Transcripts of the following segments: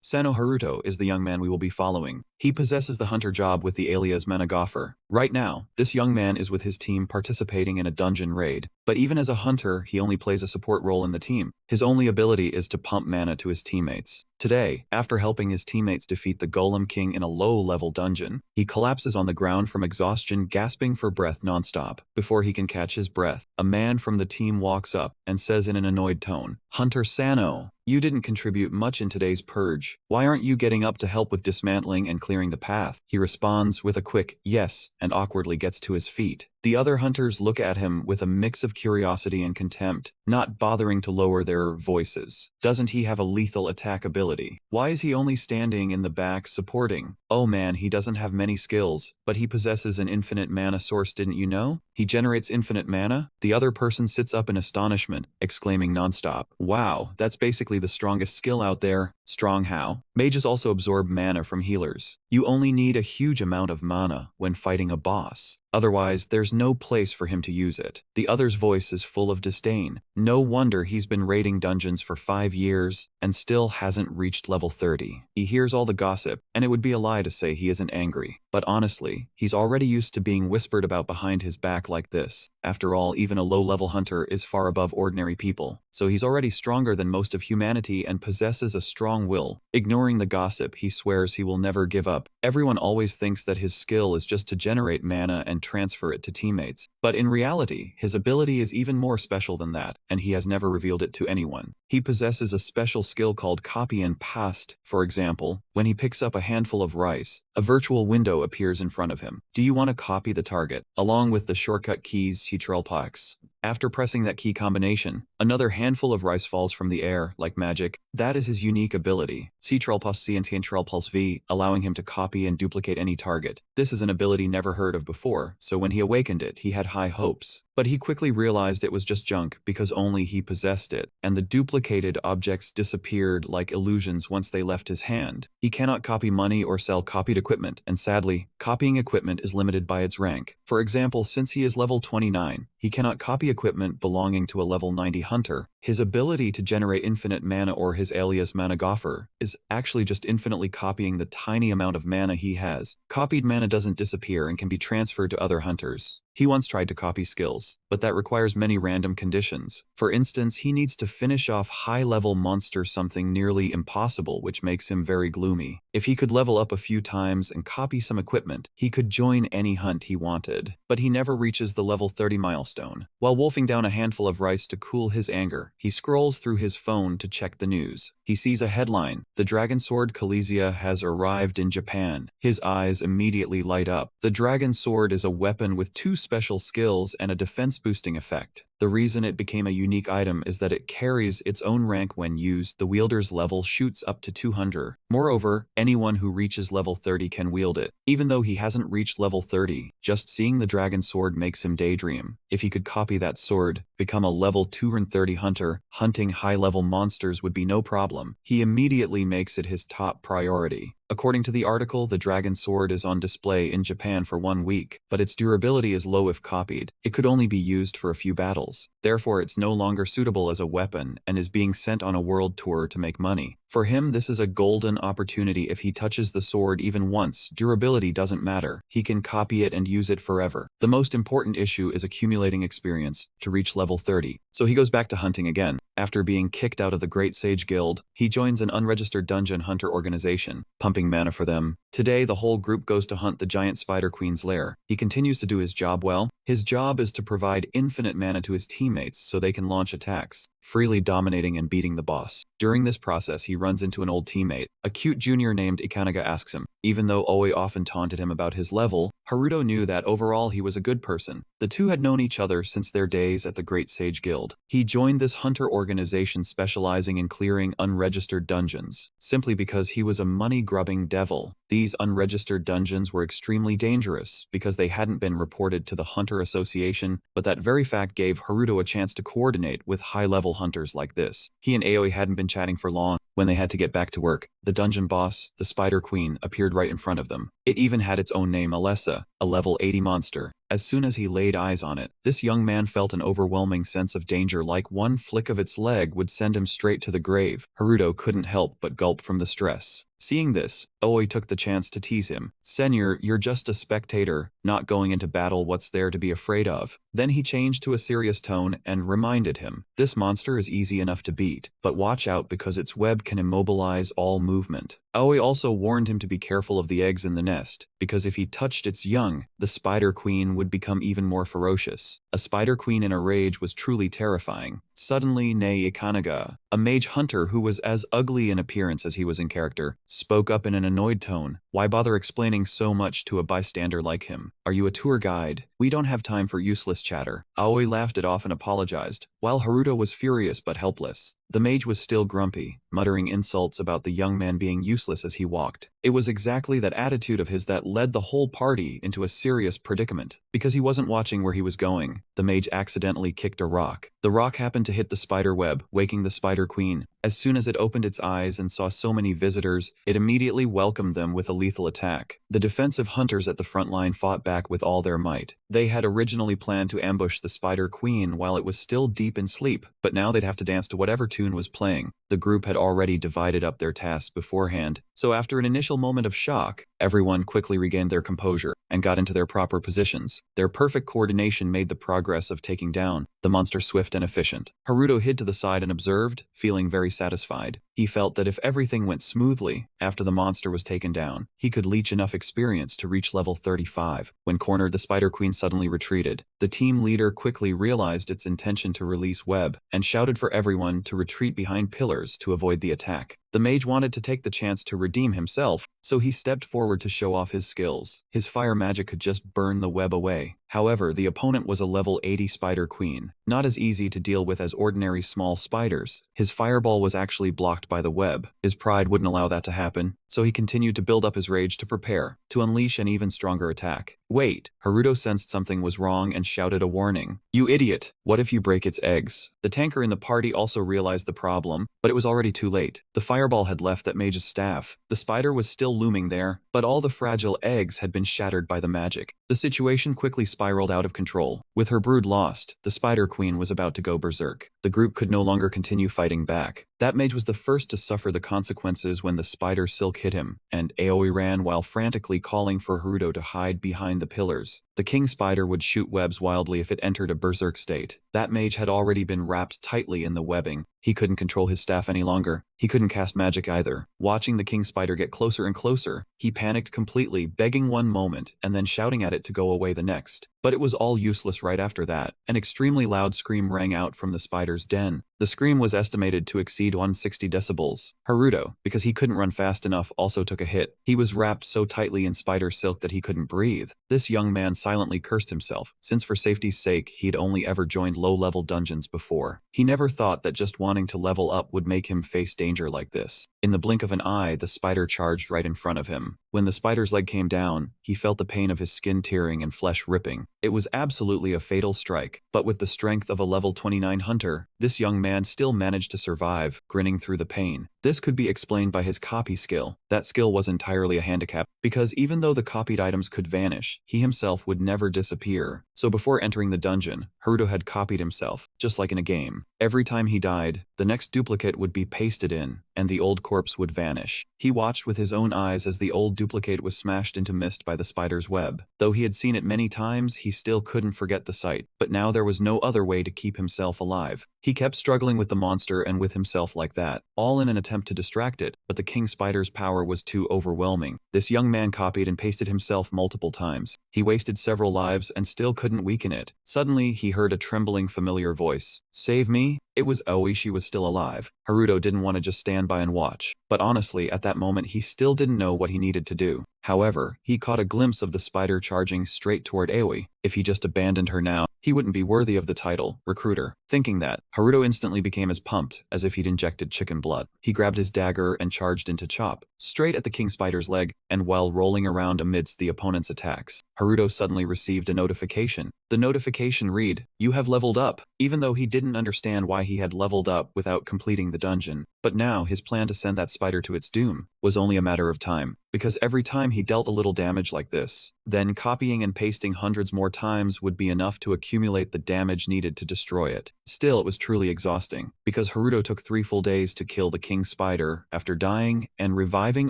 Sano Haruto is the young man we will be following. He possesses the hunter job with the alias Managoffer. Right now, this young man is with his team participating in a dungeon raid. But even as a hunter, he only plays a support role in the team. His only ability is to pump mana to his teammates. Today, after helping his teammates defeat the Golem King in a low-level dungeon, he collapses on the ground from exhaustion, gasping for breath nonstop. Before he can catch his breath, a man from the team walks up and says in an annoyed tone, "Hunter Sano, you didn't contribute much in today's purge. Why aren't you getting up to help with dismantling and clearing the path?" He responds with a quick yes and awkwardly gets to his feet. The other hunters look at him with a mix of curiosity and contempt, not bothering to lower their voices. Doesn't he have a lethal attack ability? Why is he only standing in the back supporting? Oh man, he doesn't have many skills, but he possesses an infinite mana source, didn't you know? He generates infinite mana? The other person sits up in astonishment, exclaiming nonstop, "Wow, that's basically the strongest skill out there." Strong how? Mages also absorb mana from healers. You only need a huge amount of mana when fighting a boss. Otherwise, there's no place for him to use it. The other's voice is full of disdain. No wonder he's been raiding dungeons for 5 years and still hasn't reached level 30. He hears all the gossip, and it would be a lie to say he isn't angry. But honestly, he's already used to being whispered about behind his back like this. After all, even a low-level hunter is far above ordinary people, so he's already stronger than most of humanity and possesses a strong will. Ignoring the gossip, he swears he will never give up. Everyone always thinks that his skill is just to generate mana and transfer it to teammates. But in reality, his ability is even more special than that, and he has never revealed it to anyone. He possesses a special skill called copy and paste. For example, when he picks up a handful of rice, a virtual window appears in front of him. Do you want to copy the target? Along with the shortcut keys he trolpax. After pressing that key combination, another handful of rice falls from the air, like magic. That is his unique ability. Ctrl+C and Ctrl+V, allowing him to copy and duplicate any target. This is an ability never heard of before, so when he awakened it, he had high hopes. But he quickly realized it was just junk because only he possessed it, and the duplicated objects disappeared like illusions once they left his hand. He cannot copy money or sell copied equipment, and sadly, copying equipment is limited by its rank. For example, since he is level 29, he cannot copy equipment belonging to a level 90 hunter. His ability to generate infinite mana, or his alias Managoffer, is actually just infinitely copying the tiny amount of mana he has. Copied mana doesn't disappear and can be transferred to other hunters. He once tried to copy skills, but that requires many random conditions. For instance, he needs to finish off high-level monsters, something nearly impossible, which makes him very gloomy. If he could level up a few times and copy some equipment, he could join any hunt he wanted. But he never reaches the level 30 milestone. While wolfing down a handful of rice to cool his anger, he scrolls through his phone to check the news. He sees a headline: "The Dragon Sword Kalesia has arrived in Japan." His eyes immediately light up. The Dragon Sword is a weapon with 2 special skills and a defense-boosting effect. The reason it became a unique item is that it carries its own rank when used. The wielder's level shoots up to 200. Moreover, anyone who reaches level 30 can wield it. Even though he hasn't reached level 30, just seeing the dragon sword makes him daydream. If he could copy that sword, become a level 230 hunter, hunting high-level monsters would be no problem. He immediately makes it his top priority. According to the article, the dragon sword is on display in Japan for 1 week, but its durability is low if copied. It could only be used for a few battles. Therefore, it's no longer suitable as a weapon and is being sent on a world tour to make money. For him, this is a golden opportunity. If he touches the sword even once, durability doesn't matter. He can copy it and use it forever. The most important issue is accumulating experience to reach level 30. So he goes back to hunting again. After being kicked out of the Great Sage Guild, he joins an unregistered dungeon hunter organization, pumping mana for them. Today, the whole group goes to hunt the giant spider queen's lair. He continues to do his job well. His job is to provide infinite mana to his teammates so they can launch attacks, freely dominating and beating the boss. During this process, he runs into an old teammate. A cute junior named Ikanaga asks him. Even though Oe often taunted him about his level, Haruto knew that overall he was a good person. The two had known each other since their days at the Great Sage Guild. He joined this hunter organization specializing in clearing unregistered dungeons, simply because he was a money-grubbing devil. These unregistered dungeons were extremely dangerous because they hadn't been reported to the Hunter Association, but that very fact gave Haruto a chance to coordinate with high-level hunters like this. He and Aoi hadn't been chatting for long when they had to get back to work. The dungeon boss, the Spider Queen, appeared right in front of them. It even had its own name, Alessa, a level 80 monster. As soon as he laid eyes on it, this young man felt an overwhelming sense of danger, like one flick of its leg would send him straight to the grave. Haruto couldn't help but gulp from the stress. Seeing this, Oi took the chance to tease him. "Senor, you're just a spectator, not going into battle. What's there to be afraid of?" Then he changed to a serious tone and reminded him, "This monster is easy enough to beat, but watch out because its web can immobilize all movement." Aoi also warned him to be careful of the eggs in the nest, because if he touched its young, the spider queen would become even more ferocious. A spider queen in a rage was truly terrifying. Suddenly, Nei Ikanaga, a mage hunter who was as ugly in appearance as he was in character, spoke up in an annoyed tone. Why bother explaining so much to a bystander like him? Are you a tour guide? We don't have time for useless chatter. Aoi laughed it off and apologized, while Haruto was furious but helpless. The mage was still grumpy, muttering insults about the young man being useless as he walked. It was exactly that attitude of his that led the whole party into a serious predicament. Because he wasn't watching where he was going, the mage accidentally kicked a rock. The rock happened to hit the spider web, waking the spider queen. As soon as it opened its eyes and saw so many visitors, it immediately welcomed them with a lethal attack. The defensive hunters at the front line fought back with all their might. They had originally planned to ambush the spider queen while it was still deep in sleep, but now they'd have to dance to whatever tune was playing. The group had already divided up their tasks beforehand, so after an initial moment of shock, everyone quickly regained their composure and got into their proper positions. Their perfect coordination made the progress of taking down the monster swift and efficient. Haruto hid to the side and observed, feeling very satisfied. He felt that if everything went smoothly after the monster was taken down, he could leech enough experience to reach level 35. When cornered, the Spider Queen suddenly retreated. The team leader quickly realized its intention to release web and shouted for everyone to retreat behind pillars to avoid the attack. The mage wanted to take the chance to redeem himself, so he stepped forward to show off his skills. His fire magic could just burn the web away. However, the opponent was a level 80 Spider Queen, not as easy to deal with as ordinary small spiders. His fireball was actually blocked by the web. His pride wouldn't allow that to happen, so he continued to build up his rage to prepare to unleash an even stronger attack. Wait, Haruto sensed something was wrong and shouted a warning. "You idiot! What if you break its eggs?" The tanker in the party also realized the problem, but it was already too late. The fireball had left that mage's staff. The spider was still looming there, but all the fragile eggs had been shattered by the magic. The situation quickly spiraled out of control. With her brood lost, the Spider Queen was about to go berserk. The group could no longer continue fighting back. That mage was the first to suffer the consequences when the spider silk hit him, and Aoi ran while frantically calling for Haruto to hide behind the pillars. The king spider would shoot webs wildly if it entered a berserk state. That mage had already been wrapped tightly in the webbing. He couldn't control his staff any longer. He couldn't cast magic either. Watching the king spider get closer and closer, he panicked completely, begging one moment and then shouting at it to go away the next. But it was all useless right after that. An extremely loud scream rang out from the spider's den. The scream was estimated to exceed 160 decibels. Haruto, because he couldn't run fast enough, also took a hit. He was wrapped so tightly in spider silk that he couldn't breathe. This young man silently cursed himself, since for safety's sake he'd only ever joined low-level dungeons before. He never thought that just wanting to level up would make him face danger like this. In the blink of an eye, the spider charged right in front of him. When the spider's leg came down, he felt the pain of his skin tearing and flesh ripping. It was absolutely a fatal strike, but with the strength of a level 29 hunter, this young man still managed to survive, grinning through the pain. This could be explained by his copy skill. That skill was entirely a handicap, because even though the copied items could vanish, he himself would never disappear. So before entering the dungeon, Haruto had copied himself, just like in a game. Every time he died, the next duplicate would be pasted in, and the old corpse would vanish. He watched with his own eyes as the old duplicate was smashed into mist by the spider's web. Though he had seen it many times, he still couldn't forget the sight. But now there was no other way to keep himself alive. He kept struggling with the monster and with himself like that, all in an attempt to distract it, but the king spider's power was too overwhelming. This young man copied and pasted himself multiple times. He wasted several lives and still couldn't weaken it. Suddenly, he heard a trembling familiar voice. "Save me?" It was Aoi. She was still alive. Haruto didn't want to just stand by and watch, but honestly, at that moment he still didn't know what he needed to do. However, he caught a glimpse of the spider charging straight toward Aoi. If he just abandoned her now, he wouldn't be worthy of the title, recruiter. Thinking that, Haruto instantly became as pumped as if he'd injected chicken blood. He grabbed his dagger and charged into chop, straight at the king spider's leg, and while rolling around amidst the opponent's attacks, Haruto suddenly received a notification. The notification read, "You have leveled up," even though he didn't understand why he had leveled up without completing the dungeon. But now his plan to send that spider to its doom was only a matter of time, because every time he dealt a little damage like this, then copying and pasting hundreds more times would be enough to accumulate the damage needed to destroy it. Still, it was truly exhausting, because Haruto took 3 full days to kill the king spider after dying and reviving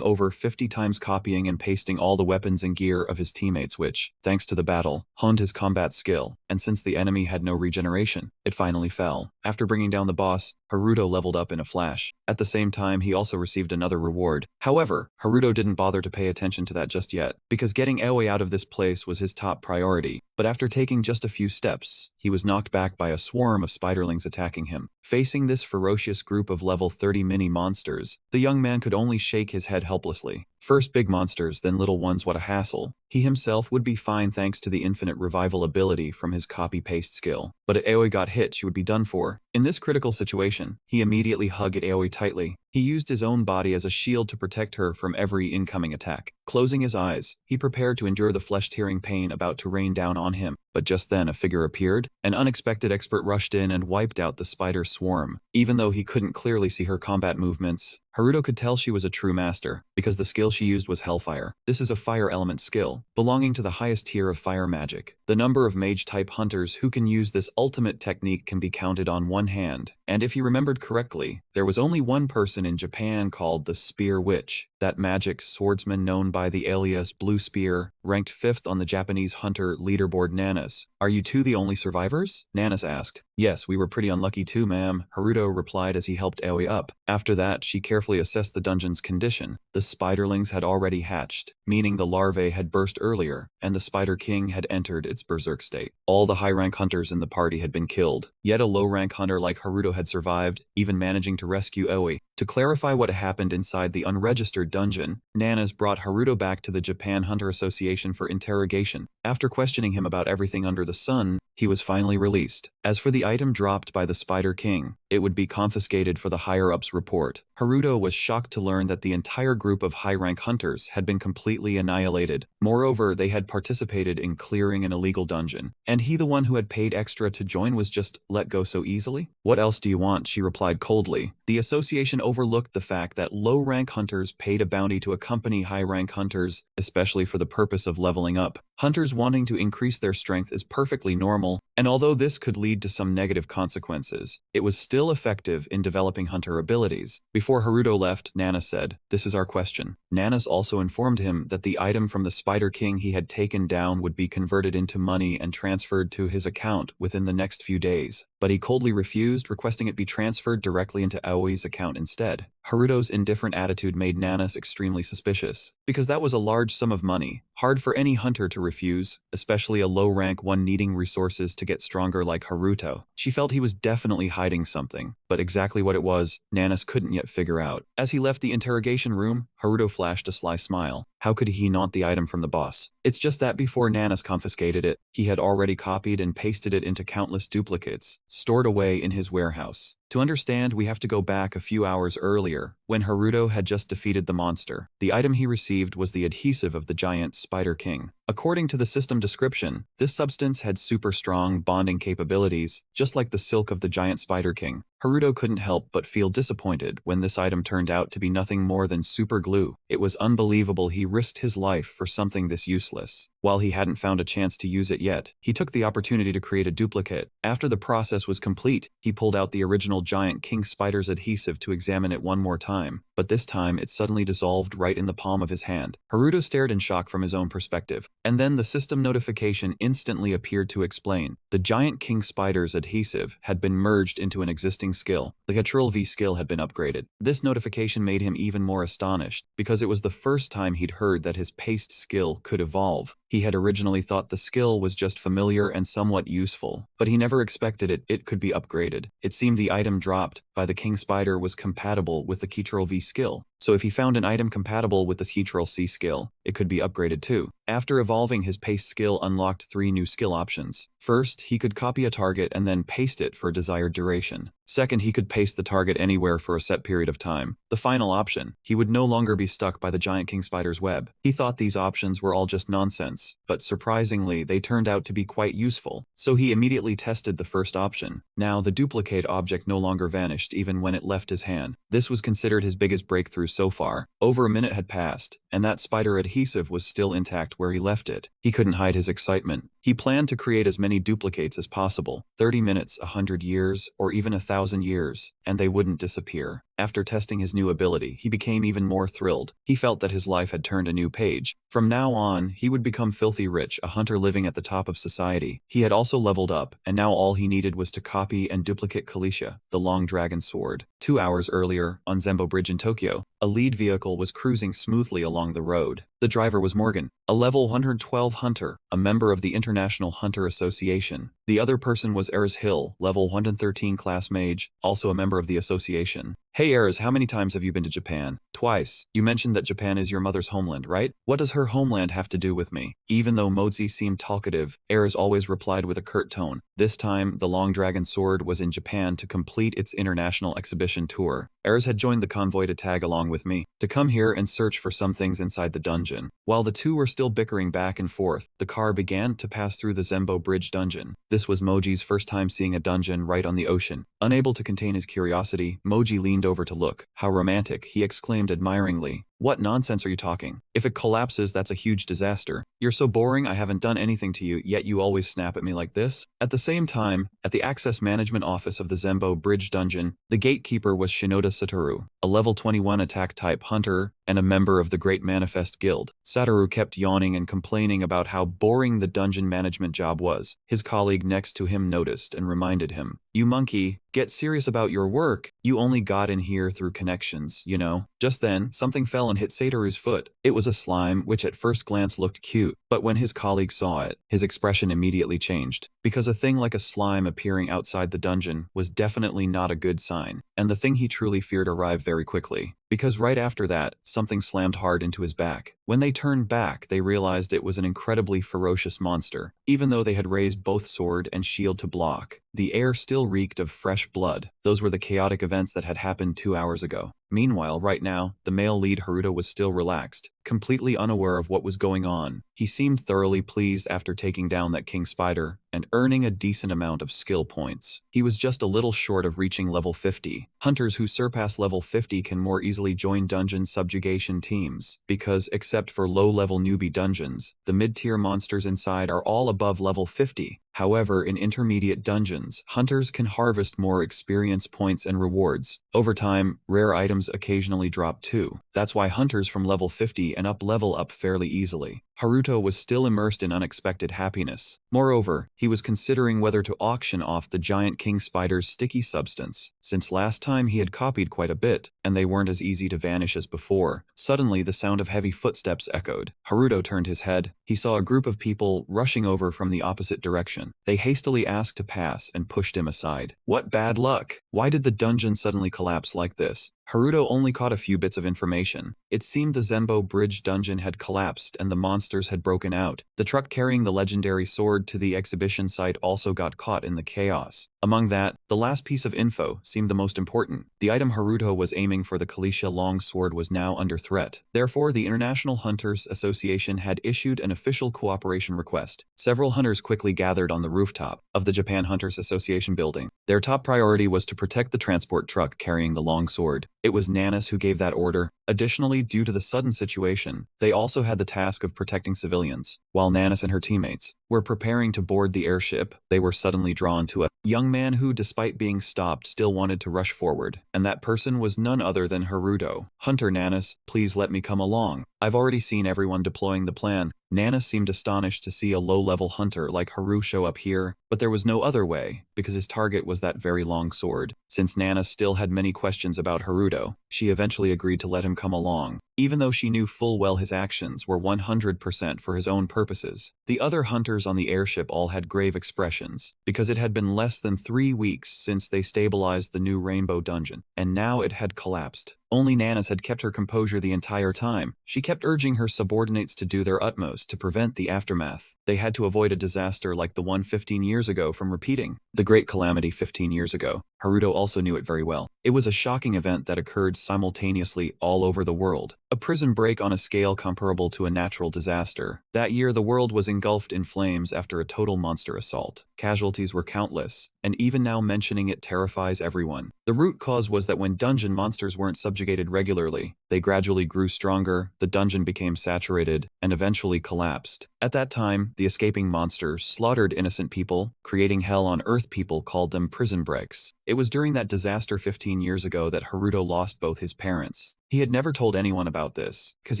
over 50 times, copying and pasting all the weapons and gear of his teammates, which, thanks to the battle, honed his combat skill, and since the enemy had no regeneration, it finally fell. After bringing down the boss, Haruto leveled up in a flash. At the same time, he also received another reward. However, Haruto didn't bother to pay attention to that just yet, because getting Aoi out of this place was his top priority. But after taking just a few steps, he was knocked back by a swarm of spiderlings attacking him. Facing this ferocious group of level 30 mini-monsters, the young man could only shake his head helplessly. First big monsters, then little ones, what a hassle. He himself would be fine thanks to the infinite revival ability from his copy-paste skill. But if Aoi got hit, she would be done for. In this critical situation, he immediately hugged Aoi tightly. He used his own body as a shield to protect her from every incoming attack. Closing his eyes, he prepared to endure the flesh-tearing pain about to rain down on him. But just then a figure appeared. An unexpected expert rushed in and wiped out the spider swarm. Even though he couldn't clearly see her combat movements, Haruto could tell she was a true master, because the skill she used was Hellfire. This is a fire element skill, belonging to the highest tier of fire magic. The number of mage-type hunters who can use this ultimate technique can be counted on one hand, and if he remembered correctly, there was only one person in Japan called the Spear Witch, that magic swordsman known by the alias Blue Spear, ranked 5th on the Japanese hunter leaderboard. Nanas, are you two the only survivors? Nanas asked. Yes, we were pretty unlucky too, ma'am, Haruto replied as he helped Aoi up. After that, she carefully assessed the dungeon's condition. The spiderlings had already hatched, meaning the larvae had burst earlier, and the Spider King had entered its berserk state. All the high-rank hunters in the party had been killed, yet a low-rank hunter like Haruto had survived, even managing to rescue Aoi. To clarify what happened inside the unregistered dungeon, Nanas brought Haruto back to the Japan Hunter Association for interrogation. After questioning him about everything under the sun, he was finally released. As for the item dropped by the Spider King, it would be confiscated for the higher-ups report. Haruto was shocked to learn that the entire group of high-rank hunters had been completely annihilated. Moreover, they had participated in clearing an illegal dungeon, and he, the one who had paid extra to join, was just let go so easily? What else do you want? She replied coldly. The association overlooked the fact that low-rank hunters paid a bounty to accompany high-rank hunters, especially for the purpose of leveling up. Hunters wanting to increase their strength is perfectly normal, and although this could lead to some negative consequences, it was still effective in developing hunter abilities. Before Haruto left, Nana said, "This is our question." Nanas also informed him that the item from the Spider King he had taken down would be converted into money and transferred to his account within the next few days, but he coldly refused, requesting it be transferred directly into Aoi's account instead. Haruto's indifferent attitude made Nanas extremely suspicious, because that was a large sum of money, hard for any hunter to refuse, especially a low-rank one needing resources to get stronger like Haruto. She felt he was definitely hiding something, but exactly what it was, Nanas couldn't yet figure out. As he left the interrogation room, Haruto flashed a sly smile. How could he not the item from the boss? It's just that before Nanas confiscated it, he had already copied and pasted it into countless duplicates, stored away in his warehouse. To understand, we have to go back a few hours earlier, when Haruto had just defeated the monster. The item he received was the adhesive of the giant Spider King. According to the system description, this substance had super strong bonding capabilities, just like the silk of the giant Spider King. Haruto couldn't help but feel disappointed when this item turned out to be nothing more than super glue. It was unbelievable he risked his life for something this useless. While he hadn't found a chance to use it yet, he took the opportunity to create a duplicate. After the process was complete, he pulled out the original giant king spider's adhesive to examine it one more time, but this time it suddenly dissolved right in the palm of his hand. Haruto stared in shock from his own perspective, and then the system notification instantly appeared to explain. The giant king spider's adhesive had been merged into an existing skill. The Control V skill had been upgraded. This notification made him even more astonished, because it was the first time he'd heard that his paste skill could evolve. He had originally thought the skill was just familiar and somewhat useful, but he never expected it could be upgraded. It seemed the item dropped by the king spider was compatible with the Control V skill. so if he found an item compatible with the Heatral C skill, it could be upgraded too. After evolving, his paste skill unlocked 3 new skill options. First, he could copy a target and then paste it for desired duration. Second, he could paste the target anywhere for a set period of time. The final option, he would no longer be stuck by the giant king spider's web. He thought these options were all just nonsense, but surprisingly, they turned out to be quite useful. So he immediately tested the first option. Now, the duplicate object no longer vanished even when it left his hand. This was considered his biggest breakthrough so far. Over a minute had passed, and that spider adhesive was still intact where he left it. He couldn't hide his excitement. He planned to create as many duplicates as possible, 30 minutes, 100 years, or even 1,000 years, and they wouldn't disappear. After testing his new ability, he became even more thrilled. He felt that his life had turned a new page. From now on, he would become filthy rich, a hunter living at the top of society. He had also leveled up, and now all he needed was to copy and duplicate Kalisha, the long dragon sword. 2 hours earlier, on Zembo Bridge in Tokyo, a lead vehicle was cruising smoothly along the road. The driver was Morgan, a level 112 hunter, a member of the International Hunter Association. The other person was Eris Hill, level 113 class mage, also a member of the association. Hey Eris, how many times have you been to Japan? Twice. You mentioned that Japan is your mother's homeland, right? What does her homeland have to do with me? Even though Mozi seemed talkative, Eris always replied with a curt tone. This time, the Long Dragon Sword was in Japan to complete its international exhibition tour. Eris had joined the convoy to tag along with me, to come here and search for some things inside the dungeon. While the two were still bickering back and forth, the car began to pass through the Zembo Bridge dungeon. This was Moji's first time seeing a dungeon right on the ocean. Unable to contain his curiosity, Moji leaned over to look. How romantic, he exclaimed admiringly. What nonsense are you talking? If it collapses, that's a huge disaster. You're so boring, I haven't done anything to you, yet you always snap at me like this? At the same time, at the Access Management Office of the Zembo Bridge Dungeon, the gatekeeper was Shinoda Satoru, a level 21 attack-type hunter and a member of the Great Manifest Guild. Satoru kept yawning and complaining about how boring the dungeon management job was. His colleague next to him noticed and reminded him, "You monkey, get serious about your work. You only got in here through connections, you know." Just then, something fell and hit Satoru's foot. It was a slime, which at first glance looked cute, but when his colleague saw it, his expression immediately changed. Because a thing like a slime appearing outside the dungeon was definitely not a good sign, and the thing he truly feared arrived very quickly. Because right after that, something slammed hard into his back. When they turned back, they realized it was an incredibly ferocious monster. Even though they had raised both sword and shield to block, the air still reeked of fresh blood. Those were the chaotic events that had happened 2 hours ago. Meanwhile, right now, the male lead Haruto was still relaxed, completely unaware of what was going on. He seemed thoroughly pleased after taking down that king spider and earning a decent amount of skill points. He was just a little short of reaching level 50. Hunters who surpass level 50 can more easily join dungeon subjugation teams, because except for low-level newbie dungeons, the mid-tier monsters inside are all above level 50. However, in intermediate dungeons, hunters can harvest more experience points and rewards. Over time, rare items occasionally drop too. That's why hunters from level 50 and up level up fairly easily. Haruto was still immersed in unexpected happiness. Moreover, he was considering whether to auction off the giant king spider's sticky substance, since last time he had copied quite a bit, and they weren't as easy to vanish as before. Suddenly, the sound of heavy footsteps echoed. Haruto turned his head. He saw a group of people rushing over from the opposite direction. They hastily asked to pass and pushed him aside. What bad luck! Why did the dungeon suddenly collapse like this? Haruto only caught a few bits of information. It seemed the Zembo Bridge dungeon had collapsed and the monsters had broken out. The truck carrying the legendary sword to the exhibition site also got caught in the chaos. Among that, the last piece of info seemed the most important. The item Haruto was aiming for, the Kalisha long sword, was now under threat. Therefore, the International Hunters Association had issued an official cooperation request. Several hunters quickly gathered on the rooftop of the Japan Hunters Association building. Their top priority was to protect the transport truck carrying the long sword. It was Nanis who gave that order. Additionally, due to the sudden situation, they also had the task of protecting civilians. While Nanis and her teammates were preparing to board the airship, they were suddenly drawn to a young man who, despite being stopped, still wanted to rush forward. And that person was none other than Haruto. "Hunter Nanis, please let me come along. I've already seen everyone deploying the plan." Nanis seemed astonished to see a low-level hunter like Haru show up here, but there was no other way, because his target was that very long sword. Since Nanis still had many questions about Haruto, she eventually agreed to let him come along. even though she knew full well his actions were 100% for his own purposes. The other hunters on the airship all had grave expressions, because it had been less than 3 weeks since they stabilized the new Rainbow Dungeon, and now it had collapsed. Only Nanas had kept her composure the entire time. She kept urging her subordinates to do their utmost to prevent the aftermath. They had to avoid a disaster like the one 15 years ago from repeating. The great calamity 15 years ago. Haruto also knew it very well. It was a shocking event that occurred simultaneously all over the world. A prison break on a scale comparable to a natural disaster. That year, the world was engulfed in flames after a total monster assault. Casualties were countless, and even now mentioning it terrifies everyone. The root cause was that when dungeon monsters weren't subjugated regularly, they gradually grew stronger, the dungeon became saturated, and eventually collapsed. At that time, the escaping monsters slaughtered innocent people, creating hell on earth. People called them prison breaks. It was during that disaster 15 years ago that Haruto lost both his parents. He had never told anyone about this, because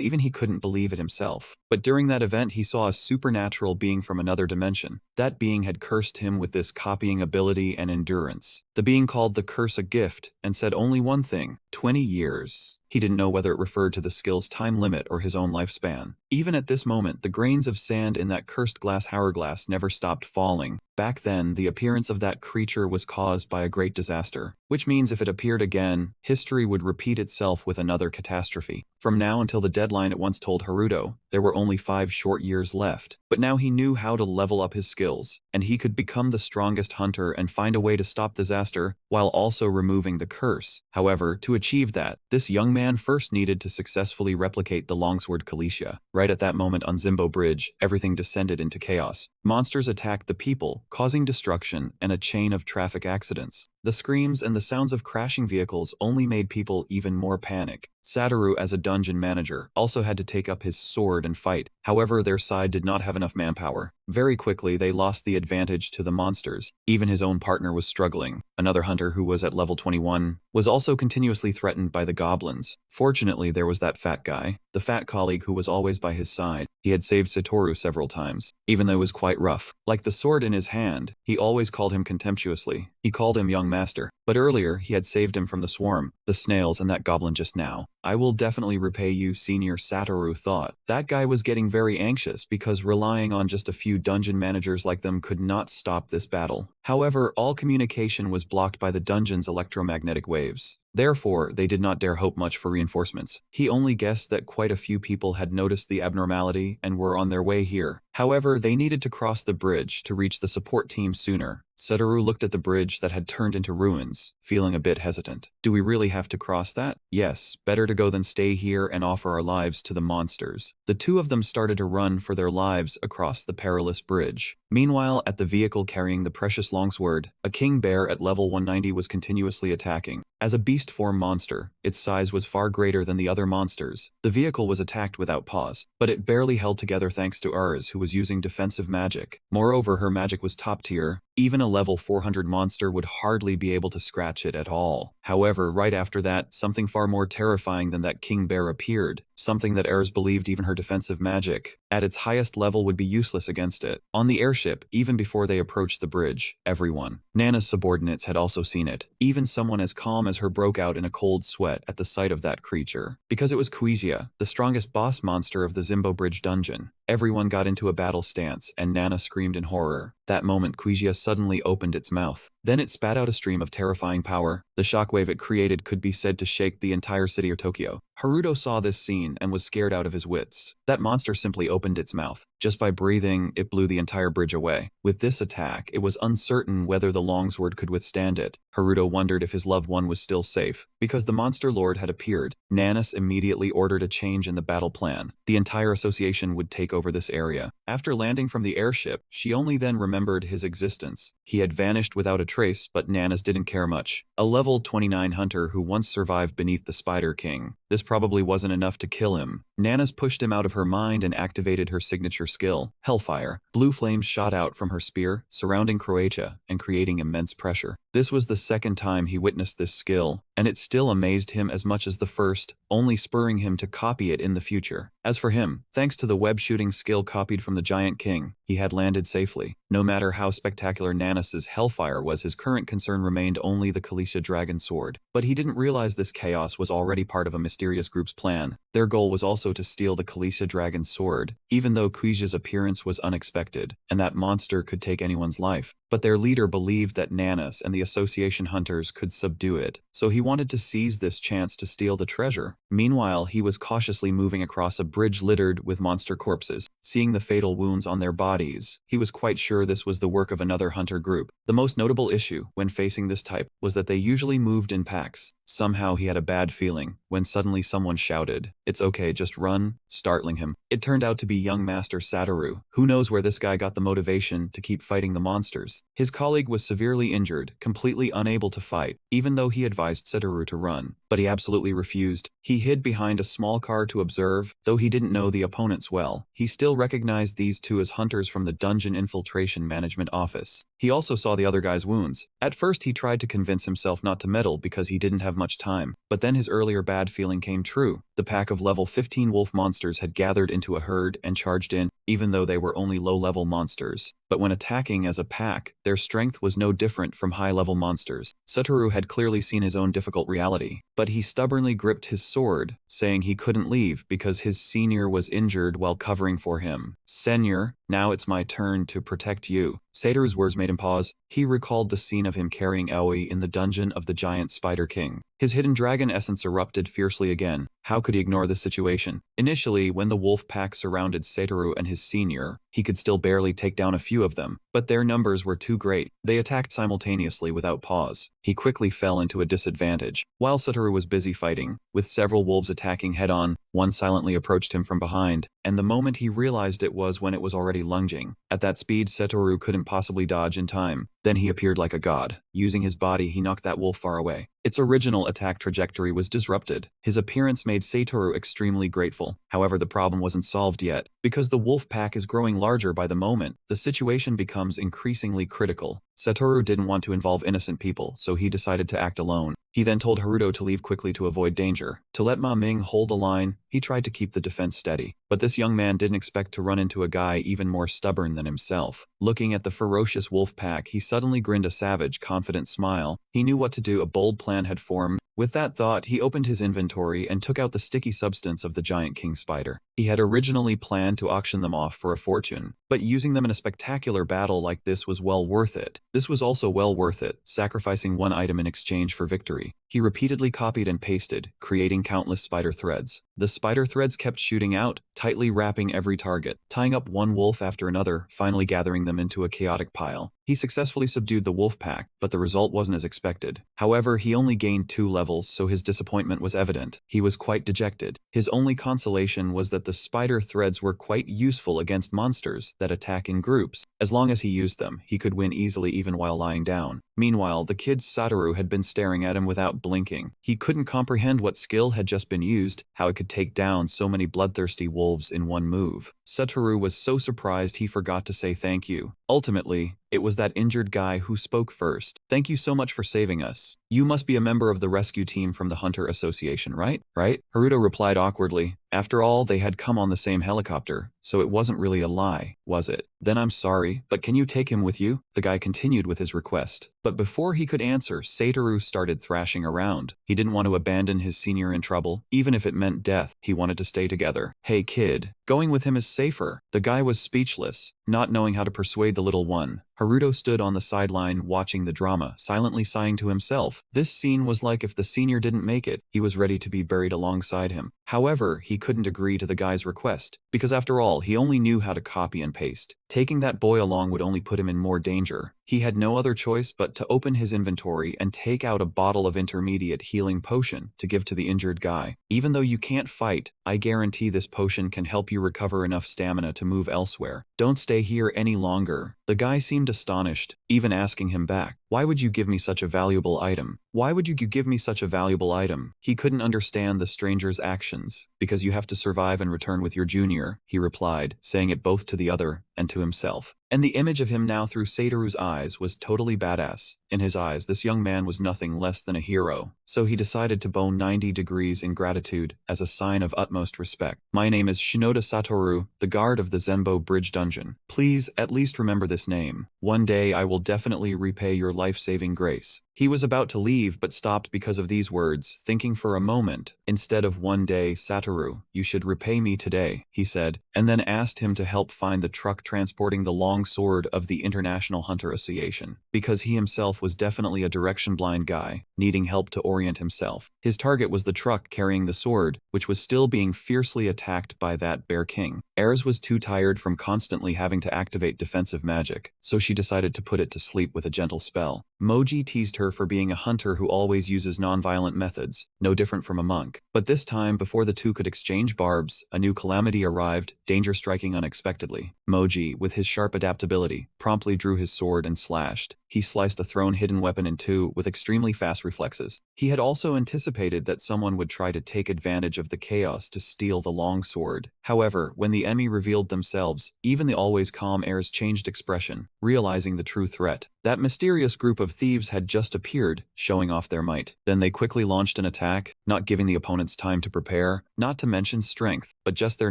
even he couldn't believe it himself. But during that event, he saw a supernatural being from another dimension. That being had cursed him with this copying ability and endurance. The being called the curse a gift, and said only one thing: 20 years. He didn't know whether it referred to the skill's time limit or his own lifespan. Even at this moment, the grains of sand in that cursed glass hourglass never stopped falling. Back then, the appearance of that creature was caused by a great disaster, which means if it appeared again, history would repeat itself with another catastrophe. From now until the deadline it once told Haruto, there were only 5 short years left. But now he knew how to level up his skills, and he could become the strongest hunter and find a way to stop disaster while also removing the curse. However, to achieve that, this young man first needed to successfully replicate the longsword Kalisha. Right at that moment on Zimbo Bridge, everything descended into chaos. Monsters attacked the people, causing destruction and a chain of traffic accidents. The screams and the sounds of crashing vehicles only made people even more panic. Satoru, as a dungeon manager, also had to take up his sword and fight. However, their side did not have enough manpower. Very quickly, they lost the advantage to the monsters. Even his own partner was struggling. Another hunter who was at level 21 was also continuously threatened by the goblins. Fortunately, there was that fat guy, the fat colleague who was always by his side. He had saved Satoru several times, even though it was quite rough. Like the sword in his hand, he always called him contemptuously. He called him young master. But earlier, he had saved him from the swarm, the snails, and that goblin just now. I will definitely repay you, Senior, Satoru thought. That guy was getting very anxious because relying on just a few dungeon managers like them could not stop this battle. However, all communication was blocked by the dungeon's electromagnetic waves. Therefore, they did not dare hope much for reinforcements. He only guessed that quite a few people had noticed the abnormality and were on their way here. However, they needed to cross the bridge to reach the support team sooner. Satoru looked at the bridge that had turned into ruins, feeling a bit hesitant. Do we really have to cross that? Yes, better to go than stay here and offer our lives to the monsters. The two of them started to run for their lives across the perilous bridge. Meanwhile, at the vehicle carrying the precious longsword, a king bear at level 190 was continuously attacking. As a beast form monster, its size was far greater than the other monsters. The vehicle was attacked without pause, but it barely held together thanks to Urs, who was using defensive magic. Moreover, her magic was top tier. Even a level 400 monster would hardly be able to scratch it at all. However, right after that, something far more terrifying than that king bear appeared. Something that Urs believed even her defensive magic, at its highest level, would be useless against it. On the airship, even before they approached the bridge, everyone, Nana's subordinates, had also seen it. Even someone as calm as her broke out in a cold sweat at the sight of that creature. Because it was Quizia, the strongest boss monster of the Zimbo Bridge dungeon. Everyone got into a battle stance, and Nana screamed in horror. That moment, Quizia suddenly opened its mouth. Then it spat out a stream of terrifying power. The shockwave it created could be said to shake the entire city of Tokyo. Haruto saw this scene and was scared out of his wits. That monster simply opened its mouth. Just by breathing, it blew the entire bridge away. With this attack, it was uncertain whether the longsword could withstand it. Haruto wondered if his loved one was still safe. Because the monster lord had appeared, Nanas immediately ordered a change in the battle plan. The entire association would take over this area. After landing from the airship, she only then remembered his existence. He had vanished without a trace, but Nanas didn't care much. A level 29 hunter who once survived beneath the Spider King. This probably wasn't enough to kill him. Nanas pushed him out of her mind and activated her signature skill, Hellfire. Blue flames shot out from her spear, surrounding Croatia and creating immense pressure. This was the second time he witnessed this skill, and it still amazed him as much as the first, only spurring him to copy it in the future. As for him, thanks to the web shooting skill copied from the Giant King, he had landed safely. No matter how spectacular Nanas's Hellfire was, his current concern remained only the Kalisha Dragon Sword. But he didn't realize this chaos was already part of a mysterious mysterious group's plan. Their goal was also to steal the Khaleesi dragon's sword, even though Kuija's appearance was unexpected, and that monster could take anyone's life. But their leader believed that Nanas and the Association hunters could subdue it, so he wanted to seize this chance to steal the treasure. Meanwhile, he was cautiously moving across a bridge littered with monster corpses. Seeing the fatal wounds on their bodies, he was quite sure this was the work of another hunter group. The most notable issue when facing this type was that they usually moved in packs. Somehow he had a bad feeling when suddenly someone shouted, "It's okay, just run," startling him. It turned out to be young Master Satoru. Who knows where this guy got the motivation to keep fighting the monsters. His colleague was severely injured, completely unable to fight, even though he advised Satoru to run. But he absolutely refused. He hid behind a small car to observe. Though he didn't know the opponents well, he still recognized these two as hunters from the Dungeon Infiltration Management Office. He also saw the other guy's wounds. At first he tried to convince himself not to meddle because he didn't have much time, but then his earlier bad feeling came true. The pack of level 15 wolf monsters had gathered into a herd and charged in, even though they were only low-level monsters. But when attacking as a pack, their strength was no different from high-level monsters. Satoru had clearly seen his own difficult reality, but he stubbornly gripped his sword, saying he couldn't leave because his senior was injured while covering for him. "Senior, now it's my turn to protect you." Satoru's words made him pause. He recalled the scene of him carrying Aoi in the dungeon of the giant Spider King. His hidden dragon essence erupted fiercely again. How could he ignore this situation? Initially, when the wolf pack surrounded Satoru and his senior, he could still barely take down a few of them, but their numbers were too great. They attacked simultaneously without pause. He quickly fell into a disadvantage. While Satoru was busy fighting, with several wolves attacking head-on, one silently approached him from behind, and the moment he realized it was when it was already lunging. At that speed, Satoru couldn't possibly dodge in time. Then he appeared like a god. Using his body, he knocked that wolf far away. Its original attack trajectory was disrupted. His appearance made Satoru extremely grateful. However, the problem wasn't solved yet. Because the wolf pack is growing larger by the moment, the situation becomes increasingly critical. Satoru didn't want to involve innocent people, so he decided to act alone. He then told Haruto to leave quickly to avoid danger. To let Ma Ming hold the line, he tried to keep the defense steady. But this young man didn't expect to run into a guy even more stubborn than himself. Looking at the ferocious wolf pack, he suddenly grinned a savage, confident smile. He knew what to do. A bold plan had formed. With that thought, he opened his inventory and took out the sticky substance of the giant king spider. He had originally planned to auction them off for a fortune, but using them in a spectacular battle like this was well worth it. This was also well worth it, sacrificing one item in exchange for victory. He repeatedly copied and pasted, creating countless spider threads. The spider threads kept shooting out, tightly wrapping every target, tying up one wolf after another, finally gathering them into a chaotic pile. He successfully subdued the wolf pack, but the result wasn't as expected. However, he only gained 2 levels, so his disappointment was evident. He was quite dejected. His only consolation was that the spider threads were quite useful against monsters that attack in groups. As long as he used them, he could win easily even while lying down. Meanwhile, the kid Satoru had been staring at him without blinking. He couldn't comprehend what skill had just been used, how it could take down so many bloodthirsty wolves in one move. Satoru was so surprised he forgot to say thank you. Ultimately, it was that injured guy who spoke first. "Thank you so much for saving us. You must be a member of the rescue team from the Hunter Association, right?" Haruto replied awkwardly. After all, they had come on the same helicopter, so it wasn't really a lie, was it? "Then I'm sorry, but can you take him with you?" The guy continued with his request. But before he could answer, Satoru started thrashing around. He didn't want to abandon his senior in trouble, even if it meant death. He wanted to stay together. "Hey kid, going with him is safer." The guy was speechless, not knowing how to persuade the little one. Haruto stood on the sideline watching the drama, silently sighing to himself. This scene was like if the senior didn't make it, he was ready to be buried alongside him. However, he couldn't agree to the guy's request, because after all, he only knew how to copy and paste. Taking that boy along would only put him in more danger. He had no other choice but to open his inventory and take out a bottle of intermediate healing potion to give to the injured guy. "Even though you can't fight, I guarantee this potion can help you recover enough stamina to move elsewhere. Don't stay here any longer." The guy seemed astonished, even asking him back, "Why would you give me such a valuable item? Why would you give me such a valuable item?" He couldn't understand the stranger's actions. "Because you have to survive and return with your junior," he replied, saying it both to the other and to himself. And the image of him now through Satoru's eyes was totally badass. In his eyes, this young man was nothing less than a hero. So he decided to bow 90 degrees in gratitude as a sign of utmost respect. "My name is Shinoda Satoru, the guard of the Zenbo Bridge Dungeon. Please at least remember this name. One day I will definitely repay your life-saving grace." He was about to leave but stopped because of these words, thinking for a moment. Instead of one day, Satoru, you should repay me today, he said, and then asked him to help find the truck transporting the long sword of the International Hunter Association, because he himself was definitely a direction-blind guy, needing help to orient himself. His target was the truck carrying the sword, which was still being fiercely attacked by that Bear King. Ares was too tired from constantly having to activate defensive magic, so she decided to put it to sleep with a gentle spell. Moji teased her for being a hunter who always uses non-violent methods, no different from a monk. But this time, before the two could exchange barbs, a new calamity arrived, danger striking unexpectedly. Moji, with his sharp adaptability, promptly drew his sword and slashed. He sliced a thrown hidden weapon in two with extremely fast reflexes. He had also anticipated that someone would try to take advantage of the chaos to steal the long sword. However, when the enemy revealed themselves, even the always calm Ares changed expression, realizing the true threat. That mysterious group of thieves had just appeared, showing off their might. Then they quickly launched an attack, not giving the opponents time to prepare, not to mention strength, but just their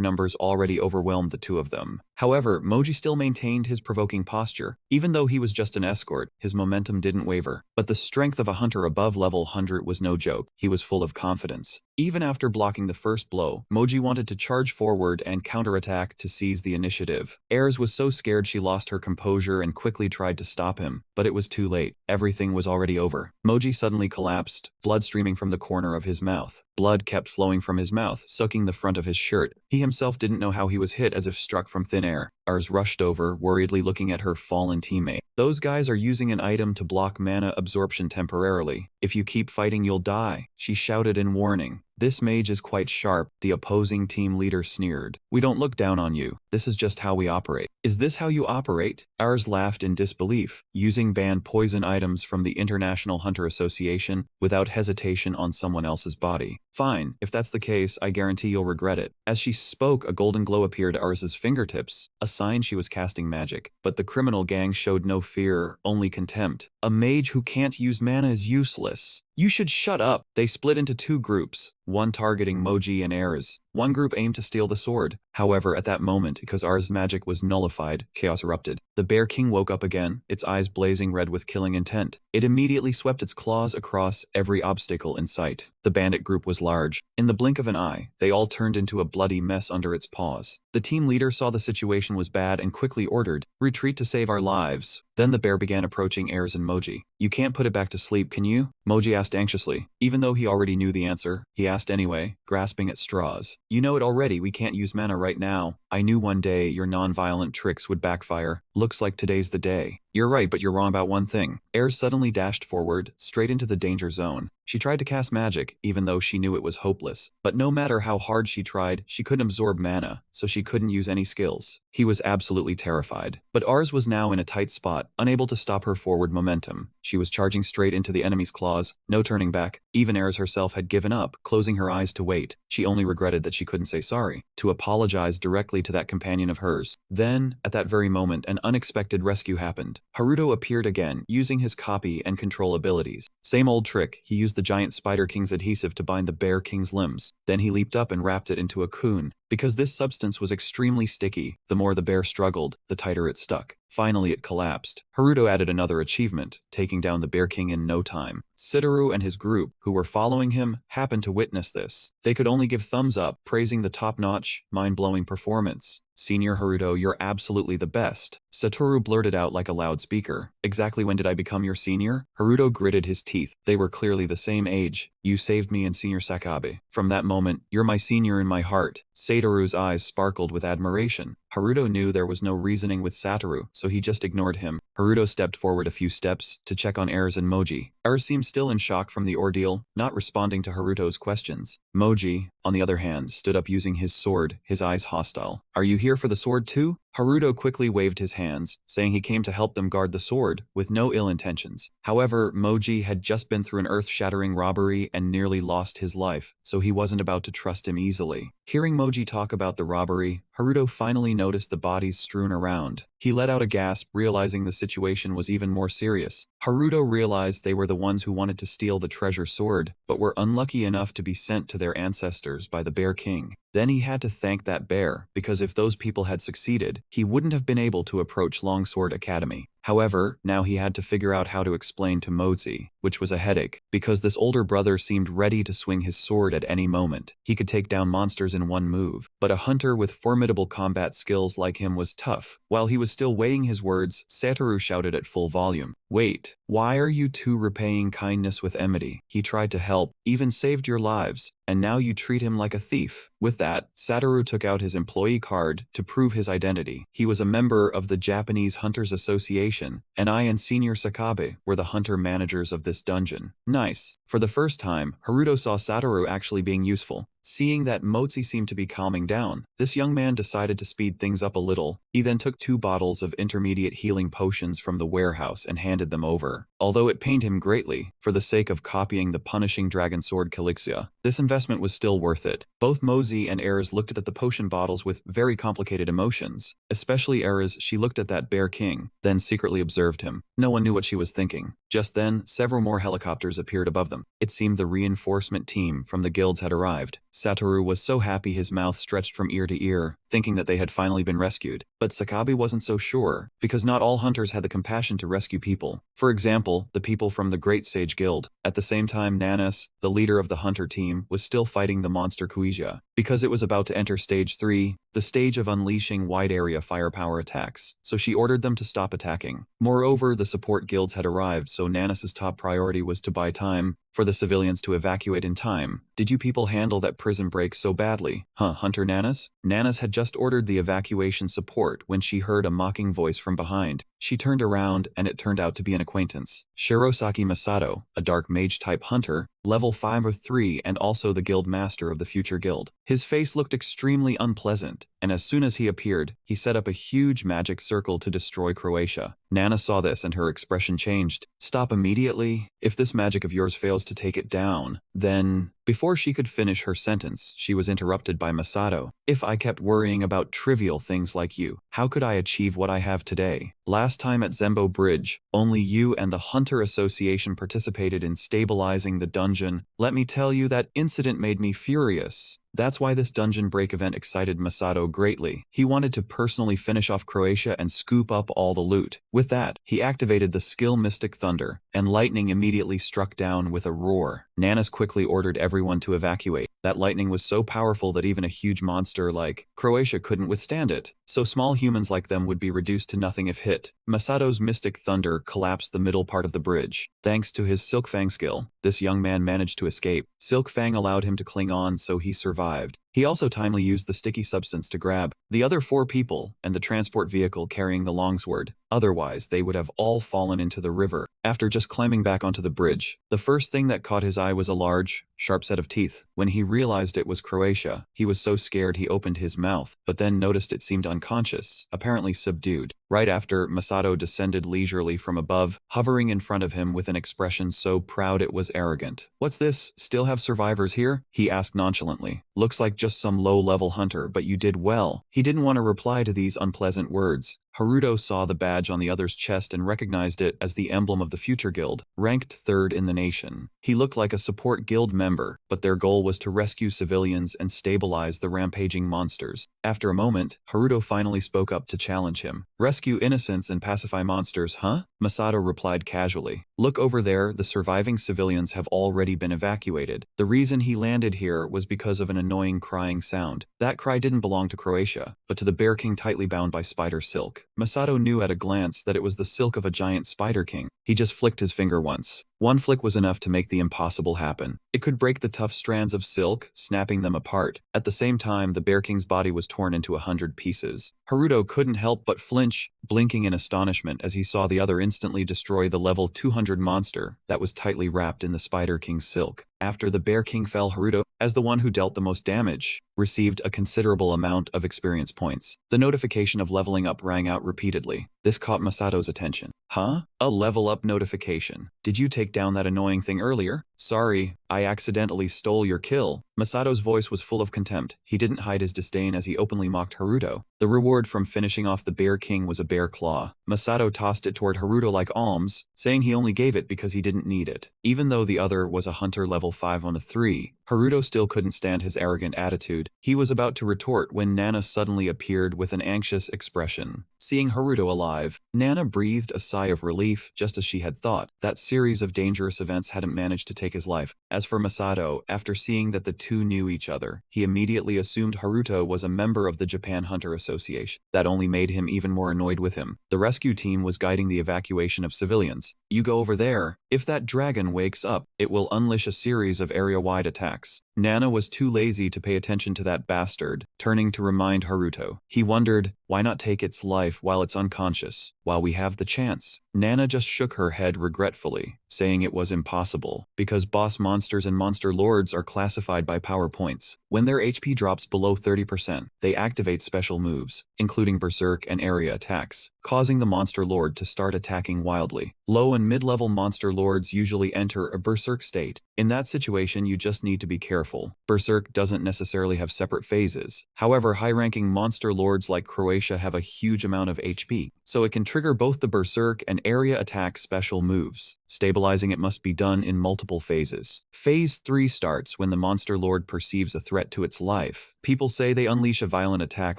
numbers already overwhelmed the two of them. However, Moji still maintained his provoking posture. Even though he was just an escort, his momentum didn't waver. But the strength of a hunter above level 100 was no joke. He was full of confidence. Even after blocking the first blow, Moji wanted to charge forward and counterattack to seize the initiative. Ares was so scared she lost her composure and quickly tried to stop him, but it was too late. Everything was already over. Moji suddenly collapsed, blood streaming from the corner of his mouth. Blood kept flowing from his mouth, soaking the front of his shirt. He himself didn't know how he was hit, as if struck from thin air. Ars rushed over, worriedly looking at her fallen teammate. Those guys are using an item to block mana absorption temporarily. If you keep fighting, you'll die, she shouted in warning. This mage is quite sharp, the opposing team leader sneered. We don't look down on you. This is just how we operate. Is this how you operate? Ars laughed in disbelief, using banned poison items from the International Hunter Association without hesitation on someone else's body. Fine, if that's the case, I guarantee you'll regret it. As she spoke, a golden glow appeared at Ars's fingertips, a sign she was casting magic. But the criminal gang showed no fear, only contempt. A mage who can't use mana is useless. You should shut up. They split into two groups, one targeting Moji and Ares. One group aimed to steal the sword. However, at that moment, because Ars' magic was nullified, chaos erupted. The Bear King woke up again, its eyes blazing red with killing intent. It immediately swept its claws across every obstacle in sight. The bandit group was large. In the blink of an eye, they all turned into a bloody mess under its paws. The team leader saw the situation was bad and quickly ordered, "Retreat to save our lives." Then the bear began approaching Ares and Moji. "You can't put it back to sleep, can you?" Moji asked anxiously. Even though he already knew the answer, he asked anyway, grasping at straws. "You know it already, we can't use mana right now. I knew one day your non-violent tricks would backfire. Looks like today's the day." "You're right, but you're wrong about one thing." Ares suddenly dashed forward, straight into the danger zone. She tried to cast magic, even though she knew it was hopeless. But no matter how hard she tried, she couldn't absorb mana, so she couldn't use any skills. He was absolutely terrified. But Ars was now in a tight spot, unable to stop her forward momentum. She was charging straight into the enemy's claws, no turning back. Even Ares herself had given up, closing her eyes to wait. She only regretted that she couldn't say sorry, to apologize directly to that companion of hers. Then, at that very moment, an unexpected rescue happened. Haruto appeared again, using his copy and control abilities. Same old trick, he used the giant Spider King's adhesive to bind the Bear King's limbs. Then he leaped up and wrapped it into a cocoon. Because this substance was extremely sticky, the more the bear struggled, the tighter it stuck. Finally, it collapsed. Haruto added another achievement, taking down the Bear King in no time. Sitoru and his group, who were following him, happened to witness this. They could only give thumbs up, praising the top-notch, mind-blowing performance. "Senior Haruto, you're absolutely the best," Satoru blurted out like a loudspeaker. "Exactly when did I become your senior?" Haruto gritted his teeth. They were clearly the same age. "You saved me and Senior Sakabe. From that moment, you're my senior in my heart." Satoru's eyes sparkled with admiration. Haruto knew there was no reasoning with Satoru, so he just ignored him. Haruto stepped forward a few steps to check on Ares and Moji. Ares seemed still in shock from the ordeal, not responding to Haruto's questions. Moji, on the other hand, stood up using his sword, his eyes hostile. "Are you here for the sword too?" Haruto quickly waved his hands, saying he came to help them guard the sword, with no ill intentions. However, Moji had just been through an earth-shattering robbery and nearly lost his life, so he wasn't about to trust him easily. Hearing Moji talk about the robbery, Haruto finally noticed the bodies strewn around. He let out a gasp, realizing the situation was even more serious. Haruto realized they were the ones who wanted to steal the treasure sword, but were unlucky enough to be sent to their ancestors by the Bear King. Then he had to thank that bear, because if those people had succeeded, he wouldn't have been able to approach Longsword Academy. However, now he had to figure out how to explain to Mozi, which was a headache, because this older brother seemed ready to swing his sword at any moment. He could take down monsters in one move, but a hunter with formidable combat skills like him was tough. While he was still weighing his words, Satoru shouted at full volume, "Wait, why are you two repaying kindness with enmity? He tried to help, even saved your lives, and now you treat him like a thief." With that, Satoru took out his employee card to prove his identity. He was a member of the Japanese Hunters Association, and I and Senior Sakabe were the hunter managers of this dungeon. Nice. For the first time, Haruto saw Satoru actually being useful. Seeing that Mozi seemed to be calming down, this young man decided to speed things up a little. He then took 2 bottles of intermediate healing potions from the warehouse and handed them over. Although it pained him greatly, for the sake of copying the punishing dragon sword Calixia, this investment was still worth it. Both Mozi and Erez looked at the potion bottles with very complicated emotions. Especially Erez, she looked at that Bear King, then secretly observed him. No one knew what she was thinking. Just then, several more helicopters appeared above them. It seemed the reinforcement team from the guilds had arrived. Satoru was so happy his mouth stretched from ear to ear, thinking that they had finally been rescued. But Sakabe wasn't so sure, because not all hunters had the compassion to rescue people. For example, the people from the Great Sage Guild. At the same time, Nanas, the leader of the hunter team, was still fighting the monster Kuija, because it was about to enter Stage 3, the stage of unleashing wide-area firepower attacks, so she ordered them to stop attacking. Moreover, the support guilds had arrived, so Nanas's top priority was to buy time for the civilians to evacuate in time. "Did you people handle that prison break so badly? Huh, Hunter Nanas?" Nanas had just ordered the evacuation support when she heard a mocking voice from behind. She turned around, and it turned out to be an acquaintance. Shirosaki Masato, a dark mage-type hunter, level 5 or 3 and also the guild master of the future guild. His face looked extremely unpleasant, and as soon as he appeared, he set up a huge magic circle to destroy Croatia. Nana saw this and her expression changed. "Stop immediately. If this magic of yours fails to take it down, then..." Before she could finish her sentence, she was interrupted by Masato. "If I kept worrying about trivial things like you, how could I achieve what I have today? Last time at Zembo Bridge, only you and the Hunter Association participated in stabilizing the dungeon. Let me tell you, that incident made me furious." That's why this dungeon break event excited Masato greatly. He wanted to personally finish off Croatia and scoop up all the loot. With that, he activated the skill Mystic Thunder, and lightning immediately struck down with a roar. Nanas quickly ordered everyone to evacuate. That lightning was so powerful that even a huge monster like Croatia couldn't withstand it, so small humans like them would be reduced to nothing if hit. Masato's Mystic Thunder collapsed the middle part of the bridge. Thanks to his Silk Fang skill, this young man managed to escape. Silk Fang allowed him to cling on, so he survived. He also timely used the sticky substance to grab the other 4 people and the transport vehicle carrying the longsword. Otherwise, they would have all fallen into the river. After just climbing back onto the bridge, the first thing that caught his eye was a large, sharp set of teeth. When he realized it was Croatia, he was so scared he opened his mouth, but then noticed it seemed unconscious, apparently subdued. Right after, Masato descended leisurely from above, hovering in front of him with an expression so proud it was arrogant. "What's this? Still have survivors here?" he asked nonchalantly. "Looks like just some low-level hunter, but you did well." He didn't want to reply to these unpleasant words. Haruto saw the badge on the other's chest and recognized it as the emblem of the Future Guild, ranked 3rd in the nation. He looked like a support guild member, but their goal was to rescue civilians and stabilize the rampaging monsters. After a moment, Haruto finally spoke up to challenge him. "Rescue innocents and pacify monsters, huh?" Masato replied casually. "Look over there, the surviving civilians have already been evacuated." The reason he landed here was because of an annoying crying sound. That cry didn't belong to Croatia, but to the Bear King tightly bound by spider silk. Masato knew at a glance that it was the silk of a giant spider king. He just flicked his finger once. One flick was enough to make the impossible happen. It could break the tough strands of silk, snapping them apart. At the same time, the Bear King's body was torn into 100 pieces. Haruto couldn't help but flinch, blinking in astonishment as he saw the other instantly destroy the level 200 monster that was tightly wrapped in the Spider King's silk. After the Bear King fell, Haruto, as the one who dealt the most damage, received a considerable amount of experience points. The notification of leveling up rang out repeatedly. This caught Masato's attention. "Huh? A level up notification. Did you take down that annoying thing earlier?" "Sorry, I accidentally stole your kill." Masato's voice was full of contempt. He didn't hide his disdain as he openly mocked Haruto. The reward from finishing off the Bear King was a bear claw. Masato tossed it toward Haruto like alms, saying he only gave it because he didn't need it. Even though the other was a hunter level 5 on a 3, Haruto still couldn't stand his arrogant attitude. He was about to retort when Nana suddenly appeared with an anxious expression. Seeing Haruto alive, Nana breathed a sigh of relief, just as she had thought. That series of dangerous events hadn't managed to take his life. As for Masato, after seeing that the two knew each other, he immediately assumed Haruto was a member of the Japan Hunter Association. That only made him even more annoyed with him. The rescue team was guiding the evacuation of civilians. "You go over there. If that dragon wakes up, it will unleash a series of area-wide attacks." Nana was too lazy to pay attention to that bastard, turning to remind Haruto. He wondered, why not take its life while it's unconscious, while we have the chance? Nana just shook her head regretfully, saying it was impossible, because boss monsters and monster lords are classified by power points. When their HP drops below 30%, they activate special moves, including berserk and area attacks, causing the monster lord to start attacking wildly. Low and mid-level monster lords usually enter a berserk state. In that situation, you just need to be careful. Berserk doesn't necessarily have separate phases. However, high-ranking monster lords like Croatia have a huge amount of HP, so it can trigger both the berserk and area attack special moves. Stabilizing it must be done in multiple phases. Phase 3 starts when the monster lord perceives a threat to its life. People say they unleash a violent attack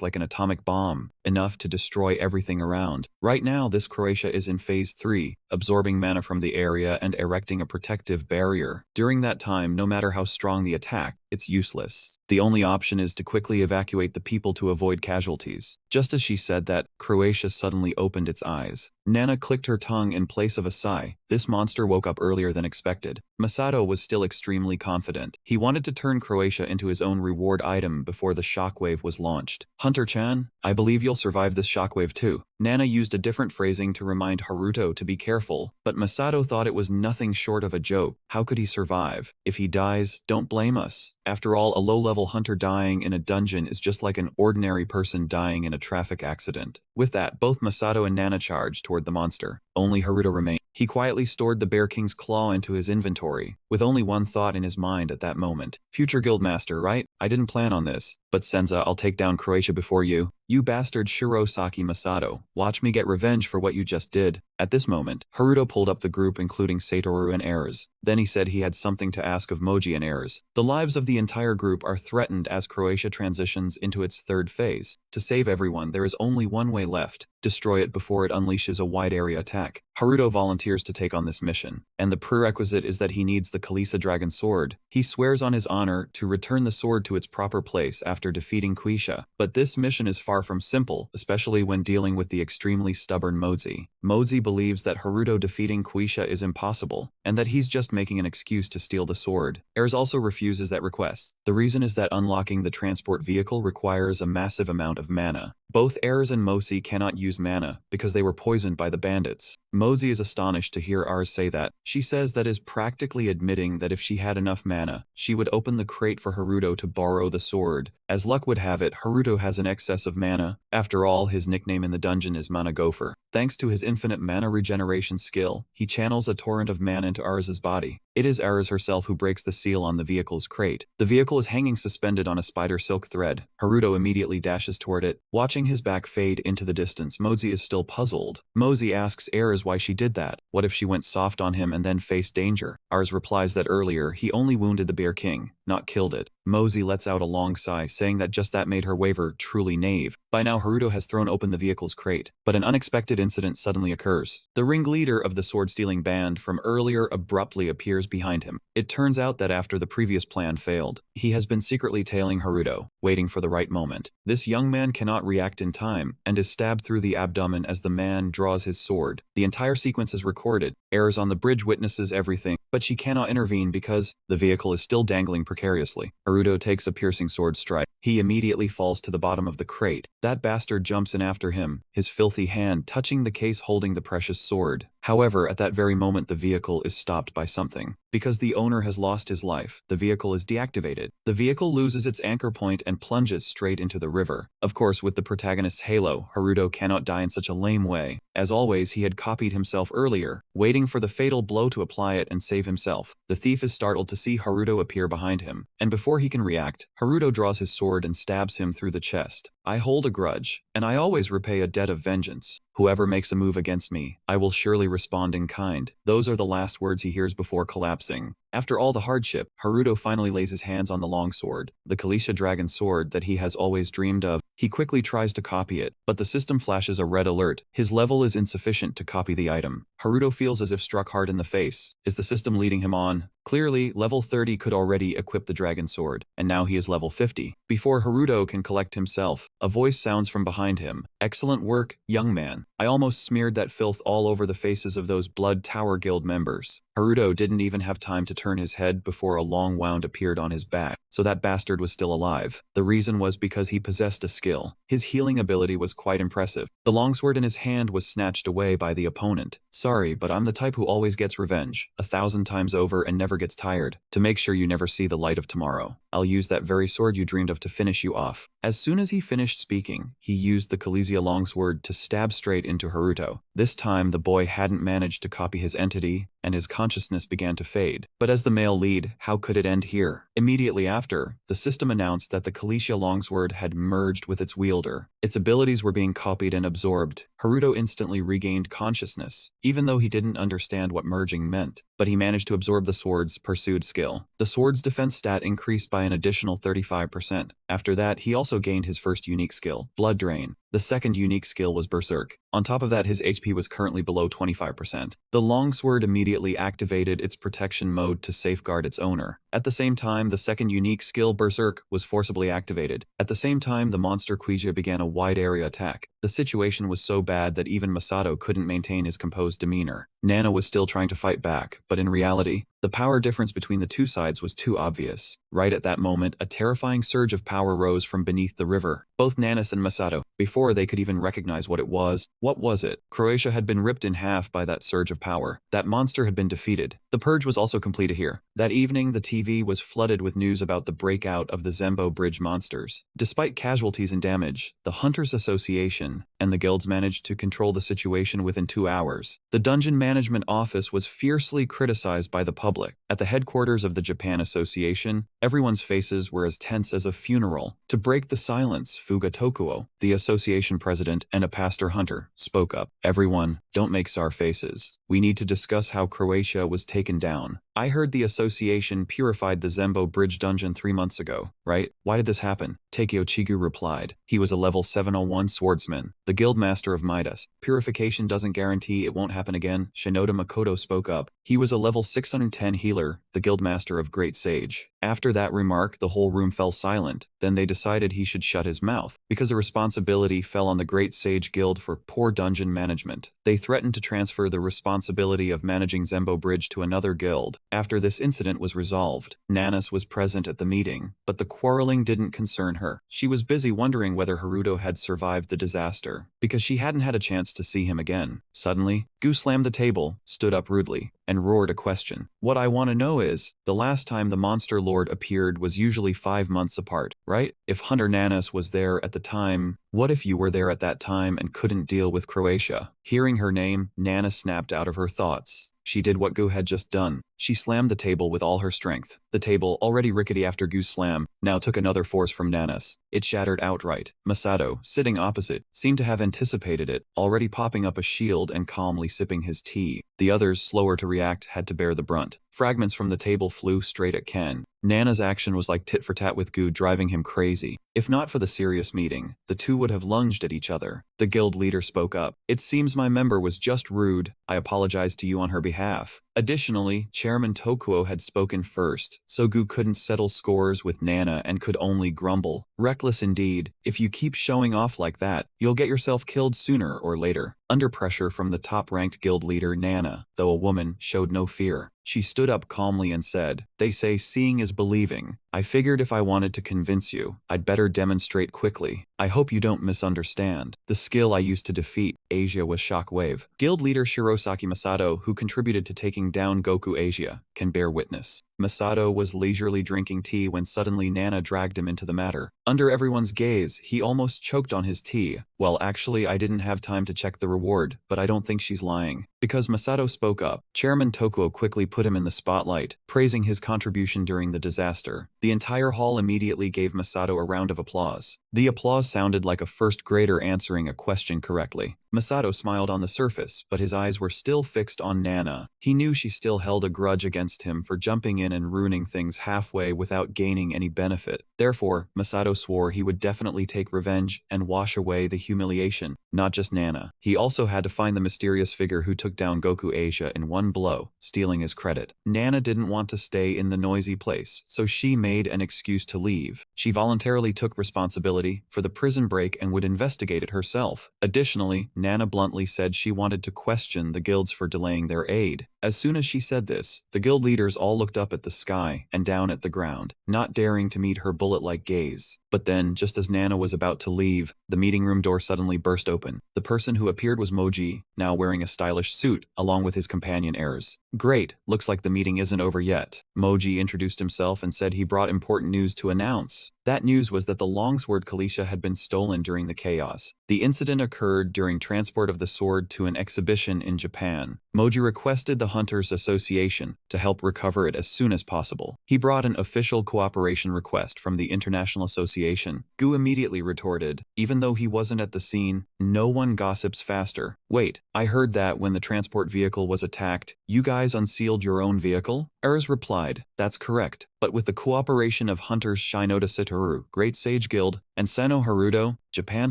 like an atomic bomb, enough to destroy everything around. Right now, this Croatia is in Phase 3, absorbing mana from the area and erecting a protective barrier. During that time, no matter how strong the attack, it's useless. The only option is to quickly evacuate the people to avoid casualties. Just as she said that, Croatia suddenly opened its eyes. Nana clicked her tongue in place of a sigh. This monster woke up earlier than expected. Masato was still extremely confident. He wanted to turn Croatia into his own reward item before the shockwave was launched. "Hunter-chan, I believe you'll survive this shockwave too." Nana used a different phrasing to remind Haruto to be careful, but Masato thought it was nothing short of a joke. How could he survive? If he dies, don't blame us. After all, a low-level hunter dying in a dungeon is just like an ordinary person dying in a traffic accident. With that, both Masato and Nana charged toward the monster. Only Haruto remained. He quietly stored the Bear King's claw into his inventory, with only one thought in his mind at that moment. "Future guildmaster, right? I didn't plan on this. But Senza, I'll take down Croatia before you. You bastard Shirosaki Masato. Watch me get revenge for what you just did." At this moment, Haruto pulled up the group including Satoru and Erz. Then he said he had something to ask of Moji and Erz. The lives of the entire group are threatened as Croatia transitions into its third phase. To save everyone, there is only one way left. Destroy it before it unleashes a wide area attack. Haruto volunteers to take on this mission, and the prerequisite is that he needs the Kalisa Dragon Sword. He swears on his honor to return the sword to its proper place after defeating Quisha. But this mission is far from simple, especially when dealing with the extremely stubborn Mozi. Mozi believes that Haruto defeating Quisha is impossible, and that he's just making an excuse to steal the sword. Erz also refuses that request. The reason is that unlocking the transport vehicle requires a massive amount of mana. Both Erz and Mozi cannot use mana because they were poisoned by the bandits. Mozi is astonished to hear Erz say that. She says that is practically admitting that if she had enough mana, she would open the crate for Haruto to borrow the sword. As luck would have it, Haruto has an excess of mana. After all, his nickname in the dungeon is Mana Gopher. Thanks to his infinite mana regeneration skill, he channels a torrent of mana into Erz's body. It is Erz herself who breaks the seal on the vehicle's crate. The vehicle is hanging suspended on a spider silk thread. Haruto immediately dashes toward it. Watching his back fade into the distance, Mozi is still puzzled. Mozi asks Erz why she did that. What if she went soft on him and then faced danger? Erz replies that earlier he only wounded the Bear King, not killed it. Mozi lets out a long sigh, saying that just that made her waver, truly knave. By now, Haruto has thrown open the vehicle's crate, but an unexpected incident suddenly occurs. The ringleader of the sword-stealing band from earlier abruptly appears behind him. It turns out that after the previous plan failed, he has been secretly tailing Haruto, waiting for the right moment. This young man cannot react in time, and is stabbed through the abdomen as the man draws his sword. The entire sequence is recorded. Erz on the bridge witnesses everything, but she cannot intervene because the vehicle is still dangling precariously. Haruto takes a piercing sword strike. He immediately falls to the bottom of the crate. That bastard jumps in after him, his filthy hand touching the case holding the precious sword. However, at that very moment the vehicle is stopped by something. Because the owner has lost his life, the vehicle is deactivated. The vehicle loses its anchor point and plunges straight into the river. Of course, with the protagonist's halo, Haruto cannot die in such a lame way. As always, he had copied himself earlier, waiting for the fatal blow to apply it and save himself. The thief is startled to see Haruto appear behind him, and before he can react, Haruto draws his sword and stabs him through the chest. "I hold a grudge. and I always repay a debt of vengeance. Whoever makes a move against me, I will surely respond in kind. Those are the last words he hears before collapsing. After all the hardship, Haruto finally lays his hands on the long sword, the Kalisha dragon sword that he has always dreamed of. He quickly tries to copy it, but the system flashes a red alert. His level is insufficient to copy the item. Haruto feels as if struck hard in the face. Is the system leading him on? Clearly, level 30 could already equip the dragon sword, and now he is level 50. Before Haruto can collect himself, a voice sounds from behind him. Excellent work, young man. I almost smeared that filth all over the faces of those Blood Tower Guild members. Haruto didn't even have time to turn his head before a long wound appeared on his back, so that bastard was still alive. The reason was because he possessed a skill. His healing ability was quite impressive. The longsword in his hand was snatched away by the opponent. Sorry, but I'm the type who always gets revenge, 1,000 times over and never gets tired. To make sure you never see the light of tomorrow, I'll use that very sword you dreamed of to finish you off. As soon as he finished speaking, he used the Kalizia longsword to stab straight into Haruto. This time, the boy hadn't managed to copy his entity, and his consciousness began to fade. But as the male lead, how could it end here? Immediately after, the system announced that the Kalisha longsword had merged with its wielder. Its abilities were being copied and absorbed. Haruto instantly regained consciousness, even though he didn't understand what merging meant. But he managed to absorb the sword's pursued skill. The sword's defense stat increased by an additional 35%. After that, he also gained his first unique skill, Blood Drain. The second unique skill was Berserk. On top of that, his HP was currently below 25%. The longsword immediately activated its protection mode to safeguard its owner. At the same time, the second unique skill, Berserk, was forcibly activated. At the same time, the monster Quijia began a wide area attack. The situation was so bad that even Masato couldn't maintain his composed demeanor. Nana was still trying to fight back, but in reality, the power difference between the two sides was too obvious. Right at that moment, a terrifying surge of power rose from beneath the river. Both Nanas and Masato, before they could even recognize what it was. What was it? Croatia had been ripped in half by that surge of power. That monster had been defeated. The purge was also completed here. That evening, the TV was flooded with news about the breakout of the Zembo Bridge monsters. Despite casualties and damage, the Hunters Association and the guilds managed to control the situation within 2 hours. The Dungeon Management Office was fiercely criticized by the public. At the headquarters of the Japan Association, everyone's faces were as tense as a funeral. To break the silence, Fuga Tokuo, the association president and a pastor hunter, spoke up. Everyone, don't make sour faces. We need to discuss how Croatia was taken down. I heard the association purified the Zembo Bridge dungeon 3 months ago, right? Why did this happen? Takeo Chigu replied. He was a level 701 swordsman, the guild master of Midas. Purification doesn't guarantee it won't happen again, Shinoda Makoto spoke up. He was a level 610 healer, the guild master of Great Sage. After that remark, the whole room fell silent. Then they decided he should shut his mouth, because the responsibility fell on the Great Sage Guild for poor dungeon management. They threatened to transfer the responsibility of managing Zembo Bridge to another guild. After this incident was resolved, Nanas was present at the meeting, but the quarreling didn't concern her. She was busy wondering whether Haruto had survived the disaster, because she hadn't had a chance to see him again. Suddenly, Gu slammed the table, stood up rudely, and roared a question. What I want to know is, the last time the Monster Lord appeared was usually 5 months apart, right? If Hunter Nanas was there at the time, what if you were there at that time and couldn't deal with Croatia? Hearing her name, Nana snapped out of her thoughts. She did what Gu had just done. She slammed the table with all her strength. The table, already rickety after Gu's slam, now took another force from Nanas. It shattered outright. Masato, sitting opposite, seemed to have anticipated it, already popping up a shield and calmly sipping his tea. The others, slower to react, had to bear the brunt. Fragments from the table flew straight at Ken. Nana's action was like tit-for-tat with Gu, driving him crazy. If not for the serious meeting, the two would have lunged at each other. The guild leader spoke up. It seems my member was just rude. I apologize to you on her behalf. Additionally, Chairman Tokuo had spoken first, so Gu couldn't settle scores with Nana and could only grumble. Reckless indeed. If you keep showing off like that, you'll get yourself killed sooner or later. Under pressure from the top-ranked guild leader Nana, though a woman, showed no fear. She stood up calmly and said, "They say seeing is believing. I figured if I wanted to convince you, I'd better demonstrate quickly. I hope you don't misunderstand. The skill I used to defeat Asia was Shockwave." Guild leader Shirosaki Masato, who contributed to taking down Goku Asia, can bear witness. Masato was leisurely drinking tea when suddenly Nana dragged him into the matter. Under everyone's gaze, he almost choked on his tea. Well, actually, I didn't have time to check the reward, but I don't think she's lying. Because Masato spoke up, Chairman Tokuo quickly put him in the spotlight, praising his contribution during the disaster. The entire hall immediately gave Masato a round of applause. The applause sounded like a first grader answering a question correctly. Masato smiled on the surface, but his eyes were still fixed on Nana. He knew she still held a grudge against him for jumping in and ruining things halfway without gaining any benefit. Therefore, Masato swore he would definitely take revenge and wash away the humiliation. Not just Nana. He also had to find the mysterious figure who took down Goku Asia in one blow, stealing his credit. Nana didn't want to stay in the noisy place, so she made an excuse to leave. She voluntarily took responsibility for the prison break and would investigate it herself. Additionally, Nana bluntly said she wanted to question the guilds for delaying their aid. As soon as she said this, the guild leaders all looked up at the sky and down at the ground, not daring to meet her bullet-like gaze. But then, just as Nana was about to leave, the meeting room door suddenly burst open. The person who appeared was Moji, now wearing a stylish suit, along with his companion heirs. Great, looks like the meeting isn't over yet. Moji introduced himself and said he brought important news to announce. That news was that the longsword Kalisha had been stolen during the chaos. The incident occurred during transport of the sword to an exhibition in Japan. Moji requested the Hunters Association to help recover it as soon as possible. He brought an official cooperation request from the International Association. Gu immediately retorted, even though he wasn't at the scene, no one gossips faster. Wait, I heard that when the transport vehicle was attacked, you guys unsealed your own vehicle? Erz replied, that's correct, but with the cooperation of Hunters Shinoda Satoru, Great Sage Guild, and Sano Haruto, Japan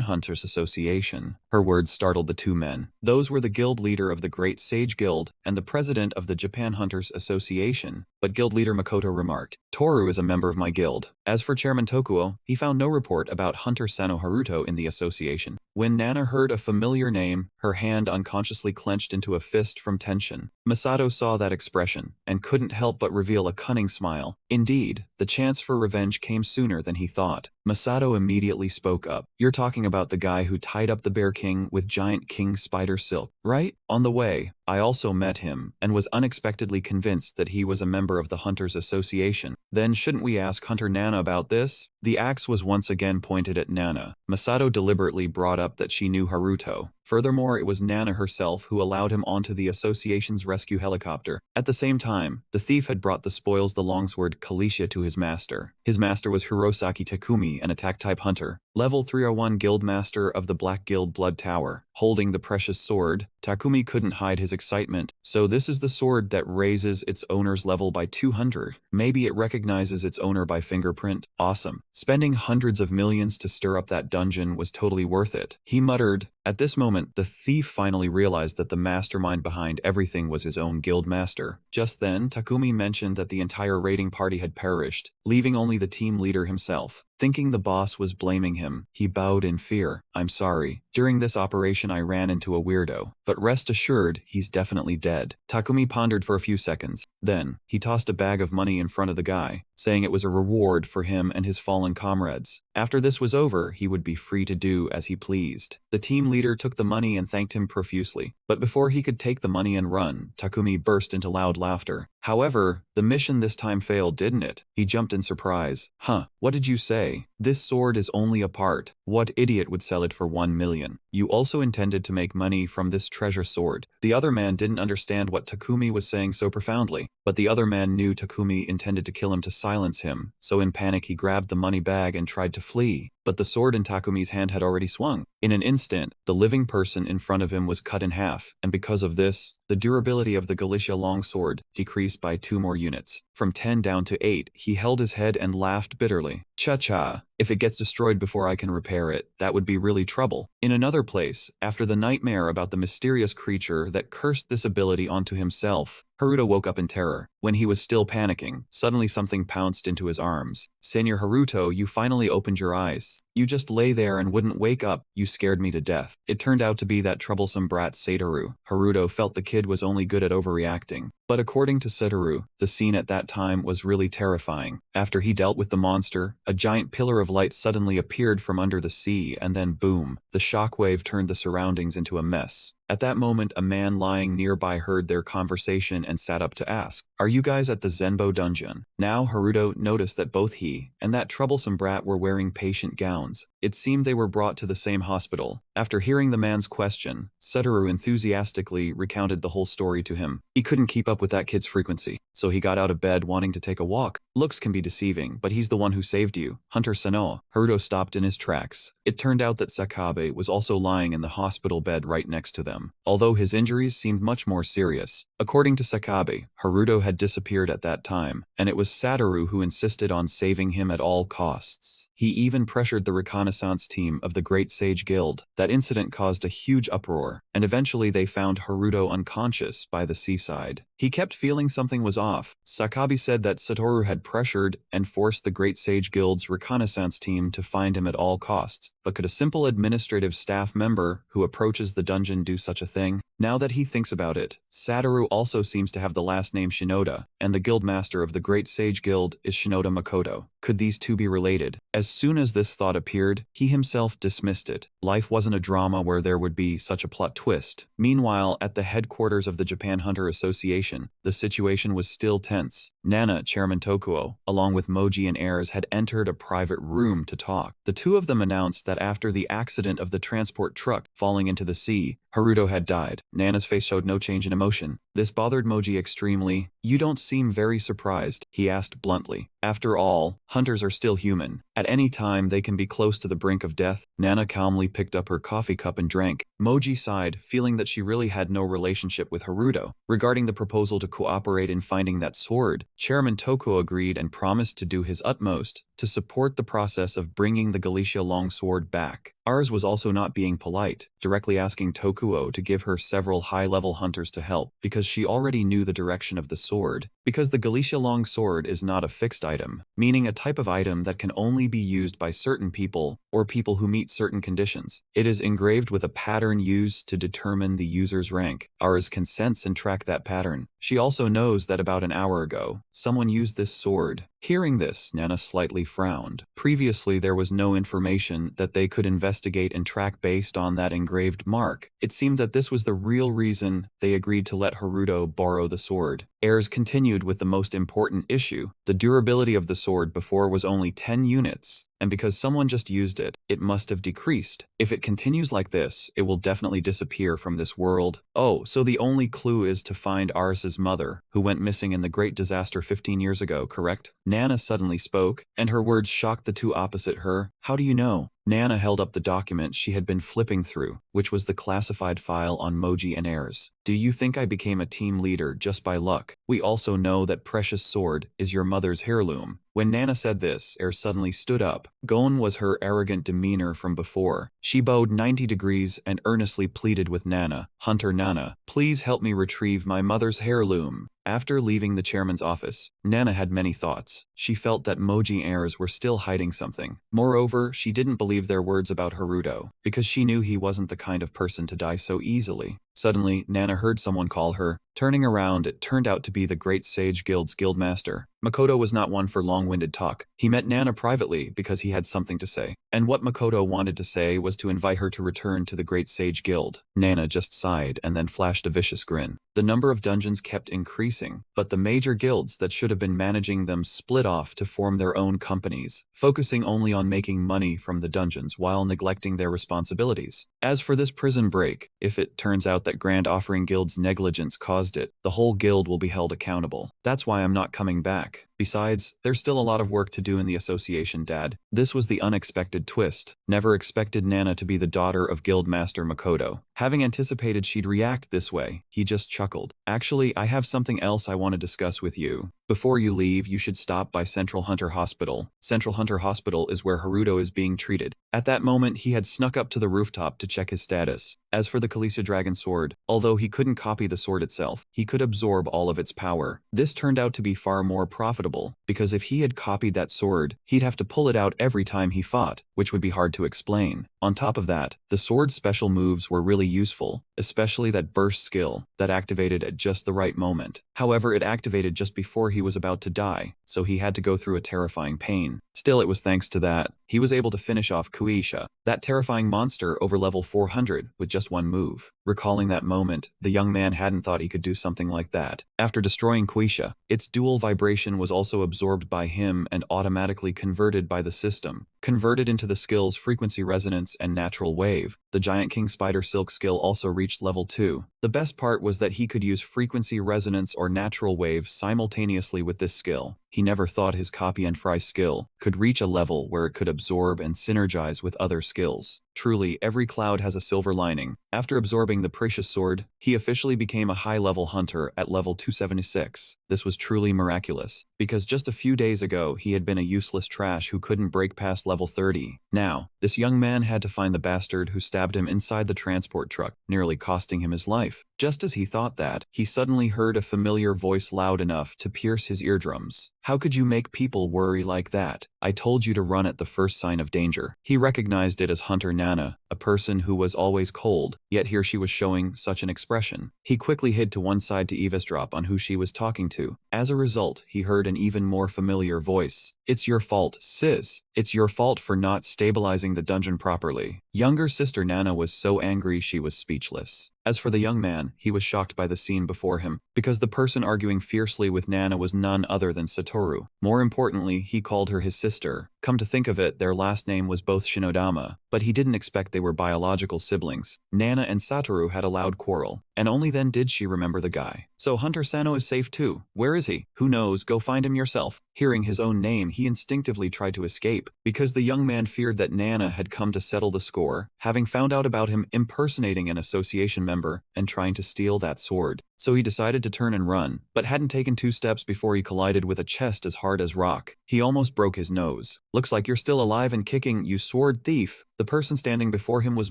Hunters Association. Her words startled the two men. Those were the guild leader of the Great Sage Guild and the president of the Japan Hunters Association. But guild leader Makoto remarked, Toru is a member of my guild. As for Chairman Tokuo, he found no report about Hunter Sano Haruto in the association. When Nana heard a familiar name, her hand unconsciously clenched into a fist from tension. Masato saw that expression and couldn't help but reveal a cunning smile. Indeed, the chance for revenge came sooner than he thought. Masato immediately spoke up. You're talking about the guy who tied up the Bear King with giant king spider silk, right? On the way, I also met him and was unexpectedly convinced that he was a member of the Hunters Association. Then shouldn't we ask Hunter Nana about this? The axe was once again pointed at Nana. Masato deliberately brought up that she knew Haruto. Furthermore, it was Nana herself who allowed him onto the association's rescue helicopter. At the same time, the thief had brought the spoils the longsword Kalisha to his master. His master was Hirosaki Takumi, an attack-type hunter, level 301 guild master of the Black Guild Blood Tower. Holding the precious sword, Takumi couldn't hide his excitement. So this is the sword that raises its owner's level by 200. Maybe it recognizes its owner by fingerprint. Awesome. Spending hundreds of millions to stir up that dungeon was totally worth it. He muttered. At this moment, the thief finally realized that the mastermind behind everything was his own guild master. Just then, Takumi mentioned that the entire raiding party had perished, leaving only the team leader himself. Thinking the boss was blaming him, he bowed in fear. I'm sorry. During this operation I ran into a weirdo, but rest assured, he's definitely dead. Takumi pondered for a few seconds. Then, he tossed a bag of money in front of the guy, saying it was a reward for him and his fallen comrades. After this was over, he would be free to do as he pleased. The team leader took the money and thanked him profusely. But before he could take the money and run, Takumi burst into loud laughter. However, the mission this time failed, didn't it? He jumped in surprise. Huh, what did you say? This sword is only a part. What idiot would sell it for 1 million? You also intended to make money from this treasure sword. The other man didn't understand what Takumi was saying so profoundly, but the other man knew Takumi intended to kill him to silence him, so in panic he grabbed the money bag and tried to flee. But the sword in Takumi's hand had already swung. In an instant, the living person in front of him was cut in half, and because of this, the durability of the Galicia longsword decreased by 2 more units. From 10 down to 8, he held his head and laughed bitterly. Cha-cha. If it gets destroyed before I can repair it, that would be really trouble. In another place, after the nightmare about the mysterious creature that cursed this ability onto himself, Haruto woke up in terror. When he was still panicking, suddenly something pounced into his arms. Senior Haruto, you finally opened your eyes. You just lay there and wouldn't wake up. You scared me to death. It turned out to be that troublesome brat Satoru. Haruto felt the kid was only good at overreacting. But according to Satoru, the scene at that time was really terrifying. After he dealt with the monster, a giant pillar of light suddenly appeared from under the sea and then boom, the shockwave turned the surroundings into a mess. At that moment, a man lying nearby heard their conversation and sat up to ask, "Are you guys at the Zenbo dungeon?" Now Haruto noticed that both he and that troublesome brat were wearing patient gowns. It seemed they were brought to the same hospital. After hearing the man's question, Satoru enthusiastically recounted the whole story to him. He couldn't keep up with that kid's frequency, so he got out of bed wanting to take a walk. Looks can be deceiving, but he's the one who saved you. Hunter Sanoa. Haruto stopped in his tracks. It turned out that Sakabe was also lying in the hospital bed right next to them, although his injuries seemed much more serious. According to Sakabe, Haruto had disappeared at that time, and it was Satoru who insisted on saving him at all costs. He even pressured the reconnaissance team of the Great Sage Guild. That incident caused a huge uproar, and eventually they found Haruto unconscious by the seaside. He kept feeling something was off. Sakabe said that Satoru had pressured and forced the Great Sage Guild's reconnaissance team to find him at all costs. But could a simple administrative staff member who approaches the dungeon do such a thing? Now that he thinks about it, Satoru also seems to have the last name Shinoda, and the guildmaster of the Great Sage Guild is Shinoda Makoto. Could these two be related? As soon as this thought appeared, he himself dismissed it. Life wasn't a drama where there would be such a plot twist. Meanwhile, at the headquarters of the Japan Hunter Association, the situation was still tense. Nana, Chairman Tokuo, along with Moji and heirs had entered a private room to talk. The two of them announced that after the accident of the transport truck falling into the sea, Haruto had died. Nana's face showed no change in emotion. This bothered Moji extremely. "You don't seem very surprised," he asked bluntly. "After all, hunters are still human. At any time they can be close to the brink of death." Nana calmly picked up her coffee cup and drank. Moji sighed, feeling that she really had no relationship with Haruto. Regarding the proposal to cooperate in finding that sword, Chairman Tokuo agreed and promised to do his utmost to support the process of bringing the Galicia longsword back. Ars was also not being polite, directly asking Tokuo to give her several high-level hunters to help, because she already knew the direction of the sword. Because the Galicia longsword is not a fixed item, meaning a type of item that can only be used by certain people or people who meet certain conditions. It is engraved with a pattern used to determine the user's rank. Ars can sense and track that pattern. She also knows that about an hour ago, someone used this sword. Hearing this, Nana slightly frowned. Previously, there was no information that they could investigate and track based on that engraved mark. It seemed that this was the real reason they agreed to let Haruto borrow the sword. Heirs continued with the most important issue. The durability of the sword before was only 10 units, and because someone just used it, it must have decreased. If it continues like this, it will definitely disappear from this world. Oh, so the only clue is to find Ars's mother, who went missing in the great disaster 15 years ago, correct? Nana suddenly spoke, and her words shocked the two opposite her. "How do you know?" Nana held up the document she had been flipping through, which was the classified file on Moji and heirs. "Do you think I became a team leader just by luck? We also know that precious sword is your mother's heirloom." When Nana said this, Air suddenly stood up. Gone was her arrogant demeanor from before. She bowed 90 degrees and earnestly pleaded with Nana. "Hunter Nana, please help me retrieve my mother's heirloom." After leaving the chairman's office, Nana had many thoughts. She felt that Moji heirs were still hiding something. Moreover, she didn't believe their words about Haruto, because she knew he wasn't the kind of person to die so easily. Suddenly, Nana heard someone call her. Turning around, it turned out to be the Great Sage Guild's guildmaster. Makoto was not one for long-winded talk. He met Nana privately because he had something to say. And what Makoto wanted to say was to invite her to return to the Great Sage Guild. Nana just sighed and then flashed a vicious grin. The number of dungeons kept increasing, but the major guilds that should have been managing them split off to form their own companies, focusing only on making money from the dungeons while neglecting their responsibilities. As for this prison break, if it turns out that Grand Offering Guild's negligence caused it, the whole guild will be held accountable. That's why I'm not coming back. Besides, there's still a lot of work to do in the association, Dad. This was the unexpected twist. Never expected Nana to be the daughter of Guildmaster Makoto. Having anticipated she'd react this way, he just chuckled. "Actually, I have something else I want to discuss with you. Before you leave, you should stop by Central Hunter Hospital. Central Hunter Hospital is where Haruto is being treated." At that moment, he had snuck up to the rooftop to check his status. As for the Khaleesi Dragon Sword, although he couldn't copy the sword itself, he could absorb all of its power. This turned out to be far more profitable, because if he had copied that sword, he'd have to pull it out every time he fought, which would be hard to explain. On top of that, the sword's special moves were really useful. especially that burst skill that activated at just the right moment. However, it activated just before he was about to die, so he had to go through a terrifying pain. Still, it was thanks to that he was able to finish off Kuisha, that terrifying monster over level 400, with just one move. Recalling that moment, the young man hadn't thought he could do something like that. After destroying Kuisha, its dual vibration was also absorbed by him and automatically converted by the system. Converted into the skills Frequency Resonance and Natural Wave, the Giant King Spider Silk skill also reached level 2. The best part was that he could use Frequency Resonance or Natural Wave simultaneously with this skill. He never thought his Copy and Fry skill could reach a level where it could absorb and synergize with other skills. Truly, every cloud has a silver lining. After absorbing the precious sword, he officially became a high-level hunter at level 276. This was truly miraculous, because just a few days ago he had been a useless trash who couldn't break past level 30. Now, this young man had to find the bastard who stabbed him inside the transport truck, nearly costing him his life. Just as he thought that, he suddenly heard a familiar voice loud enough to pierce his eardrums. How could you make people worry like that? I told you to run at the first sign of danger. He recognized it as Hunter Nana, a person who was always cold, yet here she was showing such an expression. He quickly hid to one side to eavesdrop on who she was talking to. As a result, he heard an even more familiar voice. It's your fault, sis. It's your fault for not stabilizing the dungeon properly. Younger sister Nana was so angry she was speechless. As for the young man, he was shocked by the scene before him, because the person arguing fiercely with Nana was none other than Satoru. More importantly, he called her his sister. Come to think of it, their last name was both Shinodama, but he didn't expect they were biological siblings. Nana and Satoru had a loud quarrel, and only then did she remember the guy. So Hunter Sano is safe too. Where is he? Who knows, go find him yourself. Hearing his own name, he instinctively tried to escape, because the young man feared that Nana had come to settle the score, having found out about him impersonating an association member and trying to steal that sword. So he decided to turn and run, but hadn't taken 2 steps before he collided with a chest as hard as rock. He almost broke his nose. Looks like you're still alive and kicking, you sword thief. The person standing before him was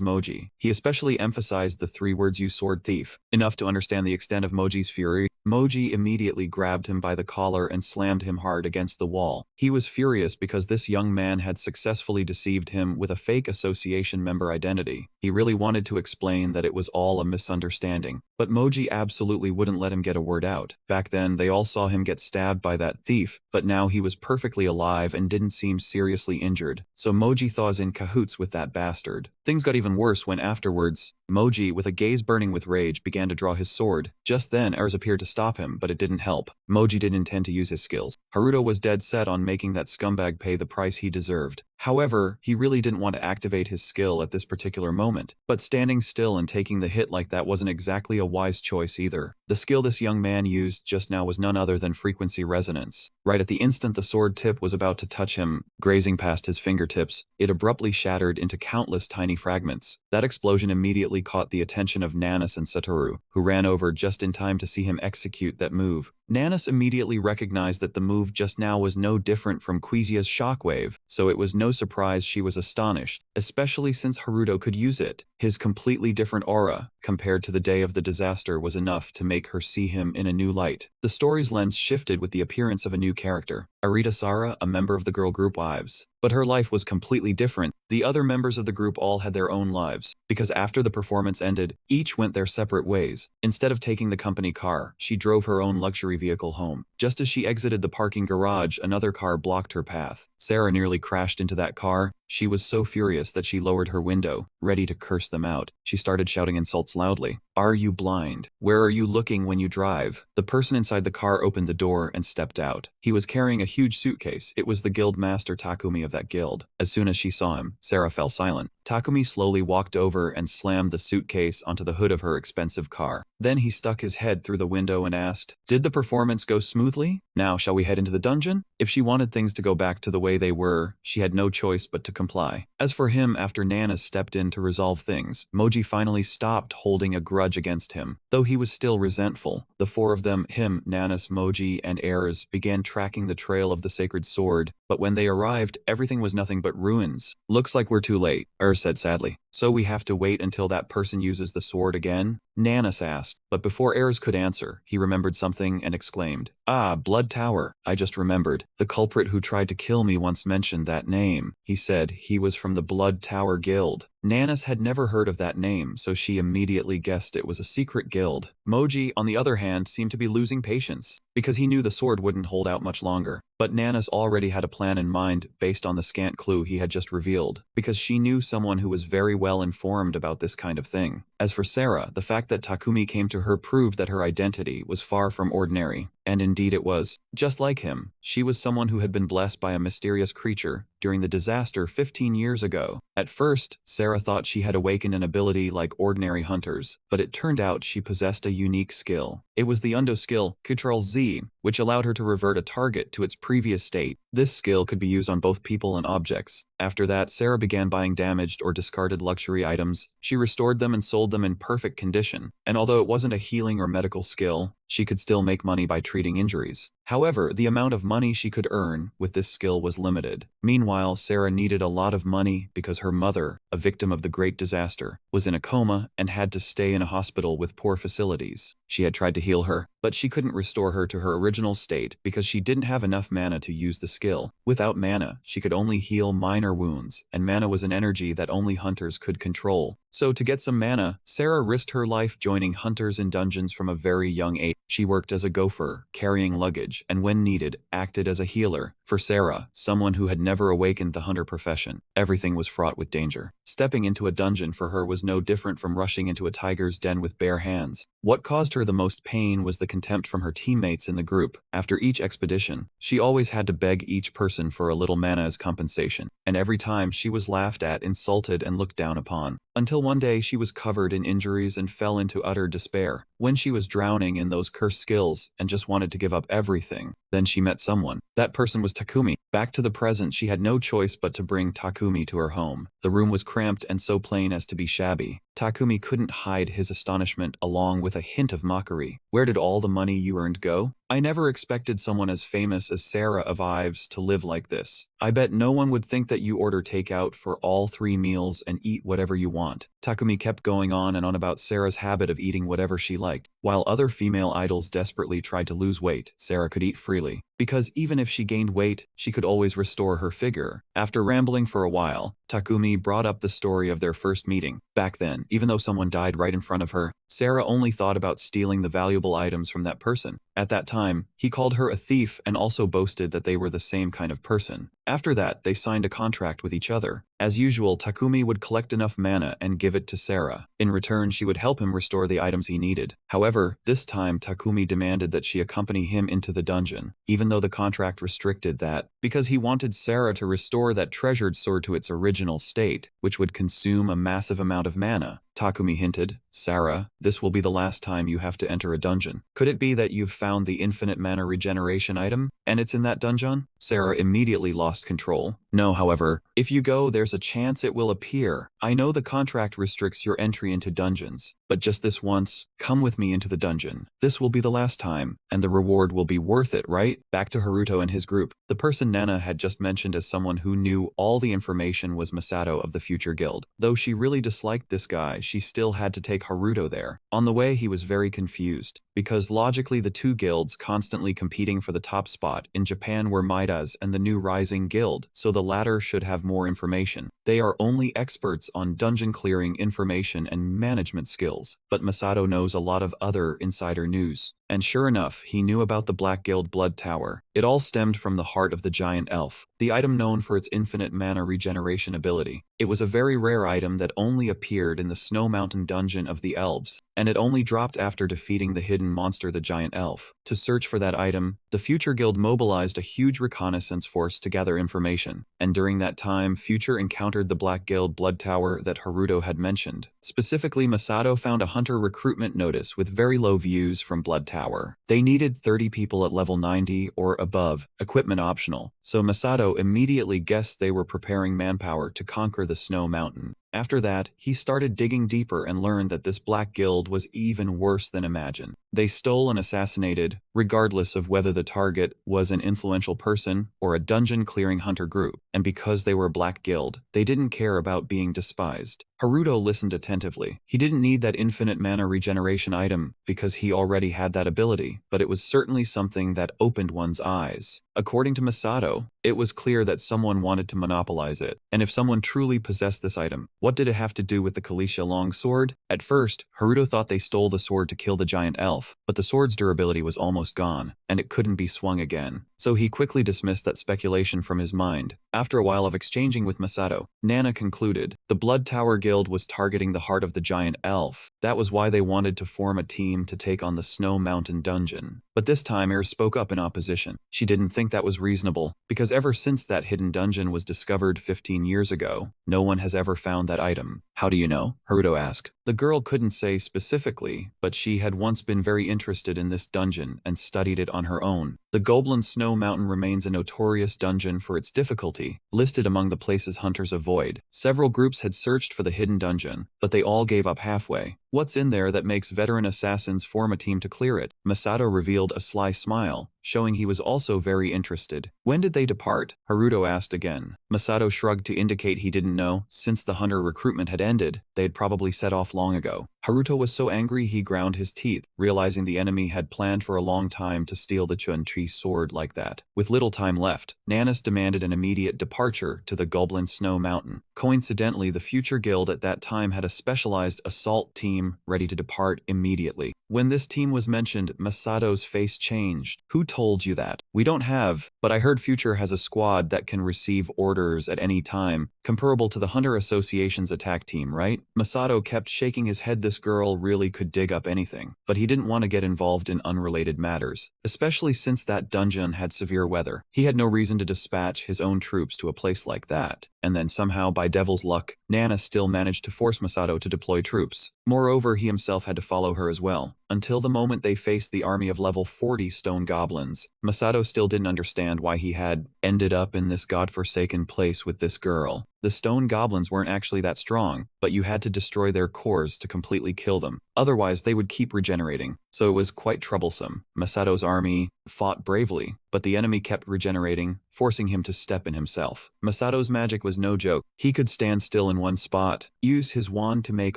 Moji. He especially emphasized the 3 words you sword thief, enough to understand the extent of Moji's fury. Moji immediately grabbed him by the collar and slammed him hard against the wall. He was furious because this young man had successfully deceived him with a fake association member identity. He really wanted to explain that it was all a misunderstanding, but Moji absolutely wouldn't let him get a word out. Back then, they all saw him get stabbed by that thief, but now he was perfectly alive and didn't seem seriously injured. So Moji thought in cahoots with that bastard. Things got even worse when afterwards, Moji, with a gaze burning with rage, began to draw his sword. Just then, Erz appeared to stop him, but it didn't help. Moji didn't intend to use his skills. Haruto was dead set on making that scumbag pay the price he deserved. However, he really didn't want to activate his skill at this particular moment, but standing still and taking the hit like that wasn't exactly a wise choice either. The skill this young man used just now was none other than Frequency Resonance. Right at the instant the sword tip was about to touch him, grazing past his fingertips, it abruptly shattered into countless tiny fragments. That explosion immediately caught the attention of Nanas and Satoru, who ran over just in time to see him execute that move. Nanas immediately recognized that the move just now was no different from Quizia's shockwave, so it was no surprise she was astonished, especially since Haruto could use it. His completely different aura, compared to the day of the disaster, was enough to make her see him in a new light. The story's lens shifted with the appearance of a new character, Arita Sara, a member of the girl group Wives. But her life was completely different. The other members of the group all had their own lives, because after the performance ended, each went their separate ways. Instead of taking the company car, she drove her own luxury vehicle home. Just as she exited the parking garage, another car blocked her path. Sarah nearly crashed into that car. She was so furious that she lowered her window, ready to curse them out. She started shouting insults loudly. Are you blind? Where are you looking when you drive? The person inside the car opened the door and stepped out. He was carrying a huge suitcase. It was the guild master Takumi of that guild. As soon as she saw him, Sarah fell silent. Takumi slowly walked over and slammed the suitcase onto the hood of her expensive car. Then he stuck his head through the window and asked, "Did the performance go smoothly? Now shall we head into the dungeon?" If she wanted things to go back to the way they were, she had no choice but to comply. As for him, after Nana stepped in to resolve things, Moji finally stopped holding a grudge against him. Though he was still resentful, the 4 of them, him, Nanas, Moji, and Erz, began tracking the trail of the sacred sword. But when they arrived, everything was nothing but ruins. Looks like we're too late, Erz said sadly. So we have to wait until that person uses the sword again? Nanas asked, but before Ayers could answer, he remembered something and exclaimed, "Ah, Blood Tower, I just remembered. The culprit who tried to kill me once mentioned that name. He said he was from the Blood Tower Guild." Nanas had never heard of that name, so she immediately guessed it was a secret guild. Moji, on the other hand, seemed to be losing patience, because he knew the sword wouldn't hold out much longer. But Nanas already had a plan in mind based on the scant clue he had just revealed, because she knew someone who was very well informed about this kind of thing. As for Sarah, the fact that Takumi came to her proved that her identity was far from ordinary. And indeed it was. Just like him, she was someone who had been blessed by a mysterious creature during the disaster 15 years ago. At first, Sarah thought she had awakened an ability like ordinary hunters, but it turned out she possessed a unique skill. It was the Undo skill, Control Z, which allowed her to revert a target to its previous state. This skill could be used on both people and objects. After that, Sarah began buying damaged or discarded luxury items. She restored them and sold them in perfect condition, and although it wasn't a healing or medical skill, she could still make money by treating injuries. However, the amount of money she could earn with this skill was limited. Meanwhile, Sarah needed a lot of money because her mother, a victim of the Great Disaster, was in a coma and had to stay in a hospital with poor facilities. She had tried to heal her, but she couldn't restore her to her original state because she didn't have enough mana to use the skill. Without mana, she could only heal minor wounds, and mana was an energy that only hunters could control. So to get some mana, Sarah risked her life joining hunters in dungeons from a very young age. She worked as a gopher, carrying luggage, and when needed, acted as a healer. For Sarah, someone who had never awakened the hunter profession, everything was fraught with danger. Stepping into a dungeon for her was no different from rushing into a tiger's den with bare hands. What caused her the most pain was the contempt from her teammates in the group. After each expedition, she always had to beg each person for a little mana as compensation, and every time she was laughed at, insulted, and looked down upon. Until one day she was covered in injuries and fell into utter despair. When she was drowning in those cursed skills and just wanted to give up everything, then she met someone. That person was Takumi. Back to the present, she had no choice but to bring Takumi to her home. The room was cramped and so plain as to be shabby. Takumi couldn't hide his astonishment along with a hint of mockery. "Where did all the money you earned go? I never expected someone as famous as Sarah of Ives to live like this. I bet no one would think that you order takeout for all 3 meals and eat whatever you want." Takumi kept going on and on about Sarah's habit of eating whatever she liked. While other female idols desperately tried to lose weight, Sarah could eat freely, because even if she gained weight, she could always restore her figure. After rambling for a while, Takumi brought up the story of their first meeting. Back then, even though someone died right in front of her, Sarah only thought about stealing the valuable items from that person. At that time, he called her a thief and also boasted that they were the same kind of person. After that, they signed a contract with each other. As usual, Takumi would collect enough mana and give it to Sarah. In return, she would help him restore the items he needed. However, this time Takumi demanded that she accompany him into the dungeon, even though the contract restricted that, because he wanted Sarah to restore that treasured sword to its original state, which would consume a massive amount of mana. Takumi hinted, "Sarah, this will be the last time you have to enter a dungeon. Could it be that you've found the infinite mana regeneration item, and it's in that dungeon?" Sarah immediately lost control. "No, however, if you go, there's a chance it will appear. I know the contract restricts your entry into dungeons, but just this once, come with me into the dungeon. This will be the last time, and the reward will be worth it, right?" Back to Haruto and his group. The person Nana had just mentioned as someone who knew all the information was Masato of the Future Guild. Though she really disliked this guy, she still had to take Haruto there. On the way, he was very confused, because logically the two guilds constantly competing for the top spot in Japan were Maida's and the new Rising Guild, so the latter should have more information. They are only experts on dungeon clearing information and management skills, but Masato knows a lot of other insider news. And sure enough, he knew about the Black Guild Blood Tower. It all stemmed from the heart of the giant elf, the item known for its infinite mana regeneration ability. It was a very rare item that only appeared in the Snow Mountain dungeon of the elves, and it only dropped after defeating the hidden monster the giant elf. To search for that item, the Future Guild mobilized a huge reconnaissance force to gather information, and during that time, Future encountered the Black Guild Blood Tower that Haruto had mentioned. Specifically, Masato found a hunter recruitment notice with very low views from Blood Tower. They needed 30 people at level 90 or above, equipment optional, so Masato immediately guessed they were preparing manpower to conquer the Snow Mountain. After that, he started digging deeper and learned that this Black Guild was even worse than imagined. They stole and assassinated, regardless of whether the target was an influential person or a dungeon-clearing hunter group, and because they were a Black Guild, they didn't care about being despised. Haruto listened attentively. He didn't need that infinite mana regeneration item because he already had that ability, but it was certainly something that opened one's eyes. According to Masato, it was clear that someone wanted to monopolize it, and if someone truly possessed this item, what did it have to do with the Kalisha long sword? At first, Haruto thought they stole the sword to kill the giant elf, but the sword's durability was almost gone, and it couldn't be swung again. So he quickly dismissed that speculation from his mind. After a while of exchanging with Masato, Nana concluded, the Blood Tower Guild was targeting the heart of the giant elf. That was why they wanted to form a team to take on the Snow Mountain dungeon. But this time Air spoke up in opposition. She didn't think that was reasonable, because ever since that hidden dungeon was discovered 15 years ago, no one has ever found that item. How do you know? Haruto asked. The girl couldn't say specifically, but she had once been very interested in this dungeon and studied it on her own. The Goblin Snow Mountain remains a notorious dungeon for its difficulty, listed among the places hunters avoid. Several groups had searched for the hidden dungeon, but they all gave up halfway. What's in there that makes veteran assassins form a team to clear it? Masato revealed a sly smile, showing he was also very interested. When did they depart? Haruto asked again. Masato shrugged to indicate he didn't know. Since the hunter recruitment had ended, they had probably set off long ago. Haruto was so angry he ground his teeth, realizing the enemy had planned for a long time to steal the Chun-Chi sword like that. With little time left, Nanas demanded an immediate departure to the Goblin Snow Mountain. Coincidentally, the future guild at that time had a specialized assault team ready to depart immediately. When this team was mentioned, Masato's face changed. Who told you that? We don't have, but I heard Future has a squad that can receive orders at any time, comparable to the Hunter Association's attack team, right? Masato kept shaking his head. This girl really could dig up anything, but he didn't want to get involved in unrelated matters, especially since that dungeon had severe weather. He had no reason to dispatch his own troops to a place like that. And then somehow, by devil's luck, Nana still managed to force Masato to deploy troops. Moreover, he himself had to follow her as well, until the moment they faced the army of level 40 stone goblins. Masato still didn't understand why he had ended up in this godforsaken place with this girl. The stone goblins weren't actually that strong, but you had to destroy their cores to completely kill them. Otherwise, they would keep regenerating, so it was quite troublesome. Masato's army fought bravely, but the enemy kept regenerating, forcing him to step in himself. Masato's magic was no joke. He could stand still in one spot, use his wand to make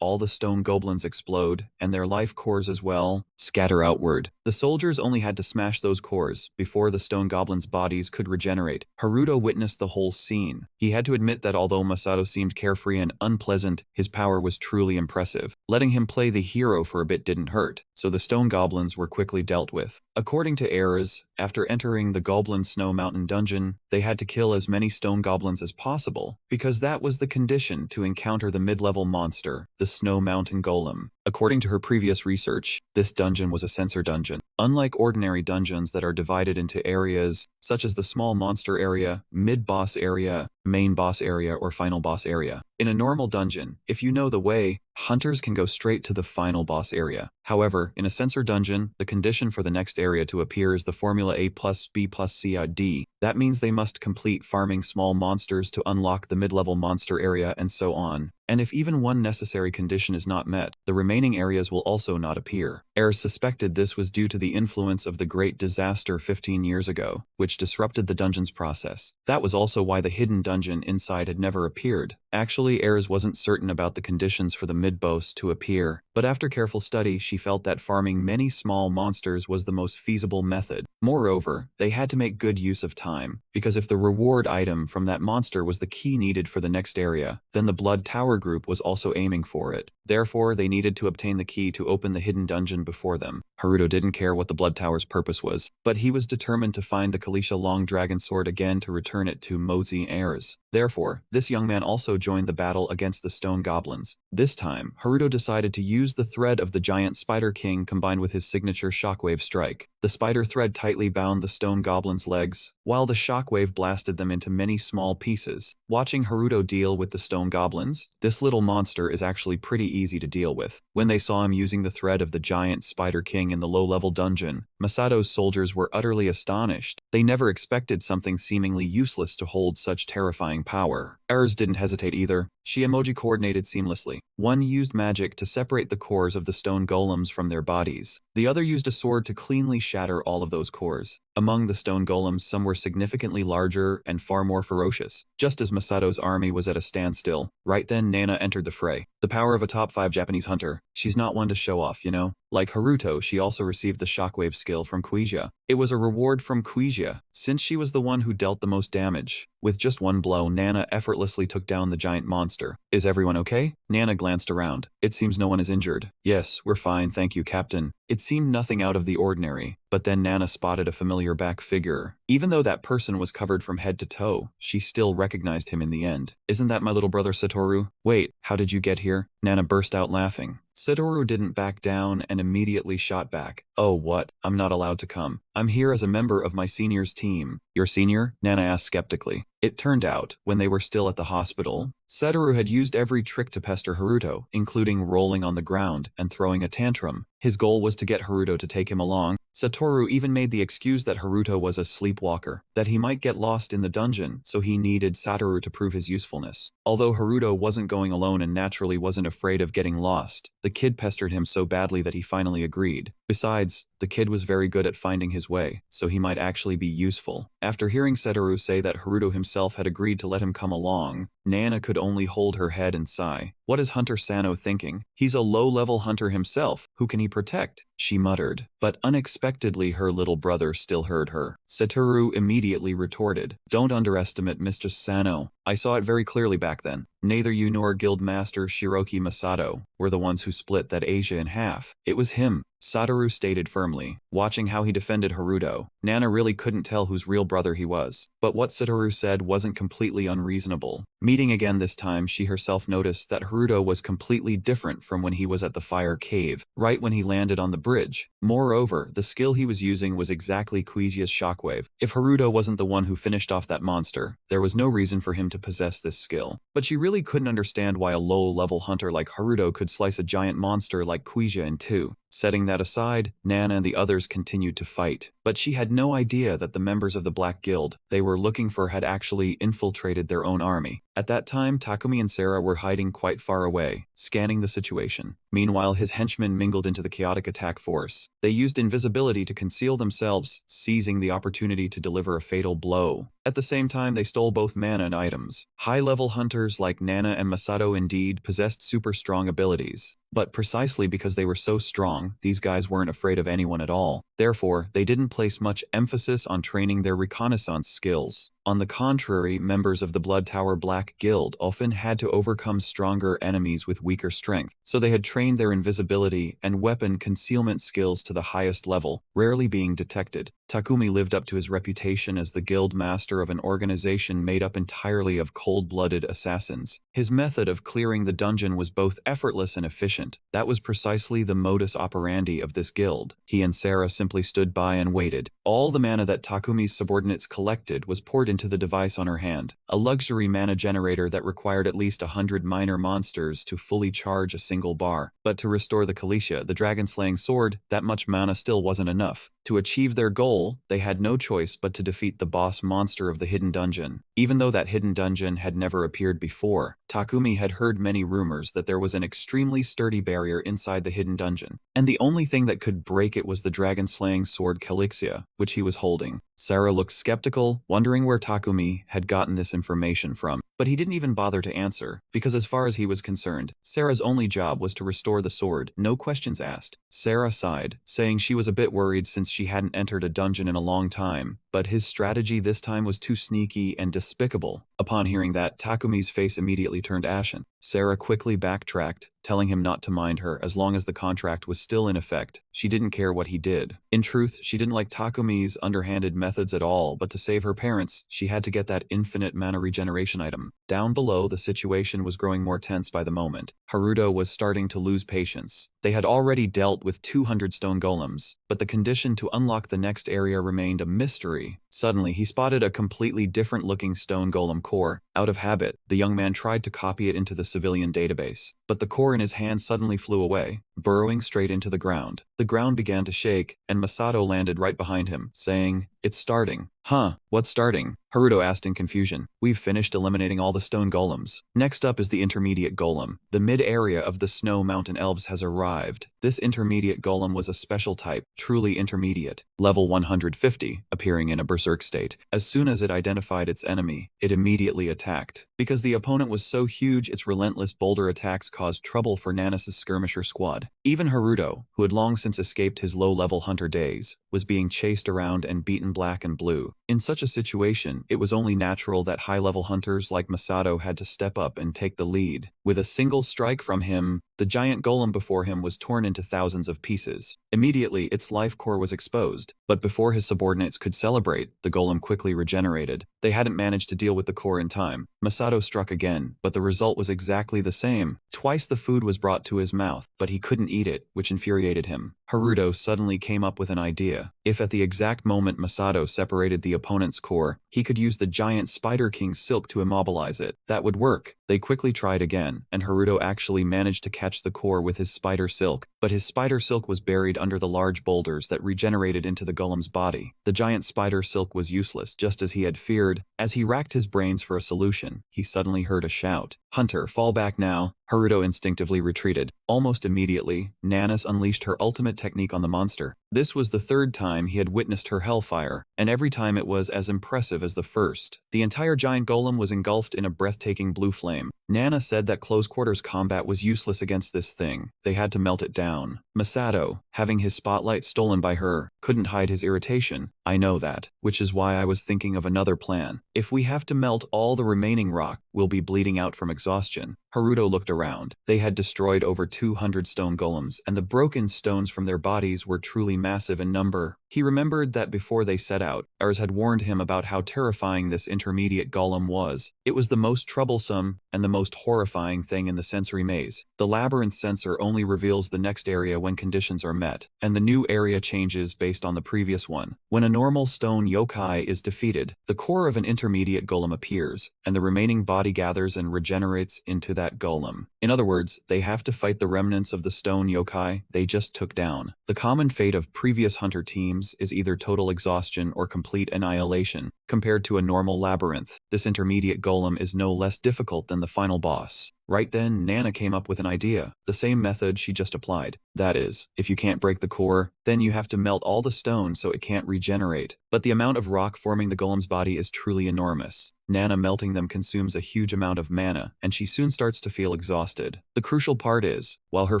all the stone goblins explode, and their life cores as well scatter outward. The soldiers only had to smash those cores before the stone goblins' bodies could regenerate. Haruto witnessed the whole scene. He had to admit that although Masato seemed carefree and unpleasant, his power was truly impressive. Letting him play the hero for a bit didn't hurt, so the stone goblins were quickly dealt with. According to Eras, after entering the Goblin Snow Mountain dungeon, they had to kill as many stone goblins as possible, because that was the condition to encounter the mid-level monster, the Snow Mountain Golem. According to her previous research, this dungeon was a sensor dungeon. Unlike ordinary dungeons that are divided into areas, such as the small monster area, mid-boss area, main boss area, or final boss area. In a normal dungeon, if you know the way, hunters can go straight to the final boss area. However, in a sensor dungeon, the condition for the next area to appear is the formula A plus B plus C D. That means they must complete farming small monsters to unlock the mid-level monster area and so on. And if even one necessary condition is not met, the remaining areas will also not appear. Eris suspected this was due to the influence of the Great Disaster 15 years ago, which disrupted the dungeon's process. That was also why the hidden dungeon inside had never appeared. Actually, Eris wasn't certain about the conditions for the mid-boss to appear, but after careful study, she felt that farming many small monsters was the most feasible method. Moreover, they had to make good use of time, because if the reward item from that monster was the key needed for the next area, then the Blood Tower group was also aiming for it. Therefore, they needed to obtain the key to open the hidden dungeon before them. Haruto didn't care what the Blood Tower's purpose was, but he was determined to find the Kalisha Long Dragon Sword again to return it to Mozi Heirs. Therefore, this young man also joined the battle against the stone goblins. This time, Haruto decided to use the thread of the giant Spider King combined with his signature shockwave strike. The spider thread tightly bound the stone goblins' legs, while the shockwave blasted them into many small pieces. Watching Haruto deal with the stone goblins, this little monster is actually pretty easy to deal with. When they saw him using the thread of the giant Spider King in the low-level dungeon, Masato's soldiers were utterly astonished. They never expected something seemingly useless to hold such terrifying power. Eris didn't hesitate either. She emoji coordinated seamlessly. One used magic to separate the cores of the stone golems from their bodies. The other used a sword to cleanly shatter all of those cores. Among the stone golems, some were significantly larger and far more ferocious. Just as Masato's army was at a standstill, right then Nana entered the fray. The power of a top 5 Japanese hunter. She's not one to show off, you know? Like Haruto, she also received the shockwave skill from Kuija. It was a reward from Kuija, since she was the one who dealt the most damage. With just one blow, Nana effortlessly took down the giant monster. Is everyone okay? Nana glanced around. It seems no one is injured. Yes, we're fine, thank you, Captain. It seemed nothing out of the ordinary, but then Nana spotted a familiar back figure. Even though that person was covered from head to toe, she still recognized him in the end. Isn't that my little brother Satoru? Wait, how did you get here? Nana burst out laughing. Satoru didn't back down and immediately shot back. Oh what? I'm not allowed to come. I'm here as a member of my senior's team. Your senior? Nana asked skeptically. It turned out, when they were still at the hospital, Satoru had used every trick to pester Haruto, including rolling on the ground and throwing a tantrum. His goal was to get Haruto to take him along. Satoru even made the excuse that Haruto was a sleepwalker, that he might get lost in the dungeon, so he needed Satoru to prove his usefulness. Although Haruto wasn't going alone and naturally wasn't afraid of getting lost, the kid pestered him so badly that he finally agreed. Besides, the kid was very good at finding his way, so he might actually be useful. After hearing Satoru say that Haruto himself had agreed to let him come along, Nana could only hold her head and sigh. What is Hunter Sano thinking? He's a low-level hunter himself. Who can he protect? She muttered. But unexpectedly her little brother still heard her. Satoru immediately retorted, "Don't underestimate Mr. Sano. I saw it very clearly back then. Neither you nor Guildmaster Shiroki Masato were the ones who split that Asia in half. It was him." Satoru stated firmly, watching how he defended Haruto. Nana really couldn't tell whose real brother he was. But what Satoru said wasn't completely unreasonable. Meeting again this time, she herself noticed that Haruto was completely different from when he was at the fire cave, right when he landed on the bridge. Moreover, the skill he was using was exactly Kuijia's shockwave. If Haruto wasn't the one who finished off that monster, there was no reason for him to possess this skill. But she really couldn't understand why a low-level hunter like Haruto could slice a giant monster like Kuija in two. Setting that aside, Nana and the others continued to fight. But she had no idea that the members of the Black Guild they were looking for had actually infiltrated their own army. At that time, Takumi and Sarah were hiding quite far away, scanning the situation. Meanwhile, his henchmen mingled into the chaotic attack force. They used invisibility to conceal themselves, seizing the opportunity to deliver a fatal blow. At the same time, they stole both mana and items. High-level hunters like Nana and Masato indeed possessed super strong abilities. But precisely because they were so strong, these guys weren't afraid of anyone at all. Therefore, they didn't place much emphasis on training their reconnaissance skills. On the contrary, members of the Blood Tower Black Guild often had to overcome stronger enemies with weaker strength, so they had trained their invisibility and weapon concealment skills to the highest level, rarely being detected. Takumi lived up to his reputation as the guild master of an organization made up entirely of cold-blooded assassins. His method of clearing the dungeon was both effortless and efficient. That was precisely the modus operandi of this guild. He and Sarah simply stood by and waited. All the mana that Takumi's subordinates collected was poured into the device on her hand, a luxury mana generator that required at least 100 minor monsters to fully charge a single bar. But to restore the Kalisha, the dragon-slaying sword, that much mana still wasn't enough. To achieve their goal, they had no choice but to defeat the boss monster of the hidden dungeon. Even though that hidden dungeon had never appeared before, Takumi had heard many rumors that there was an extremely sturdy barrier inside the hidden dungeon, and the only thing that could break it was the dragon-slaying sword Calixia, which he was holding. Sarah looked skeptical, wondering where Takumi had gotten this information from, but he didn't even bother to answer, because as far as he was concerned, Sarah's only job was to restore the sword, no questions asked. Sarah sighed, saying she was a bit worried since she hadn't entered a dungeon in a long time, but his strategy this time was too sneaky and despicable. Upon hearing that, Takumi's face immediately turned ashen. Sarah quickly backtracked, telling him not to mind her as long as the contract was still in effect. She didn't care what he did. In truth, she didn't like Takumi's underhanded methods at all, but to save her parents, she had to get that infinite mana regeneration item. Down below, the situation was growing more tense by the moment. Haruto was starting to lose patience. They had already dealt with 200 stone golems, but the condition to unlock the next area remained a mystery. Suddenly, he spotted a completely different-looking stone golem core. Out of habit, the young man tried to copy it into the civilian database. but the core in his hand suddenly flew away, burrowing straight into the ground. The ground began to shake, and Masato landed right behind him, saying, "It's starting." "Huh, what's starting?" Haruto asked in confusion. "We've finished eliminating all the stone golems. Next up is the intermediate golem. The mid-area of the snow mountain elves has arrived. This intermediate golem was a special type, truly intermediate, level 150, appearing in a berserk state. As soon as it identified its enemy, it immediately attacked. Because the opponent was so huge, its relentless boulder attacks caused trouble for Nanis's skirmisher squad. Even Haruto, who had long since escaped his low-level hunter days, was being chased around and beaten black and blue. In such a situation, it was only natural that high-level hunters like Masato had to step up and take the lead. With a single strike from him, the giant golem before him was torn into thousands of pieces. Immediately, its life core was exposed, but before his subordinates could celebrate, the golem quickly regenerated. They hadn't managed to deal with the core in time. Masato struck again, but the result was exactly the same. Twice the food was brought to his mouth, but he couldn't eat it, which infuriated him. Haruto suddenly came up with an idea. If at the exact moment Masato separated the opponent's core, he could use the giant Spider King's silk to immobilize it. That would work. They quickly tried again, and Haruto actually managed to catch the core with his spider silk, but his spider silk was buried under the large boulders that regenerated into the golem's body. The giant spider silk was useless, just as he had feared. As he racked his brains for a solution, he suddenly heard a shout. "Hunter, fall back now." Haruto instinctively retreated. Almost immediately, Nanis unleashed her ultimate technique on the monster. This was the third time he had witnessed her hellfire, and every time it was as impressive as the first. The entire giant golem was engulfed in a breathtaking blue flame. Nana said that close-quarters combat was useless against this thing. They had to melt it down. Masato, having his spotlight stolen by her, couldn't hide his irritation. "I know that, which is why I was thinking of another plan. If we have to melt all the remaining rock, we'll be bleeding out from exhaustion." Haruto looked around. They had destroyed over 200 stone golems, and the broken stones from their bodies were truly massive in number. He remembered that before they set out, Ars had warned him about how terrifying this intermediate golem was. It was the most troublesome and the most horrifying thing in the sensory maze. The labyrinth sensor only reveals the next area when conditions are met, and the new area changes based on the previous one. When a normal stone yokai is defeated, the core of an intermediate golem appears, and the remaining body gathers and regenerates into that golem. In other words, they have to fight the remnants of the stone yokai they just took down. The common fate of previous hunter teams is either total exhaustion or complete annihilation. Compared to a normal labyrinth, this intermediate golem is no less difficult than the final boss. Right then, Nana came up with an idea, the same method she just applied. That is, if you can't break the core, then you have to melt all the stone so it can't regenerate. But the amount of rock forming the golem's body is truly enormous. Nana melting them consumes a huge amount of mana, and she soon starts to feel exhausted. The crucial part is, while her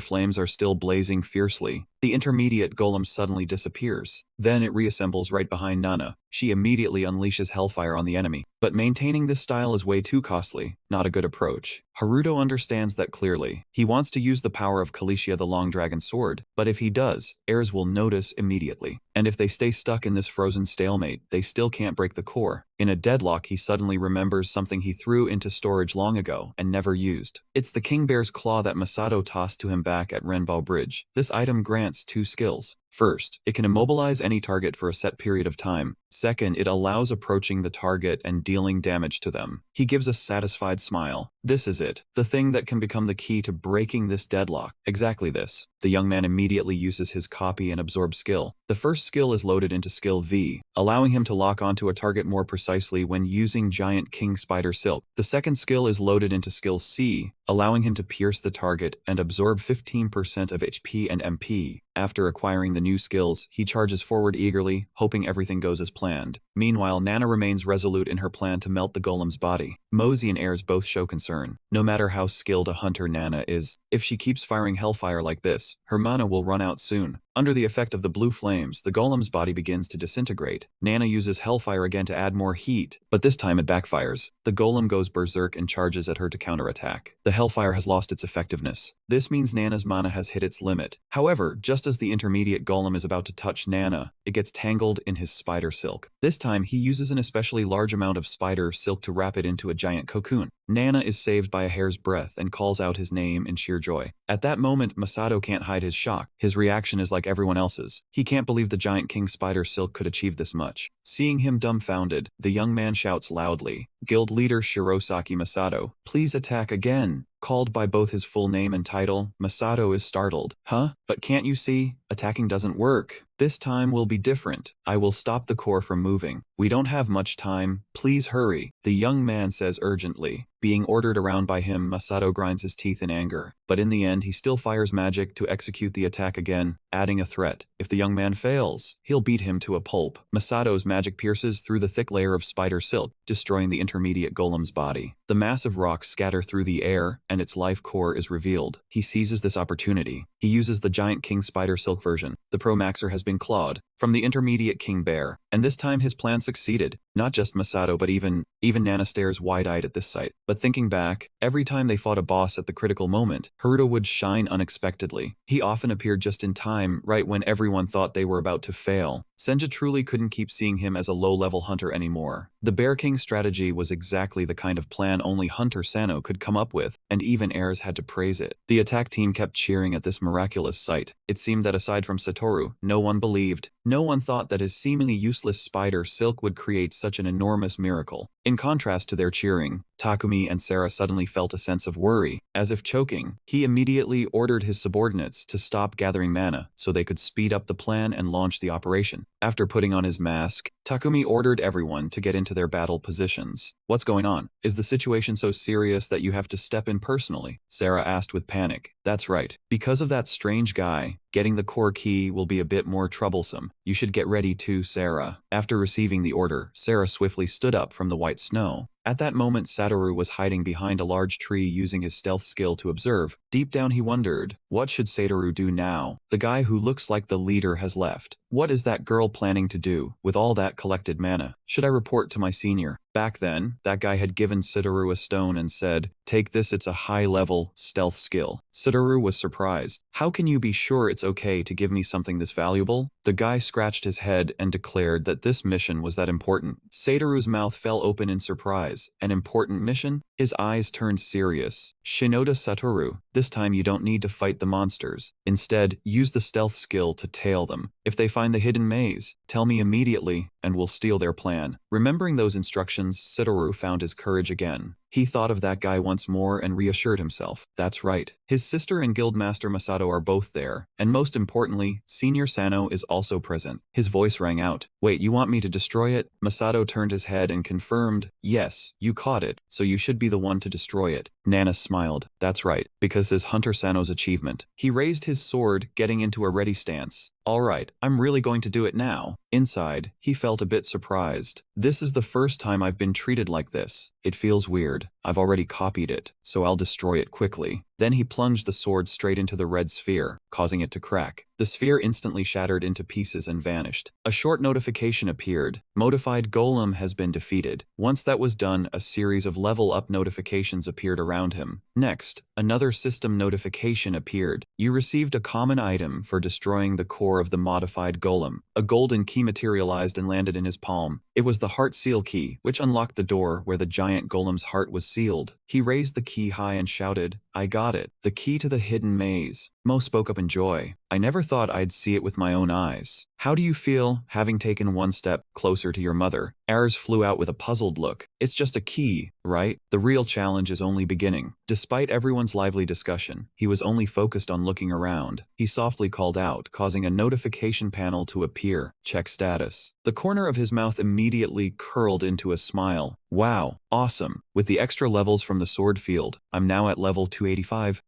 flames are still blazing fiercely, the intermediate golem suddenly disappears. Then it reassembles right behind Nana. She immediately unleashes hellfire on the enemy. But maintaining this style is way too costly, not a good approach. Haruto understands that clearly. He wants to use the power of Khaleesi the Long Dragon Sword, but if he does, heirs will notice immediately. And if they stay stuck in this frozen stalemate, they still can't break the core. In a deadlock, he suddenly remembers something he threw into storage long ago and never used. It's the King Bear's Claw that Masato tossed to him back at Renbao Bridge. This item grants 2 skills. First, it can immobilize any target for a set period of time. Second, it allows approaching the target and dealing damage to them. He gives a satisfied smile. This is it, the thing that can become the key to breaking this deadlock. Exactly this. The young man immediately uses his copy and absorb skill. The first skill is loaded into skill V, allowing him to lock onto a target more precisely when using Giant King Spider Silk. The second skill is loaded into skill C, allowing him to pierce the target and absorb 15% of HP and MP. After acquiring the new skills, he charges forward eagerly, hoping everything goes as planned. Meanwhile, Nana remains resolute in her plan to melt the golem's body. Mosey and Ayers both show concern. No matter how skilled a hunter Nana is, if she keeps firing hellfire like this, her mana will run out soon. Under the effect of the blue flames, the golem's body begins to disintegrate. Nana uses hellfire again to add more heat, but this time it backfires. The golem goes berserk and charges at her to counterattack. The hellfire has lost its effectiveness. This means Nana's mana has hit its limit. However, just as the intermediate golem is about to touch Nana, it gets tangled in his spider silk. This time, he uses an especially large amount of spider silk to wrap it into a giant cocoon. Nana is saved by a hair's breadth and calls out his name in sheer joy. At that moment, Masato can't hide his shock. His reaction is like everyone else's. He can't believe the Giant King Spider Silk could achieve this much. Seeing him dumbfounded, the young man shouts loudly, Guild leader Shirosaki Masato, please attack again. Called by both his full name and title, Masato is startled. Huh? But can't you see? Attacking doesn't work. This time will be different. I will stop the core from moving. We don't have much time. Please hurry. The young man says urgently. Being ordered around by him, Masato grinds his teeth in anger. But in the end, he still fires magic to execute the attack again, adding a threat. If the young man fails, he'll beat him to a pulp. Masato's magic pierces through the thick layer of spider silk, destroying the intermediate golem's body. The massive rocks scatter through the air, and its life core is revealed. He seizes this opportunity. He uses the giant king spider silk version. The Pro Maxer has been clawed from the intermediate king bear, and this time his plan succeeded. Not just Masato, but even Nana stares wide-eyed at this sight. But thinking back, every time they fought a boss at the critical moment, Haruto would shine unexpectedly. He often appeared just in time, right when everyone thought they were about to fail. Senja truly couldn't keep seeing him as a low-level hunter anymore. The Bear King's strategy was exactly the kind of plan only Hunter Sano could come up with, and even heirs had to praise it. The attack team kept cheering at this miraculous sight. It seemed that aside from Satoru, no one believed. No one thought that his seemingly useless spider silk would create such an enormous miracle. In contrast to their cheering, Takumi and Sarah suddenly felt a sense of worry. As if choking, he immediately ordered his subordinates to stop gathering mana so they could speed up the plan and launch the operation. After putting on his mask, Takumi ordered everyone to get into their battle positions. What's going on? Is the situation so serious that you have to step in personally? Sarah asked with panic. That's right. Because of that strange guy, getting the core key will be a bit more troublesome. You should get ready too, Sarah. After receiving the order, Sarah swiftly stood up from the white snow. At that moment, Satoru was hiding behind a large tree using his stealth skill to observe. Deep down he wondered, what should Satoru do now? The guy who looks like the leader has left. What is that girl planning to do with all that collected mana? Should I report to my senior? Back then, that guy had given Satoru a stone and said, take this, it's a high-level stealth skill. Satoru was surprised. How can you be sure it's okay to give me something this valuable? The guy scratched his head and declared that this mission was that important. Satoru's mouth fell open in surprise. An important mission? His eyes turned serious. Shinoda Satoru, this time you don't need to fight the monsters. Instead, use the stealth skill to tail them. If they find the hidden maze, tell me immediately, and we'll steal their plan. Remembering those instructions, Satoru found his courage again. He thought of that guy once more and reassured himself. That's right. His sister and Guildmaster Masato are both there. And most importantly, Senior Sano is also present. His voice rang out. Wait, you want me to destroy it? Masato turned his head and confirmed, yes, you caught it, so you should be the one to destroy it. Nana smiled. That's right, because his Hunter Sano's achievement. He raised his sword, getting into a ready stance. All right, I'm really going to do it now. Inside, he felt a bit surprised. This is the first time I've been treated like this. It feels weird. I've already copied it, so I'll destroy it quickly. Then he plunged the sword straight into the red sphere, causing it to crack. The sphere instantly shattered into pieces and vanished. A short notification appeared. Modified Golem has been defeated. Once that was done, a series of level-up notifications appeared around him. Next, another system notification appeared. You received a common item for destroying the core of the modified Golem. A golden key materialized and landed in his palm. It was the heart seal key, which unlocked the door where the giant golem's heart was sealed. He raised the key high and shouted, I got it. The key to the hidden maze. Mo spoke up in joy. I never thought I'd see it with my own eyes. How do you feel, having taken one step closer to your mother? Ayers flew out with a puzzled look. It's just a key, right? The real challenge is only beginning. Despite everyone's lively discussion, he was only focused on looking around. He softly called out, causing a notification panel to appear. Check status. The corner of his mouth immediately curled into a smile. Wow, awesome. With the extra levels from the sword field, I'm now at level 285,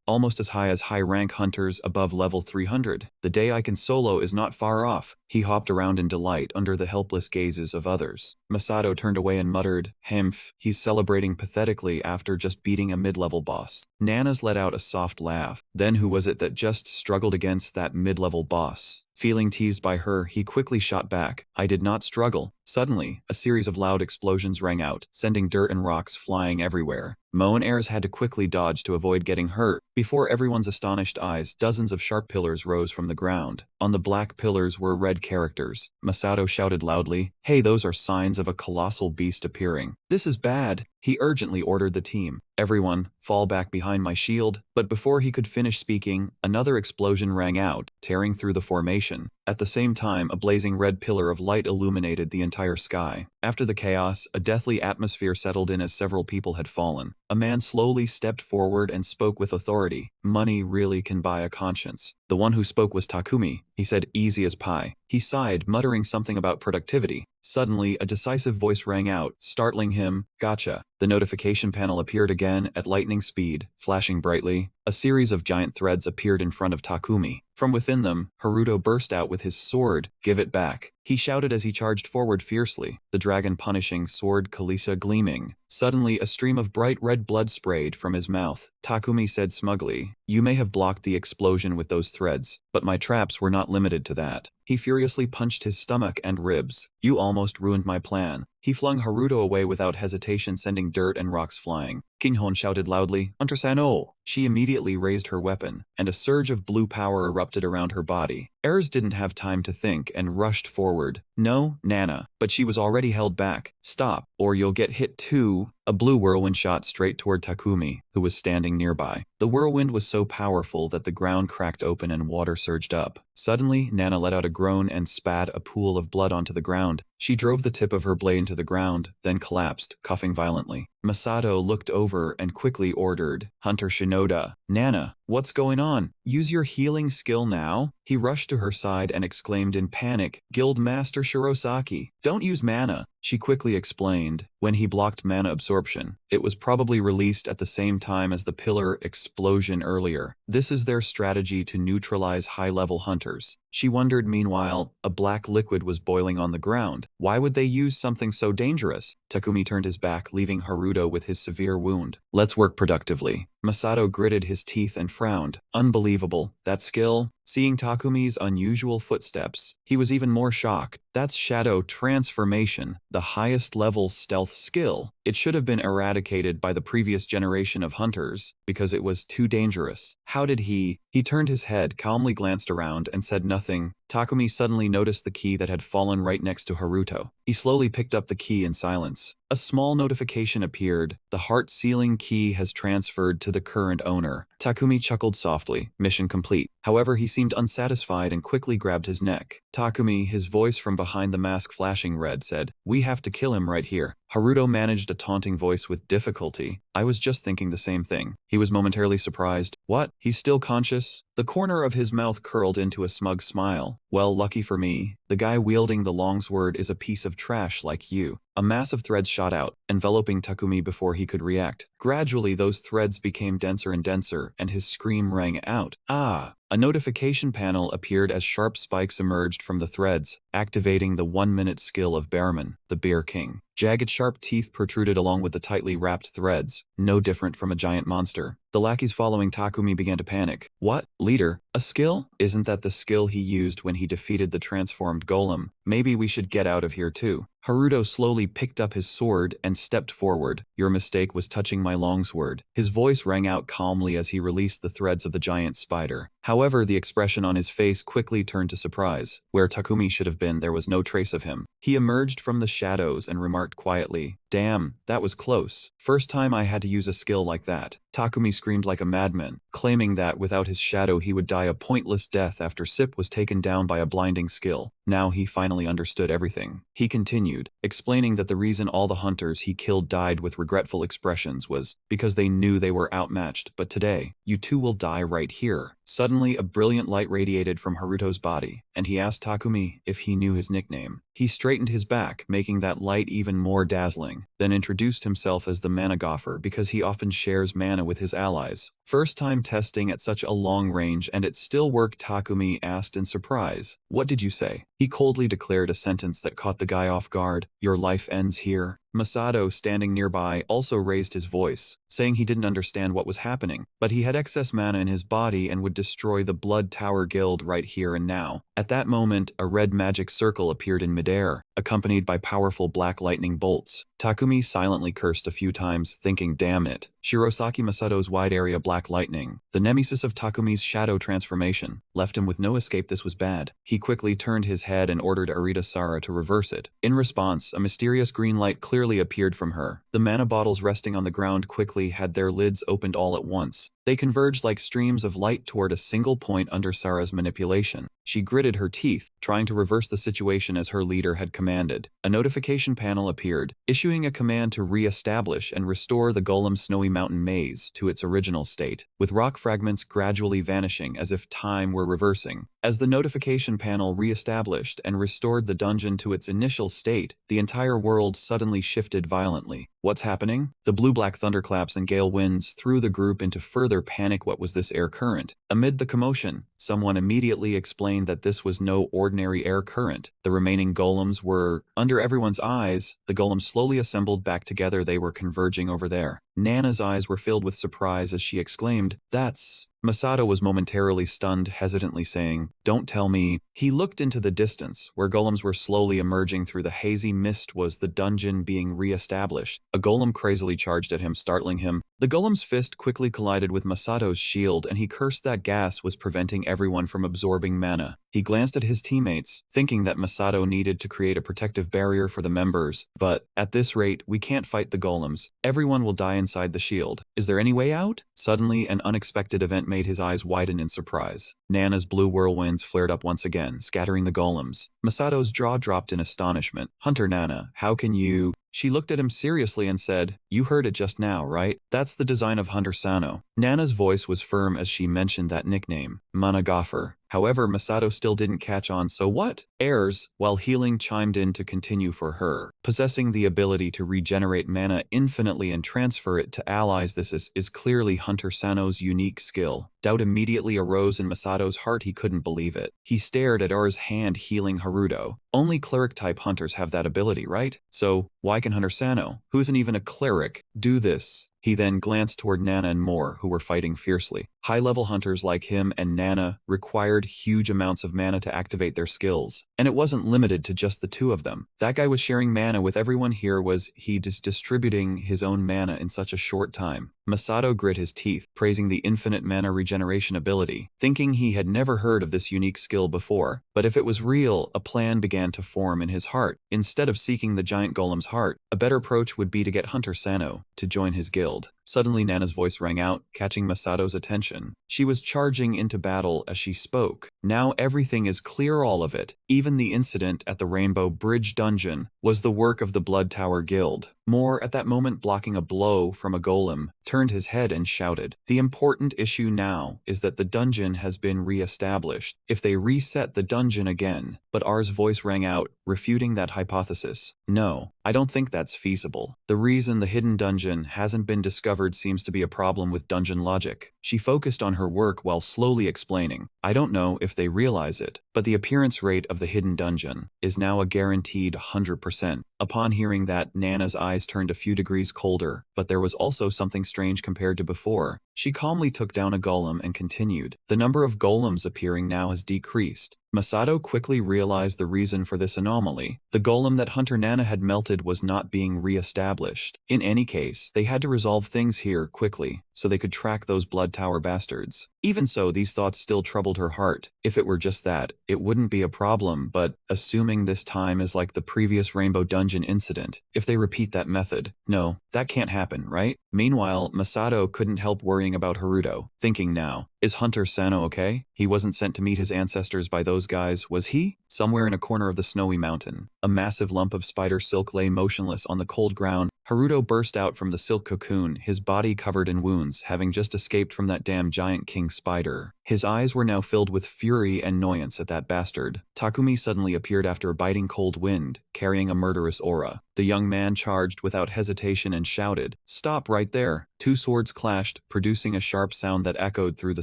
almost as high as high-rank hunters above level 300. The day I can solo is not far off. He hopped around in delight under the helpless gazes of others. Masato turned away and muttered, Hemph, he's celebrating pathetically after just beating a mid-level boss. Nana's let out a soft laugh. Then who was it that just struggled against that mid-level boss? Feeling teased by her, he quickly shot back. I did not struggle. Suddenly, a series of loud explosions rang out, sending dirt and rocks flying everywhere. Mo and Ayers had to quickly dodge to avoid getting hurt. Before everyone's astonished eyes, dozens of sharp pillars rose from the ground. On the black pillars were red characters. Masato shouted loudly, Hey, those are signs of a colossal beast appearing. This is bad. He urgently ordered the team. Everyone, fall back behind my shield. But before he could finish speaking, another explosion rang out, tearing through the formation. At the same time, a blazing red pillar of light illuminated the entire entire sky. After the chaos, a deathly atmosphere settled in as several people had fallen. A man slowly stepped forward and spoke with authority. Money really can buy a conscience. The one who spoke was Takumi. He said, easy as pie. He sighed, muttering something about productivity. Suddenly, a decisive voice rang out, startling him. Gotcha. The notification panel appeared again at lightning speed, flashing brightly. A series of giant threads appeared in front of Takumi. From within them, Haruto burst out with his sword. Give it back. He shouted as he charged forward fiercely, the dragon-punishing sword Kalisa gleaming. Suddenly, a stream of bright red blood sprayed from his mouth. Takumi said smugly, you may have blocked the explosion with those threads, but my traps were not limited to that. He furiously punched his stomach and ribs. You almost ruined my plan. He flung Haruto away without hesitation, sending dirt and rocks flying. Kinghon shouted loudly, Hunter-san-oh! She immediately raised her weapon, and a surge of blue power erupted around her body. Erz didn't have time to think and rushed forward. No, Nana, but she was already held back. Stop, or you'll get hit too. A blue whirlwind shot straight toward Takumi, who was standing nearby. The whirlwind was so powerful that the ground cracked open and water surged up. Suddenly, Nana let out a groan and spat a pool of blood onto the ground. She drove the tip of her blade into the ground, then collapsed, coughing violently. Masato looked over and quickly ordered, Hunter Shinoda, Nana, what's going on? Use your healing skill now? He rushed to her side and exclaimed in panic, Guild Master Shirosaki, don't use mana. She quickly explained, when he blocked mana absorption, it was probably released at the same time as the pillar explosion earlier. This is their strategy to neutralize high-level hunters. She wondered meanwhile, a black liquid was boiling on the ground. Why would they use something so dangerous? Takumi turned his back, leaving Haruto with his severe wound. Let's work productively. Masato gritted his teeth and frowned. Unbelievable. That skill? Seeing Takumi's unusual footsteps, he was even more shocked. That's shadow transformation, the highest level stealth skill. It should have been eradicated by the previous generation of hunters, because it was too dangerous. How did he? He turned his head, calmly glanced around, and said nothing. Takumi suddenly noticed the key that had fallen right next to Haruto. He slowly picked up the key in silence. A small notification appeared. The heart-sealing key has transferred to the current owner. Takumi chuckled softly. Mission complete. However, he seemed unsatisfied and quickly grabbed his neck. Takumi, his voice from behind the mask flashing red, said, we have to kill him right here. Haruto managed a taunting voice with difficulty. I was just thinking the same thing. He was momentarily surprised. What? He's still conscious? The corner of his mouth curled into a smug smile. Well, lucky for me, the guy wielding the longsword is a piece of trash like you. A mass of threads shot out, enveloping Takumi before he could react. Gradually, those threads became denser and denser, and his scream rang out. Ah! A notification panel appeared as sharp spikes emerged from the threads, activating the 1-minute skill of Bearman, the Bear King. Jagged sharp teeth protruded along with the tightly wrapped threads, no different from a giant monster. The lackeys following Takumi began to panic. What? Leader? A skill? Isn't that the skill he used when he defeated the transformed golem? Maybe we should get out of here too. Haruto slowly picked up his sword and stepped forward. Your mistake was touching my longsword. His voice rang out calmly as he released the threads of the giant spider. However, the expression on his face quickly turned to surprise. Where Takumi should have been, there was no trace of him. He emerged from the shadows and remarked quietly, damn, that was close. First time I had to use a skill like that. Takumi screamed like a madman, claiming that without his shadow he would die a pointless death after Sip was taken down by a blinding skill. Now he finally understood everything. He continued, explaining that the reason all the hunters he killed died with regretful expressions was because they knew they were outmatched, but today, you two will die right here. Suddenly, a brilliant light radiated from Haruto's body, and he asked Takumi if he knew his nickname. He straightened his back, making that light even more dazzling, then introduced himself as the Mana Gopher because he often shares mana with his allies. First time testing at such a long range and it still worked, Takumi asked in surprise. What did you say? He coldly declared a sentence that caught the guy off guard. Your life ends here. Masato, standing nearby, also raised his voice, saying he didn't understand what was happening, but he had excess mana in his body and would destroy the Blood Tower Guild right here and now. At that moment, a red magic circle appeared in midair, accompanied by powerful black lightning bolts. Takumi silently cursed a few times, thinking, damn it. Shirosaki Masato's wide area black lightning, the nemesis of Takumi's shadow transformation, left him with no escape. This was bad. He quickly turned his head and ordered Arita Sara to reverse it. In response, a mysterious green light clearly appeared from her. The mana bottles resting on the ground quickly had their lids opened all at once. They converged like streams of light toward a single point under Sarah's manipulation. She gritted her teeth, trying to reverse the situation as her leader had commanded. A notification panel appeared, issuing a command to re-establish and restore the Golem's snowy mountain maze to its original state, with rock fragments gradually vanishing as if time were reversing. As the notification panel re-established and restored the dungeon to its initial state, the entire world suddenly shifted violently. What's happening? The blue-black thunderclaps and gale winds threw the group into further panic. What was this air current? Amid the commotion, someone immediately explained that this was no ordinary air current. The remaining golems were under everyone's eyes. The golems slowly assembled back together. They were converging over there. Nana's eyes were filled with surprise as she exclaimed, "That's..." Masato was momentarily stunned, hesitantly saying, "Don't tell me." He looked into the distance, where golems were slowly emerging through the hazy mist. Was the dungeon being re-established? A golem crazily charged at him, startling him. The golem's fist quickly collided with Masato's shield, and he cursed that gas was preventing everyone from absorbing mana. He glanced at his teammates, thinking that Masato needed to create a protective barrier for the members, but at this rate, we can't fight the golems. Everyone will die inside the shield. Is there any way out? Suddenly, an unexpected event made his eyes widen in surprise. Nana's blue whirlwinds flared up once again, scattering the golems. Masato's jaw dropped in astonishment. "Hunter Nana, how can you..." She looked at him seriously and said, "You heard it just now, right? That's the design of Hunter Sano." Nana's voice was firm as she mentioned that nickname, Managafer. However, Masato still didn't catch on. "So what?" Heirs, while healing, chimed in to continue for her. Possessing the ability to regenerate mana infinitely and transfer it to allies, this is clearly Hunter Sano's unique skill. Doubt immediately arose in Masato's heart. He couldn't believe it. He stared at Aur's hand healing Haruto. Only cleric-type hunters have that ability, right? So, why can Hunter Sano, who isn't even a cleric, do this? He then glanced toward Nana and Moore, who were fighting fiercely. High-level hunters like him and Nana required huge amounts of mana to activate their skills. And it wasn't limited to just the two of them. That guy was sharing mana with everyone here. Was he distributing his own mana in such a short time? Masato grit his teeth, praising the infinite mana regeneration ability, thinking he had never heard of this unique skill before. But if it was real, a plan began to form in his heart. Instead of seeking the giant golem's heart, a better approach would be to get Hunter Sano to join his guild. Suddenly, Nana's voice rang out, catching Masato's attention. She was charging into battle as she spoke. "Now everything is clear, all of it. Even the incident at the Rainbow Bridge dungeon was the work of the Blood Tower Guild." Moore, at that moment blocking a blow from a golem, turned his head and shouted, "The important issue now is that the dungeon has been re-established. If they reset the dungeon again..." But R's voice rang out, refuting that hypothesis. "No, I don't think that's feasible. The reason the hidden dungeon hasn't been discovered seems to be a problem with dungeon logic." She focused on her work while slowly explaining, "I don't know if they realize it, but the appearance rate of the hidden dungeon is now a guaranteed 100%. Upon hearing that, Nana's eyes turned a few degrees colder, but there was also something strange compared to before. She calmly took down a golem and continued, "The number of golems appearing now has decreased." Masato quickly realized the reason for this anomaly. The golem that Hunter Nana had melted was not being re-established. In any case, they had to resolve things here quickly, so they could track those Blood Tower bastards. Even so, these thoughts still troubled her heart. If it were just that, it wouldn't be a problem, but assuming this time is like the previous Rainbow Dungeon incident, if they repeat that method, no, that can't happen, right? Meanwhile, Masato couldn't help worrying about Haruto, thinking now, is Hunter Sano okay? He wasn't sent to meet his ancestors by those guys, was he? Somewhere in a corner of the snowy mountain, a massive lump of spider silk lay motionless on the cold ground. Haruto burst out from the silk cocoon, his body covered in wounds, having just escaped from that damn giant king spider. His eyes were now filled with fury and annoyance at that bastard. Takumi suddenly appeared after a biting cold wind, carrying a murderous aura. The young man charged without hesitation and shouted, "Stop right there!" Two swords clashed, producing a sharp sound that echoed through the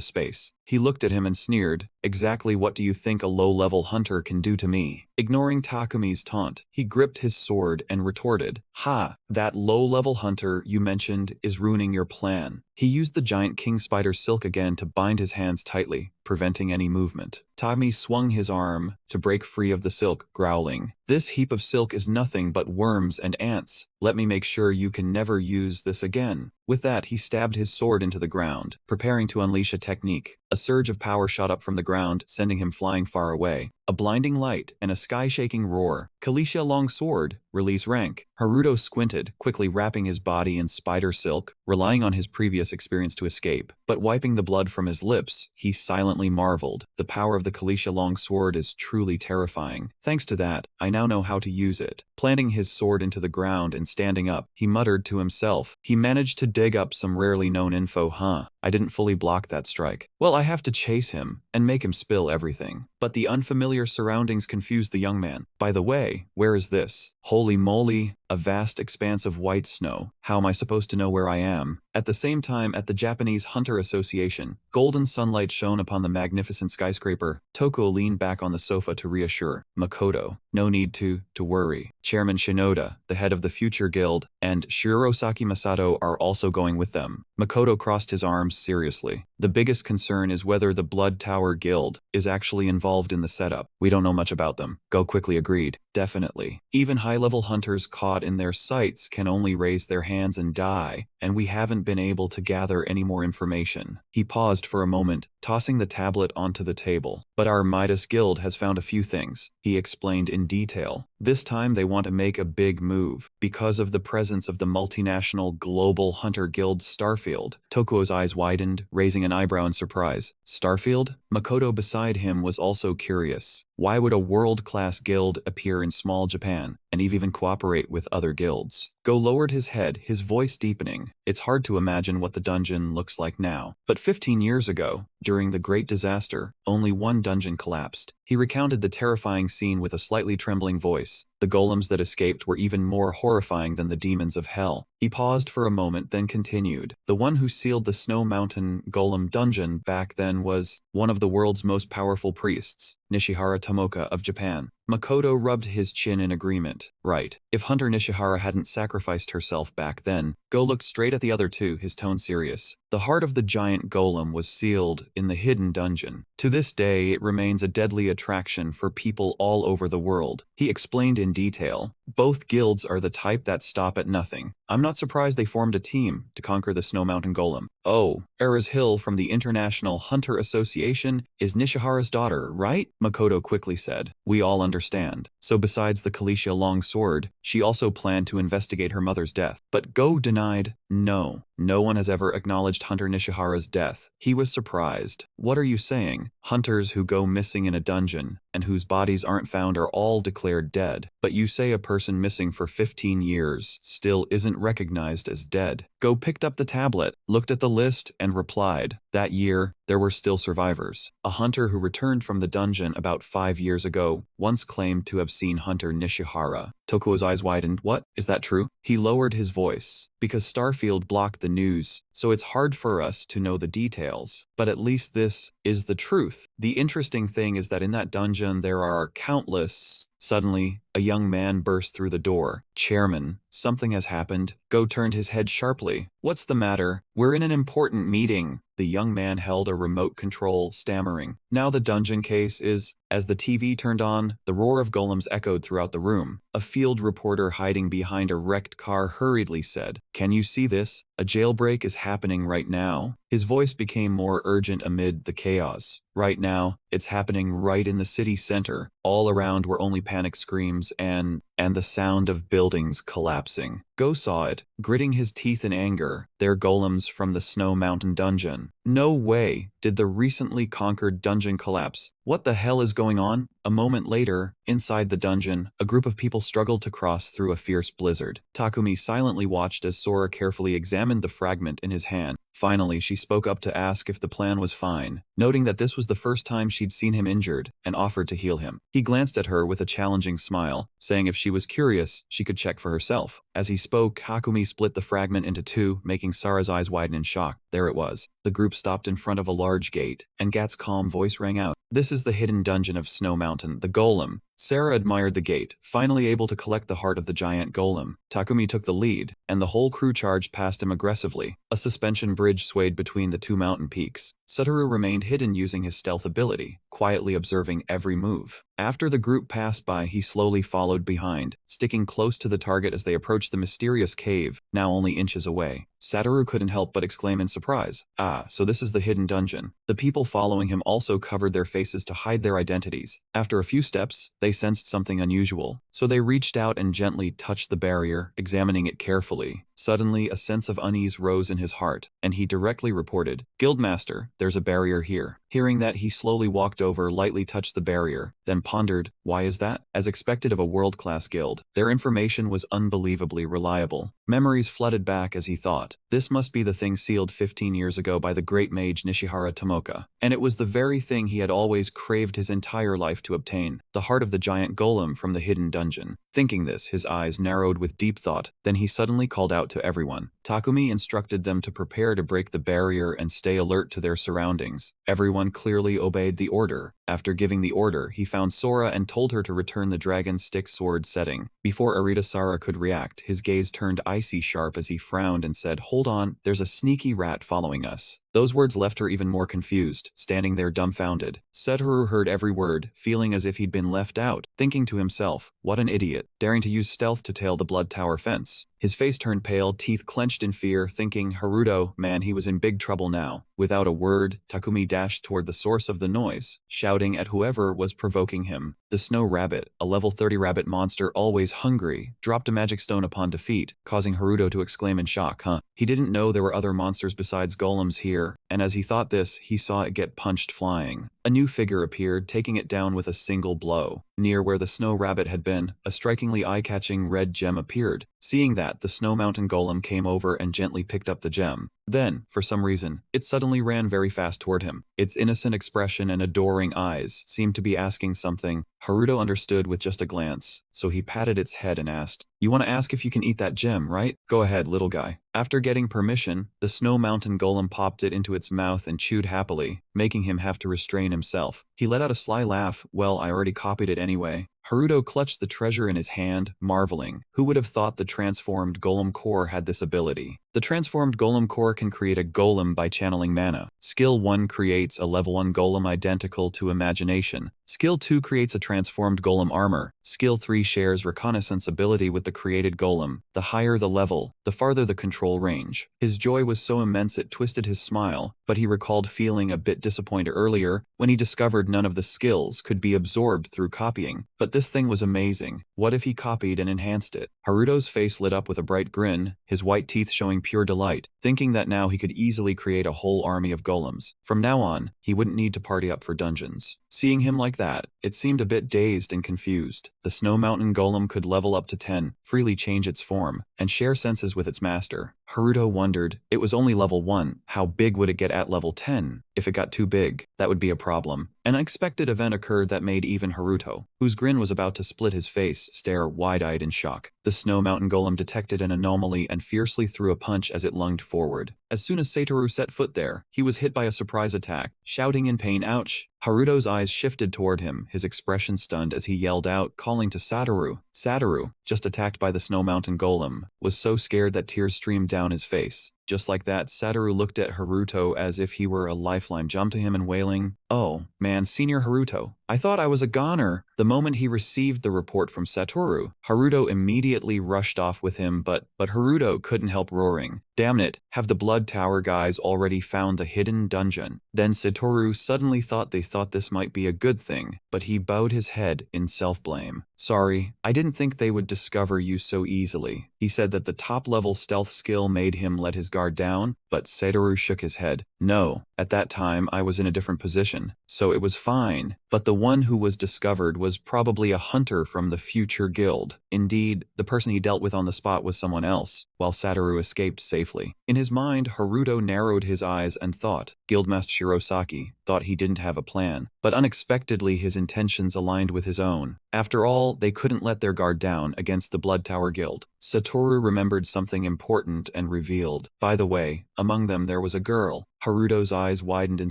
space. He looked at him and sneered, "Exactly what do you think a low-level hunter can do to me?" Ignoring Takumi's taunt, he gripped his sword and retorted, "Ha, that low-level hunter you mentioned is ruining your plan." He used the giant king spider silk again to bind his hands tightly, preventing any movement. Takumi swung his arm to break free of the silk, growling, "This heap of silk is nothing but worms and ants. Let me make sure you can never use this again." With that, he stabbed his sword into the ground, preparing to unleash a technique. A surge of power shot up from the ground, sending him flying far away. A blinding light and a sky-shaking roar Kalisha long sword, release rank. Haruto squinted, quickly wrapping his body in spider silk, relying on his previous experience to escape. But wiping the blood from his lips, he silently marveled. The power of the Kalisha long sword is truly terrifying. Thanks to that, I now know how to use it. Planting his sword into the ground and standing up, he muttered to himself. He managed to dig up some rarely known info, huh? I didn't fully block that strike. Well, I have to chase him and make him spill everything. But the unfamiliar surroundings confused the young man. By the way, where is this? Holy moly, a vast expanse of white snow. How am I supposed to know where I am? At the same time, at the Japanese Hunter Association, golden sunlight shone upon the magnificent skyscraper. Toko leaned back on the sofa to reassure Makoto. No need to worry. Chairman Shinoda, the head of the Future Guild, and Shirosaki Masato are also going with them. Makoto crossed his arms seriously. The biggest concern is whether the Blood Tower Guild is actually involved in the setup. We don't know much about them. Go quickly agreed. Definitely. Even high-level hunters caught in their sights can only raise their hands and die, and we haven't been able to gather any more information. He paused for a moment, tossing the tablet onto the table. But our Midas Guild has found a few things, he explained in detail. This time they want to make a big move, because of the presence of the multinational global hunter guild Starfield. Tokuo's eyes widened, raising an eyebrow in surprise. Starfield? Makoto beside him was also curious. Why would a world-class guild appear in small Japan, and even cooperate with other guilds? Go lowered his head, his voice deepening. It's hard to imagine what the dungeon looks like now. But 15 years ago, during the Great Disaster, only one dungeon collapsed. He recounted the terrifying scene with a slightly trembling voice. The golems that escaped were even more horrifying than the demons of hell. He paused for a moment, then continued. The one who sealed the Snow Mountain Golem dungeon back then was one of the world's most powerful priests, Nishihara Tomoka of Japan. Makoto rubbed his chin in agreement. Right. If Hunter Nishihara hadn't sacrificed herself back then, Go looked straight at the other two, his tone serious. The heart of the giant golem was sealed in the hidden dungeon. To this day, it remains a deadly attraction for people all over the world. He explained in detail. Both guilds are the type that stop at nothing. I'm not surprised they formed a team to conquer the Snow Mountain Golem. Oh, Eras Hill from the International Hunter Association is Nishihara's daughter, right? Makoto quickly said. We all understand. So besides the Kalisha long sword, she also planned to investigate her mother's death. But Go denied, no. No one has ever acknowledged Hunter Nishihara's death. He was surprised. What are you saying? Hunters who go missing in a dungeon and whose bodies aren't found are all declared dead. But you say a person missing for 15 years still isn't recognized as dead. Go picked up the tablet, looked at the list, and replied. That year, there were still survivors. A hunter who returned from the dungeon about 5 years ago once claimed to have seen Hunter Nishihara. Tokuo's eyes widened. What? Is that true? He lowered his voice. Because Starfield blocked the news, so it's hard for us to know the details. But at least this is the truth. The interesting thing is that in that dungeon there are countless... Suddenly, a young man burst through the door. Chairman, something has happened. Go turned his head sharply. What's the matter? We're in an important meeting. The young man held a remote control, stammering. Now the dungeon case is... As the TV turned on, the roar of golems echoed throughout the room. A field reporter hiding behind a wrecked car hurriedly said, Can you see this? A jailbreak is happening right now. His voice became more urgent amid the chaos. Right now, it's happening right in the city center. All around were only panic screams and the sound of buildings collapsing. Go saw it, gritting his teeth in anger. They're golems from the Snow Mountain dungeon. No way did the recently conquered dungeon collapse. What the hell is going on? A moment later, inside the dungeon, a group of people struggled to cross through a fierce blizzard. Takumi silently watched as Sora carefully examined the fragment in his hand. Finally, she spoke up to ask if the plan was fine, noting that this was the first time she'd seen him injured, and offered to heal him. He glanced at her with a challenging smile, saying if she was curious, she could check for herself. As he spoke, Hakumi split the fragment into two, making Sara's eyes widen in shock. There it was. The group stopped in front of a large gate, and Gat's calm voice rang out. This is the hidden dungeon of Snow Mountain, the Golem. Sarah admired the gate, finally able to collect the heart of the giant golem. Takumi took the lead, and the whole crew charged past him aggressively. A suspension bridge swayed between the two mountain peaks. Satoru remained hidden using his stealth ability, quietly observing every move. After the group passed by, he slowly followed behind, sticking close to the target as they approached the mysterious cave, now only inches away. Satoru couldn't help but exclaim in surprise. Ah, so this is the hidden dungeon. The people following him also covered their faces to hide their identities. After a few steps, they They sensed something unusual, so they reached out and gently touched the barrier, examining it carefully. Suddenly, a sense of unease rose in his heart, and he directly reported, "Guildmaster, there's a barrier here." Hearing that, he slowly walked over, lightly touched the barrier, then pondered, "Why is that?" As expected of a world-class guild, their information was unbelievably reliable. Memories flooded back as he thought, this must be the thing sealed 15 years ago by the great mage Nishihara Tomoka. And it was the very thing he had always craved his entire life to obtain, the heart of the giant golem from the hidden dungeon. Thinking this, his eyes narrowed with deep thought. Then he suddenly called out to everyone. Takumi instructed them to prepare to break the barrier and stay alert to their surroundings. Everyone clearly obeyed the order. After giving the order, he found Sora and told her to return the dragon stick sword setting. Before Aritasara could react, his gaze turned icy sharp as he frowned and said, "Hold on, there's a sneaky rat following us." Those words left her even more confused, standing there dumbfounded. Setoru heard every word, feeling as if he'd been left out, thinking to himself, what an idiot, daring to use stealth to tail the blood tower fence. His face turned pale, teeth clenched in fear, thinking, Haruto, man, he was in big trouble now. Without a word, Takumi dashed toward the source of the noise, shouting at whoever was provoking him. The snow rabbit, a level 30 rabbit monster always hungry, dropped a magic stone upon defeat, causing Haruto to exclaim in shock, He didn't know there were other monsters besides golems here, and as he thought this, he saw it get punched flying. A new figure appeared, taking it down with a single blow. Near where the snow rabbit had been, a strikingly eye-catching red gem appeared. Seeing that, the snow mountain golem came over and gently picked up the gem. Then, for some reason, it suddenly ran very fast toward him. Its innocent expression and adoring eyes seemed to be asking something. Haruto understood with just a glance, so he patted its head and asked, "You want to ask if you can eat that gem, right? Go ahead, little guy." After getting permission, the snow mountain golem popped it into its mouth and chewed happily, making him have to restrain himself. He let out a sly laugh. Well, I already copied it anyway. Haruto clutched the treasure in his hand, marveling. Who would have thought the transformed golem core had this ability? The transformed golem core can create a golem by channeling mana. Skill 1 creates a level 1 golem identical to imagination. Skill 2 creates a transformed golem armor. Skill 3 shares reconnaissance ability with the created golem. The higher the level, the farther the control range. His joy was so immense it twisted his smile, but he recalled feeling a bit disappointed earlier when he discovered none of the skills could be absorbed through copying. But this thing was amazing. What if he copied and enhanced it? Haruto's face lit up with a bright grin, his white teeth showing pure delight, thinking that now he could easily create a whole army of golems. From now on, he wouldn't need to party up for dungeons. Seeing him like that, it seemed a bit dazed and confused. The snow mountain golem could level up to 10, freely change its form, and share senses with its master. Haruto wondered, it was only level 1, how big would it get at level 10? If it got too big, that would be a problem. An unexpected event occurred that made even Haruto, whose grin was about to split his face, stare wide-eyed in shock. The snow mountain golem detected an anomaly and fiercely threw a punch as it lunged forward. As soon as Satoru set foot there, he was hit by a surprise attack, shouting in pain, "Ouch!" Haruto's eyes shifted toward him, his expression stunned as he yelled out, calling to Satoru. Satoru, just attacked by the snow mountain golem, was so scared that tears streamed down his face. Just like that, Satoru looked at Haruto as if he were a lifeline, jumped to him and wailing, "Oh, man, Senior Haruto, I thought I was a goner." The moment he received the report from Satoru, Haruto immediately rushed off with him, but Haruto couldn't help roaring, "Damn it, have the Blood Tower guys already found the hidden dungeon?" Then Satoru suddenly thought this might be a good thing, but he bowed his head in self-blame. "Sorry, I didn't think they would discover you so easily." He said that the top-level stealth skill made him let his guard down, but Satoru shook his head. "No, at that time I was in a different position, so it was fine. But the one who was discovered was probably a hunter from the future guild. Indeed, the person he dealt with on the spot was someone else, while Satoru escaped safely." In his mind, Haruto narrowed his eyes and thought. Guildmaster Shirosaki thought he didn't have a plan, but unexpectedly his intentions aligned with his own. After all, they couldn't let their guard down against the Blood Tower Guild. Satoru remembered something important and revealed. By the way, among them there was a girl. Haruto's eyes widened in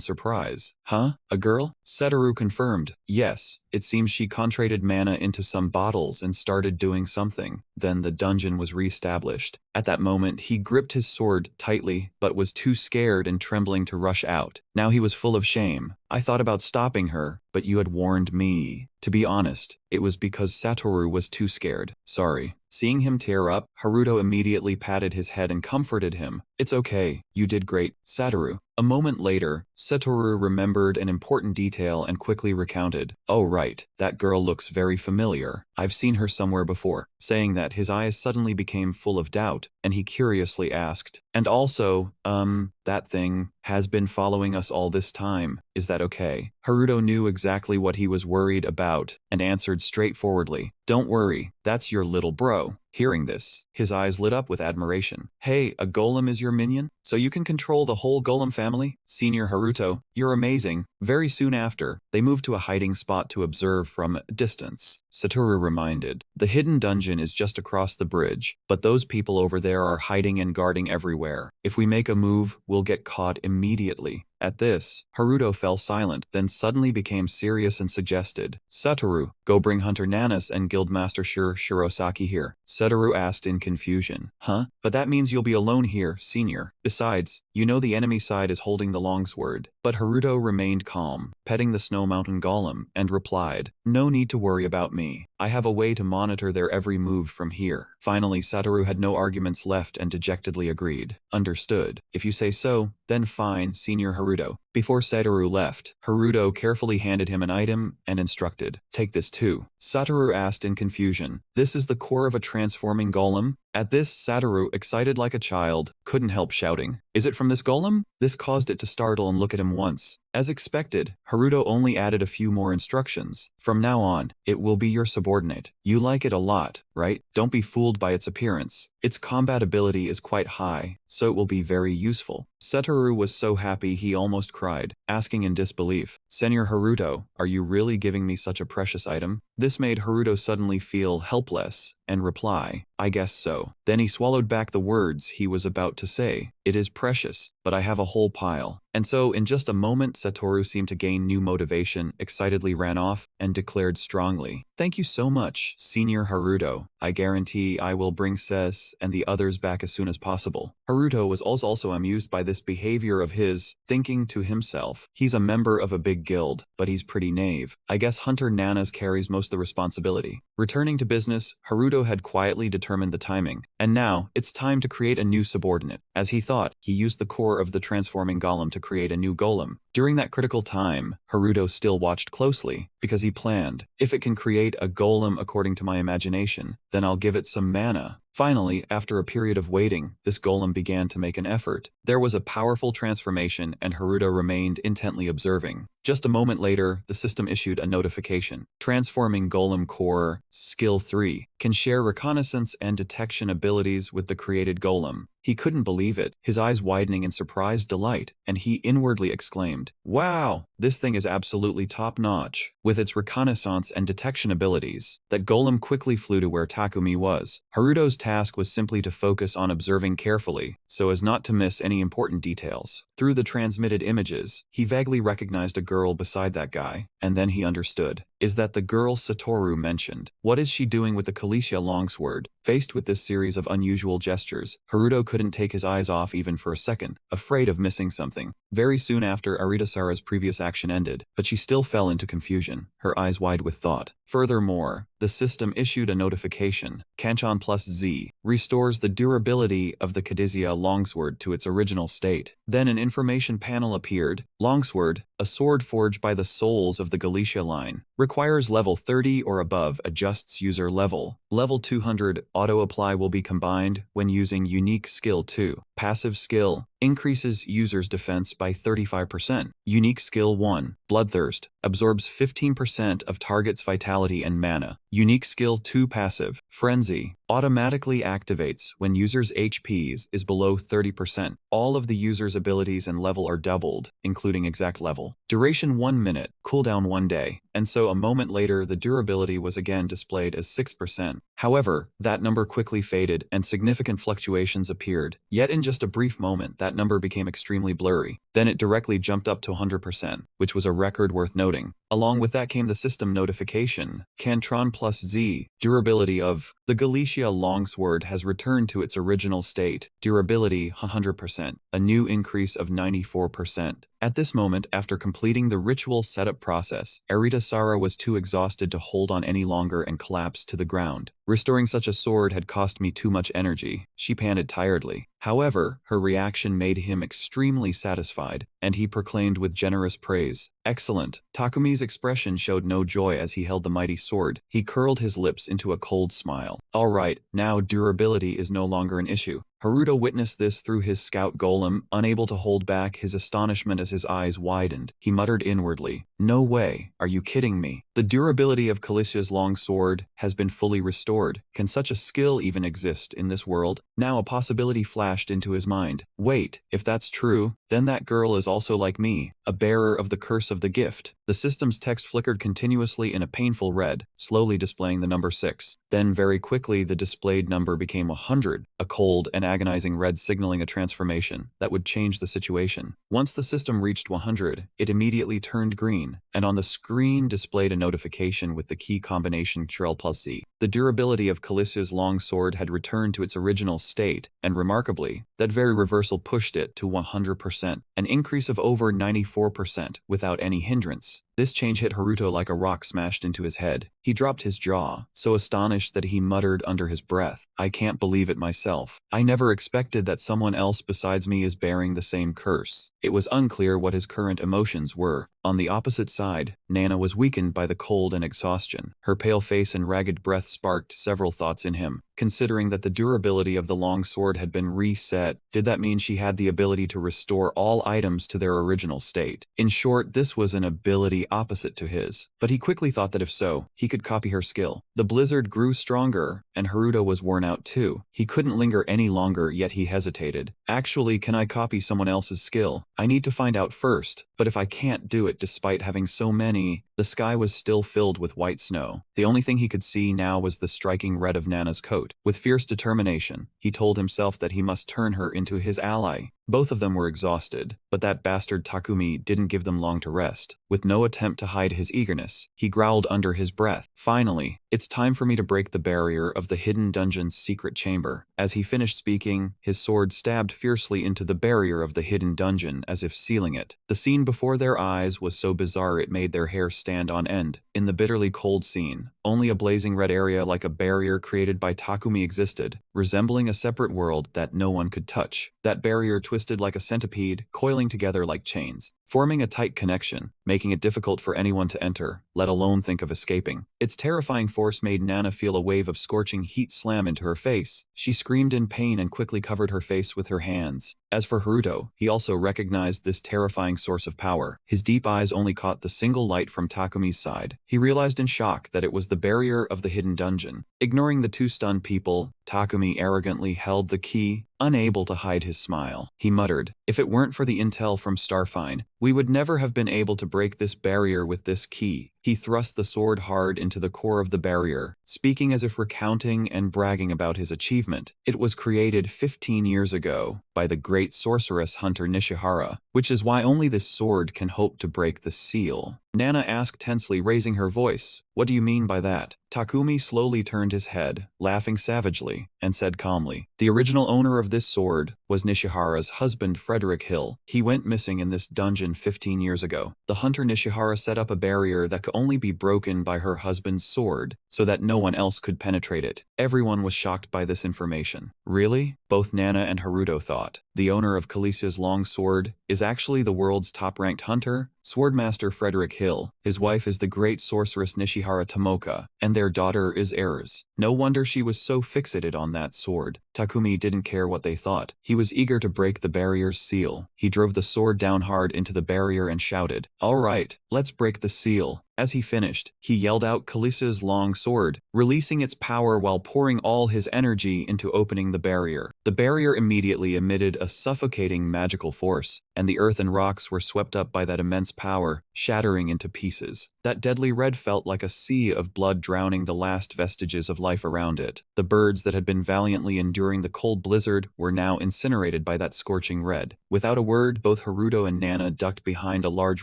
surprise. "Huh? A girl?" Satoru confirmed. "Yes, it seems she concentrated mana into some bottles and started doing something. Then the dungeon was reestablished." At that moment, he gripped his sword tightly, but was too scared and trembling to rush out. Now he was full of shame. "I thought about stopping her, but you had warned me." To be honest, it was because Satoru was too scared. "Sorry." Seeing him tear up, Haruto immediately patted his head and comforted him. "It's okay, you did great, Satoru. A moment later, Satoru remembered an important detail and quickly recounted. Oh right, that girl looks very familiar. I've seen her somewhere before. Saying that, his eyes suddenly became full of doubt, and he curiously asked, and also, that thing has been following us all this time. Is that okay? Haruto knew exactly what he was worried about and answered straightforwardly, don't worry, that's your little bro. Hearing this, his eyes lit up with admiration. Hey, a golem is your minion? So you can control the whole golem family? Senior Haruto, you're amazing. Very soon after, they moved to a hiding spot to observe from a distance. Satoru reminded, the hidden dungeon is just across the bridge, but those people over there are hiding and guarding everywhere. If we make a move, we'll get caught immediately. At this, Haruto fell silent, then suddenly became serious and suggested, Satoru, go bring Hunter Nanas and Guildmaster Shirosaki here. Satoru asked in confusion. Huh? But that means you'll be alone here, senior. Besides, you know the enemy side is holding the longsword. But Haruto remained calm, petting the Snow Mountain Golem, and replied, no need to worry about me. I have a way to monitor their every move from here. Finally, Satoru had no arguments left and dejectedly agreed. Understood. If you say so, then fine, Senior Haruto. Before Satoru left, Haruto carefully handed him an item and instructed, take this too. Satoru asked in confusion, this is the core of a transforming golem? At this, Satoru, excited like a child, couldn't help shouting, is it from this golem? This caused it to startle and look at him once. As expected, Haruto only added a few more instructions. From now on, it will be your subordinate. You like it a lot, right? Don't be fooled by its appearance. Its combat ability is quite high, so it will be very useful. Satoru was so happy he almost cried, asking in disbelief, Senior Haruto, are you really giving me such a precious item? This made Haruto suddenly feel helpless and reply, I guess so. Then he swallowed back the words he was about to say. It is precious, but I have a whole pile. And so, in just a moment, Satoru seemed to gain new motivation, excitedly ran off, and declared strongly, thank you so much, Senior Haruto. I guarantee I will bring Ses and the others back as soon as possible. Haruto was also amused by this behavior of his, thinking to himself, he's a member of a big guild, but he's pretty knave. I guess Hunter Nanas carries most of the responsibility. Returning to business, Haruto had quietly determined the timing, and now, it's time to create a new subordinate. As he thought, he used the core of the transforming golem to create a new golem. During that critical time, Haruto still watched closely, because he planned, if it can create a golem according to my imagination, then I'll give it some mana. Finally, after a period of waiting, this golem began to make an effort. There was a powerful transformation and Haruto remained intently observing. Just a moment later, the system issued a notification. Transforming Golem Core, Skill 3, can share reconnaissance and detection abilities with the created golem. He couldn't believe it, his eyes widening in surprised delight, and he inwardly exclaimed, wow, this thing is absolutely top-notch. With its reconnaissance and detection abilities, that golem quickly flew to where Takumi was. Haruto's task was simply to focus on observing carefully, so as not to miss any important details. Through the transmitted images, he vaguely recognized a girl beside that guy, and then he understood. Is that the girl Satoru mentioned? What is she doing with the Kalisha longsword? Faced with this series of unusual gestures, Haruto couldn't take his eyes off even for a second, afraid of missing something. Very soon after Aritasara's previous action ended, but she still fell into confusion, her eyes wide with thought. Furthermore, the system issued a notification. Kanchan plus Z restores the durability of the Kadizia longsword to its original state. Then an information panel appeared. Longsword, a sword forged by the souls of the Galicia line. Requires level 30 or above, adjusts user level. Level 200 auto-apply will be combined when using unique skill 2. Passive skill, increases user's defense by 35%. Unique skill 1, Bloodthirst, absorbs 15% of target's vitality and mana. Unique skill 2 passive, Frenzy, automatically activates when user's HPs is below 30%. All of the user's abilities and level are doubled, including exact level. Duration 1 minute, cooldown 1 day, and so a moment later the durability was again displayed as 6%. However, that number quickly faded and significant fluctuations appeared, yet in just a brief moment that number became extremely blurry. Then it directly jumped up to 100%, which was a record worth noting. Along with that came the system notification, Cantron plus Z, durability of The Galicia longsword has returned to its original state, durability 100%, a new increase of 94%. At this moment, after completing the ritual setup process, Arita Sara was too exhausted to hold on any longer and collapsed to the ground. Restoring such a sword had cost me too much energy, she panted tiredly. However, her reaction made him extremely satisfied, and he proclaimed with generous praise, "Excellent." Takumi's expression showed no joy as he held the mighty sword. He curled his lips into a cold smile. All right, now durability is no longer an issue. Haruto witnessed this through his scout golem, unable to hold back his astonishment as his eyes widened. He muttered inwardly, "No way, are you kidding me? The durability of Calicia's long sword has been fully restored. Can such a skill even exist in this world?" Now a possibility flashed into his mind. Wait, if that's true, then that girl is also like me, a bearer of the curse of the gift. The system's text flickered continuously in a painful red, slowly displaying the number 6. Then very quickly the displayed number became 100, a cold and agonizing red signaling a transformation that would change the situation. Once the system reached 100, it immediately turned green, and on the screen displayed a notification with the key combination Ctrl+Z. The durability of Calicia's long sword had returned to its original state, and remarkably, that very reversal pushed it to 100%, an increase of over 94% without any hindrance. This change hit Haruto like a rock smashed into his head. He dropped his jaw, so astonished that he muttered under his breath, "I can't believe it myself. I never expected that someone else besides me is bearing the same curse." It was unclear what his current emotions were. On the opposite side, Nana was weakened by the cold and exhaustion. Her pale face and ragged breath sparked several thoughts in him. Considering that the durability of the long sword had been reset, did that mean she had the ability to restore all items to their original state? In short, this was an ability opposite to his. But he quickly thought that if so, he could copy her skill. The blizzard grew stronger, and Haruto was worn out too. He couldn't linger any longer, yet he hesitated. Actually, can I copy someone else's skill? I need to find out first, but if I can't do it despite having so many... The sky was still filled with white snow. The only thing he could see now was the striking red of Nana's coat. With fierce determination, he told himself that he must turn her into his ally. Both of them were exhausted, but that bastard Takumi didn't give them long to rest. With no attempt to hide his eagerness, he growled under his breath, "Finally, it's time for me to break the barrier of the hidden dungeon's secret chamber." As he finished speaking, his sword stabbed fiercely into the barrier of the hidden dungeon as if sealing it. The scene before their eyes was so bizarre it made their hair stand on end. In the bitterly cold scene, only a blazing red area like a barrier created by Takumi existed, resembling a separate world that no one could touch. That barrier twisted like a centipede, coiling together like chains, forming a tight connection, making it difficult for anyone to enter, let alone think of escaping. Its terrifying force made Nana feel a wave of scorching heat slam into her face. She screamed in pain and quickly covered her face with her hands. As for Haruto, he also recognized this terrifying source of power. His deep eyes only caught the single light from Takumi's side. He realized in shock that it was the barrier of the hidden dungeon. Ignoring the two stunned people, Takumi arrogantly held the key, unable to hide his smile. He muttered, "If it weren't for the intel from Starfine, we would never have been able to break this barrier with this key." He thrust the sword hard into the core of the barrier, speaking as if recounting and bragging about his achievement. It was created 15 years ago by the great sorceress hunter Nishihara, which is why only this sword can hope to break the seal. Nana asked tensely, raising her voice, "What do you mean by that?" Takumi slowly turned his head, laughing savagely, and said calmly, "The original owner of this sword was Nishihara's husband Frederick Hill. He went missing in this dungeon 15 years ago. The hunter Nishihara set up a barrier that could only be broken by her husband's sword, so that no one else could penetrate it." Everyone was shocked by this information. Really? Both Nana and Haruto thought. The owner of Calicia's long sword is actually the world's top-ranked hunter, Swordmaster Frederick Hill. His wife is the great sorceress Nishihara Tomoka, and their daughter is Erz. No wonder she was so fixated on that sword. Takumi didn't care what they thought. He was eager to break the barrier's seal. He drove the sword down hard into the barrier and shouted, "All right, let's break the seal." As he finished, he yelled out Calicia's long sword, releasing its power while pouring all his energy into opening the barrier. The barrier immediately emitted a suffocating magical force, and the earth and rocks were swept up by that immense power, shattering into pieces. That deadly red felt like a sea of blood drowning the last vestiges of life around it. The birds that had been valiantly enduring the cold blizzard were now incinerated by that scorching red. Without a word, both Haruto and Nana ducked behind a large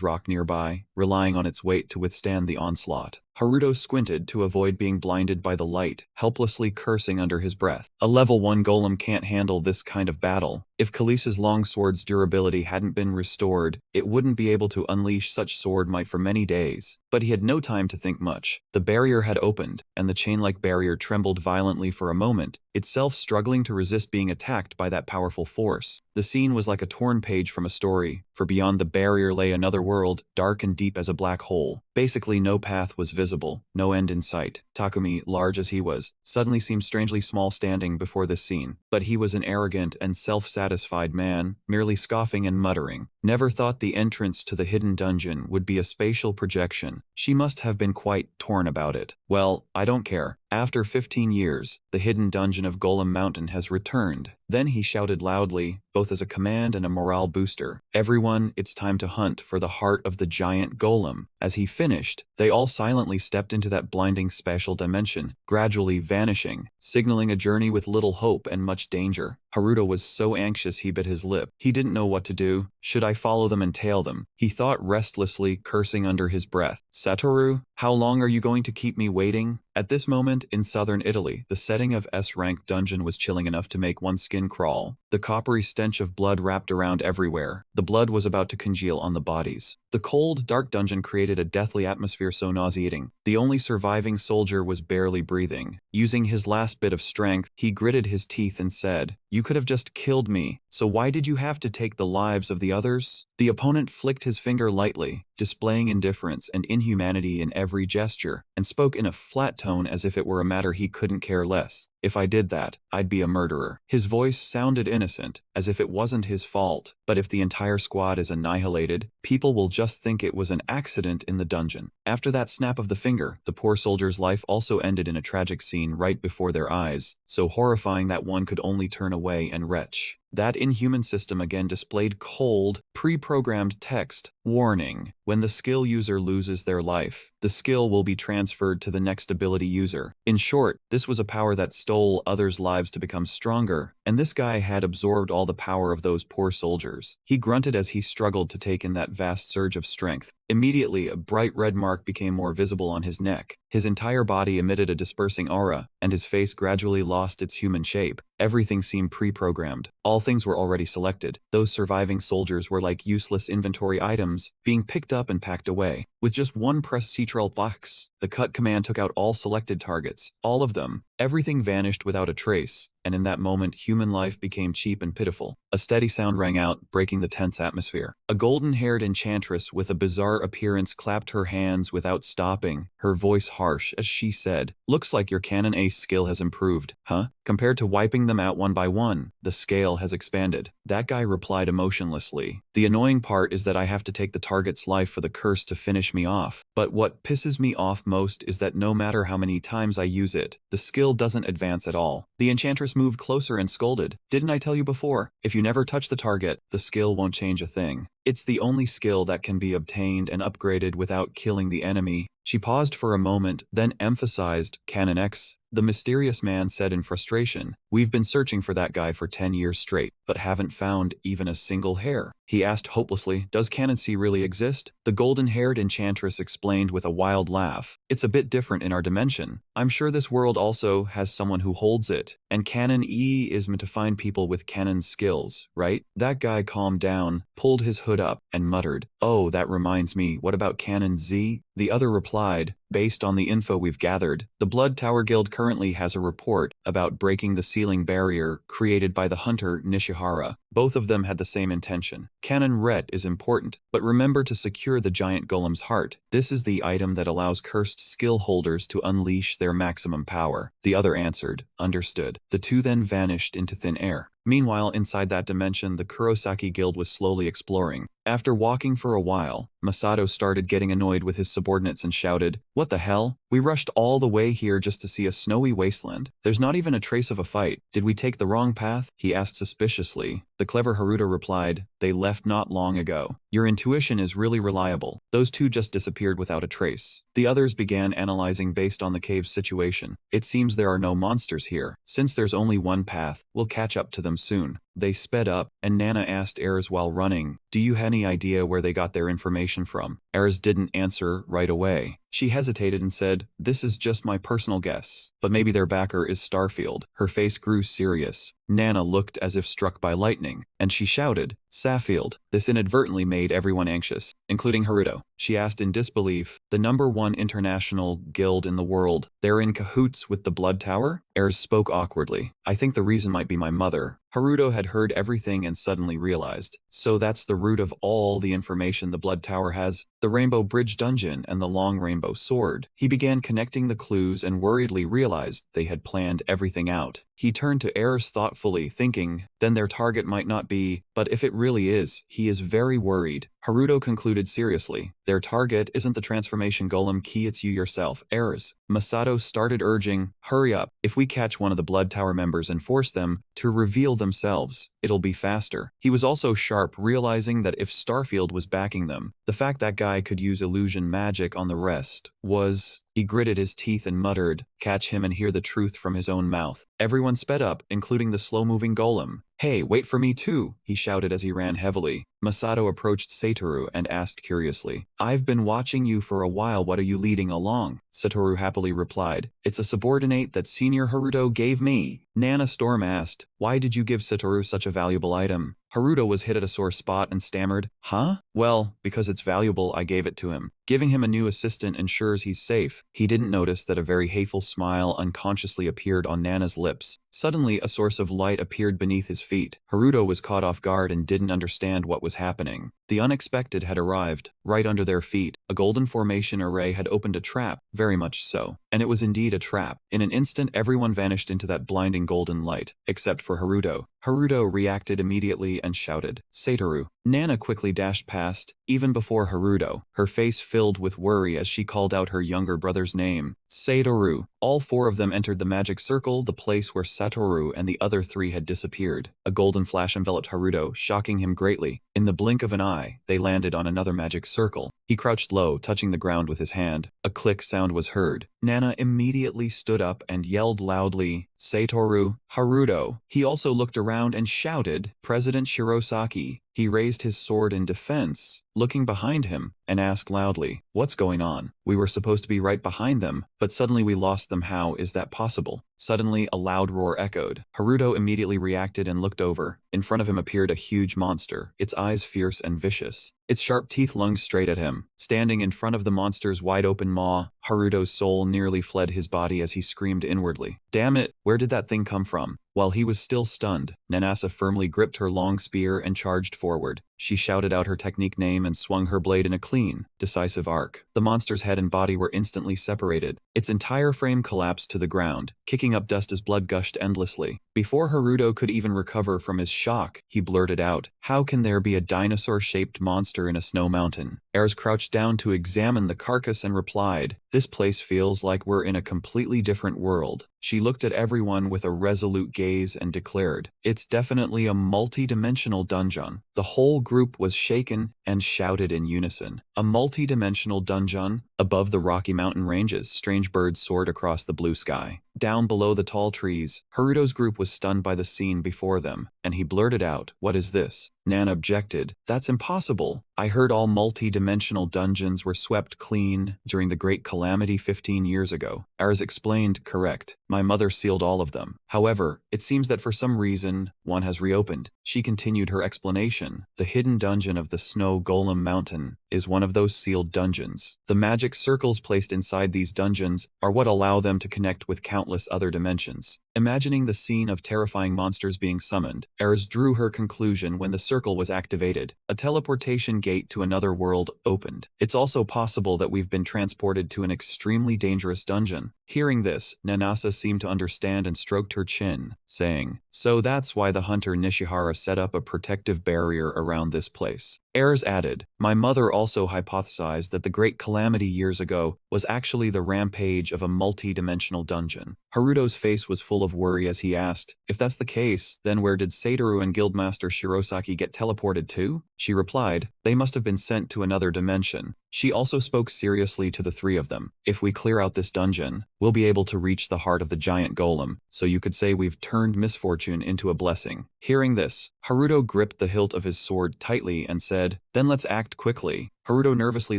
rock nearby, relying on its weight to withstand the onslaught. Haruto squinted to avoid being blinded by the light, helplessly cursing under his breath. A level 1 golem can't handle this kind of battle. If Khaleesi's longsword's durability hadn't been restored, it wouldn't be able to unleash such sword might for many days. But he had no time to think much. The barrier had opened, and the chain-like barrier trembled violently for a moment, itself struggling to resist being attacked by that powerful force. The scene was like a torn page from a story, for beyond the barrier lay another world, dark and deep as a black hole. Basically, no path was visible, no end in sight. Takumi, large as he was, suddenly seemed strangely small standing before this scene. But he was an arrogant and self-satisfied man, merely scoffing and muttering. Never thought the entrance to the hidden dungeon would be a spatial projection. She must have been quite torn about it. Well, I don't care. After 15 years, the hidden dungeon of Golem Mountain has returned. Then he shouted loudly, both as a command and a morale booster. Everyone, it's time to hunt for the heart of the giant golem. As he finished, they all silently stepped into that blinding spatial dimension, gradually vanishing, signaling a journey with little hope and much danger. Haruto was so anxious he bit his lip. He didn't know what to do. Should I follow them and tail them? He thought restlessly, cursing under his breath. Satoru, how long are you going to keep me waiting? At this moment, in southern Italy, the setting of S-rank dungeon was chilling enough to make one's skin crawl. The coppery stench of blood wrapped around everywhere. The blood was about to congeal on the bodies. The cold, dark dungeon created a deathly atmosphere so nauseating. The only surviving soldier was barely breathing. Using his last bit of strength, he gritted his teeth and said, "You could have just killed me, so why did you have to take the lives of the others?" The opponent flicked his finger lightly, displaying indifference and inhumanity in every gesture, and spoke in a flat tone as if it were a matter he couldn't care less. "If I did that, I'd be a murderer." His voice sounded innocent, as if it wasn't his fault. But if the entire squad is annihilated, people will just think it was an accident in the dungeon. After that snap of the finger, the poor soldier's life also ended in a tragic scene right before their eyes, so horrifying that one could only turn away and retch. That inhuman system again displayed cold, pre-programmed text. Warning: when the skill user loses their life, the skill will be transferred to the next ability user. In short, this was a power that stole others' lives to become stronger, and this guy had absorbed all the power of those poor soldiers. He grunted as he struggled to take in that vast surge of strength. Immediately, a bright red mark became more visible on his neck. His entire body emitted a dispersing aura, and his face gradually lost its human shape. Everything seemed pre-programmed. All things were already selected. Those surviving soldiers were like useless inventory items, being picked up and packed away. With just one press Ctrl box, the cut command took out all selected targets. All of them. Everything vanished without a trace, and in that moment human life became cheap and pitiful. A steady sound rang out, breaking the tense atmosphere. A golden-haired enchantress with a bizarre appearance clapped her hands without stopping, her voice harsh as she said, "Looks like your Canon Ace skill has improved, huh? Compared to wiping them out one by one, the scale has expanded." That guy replied emotionlessly, "The annoying part is that I have to take the target's life for the curse to finish me off. But what pisses me off most is that no matter how many times I use it, the skill doesn't advance at all." The enchantress moved closer and scolded, "Didn't I tell you before? If you never touch the target, the skill won't change a thing. It's the only skill that can be obtained and upgraded without killing the enemy." She paused for a moment, then emphasized, "Canon X." The mysterious man said in frustration, "We've been searching for that guy for 10 years straight, but haven't found even a single hair." He asked hopelessly, "Does Canon C really exist?" The golden-haired enchantress explained with a wild laugh, "It's a bit different in our dimension. I'm sure this world also has someone who holds it, and Canon E is meant to find people with Canon skills, right?" That guy calmed down, pulled his hood up, and muttered, "Oh, that reminds me, what about Canon Z?" The other replied, "Based on the info we've gathered, the Blood Tower Guild currently has a report about breaking the ceiling barrier created by the hunter Nishihara. Both of them had the same intention. Canon Ret is important, but remember to secure the giant golem's heart. This is the item that allows cursed skill holders to unleash their maximum power." The other answered, "Understood." The two then vanished into thin air. Meanwhile, inside that dimension, the Kurosaki Guild was slowly exploring. After walking for a while, Masato started getting annoyed with his subordinates and shouted, "What the hell? We rushed all the way here just to see a snowy wasteland. There's not even a trace of a fight. Did we take the wrong path?" he asked suspiciously. The clever Haruto replied, "They left not long ago. Your intuition is really reliable. Those two just disappeared without a trace." The others began analyzing based on the cave's situation. "It seems there are no monsters here. Since there's only one path, we'll catch up to them soon." They sped up, and Nana asked Ayres while running, "Do you have any idea where they got their information from?" Ayres didn't answer right away. She hesitated and said, "This is just my personal guess, but maybe their backer is Starfield." Her face grew serious. Nana looked as if struck by lightning, and she shouted, "Saffield." This inadvertently made everyone anxious, including Haruto. She asked in disbelief, "The #1 international guild in the world, they're in cahoots with the Blood Tower?" Ayres spoke awkwardly. "I think the reason might be my mother." Haruto had heard everything and suddenly realized. So that's the root of all the information the Blood Tower has. The Rainbow Bridge dungeon and the long rainbow sword. He began connecting the clues and worriedly realized they had planned everything out. He turned to Ayres thoughtfully, thinking, then their target might not be, but if it really is, he is very worried. Haruto concluded seriously, "Their target isn't the transformation golem key, it's you yourself, Ayres." Masato started urging, "Hurry up. If we catch one of the Blood Tower members and force them to reveal themselves, it'll be faster." He was also sharp, realizing that if Starfield was backing them, the fact that guy could use illusion magic on the rest was... He gritted his teeth and muttered, "Catch him and hear the truth from his own mouth." Everyone sped up, including the slow-moving golem. "Hey, wait for me too," he shouted as he ran heavily. Masato approached Satoru and asked curiously, "I've been watching you for a while, what are you leading along?" Satoru happily replied, "It's a subordinate that Senior Haruto gave me." Nana Storm asked, "Why did you give Satoru such a valuable item?" Haruto was hit at a sore spot and stammered, "Huh? Well, because it's valuable, I gave it to him. Giving him a new assistant ensures he's safe." He didn't notice that a very hateful smile unconsciously appeared on Nana's lips. Suddenly, a source of light appeared beneath his feet. Haruto was caught off guard and didn't understand what was happening. The unexpected had arrived, right under their feet. A golden formation array had opened a trap, very much so. And it was indeed a trap. In an instant, everyone vanished into that blinding golden light, except for Haruto. Haruto reacted immediately and shouted, "Satoru." Nana quickly dashed past, even before Haruto, her face filled with worry as she called out her younger brother's name, Satoru. All four of them entered the magic circle, the place where Satoru and the other three had disappeared. A golden flash enveloped Haruto, shocking him greatly. In the blink of an eye, they landed on another magic circle. He crouched low, touching the ground with his hand. A click sound was heard. Nana immediately stood up and yelled loudly, "Satoru, Haruto." He also looked around and shouted, "President Shirosaki." He raised his sword in defense, looking behind him, and asked loudly, "What's going on? We were supposed to be right behind them, but suddenly we lost them. How is that possible?" Suddenly, a loud roar echoed. Haruto immediately reacted and looked over. In front of him appeared a huge monster, its eyes fierce and vicious. Its sharp teeth lunged straight at him. Standing in front of the monster's wide-open maw, Haruto's soul nearly fled his body as he screamed inwardly, "Damn it, where did that thing come from?" While he was still stunned, Nanasa firmly gripped her long spear and charged forward. She shouted out her technique name and swung her blade in a clean, decisive arc. The monster's head and body were instantly separated. Its entire frame collapsed to the ground, kicking up dust as blood gushed endlessly. Before Haruto could even recover from his shock, he blurted out, "How can there be a dinosaur-shaped monster in a snow mountain?" Ayres crouched down to examine the carcass and replied, "This place feels like we're in a completely different world." She looked at everyone with a resolute gaze and declared, "It's definitely a multi-dimensional dungeon." The whole group was shaken and shouted in unison, "A multi-dimensional dungeon?" Above the Rocky Mountain ranges, strange birds soared across the blue sky. Down below the tall trees, Haruto's group was stunned by the scene before them, and he blurted out, "What is this?" Nan objected, "That's impossible. I heard all multi-dimensional dungeons were swept clean during the Great Calamity 15 years ago." Ayres explained, "Correct. My mother sealed all of them. However, it seems that for some reason, one has reopened." She continued her explanation. "The hidden dungeon of the Snow Golem Mountain is one of those sealed dungeons. The magic circles placed inside these dungeons are what allow them to connect with countless other dimensions. Imagining the scene of terrifying monsters being summoned, Eris drew her conclusion when the circle was activated. A teleportation gate to another world opened. It's also possible that we've been transported to an extremely dangerous dungeon. Hearing this, Nanasa seemed to understand and stroked her chin, saying, "So that's why the hunter Nishihara set up a protective barrier around this place." Ayres added, "My mother also hypothesized that the Great Calamity years ago was actually the rampage of a multi-dimensional dungeon." Haruto's face was full of worry as he asked, "If that's the case, then where did Satoru and Guildmaster Shirosaki get teleported to?" She replied, "They must have been sent to another dimension." She also spoke seriously to the three of them. "If we clear out this dungeon, we'll be able to reach the heart of the giant golem, so you could say we've turned misfortune into a blessing." Hearing this, Haruto gripped the hilt of his sword tightly and said, "Then let's act quickly." Haruto nervously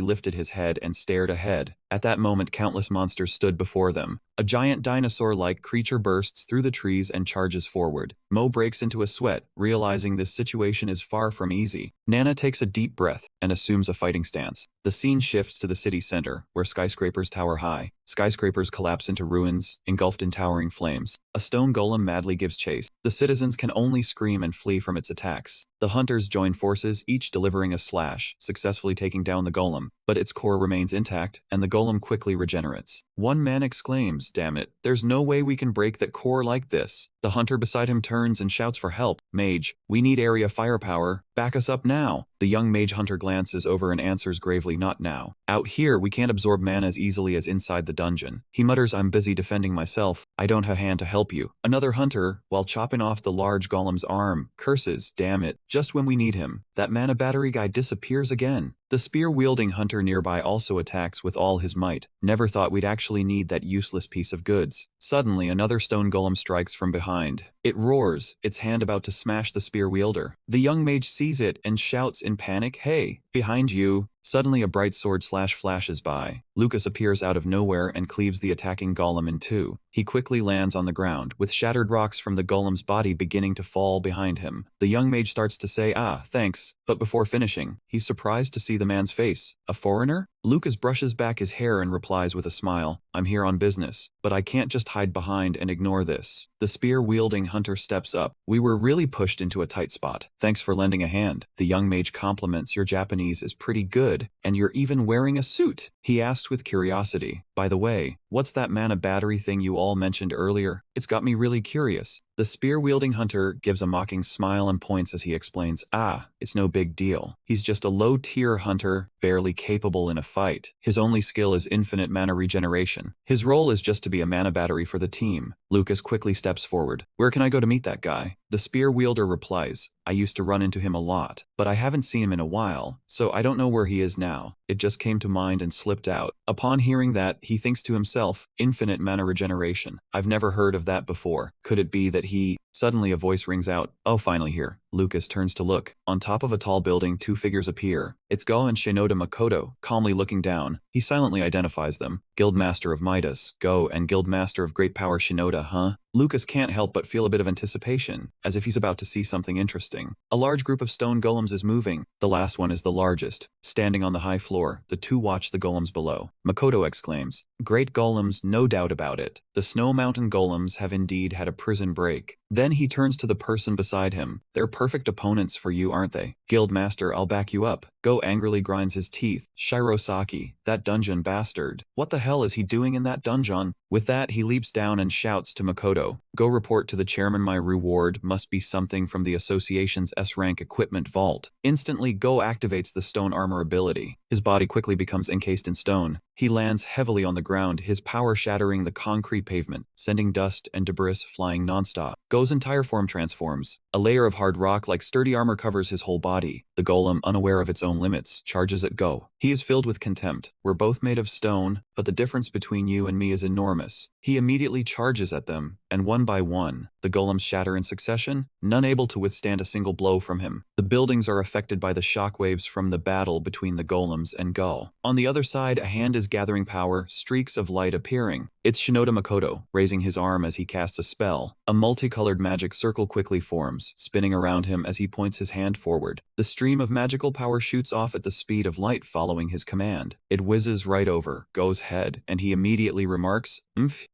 lifted his head and stared ahead. At that moment, countless monsters stood before them. A giant dinosaur-like creature bursts through the trees and charges forward. Mo breaks into a sweat, realizing this situation is far from easy. Nana takes a deep breath and assumes a fighting stance. The scene shifts to the city center, where skyscrapers tower high. Skyscrapers collapse into ruins, engulfed in towering flames. A stone golem madly gives chase. The citizens can only scream and flee from its attacks. The hunters join forces, each delivering a slash, successfully taking down the golem, but its core remains intact, and the golem quickly regenerates. One man exclaims, "Damn it, there's no way we can break that core like this." The hunter beside him turns and shouts for help. "Mage, we need area firepower. Back us up now." The young mage hunter glances over and answers gravely, "Not now. Out here, we can't absorb mana as easily as inside the dungeon." He mutters, "I'm busy defending myself. I don't have a hand to help you." Another hunter, while chopping off the large golem's arm, curses, "Damn it, just when we need him. That mana battery guy disappears again." The spear-wielding hunter nearby also attacks with all his might. "Never thought we'd actually need that useless piece of goods." Suddenly, another stone golem strikes from behind. It roars, its hand about to smash the spear-wielder. The young mage sees it and shouts in panic, "Hey, behind you!" Suddenly a bright sword slash flashes by. Lucas appears out of nowhere and cleaves the attacking golem in two. He quickly lands on the ground, with shattered rocks from the golem's body beginning to fall behind him. The young mage starts to say, "Ah, thanks," but before finishing, he's surprised to see the man's face. "A foreigner?" Lucas brushes back his hair and replies with a smile, "I'm here on business, but I can't just hide behind and ignore this." The spear-wielding hunter steps up. "We were really pushed into a tight spot. Thanks for lending a hand." The young mage compliments, "Your Japanese is pretty good, and you're even wearing a suit." He asks with curiosity, "By the way, what's that mana battery thing you all mentioned earlier? It's got me really curious." The spear-wielding hunter gives a mocking smile and points as he explains, "Ah, it's no big deal. He's just a low-tier hunter, barely capable in a fight. His only skill is infinite mana regeneration. His role is just to be a mana battery for the team." Lucas quickly steps forward. "Where can I go to meet that guy?" The spear-wielder replies, "I used to run into him a lot, but I haven't seen him in a while, so I don't know where he is now. It just came to mind and slipped out." Upon hearing that, he thinks to himself, "Infinite mana regeneration. I've never heard of that before. Could it be that he..." Suddenly a voice rings out, "Oh, finally here." Lucas turns to look. On top of a tall building, two figures appear. It's Go and Shinoda Makoto, calmly looking down. He silently identifies them. Guildmaster of Midas, Go, and Guildmaster of Great Power Shinoda, huh? Lucas can't help but feel a bit of anticipation, as if he's about to see something interesting. A large group of stone golems is moving. The last one is the largest. Standing on the high floor, the two watch the golems below. Makoto exclaims, "Great golems, no doubt about it. The Snow Mountain golems have indeed had a prison break." Then he turns to the person beside him. "They're perfect opponents for you, aren't they?" "Guildmaster, I'll back you up." Go angrily grinds his teeth. "Shirosaki, that dungeon bastard. What the hell is he doing in that dungeon?" With that, he leaps down and shouts to Makoto, "Go report to the chairman my reward must be something from the association's S-rank equipment vault." Instantly, Go activates the stone armor ability. His body quickly becomes encased in stone. He lands heavily on the ground, his power shattering the concrete pavement, sending dust and debris flying nonstop. Go's entire form transforms. A layer of hard rock like sturdy armor covers his whole body. The golem, unaware of its own limits, charges at Go. He is filled with contempt. "We're both made of stone, but the difference between you and me is enormous." He immediately charges at them, and one by one, the golems shatter in succession, none able to withstand a single blow from him. The buildings are affected by the shockwaves from the battle between the golems and Go. On the other side, a hand is gathering power, streaks of light appearing. It's Shinoda Makoto, raising his arm as he casts a spell. A multicolored magic circle quickly forms, spinning around him as he points his hand forward. The stream of magical power shoots off at the speed of light following his command. It whizzes right over Go's head, and he immediately remarks,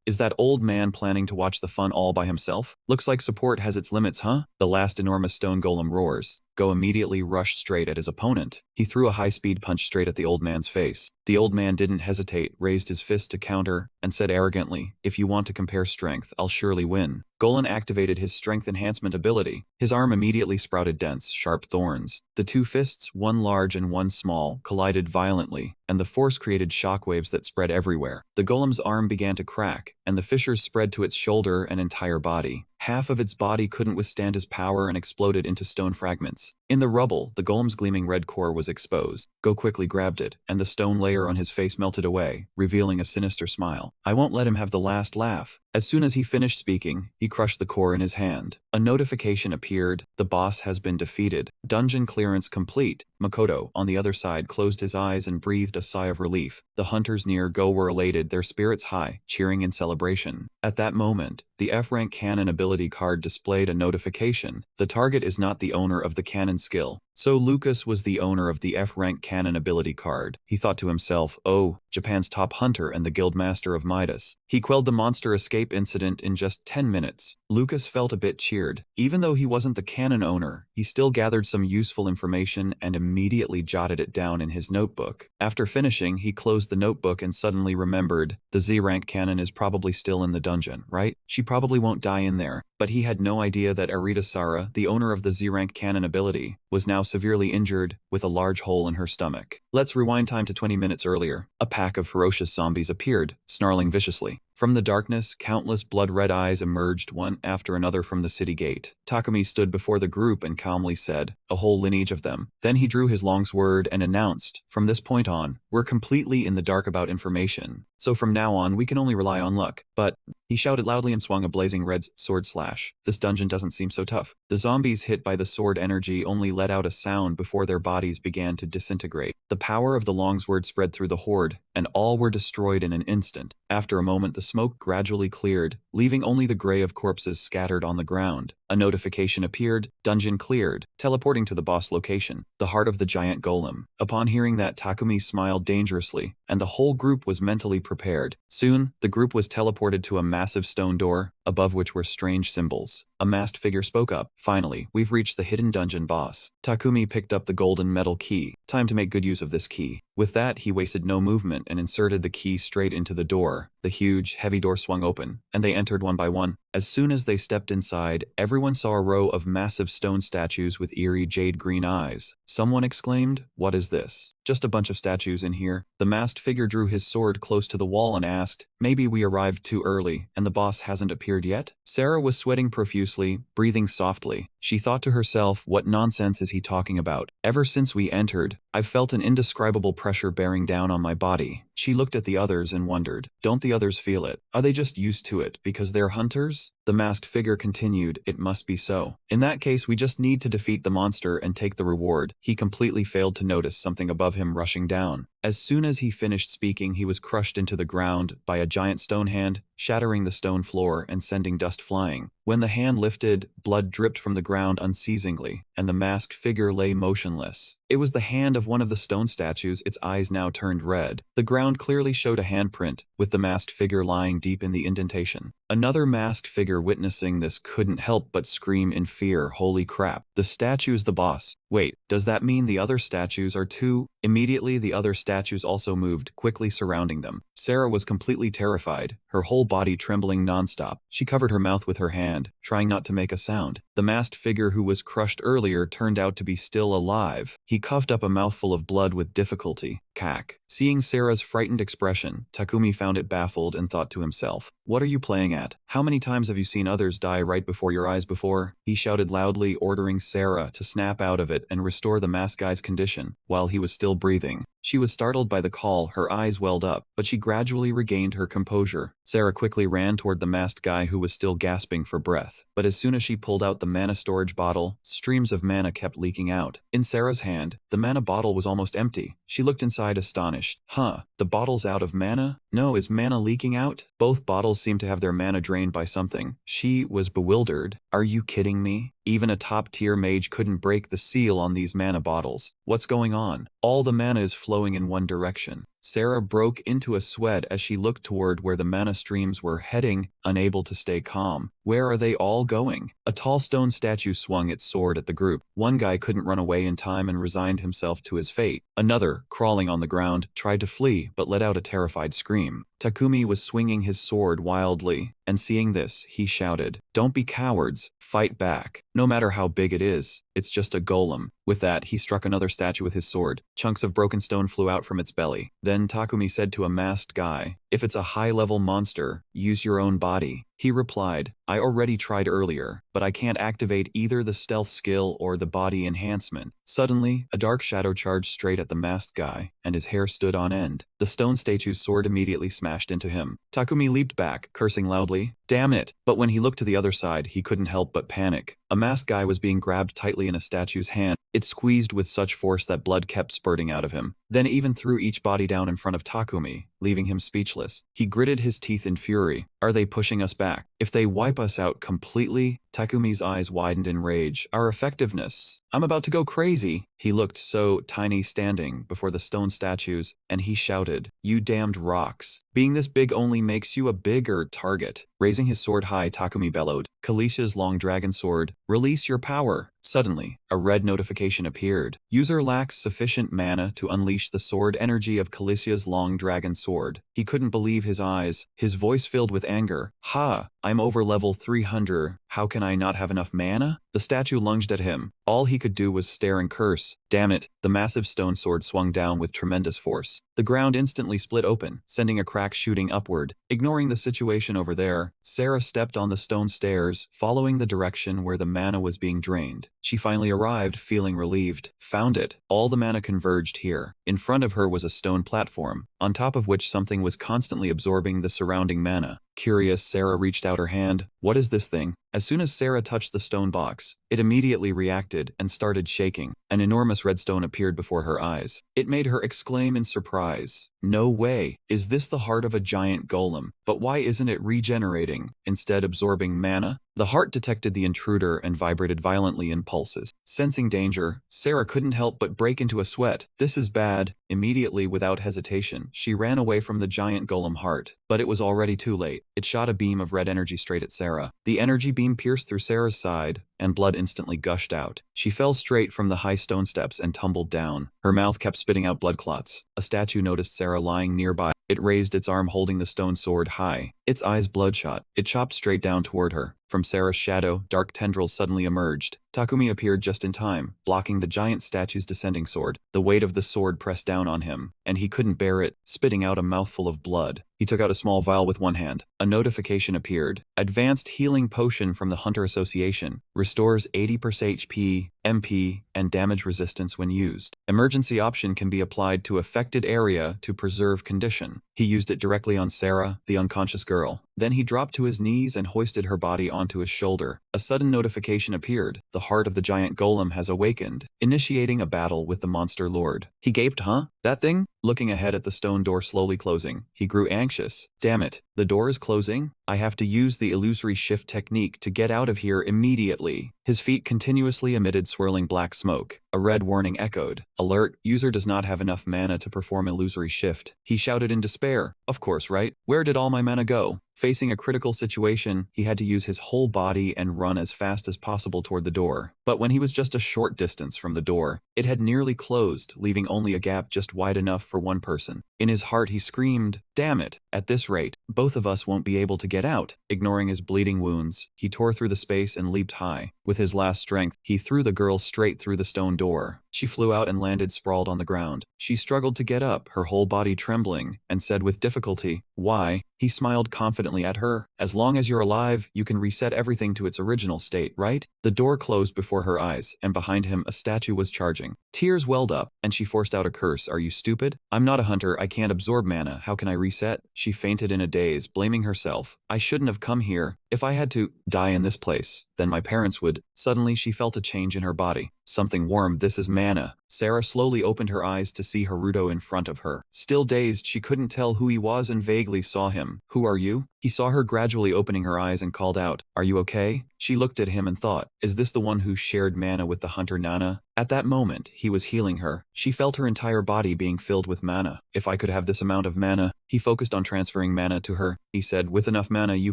"Is that old man planning to watch the fun all by himself? Looks like support has its limits, huh? The last enormous stone golem roars. Go immediately rushed straight at his opponent. He threw a high-speed punch straight at the old man's face. The old man didn't hesitate, raised his fist to counter, and said arrogantly, "If you want to compare strength, I'll surely win." Golan activated his strength enhancement ability. His arm immediately sprouted dense, sharp thorns. The two fists, one large and one small, collided violently, and the force created shockwaves that spread everywhere. The golem's arm began to crack, and the fissures spread to its shoulder and entire body. Half of its body couldn't withstand his power and exploded into stone fragments. In the rubble, the golem's gleaming red core was exposed. Go quickly grabbed it, and the stone layer on his face melted away, revealing a sinister smile. "I won't let him have the last laugh." As soon as he finished speaking, he crushed the core in his hand. A notification appeared. The boss has been defeated. Dungeon clearance complete. Makoto, on the other side, closed his eyes and breathed a sigh of relief. The hunters near Go were elated, their spirits high, cheering in celebration. At that moment, the F-rank cannon ability card displayed a notification. The target is not the owner of the cannon skill. So Lucas was the owner of the F-rank cannon ability card. He thought to himself, "Oh, Japan's top hunter and the guild master of Midas." He quelled the monster escape incident in just 10 minutes. Lucas felt a bit cheered. Even though he wasn't the cannon owner, he still gathered some useful information and immediately jotted it down in his notebook. After finishing, he closed the notebook and suddenly remembered, the Z-rank cannon is probably still in the dungeon, right? She probably won't die in there. But he had no idea that Aritasara, the owner of the Z-rank cannon ability, was now severely injured with a large hole in her stomach. Let's rewind time to 20 minutes earlier. A pack of ferocious zombies appeared, snarling viciously. From the darkness, countless blood-red eyes emerged one after another from the city gate. Takumi stood before the group and calmly said, "A whole lineage of them." Then he drew his long sword and announced, "From this point on, we're completely in the dark about information. So from now on, we can only rely on luck." But he shouted loudly and swung a blazing red sword slash. "This dungeon doesn't seem so tough." The zombies hit by the sword energy only let out a sound before their bodies began to disintegrate. The power of the longsword spread through the horde, and all were destroyed in an instant. After a moment, the smoke gradually cleared, leaving only the gray of corpses scattered on the ground. A notification appeared, "Dungeon cleared," teleporting to the boss location, the heart of the giant golem. Upon hearing that, Takumi smiled dangerously, and the whole group was mentally prepared. Soon, the group was teleported to a massive stone door, above which were strange symbols. A masked figure spoke up, "Finally, we've reached the hidden dungeon boss." Takumi picked up the golden metal key. Time to make good use of this key. With that, he wasted no movement and inserted the key straight into the door. The huge, heavy door swung open, and they entered one by one. As soon as they stepped inside, everyone saw a row of massive stone statues with eerie jade-green eyes. Someone exclaimed, "What is this?" "Just a bunch of statues in here." The masked figure drew his sword close to the wall and asked, "Maybe we arrived too early, and the boss hasn't appeared yet?" Sarah was sweating profusely, breathing softly. She thought to herself, what nonsense is he talking about? Ever since we entered, I've felt an indescribable pressure bearing down on my body. She looked at the others and wondered, don't the others feel it? Are they just used to it because they're hunters? The masked figure continued, "It must be so. In that case, we just need to defeat the monster and take the reward." He completely failed to notice something above him rushing down. As soon as he finished speaking, he was crushed into the ground by a giant stone hand, shattering the stone floor and sending dust flying. When the hand lifted, blood dripped from the ground unceasingly, and the masked figure lay motionless. It was the hand of one of the stone statues, its eyes now turned red. The ground clearly showed a handprint, with the masked figure lying deep in the indentation. Another masked figure witnessing this couldn't help but scream in fear, "Holy crap, the statue's the boss. Wait, does that mean the other statues are too?" Immediately, the other statues also moved, quickly surrounding them. Sarah was completely terrified, her whole body trembling nonstop. She covered her mouth with her hand, trying not to make a sound. The masked figure who was crushed earlier turned out to be still alive. He coughed up a mouthful of blood with difficulty. Cack. Seeing Sarah's frightened expression, Takumi found it baffled and thought to himself, "What are you playing at? How many times have you seen others die right before your eyes before?" He shouted loudly, ordering Sarah to snap out of it and restore the masked guy's condition, while he was still breathing. She was startled by the call, her eyes welled up, but she gradually regained her composure. Sarah quickly ran toward the masked guy who was still gasping for breath. But as soon as she pulled out the mana storage bottle, streams of mana kept leaking out. In Sarah's hand, the mana bottle was almost empty. She looked inside astonished. "Huh, the bottle's out of mana? No, is mana leaking out?" Both bottles seemed to have their mana drained by something. She was bewildered. "Are you kidding me? Even a top-tier mage couldn't break the seal on these mana bottles. What's going on? All the mana is flowing in one direction." Sarah broke into a sweat as she looked toward where the mana streams were heading, unable to stay calm. Where are they all going? A tall stone statue swung its sword at the group. One guy couldn't run away in time and resigned himself to his fate. Another, crawling on the ground, tried to flee but let out a terrified scream. Takumi was swinging his sword wildly, and seeing this, he shouted, "Don't be cowards, fight back. No matter how big it is, it's just a golem." With that, he struck another statue with his sword. Chunks of broken stone flew out from its belly. Then Takumi said to a masked guy, "If it's a high-level monster, use your own body." He replied, "I already tried earlier, but I can't activate either the stealth skill or the body enhancement." Suddenly, a dark shadow charged straight at the masked guy, and his hair stood on end. The stone statue's sword immediately smashed into him. Takumi leaped back, cursing loudly, "Damn it!" But when he looked to the other side, he couldn't help but panic. A masked guy was being grabbed tightly in a statue's hand. It squeezed with such force that blood kept spurting out of him. Then even threw each body down in front of Takumi, leaving him speechless. He gritted his teeth in fury. "Are they pushing us back? If they wipe us out completely?" Takumi's eyes widened in rage. "Our effectiveness. I'm about to go crazy." He looked so tiny standing before the stone statues, and he shouted, "You damned rocks. Being this big only makes you a bigger target." Raising his sword high, Takumi bellowed, "Kalicia's long dragon sword, release your power." Suddenly, a red notification appeared. User lacks sufficient mana to unleash the sword energy of Kalicia's long dragon sword. He couldn't believe his eyes, his voice filled with anger. "Ha! I'm over level 300. How can I not have enough mana?" The statue lunged at him. All he could do was stare and curse. Damn it! The massive stone sword swung down with tremendous force. The ground instantly split open, sending a crack shooting upward. Ignoring the situation over there, Sarah stepped on the stone stairs, following the direction where the mana was being drained. She finally arrived, feeling relieved. Found it. All the mana converged here. In front of her was a stone platform, on top of which something was constantly absorbing the surrounding mana. Curious, Sarah reached out her hand. "What is this thing?" As soon as Sarah touched the stone box, it immediately reacted and started shaking. An enormous red stone appeared before her eyes. It made her exclaim in surprise, "No way! Is this the heart of a giant golem? But why isn't it regenerating, instead absorbing mana?" The heart detected the intruder and vibrated violently in pulses. Sensing danger, Sarah couldn't help but break into a sweat. "This is bad." Immediately, without hesitation, she ran away from the giant golem heart. But it was already too late. It shot a beam of red energy straight at Sarah. The energy beam pierced through Sarah's side, and blood instantly gushed out. She fell straight from the high stone steps and tumbled down. Her mouth kept spitting out blood clots. A statue noticed Sarah lying nearby. It raised its arm holding the stone sword high. Its eyes bloodshot. It chopped straight down toward her. From Sarah's shadow, dark tendrils suddenly emerged. Takumi appeared just in time, blocking the giant statue's descending sword. The weight of the sword pressed down on him, and he couldn't bear it, spitting out a mouthful of blood. He took out a small vial with one hand. A notification appeared. "Advanced Healing Potion from the Hunter Association. Restores 80% HP, MP, and damage resistance when used. Emergency option can be applied to affected area to preserve condition." He used it directly on Sarah, the unconscious girl. Then he dropped to his knees and hoisted her body onto his shoulder. A sudden notification appeared. The heart of the giant golem has awakened, initiating a battle with the monster lord. He gaped, "Huh? That thing?" Looking ahead at the stone door slowly closing, he grew anxious. "Damn it, the door is closing? I have to use the illusory shift technique to get out of here immediately." His feet continuously emitted swirling black smoke. A red warning echoed. "Alert, user does not have enough mana to perform illusory shift." He shouted in despair. Of course, right? Where did all my mana go? Facing a critical situation, he had to use his whole body and run as fast as possible toward the door. But when he was just a short distance from the door, it had nearly closed, leaving only a gap just wide enough for one person. In his heart, he screamed, "Damn it! At this rate, both of us won't be able to get out." Ignoring his bleeding wounds, he tore through the space and leaped high. With his last strength, he threw the girl straight through the stone door. She flew out and landed sprawled on the ground. She struggled to get up, her whole body trembling, and said with difficulty, "Why?" He smiled confidently at her. "As long as you're alive, you can reset everything to its original state, right?" The door closed before her eyes, and behind him a statue was charging. Tears welled up, and she forced out a curse. "Are you stupid? I'm not a hunter, I can't absorb mana, how can I reset?" She fainted in a daze, blaming herself. "I shouldn't have come here. If I had to die in this place, then my parents would." Suddenly she felt a change in her body. Something warm. "This is mana." Sarah slowly opened her eyes to see Haruto in front of her. Still dazed, she couldn't tell who he was and vaguely saw him. "Who are you?" He saw her gradually opening her eyes and called out, "Are you okay?" She looked at him and thought, is this the one who shared mana with the hunter Nana? At that moment, he was healing her. She felt her entire body being filled with mana. If I could have this amount of mana. He focused on transferring mana to her. He said, with enough mana you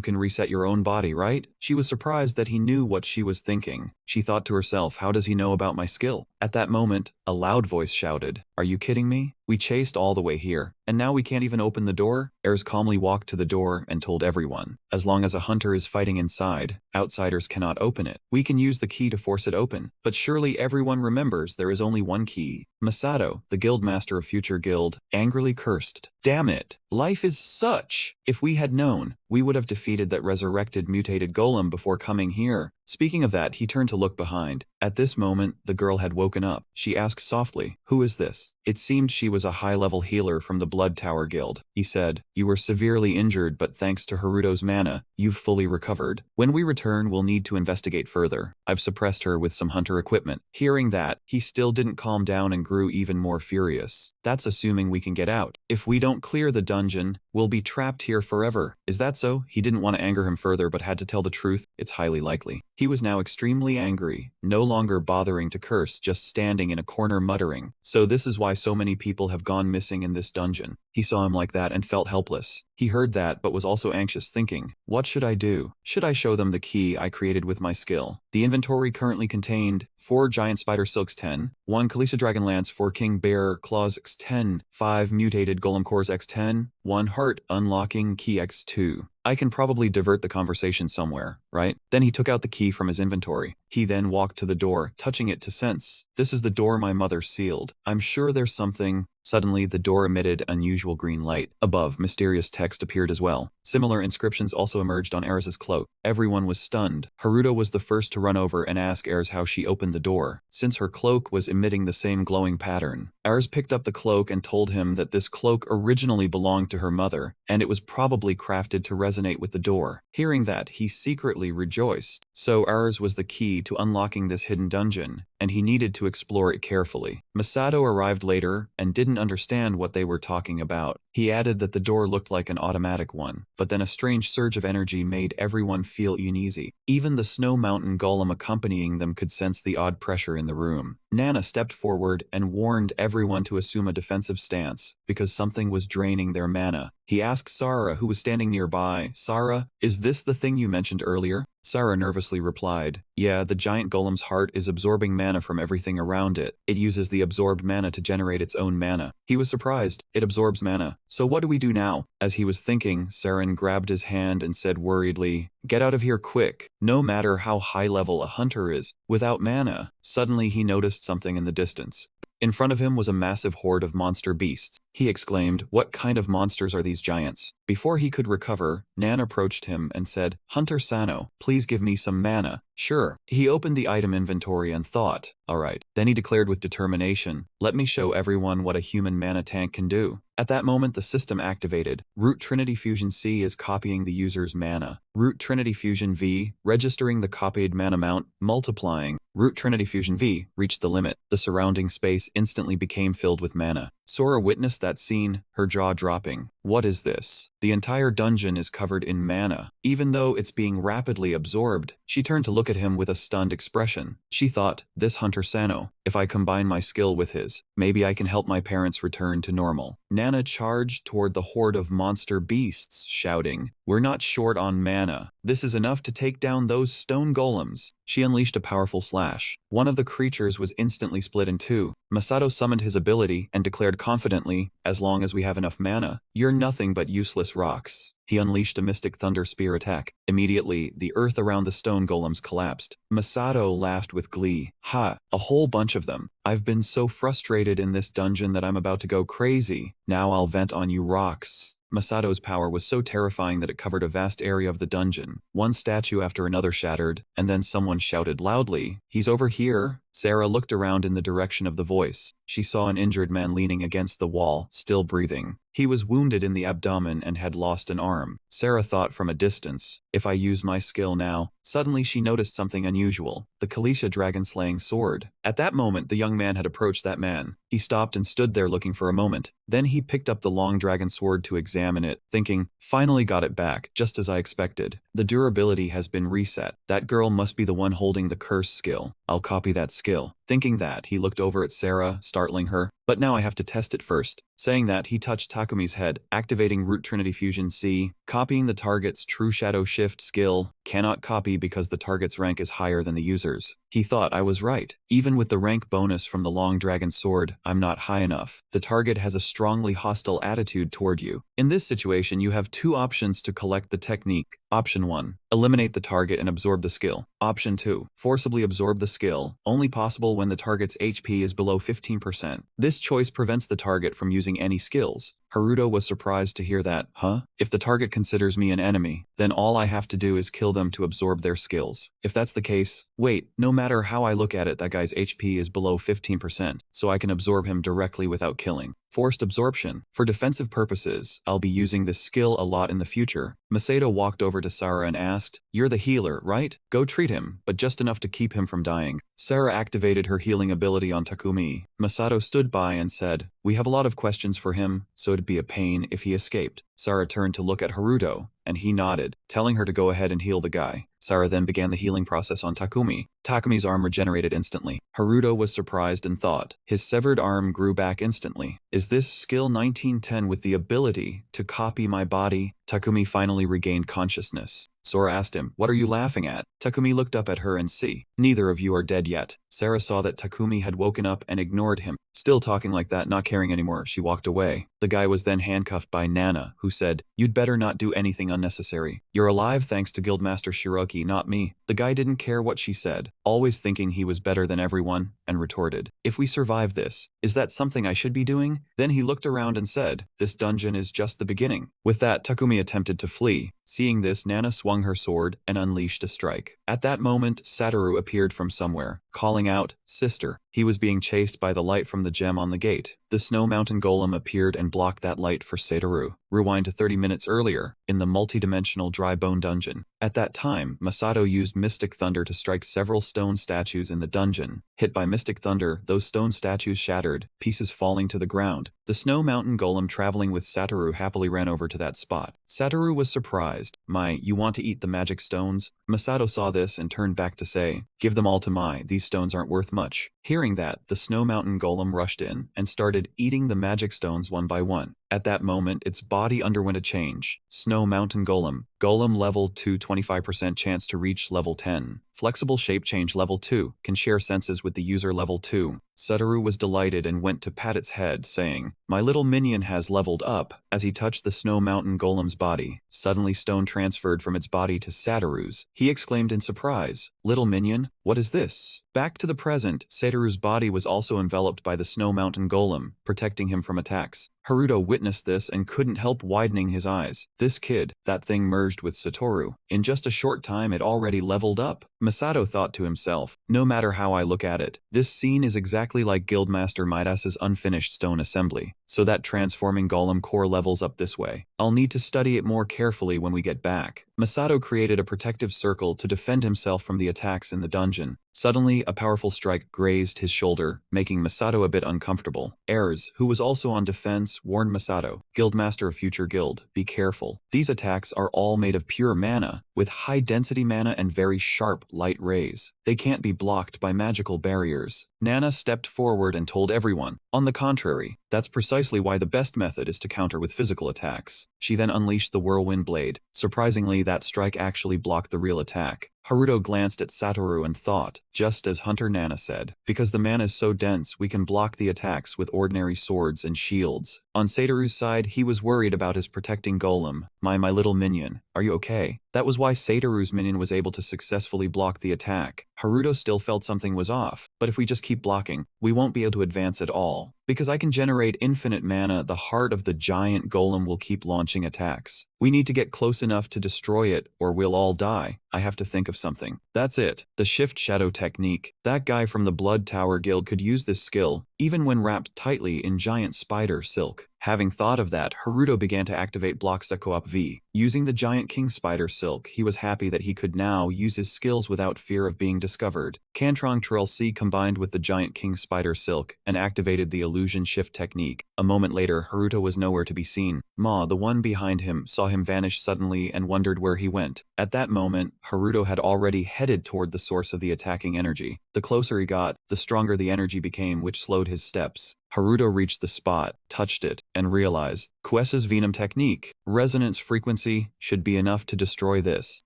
can reset your own body, right? She was surprised that he knew what she was thinking. She thought to herself, how does he know about my skill? At that moment, a loud voice shouted, "Are you kidding me? We chased all the way here, and now we can't even open the door?" Ayres calmly walked to the door and told everyone, as long as a hunter is fighting inside, outsiders cannot open it. We can use the key to force it open, but surely everyone remembers there is only one key. Masato, the guild master of Future Guild, angrily cursed. Damn it! Life is such! If we had known, we would have defeated that resurrected mutated golem before coming here. Speaking of that, he turned to look behind. At this moment, the girl had woken up. She asked softly, "Who is this?" It seemed she was a high-level healer from the Blood Tower Guild. He said, "You were severely injured, but thanks to Haruto's mana, you've fully recovered. When we return, we'll need to investigate further. I've suppressed her with some hunter equipment." Hearing that, he still didn't calm down and grew even more furious. "That's assuming we can get out. If we don't clear the dungeon, we'll be trapped here forever. Is that so?" He didn't want to anger him further but had to tell the truth. It's highly likely. He was now extremely angry, no longer bothering to curse, just standing in a corner muttering. So this is why so many people have gone missing in this dungeon. He saw him like that and felt helpless. He heard that but was also anxious, thinking, what should I do? Should I show them the key I created with my skill? The inventory currently contained 4 giant spider silks 10, 1 Khaleesi dragon lance, 4 king bear claws x10, 5 mutated golem cores x10, 1 heart unlocking key x2. I can probably divert the conversation somewhere, right? Then he took out the key from his inventory. He then walked to the door, touching it to sense. This is the door my mother sealed. I'm sure there's something. Suddenly, the door emitted unusual green light. Above, mysterious text appeared as well. Similar inscriptions also emerged on Ayres' cloak. Everyone was stunned. Haruto was the first to run over and ask Ayres how she opened the door, since her cloak was emitting the same glowing pattern. Ayres picked up the cloak and told him that this cloak originally belonged to her mother, and it was probably crafted to resonate with the door. Hearing that, he secretly rejoiced. So Ayres was the key to unlocking this hidden dungeon, and he needed to explore it carefully. Masato arrived later and didn't understand what they were talking about. He added that the door looked like an automatic one, but then a strange surge of energy made everyone feel uneasy. Even the snow mountain golem accompanying them could sense the odd pressure in the room. Nana stepped forward and warned everyone to assume a defensive stance, because something was draining their mana. He asked Sarah, who was standing nearby, "Sarah, is this the thing you mentioned earlier?" Sarah nervously replied, "Yeah, the giant golem's heart is absorbing mana from everything around it. It uses the absorbed mana to generate its own mana." He was surprised. It absorbs mana. So what do we do now? As he was thinking, Saren grabbed his hand and said worriedly, "Get out of here quick. No matter how high level a hunter is, without mana." Suddenly he noticed something in the distance. In front of him was a massive horde of monster beasts. He exclaimed, "What kind of monsters are these giants?" Before he could recover, Nan approached him and said, "Hunter Sano, please give me some mana." "Sure." He opened the item inventory and thought, "Alright." Then he declared with determination, "Let me show everyone what a human mana tank can do." At that moment, the system activated. Root Trinity Fusion C is copying the user's mana. Root Trinity Fusion V, registering the copied mana amount, multiplying. Root Trinity Fusion V reached the limit. The surrounding space instantly became filled with mana. Sora witnessed that scene, her jaw dropping. What is this? The entire dungeon is covered in mana. Even though it's being rapidly absorbed, she turned to look at him with a stunned expression. She thought, this Hunter Sano, if I combine my skill with his, maybe I can help my parents return to normal. Nana charged toward the horde of monster beasts, shouting, "We're not short on mana. This is enough to take down those stone golems." She unleashed a powerful slash. One of the creatures was instantly split in two. Masato summoned his ability and declared confidently, "As long as we have enough mana, you're nothing but useless rocks." He unleashed a Mystic Thunder Spear attack. Immediately, the earth around the stone golems collapsed. Masato laughed with glee. "Ha, a whole bunch of them. I've been so frustrated in this dungeon that I'm about to go crazy. Now I'll vent on you rocks." Masato's power was so terrifying that it covered a vast area of the dungeon. One statue after another shattered, and then someone shouted loudly, "He's over here!" Sarah looked around in the direction of the voice. She saw an injured man leaning against the wall, still breathing. He was wounded in the abdomen and had lost an arm. Sarah thought from a distance, if I use my skill now. Suddenly she noticed something unusual, the Kalisha dragon-slaying sword. At that moment the young man had approached that man. He stopped and stood there looking for a moment. Then he picked up the long dragon sword to examine it, thinking, finally got it back, just as I expected. The durability has been reset. That girl must be the one holding the curse skill. I'll copy that skill. Thinking that, he looked over at Sarah, startling her. But now I have to test it first. Saying that, he touched Takumi's head, activating Root Trinity Fusion C, copying the target's True Shadow Shift skill. Cannot copy because the target's rank is higher than the user's. He thought I was right. Even with the rank bonus from the long dragon sword, I'm not high enough. The target has a strongly hostile attitude toward you. In this situation, you have two options to collect the technique. Option 1. Eliminate the target and absorb the skill. Option 2. Forcibly absorb the skill, only possible when the target's HP is below 15%. This choice prevents the target from using any skills. Haruto was surprised to hear that. Huh? If the target considers me an enemy, then all I have to do is kill them to absorb their skills. If that's the case, wait, no matter how I look at it, that guy's HP is below 15%, so I can absorb him directly without killing. Forced absorption. For defensive purposes, I'll be using this skill a lot in the future. Masato walked over to Sarah and asked, "You're the healer, right? Go treat him, but just enough to keep him from dying." Sarah activated her healing ability on Takumi. Masato stood by and said, "We have a lot of questions for him, so it'd be a pain if he escaped." Sarah turned to look at Haruto, and he nodded, telling her to go ahead and heal the guy. Sarah then began the healing process on Takumi. Takumi's arm regenerated instantly. Haruto was surprised and thought, his severed arm grew back instantly. Is this skill 1910 with the ability to copy my body? Takumi finally regained consciousness. Sora asked him, "What are you laughing at?" Takumi looked up at her and see, "Neither of you are dead yet." Sarah saw that Takumi had woken up and ignored him. Still talking like that, not caring anymore, she walked away. The guy was then handcuffed by Nana, who said, "You'd better not do anything unnecessary. You're alive thanks to Guildmaster Shiroki, not me." The guy didn't care what she said, always thinking he was better than everyone, and retorted, "If we survive this, is that something I should be doing?" Then he looked around and said, "This dungeon is just the beginning." With that, Takumi attempted to flee. Seeing this, Nana swung her sword and unleashed a strike. At that moment, Satoru appeared from somewhere, calling out, "Sister." He was being chased by the light from the gem on the gate. The Snow Mountain Golem appeared and blocked that light for Satoru. Rewind to 30 minutes earlier, in the multi-dimensional Dry Bone Dungeon. At that time, Masato used Mystic Thunder to strike several stone statues in the dungeon. Hit by Mystic Thunder, those stone statues shattered, pieces falling to the ground. The Snow Mountain Golem traveling with Satoru happily ran over to that spot. Satoru was surprised. You want to eat the magic stones?" Masato saw this and turned back to say, "Give them all to Mai, these stones aren't worth much." Hearing that, the Snow Mountain Golem rushed in and started eating the magic stones one by one. At that moment, its body underwent a change. Snow Mountain Golem. Golem level 2, 25% chance to reach level 10. Flexible shape change level 2, can share senses with the user level 2. Satoru was delighted and went to pat its head, saying, "My little minion has leveled up." As he touched the Snow Mountain Golem's body, suddenly stone transferred from its body to Satoru's. He exclaimed in surprise, "Little minion, what is this?" Back to the present, Satoru's body was also enveloped by the Snow Mountain Golem, protecting him from attacks. Haruto witnessed this and couldn't help widening his eyes. This kid, that thing merged with Satoru. In just a short time it already leveled up. Masato thought to himself, no matter how I look at it, this scene is exactly like Guildmaster Midas's unfinished stone assembly. So that transforming golem core levels up this way. I'll need to study it more carefully when we get back. Masato created a protective circle to defend himself from the attacks in the dungeon. Suddenly, a powerful strike grazed his shoulder, making Masato a bit uncomfortable. Ayres, who was also on defense, warned Masato, "Guildmaster of Future Guild, be careful. These attacks are all made of pure mana, with high-density mana and very sharp, light rays. They can't be blocked by magical barriers." Nana stepped forward and told everyone, "On the contrary, that's precisely why the best method is to counter with physical attacks." She then unleashed the Whirlwind Blade. Surprisingly, that strike actually blocked the real attack. Haruto glanced at Satoru and thought, just as Hunter Nana said, because the mana is so dense we can block the attacks with ordinary swords and shields. On Satoru's side, he was worried about his protecting golem. My little minion, are you okay?" That was why Satoru's minion was able to successfully block the attack. Haruto still felt something was off, but if we just keep blocking, we won't be able to advance at all. Because I can generate infinite mana, the heart of the giant golem will keep launching attacks. We need to get close enough to destroy it, or we'll all die. I have to think of something. That's it. The Shift Shadow technique. That guy from the Blood Tower Guild could use this skill, even when wrapped tightly in giant spider silk. Having thought of that, Haruto began to activate Blocksta Co-op V. Using the giant king spider silk, he was happy that he could now use his skills without fear of being discovered. Cantron Trill C combined with the giant king spider silk and activated the illusion shift technique. A moment later, Haruto was nowhere to be seen. Ma, the one behind him, saw him vanish suddenly and wondered where he went. At that moment, Haruto had already headed toward the source of the attacking energy. The closer he got, the stronger the energy became, which slowed his steps. Haruto reached the spot, touched it, and realized, Quesa's Venom technique, resonance frequency, should be enough to destroy this.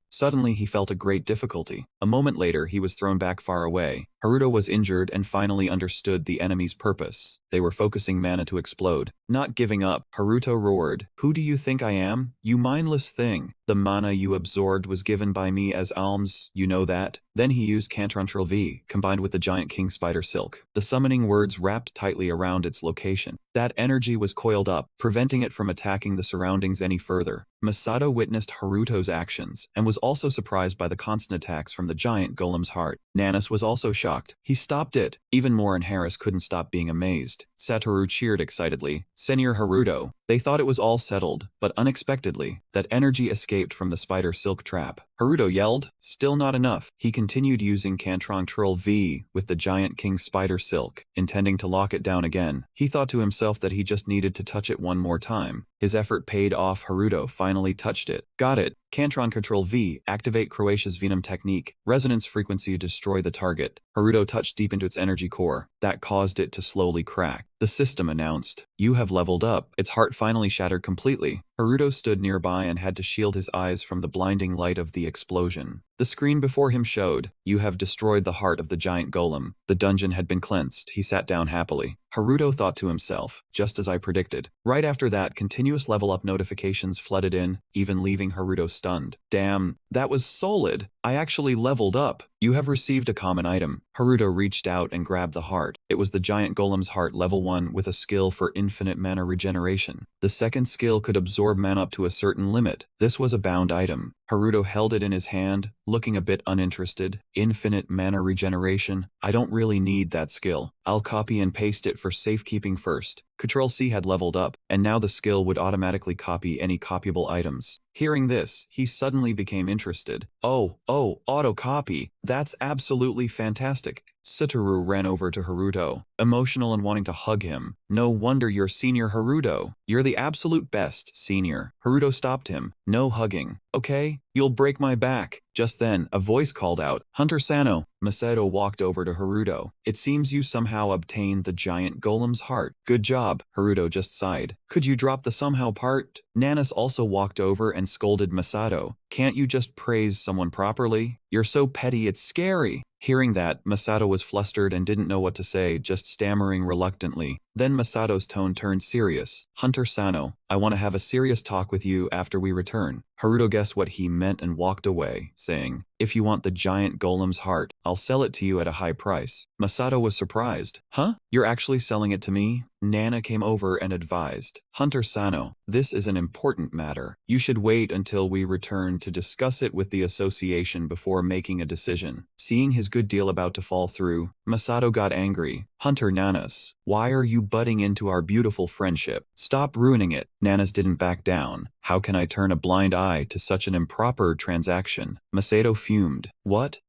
Suddenly he felt a great difficulty. A moment later he was thrown back far away. Haruto was injured and finally understood the enemy's purpose. They were focusing mana to explode. Not giving up, Haruto roared, "Who do you think I am? You mindless thing. The mana you absorbed was given by me as alms, you know that?" Then he used Cantron V, combined with the giant king spider silk. The summoning words wrapped tightly around its location. That energy was coiled up, preventing it from attacking the surroundings any further. Masato witnessed Haruto's actions, and was also surprised by the constant attacks from the giant golem's heart. Nanas was also shocked. He stopped it. Even Moore and Harris couldn't stop being amazed. Satoru cheered excitedly. "Senior Haruto." They thought it was all settled, but unexpectedly, that energy escaped from the spider silk trap. Haruto yelled, "Still not enough." He continued using Cantron Trill V with the giant king spider silk, intending to lock it down again. He thought to himself that he just needed to touch it one more time. His effort paid off. Haruto finally touched it. Got it. Cantron Control V, activate Croatia's Venom technique. Resonance frequency, destroy the target. Haruto touched deep into its energy core. That caused it to slowly crack. The system announced, "You have leveled up." Its heart finally shattered completely. Haruto stood nearby and had to shield his eyes from the blinding light of the explosion. The screen before him showed, "You have destroyed the heart of the giant golem." The dungeon had been cleansed. He sat down happily. Haruto thought to himself, just as I predicted. Right after that, continuous level up notifications flooded in, even leaving Haruto stunned. Damn, that was solid. I actually leveled up. You have received a common item. Haruto reached out and grabbed the heart. It was the giant golem's heart level 1 with a skill for infinite mana regeneration. The second skill could absorb mana up to a certain limit. This was a bound item. Haruto held it in his hand, looking a bit uninterested. Infinite mana regeneration? I don't really need that skill. I'll copy and paste it for safekeeping first. Control-C had leveled up, and now the skill would automatically copy any copyable items. Hearing this, he suddenly became interested. Oh, auto-copy. That's absolutely fantastic. Satoru ran over to Haruto, emotional and wanting to hug him. "No wonder you're Senior Haruto. You're the absolute best, Senior." Haruto stopped him. "No hugging. Okay? You'll break my back." Just then, a voice called out, "Hunter Sano." Masato walked over to Haruto. "It seems you somehow obtained the giant golem's heart. Good job." Haruto just sighed. "Could you drop the somehow part?" Nanas also walked over and scolded Masato. "Can't you just praise someone properly? You're so petty, it's scary." Hearing that, Masato was flustered and didn't know what to say, just stammering reluctantly. Then Masato's tone turned serious. "Hunter Sano, I want to have a serious talk with you after we return." Haruto guessed what he meant and walked away, saying, "If you want the giant golem's heart, I'll sell it to you at a high price." Masato was surprised. "Huh? You're actually selling it to me?" Nana came over and advised, "Hunter Sano, this is an important matter. You should wait until we return to discuss it with the association before making a decision." Seeing his good deal about to fall through, Masato got angry. "Hunter Nanas, why are you butting into our beautiful friendship? Stop ruining it." Nanas didn't back down. "How can I turn a blind eye to such an improper transaction?" Masato fumed.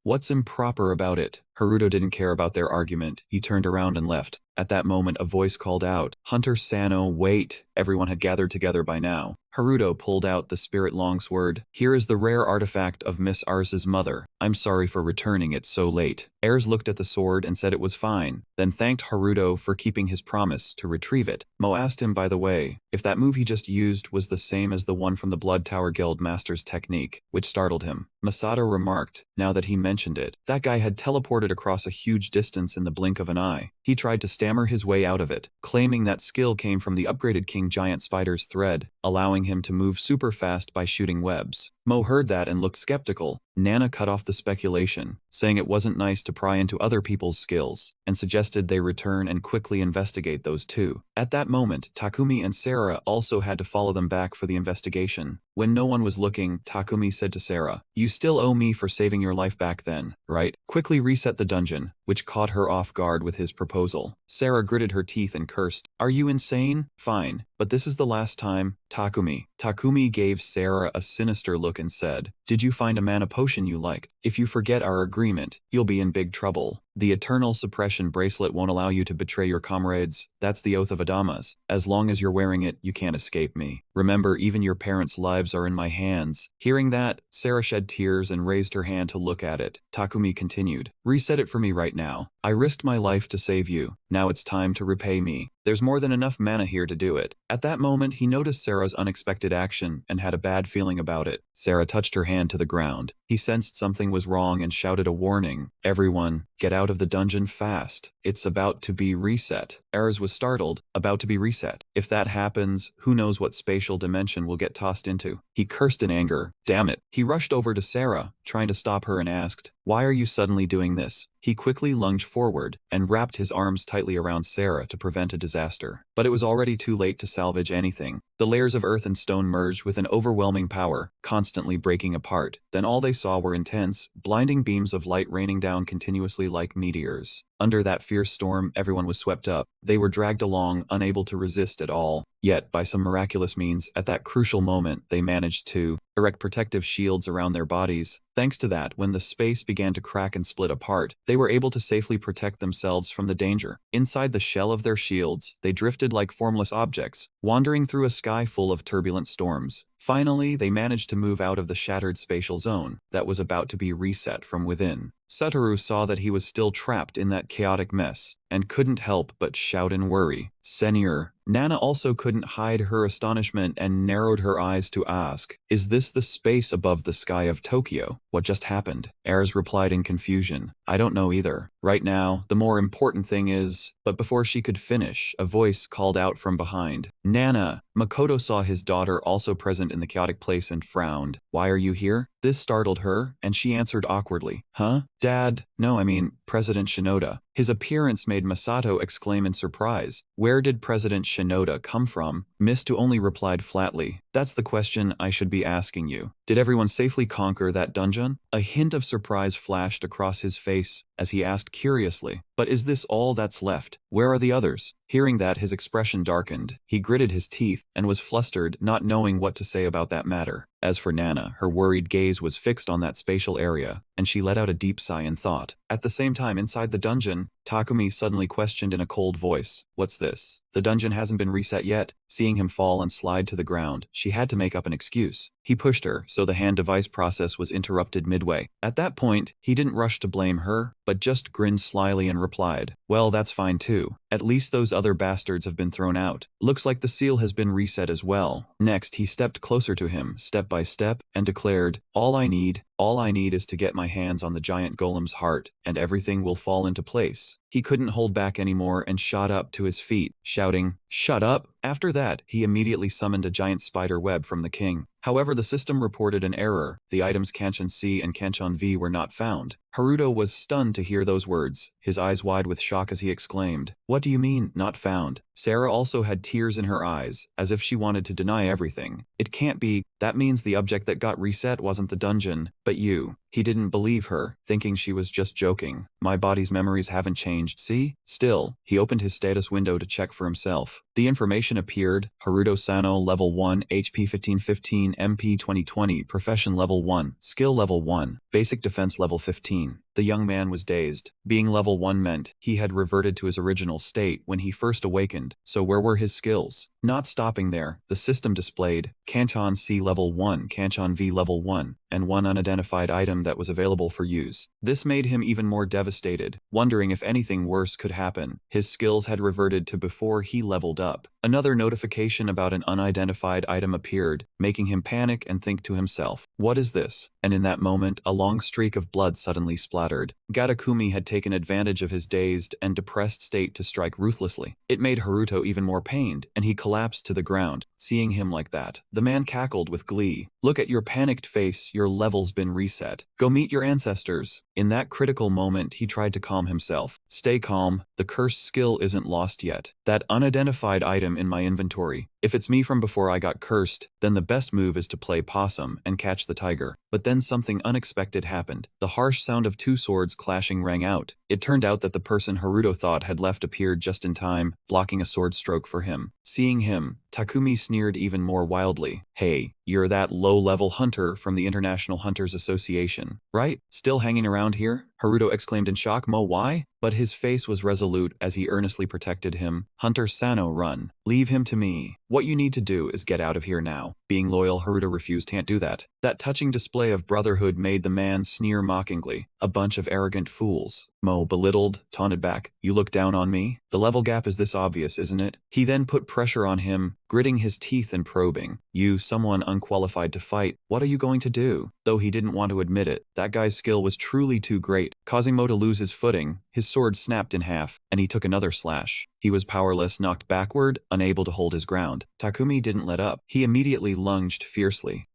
What's improper about it?" Haruto didn't care about their argument. He turned around and left. At that moment, a voice called out, "Hunter Sano, wait." Everyone had gathered together by now. Haruto pulled out the spirit longsword. "Here is the rare artifact of Miss Ars's mother. I'm sorry for returning it so late." Ayres looked at the sword and said it was fine, then thanked Haruto for keeping his promise to retrieve it. Mo asked him, by the way, if that move he just used was the same as the one from the Blood Tower Guild Master's technique, which startled him. Masato remarked, now that he mentioned it, that guy had teleported across a huge distance in the blink of an eye. He tried to stammer his way out of it, claiming that skill came from the upgraded King Giant Spider's thread, allowing him to move super fast by shooting webs. Mo heard that and looked skeptical. Nana cut off the speculation, saying it wasn't nice to pry into other people's skills, and suggested they return and quickly investigate those two. At that moment, Takumi and Sarah also had to follow them back for the investigation. When no one was looking, Takumi said to Sarah, "You still owe me for saving your life back then, right? Quickly reset the dungeon," which caught her off guard with his proposal. Sarah gritted her teeth and cursed, "Are you insane? Fine, but this is the last time, Takumi." Takumi gave Sarah a sinister look and said, "Did you find a mana potion you like? If you forget our agreement, you'll be in big trouble. The eternal suppression bracelet won't allow you to betray your comrades. That's the oath of Adamas. As long as you're wearing it, you can't escape me. Remember, even your parents' lives are in my hands." Hearing that, Sarah shed tears and raised her hand to look at it. Takumi continued, "Reset it for me right now. I risked my life to save you. Now it's time to repay me. There's more than enough mana here to do it." At that moment, he noticed Sarah's unexpected action and had a bad feeling about it. Sarah touched her hand to the ground. He sensed something was wrong and shouted a warning. "Everyone, get out of the dungeon fast. It's about to be reset." Ares was startled. About to be reset. If that happens, who knows what spatial dimension we'll get tossed into. He cursed in anger. Damn it. He rushed over to Sarah, trying to stop her, and asked, "Why are you suddenly doing this?" He quickly lunged forward and wrapped his arms tightly around Sarah to prevent a disaster. But it was already too late to salvage anything. The layers of earth and stone merged with an overwhelming power, constantly breaking apart. Then all they saw were intense, blinding beams of light raining down continuously like meteors. Under that fierce storm, everyone was swept up. They were dragged along, unable to resist at all. Yet, by some miraculous means, at that crucial moment, they managed to erect protective shields around their bodies. Thanks to that, when the space began to crack and split apart, they were able to safely protect themselves from the danger. Inside the shell of their shields, they drifted like formless objects, wandering through a sky full of turbulent storms. Finally, they managed to move out of the shattered spatial zone that was about to be reset from within. Satoru saw that he was still trapped in that chaotic mess, and couldn't help but shout in worry, "Senior." Nana also couldn't hide her astonishment and narrowed her eyes to ask, "Is this the space above the sky of Tokyo? What just happened?" Ares replied in confusion, "I don't know either. Right now, the more important thing is..." But before she could finish, a voice called out from behind, "Nana!" Makoto saw his daughter also present in the chaotic place and frowned. "Why are you here?" This startled her, and she answered awkwardly, "Huh? Dad? No, I mean, President Shinoda." His appearance made Masato exclaim in surprise. Where did President Shinoda come from? Misto only replied flatly, "That's the question I should be asking you. Did everyone safely conquer that dungeon?" A hint of surprise flashed across his face as he asked curiously, "But is this all that's left? Where are the others?" Hearing that, his expression darkened. He gritted his teeth and was flustered, not knowing what to say about that matter. As for Nana, her worried gaze was fixed on that spatial area, and she let out a deep sigh in thought. At the same time, inside the dungeon, Takumi suddenly questioned in a cold voice, "What's this? The dungeon hasn't been reset yet." Seeing him fall and slide to the ground, she had to make up an excuse. He pushed her, so the hand device process was interrupted midway. At that point, he didn't rush to blame her, but just grinned slyly and replied, "Well, that's fine too. At least those other bastards have been thrown out. Looks like the seal has been reset as well." Next, he stepped closer to him, step by step, and declared, All I need is to get my hands on the giant golem's heart, and everything will fall into place." He couldn't hold back anymore and shot up to his feet, shouting, "Shut up!" After that, he immediately summoned a giant spider web from the king. However, the system reported an error. The items Kanchan C and Kanchan V were not found. Haruto was stunned to hear those words, his eyes wide with shock as he exclaimed, "What do you mean, not found?" Sarah also had tears in her eyes, as if she wanted to deny everything. "It can't be. That means the object that got reset wasn't the dungeon, but you." He didn't believe her, thinking she was just joking. "My body's memories haven't changed, see?" Still, he opened his status window to check for himself. The information appeared, Haruto Sano level 1, HP 1515, MP 2020, Profession level 1, Skill level 1, Basic Defense level 15. The young man was dazed. Being level 1 meant he had reverted to his original state when he first awakened, so where were his skills? Not stopping there, the system displayed Kanchan C level 1, Kanchan V level 1, and one unidentified item that was available for use. This made him even more devastated, wondering if anything worse could happen. His skills had reverted to before he leveled up. Another notification about an unidentified item appeared, making him panic and think to himself, "What is this?" And in that moment, a long streak of blood suddenly splattered. Gatakumi had taken advantage of his dazed and depressed state to strike ruthlessly. It made Haruto even more pained, and he collapsed to the ground. Seeing him like that, the man cackled with glee. Look at your panicked face, your level's been reset. Go meet your ancestors. In that critical moment, he tried to calm himself. Stay calm, the cursed skill isn't lost yet. That unidentified item in my inventory. If it's me from before I got cursed, then the best move is to play possum and catch the tiger. But then something unexpected happened. The harsh sound of two swords clashing rang out. It turned out that the person Haruto thought had left appeared just in time, blocking a sword stroke for him. Seeing him, Takumi sneered even more wildly. Hey, you're that low-level hunter from the International Hunters Association, right? Still hanging around here? Haruto exclaimed in shock. Why? But his face was resolute as he earnestly protected him. Hunter Sano, run. Leave him to me. What you need to do is get out of here now. Being loyal, Haruto refused. Can't do that. That touching display of brotherhood made the man sneer mockingly. A bunch of arrogant fools. Belittled, taunted back. You look down on me? The level gap is this obvious, isn't it? He then put pressure on him, gritting his teeth and probing. You, someone unqualified to fight, what are you going to do? Though he didn't want to admit it, that guy's skill was truly too great, causing Mo to lose his footing. His sword snapped in half, and he took another slash. He was powerless, knocked backward, unable to hold his ground. Takumi didn't let up. He immediately lunged fiercely.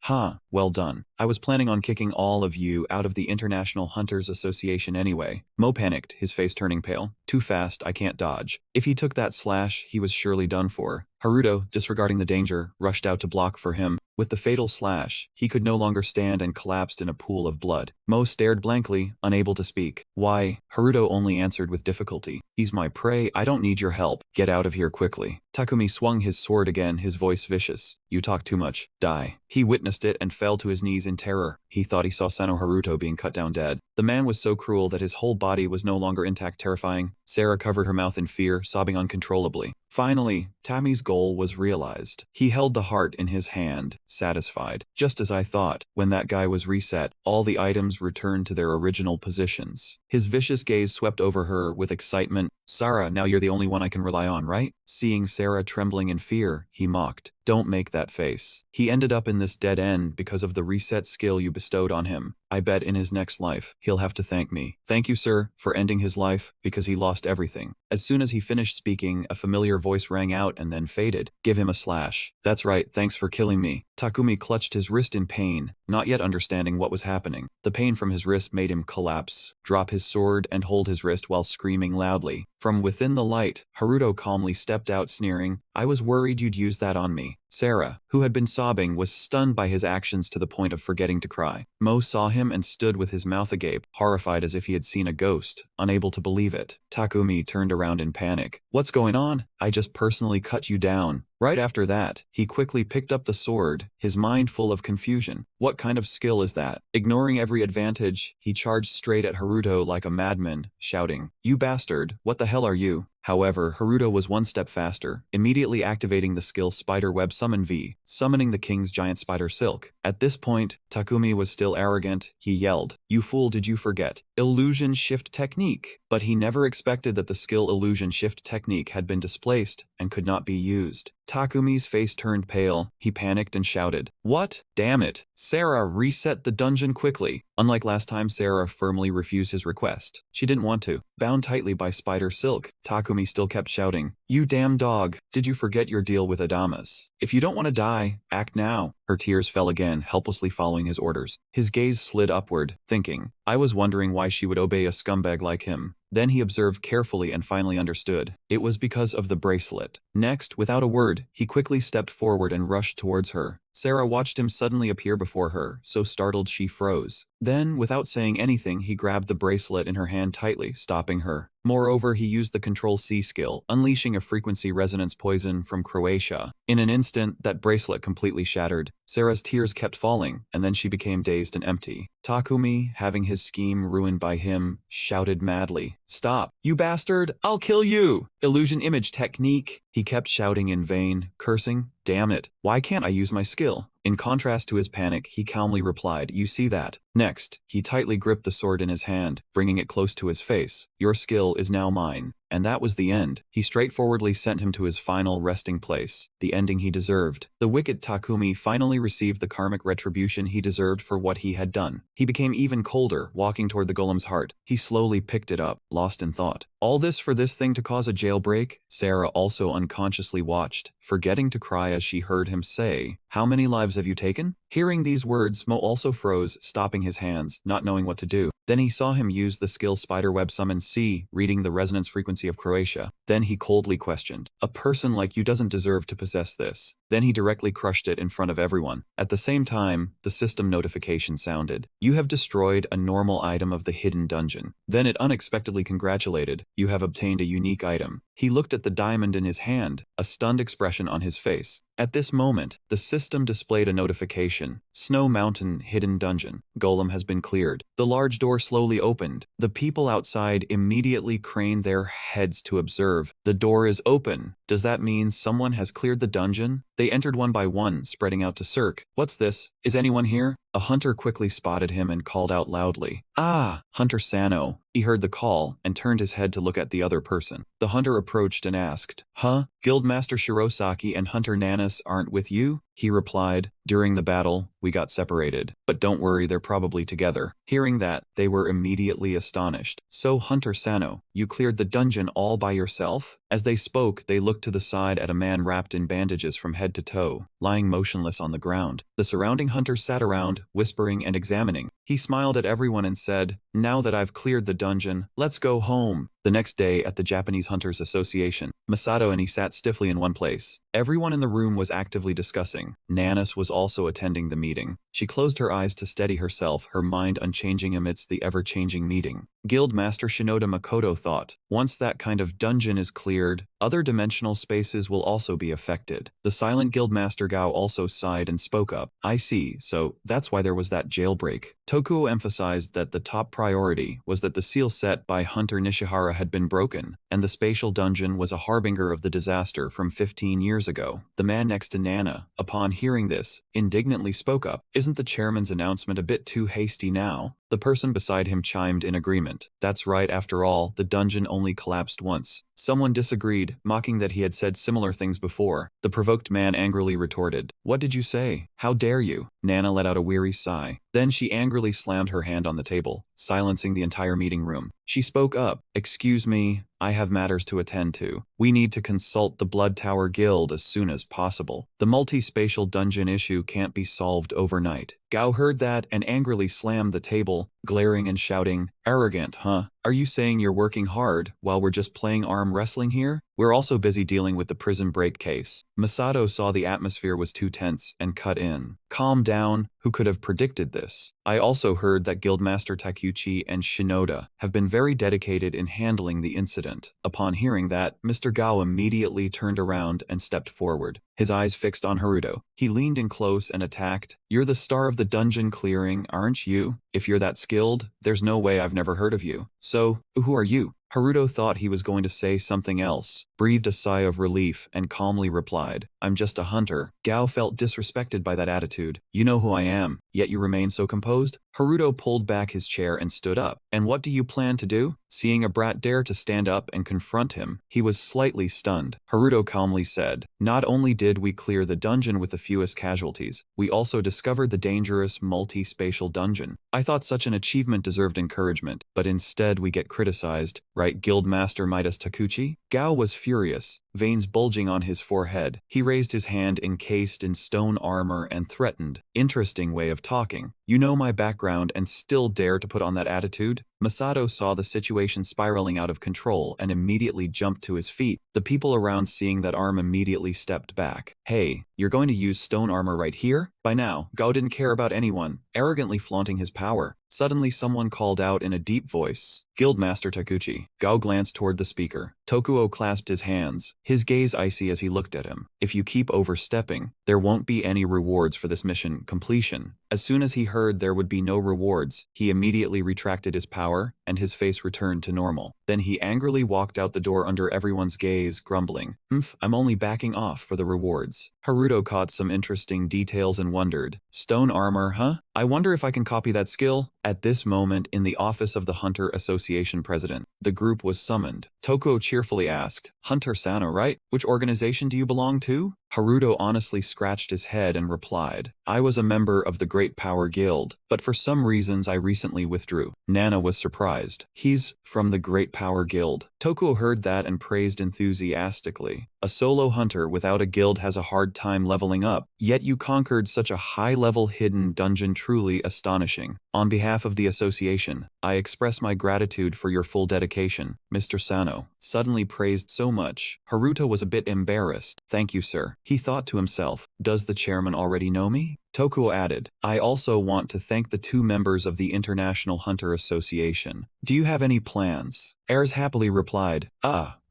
Well done. I was planning on kicking all of you out of the International Hunters Association anyway. Mo panicked, his face turning pale. Too fast, I can't dodge. If he took that slash, he was surely done for. Haruto, disregarding the danger, rushed out to block for him. With the fatal slash, he could no longer stand and collapsed in a pool of blood. Mo stared blankly, unable to speak. Why? Haruto only answered with difficulty. He's my prey, I don't need your help. Get out of here quickly. Takumi swung his sword again, his voice vicious. You talk too much. Die. He witnessed it and fell to his knees in terror. He thought he saw Sano Haruto being cut down dead. The man was so cruel that his whole body was no longer intact, terrifying. Sarah covered her mouth in fear, sobbing uncontrollably. Finally, Tammy's goal was realized. He held the heart in his hand, satisfied. Just as I thought, when that guy was reset, all the items returned to their original positions. His vicious gaze swept over her with excitement. Sarah, now you're the only one I can rely on, right? Seeing Sarah trembling in fear, he mocked. Don't make that face. He ended up in this dead end because of the reset skill you bestowed on him. I bet in his next life, he'll have to thank me. Thank you, sir, for ending his life, because he lost everything. As soon as he finished speaking, a familiar voice rang out and then faded. Give him a slash. That's right, thanks for killing me. Takumi clutched his wrist in pain, not yet understanding what was happening. The pain from his wrist made him collapse, drop his sword, and hold his wrist while screaming loudly. From within the light, Haruto calmly stepped out, sneering, I was worried you'd use that on me. Sarah, who had been sobbing, was stunned by his actions to the point of forgetting to cry. Mo saw him and stood with his mouth agape, horrified as if he had seen a ghost, unable to believe it. Takumi turned around in panic. What's going on? I just personally cut you down. Right after that, he quickly picked up the sword, his mind full of confusion. What kind of skill is that? Ignoring every advantage, he charged straight at Haruto like a madman, shouting, You bastard, what the hell are you? However, Haruto was one step faster, immediately activating the skill Spiderweb Summon V, summoning the king's giant spider silk. At this point, Takumi was still arrogant. He yelled, You fool, did you forget? Illusion Shift Technique. But he never expected that the skill Illusion Shift Technique had been displaced and could not be used. Takumi's face turned pale. He panicked and shouted, What? Damn it. Sarah, reset the dungeon quickly. Unlike last time, Sarah firmly refused his request. She didn't want to. Bound tightly by spider silk, Takumi still kept shouting, You damn dog, did you forget your deal with Adamas? If you don't want to die, act now. Her tears fell again, helplessly following his orders. His gaze slid upward, thinking, I was wondering why she would obey a scumbag like him. Then he observed carefully and finally understood. It was because of the bracelet. Next, without a word, he quickly stepped forward and rushed towards her. Sarah watched him suddenly appear before her, so startled she froze. Then, without saying anything, he grabbed the bracelet in her hand tightly, stopping her. Moreover, he used the Control-C skill, unleashing a frequency resonance poison from Croatia. In an instant, that bracelet completely shattered. Sarah's tears kept falling, and then she became dazed and empty. Takumi, having his scheme ruined by him, shouted madly, Stop, you bastard, I'll kill you! Illusion Image Technique. He kept shouting in vain, cursing, Damn it, why can't I use my skill? In contrast to his panic, he calmly replied, You see that? Next, he tightly gripped the sword in his hand, bringing it close to his face. Your skill is now mine. And that was the end. He straightforwardly sent him to his final resting place, the ending he deserved. The wicked Takumi finally received the karmic retribution he deserved for what he had done. He became even colder, walking toward the golem's heart. He slowly picked it up, lost in thought. All this for this thing to cause a jailbreak? Sarah also unconsciously watched, forgetting to cry as she heard him say, "How many lives have you taken?" Hearing these words, Mo also froze, stopping his hands, not knowing what to do. Then he saw him use the skill Spiderweb Summon C, reading the resonance frequency of Croatia. Then he coldly questioned, "A person like you doesn't deserve to possess this." Then he directly crushed it in front of everyone. At the same time, the system notification sounded. "You have destroyed a normal item of the hidden dungeon." Then it unexpectedly congratulated, "You have obtained a unique item." He looked at the diamond in his hand, a stunned expression on his face. At this moment, the system displayed a notification. "Snow Mountain Hidden Dungeon. Golem has been cleared." The large door slowly opened. The people outside immediately craned their heads to observe. "The door is open. Does that mean someone has cleared the dungeon?" They entered one by one, spreading out to Cirque. "What's this? Is anyone here?" A hunter quickly spotted him and called out loudly, "Ah, Hunter Sano." He heard the call and turned his head to look at the other person. The hunter approached and asked, "Huh? Guildmaster Shirosaki and Hunter Nanas aren't with you?" He replied, "During the battle, we got separated. But don't worry, they're probably together." Hearing that, they were immediately astonished. "So, Hunter Sano, you cleared the dungeon all by yourself?" As they spoke, they looked to the side at a man wrapped in bandages from head to toe, lying motionless on the ground. The surrounding hunters sat around, whispering and examining. He smiled at everyone and said, "Now that I've cleared the dungeon, let's go home." The next day at the Japanese Hunters Association, Masato and he sat stiffly in one place. Everyone in the room was actively discussing. Nanas was also attending the meeting. She closed her eyes to steady herself, her mind unchanging amidst the ever-changing meeting. Guildmaster Shinoda Makoto thought, "Once that kind of dungeon is cleared, other dimensional spaces will also be affected." The silent Guildmaster Gao also sighed and spoke up, "I see, so that's why there was that jailbreak." Tokuo emphasized that the top priority was that the seal set by Hunter Nishihara had been broken, and the spatial dungeon was a harbinger of the disaster from 15 years ago. The man next to Nana, upon hearing this, indignantly spoke up, "Isn't the chairman's announcement a bit too hasty now?" The person beside him chimed in agreement. "That's right, after all, the dungeon only collapsed once." Someone disagreed, mocking that he had said similar things before. The provoked man angrily retorted, "What did you say? How dare you?" Nana let out a weary sigh. Then she angrily slammed her hand on the table, silencing the entire meeting room. She spoke up, "Excuse me, I have matters to attend to. We need to consult the Blood Tower Guild as soon as possible. The multi-spatial dungeon issue can't be solved overnight." Gao heard that and angrily slammed the table, glaring and shouting, "Arrogant, huh? Are you saying you're working hard while we're just playing arm wrestling here? We're also busy dealing with the prison break case." Masato saw the atmosphere was too tense and cut in. "Calm down, who could have predicted this? I also heard that Guildmaster Takuchi and Shinoda have been very dedicated in handling the incident." Upon hearing that, Mr. Gao immediately turned around and stepped forward, his eyes fixed on Haruto. He leaned in close and attacked, "You're the star of the dungeon clearing, aren't you? If you're that skilled, there's no way I've never heard of you. So, who are you?" Haruto thought he was going to say something else, breathed a sigh of relief, and calmly replied, "I'm just a hunter." Gao felt disrespected by that attitude. "You know who I am, yet you remain so composed?" Haruto pulled back his chair and stood up. "And what do you plan to do?" Seeing a brat dare to stand up and confront him, he was slightly stunned. Haruto calmly said, "Not only did we clear the dungeon with the fewest casualties, we also discovered the dangerous multi-spatial dungeon. I thought such an achievement deserved encouragement, but instead we get criticized. Right, Guildmaster Midas Takuchi?" Gao was furious, veins bulging on his forehead. He raised his hand encased in stone armor and threatened, "Interesting way of talking. You know my background and still dare to put on that attitude?" Masato saw the situation spiraling out of control and immediately jumped to his feet. The people around seeing that arm immediately stepped back. "Hey, you're going to use stone armor right here?" By now, Gao didn't care about anyone, arrogantly flaunting his power. Suddenly someone called out in a deep voice, "Guildmaster Takuchi." Gao glanced toward the speaker. Tokuo clasped his hands, his gaze icy as he looked at him. "If you keep overstepping, there won't be any rewards for this mission completion." As soon as he heard there would be no rewards, he immediately retracted his power, and his face returned to normal. Then he angrily walked out the door under everyone's gaze, grumbling, I'm only backing off for the rewards." Haruto caught some interesting details and wondered, "Stone armor, huh? I wonder if I can copy that skill?" At this moment, in the office of the Hunter Association president, the group was summoned. Tokuo cheerfully asked, "Hunter Sano, right? Which organization do you belong to?" Haruto honestly scratched his head and replied, "I was a member of the Great Power Guild, but for some reasons I recently withdrew." Nana was surprised. "He's from the Great Power Guild." Tokuo heard that and praised enthusiastically. "A solo hunter without a guild has a hard time leveling up, yet you conquered such a high-level hidden dungeon, truly astonishing. On behalf of the association, I express my gratitude for your full dedication, Mr. Sano." Suddenly praised so much, Haruto was a bit embarrassed. "Thank you, sir." He thought to himself, "Does the chairman already know me?" Tokuo added, "I also want to thank the 2 members of the International Hunter Association. Do you have any plans?" Ayres happily replied,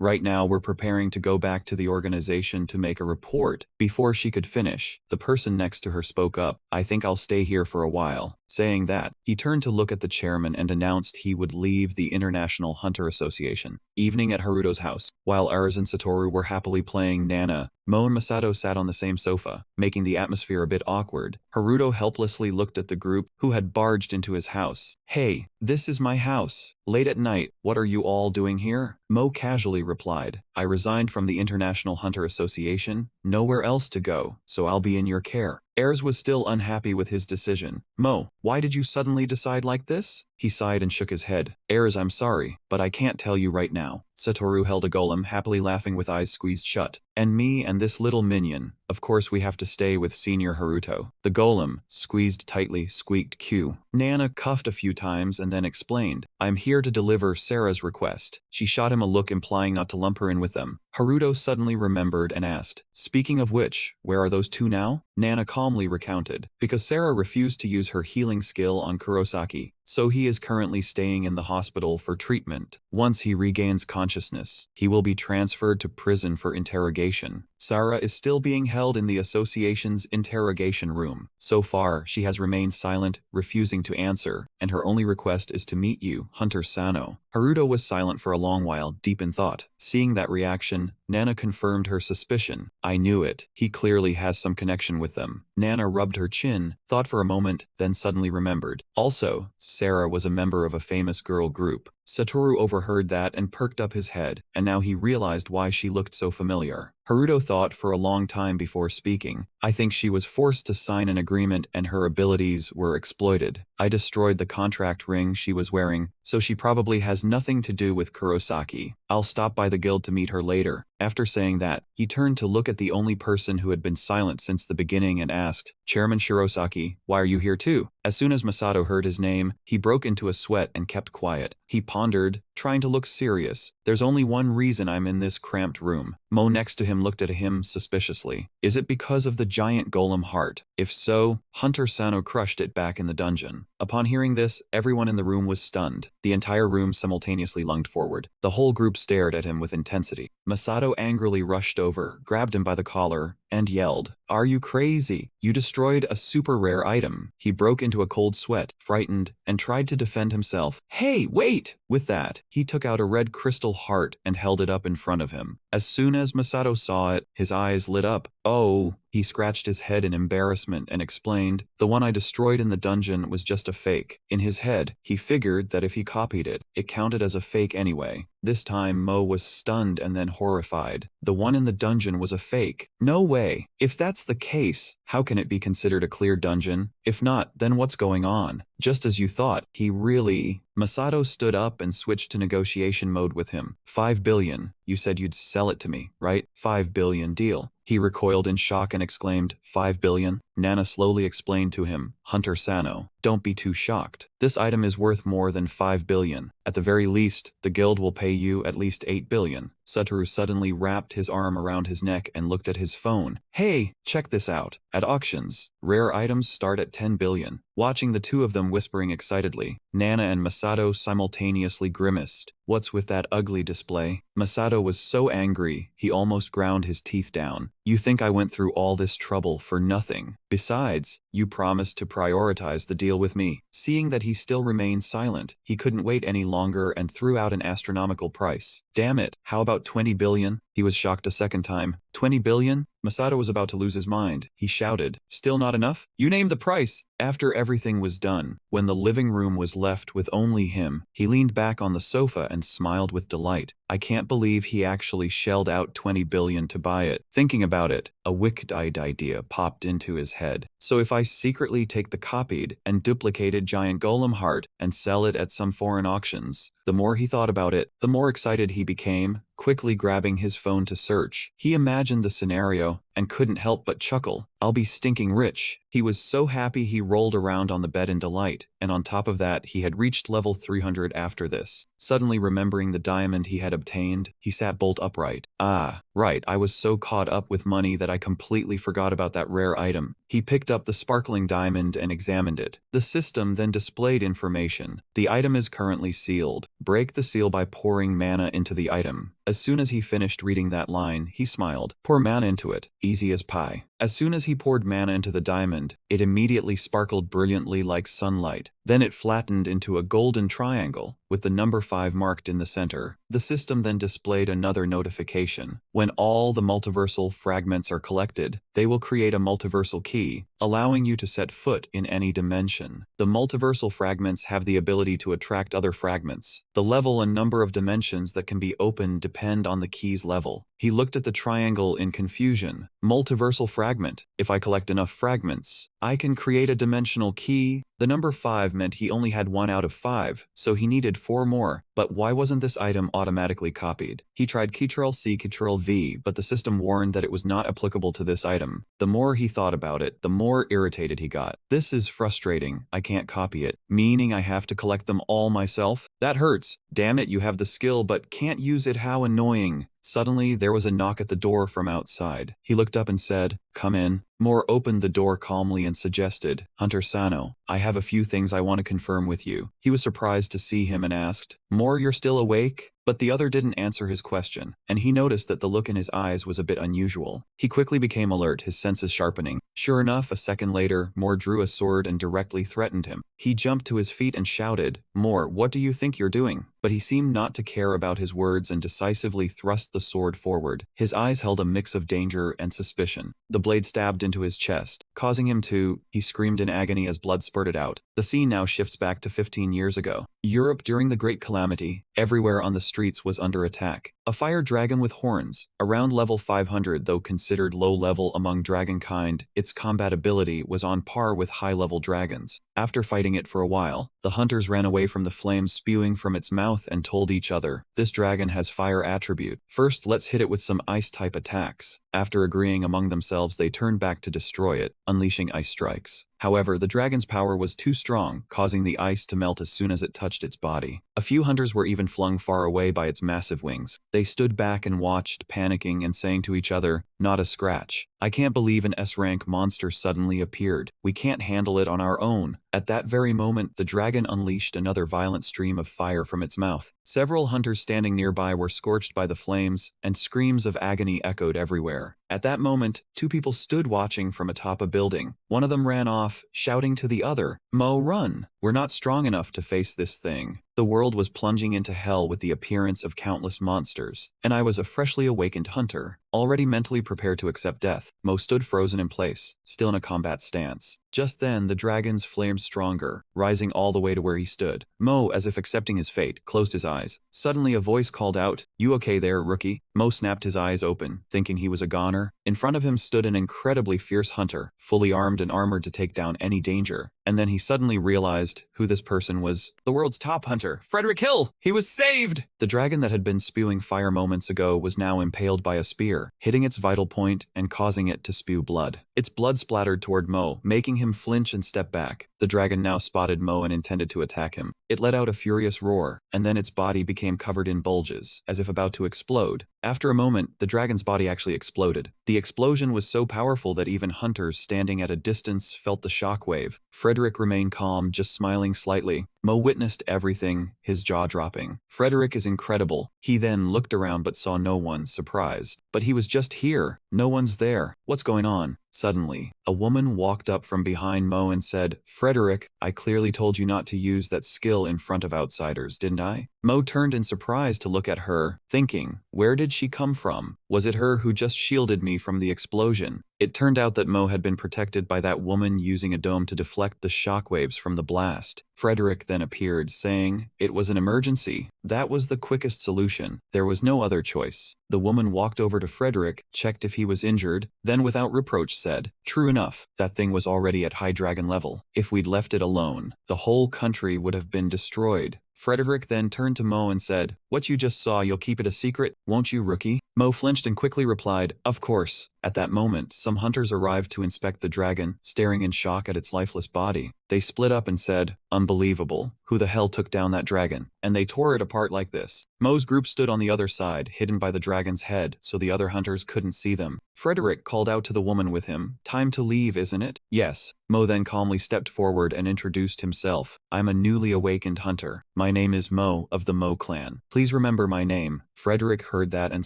Right now we're preparing to go back to the organization to make a report." Before she could finish, the person next to her spoke up, "I think I'll stay here for a while." Saying that, he turned to look at the chairman and announced he would leave the International Hunter Association. Evening at Haruto's house. While Ayres and Satoru were happily playing Nana, Mo and Masato sat on the same sofa, making the atmosphere a bit awkward. Haruto helplessly looked at the group who had barged into his house. "Hey, this is my house. Late at night, what are you all doing here?" Mo casually replied, "I resigned from the International Hunter Association, nowhere else to go, so I'll be in your care." Ayres was still unhappy with his decision. "Mo, why did you suddenly decide like this?" He sighed and shook his head. "Ayres, I'm sorry, but I can't tell you right now." Satoru held a golem, happily laughing with eyes squeezed shut. "And me and this little minion, of course we have to stay with Senior Haruto." The golem, squeezed tightly, squeaked Q. Nana coughed a few times and then explained, "I'm here to deliver Sarah's request." She shot him a look implying not to lump her in with them. Haruto suddenly remembered and asked, "Speaking of which, where are those 2 now?" Nana calmly recounted, "Because Sarah refused to use her healing skill on Kurosaki, so he is currently staying in the hospital for treatment. Once he regains consciousness, he will be transferred to prison for interrogation. Sarah is still being held in the association's interrogation room. So far, she has remained silent, refusing to answer, and her only request is to meet you, Hunter Sano." Haruto was silent for a long while, deep in thought. Seeing that reaction, Nana confirmed her suspicion. "I knew it. He clearly has some connection with them." Nana rubbed her chin, thought for a moment, then suddenly remembered. Also, Sarah was a member of a famous girl group. Satoru overheard that and perked up his head, and now he realized why she looked so familiar. Haruto thought for a long time before speaking. "I think she was forced to sign an agreement and her abilities were exploited. I destroyed the contract ring she was wearing, so she probably has nothing to do with Kurosaki. I'll stop by the guild to meet her later." After saying that, he turned to look at the only person who had been silent since the beginning and asked, "Chairman Shirosaki, why are you here too?" As soon as Masato heard his name, he broke into a sweat and kept quiet. He pondered, trying to look serious. "There's only one reason I'm in this cramped room." Mo next to him looked at him suspiciously. "Is it because of the giant golem heart? If so, Hunter Sano crushed it back in the dungeon." Upon hearing this, everyone in the room was stunned. The entire room simultaneously lunged forward. The whole group stared at him with intensity. Masato angrily rushed over, grabbed him by the collar, and yelled, "Are you crazy? You destroyed a super rare item." He broke into a cold sweat, frightened, and tried to defend himself. "Hey, wait!" With that, he took out a red crystal heart and held it up in front of him. As soon as Masato saw it, his eyes lit up. "Oh." He scratched his head in embarrassment and explained, "The one I destroyed in the dungeon was just a fake." In his head, he figured that if he copied it, it counted as a fake anyway. This time, Mo was stunned and then horrified. The one in the dungeon was a fake. No way. If that's the case, how can it be considered a clear dungeon? If not, then what's going on? Just as you thought, he really... Masato stood up and switched to negotiation mode with him. 5 billion. You said you'd sell it to me, right? 5 billion deal. He recoiled in shock and exclaimed, 5 billion? Nana slowly explained to him, Hunter Sano, don't be too shocked. This item is worth more than 5 billion. At the very least, the guild will pay you at least 8 billion. Satoru suddenly wrapped his arm around his neck and looked at his phone. Hey, check this out. At auctions, rare items start at 10 billion. Watching the two of them whispering excitedly, Nana and Masato simultaneously grimaced. What's with that ugly display? Masato was so angry, he almost ground his teeth down. You think I went through all this trouble for nothing? Besides, you promised to prioritize the deal with me. Seeing that he still remained silent, he couldn't wait any longer and threw out an astronomical price. Damn it, how about 20 billion? He was shocked a second time. 20 billion? Masato was about to lose his mind. He shouted, "Still not enough? You named the price!" After everything was done, when the living room was left with only him, he leaned back on the sofa and smiled with delight. I can't believe he actually shelled out 20 billion to buy it. Thinking about it, a wicked idea popped into his head. So if I secretly take the copied and duplicated giant golem heart and sell it at some foreign auctions? The more he thought about it, the more excited he became, quickly grabbing his phone to search. He imagined the scenario and couldn't help but chuckle. I'll be stinking rich. He was so happy he rolled around on the bed in delight, and on top of that he had reached level 300 after this. Suddenly remembering the diamond he had obtained, he sat bolt upright. Ah, right, I was so caught up with money that I completely forgot about that rare item. He picked up the sparkling diamond and examined it. The system then displayed information. The item is currently sealed. Break the seal by pouring mana into the item. As soon as he finished reading that line, he smiled. Pour mana into it. Easy as pie. As soon as he poured mana into the diamond, it immediately sparkled brilliantly like sunlight. Then it flattened into a golden triangle, with the number 5 marked in the center. The system then displayed another notification. When all the multiversal fragments are collected, they will create a multiversal key, allowing you to set foot in any dimension. The multiversal fragments have the ability to attract other fragments. The level and number of dimensions that can be opened depend on the key's level. He looked at the triangle in confusion. Multiversal fragment. If I collect enough fragments, I can create a dimensional key. The number 5 meant he only had 1 out of 5, so he needed 4 more. But why wasn't this item automatically copied? He tried Ctrl-C, Ctrl-V, but the system warned that it was not applicable to this item. The more he thought about it, the more irritated he got. This is frustrating. I can't copy it. Meaning I have to collect them all myself? That hurts. Damn it, you have the skill but can't use it. How annoying. Suddenly, there was a knock at the door from outside. He looked up and said, "Come in." Moore opened the door calmly and suggested, "Hunter Sano, I have a few things I want to confirm with you." He was surprised to see him and asked, "Moore, you're still awake?" But the other didn't answer his question, and he noticed that the look in his eyes was a bit unusual. He quickly became alert, his senses sharpening. Sure enough, a second later, Moore drew a sword and directly threatened him. He jumped to his feet and shouted, "Moore, what do you think you're doing?" But he seemed not to care about his words and decisively thrust the sword forward. His eyes held a mix of danger and suspicion. The blade stabbed into his chest, causing him to... He screamed in agony as blood spurted out. The scene now shifts back to 15 years ago. Europe during the Great Calamity. Everywhere on the streets was under attack. A fire dragon with horns, around level 500 though considered low level among dragonkind, its combat ability was on par with high-level dragons. After fighting it for a while, the hunters ran away from the flames spewing from its mouth and told each other, "This dragon has fire attribute. First, let's hit it with some ice-type attacks." After agreeing among themselves, they turned back to destroy it, unleashing ice strikes. However, the dragon's power was too strong, causing the ice to melt as soon as it touched its body. A few hunters were even flung far away by its massive wings. They stood back and watched, panicking and saying to each other, "Not a scratch. I can't believe an S-rank monster suddenly appeared. We can't handle it on our own." At that very moment, the dragon unleashed another violent stream of fire from its mouth. Several hunters standing nearby were scorched by the flames, and screams of agony echoed everywhere. At that moment, 2 people stood watching from atop a building. One of them ran off, shouting to the other, "Mo, run! We're not strong enough to face this thing." The world was plunging into hell with the appearance of countless monsters, and I was a freshly awakened hunter, already mentally prepared to accept death. Mo stood frozen in place, still in a combat stance. Just then, the dragons flamed stronger, rising all the way to where he stood. Mo, as if accepting his fate, closed his eyes. Suddenly a voice called out, "You okay there, rookie?" Mo snapped his eyes open, thinking he was a goner. In front of him stood an incredibly fierce hunter, fully armed and armored to take down any danger. And then he suddenly realized who this person was. The world's top hunter, Frederick Hill! He was saved! The dragon that had been spewing fire moments ago was now impaled by a spear, hitting its vital point and causing it to spew blood. Its blood splattered toward Mo, making him flinch and step back. The dragon now spotted Mo and intended to attack him. It let out a furious roar, and then its body became covered in bulges, as if about to explode. After a moment, the dragon's body actually exploded. The explosion was so powerful that even hunters standing at a distance felt the shockwave. Frederick remained calm, just smiling slightly. Mo witnessed everything, his jaw dropping. Frederick is incredible. He then looked around but saw no one, surprised. But he was just here. No one's there. What's going on? Suddenly, a woman walked up from behind Mo and said, Frederick, I clearly told you not to use that skill in front of outsiders, didn't I? Mo turned in surprise to look at her, thinking, where did she come from? Was it her who just shielded me from the explosion? It turned out that Mo had been protected by that woman using a dome to deflect the shockwaves from the blast. Frederick then appeared, saying, it was an emergency. That was the quickest solution. There was no other choice. The woman walked over to Frederick, checked if he was injured, then without reproach said, true enough, that thing was already at high dragon level. If we'd left it alone, the whole country would have been destroyed. Frederick then turned to Mo and said, what you just saw, you'll keep it a secret, won't you, rookie? Mo flinched and quickly replied, of course. At that moment, some hunters arrived to inspect the dragon, staring in shock at its lifeless body. They split up and said, unbelievable, who the hell took down that dragon? And they tore it apart like this. Mo's group stood on the other side, hidden by the dragon's head, so the other hunters couldn't see them. Frederick called out to the woman with him, time to leave, isn't it? Yes. Mo then calmly stepped forward and introduced himself. I'm a newly awakened hunter. My name is Mo of the Mo clan. Please remember my name. Frederick heard that and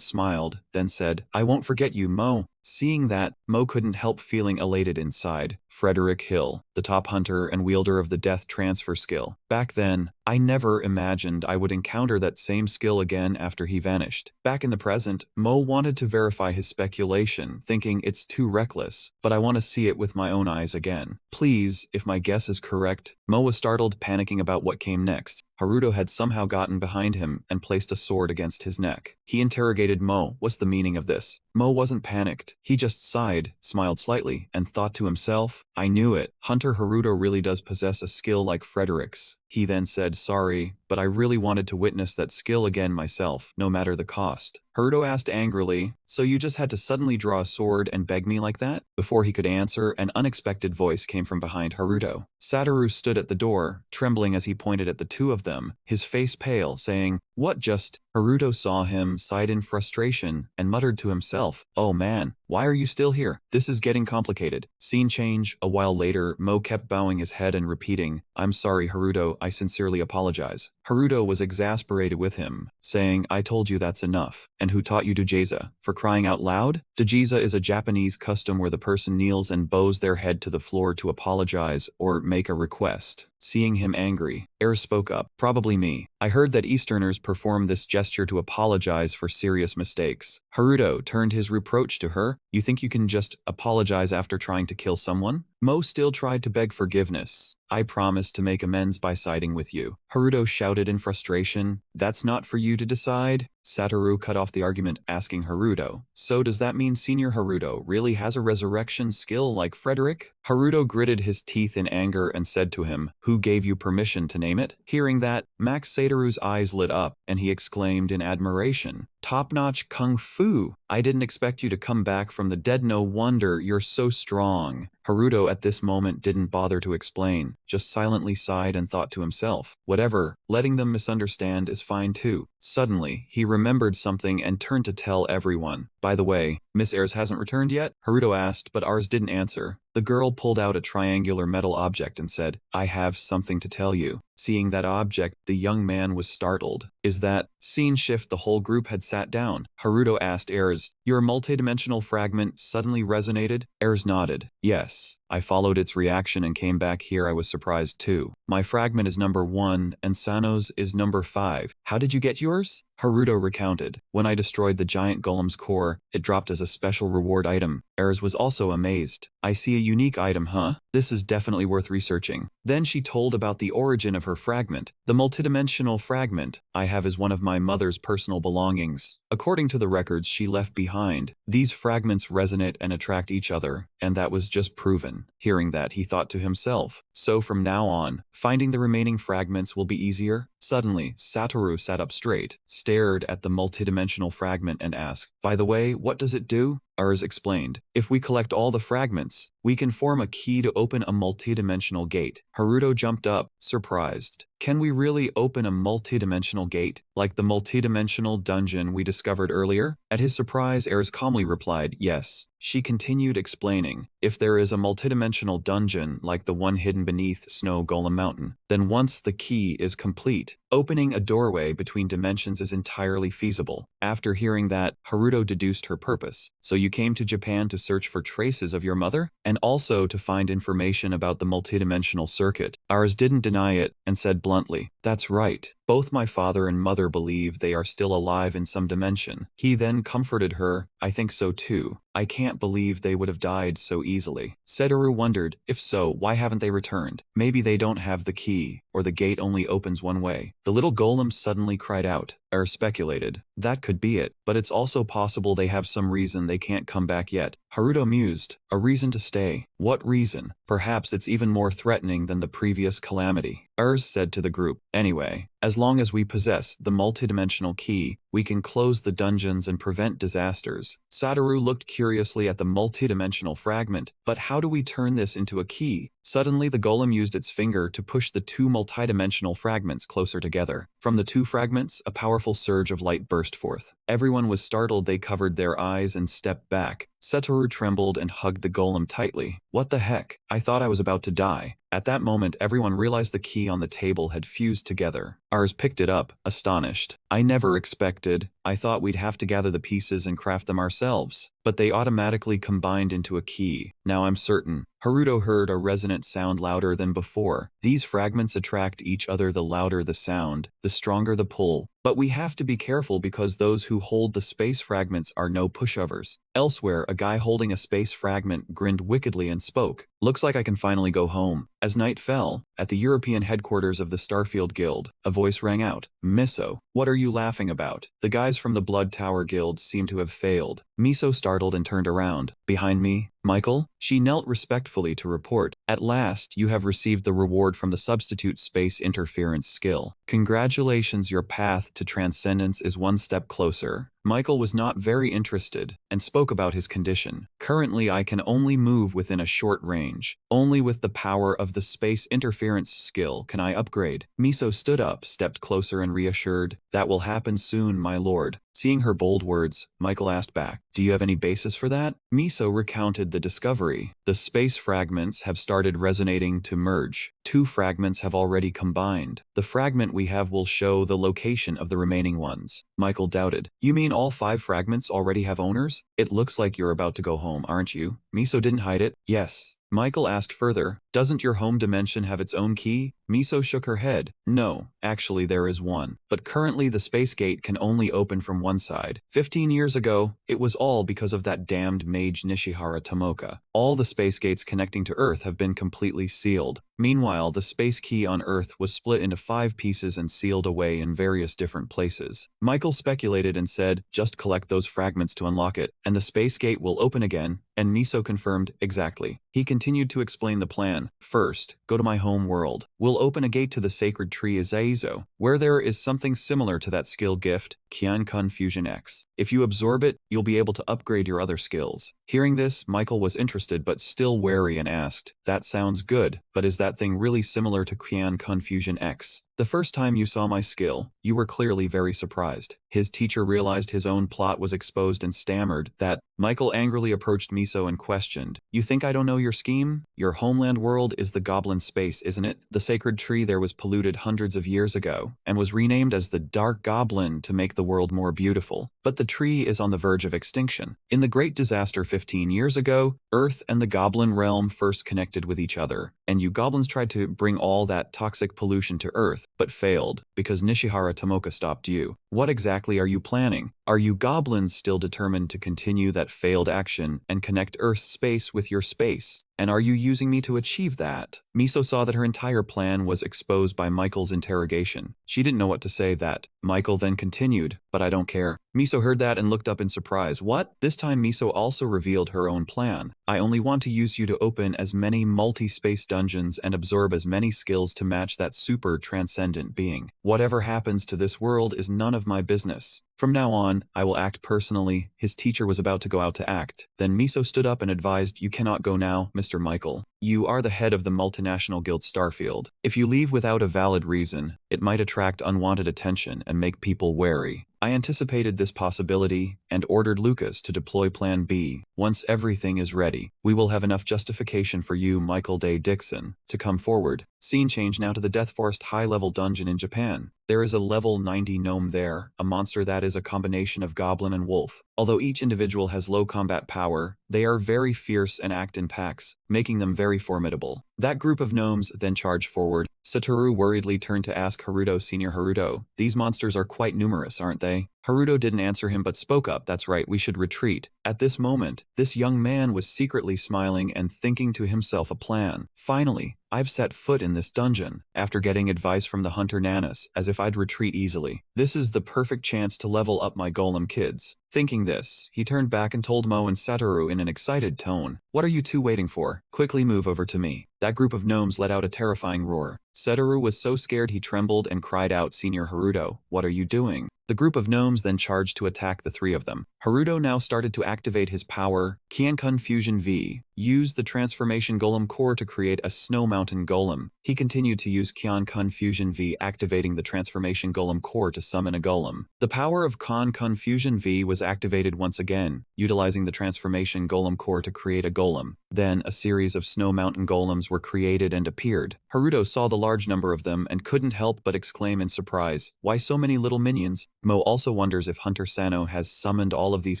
smiled, then said, I won't forget you, Mo. Seeing that, Mo couldn't help feeling elated inside. Frederick Hill, the top hunter and wielder of the death transfer skill. Back then, I never imagined I would encounter that same skill again after he vanished. Back in the present, Mo wanted to verify his speculation, thinking it's too reckless, but I want to see it with my own eyes again. Please, if my guess is correct. Mo was startled, panicking about what came next. Haruto had somehow gotten behind him and placed a sword against his neck. He interrogated Mo, what's the meaning of this? Mo wasn't panicked. He just sighed, smiled slightly, and thought to himself, I knew it. Hunter Haruto really does possess a skill like Frederick's. He then said, sorry, but I really wanted to witness that skill again myself, no matter the cost. Haruto asked angrily, so you just had to suddenly draw a sword and beg me like that? Before he could answer, an unexpected voice came from behind Haruto. Satoru stood at the door, trembling as he pointed at the two of them, his face pale, saying, what just? Haruto saw him, sighed in frustration, and muttered to himself, oh man, why are you still here? This is getting complicated. Scene change. A while later, Mo kept bowing his head and repeating, I'm sorry Haruto, I sincerely apologize. Haruto was exasperated with him, saying, I told you that's enough. And who taught you Dujeza? For crying out loud? Dujeza is a Japanese custom where the person kneels and bows their head to the floor to apologize or make a request. Seeing him angry, Air spoke up, probably me. I heard that Easterners perform this gesture to apologize for serious mistakes. Haruto turned his reproach to her. You think you can just apologize after trying to kill someone? Mo still tried to beg forgiveness. I promised to make amends by siding with you. Haruto shouted in frustration. That's not for you to decide. Satoru cut off the argument, asking Haruto, so does that mean Senior Haruto really has a resurrection skill like Frederick? Haruto gritted his teeth in anger and said to him, who gave you permission to name it? Hearing that, Max Satoru's eyes lit up, and he exclaimed in admiration, top-notch kung fu! I didn't expect you to come back from the dead, no wonder you're so strong. Haruto at this moment didn't bother to explain, just silently sighed and thought to himself, whatever, letting them misunderstand is fine too. Suddenly, he remembered something and turned to tell everyone. By the way, Miss Ayres hasn't returned yet? Haruto asked, but Ars didn't answer. The girl pulled out a triangular metal object and said, I have something to tell you. Seeing that object, the young man was startled. Is that? Scene shift. The whole group had sat down. Haruto asked Ayres, your multidimensional fragment suddenly resonated? Ayres nodded. Yes. I followed its reaction and came back here. I was surprised too. My fragment is number 1 and Sano's is number 5. How did you get yours? Haruto recounted. When I destroyed the giant golem's core, it dropped as a special reward item. Ayres was also amazed. I see a unique item, huh? This is definitely worth researching. Then she told about the origin of her fragment. The multidimensional fragment I have is one of my mother's personal belongings. According to the records she left behind, these fragments resonate and attract each other, and that was just proven. Hearing that, he thought to himself, so from now on, finding the remaining fragments will be easier? Suddenly, Satoru sat up straight, stared at the multidimensional fragment and asked, by the way, what does it do? Ars explained, if we collect all the fragments, We can form a key to open a multidimensional gate. Haruto jumped up, surprised. Can we really open a multidimensional gate, like the multidimensional dungeon we discovered earlier? At his surprise, Eris calmly replied, yes. She continued explaining, if there is a multidimensional dungeon like the one hidden beneath Snow Golem Mountain, then once the key is complete, opening a doorway between dimensions is entirely feasible. After hearing that, Haruto deduced her purpose. So you came to Japan to search for traces of your mother? And also to find information about the multidimensional circuit. Ars didn't deny it and said bluntly, that's right. Both my father and mother believe they are still alive in some dimension. He then comforted her, I think so too. I can't believe they would have died so easily. Setoru wondered, if so, why haven't they returned? Maybe they don't have the key, or the gate only opens one way. The little golem suddenly cried out. Speculated. That could be it, but it's also possible they have some reason they can't come back yet. Haruto mused. A reason to stay. What reason? Perhaps it's even more threatening than the previous calamity. Urs said to the group. Anyway, as long as we possess the multidimensional key, we can close the dungeons and prevent disasters. Satoru looked curiously at the multidimensional fragment, but how do we turn this into a key? Suddenly the golem used its finger to push the two multidimensional fragments closer together. From the two fragments, a powerful surge of light burst forth. Everyone was startled. They covered their eyes and stepped back. Satoru trembled and hugged the golem tightly. What the heck? I thought I was about to die. At that moment, everyone realized the key on the table had fused together. Ars picked it up, astonished. I never expected. I thought we'd have to gather the pieces and craft them ourselves. But they automatically combined into a key. Now I'm certain. Haruto heard a resonant sound louder than before. These fragments attract each other. The louder the sound, the stronger the pull. But we have to be careful because those who hold the space fragments are no pushovers. Elsewhere, a guy holding a space fragment grinned wickedly and spoke. Looks like I can finally go home. As night fell, at the European headquarters of the Starfield Guild, a voice rang out. Miso, what are you laughing about? The guys from the Blood Tower Guild seem to have failed. Miso startled and turned around. Behind me, Michael? She knelt respectfully to report. At last, you have received the reward from the substitute space interference skill. Congratulations, your path to transcendence is one step closer. Michael was not very interested and spoke about his condition. Currently, I can only move within a short range. Only with the power of the space interference skill can I upgrade. Miso stood up, stepped closer and reassured, that will happen soon, my lord. Seeing her bold words, Michael asked back, do you have any basis for that? Miso recounted the discovery. The space fragments have started resonating to merge. Two fragments have already combined. The fragment we have will show the location of the remaining ones. Michael doubted. You mean all 5 fragments already have owners? It looks like you're about to go home, aren't you? Miso didn't hide it. Yes. Michael asked further, doesn't your home dimension have its own key? Miso shook her head. No, actually there is one. But currently the space gate can only open from one side. 15 years ago, it was all because of that damned mage Nishihara Tomoka. All the space gates connecting to Earth have been completely sealed. Meanwhile, the space key on Earth was split into 5 pieces and sealed away in various different places. Michael speculated and said, just collect those fragments to unlock it, and the space gate will open again, and Miso confirmed, exactly. He continued to explain the plan. First, go to my home world. We'll open a gate to the sacred tree Izaizo, where there is something similar to that skill gift, Qian-Kun Fusion X. If you absorb it, you'll be able to upgrade your other skills. Hearing this, Michael was interested but still wary and asked, that sounds good, but is that thing really similar to Qian-Kun Fusion X? The first time you saw my skill, you were clearly very surprised. His teacher realized his own plot was exposed and stammered that. Michael angrily approached Miso and questioned, you think I don't know your scheme? Your homeland world is the goblin space, isn't it? The sacred tree there was polluted hundreds of years ago, and was renamed as the Dark Goblin to make the world more beautiful. But the tree is on the verge of extinction. In the great disaster 15 years ago, Earth and the goblin realm first connected with each other, and you goblins tried to bring all that toxic pollution to Earth, but failed, because Nishihara Tomoka stopped you. What exactly are you planning? Are you goblins still determined to continue that failed action and connect Earth's space with your space? And are you using me to achieve that? Miso saw that her entire plan was exposed by Michael's interrogation. She didn't know what to say that. Michael then continued, but I don't care. Miso heard that and looked up in surprise. What? This time Miso also revealed her own plan. I only want to use you to open as many multi-space dungeons and absorb as many skills to match that super transcendent being. Whatever happens to this world is none of my business. From now on, I will act personally. His teacher was about to go out to act. Then Miso stood up and advised, you cannot go now, Mr. Mr. Michael. You are the head of the multinational guild Starfield. If you leave without a valid reason, it might attract unwanted attention and make people wary. I anticipated this possibility and ordered Lucas to deploy Plan B. Once everything is ready, we will have enough justification for you, Michael Day Dixon, to come forward. Scene change now to the Death Forest high-level dungeon in Japan. There is a level 90 gnome there, a monster that is a combination of goblin and wolf. Although each individual has low combat power, they are very fierce and act in packs, making them very formidable. That group of gnomes then charged forward. Satoru worriedly turned to ask Haruto, Senior Haruto, these monsters are quite numerous, aren't they? Haruto didn't answer him but spoke up, that's right, we should retreat. At this moment, this young man was secretly smiling and thinking to himself a plan. Finally, I've set foot in this dungeon, after getting advice from the hunter Nanas, as if I'd retreat easily. This is the perfect chance to level up my golem kids. Thinking this, he turned back and told Mo and Satoru in an excited tone, what are you two waiting for? Quickly move over to me. That group of gnomes let out a terrifying roar. Satoru was so scared he trembled and cried out, Senior Haruto, what are you doing? The group of gnomes then charged to attack the three of them. Haruto now started to activate his power, Qiankun Fusion V, used the Transformation Golem core to create a Snow Mountain Golem. He continued to use Qiankun Fusion V, activating the Transformation Golem core to summon a golem. The power of Qiankun Fusion V was activated once again, utilizing the Transformation Golem core to create a golem. Then, a series of Snow Mountain Golems were created and appeared. Haruto saw the large number of them and couldn't help but exclaim in surprise, why so many little minions? Mo also wonders if Hunter Sano has summoned all of these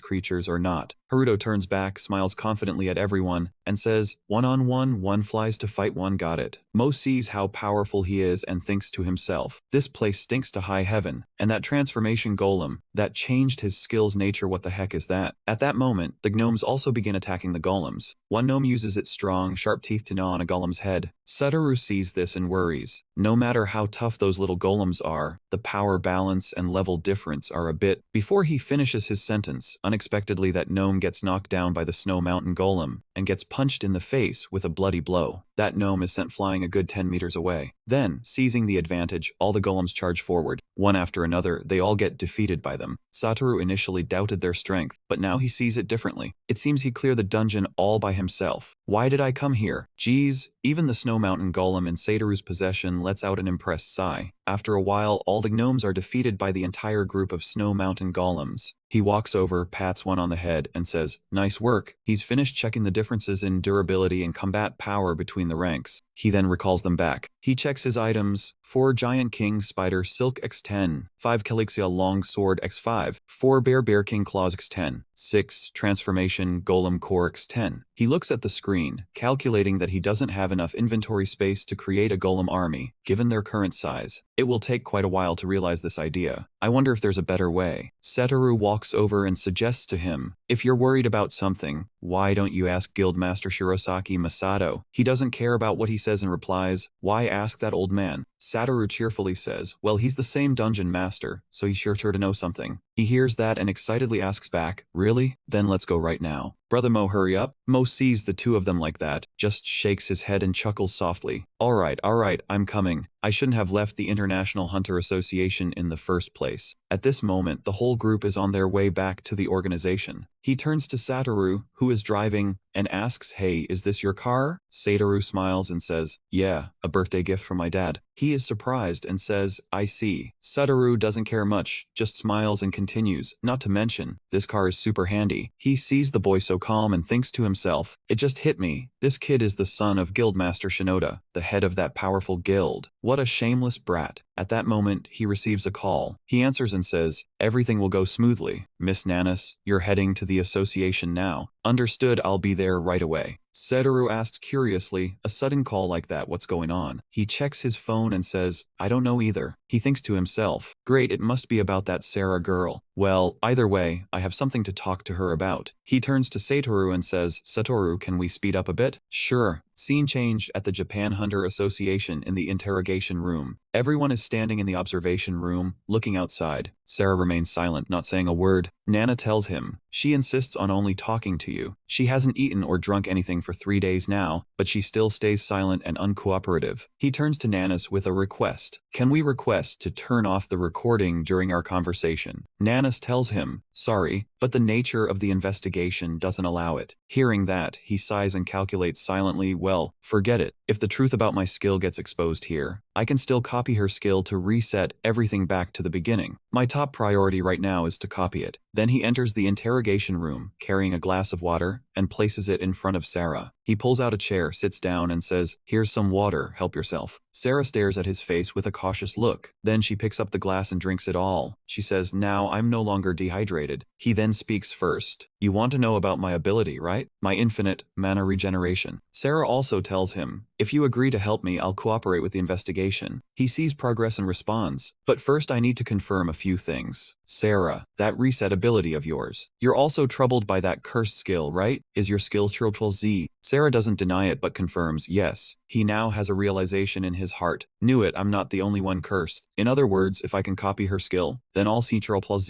creatures or not. Haruto turns back, smiles confidently at everyone, and says, one-on-one, one flies to fight one, got it. Mo sees how powerful he is and thinks to himself, this place stinks to high heaven, and that transformation golem, that changed his skill's nature, what the heck is that? At that moment, the gnomes also begin attacking the golems. One gnome uses its strong, sharp teeth to gnaw on a golem's head. Satoru sees this and worries. No matter how tough those little golems are, the power balance and level difference are a bit. Before he finishes his sentence, unexpectedly that gnome gets knocked down by the Snow Mountain Golem and gets punched in the face with a bloody blow. That gnome is sent flying a good 10 meters away. Then, seizing the advantage, all the golems charge forward. One after another, they all get defeated by them. Satoru initially doubted their strength, but now he sees it differently. It seems he cleared the dungeon all by himself. Why did I come here? Geez, even the Snow Mountain Golem in Satoru's possession lets out an impressed sigh. After a while, all the gnomes are defeated by the entire group of Snow Mountain Golems. He walks over, pats one on the head, and says, nice work. He's finished checking the differences in durability and combat power between the ranks. He then recalls them back. He checks his items, 4 Giant King Spider Silk X10, 5 Calixia Long Sword X5, 4 Bear King Claws X10, 6 Transformation Golem Core X10. He looks at the screen, calculating that he doesn't have enough inventory space to create a golem army, given their current size. It will take quite a while to realize this idea. I wonder if there's a better way. Satoru walks over and suggests to him, if you're worried about something, why don't you ask Guildmaster Shirosaki Masato? He doesn't care about what he says and replies, why ask that old man? Satoru cheerfully says, well, he's the same dungeon master, so he's sure to know something. He hears that and excitedly asks back, really? Then let's go right now. Brother Mo, hurry up. Mo sees the two of them like that, just shakes his head and chuckles softly. All right, I'm coming. I shouldn't have left the International Hunter Association in the first place. At this moment, the whole group is on their way back to the organization. He turns to Satoru, who is driving, and asks, hey, is this your car? Satoru smiles and says, yeah, a birthday gift from my dad. He is surprised and says, I see. Satoru doesn't care much, just smiles and continues, not to mention, this car is super handy. He sees the boy so calm and thinks to himself, it just hit me. This kid is the son of Guildmaster Shinoda, the head of that powerful guild. What a shameless brat. At that moment, he receives a call. He answers and says, everything will go smoothly. Miss Nanas, you're heading to the association now. Understood, I'll be there right away. Satoru asks curiously, a sudden call like that, what's going on? He checks his phone and says, I don't know either. He thinks to himself, great, it must be about that Sarah girl. Well, either way, I have something to talk to her about. He turns to Satoru and says, Satoru, can we speed up a bit? Sure. Scene change at the Japan Hunter Association in the interrogation room. Everyone is standing in the observation room, looking outside. Sarah remains silent, not saying a word. Nana tells him, she insists on only talking to you. She hasn't eaten or drunk anything for 3 days now, but she still stays silent and uncooperative. He turns to Nanas with a request. Can we request to turn off the recording during our conversation? Nanas tells him, sorry, but but the nature of the investigation doesn't allow it. Hearing that, he sighs and calculates silently, well, forget it. If the truth about my skill gets exposed here, I can still copy her skill to reset everything back to the beginning. My top priority right now is to copy it. Then he enters the interrogation room, carrying a glass of water, and places it in front of Sarah. He pulls out a chair, sits down, and says, "Here's some water, help yourself." Sarah stares at his face with a cautious look. Then she picks up the glass and drinks it all. She says, "Now I'm no longer dehydrated." He then speaks first. "You want to know about my ability, right? My infinite mana regeneration." Sarah also tells him, "If you agree to help me, I'll cooperate with the investigation." He sees progress and responds, "But first I need to confirm a few things." "Sarah, that reset ability of yours. You're also troubled by that cursed skill, right? Is your skill Triple Z?" Sarah doesn't deny it but confirms, yes. He now has a realization in his heart. Knew it, I'm not the only one cursed. In other words, if I can copy her skill, then all C++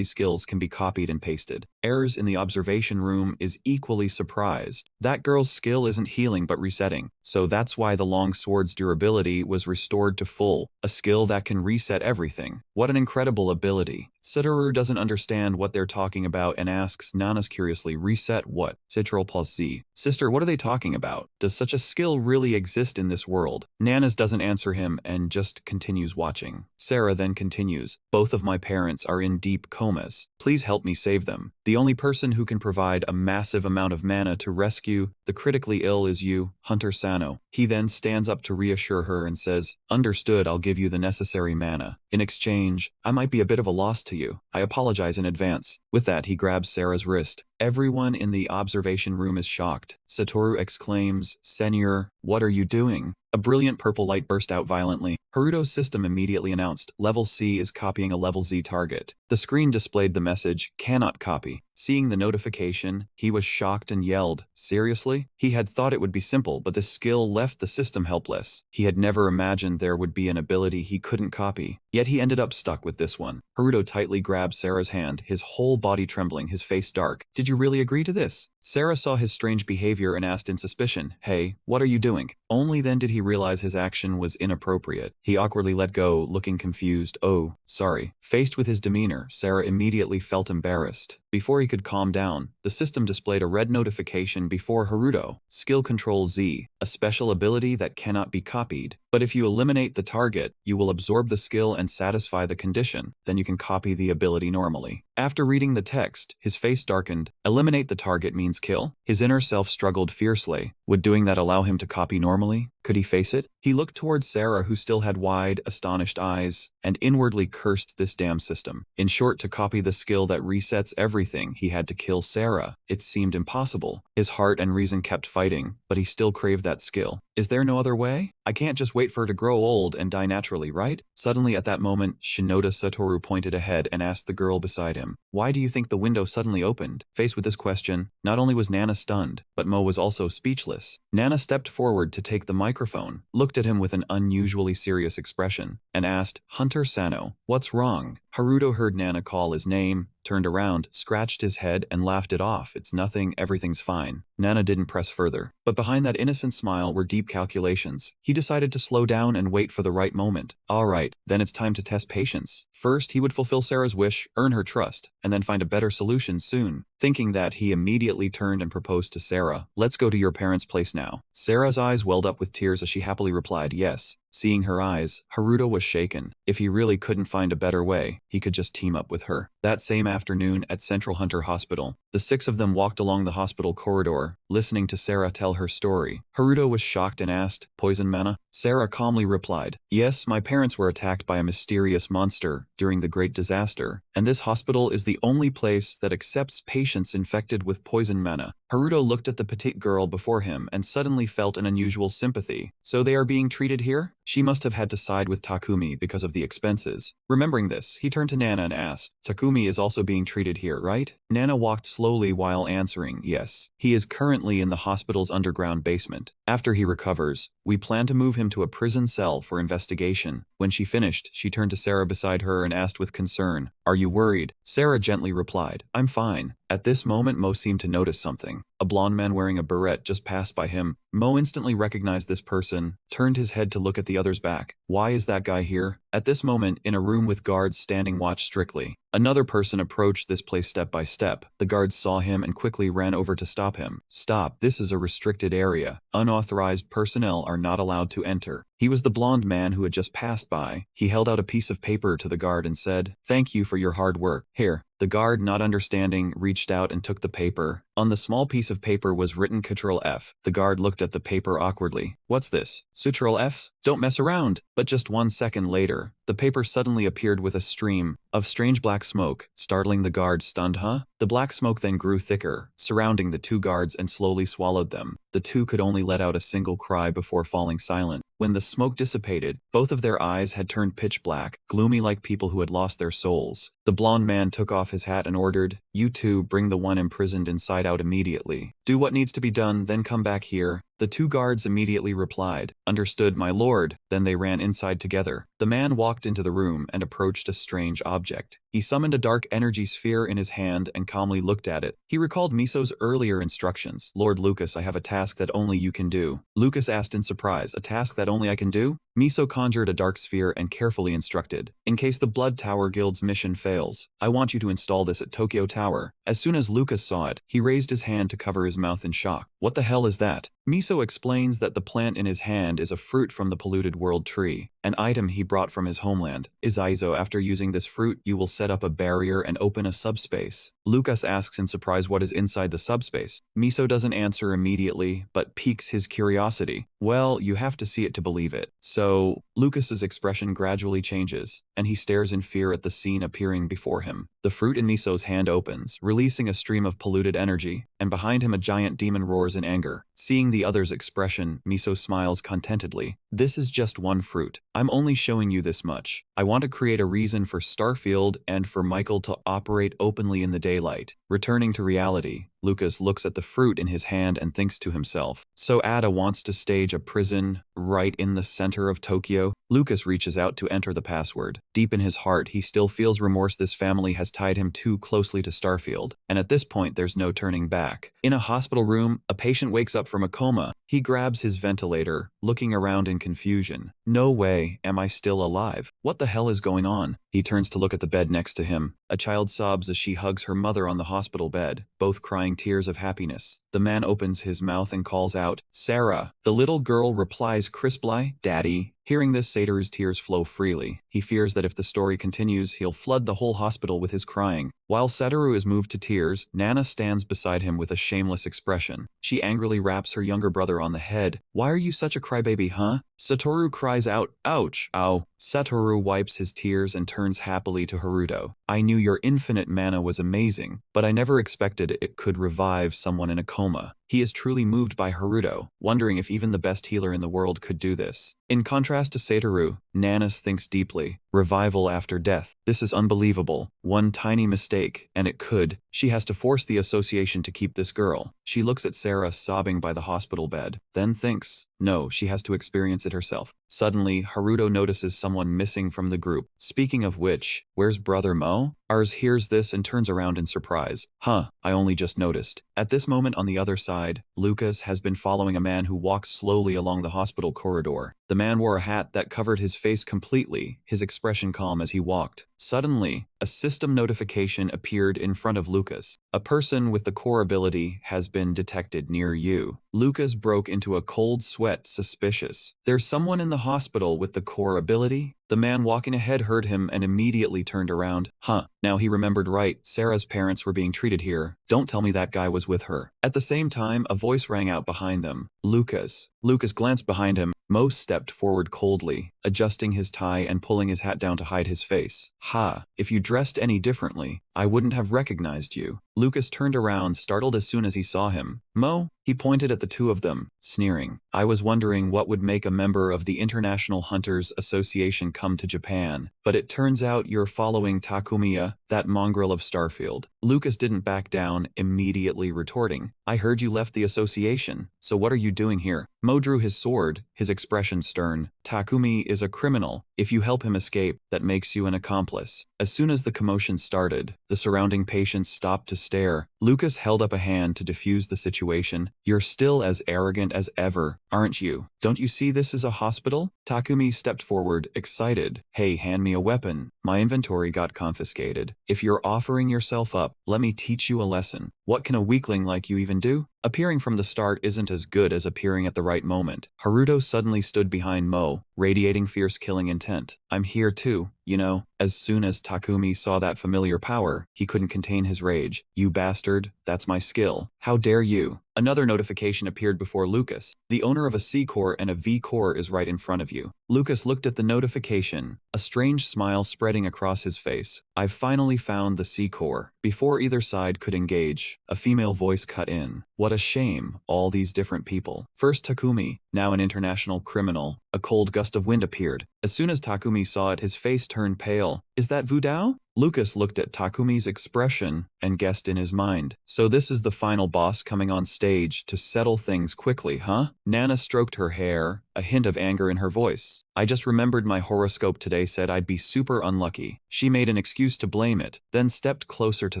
skills can be copied and pasted. Errors in the observation room is equally surprised. That girl's skill isn't healing but resetting, so that's why the long sword's durability was restored to full, a skill that can reset everything. What an incredible ability. Satoru doesn't understand what they're talking about and asks Nana's curiously, "Reset what? C++Z. Sister, what are they talking about? Does such a skill really exist in this world?" Nana's doesn't answer him and just continues watching. Sarah then continues, "Both of my parents are in deep comas. Please help me save them. The only person who can provide a massive amount of mana to rescue the critically ill is you, Hunter Sano." He then stands up to reassure her and says, "Understood, I'll give you the necessary mana. In exchange, I might be a bit of a loss to you. I apologize in advance." With that, he grabs Sarah's wrist. Everyone in the observation room is shocked. Satoru exclaims, "Senor, what are you doing?" A brilliant purple light burst out violently. Haruto's system immediately announced, "Level C is copying a Level Z target." The screen displayed the message, "Cannot copy." Seeing the notification, he was shocked and yelled, "Seriously?" He had thought it would be simple, but this skill left the system helpless. He had never imagined there would be an ability he couldn't copy. Yet he ended up stuck with this one. Haruto tightly grabbed Sarah's hand, his whole body trembling, his face dark. "Did you really agree to this?" Sarah saw his strange behavior and asked in suspicion, "Hey, what are you doing?" Only then did he realize his action was inappropriate. He awkwardly let go, looking confused. "Oh, sorry." Faced with his demeanor, Sarah immediately felt embarrassed. Before he could calm down, the system displayed a red notification before Haruto. "Skill Control Z, a special ability that cannot be copied. But if you eliminate the target, you will absorb the skill and satisfy the condition. Then you can copy the ability normally." After reading the text, his face darkened. Eliminate the target means kill? His inner self struggled fiercely. Would doing that allow him to copy normally? Could he face it? He looked towards Sarah, who still had wide, astonished eyes, and inwardly cursed this damn system. In short, to copy the skill that resets everything, he had to kill Sarah. It seemed impossible. His heart and reason kept fighting, but he still craved that skill. Is there no other way? I can't just wait for her to grow old and die naturally, right? Suddenly at that moment, Shinoda Satoru pointed ahead and asked the girl beside him, "Why do you think the window suddenly opened?" Faced with this question, not only was Nana stunned, but Mo was also speechless. Nana stepped forward to take the microphone, looked at him with an unusually serious expression, and asked, "Hunter Sano, what's wrong?" Haruto heard Nana call his name, turned around, scratched his head, and laughed it off. "It's nothing, everything's fine." Nana didn't press further. But behind that innocent smile were deep calculations. He decided to slow down and wait for the right moment. Alright, then it's time to test patience. First, he would fulfill Sarah's wish, earn her trust, and then find a better solution soon. Thinking that, he immediately turned and proposed to Sarah, "Let's go to your parents' place now." Sarah's eyes welled up with tears as she happily replied, "Yes." Seeing her eyes, Haruto was shaken. If he really couldn't find a better way, he could just team up with her. That same afternoon at Central Hunter Hospital, the six of them walked along the hospital corridor, listening to Sarah tell her story. Haruto was shocked and asked, "Poison mana?" Sarah calmly replied, "Yes, my parents were attacked by a mysterious monster during the Great Disaster, and this hospital is the only place that accepts patients infected with poison mana." Haruto looked at the petite girl before him and suddenly felt an unusual sympathy. "So they are being treated here?" She must have had to side with Takumi because of the expenses. Remembering this, he turned to Nana and asked, "Takumi is also being treated here, right?" Nana walked slowly while answering, "Yes. He is currently in the hospital's underground basement. After he recovers, we plan to move him to a prison cell for investigation." When she finished, she turned to Sarah beside her and asked with concern, "Are you worried?" Sarah gently replied, "I'm fine. At this moment, Mo seemed to notice something. A blond man wearing a beret just passed by him. Mo instantly recognized this person, turned his head to look at the other's back. Why is that guy here? At this moment, in a room with guards standing watch strictly, another person approached this place step by step. The guards saw him and quickly ran over to stop him. Stop, this is a restricted area. Unauthorized personnel are not allowed to enter. He was the blond man who had just passed by. He held out a piece of paper to the guard and said, "Thank you for your hard work. Here." The guard, not understanding, reached out and took the paper. On the small piece of paper was written Ctrl F. The guard looked at the paper awkwardly. What's this? Ctrl Fs? Don't mess around. But just 1 second later, the paper suddenly appeared with a stream of strange black smoke, startling the guard stunned. Huh? The black smoke then grew thicker, surrounding the two guards and slowly swallowed them. The two could only let out a single cry before falling silent. When the smoke dissipated, both of their eyes had turned pitch black, gloomy like people who had lost their souls. The blond man took off his hat and ordered, "You two bring the one imprisoned inside out immediately. Do what needs to be done, then come back here." The two guards immediately replied, "Understood, my lord." Then they ran inside together. The man walked into the room and approached a strange object. He summoned a dark energy sphere in his hand and calmly looked at it. He recalled Miso's earlier instructions. "Lord Lucas, I have a task that only you can do." Lucas asked in surprise, "A task that only I can do?" Miso conjured a dark sphere and carefully instructed, "In case the Blood Tower Guild's mission fails, I want you to install this at Tokyo Tower." As soon as Lucas saw it, he raised his hand to cover his mouth in shock. "What the hell is that?" Miso explains that the plant in his hand is a fruit from the polluted world tree, an item he brought from his homeland. "Izaizo, after using this fruit, you will set up a barrier and open a subspace." Lucas asks in surprise what is inside the subspace. Miso doesn't answer immediately, but piques his curiosity. "Well, you have to see it to believe it." So, Lucas's expression gradually changes, and he stares in fear at the scene appearing before him. The fruit in Miso's hand opens, releasing a stream of polluted energy, and behind him a giant demon roars in anger. Seeing the other's expression, Miso smiles contentedly. "This is just one fruit. I'm only showing you this much. I want to create a reason for Starfield and for Michael to operate openly in the daylight." Returning to reality, Lucas looks at the fruit in his hand and thinks to himself, "So Ada wants to stage a prison right in the center of Tokyo?" Lucas reaches out to enter the password. Deep in his heart, he still feels remorse. This family has tied him too closely to Starfield, and at this point there's no turning back. In a hospital room, a patient wakes up from a coma. He grabs his ventilator, looking around in confusion. "No way, am I still alive? What the hell is going on?" He turns to look at the bed next to him. A child sobs as she hugs her mother on the hospital bed, both crying tears of happiness. The man opens his mouth and calls out, "Sarah." The little girl replies crisply, "Daddy." Hearing this, Satoru's tears flow freely. He fears that if the story continues, he'll flood the whole hospital with his crying. While Satoru is moved to tears, Nana stands beside him with a shameless expression. She angrily raps her younger brother on the head. "Why are you such a crybaby, huh?" Satoru cries out, "Ouch, ow." Satoru wipes his tears and turns happily to Haruto. "I knew your infinite mana was amazing, but I never expected it could revive someone in a coma." He is truly moved by Haruto, wondering if even the best healer in the world could do this. In contrast to Satoru, Nanas thinks deeply. Revival after death. This is unbelievable. One tiny mistake, and it could. She has to force the association to keep this girl. She looks at Sarah sobbing by the hospital bed, then thinks, no, she has to experience it herself. Suddenly, Haruto notices someone missing from the group. Speaking of which, where's Brother Mo? Ars hears this and turns around in surprise. "Huh, I only just noticed." At this moment on the other side, Lucas has been following a man who walks slowly along the hospital corridor. The man wore a hat that covered his face completely, his expression calm as he walked. Suddenly, a system notification appeared in front of Lucas. "A person with the core ability has been detected near you." Lucas broke into a cold sweat, suspicious. "There's someone in the hospital with the core ability?" The man walking ahead heard him and immediately turned around. Huh, now he remembered right, Sarah's parents were being treated here. Don't tell me that guy was with her. At the same time, a voice rang out behind them. "Lucas." Lucas glanced behind him. Mo stepped forward coldly, adjusting his tie and pulling his hat down to hide his face. "Ha, if you dressed any differently, I wouldn't have recognized you." Lucas turned around, startled as soon as he saw him. "Mo?" He pointed at the two of them, sneering. "I was wondering what would make a member of the International Hunters Association come to Japan, but it turns out you're following Takumiya, that mongrel of Starfield." Lucas didn't back down, immediately retorting, "I heard you left the association, so what are you doing here?" Mo drew his sword, his expression stern. "Takumi is a criminal. If you help him escape, that makes you an accomplice." As soon as the commotion started, the surrounding patients stopped to stare. Lucas held up a hand to defuse the situation. You're still as arrogant as ever, aren't you? Don't you see this is a hospital? Takumi stepped forward, excited. Hey, hand me a weapon. My inventory got confiscated. If you're offering yourself up, let me teach you a lesson. What can a weakling like you even do? Appearing from the start isn't as good as appearing at the right moment. Haruto suddenly stood behind Mo, radiating fierce killing intent. I'm here too, you know. As soon as Takumi saw that familiar power, he couldn't contain his rage. You bastard, that's my skill. How dare you? Another notification appeared before Lucas. The owner of a C core and a V core is right in front of you. Lucas looked at the notification, a strange smile spreading across his face. I've finally found the C core. Before either side could engage, a female voice cut in. What a shame, all these different people. First Takumi, now an international criminal. A cold gust of wind appeared. As soon as Takumi saw it, his face turned pale. Is that Vudao? Lucas looked at Takumi's expression and guessed in his mind. So this is the final boss coming on stage to settle things quickly, huh? Nana stroked her hair, a hint of anger in her voice. I just remembered my horoscope today said I'd be super unlucky. She made an excuse to blame it, then stepped closer to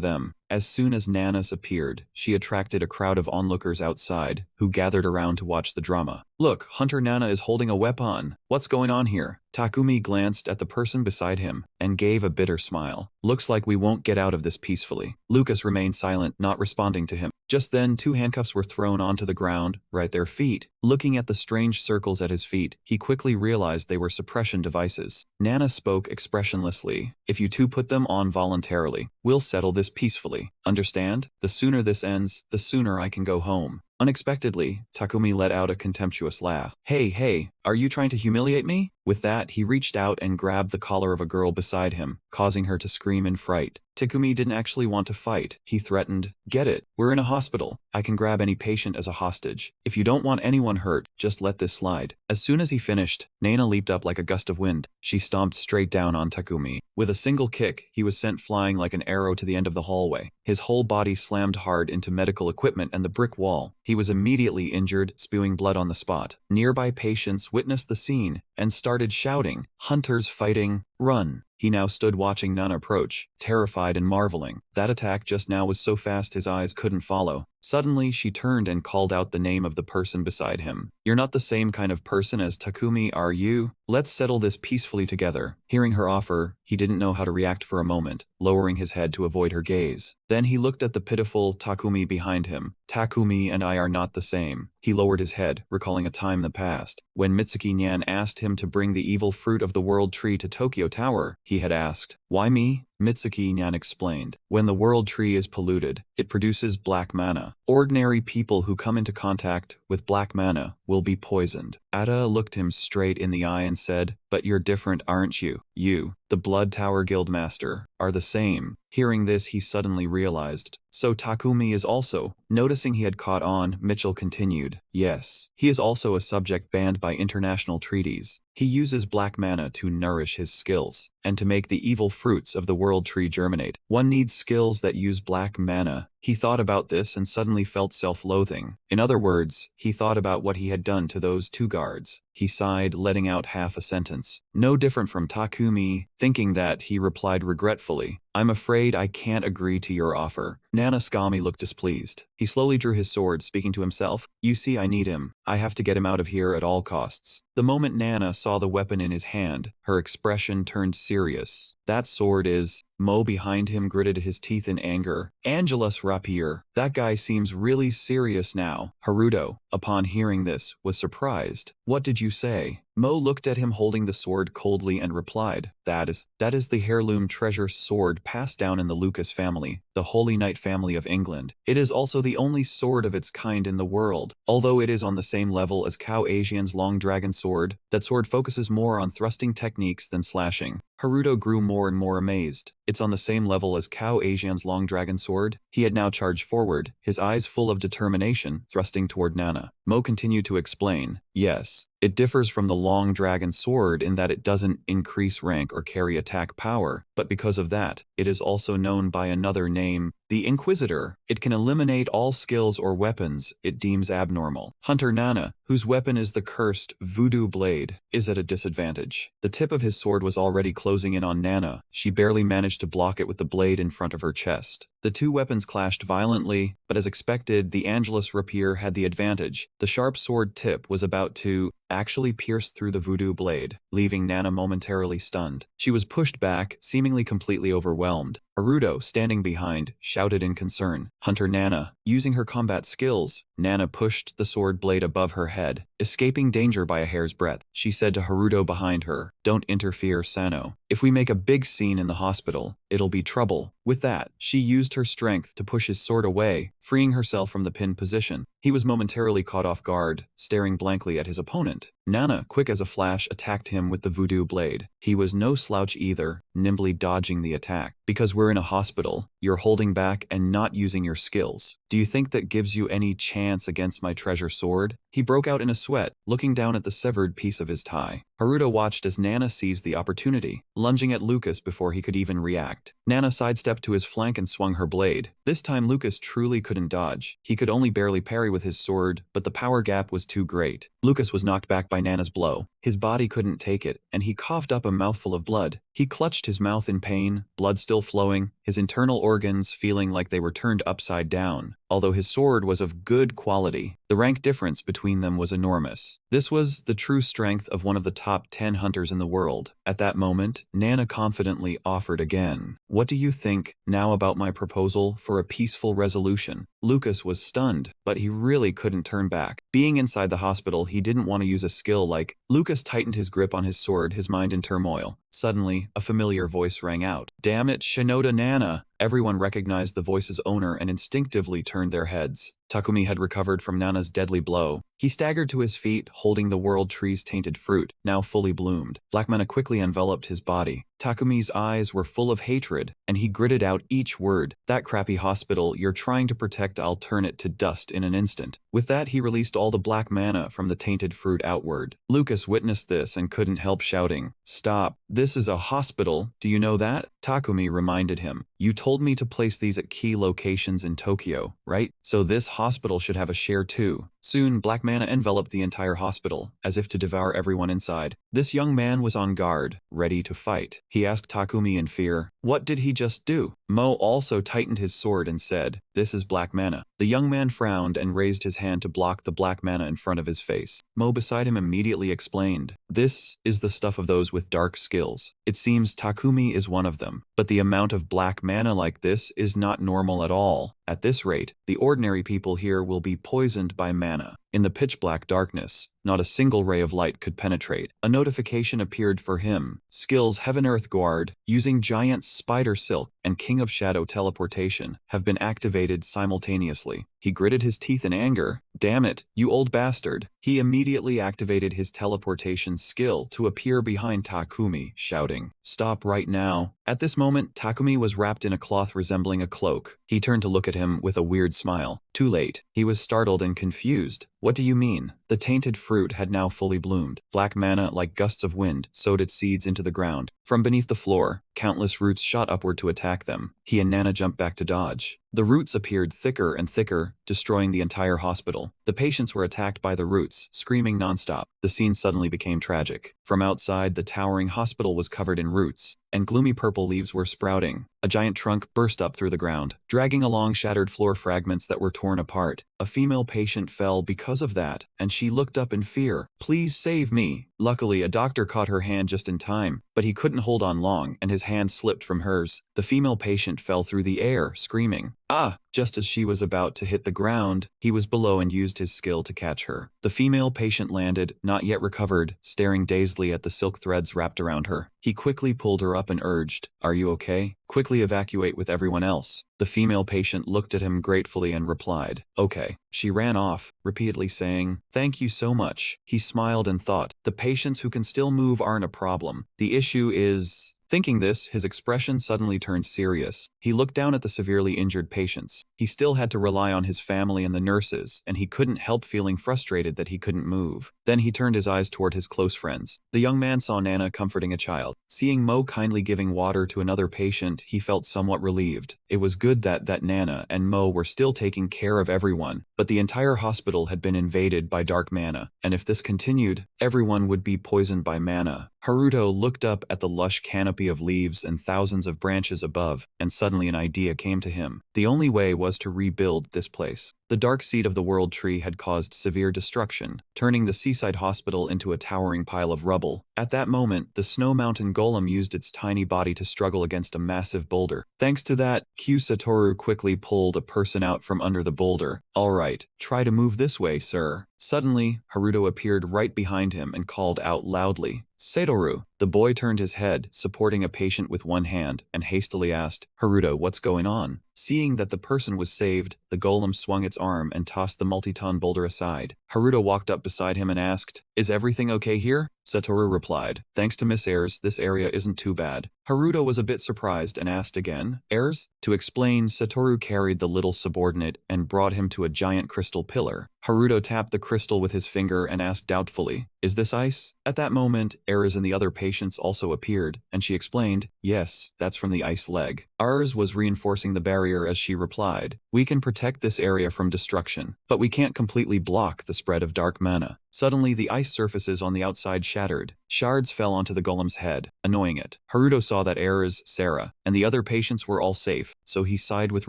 them. As soon as Nanas appeared, she attracted a crowd of onlookers outside, who gathered around to watch the drama. Look, Hunter Nana is holding a weapon. What's going on here? Takumi glanced at the person beside him and gave a bitter smile. Looks like we won't get out of this peacefully. Lucas remained silent, not responding to him. Just then, 2 handcuffs were thrown onto the ground, right at their feet. Looking at the strange circles at his feet, he quickly realized they were suppression devices. Nana spoke expressionlessly. If you two put them on voluntarily, we'll settle this peacefully. Understand? The sooner this ends, the sooner I can go home. Unexpectedly, Takumi let out a contemptuous laugh. Hey, are you trying to humiliate me? With that, he reached out and grabbed the collar of a girl beside him, causing her to scream in fright. Takumi didn't actually want to fight. He threatened, get it, we're in a hospital. I can grab any patient as a hostage. If you don't want anyone hurt, just let this slide. As soon as he finished, Nana leaped up like a gust of wind. She stomped straight down on Takumi. With a single kick, he was sent flying like an arrow to the end of the hallway. His whole body slammed hard into medical equipment and the brick wall. He was immediately injured, spewing blood on the spot. Nearby patients witnessed the scene and started shouting, "Hunters fighting, run!" He now stood watching Nana approach, terrified and marveling. That attack just now was so fast his eyes couldn't follow. Suddenly, she turned and called out the name of the person beside him. You're not the same kind of person as Takumi, are you? Let's settle this peacefully together. Hearing her offer, he didn't know how to react for a moment, lowering his head to avoid her gaze. Then he looked at the pitiful Takumi behind him. Takumi and I are not the same. He lowered his head, recalling a time in the past. When Mitsuki Nyan asked him to bring the evil fruit of the world tree to Tokyo Tower, he had asked, "Why me?" Mitsuki Nyan explained, when the world tree is polluted, it produces black mana. Ordinary people who come into contact with black mana will be poisoned. Ada looked him straight in the eye and said, but you're different, aren't you? You, the Blood Tower Guildmaster, are the same. Hearing this, he suddenly realized. So Takumi is also. Noticing he had caught on, Mitchell continued. Yes, he is also a subject banned by international treaties. He uses black mana to nourish his skills, and to make the evil fruits of the world tree germinate. One needs skills that use black mana. He thought about this and suddenly felt self-loathing. In other words, he thought about what he had done to those 2 guards. He sighed, letting out half a sentence. No different from Takumi. Thinking that, he replied regretfully, I'm afraid I can't agree to your offer. Nanaskami looked displeased. He slowly drew his sword, speaking to himself. You see, I need him. I have to get him out of here at all costs. The moment Nana saw the weapon in his hand, her expression turned serious. That sword is... Mo behind him gritted his teeth in anger. Angelus rapier. That guy seems really serious now. Haruto, upon hearing this, was surprised. What did you say? Mo looked at him holding the sword coldly and replied, That is the heirloom treasure sword passed down in the Lucas family, the Holy Knight family of England. It is also the only sword of its kind in the world. Although it is on the same level as Cao Asian's long dragon sword, that sword focuses more on thrusting techniques than slashing. Haruto grew more and more amazed. It's on the same level as Cao Asian's long dragon sword? He had now charged forward, his eyes full of determination, thrusting toward Nana. Mo continued to explain, Yes, it differs from the long dragon sword in that it doesn't increase rank or carry attack power, but because of that, it is also known by another name, The Inquisitor. It can eliminate all skills or weapons it deems abnormal. Hunter Nana, whose weapon is the cursed voodoo blade, is at a disadvantage. The tip of his sword was already closing in on Nana. She barely managed to block it with the blade in front of her chest. The two weapons clashed violently, but as expected, the Angelus rapier had the advantage. The sharp sword tip was about to actually pierce through the voodoo blade, leaving Nana momentarily stunned. She was pushed back, seemingly completely overwhelmed. Haruto, standing behind, shouted in concern. Hunter Nana. Using her combat skills, Nana pushed the sword blade above her head, escaping danger by a hair's breadth. She said to Haruto behind her, "Don't interfere, Sano. If we make a big scene in the hospital, it'll be trouble." With that, she used her strength to push his sword away, freeing herself from the pinned position. He was momentarily caught off guard, staring blankly at his opponent. Nana, quick as a flash, attacked him with the voodoo blade. He was no slouch either, nimbly dodging the attack. "Because we're in a hospital, you're holding back and not using your skills. Do you think that gives you any chance against my treasure sword?" He broke out in a sweat, looking down at the severed piece of his tie. Haruto watched as Nana seized the opportunity, lunging at Lucas before he could even react. Nana sidestepped to his flank and swung her blade. This time Lucas truly couldn't dodge. He could only barely parry with his sword, but the power gap was too great. Lucas was knocked back by Nana's blow. His body couldn't take it, and he coughed up a mouthful of blood. He clutched his mouth in pain, blood still flowing, his internal organs feeling like they were turned upside down. Although his sword was of good quality, the rank difference between them was enormous. This was the true strength of one of the top 10 hunters in the world. At that moment, Nana confidently offered again. "What do you think now about my proposal for a peaceful resolution?" Lucas was stunned, but he really couldn't turn back. Being inside the hospital, he didn't want to use a skill like... Lucas tightened his grip on his sword, his mind in turmoil. Suddenly, a familiar voice rang out. "Damn it, Shinoda Nana!" Everyone recognized the voice's owner and instinctively turned their heads. Takumi had recovered from Nana's deadly blow. He staggered to his feet, holding the world tree's tainted fruit, now fully bloomed. Black mana quickly enveloped his body. Takumi's eyes were full of hatred, and he gritted out each word. "That crappy hospital you're trying to protect, I'll turn it to dust in an instant." With that, he released all the black mana from the tainted fruit outward. Lucas witnessed this and couldn't help shouting, "Stop. This is a hospital, do you know that?" Takumi reminded him. "You told me to place these at key locations in Tokyo, right? So this hospital should have a share too." Soon, black mana enveloped the entire hospital, as if to devour everyone inside. This young man was on guard, ready to fight. He asked Takumi in fear, "What did he just do?" Mo also tightened his sword and said, "This is black mana." The young man frowned and raised his hand to block the black mana in front of his face. Mo beside him immediately explained, "This is the stuff of those with dark skills. It seems Takumi is one of them. But the amount of black mana like this is not normal at all. At this rate, the ordinary people here will be poisoned by mana." In the pitch-black darkness, not a single ray of light could penetrate. A notification appeared for him. Skills Heaven Earth Guard, using Giant Spider Silk and King of Shadow Teleportation, have been activated simultaneously. He gritted his teeth in anger. "Damn it, you old bastard." He immediately activated his teleportation skill to appear behind Takumi, shouting, "Stop right now." At this moment, Takumi was wrapped in a cloth resembling a cloak. He turned to look at him with a weird smile. Too late. He was startled and confused. "What do you mean?" The tainted fruit had now fully bloomed. Black mana, like gusts of wind, sowed its seeds into the ground. From beneath the floor, countless roots shot upward to attack them. He and Nana jumped back to dodge. The roots appeared thicker and thicker, destroying the entire hospital. The patients were attacked by the roots, screaming nonstop. The scene suddenly became tragic. From outside, the towering hospital was covered in roots, and gloomy purple leaves were sprouting. A giant trunk burst up through the ground, dragging along shattered floor fragments that were torn apart. A female patient fell because of that, and she looked up in fear. "Please save me." Luckily, a doctor caught her hand just in time, but he couldn't hold on long, and his hand slipped from hers. The female patient fell through the air, screaming, "Ah!" Just as she was about to hit the ground, he was below and used his skill to catch her. The female patient landed, not yet recovered, staring dazedly at the silk threads wrapped around her. He quickly pulled her up and urged, "Are you okay? Quickly evacuate with everyone else." The female patient looked at him gratefully and replied, "Okay." She ran off, repeatedly saying, "Thank you so much." He smiled and thought, the patients who can still move aren't a problem. The issue is... Thinking this, his expression suddenly turned serious. He looked down at the severely injured patients. He still had to rely on his family and the nurses, and he couldn't help feeling frustrated that he couldn't move. Then he turned his eyes toward his close friends. The young man saw Nana comforting a child. Seeing Mo kindly giving water to another patient, he felt somewhat relieved. It was good that Nana and Mo were still taking care of everyone, but the entire hospital had been invaded by dark mana, and if this continued, everyone would be poisoned by mana. Haruto looked up at the lush canopy of leaves and thousands of branches above, and suddenly an idea came to him. The only way was to rebuild this place. The dark seed of the world tree had caused severe destruction, turning the seaside hospital into a towering pile of rubble. At that moment, the snow mountain golem used its tiny body to struggle against a massive boulder. Thanks to that, Satoru quickly pulled a person out from under the boulder. "Alright, try to move this way, sir." Suddenly, Haruto appeared right behind him and called out loudly, "Satoru." The boy turned his head, supporting a patient with one hand, and hastily asked, "Haruto, what's going on?" Seeing that the person was saved, the golem swung its arm and tossed the multi-ton boulder aside. Haruto walked up beside him and asked, "Is everything okay here?" Satoru replied, "Thanks to Miss Ayres, this area isn't too bad." Haruto was a bit surprised and asked again, "Ayres?" To explain, Satoru carried the little subordinate and brought him to a giant crystal pillar. Haruto tapped the crystal with his finger and asked doubtfully, "Is this ice?" At that moment, Ayres and the other patients also appeared, and she explained, "Yes, that's from the ice leg." Ayres was reinforcing the barrier as she replied, "We can protect this area from destruction, but we can't completely block the spread of dark mana." Suddenly, the ice surfaces on the outside shattered. Shards fell onto the golem's head, annoying it. Haruto saw that Ayres, Sarah, and the other patients were all safe, so he sighed with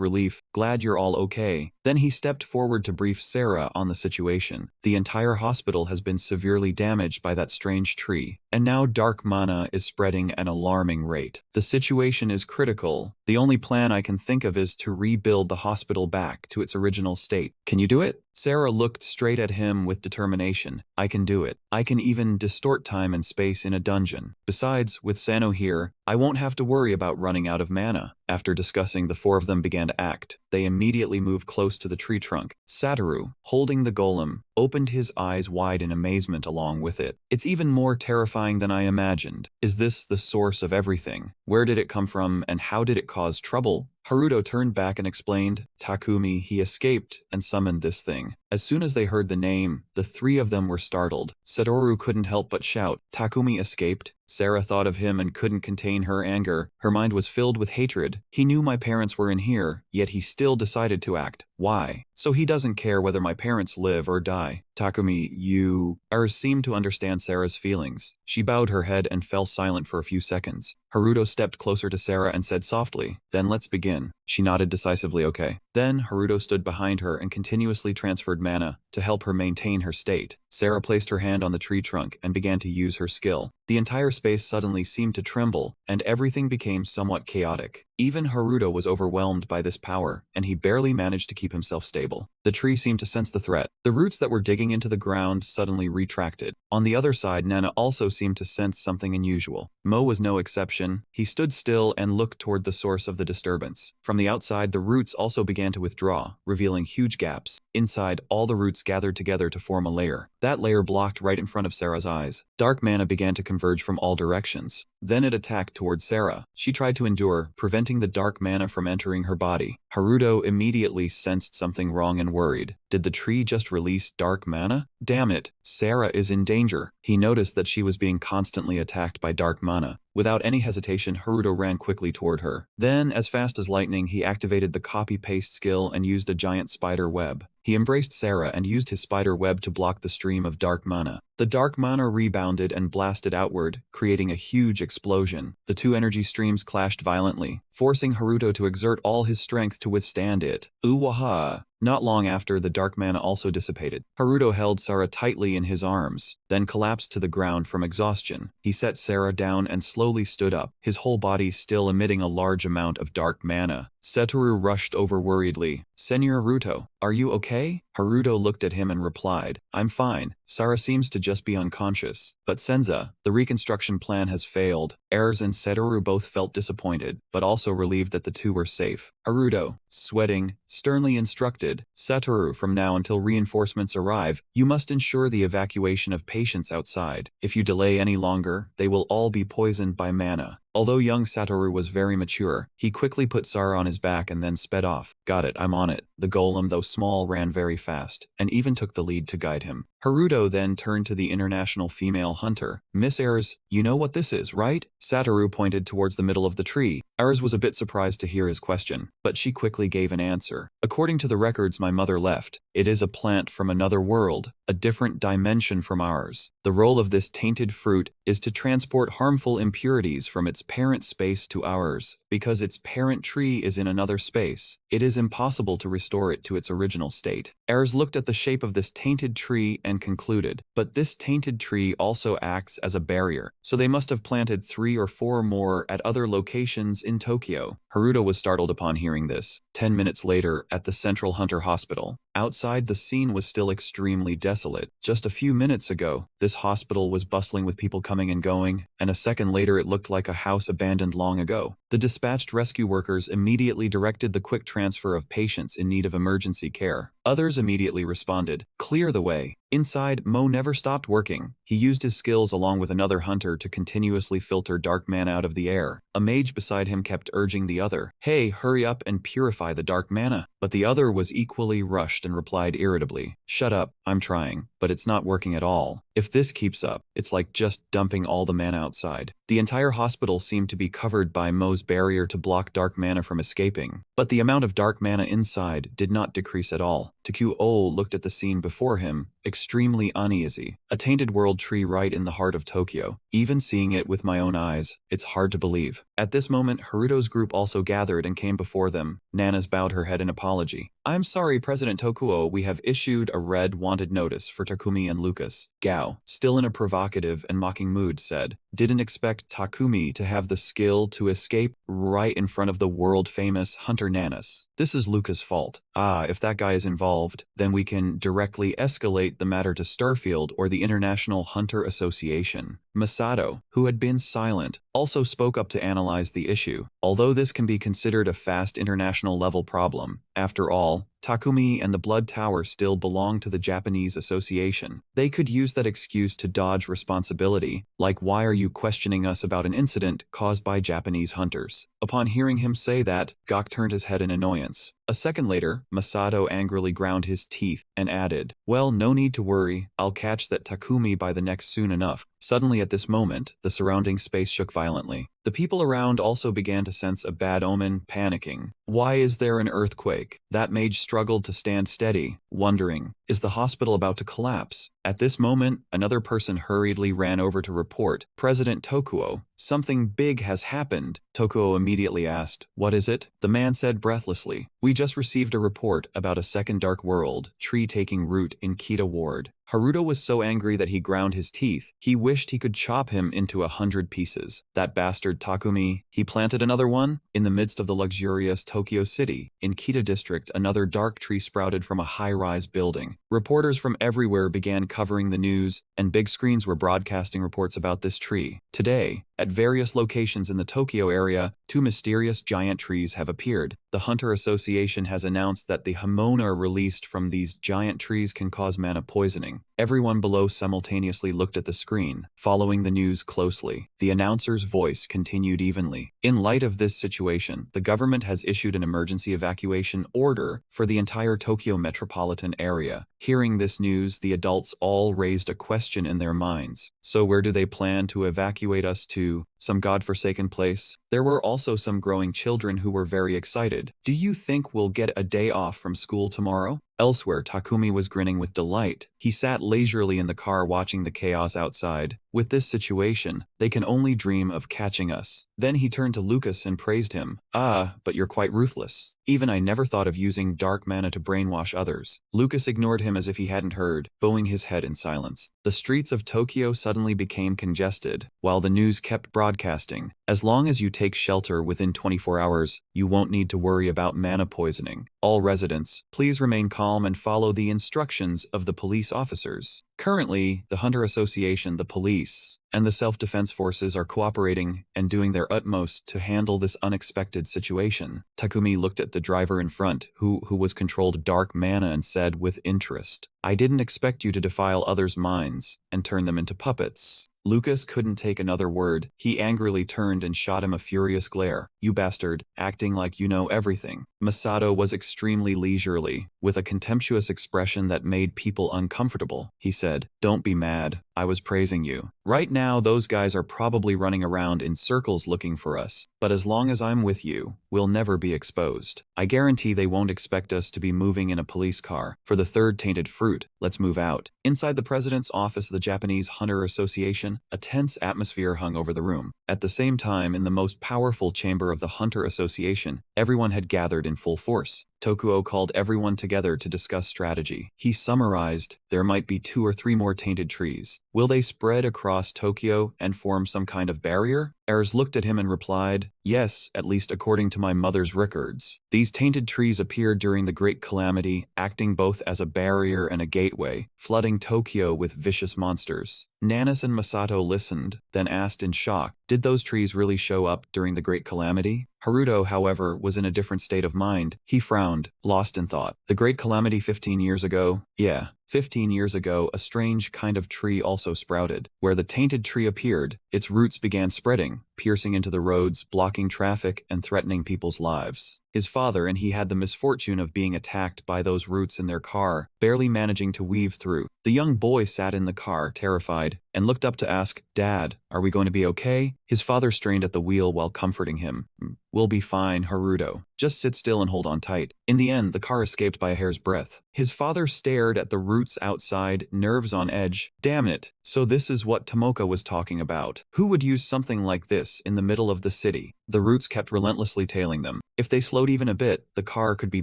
relief, "Glad you're all okay." Then he stepped forward to brief Sarah on the situation. "The entire hospital has been severely damaged by that strange tree, and now dark mana is spreading at an alarming rate. The situation is critical. The only plan I can think of is to rebuild the hospital back to its original state. Can you do it?" Sarah looked straight at him with determination. "I can do it. I can even distort time and space in a dungeon. Besides, with Sano here, I won't have to worry about running out of mana." After discussing, the four of them began to act. They immediately moved close to the tree trunk. Satoru, holding the golem, opened his eyes wide in amazement along with it. "It's even more terrifying than I imagined. Is this the source of everything? Where did it come from and how did it cause trouble?" Haruto turned back and explained, "Takumi, he escaped and summoned this thing." As soon as they heard the name, the three of them were startled. Satoru couldn't help but shout, "Takumi escaped?" Sarah thought of him and couldn't contain her anger. Her mind was filled with hatred. "He knew my parents were in here, yet he still decided to act. Why? So he doesn't care whether my parents live or die." "Takumi, you..." Ayres seemed to understand Sarah's feelings. She bowed her head and fell silent for a few seconds. Haruto stepped closer to Sarah and said softly, "Then let's begin." She nodded decisively, "Okay." Then Haruto stood behind her and continuously transferred mana to help her maintain her state. Sarah placed her hand on the tree trunk and began to use her skill. The entire space suddenly seemed to tremble, and everything became somewhat chaotic. Even Haruto was overwhelmed by this power, and he barely managed to keep himself stable. The tree seemed to sense the threat. The roots that were digging into the ground suddenly retracted. On the other side, Nana also seemed to sense something unusual. Mo was no exception. He stood still and looked toward the source of the disturbance. From the outside, the roots also began to withdraw, revealing huge gaps. Inside, all the roots gathered together to form a layer. That layer blocked right in front of Sarah's eyes. Dark mana began to converge from all directions. Then it attacked toward Sarah. She tried to endure, preventing the dark mana from entering her body. Haruto immediately sensed something wrong and worried. Did the tree just release dark mana? Damn it, Sarah is in danger. He noticed that she was being constantly attacked by dark mana. Without any hesitation, Haruto ran quickly toward her. Then, as fast as lightning, he activated the copy-paste skill and used a giant spider web. He embraced Sarah and used his spider web to block the stream of dark mana. The dark mana rebounded and blasted outward, creating a huge explosion. The two energy streams clashed violently, forcing Haruto to exert all his strength to withstand it. Ooh-waha! Not long after, the dark mana also dissipated. Haruto held Sarah tightly in his arms, then collapsed to the ground from exhaustion. He set Sarah down and slowly stood up, his whole body still emitting a large amount of dark mana. Satoru rushed over worriedly. "Senor Haruto, are you okay?" Haruto looked at him and replied, "I'm fine. Sarah seems to just be unconscious. But Senza, the reconstruction plan has failed." Ayres and Satoru both felt disappointed, but also relieved that the two were safe. Haruto, sweating, sternly instructed, "Satoru, from now until reinforcements arrive, you must ensure the evacuation of patients outside. If you delay any longer, they will all be poisoned by mana." Although young Satoru was very mature, he quickly put Sara on his back and then sped off. Got it, I'm on it. The golem, though small, ran very fast, and even took the lead to guide him. Haruto then turned to the international female hunter. Miss Ayres, you know what this is, right? Satoru pointed towards the middle of the tree. Ayres was a bit surprised to hear his question, but she quickly gave an answer. According to the records my mother left, it is a plant from another world, a different dimension from ours. The role of this tainted fruit is to transport harmful impurities from its parent space to ours. Because its parent tree is in another space, it is impossible to restore it to its original state. Ayres looked at the shape of this tainted tree and concluded, but this tainted tree also acts as a barrier, so they must have planted 3 or 4 more at other locations in Tokyo. Haruto was startled upon hearing this. 10 minutes later, at the Central Hunter Hospital. Outside, the scene was still extremely desolate. Just a few minutes ago, this hospital was bustling with people coming and going, and a second later it looked like a house abandoned long ago. The dispatched rescue workers immediately directed the quick transfer of patients in need of emergency care. Others immediately responded, "Clear the way." Inside, Mo never stopped working. He used his skills along with another hunter to continuously filter dark mana out of the air. A mage beside him kept urging the other, "Hey, hurry up and purify the dark mana." But the other was equally rushed and replied irritably, "Shut up, I'm trying, but it's not working at all. If this keeps up, it's like just dumping all the mana outside." The entire hospital seemed to be covered by Mo's barrier to block dark mana from escaping, but the amount of dark mana inside did not decrease at all. Takyu-o looked at the scene before him, extremely uneasy. A tainted world tree right in the heart of Tokyo. Even seeing it with my own eyes, it's hard to believe. At this moment, Haruto's group also gathered and came before them. Nana's bowed her head in apology. "I'm sorry, President Tokuo, we have issued a red wanted notice for Takumi and Lucas." Gao, still in a provocative and mocking mood, said, "Didn't expect Takumi to have the skill to escape right in front of the world-famous Hunter Nanas. This is Lucas' fault. If that guy is involved, then we can directly escalate the matter to Starfield or the International Hunter Association." Masato, who had been silent, also spoke up to analyze the issue. Although this can be considered a fast international level problem, after all, Takumi and the Blood Tower still belong to the Japanese Association. They could use that excuse to dodge responsibility, like, "Why are you questioning us about an incident caused by Japanese hunters?" Upon hearing him say that, Gok turned his head in annoyance. A second later, Masato angrily ground his teeth and added, "Well, no need to worry, I'll catch that Takumi by the neck soon enough." Suddenly at this moment, the surrounding space shook violently. The people around also began to sense a bad omen, panicking. "Why is there an earthquake?" That mage struggled to stand steady, wondering, is the hospital about to collapse? At this moment, another person hurriedly ran over to report, "President Tokuo, something big has happened." Tokuo immediately asked, "What is it?" The man said breathlessly, "We just received a report about a second dark world tree taking root in Kita Ward." Haruto was so angry that he ground his teeth. He wished he could chop him into 100 pieces. That bastard Takumi, he planted another one? In the midst of the luxurious Tokyo City, in Kita District, another dark tree sprouted from a high-rise building. Reporters from everywhere began covering the news, and big screens were broadcasting reports about this tree. Today, at various locations in the Tokyo area, 2 mysterious giant trees have appeared. The Hunter Association has announced that the Hamona released from these giant trees can cause mana poisoning. Everyone below simultaneously looked at the screen, following the news closely. The announcer's voice continued evenly. "In light of this situation, the government has issued an emergency evacuation order for the entire Tokyo metropolitan area." Hearing this news, the adults all raised a question in their minds. So where do they plan to evacuate us to? Some godforsaken place? There were also some growing children who were very excited. "Do you think we'll get a day off from school tomorrow?" Elsewhere, Takumi was grinning with delight. He sat leisurely in the car watching the chaos outside. "With this situation, they can only dream of catching us." Then he turned to Lucas and praised him. But you're quite ruthless. Even I never thought of using dark mana to brainwash others." Lucas ignored him as if he hadn't heard, bowing his head in silence. The streets of Tokyo suddenly became congested, while the news kept broadcasting. "As long as you take shelter within 24 hours, you won't need to worry about mana poisoning. All residents, please remain calm and follow the instructions of the police officers." Currently, the Hunter Association, the police, and the self-defense forces are cooperating and doing their utmost to handle this unexpected situation. Takumi looked at the driver in front, who was controlled dark mana, and said with interest, "I didn't expect you to defile others' minds and turn them into puppets." Lucas couldn't take another word. He angrily turned and shot him a furious glare. You bastard, acting like you know everything. Masato was extremely leisurely, with a contemptuous expression that made people uncomfortable. He said, "Don't be mad. I was praising you. Right now, those guys are probably running around in circles looking for us. But as long as I'm with you, we'll never be exposed. I guarantee they won't expect us to be moving in a police car. For the third tainted fruit, let's move out." Inside the president's office of the Japanese Hunter Association, a tense atmosphere hung over the room. At the same time, in the most powerful chamber of the Hunter Association, everyone had gathered in full force. Tokuo called everyone together to discuss strategy. He summarized, there might be 2 or 3 more tainted trees. Will they spread across Tokyo and form some kind of barrier? Ayres looked at him and replied, yes, at least according to my mother's records. These tainted trees appeared during the Great Calamity, acting both as a barrier and a gateway, flooding Tokyo with vicious monsters. Nanas and Masato listened, then asked in shock, did those trees really show up during the Great Calamity? Haruto, however, was in a different state of mind. He frowned, lost in thought. The Great Calamity 15 years ago? Yeah. 15 years ago, a strange kind of tree also sprouted. Where the tainted tree appeared, its roots began spreading, piercing into the roads, blocking traffic, and threatening people's lives. His father and he had the misfortune of being attacked by those roots in their car, barely managing to weave through. The young boy sat in the car, terrified, and looked up to ask, Dad, are we going to be okay? His father strained at the wheel while comforting him. We'll be fine, Haruto. Just sit still and hold on tight. In the end, the car escaped by a hair's breadth. His father stared at the roots outside, nerves on edge. Damn it, so this is what Tomoka was talking about. Who would use something like this in the middle of the city? The roots kept relentlessly tailing them. If they slowed even a bit, the car could be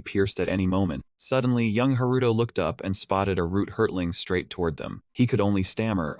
pierced at any moment. Suddenly, young Haruto looked up and spotted a root hurtling straight toward them. He could only stammer,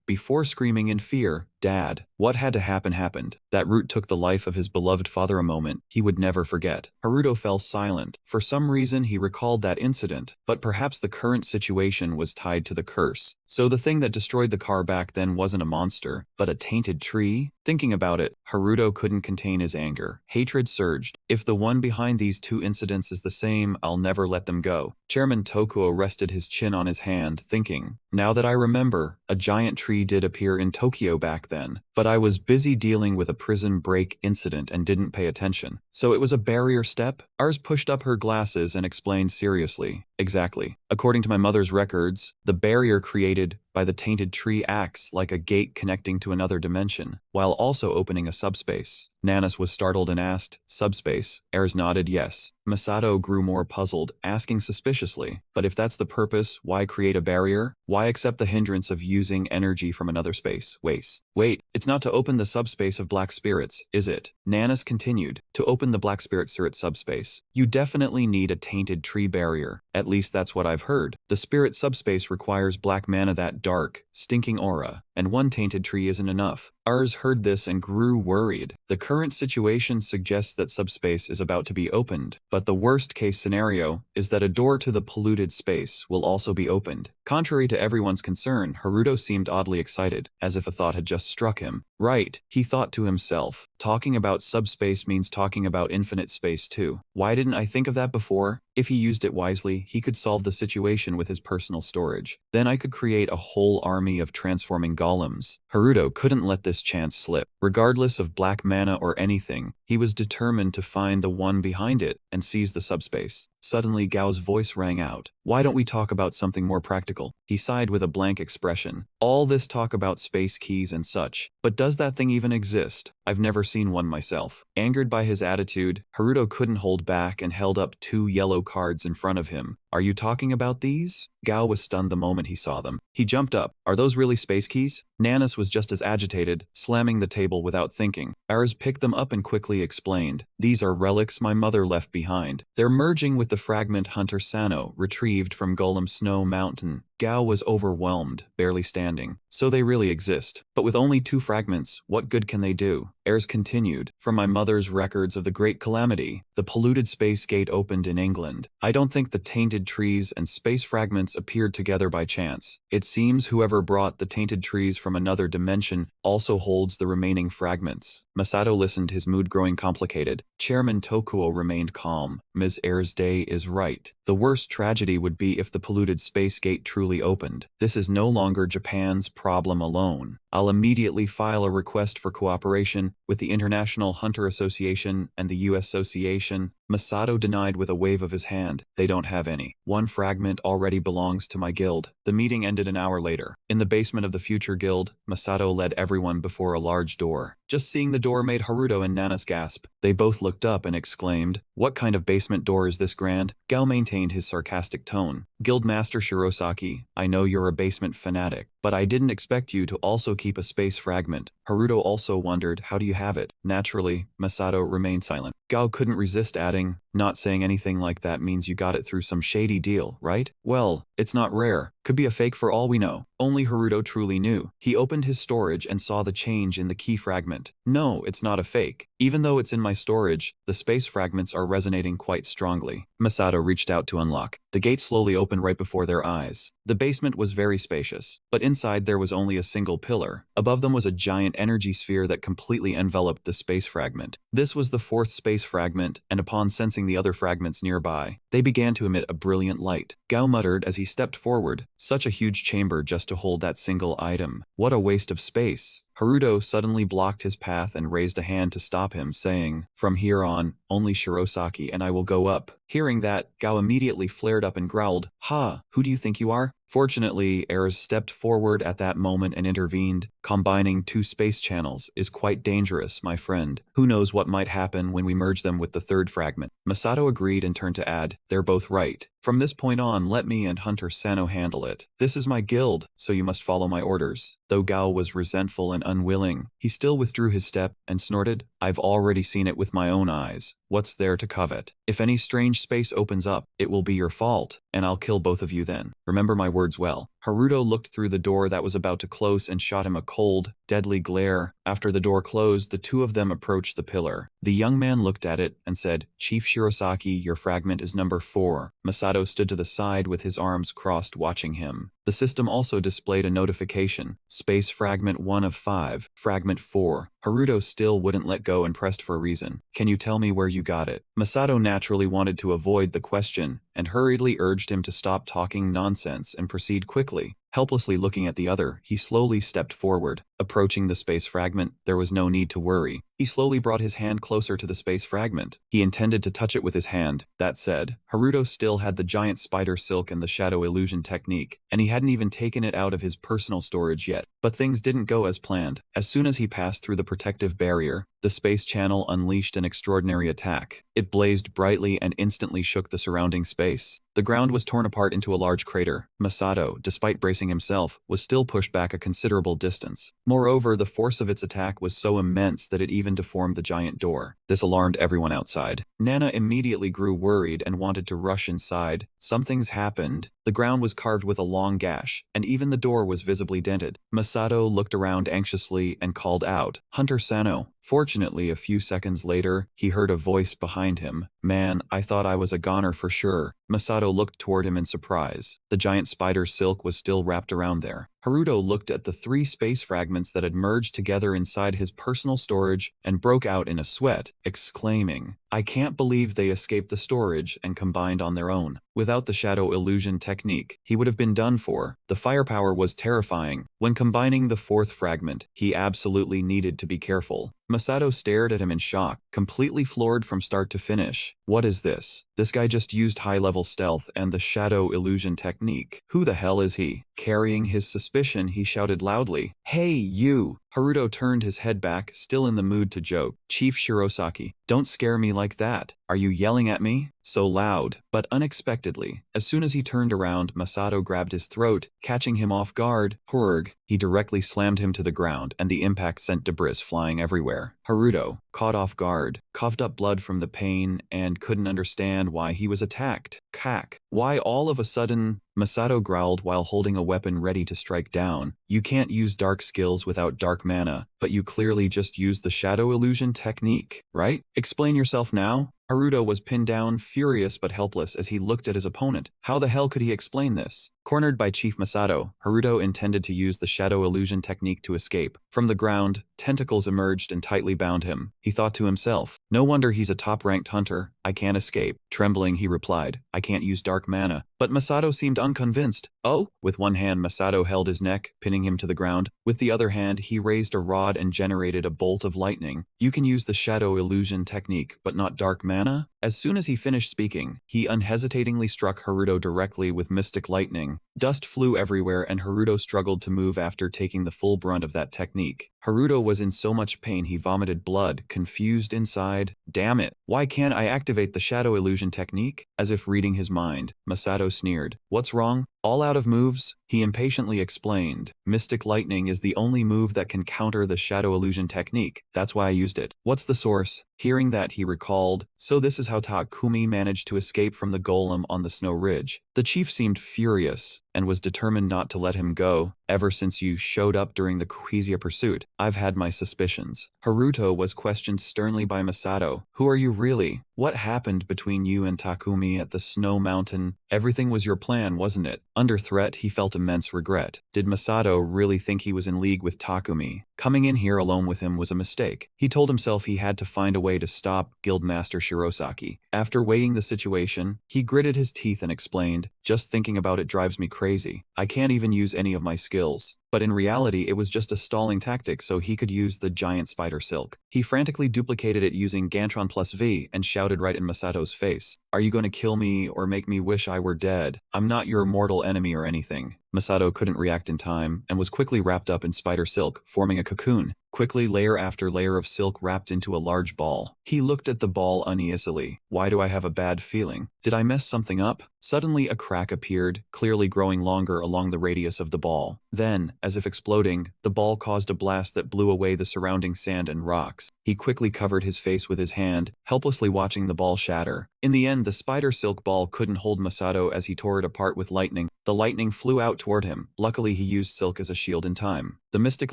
before screaming in fear, Dad. What had to happen happened. That root took the life of his beloved father, a moment he would never forget. Haruto fell silent. For some reason, he recalled that incident, but perhaps the current situation was tied to the curse. So the thing that destroyed the car back then wasn't a monster, but a tainted tree? Thinking about it, Haruto couldn't contain his anger. Hatred surged. If the one behind these two incidents is the same, I'll never let them go. Chairman Tokuo rested his chin on his hand, thinking, now that I remember, a giant tree did appear in Tokyo back then, but I was busy dealing with a prison break incident and didn't pay attention. So it was a barrier step? Ars pushed up her glasses and explained seriously. Exactly. According to my mother's records, the barrier created by the tainted tree acts like a gate connecting to another dimension, while also opening a subspace. Nanas was startled and asked, subspace? Ayres nodded yes. Masato grew more puzzled, asking suspiciously, but if that's the purpose, why create a barrier? Why accept the hindrance of using energy from another space? Wait, it's not to open the subspace of black spirits, is it? Nanas continued, to open the black spirit subspace, you definitely need a tainted tree barrier. At least that's what I've heard. The spirit subspace requires black mana, that dark, stinking aura, and one tainted tree isn't enough. Ars heard this and grew worried. The current situation suggests that subspace is about to be opened, but the worst-case scenario is that a door to the polluted space will also be opened. Contrary to everyone's concern, Haruto seemed oddly excited, as if a thought had just struck him. Right, he thought to himself. Talking about subspace means talking about infinite space too. Why didn't I think of that before? If he used it wisely, he could solve the situation with his personal storage. Then I could create a whole army of transforming golems. Haruto couldn't let this chance slip. Regardless of black mana or anything, he was determined to find the one behind it and seize the subspace. Suddenly, Gao's voice rang out. Why don't we talk about something more practical? He sighed with a blank expression. All this talk about space keys and such, but does that thing even exist? I've never seen one myself. Angered by his attitude, Haruto couldn't hold back and held up 2 yellow cards in front of him. Are you talking about these? Gao was stunned the moment he saw them. He jumped up. Are those really space keys? Nanas was just as agitated, slamming the table without thinking. Ars picked them up and quickly explained. These are relics my mother left behind. They're merging with the fragment Hunter Sano retrieved from Golem Snow Mountain. Gao was overwhelmed, barely standing. So they really exist. But with only 2 fragments, what good can they do? Ayres continued. From my mother's records of the Great Calamity, the polluted space gate opened in England. I don't think the tainted trees and space fragments appeared together by chance. It seems whoever brought the tainted trees from another dimension also holds the remaining fragments. Masato listened, his mood growing complicated. Chairman Tokuo remained calm. Ms. Air's day is right. The worst tragedy would be if the polluted space gate truly opened. This is no longer Japan's problem alone. I'll immediately file a request for cooperation with the International Hunter Association and the U.S. Association. Masato denied with a wave of his hand. They don't have any. One fragment already belongs to my guild. The meeting ended an hour later. In the basement of the future guild, Masato led everyone before a large door. Just seeing the door made Haruto and Nana's gasp. They both looked up and exclaimed, "What kind of basement door is this, Grand?" Gao maintained his sarcastic tone. "Guildmaster Shirosaki, I know you're a basement fanatic, but I didn't expect you to also keep a space fragment." Haruto also wondered, "How do you have it?" Naturally, Masato remained silent. Gao couldn't resist adding, "Not saying anything like that means you got it through some shady deal, right?" "Well, it's not rare. Could be a fake for all we know." Only Haruto truly knew. He opened his storage and saw the change in the key fragment. "No, it's not a fake. Even though it's in my storage, the space fragments are resonating quite strongly." Masato reached out to unlock. The gate slowly opened right before their eyes. The basement was very spacious, but inside there was only a single pillar. Above them was a giant energy sphere that completely enveloped the space fragment. This was the fourth space fragment, and upon sensing the other fragments nearby, they began to emit a brilliant light. Gao muttered as he stepped forward, "Such a huge chamber just to hold that single item. What a waste of space." Haruto suddenly blocked his path and raised a hand to stop him, saying, "From here on, only Shirosaki and I will go up." Hearing that, Gao immediately flared up and growled, "Ha, who do you think you are?" Fortunately, Eris stepped forward at that moment and intervened. "Combining two space channels is quite dangerous, my friend. Who knows what might happen when we merge them with the third fragment." Masato agreed and turned to add, "They're both right. From this point on, let me and Hunter Sano handle it. This is my guild, so you must follow my orders." Though Gao was resentful and unwilling, he still withdrew his step and snorted, "I've already seen it with my own eyes. What's there to covet? If any strange space opens up, it will be your fault, and I'll kill both of you then. Remember my words well." Haruto looked through the door that was about to close and shot him a cold, deadly glare. After the door closed, the two of them approached the pillar. The young man looked at it and said, "Chief Shirosaki, your fragment is number 4. Masato stood to the side with his arms crossed, watching him. The system also displayed a notification, "Space Fragment 1 of 5, Fragment 4. Haruto still wouldn't let go and pressed for a reason. "Can you tell me where you got it?" Masato naturally wanted to avoid the question, and hurriedly urged him to stop talking nonsense and proceed quickly. Helplessly looking at the other, he slowly stepped forward. Approaching the space fragment, there was no need to worry. He slowly brought his hand closer to the space fragment. He intended to touch it with his hand. That said, Haruto still had the giant spider silk and the shadow illusion technique, and he hadn't even taken it out of his personal storage yet. But things didn't go as planned. As soon as he passed through the protective barrier, the space channel unleashed an extraordinary attack. It blazed brightly and instantly shook the surrounding space. The ground was torn apart into a large crater. Masato, despite bracing himself, was still pushed back a considerable distance. Moreover, the force of its attack was so immense that it even deformed the giant door. This alarmed everyone outside. Nana immediately grew worried and wanted to rush inside. Something's happened. The ground was carved with a long gash, and even the door was visibly dented. Masato looked around anxiously and called out, "Hunter Sano." Fortunately, a few seconds later, he heard a voice behind him. "Man, I thought I was a goner for sure." Masato looked toward him in surprise. The giant spider silk was still wrapped around there. Haruto looked at the 3 space fragments that had merged together inside his personal storage and broke out in a sweat, exclaiming, "I can't believe they escaped the storage and combined on their own. Without the shadow illusion technique, he would have been done for." The firepower was terrifying. When combining the 4th fragment, he absolutely needed to be careful. Masato stared at him in shock, completely floored from start to finish. What is this? This guy just used high-level stealth and the shadow illusion technique. Who the hell is he? Carrying his suspicion, he shouted loudly, "Hey, you!" Haruto turned his head back, still in the mood to joke. "Chief Shirosaki, don't scare me like that. Are you yelling at me?" So loud, but unexpectedly. As soon as he turned around, Masato grabbed his throat, catching him off guard. Hurg! He directly slammed him to the ground, and the impact sent debris flying everywhere. Haruto, caught off guard, coughed up blood from the pain and couldn't understand why he was attacked. Cack. Why all of a sudden? Masato growled while holding a weapon ready to strike down. "You can't use dark skills without dark mana, but you clearly just used the shadow illusion technique, right? Explain yourself now." Haruto was pinned down, furious but helpless as he looked at his opponent. How the hell could he explain this? Cornered by Chief Masato, Haruto intended to use the shadow illusion technique to escape. From the ground, tentacles emerged and tightly bound him. He thought to himself, "No wonder he's a top-ranked hunter. I can't escape." Trembling, he replied, "I can't use dark mana." But Masato seemed unconvinced. "Oh?" With one hand, Masato held his neck, pinning him to the ground. With the other hand, he raised a rod and generated a bolt of lightning. "You can use the shadow illusion technique, but not dark mana?" As soon as he finished speaking, he unhesitatingly struck Haruto directly with mystic lightning. Dust flew everywhere and Haruto struggled to move after taking the full brunt of that technique. Haruto was in so much pain he vomited blood, confused inside. "Damn it, why can't I activate the shadow illusion technique?" As if reading his mind, Masato sneered. "What's wrong? All out of moves?" He impatiently explained. "Mystic lightning is the only move that can counter the shadow illusion technique. That's why I used it." "What's the source?" Hearing that, he recalled, "So this is how Takumi managed to escape from the golem on the snow ridge." The chief seemed furious and was determined not to let him go. "Ever since you showed up during the Quizia pursuit, I've had my suspicions." Haruto was questioned sternly by Masato. "Who are you really? What happened between you and Takumi at the snow mountain? Everything was your plan, wasn't it?" Under threat, he felt immense regret. Did Masato really think he was in league with Takumi? Coming in here alone with him was a mistake. He told himself he had to find a way to stop Guildmaster Shirosaki. After weighing the situation, he gritted his teeth and explained, "Just thinking about it drives me crazy. I can't even use any of my skills." But in reality, it was just a stalling tactic so he could use the giant spider silk. He frantically duplicated it using Gantron plus V and shouted right in Masato's face, "Are you going to kill me or make me wish I were dead? I'm not your mortal enemy or anything." Masato couldn't react in time and was quickly wrapped up in spider silk, forming a cocoon. Quickly, layer after layer of silk wrapped into a large ball. He looked at the ball uneasily. "Why do I have a bad feeling? Did I mess something up?" Suddenly, a crack appeared, clearly growing longer along the radius of the ball. Then, as if exploding, the ball caused a blast that blew away the surrounding sand and rocks. He quickly covered his face with his hand, helplessly watching the ball shatter. In the end, the spider silk ball couldn't hold Masato as he tore it apart with lightning. The lightning flew out toward him. Luckily, he used silk as a shield in time. The mystic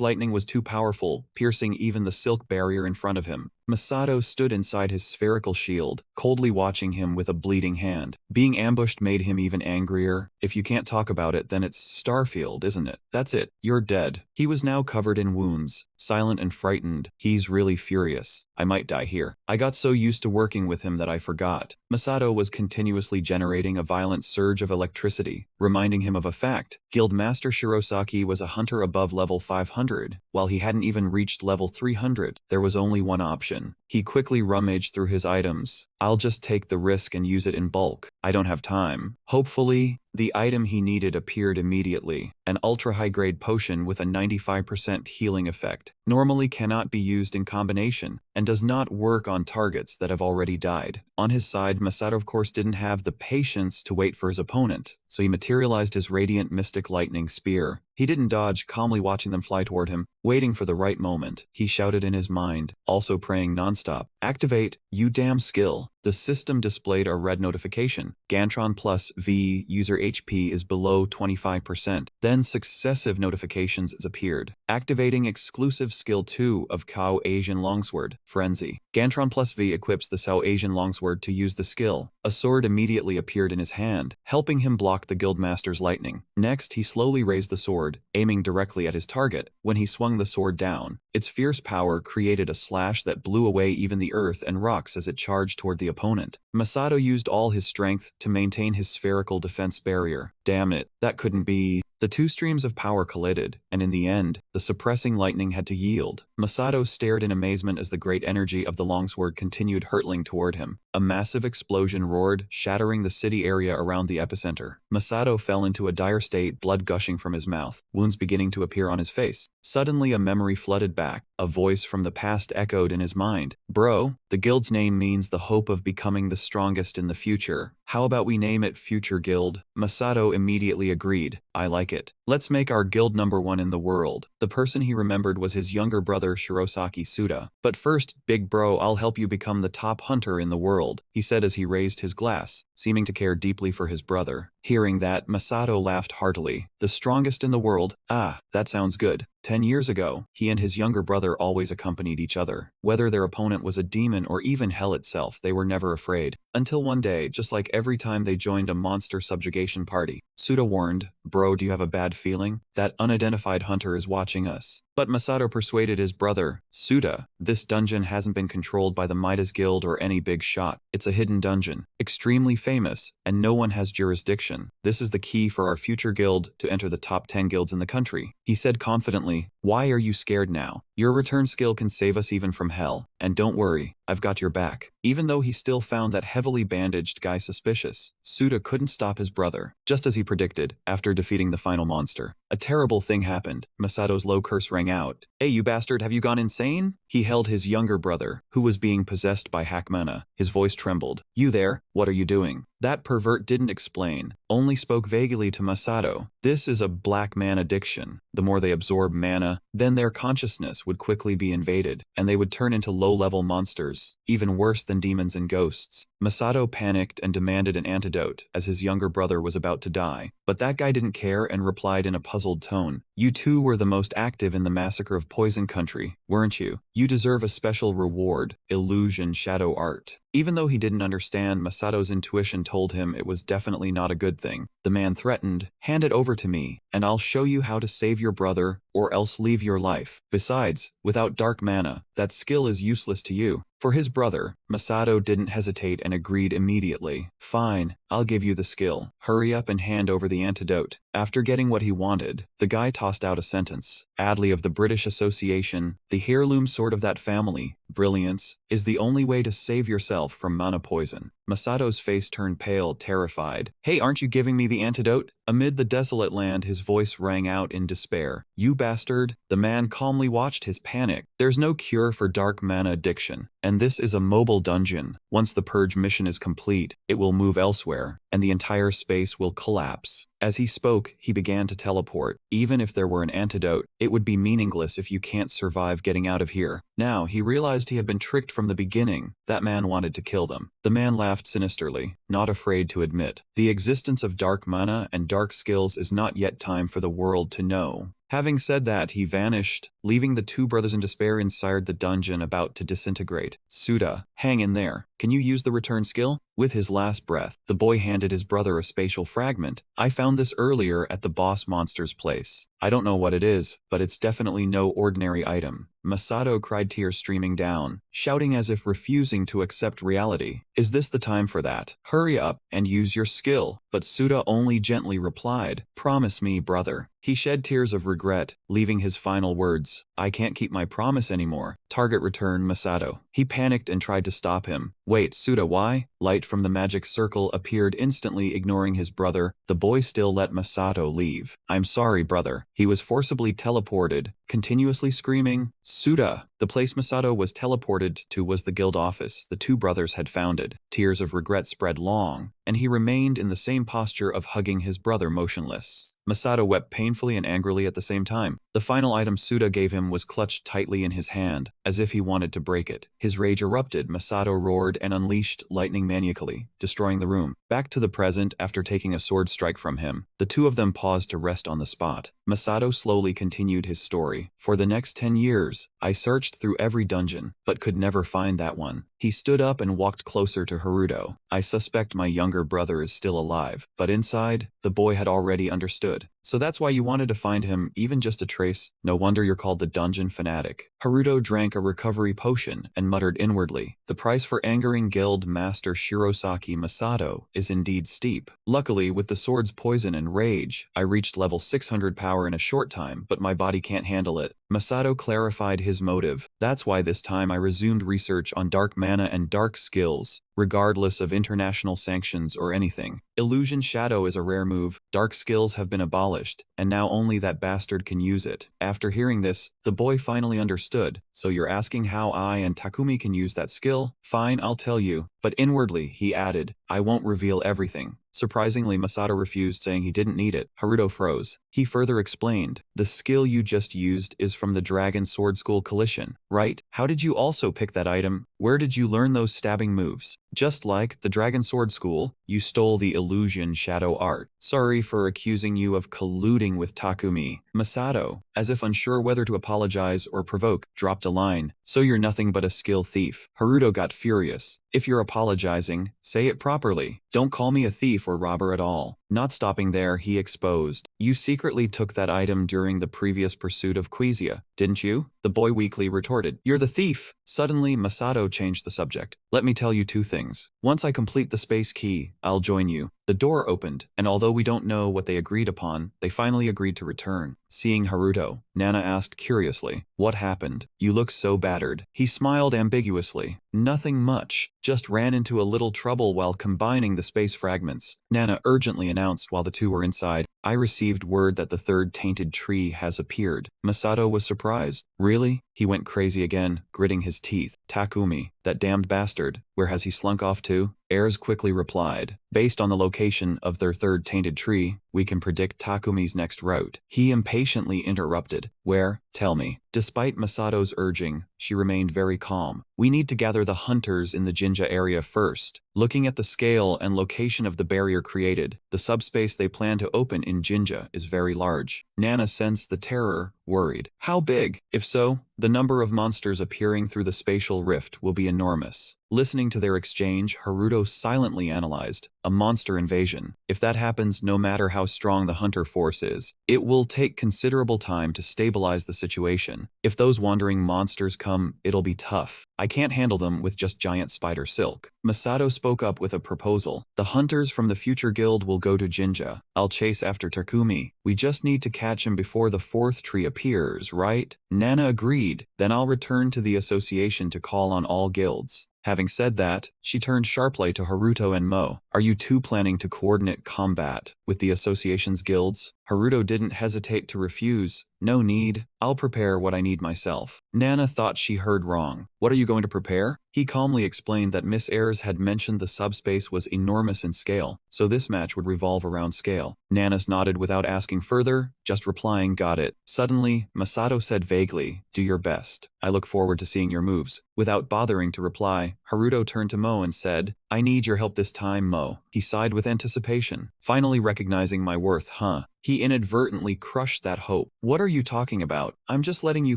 lightning was too powerful, piercing even the silk barrier in front of him. Masato stood inside his spherical shield, coldly watching him with a bleeding hand. Being ambushed made him even angrier. "If you can't talk about it, then it's Starfield, isn't it? That's it. You're dead." He was now covered in wounds, silent and frightened. "He's really furious. I might die here. I got so used to working with him that I forgot." Masato was continuously generating a violent surge of electricity, reminding him of a fact. Guildmaster Shirosaki was a hunter above level 500, while he hadn't even reached level 300. There was only one option. He quickly rummaged through his items. "I'll just take the risk and use it in bulk. I don't have time." Hopefully, the item he needed appeared immediately. An ultra-high-grade potion with a 95% healing effect. Normally cannot be used in combination, and does not work on targets that have already died. On his side, Masato of course didn't have the patience to wait for his opponent, so he materialized his radiant mystic lightning spear. He didn't dodge, calmly watching them fly toward him, waiting for the right moment. He shouted in his mind, also praying nonstop, "Activate, you damn skill." The system displayed a red notification. Gantron plus V user HP is below 25%. Then successive notifications appeared. Activating exclusive skill 2 of Cao Asian Longsword, Frenzy. Gantron plus V equips the Cao Asian Longsword to use the skill. A sword immediately appeared in his hand, helping him block the Guildmaster's lightning. Next, he slowly raised the sword, aiming directly at his target. When he swung the sword down, its fierce power created a slash that blew away even the earth and rocks as it charged toward the opponent. Masato used all his strength to maintain his spherical defense barrier. Damn it, that couldn't be. The two streams of power collided, and in the end, the suppressing lightning had to yield. Masato stared in amazement as the great energy of the longsword continued hurtling toward him. A massive explosion roared, shattering the city area around the epicenter. Masato fell into a dire state, blood gushing from his mouth, wounds beginning to appear on his face. Suddenly a memory flooded back. A voice from the past echoed in his mind. "Bro, the guild's name means the hope of becoming the strongest in the future. How about we name it Future Guild?" Masato immediately agreed. "I like it. Let's make our guild #1 in the world." The person he remembered was his younger brother Shirosaki Suda. "But first, big bro, I'll help you become the top hunter in the world," he said as he raised his glass, seeming to care deeply for his brother. Hearing that, Masato laughed heartily. "The strongest in the world? Ah, that sounds good." 10 years ago, he and his younger brother always accompanied each other. Whether their opponent was a demon or even hell itself, they were never afraid. Until one day, just like every time they joined a monster subjugation party, Suda warned, "Bro, do you have a bad feeling? That unidentified hunter is watching us." But Masato persuaded his brother, "Suda, this dungeon hasn't been controlled by the Midas Guild or any big shot. It's a hidden dungeon, extremely famous, and no one has jurisdiction. This is the key for our future guild to enter the top 10 guilds in the country." He said confidently, "Why are you scared now? Your return skill can save us even from hell. And don't worry, I've got your back." Even though he still found that heavily bandaged guy suspicious, Suda couldn't stop his brother. Just as he predicted, after defeating the final monster, a terrible thing happened. Masato's low curse rang out. "Hey, you bastard, have you gone insane?" He held his younger brother, who was being possessed by Hackmana. His voice trembled. "You there? What are you doing?" That pervert didn't explain, only spoke vaguely to Masato. This is a black man addiction. The more they absorb mana, then their consciousness would quickly be invaded, and they would turn into low-level monsters, even worse than demons and ghosts. Masato panicked and demanded an antidote, as his younger brother was about to die. But that guy didn't care and replied in a puzzled tone, "You two were the most active in the massacre of Poison Country, weren't you? You deserve a special reward, illusion shadow art." Even though he didn't understand, Masato's intuition told him it was definitely not a good thing. The man threatened, "Hand it over to me, and I'll show you how to save your brother, or else leave your life. Besides, without dark mana, that skill is useless to you." For his brother, Masato didn't hesitate and agreed immediately. "Fine, I'll give you the skill. Hurry up and hand over the antidote." After getting what he wanted, the guy tossed out a sentence. "Adley of the British Association, the heirloom sword of that family, brilliance, is the only way to save yourself from mana poison." Masato's face turned pale, terrified. "Hey, aren't you giving me the antidote?" Amid the desolate land, his voice rang out in despair. "You bastard!" The man calmly watched his panic. "There's no cure for dark mana addiction, and this is a mobile dungeon. Once the purge mission is complete, it will move elsewhere, and the entire space will collapse." As he spoke, he began to teleport. Even if there were an antidote, it would be meaningless if you can't survive getting out of here. Now, he realized he had been tricked from the beginning. That man wanted to kill them. The man laughed sinisterly, not afraid to admit, "The existence of dark mana and dark skills is not yet time for the world to know." Having said that, he vanished, leaving the two brothers in despair inside the dungeon about to disintegrate. "Suda, hang in there. Can you use the return skill?" With his last breath, the boy handed his brother a spatial fragment. "I found this earlier at the boss monster's place. I don't know what it is, but it's definitely no ordinary item." Masato cried, tears streaming down, shouting as if refusing to accept reality. "Is this the time for that? Hurry up and use your skill." But Suda only gently replied, "Promise me, brother." He shed tears of regret, leaving his final words, "I can't keep my promise anymore." Target return, Masato. He panicked and tried to stop him. "Wait, Suda, why?" Light from the magic circle appeared instantly, ignoring his brother. The boy still let Masato leave. "I'm sorry, brother." He was forcibly teleported, continuously screaming, "Suda!" The place Masato was teleported to was the guild office the two brothers had founded. Tears of regret spread long, and he remained in the same posture of hugging his brother motionless. Masato wept painfully and angrily at the same time. The final item Suda gave him was clutched tightly in his hand, as if he wanted to break it. His rage erupted. Masato roared and unleashed lightning maniacally, destroying the room. Back to the present, after taking a sword strike from him, the two of them paused to rest on the spot. Masato slowly continued his story. "For the next 10 years, I searched through every dungeon, but could never find that one." He stood up and walked closer to Haruto. "I suspect my younger brother is still alive, but inside, the boy had already understood. So that's why you wanted to find him, even just a trace? No wonder you're called the dungeon fanatic." Haruto drank a recovery potion and muttered inwardly, "The price for angering guild master Shirosaki Masato is indeed steep. Luckily, with the sword's poison and rage, I reached level 600 power in a short time, but my body can't handle it." Masato clarified his motive. "That's why this time I resumed research on dark mana and dark skills, regardless of international sanctions or anything. Illusion Shadow is a rare move, dark skills have been abolished, and now only that bastard can use it." After hearing this, the boy finally understood. "So you're asking how I and Takumi can use that skill? Fine, I'll tell you." But inwardly, he added, "I won't reveal everything." Surprisingly, Masato refused, saying he didn't need it. Haruto froze. He further explained, "The skill you just used is from the Dragon Sword School Collision, right? How did you also pick that item? Where did you learn those stabbing moves? Just like the Dragon Sword School, you stole the illusion shadow art. Sorry for accusing you of colluding with Takumi. Masato, as if unsure whether to apologize or provoke, dropped a line. So you're nothing but a skill thief. Haruto got furious. If you're apologizing, say it properly. Don't call me a thief or robber at all. Not stopping there, he exposed. You secretly took that item during the previous pursuit of Quizia, didn't you? The boy weakly retorted. You're the thief! Suddenly, Masato changed the subject. Let me tell you two things. Once I complete the space key, I'll join you. The door opened, and although we don't know what they agreed upon, they finally agreed to return. Seeing Haruto, Nana asked curiously, "What happened? You look so battered." He smiled ambiguously. "Nothing much. Just ran into a little trouble while combining the space fragments," Nana urgently announced while the two were inside. "I received word that the third tainted tree has appeared." Masato was surprised. "Really?" He went crazy again, gritting his teeth. "Takumi, that damned bastard, where has he slunk off to?" Ayres quickly replied. "Based on the location of their third tainted tree, we can predict Takumi's next route." He impatiently interrupted. "Where? Tell me." Despite Masato's urging, she remained very calm. "We need to gather the hunters in the Jinja area first." Looking at the scale and location of the barrier created, the subspace they plan to open in Jinja is very large. Nana sensed the terror, worried. How big? If so, the number of monsters appearing through the spatial rift will be enormous. Listening to their exchange, Haruto silently analyzed. A monster invasion. If that happens, no matter how strong the hunter force is, it will take considerable time to stabilize the situation. If those wandering monsters come, it'll be tough. I can't handle them with just giant spider silk. Masato spoke up with a proposal. The hunters from the future guild will go to Jinja. I'll chase after Takumi. We just need to catch him before the fourth tree appears, right? Nana agreed. Then I'll return to the association to call on all guilds. Having said that, she turned sharply to Haruto and Mo. Are you two planning to coordinate combat with the association's guilds? Haruto didn't hesitate to refuse. No need. I'll prepare what I need myself. Nana thought she heard wrong. What are you going to prepare? He calmly explained that Miss Ayres had mentioned the subspace was enormous in scale, so this match would revolve around scale. Nana nodded without asking further, just replying, "Got it." Suddenly, Masato said vaguely, "Do your best. I look forward to seeing your moves." Without bothering to reply, Haruto turned to Mo and said, "I need your help this time, Mo." He sighed with anticipation. Finally recognizing my worth, huh? He inadvertently crushed that hope. "What are you talking about? I'm just letting you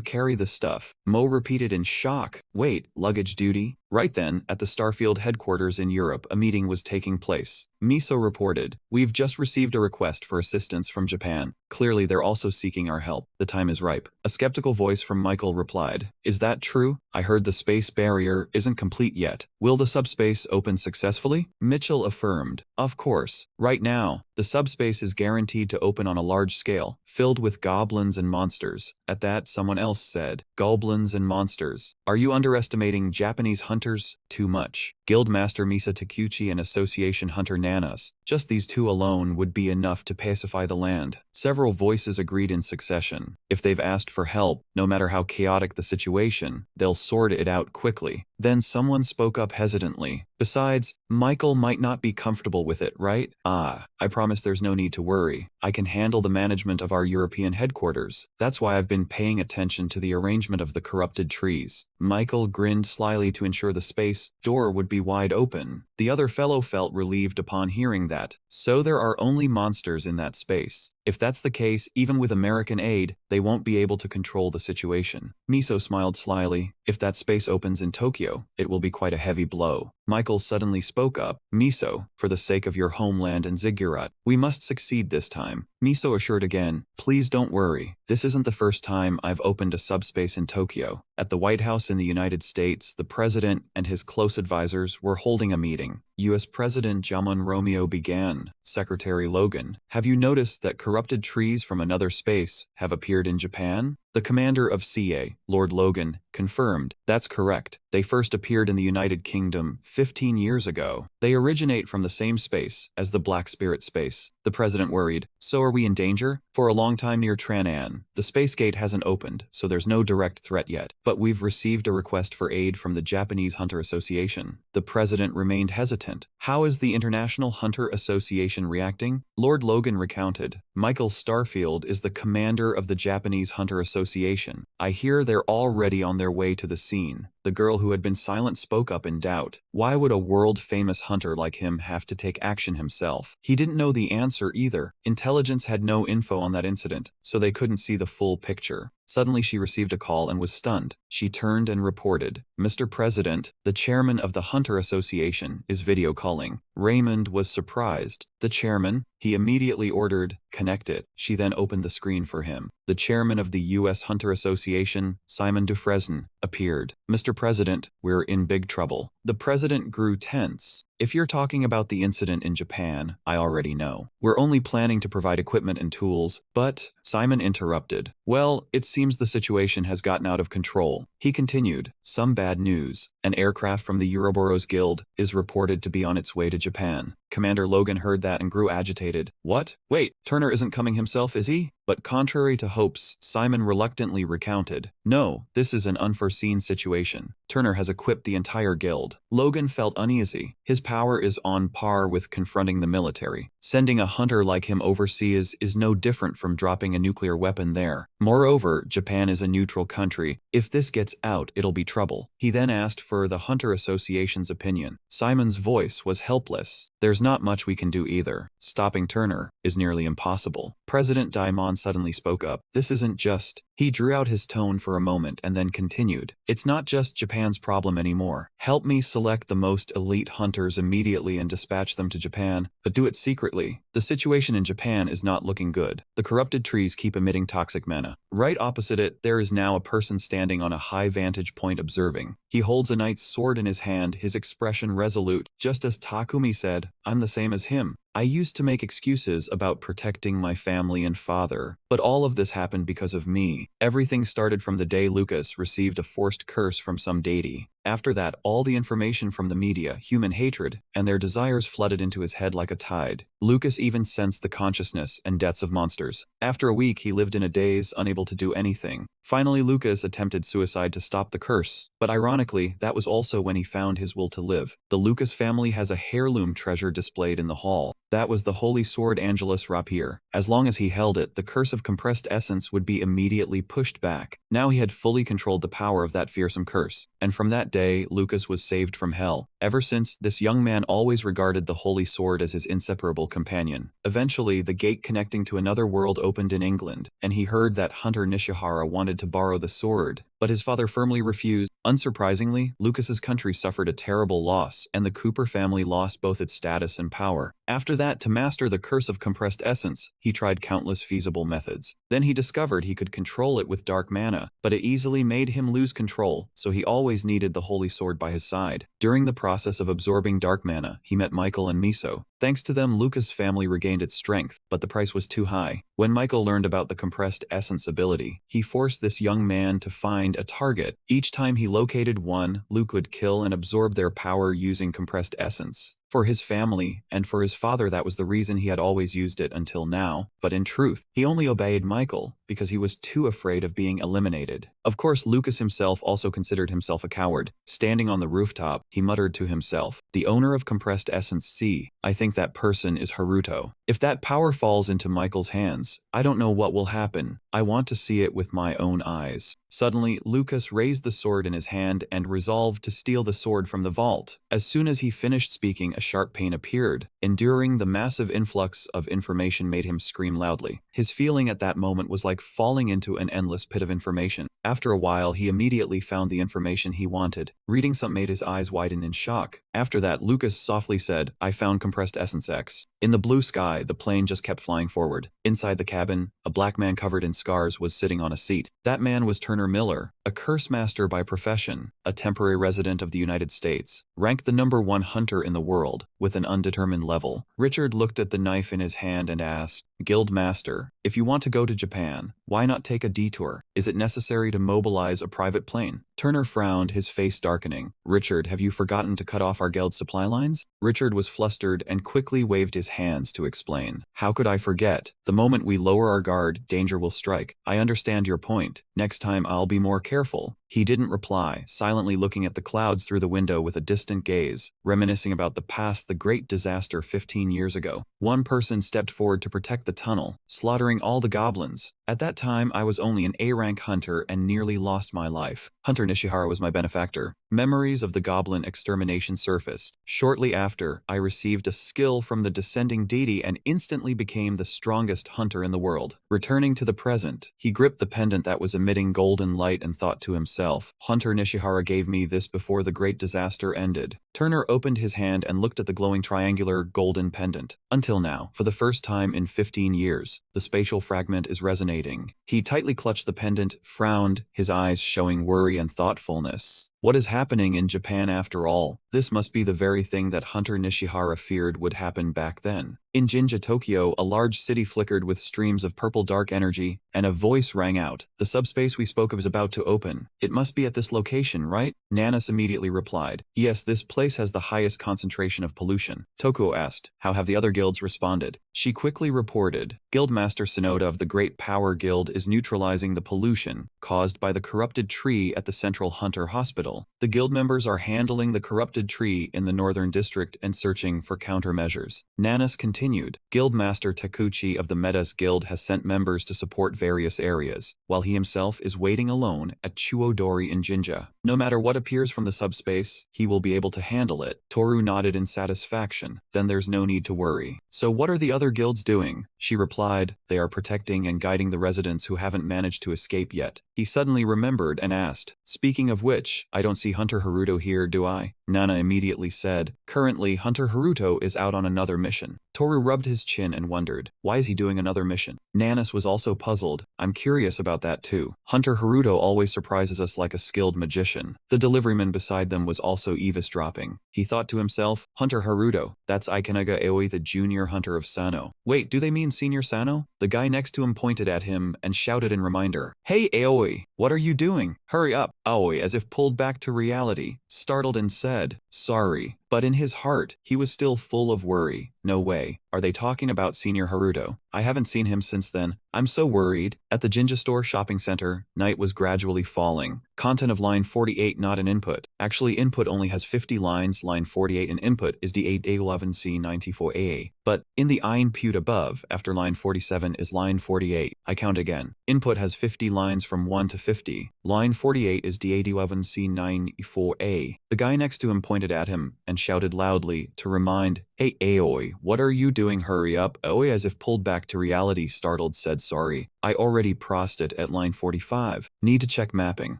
carry the stuff." Mo repeated in shock. "Wait, luggage duty?" Right then, at the Starfield headquarters in Europe, a meeting was taking place. Miso reported, "We've just received a request for assistance from Japan. Clearly they're also seeking our help. The time is ripe." A skeptical voice from Michael replied, "Is that true? I heard the space barrier isn't complete yet. Will the subspace open successfully?" Mitchell affirmed, "Of course. Right now, the subspace is guaranteed to open on a large scale, filled with goblins and monsters." At that, someone else said, "Goblins and monsters. Are you underestimating Japanese hunters? Too much." Guildmaster Misa Takuchi and Association Hunter Nanas. Just these two alone would be enough to pacify the land. Several voices agreed in succession. If they've asked for help, no matter how chaotic the situation, they'll sort it out quickly. Then someone spoke up hesitantly. "Besides, Michael might not be comfortable with it, right?" I promise there's no need to worry. I can handle the management of our European headquarters. That's why I've been paying attention to the arrangement of the corrupted trees." Michael grinned slyly to ensure the space door would be wide open. The other fellow felt relieved upon hearing that. So there are only monsters in that space. If that's the case, even with American aid, they won't be able to control the situation. Miso smiled slyly. "If that space opens in Tokyo, it will be quite a heavy blow." Michael suddenly spoke up. "Miso, for the sake of your homeland and Ziggurat, we must succeed this time." Miso assured again, "Please don't worry. This isn't the first time I've opened a subspace in Tokyo." At the White House in the United States, the president and his close advisors were holding a meeting. U.S. President Jamon Romeo began. "Secretary Logan, have you noticed that corrupted trees from another space have appeared in Japan?" The commander of CA, Lord Logan, confirmed, "That's correct. They first appeared in the United Kingdom 15 years ago. They originate from the same space as the Black Spirit space." The president worried, "So are we in danger?" "For a long time near Tranan. The space gate hasn't opened, so there's no direct threat yet. But we've received a request for aid from the Japanese Hunter Association." The president remained hesitant. "How is the International Hunter Association reacting?" Lord Logan recounted, Michael Starfield is the commander of the Japanese Hunter Association. I hear they're already on their way to the scene. The girl who had been silent spoke up in doubt. Why would a world-famous hunter like him have to take action himself? He didn't know the answer either. Intelligence had no info on that incident, so they couldn't see the full picture. Suddenly she received a call and was stunned. She turned and reported, "Mr. President, the chairman of the Hunter Association is video calling." Raymond was surprised. "The chairman?" He immediately ordered, "Connect it." She then opened the screen for him. The chairman of the U.S. Hunter Association, Simon Dufresne, appeared. "Mr. President, we're in big trouble." The president grew tense. "If you're talking about the incident in Japan, I already know. We're only planning to provide equipment and tools, but..." Simon interrupted. "Well, it seems the situation has gotten out of control." He continued, "Some bad news. An aircraft from the Ouroboros Guild is reported to be on its way to Japan." Commander Logan heard that and grew agitated. "What? Wait, Turner isn't coming himself, is he?" But contrary to hopes, Simon reluctantly recounted, "No, this is an unforeseen situation. Turner has equipped the entire guild." Logan felt uneasy. His power is on par with confronting the military. Sending a hunter like him overseas is no different from dropping a nuclear weapon there. Moreover, Japan is a neutral country. If this gets out, it'll be trouble. He then asked for the Hunter Association's opinion. Simon's voice was helpless. "There's not much we can do either. Stopping Turner is nearly impossible." President Daimon suddenly spoke up. "This isn't just..." He drew out his tone for a moment and then continued, "It's not just Japan's problem anymore. Help me select the most elite hunters immediately and dispatch them to Japan, but do it secretly. The situation in Japan is not looking good. The corrupted trees keep emitting toxic mana." Right opposite it, there is now a person standing on a high vantage point observing. He holds a knight's sword in his hand, his expression resolute. Just as Takumi said, "I'm the same as him. I used to make excuses about protecting my family and father, but all of this happened because of me. Everything started from the day Lucas received a forced curse from some deity. After that, all the information from the media, human hatred, and their desires flooded into his head like a tide. Lucas even sensed the consciousness and deaths of monsters. After a week, he lived in a daze, unable to do anything. Finally, Lucas attempted suicide to stop the curse, but ironically, that was also when he found his will to live. The Lucas family has a heirloom treasure displayed in the hall. That was the holy sword Angelus Rapier. As long as he held it, the curse of compressed essence would be immediately pushed back. Now he had fully controlled the power of that fearsome curse, and from that day, Lucas was saved from hell. Ever since, this young man always regarded the holy sword as his inseparable companion. Eventually, the gate connecting to another world opened in England, and he heard that Hunter Nishihara wanted to borrow the sword, but his father firmly refused. Unsurprisingly, Lucas's country suffered a terrible loss, and the Cooper family lost both its status and power. After that, to master the curse of compressed essence, he tried countless feasible methods. Then he discovered he could control it with dark mana, but it easily made him lose control, so he always needed the holy sword by his side. During the process of absorbing dark mana, he met Michael and Miso. Thanks to them, Lucas' family regained its strength, but the price was too high. When Michael learned about the compressed essence ability, he forced this young man to find a target. Each time he located one, Luke would kill and absorb their power using compressed essence. For his family, and for his father, that was the reason he had always used it until now. But in truth, he only obeyed Michael because he was too afraid of being eliminated. Of course, Lucas himself also considered himself a coward. Standing on the rooftop, he muttered to himself, "The owner of compressed essence C, I think that person is Haruto. If that power falls into Michael's hands, I don't know what will happen. I want to see it with my own eyes." Suddenly, Lucas raised the sword in his hand and resolved to steal the sword from the vault. As soon as he finished speaking, a sharp pain appeared. Enduring the massive influx of information made him scream loudly. His feeling at that moment was like falling into an endless pit of information. After a while, he immediately found the information he wanted. Reading something made his eyes widen in shock. After that, Lucas softly said, "I found compressed essence X." In the blue sky, the plane just kept flying forward. Inside the cabin, a black man covered in scars was sitting on a seat. That man was Turner Miller, a curse master by profession, a temporary resident of the United States, ranked the #1 hunter in the world, with an undetermined level. Richard looked at the knife in his hand and asked, "Guild Master, if you want to go to Japan, why not take a detour? Is it necessary to mobilize a private plane?" Turner frowned, his face darkening. "Richard, have you forgotten to cut off our guild supply lines?" Richard was flustered and quickly waved his hands to explain. "How could I forget? The moment we lower our guard, danger will strike. I understand your point. Next time I'll be more careful." He didn't reply, silently looking at the clouds through the window with a distant gaze, reminiscing about the great disaster 15 years ago. One person stepped forward to protect the tunnel, slaughtering all the goblins. At that time, I was only an A-rank hunter and nearly lost my life. Hunter Nishihara was my benefactor. Memories of the goblin extermination surfaced. Shortly after, I received a skill from the descending deity and instantly became the strongest hunter in the world. Returning to the present, he gripped the pendant that was emitting golden light and thought to himself, Hunter Nishihara gave me this before the great disaster ended. Turner opened his hand and looked at the glowing triangular golden pendant. Until now, for the first time in 15 years, the spatial fragment is resonating. He tightly clutched the pendant, frowned, his eyes showing worry and thoughtfulness. What is happening in Japan after all? This must be the very thing that Hunter Nishihara feared would happen back then. In Jinja, Tokyo, a large city flickered with streams of purple dark energy, and a voice rang out. The subspace we spoke of is about to open. It must be at this location, right? Nanas immediately replied, yes, this place has the highest concentration of pollution. Tokuo asked, how have the other guilds responded? She quickly reported, Guildmaster Sonoda of the Great Power Guild is neutralizing the pollution caused by the corrupted tree at the Central Hunter Hospital. The guild members are handling the corrupted tree in the Northern District and searching for countermeasures. Nanas continued, Guildmaster Takuchi of the Medas Guild has sent members to support various areas, while he himself is waiting alone at Chuodori in Jinja. No matter what appears from the subspace, he will be able to handle it. Toru nodded in satisfaction. Then there's no need to worry. So what are the other guilds doing? She replied, they are protecting and guiding the residents who haven't managed to escape yet. He suddenly remembered and asked, speaking of which, I don't see Hunter Haruto here, do I? Nana immediately said, currently Hunter Haruto is out on another mission. Toru rubbed his chin and wondered, why is he doing another mission? Nanas was also puzzled. I'm curious about that too. Hunter Haruto always surprises us like a skilled magician. The deliveryman beside them was also eavesdropping. He thought to himself, Hunter Haruto, that's Ikenaga Aoi, the junior hunter of Sano. Wait, do they mean senior Sano? The guy next to him pointed at him and shouted in reminder, hey Aoi, what are you doing? Hurry up. Aoi, as if pulled back to reality, startled and said, sorry. But in his heart, he was still full of worry. No way. Are they talking about Senior Haruto? I haven't seen him since then. I'm so worried. At the Jinja Store shopping center, night was gradually falling. Content of line 48 not an input. Actually, input only has 50 lines. Line 48 in input is D8A11C94A. But in the input above, after line 47 is line 48. I count again. Input has 50 lines from 1 to 50. Line 48 is D811C94A. The guy next to him pointed at him and shouted loudly to remind, hey Aoi, what are you doing? Hurry up. Aoi, as if pulled back to reality, startled, said sorry. I already crossed it at line 45. Need to check mapping.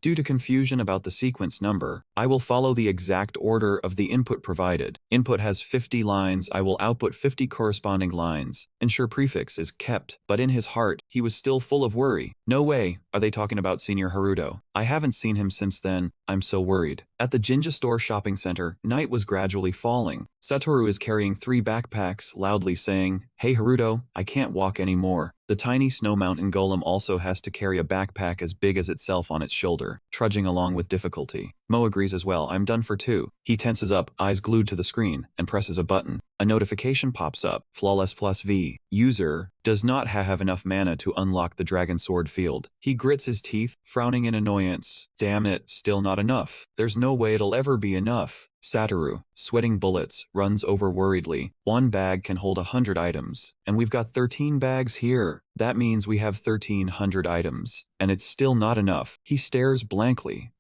Due to confusion about the sequence number, I will follow the exact order of the input provided. Input has 50 lines, I will output 50 corresponding lines. Ensure prefix is kept, but in his heart, he was still full of worry. No way, are they talking about Senior Haruto? I haven't seen him since then, I'm so worried. At the Jinja Store shopping center, night was gradually falling. Satoru is carrying 3 backpacks, loudly saying, hey Haruto, I can't walk anymore. The tiny snow mountain golem also has to carry a backpack as big as itself on its shoulder, trudging along with difficulty. Mo agrees as well, I'm done for 2. He tenses up, eyes glued to the screen, and presses a button. A notification pops up, Flawless plus V. User does not have enough mana to unlock the Dragon Sword field. He grits his teeth, frowning in annoyance. Damn it, still not enough. There's no way it'll ever be enough. Satoru, sweating bullets, runs over worriedly. 1 bag can hold 100 items, and we've got 13 bags here. That means we have 1,300 items, and it's still not enough. He stares blankly.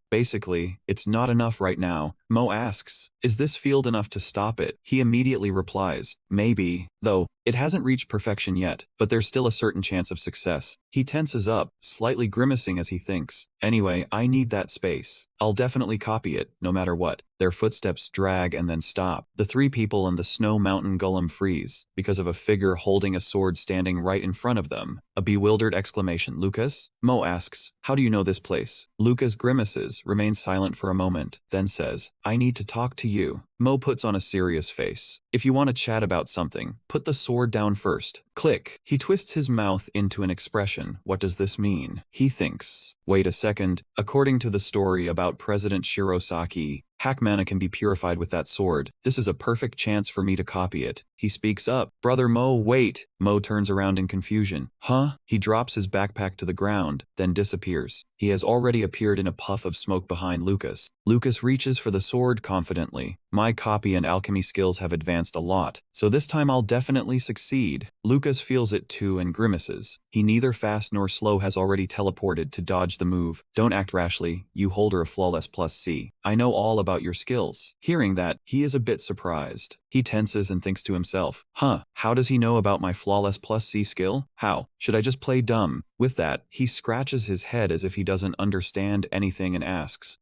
Basically, it's not enough right now. Mo asks, is this field enough to stop it? He immediately replies, maybe, though, it hasn't reached perfection yet, but there's still a certain chance of success. He tenses up, slightly grimacing as he thinks, anyway, I need that space. I'll definitely copy it, no matter what. Their footsteps drag and then stop. The 3 people and the snow mountain golem freeze, because of a figure holding a sword standing right in front of them. A bewildered exclamation. Lucas? Mo asks, how do you know this place? Lucas grimaces, remains silent for a moment, then says, I need to talk to you. Mo puts on a serious face. If you want to chat about something, put the sword down first. Click. He twists his mouth into an expression. What does this mean? He thinks. Wait a second. According to the story about President Shirosaki, Hack mana can be purified with that sword. This is a perfect chance for me to copy it. He speaks up. Brother Mo, wait! Mo turns around in confusion. Huh? He drops his backpack to the ground, then disappears. He has already appeared in a puff of smoke behind Lucas. Lucas reaches for the sword confidently. My copy and alchemy skills have advanced a lot, so this time I'll definitely succeed. Lucas feels it too and grimaces. He neither fast nor slow has already teleported to dodge the move. Don't act rashly, you holder of flawless plus C. I know all about your skills. Hearing that, he is a bit surprised. He tenses and thinks to himself, huh, how does he know about my flawless plus C skill? How? Should I just play dumb? With that, he scratches his head as if he doesn't understand anything and asks,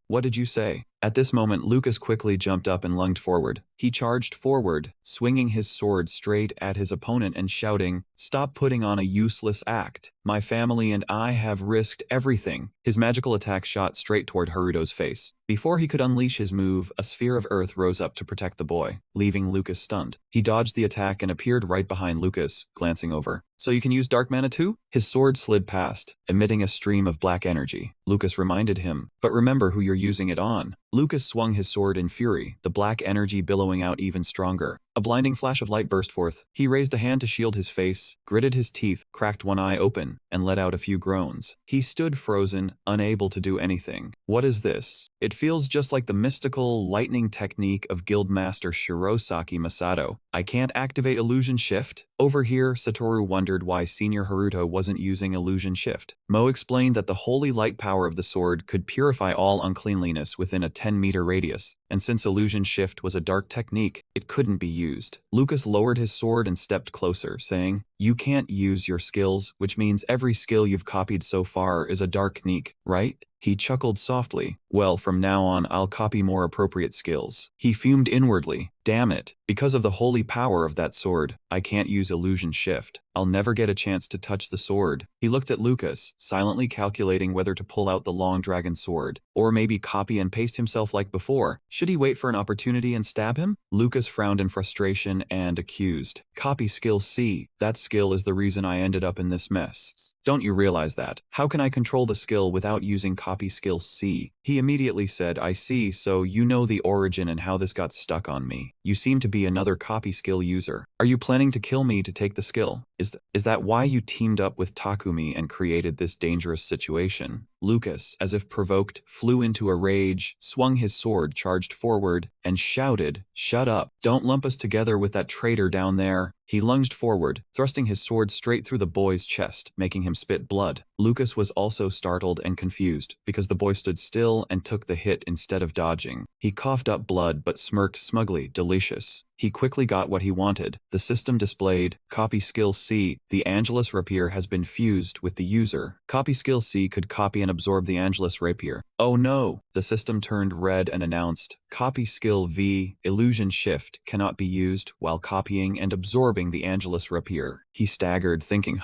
what did you say? At this moment, Lucas quickly jumped up and lunged forward. He charged forward, swinging his sword straight at his opponent and shouting, "Stop putting on a useless act. My family and I have risked everything." His magical attack shot straight toward Haruto's face. Before he could unleash his move, a sphere of earth rose up to protect the boy, leaving Lucas stunned. He dodged the attack and appeared right behind Lucas, glancing over. "So you can use dark mana too?" His sword slid past, emitting a stream of black energy. Lucas reminded him, "But remember who you're using it on." Lucas swung his sword in fury, the black energy billowing out even stronger. A blinding flash of light burst forth. He raised a hand to shield his face, gritted his teeth, cracked one eye open, and let out a few groans. He stood frozen, unable to do anything. What is this? It feels just like the mystical lightning technique of Guildmaster Shirosaki Masato. I can't activate Illusion Shift? Over here, Satoru wondered why Senior Haruto wasn't using Illusion Shift. Mo explained that the holy light power of the sword could purify all uncleanliness within a 10-meter radius, and since Illusion Shift was a dark technique, it couldn't be used. Lucas lowered his sword and stepped closer, saying, "You can't use your skills, which means every skill you've copied so far is a dark technique, right?" He chuckled softly. "Well, from now on, I'll copy more appropriate skills." He fumed inwardly. Damn it. Because of the holy power of that sword, I can't use Illusion Shift. I'll never get a chance to touch the sword. He looked at Lucas, silently calculating whether to pull out the long dragon sword, or maybe copy and paste himself like before. Should he wait for an opportunity and stab him? Lucas frowned in frustration and accused. "Copy skill C. That skill is the reason I ended up in this mess. Don't you realize that? How can I control the skill without using copy skill C?" He immediately said, "I see, so you know the origin and how this got stuck on me. You seem to be another copy skill user. Are you planning to kill me to take the skill? Is that why you teamed up with Takumi and created this dangerous situation?" Lucas, as if provoked, flew into a rage, swung his sword, charged forward, and shouted, "Shut up! Don't lump us together with that traitor down there." He lunged forward, thrusting his sword straight through the boy's chest, making him spit blood. Lucas was also startled and confused, because the boy stood still and took the hit instead of dodging. He coughed up blood but smirked smugly, delicious. He quickly got what he wanted. The system displayed, "Copy skill C. The Angelus Rapier has been fused with the user." Copy skill C could copy and absorb the Angelus Rapier. Oh no! The system turned red and announced, "Copy skill V. Illusion Shift cannot be used while copying and absorbing the Angelus Rapier." He staggered, thinking,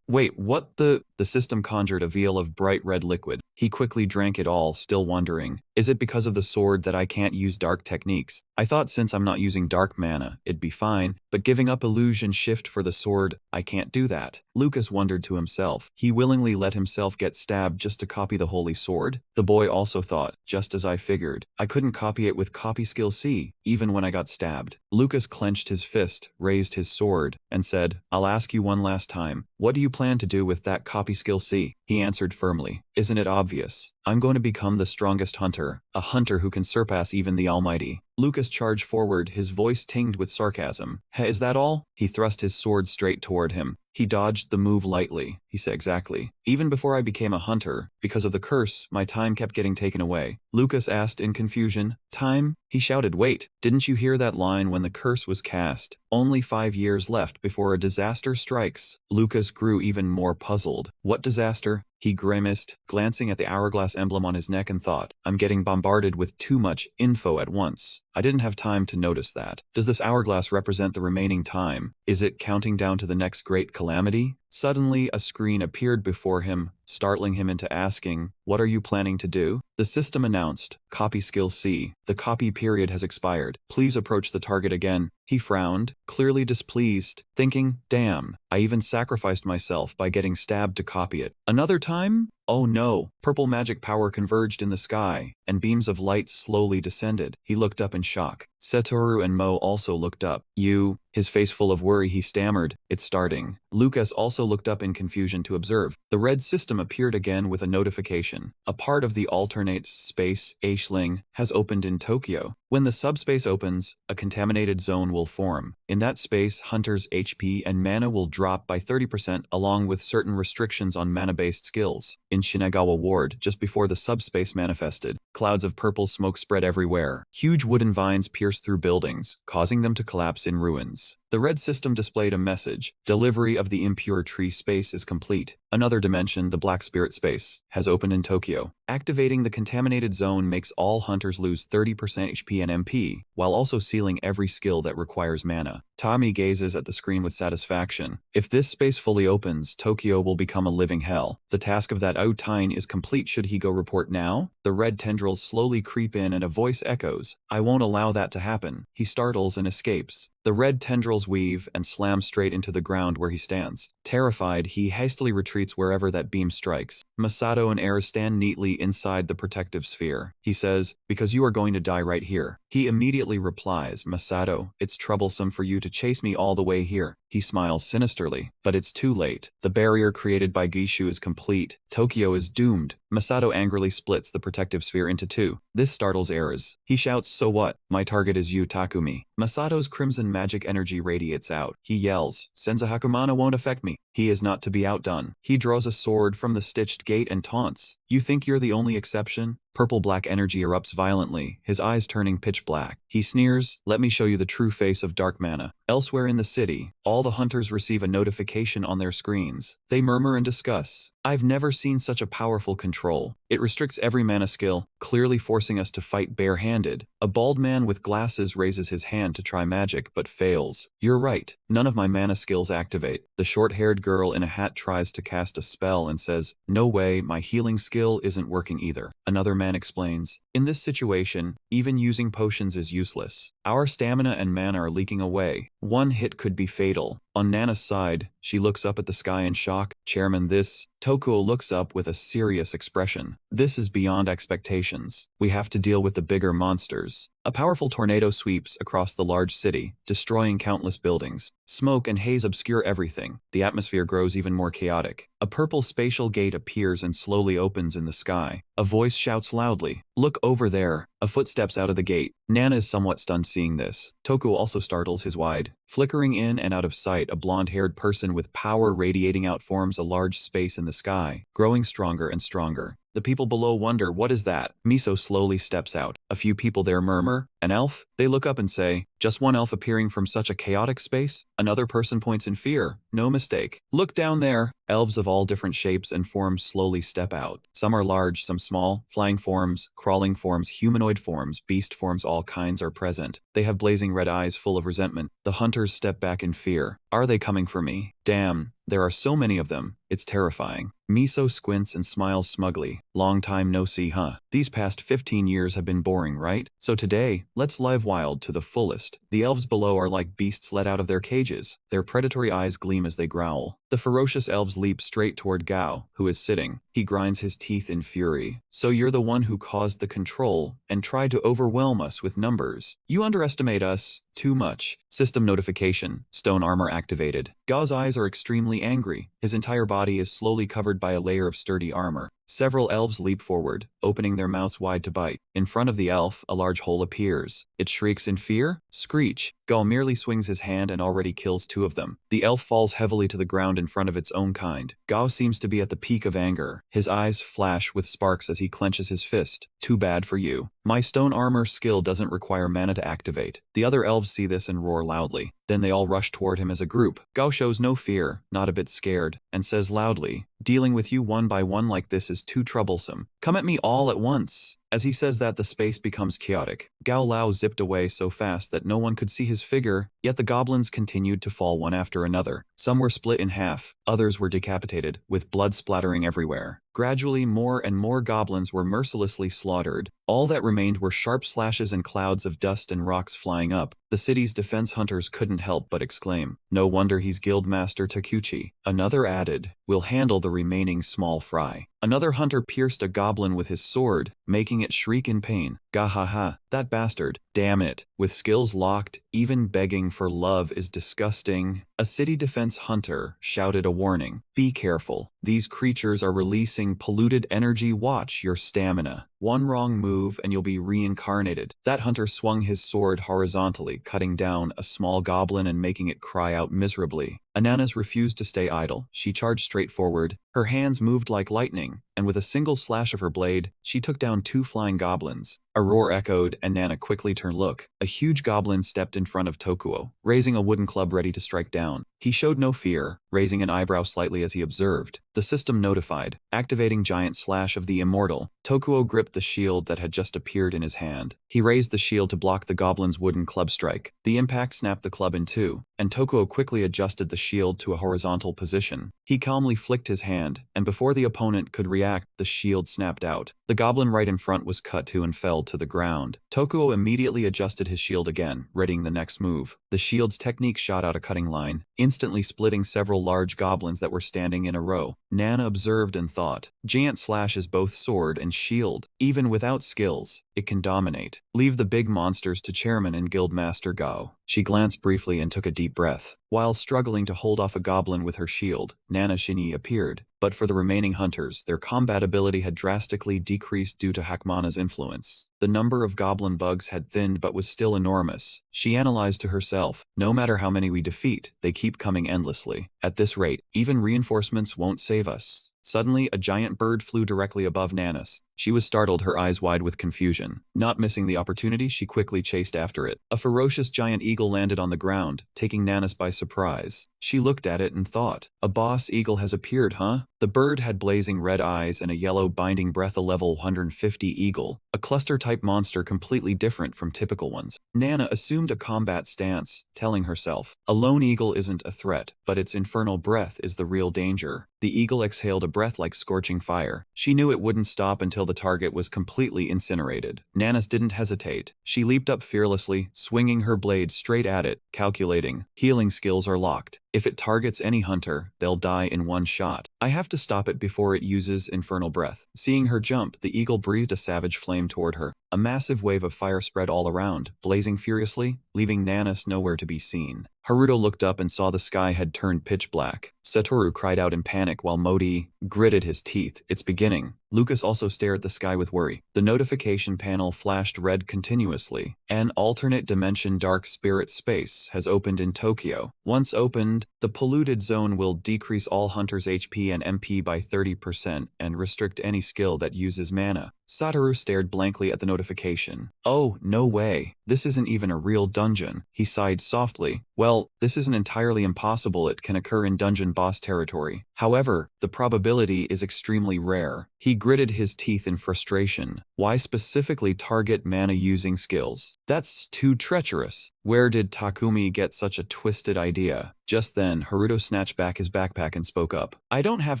wait, what the... The system conjured a vial of bright red liquid. He quickly drank it all, still wondering, is it because of the sword that I can't use dark techniques? I thought since I'm not using dark mana, it'd be fine, but giving up Illusion Shift for the sword, I can't do that. Lucas wondered to himself. He willingly let himself get stabbed just to copy the holy sword? The boy also thought, just as I figured. I couldn't copy it with copy skill C, even when I got stabbed. Lucas clenched his fist, raised his sword, and said, "I'll ask you one last time. What do you plan to do with that copy skill C?" He answered firmly, "Isn't it obvious? I'm going to become the strongest hunter, a hunter who can surpass even the Almighty." Lucas charged forward, his voice tinged with sarcasm. "Hey, is that all?" He thrust his sword straight toward him. He dodged the move lightly. He said, "Exactly. Even before I became a hunter, because of the curse, my time kept getting taken away." Lucas asked in confusion, "Time?" He shouted, "Wait, didn't you hear that line when the curse was cast? Only 5 years left before a disaster strikes." Lucas grew even more puzzled. What disaster? He grimaced, glancing at the hourglass emblem on his neck and thought, I'm getting bombarded with too much info at once. I didn't have time to notice that. Does this hourglass represent the remaining time? Is it counting down to the next great calamity? Suddenly, a screen appeared before him, startling him into asking, "What are you planning to do?" The system announced, "Copy skill C. The copy period has expired. Please approach the target again." He frowned, clearly displeased, thinking, damn, I even sacrificed myself by getting stabbed to copy it. Another time? Oh no! Purple magic power converged in the sky, and beams of light slowly descended. He looked up in shock. Satoru and Mo also looked up. You? His face full of worry, he stammered, "It's starting." Lucas also looked up in confusion to observe. The red system appeared again with a notification. A part of the alternate space, Aishling, has opened in Tokyo. When the subspace opens, a contaminated zone will form. In that space, hunters' HP and mana will drop by 30% along with certain restrictions on mana-based skills. In Shinagawa Ward, just before the subspace manifested, clouds of purple smoke spread everywhere. Huge wooden vines pierced through buildings, causing them to collapse in ruins. The red system displayed a message: delivery of the impure tree space is complete. Another dimension, the Black Spirit space, has opened in Tokyo. Activating the contaminated zone makes all hunters lose 30% HP and MP, while also sealing every skill that requires mana. Tommy gazes at the screen with satisfaction. If this space fully opens, Tokyo will become a living hell. The task of that Outine is complete. Should he go report now? The red tendrils slowly creep in and a voice echoes. I won't allow that to happen. He startles and escapes. The red tendrils weave and slam straight into the ground where he stands. Terrified, he hastily retreats wherever that beam strikes. Masato and Air stand neatly inside the protective sphere. He says, "Because you are going to die right here." He immediately replies, "Masato, it's troublesome for you to chase me all the way here." He smiles sinisterly, but it's too late. The barrier created by Gishu is complete. Tokyo is doomed. Masato angrily splits the protective sphere into two. This startles Eras. He shouts, "So what? My target is you, Takumi." Masato's crimson magic energy radiates out. He yells, "Senza Hakumana won't affect me." He is not to be outdone. He draws a sword from the stitched gate and taunts, "You think you're the only exception?" Purple-black energy erupts violently, his eyes turning pitch black. He sneers, "Let me show you the true face of dark mana." Elsewhere in the city, all the hunters receive a notification on their screens. They murmur and discuss. "I've never seen such a powerful control. It restricts every mana skill, clearly forcing us to fight bare-handed." A bald man with glasses raises his hand to try magic, but fails. "You're right. None of my mana skills activate." The short-haired girl in a hat tries to cast a spell and says, "No way, my healing skill isn't working either." Another man explains, "In this situation, even using potions is useless. Our stamina and mana are leaking away. One hit could be fatal." On Nana's side, she looks up at the sky in shock. "Chairman, this..." Tokuo looks up with a serious expression. "This is beyond expectations. We have to deal with the bigger monsters." A powerful tornado sweeps across the large city, destroying countless buildings. Smoke and haze obscure everything. The atmosphere grows even more chaotic. A purple spatial gate appears and slowly opens in the sky. A voice shouts loudly, "Look over there." A foot steps out of the gate. Nana is somewhat stunned seeing this. Tokuo also startles his wide. Flickering in and out of sight, a blonde-haired person with power radiating out forms a large space in the sky, growing stronger and stronger. The people below wonder, "What is that?" Miso slowly steps out. A few people there murmur, "An elf?" They look up and say, "Just one elf appearing from such a chaotic space?" Another person points in fear. "No mistake. Look down there." Elves of all different shapes and forms slowly step out. Some are large, some small. Flying forms, crawling forms, humanoid forms, beast forms, all kinds are present. They have blazing red eyes full of resentment. The hunters step back in fear. Are they coming for me? Damn, there are so many of them. It's terrifying. Miso squints and smiles smugly. "Long time no see, huh? These past 15 years have been boring, right? So today, let's live wild to the fullest." The elves below are like beasts let out of their cages. Their predatory eyes gleam as they growl. The ferocious elves leap straight toward Gao, who is sitting. He grinds his teeth in fury. "So you're the one who caused the control and tried to overwhelm us with numbers. You underestimate us too much." System notification. Stone armor activated. Gao's eyes are extremely angry. His entire body is slowly covered by a layer of sturdy armor. Several elves leap forward, opening their mouths wide to bite. In front of the elf, a large hole appears. It shrieks in fear. Screech. Gao merely swings his hand and already kills two of them. The elf falls heavily to the ground in front of its own kind. Gao seems to be at the peak of anger. His eyes flash with sparks as he clenches his fist. "Too bad for you. My stone armor skill doesn't require mana to activate." The other elves see this and roar loudly. Then they all rush toward him as a group. Gao shows no fear, not a bit scared, and says loudly, "Dealing with you one by one like this is too troublesome. Come at me all at once." As he says that, the space becomes chaotic. Gao Lao zipped away so fast that no one could see his figure, yet the goblins continued to fall one after another. Some were split in half, others were decapitated, with blood splattering everywhere. Gradually, more and more goblins were mercilessly slaughtered. All that remained were sharp slashes and clouds of dust and rocks flying up. The city's defense hunters couldn't help but exclaim, "No wonder he's Guildmaster Takuchi." Another added, "We'll handle the remaining small fry." Another hunter pierced a goblin with his sword, making it shriek in pain. Gahaha, that bastard. Damn it. With skills locked, even begging for love is disgusting. A city defense hunter shouted a warning. Be careful. These creatures are releasing polluted energy. Watch your stamina. One wrong move and you'll be reincarnated. That hunter swung his sword horizontally, cutting down a small goblin and making it cry out miserably. Ananas refused to stay idle. She charged straight forward. Her hands moved like lightning, and with a single slash of her blade, she took down 2 flying goblins. A roar echoed, and Nana quickly turned. Look. A huge goblin stepped in front of Tokuo, raising a wooden club ready to strike down. He showed no fear, raising an eyebrow slightly as he observed. The system notified, activating giant slash of the immortal. Tokuo gripped the shield that had just appeared in his hand. He raised the shield to block the goblin's wooden club strike. The impact snapped the club in two, and Tokuo quickly adjusted the shield to a horizontal position. He calmly flicked his hand, and before the opponent could react, the shield snapped out. The goblin right in front was cut to and fell to the ground. Tokuo immediately adjusted his shield again, readying the next move. The shield's technique shot out a cutting line, instantly splitting several large goblins that were standing in a row. Nana observed and thought, giant slash is both sword and shield. Even without skills, it can dominate. Leave the big monsters to Chairman and Guildmaster Gao. She glanced briefly and took a deep breath. While struggling to hold off a goblin with her shield, Nana Shinji appeared. But for the remaining hunters, their combat ability had drastically decreased due to Hakmana's influence. The number of goblin bugs had thinned but was still enormous. She analyzed to herself, no matter how many we defeat, they keep coming endlessly. At this rate, even reinforcements won't save us. Suddenly, a giant bird flew directly above Nanas. She was startled, her eyes wide with confusion. Not missing the opportunity, she quickly chased after it. A ferocious giant eagle landed on the ground, taking Nanas by surprise. She looked at it and thought, a boss eagle has appeared, huh? The bird had blazing red eyes and a yellow binding breath, a level 150 eagle, a cluster-type monster completely different from typical ones. Nana assumed a combat stance, telling herself, a lone eagle isn't a threat, but its infernal breath is the real danger. The eagle exhaled a breath like scorching fire. She knew it wouldn't stop until the target was completely incinerated. Nanas didn't hesitate. She leaped up fearlessly, swinging her blade straight at it, calculating. Healing skills are locked. If it targets any hunter, they'll die in one shot. I have to stop it before it uses infernal breath. Seeing her jump, the eagle breathed a savage flame toward her. A massive wave of fire spread all around, blazing furiously, leaving Nanas nowhere to be seen. Haruto looked up and saw the sky had turned pitch black. Satoru cried out in panic while Modi gritted his teeth. It's beginning. Lucas also stared at the sky with worry. The notification panel flashed red continuously. An alternate dimension dark spirit space has opened in Tokyo. Once opened, the polluted zone will decrease all hunters' HP and MP by 30% and restrict any skill that uses mana. Satoru stared blankly at the notification. Oh, no way. This isn't even a real dungeon. He sighed softly. Well, this isn't entirely impossible. It can occur in dungeon boss territory. However, the probability is extremely rare. He gritted his teeth in frustration. Why specifically target mana-using skills? That's too treacherous. Where did Takumi get such a twisted idea? Just then, Haruto snatched back his backpack and spoke up. I don't have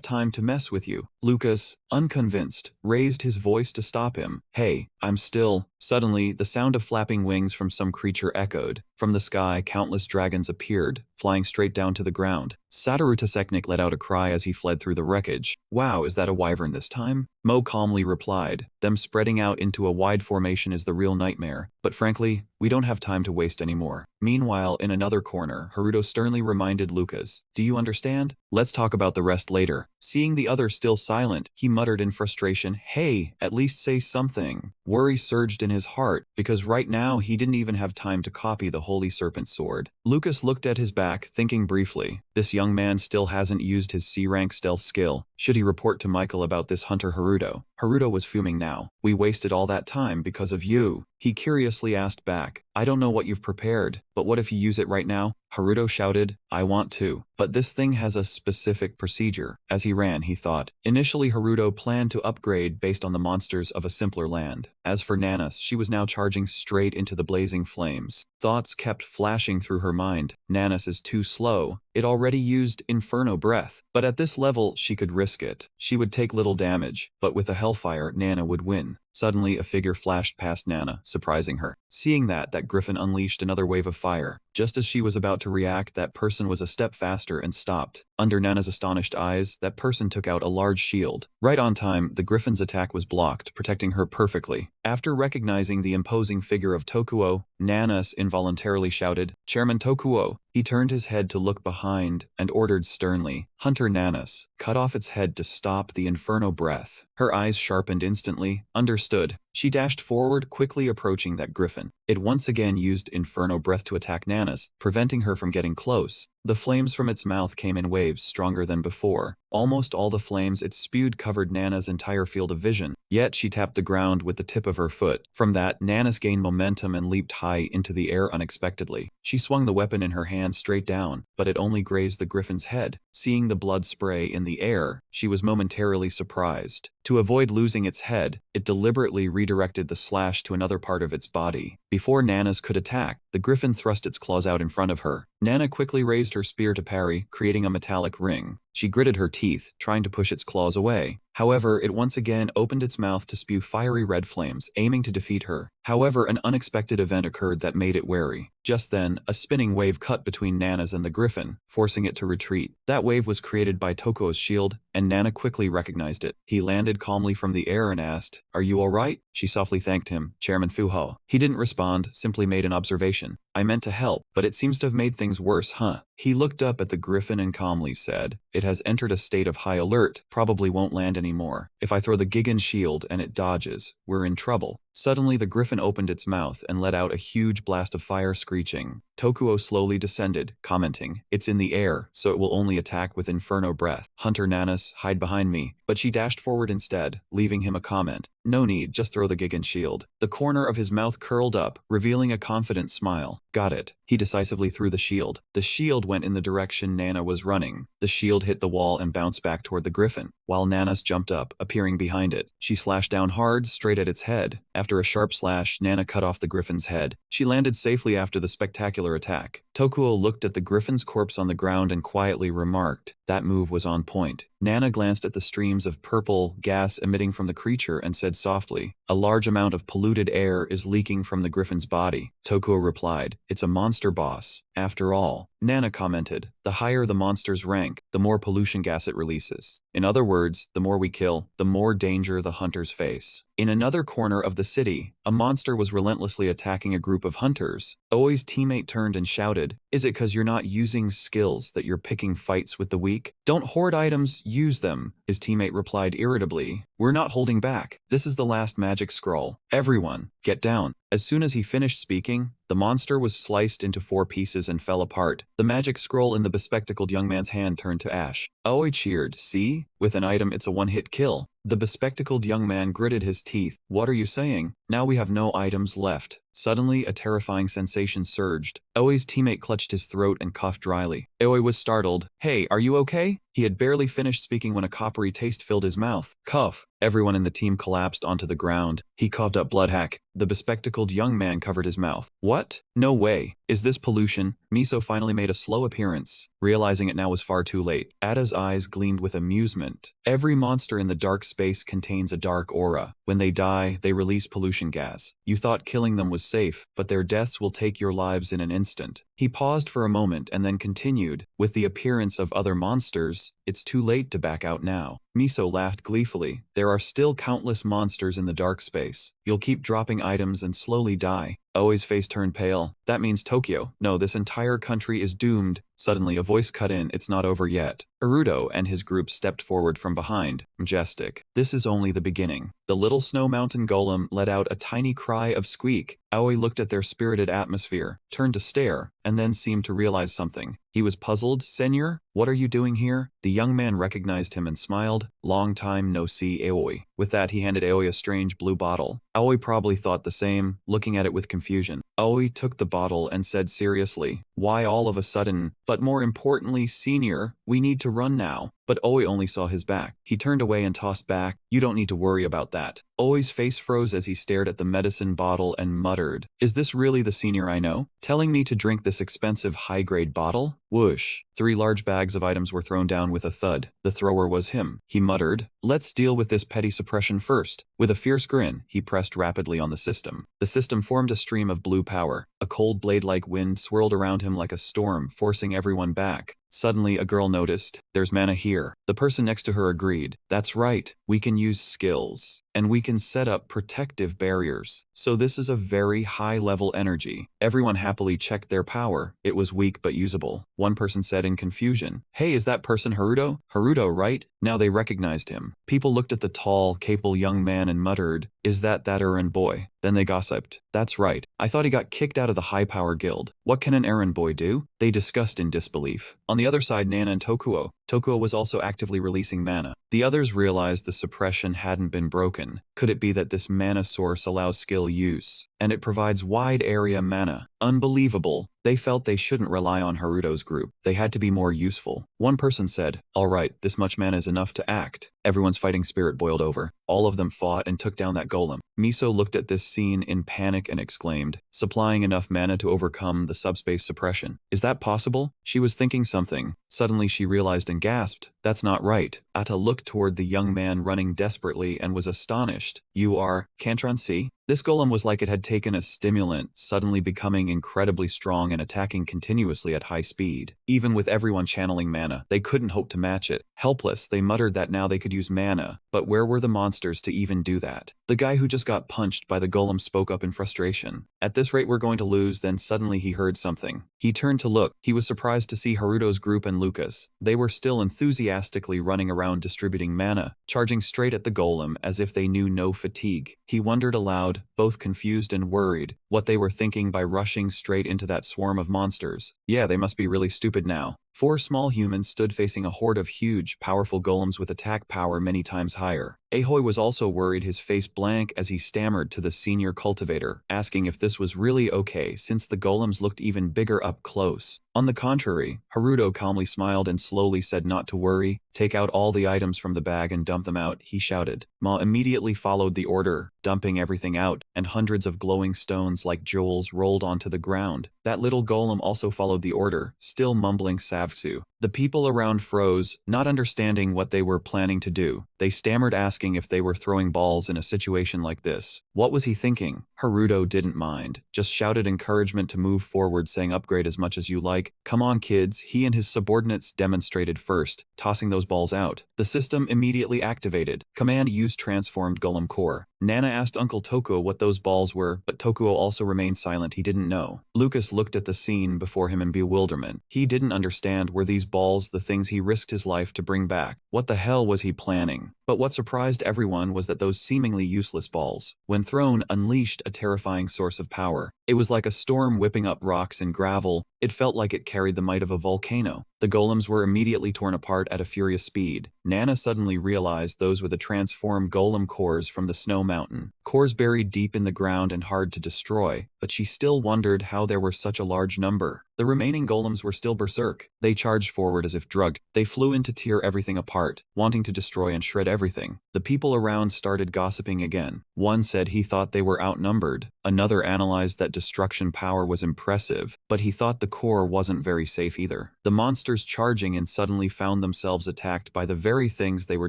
time to mess with you. Lucas, unconvinced, raised his voice to stop him. Hey, I'm still... Suddenly, the sound of flapping wings from some creature echoed. From the sky, countless dragons appeared, flying straight down to the ground. Satoru Taseknik let out a cry as he fled through the wreckage. Wow, is that a wyvern this time? Mo calmly replied. Them spreading out into a wide formation is the real nightmare. But frankly, we don't have time to waste anymore. Meanwhile, in another corner, Haruto sternly reminded Lucas, do you understand? Let's talk about the rest later. Seeing the other still silent, he muttered in frustration, hey, at least say something. Worry surged in his heart, because right now he didn't even have time to copy the Holy Serpent Sword. Lucas looked at his back, thinking briefly. This young man still hasn't used his C-rank stealth skill. Should he report to Michael about this hunter Haruto? Haruto was fuming now. We wasted all that time because of you. He curiously asked back, I don't know what you've prepared, but what if you use it right now? Haruto shouted, I want to. But this thing has a specific procedure. As he ran, he thought. Initially, Haruto planned to upgrade based on the monsters of a simpler land. As for Nanas, she was now charging straight into the blazing flames. Thoughts kept flashing through her mind. Nanas is too slow. It already used Inferno Breath, but at this level she could risk it. She would take little damage, but with a Hellfire, Nana would win. Suddenly, a figure flashed past Nana, surprising her. Seeing that Griffin unleashed another wave of fire. Just as she was about to react, that person was a step faster and stopped. Under Nana's astonished eyes, that person took out a large shield. Right on time, the Griffin's attack was blocked, protecting her perfectly. After recognizing the imposing figure of Tokuo, Nanas involuntarily shouted, "Chairman Tokuo." He turned his head to look behind and ordered sternly, "Hunter Nanas, cut off its head to stop the Inferno Breath." Her eyes sharpened instantly. Understood. She dashed forward, quickly approaching that Griffin. It once again used Inferno Breath to attack Nanas, preventing her from getting close. The flames from its mouth came in waves stronger than before. Almost all the flames it spewed covered Nana's entire field of vision, yet she tapped the ground with the tip of her foot. From that, Nanas gained momentum and leaped high into the air unexpectedly. She swung the weapon in her hand straight down, but it only grazed the Griffin's head. Seeing the blood spray in the air, she was momentarily surprised. To avoid losing its head, it deliberately redirected the slash to another part of its body. Before Nanas could attack, the Griffin thrust its claws out in front of her. Nana quickly raised her spear to parry, creating a metallic ring. She gritted her teeth, trying to push its claws away. However, it once again opened its mouth to spew fiery red flames, aiming to defeat her. However, an unexpected event occurred that made it wary. Just then, a spinning wave cut between Nana's and the Griffin, forcing it to retreat. That wave was created by Tokuo's shield, and Nana quickly recognized it. He landed calmly from the air and asked, "Are you alright?" She softly thanked him, "Chairman Fuho." He didn't respond, simply made an observation. "I meant to help, but it seems to have made things worse, huh?" He looked up at the Griffin and calmly said, "It has entered a state of high alert, probably won't land anymore. If I throw the Gigan shield and it dodges, we're in trouble." Suddenly the Griffin opened its mouth and let out a huge blast of fire, screeching. Tokuo slowly descended, commenting, "It's in the air, so it will only attack with Inferno Breath. Hunter Nanas, hide behind me." But she dashed forward instead, leaving him a comment, "No need, just throw the Gigan shield." The corner of his mouth curled up, revealing a confident smile. "Got it." He decisively threw the shield. The shield went in the direction Nana was running. The shield hit the wall and bounced back toward the Griffin, while Nanas jumped up, appearing behind it. She slashed down hard, straight at its head. After a sharp slash, Nana cut off the Griffin's head. She landed safely after the spectacular attack. Tokuo looked at the Griffin's corpse on the ground and quietly remarked, "That move was on point." Nana glanced at the streams of purple gas emitting from the creature and said softly, "A large amount of polluted air is leaking from the Griffin's body." Tokuo replied, "It's a monster boss. After all." Nana commented, "The higher the monster's rank, the more pollution gas it releases. In other words, the more we kill, the more danger the hunters face." In another corner of the city, a monster was relentlessly attacking a group of hunters. Oi's teammate turned and shouted, "Is it 'cause you're not using skills that you're picking fights with the weak? Don't hoard items, use them." His teammate replied irritably, "We're not holding back. This is the last magic scroll. Everyone, get down." As soon as he finished speaking, the monster was sliced into 4 pieces and fell apart. The magic scroll in the bespectacled young man's hand turned to ash. Aoi cheered, "See? With an item it's a one-hit kill." The bespectacled young man gritted his teeth. "What are you saying? Now we have no items left." Suddenly, a terrifying sensation surged. Aoi's teammate clutched his throat and coughed dryly. Aoi was startled. "Hey, are you okay?" He had barely finished speaking when a coppery taste filled his mouth. Cough. Everyone in the team collapsed onto the ground. He coughed up bloodhack. The bespectacled young man covered his mouth. "What? No way. Is this pollution?" Miso finally made a slow appearance. Realizing it now was far too late, Ada's eyes gleamed with amusement. Every monster in the dark space contains a dark aura. When they die, they release pollution gas. You thought killing them was safe, but their deaths will take your lives in an instant. He paused for a moment and then continued, "With the appearance of other monsters, it's too late to back out now." Miso laughed gleefully. "There are still countless monsters in the dark space. You'll keep dropping items and slowly die." Aoi's face turned pale. "That means Tokyo. No, this entire country is doomed." Suddenly, a voice cut in, "It's not over yet." Aruto and his group stepped forward from behind, majestic. "This is only the beginning." The little snow mountain golem let out a tiny cry of squeak. Aoi looked at their spirited atmosphere, turned to stare, and then seemed to realize something. He was puzzled. "Senor, what are you doing here?" The young man recognized him and smiled. "Long time no see, Aoi." With that, he handed Aoi a strange blue bottle. Aoi probably thought the same, looking at it with confusion. Aoi took the bottle and said seriously, "Why all of a sudden? But more importantly, senior, we need to run now." But Aoi only saw his back. He turned away and tossed back, "You don't need to worry about that." Oi's face froze as he stared at the medicine bottle and muttered, "Is this really the senior I know? Telling me to drink this expensive high-grade bottle?" Whoosh. 3 large bags of items were thrown down with a thud. The thrower was him. He muttered, "Let's deal with this petty suppression first." With a fierce grin, he pressed rapidly on the system. The system formed a stream of blue power. A cold blade-like wind swirled around him like a storm, forcing everyone back. Suddenly, a girl noticed, "There's mana here." The person next to her agreed, "That's right, we can use skills. And we can set up protective barriers. So this is a very high-level energy." Everyone happily checked their power. It was weak but usable. One person said in confusion, "Hey, is that person Haruto?" "Haruto, right?" Now they recognized him. People looked at the tall, capable young man and muttered, "Is that errand boy?" Then they gossiped, "That's right. I thought he got kicked out of the High Power Guild. What can an errand boy do?" They discussed in disbelief. On the other side, Nana and Tokuo. Tokuo was also actively releasing mana. The others realized the suppression hadn't been broken. Could it be that this mana source allows skill use? And it provides wide area mana. Unbelievable. They felt they shouldn't rely on Haruto's group. They had to be more useful. One person said, "All right, this much mana is enough to act." Everyone's fighting spirit boiled over. All of them fought and took down that golem. Miso looked at this scene in panic and exclaimed, "Supplying enough mana to overcome the subspace suppression. Is that possible?" She was thinking something. Suddenly she realized and gasped, "That's not right." Ata looked toward the young man running desperately and was astonished. "You are Cantron C?" This golem was like it had taken a stimulant, suddenly becoming incredibly strong and attacking continuously at high speed. Even with everyone channeling mana, they couldn't hope to match it. Helpless, they muttered that now they could use mana, but where were the monsters to even do that? The guy who just got punched by the golem spoke up in frustration. "At this rate we're going to lose." Then suddenly he heard something. He turned to look. He was surprised to see Haruto's group and Lucas. They were still enthusiastically running around distributing mana, charging straight at the golem as if they knew no fatigue. He wondered aloud, both confused and worried, what they were thinking by rushing straight into that swarm of monsters. Yeah, they must be really stupid now. 4 small humans stood facing a horde of huge, powerful golems with attack power many times higher. Ahoy was also worried, his face blank as he stammered to the senior cultivator, asking if this was really okay since the golems looked even bigger up close. On the contrary, Haruto calmly smiled and slowly said not to worry. "Take out all the items from the bag and dump them out," he shouted. Ma immediately followed the order, dumping everything out, and hundreds of glowing stones like jewels rolled onto the ground. That little golem also followed the order, still mumbling Savsu. The people around froze, not understanding what they were planning to do. They stammered, asking if they were throwing balls in a situation like this. What was he thinking? Haruto didn't mind, just shouted encouragement to move forward, saying, "Upgrade as much as you like. Come on kids." He and his subordinates demonstrated first, tossing those balls out. The system immediately activated. Command: use transformed golem core. Nana asked Uncle Tokuo what those balls were, but Tokuo also remained silent. He didn't know. Lucas looked at the scene before him in bewilderment. He didn't understand. Were these balls the things he risked his life to bring back? What the hell was he planning? But what surprised everyone was that those seemingly useless balls, when thrown, unleashed a terrifying source of power. It was like a storm whipping up rocks and gravel. It felt like it carried the might of a volcano. The golems were immediately torn apart at a furious speed. Nana suddenly realized those were the transformed golem cores from the snow mountain. Cores buried deep in the ground and hard to destroy, but she still wondered how there were such a large number. The remaining golems were still berserk. They charged forward as if drugged. They flew in to tear everything apart, wanting to destroy and shred everything. The people around started gossiping again. One said he thought they were outnumbered. Another analyzed that destruction power was impressive, but he thought the core wasn't very safe either. The monsters charging and suddenly found themselves attacked by the very things they were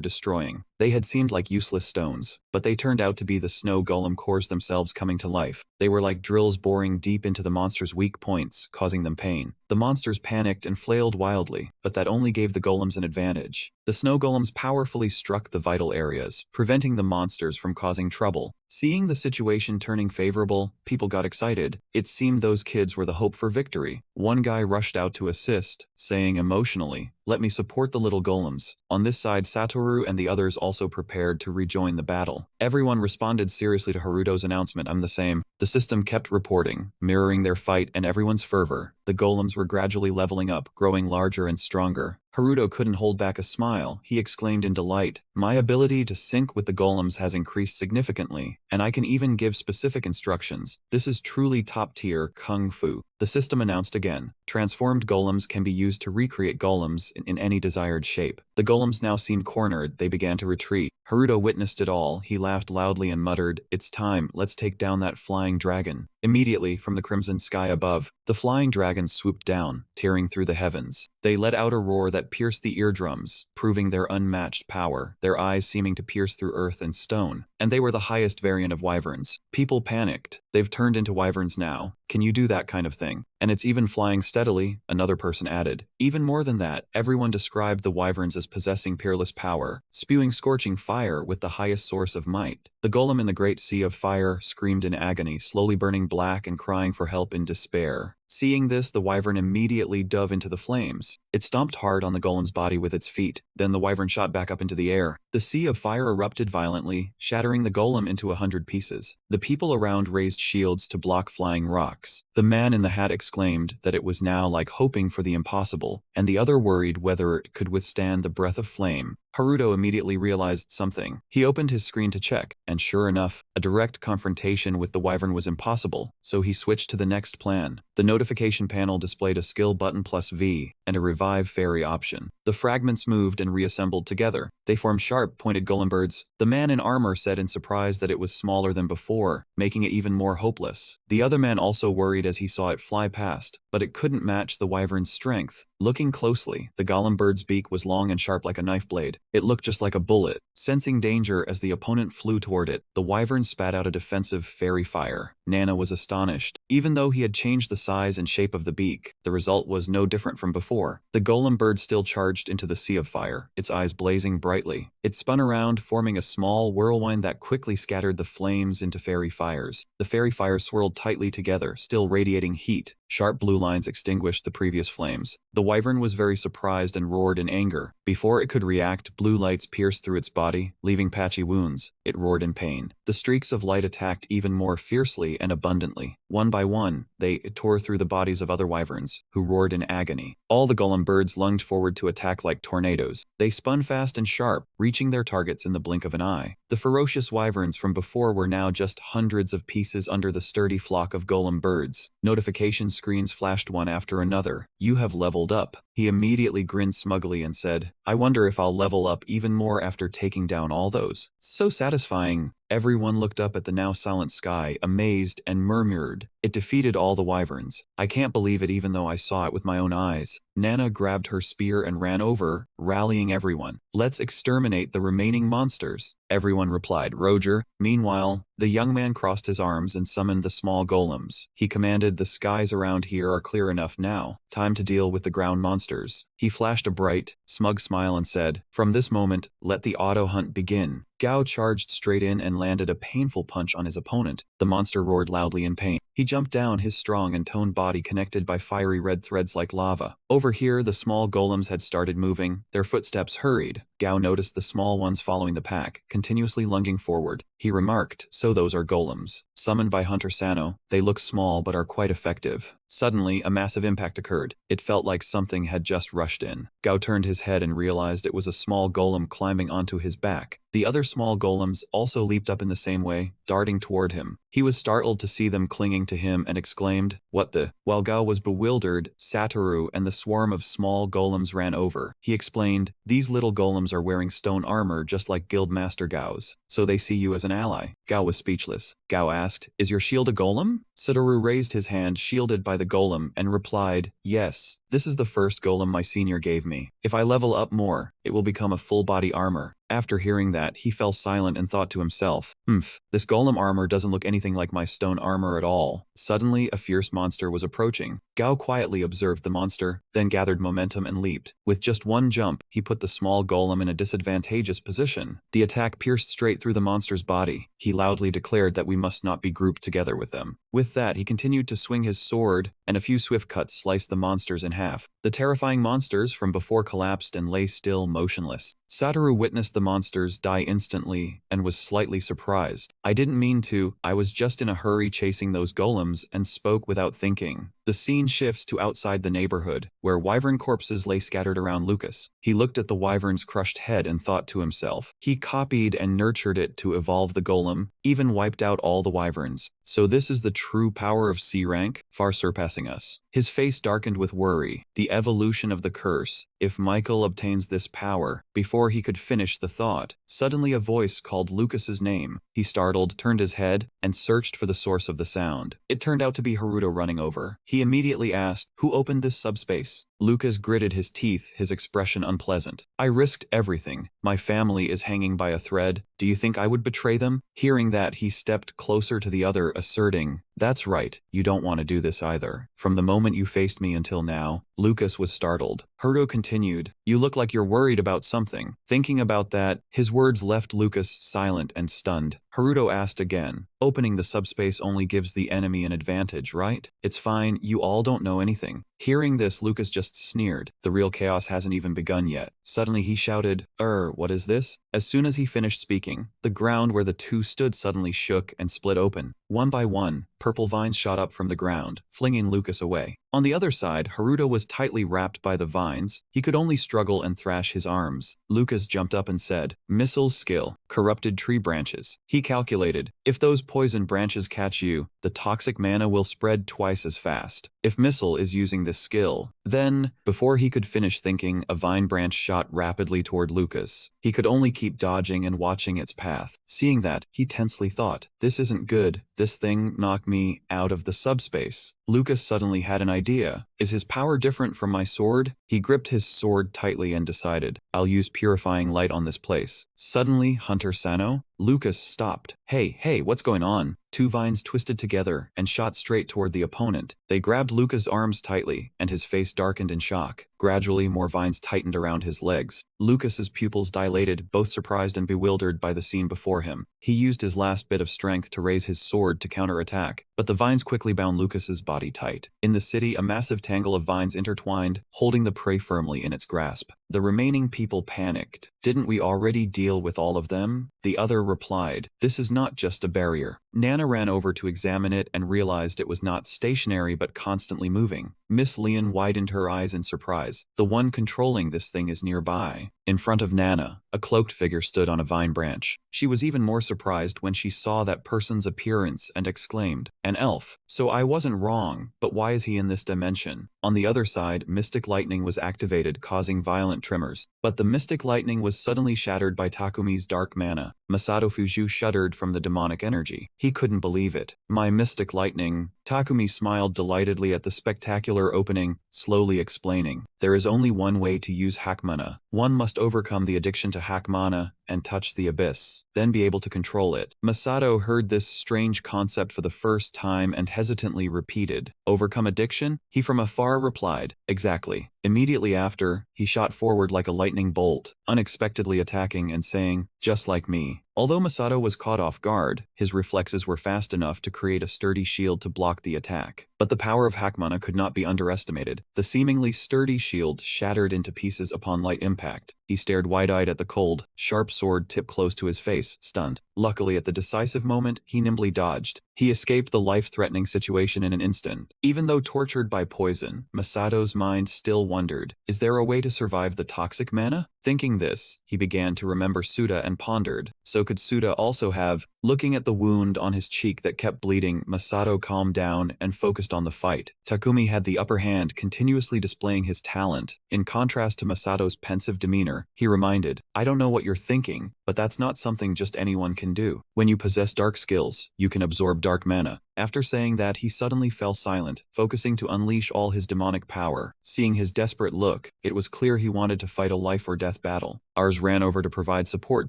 destroying. They had seemed like useless stones, but they turned out to be the snow golem cores themselves coming to life. They were like drills boring deep into the monsters' weak points, causing them pain. The monsters panicked and flailed wildly, but that only gave the golems an advantage. The snow golems powerfully struck the vital areas, preventing the monsters from causing trouble. Seeing the situation turning favorable, people got excited. It seemed those kids were the hope for victory. One guy rushed out to assist, saying emotionally, "Let me support the little golems." On this side, Satoru and the others also prepared to rejoin the battle. Everyone responded seriously to Haruto's announcement, "I'm the same." The system kept reporting, mirroring their fight and everyone's fervor. The golems were gradually leveling up, growing larger and stronger. Haruto couldn't hold back a smile. He exclaimed in delight, "My ability to sync with the golems has increased significantly, and I can even give specific instructions. This is truly top-tier kung fu." The system announced again, transformed golems can be used to recreate golems in any desired shape. The golems now seemed cornered, they began to retreat. Haruto witnessed it all, he laughed loudly and muttered, "It's time, let's take down that flying dragon." Immediately, from the crimson sky above, the flying dragons swooped down, tearing through the heavens. They let out a roar that pierced the eardrums, proving their unmatched power, their eyes seeming to pierce through earth and stone. And they were the highest variant of wyverns. People panicked. "They've turned into wyverns now. Can you do that kind of thing? And it's even flying steadily," another person added. Even more than that, everyone described the wyverns as possessing peerless power, spewing scorching fire with the highest source of might. The golem in the great sea of fire screamed in agony, slowly burning black and crying for help in despair. Seeing this, the wyvern immediately dove into the flames. It stomped hard on the golem's body with its feet. Then the wyvern shot back up into the air. The sea of fire erupted violently, shattering the golem into 100 pieces. The people around raised shields to block flying rocks. The man in the hat exclaimed that it was now like hoping for the impossible, and the other worried whether it could withstand the breath of flame. Haruto immediately realized something. He opened his screen to check, and sure enough, a direct confrontation with the wyvern was impossible, so he switched to the next plan. The notification panel displayed a skill button plus V, and a revive fairy option. The fragments moved and reassembled together. They formed sharp, pointed golem birds. The man in armor said in surprise that it was smaller than before, making it even more hopeless. The other man also worried as he saw it fly past, but it couldn't match the wyvern's strength. Looking closely, the golem bird's beak was long and sharp like a knife blade. It looked just like a bullet. Sensing danger as the opponent flew toward it, the wyvern spat out a defensive fairy fire. Nana was astonished. Even though he had changed the size and shape of the beak, the result was no different from before. The golem bird still charged into the sea of fire, its eyes blazing brightly. It spun around, forming a small whirlwind that quickly scattered the flames into fairy fires. The fairy fires swirled tightly together, still radiating heat. Sharp blue lines extinguished the previous flames. The wyvern was very surprised and roared in anger. Before it could react, blue lights pierced through its body, leaving patchy wounds. It roared in pain. The streaks of light attacked even more fiercely and abundantly. One by one, they tore through the bodies of other wyverns, who roared in agony. All the golem birds lunged forward to attack like tornadoes. They spun fast and sharp, reaching their targets in the blink of an eye. The ferocious wyverns from before were now just hundreds of pieces under the sturdy flock of golem birds. Notification screens flashed one after another. "You have leveled up." He immediately grinned smugly and said, "I wonder if I'll level up even more after taking down all those." So satisfying. Everyone looked up at the now silent sky, amazed, and murmured, "It defeated all the wyverns. I can't believe it even though I saw it with my own eyes." Nana grabbed her spear and ran over, rallying everyone. "Let's exterminate the remaining monsters." Everyone replied, "Roger." Meanwhile, the young man crossed his arms and summoned the small golems. He commanded, "The skies around here are clear enough now. Time to deal with the ground monsters." He flashed a bright, smug smile and said, "From this moment, let the auto hunt begin." Gao charged straight in and landed a painful punch on his opponent. The monster roared loudly in pain. He jumped down, his strong and toned body connected by fiery red threads like lava. Over here, the small golems had started moving. Their footsteps hurried. Gao noticed the small ones following the pack, continuously lunging forward. He remarked, "So those are golems. Summoned by Hunter Sano, they look small but are quite effective." Suddenly, a massive impact occurred. It felt like something had just rushed in. Gao turned his head and realized it was a small golem climbing onto his back. The other small golems also leaped up in the same way, darting toward him. He was startled to see them clinging to him and exclaimed, "What the?" While Gao was bewildered, Satoru and the swarm of small golems ran over. He explained, "These little golems are wearing stone armor just like Guildmaster Gao's, so they see you as an ally." Gao was speechless. Gao asked, "Is your shield a golem?" Satoru raised his hand, shielded by the golem, and replied, "Yes. This is the first golem my senior gave me. If I level up more, it will become a full-body armor." After hearing that, he fell silent and thought to himself, this golem armor doesn't look anything like my stone armor at all." Suddenly, a fierce monster was approaching. Gao quietly observed the monster, then gathered momentum and leaped. With just one jump, he put the small golem in a disadvantageous position. The attack pierced straight through the monster's body. He loudly declared that we must not be grouped together with them. With that, he continued to swing his sword, and a few swift cuts sliced the monsters in half. The terrifying monsters from before collapsed and lay still motionless. Satoru witnessed the monsters die instantly and was slightly surprised. "I didn't mean to, I was just in a hurry chasing those golems," and spoke without thinking. The scene shifts to outside the neighborhood, where wyvern corpses lay scattered around Lucas. He looked at the wyvern's crushed head and thought to himself. He copied and nurtured it to evolve the golem, even wiped out all the wyverns. So this is the true power of C rank, far surpassing us. His face darkened with worry. The evolution of the curse. If Michael obtains this power, before he could finish the thought, suddenly a voice called Lucas's name. He startled, turned his head, and searched for the source of the sound. It turned out to be Haruto running over. He immediately asked, "Who opened this subspace?" Lucas gritted his teeth, his expression unpleasant. "I risked everything. My family is hanging by a thread. Do you think I would betray them?" Hearing that, he stepped closer to the other, asserting, "That's right, you don't want to do this either. From the moment you faced me until now." Lucas was startled. Haruto continued, "You look like you're worried about something." Thinking about that, his words left Lucas silent and stunned. Haruto asked again, "Opening the subspace only gives the enemy an advantage, right? It's fine, you all don't know anything." Hearing this, Lucas just sneered. The real chaos hasn't even begun yet. Suddenly he shouted, What is this?" As soon as he finished speaking, the ground where the two stood suddenly shook and split open. One by one, purple vines shot up from the ground, flinging Lucas away. On the other side, Haruto was tightly wrapped by the vines. He could only struggle and thrash his arms. Lucas jumped up and said, "Missile's skill, corrupted tree branches." He calculated, if those poison branches catch you, the toxic mana will spread twice as fast. If Missile is using this skill, then, before he could finish thinking, a vine branch shot rapidly toward Lucas. He could only keep dodging and watching its path. Seeing that, he tensely thought, "This isn't good. This thing knocked me out of the subspace." Lucas suddenly had an idea. Is his power different from my sword? He gripped his sword tightly and decided, I'll use purifying light on this place. Suddenly, Hunter Sano? Lucas stopped. Hey, what's going on? Two vines twisted together and shot straight toward the opponent. They grabbed Lucas' arms tightly, and his face darkened in shock. Gradually, more vines tightened around his legs. Lucas's pupils dilated, both surprised and bewildered by the scene before him. He used his last bit of strength to raise his sword to counterattack, but the vines quickly bound Lucas's body tight. In the city, a massive tangle of vines intertwined, holding the prey firmly in its grasp. The remaining people panicked. Didn't we already deal with all of them? The other replied, this is not just a barrier. Nana ran over to examine it and realized it was not stationary but constantly moving. Miss Leon widened her eyes in surprise. The one controlling this thing is nearby. In front of Nana, a cloaked figure stood on a vine branch. She was even more surprised when she saw that person's appearance and exclaimed, an elf. So I wasn't wrong, but why is he in this dimension? On the other side, Mystic Lightning was activated, causing violent tremors. But the Mystic Lightning was suddenly shattered by Takumi's dark mana. Masato Fuju shuddered from the demonic energy. He couldn't believe it. My Mystic Lightning. Takumi smiled delightedly at the spectacular opening, slowly explaining, there is only one way to use Hackmana. One must overcome the addiction to Hackmana and touch the abyss, then be able to control it. Masato heard this strange concept for the first time and hesitantly repeated, overcome addiction? He from afar replied, exactly. Immediately after, he shot forward like a lightning bolt, unexpectedly attacking and saying, just like me. Although Masato was caught off guard, his reflexes were fast enough to create a sturdy shield to block the attack. But the power of Hackmana could not be underestimated. The seemingly sturdy shield shattered into pieces upon light impact. He stared wide-eyed at the cold, sharp sword tipped close to his face, stunned. Luckily, at the decisive moment, he nimbly dodged. He escaped the life-threatening situation in an instant. Even though tortured by poison, Masato's mind still wondered, is there a way to survive the toxic mana? Thinking this, he began to remember Suda and pondered, so could Suda also have? Looking at the wound on his cheek that kept bleeding, Masato calmed down and focused on the fight. Takumi had the upper hand, continuously displaying his talent. In contrast to Masato's pensive demeanor, he reminded, I don't know what you're thinking, but that's not something just anyone can do. When you possess dark skills, you can absorb dark mana. After saying that, he suddenly fell silent, focusing to unleash all his demonic power. Seeing his desperate look, it was clear he wanted to fight a life-or-death battle. Ars ran over to provide support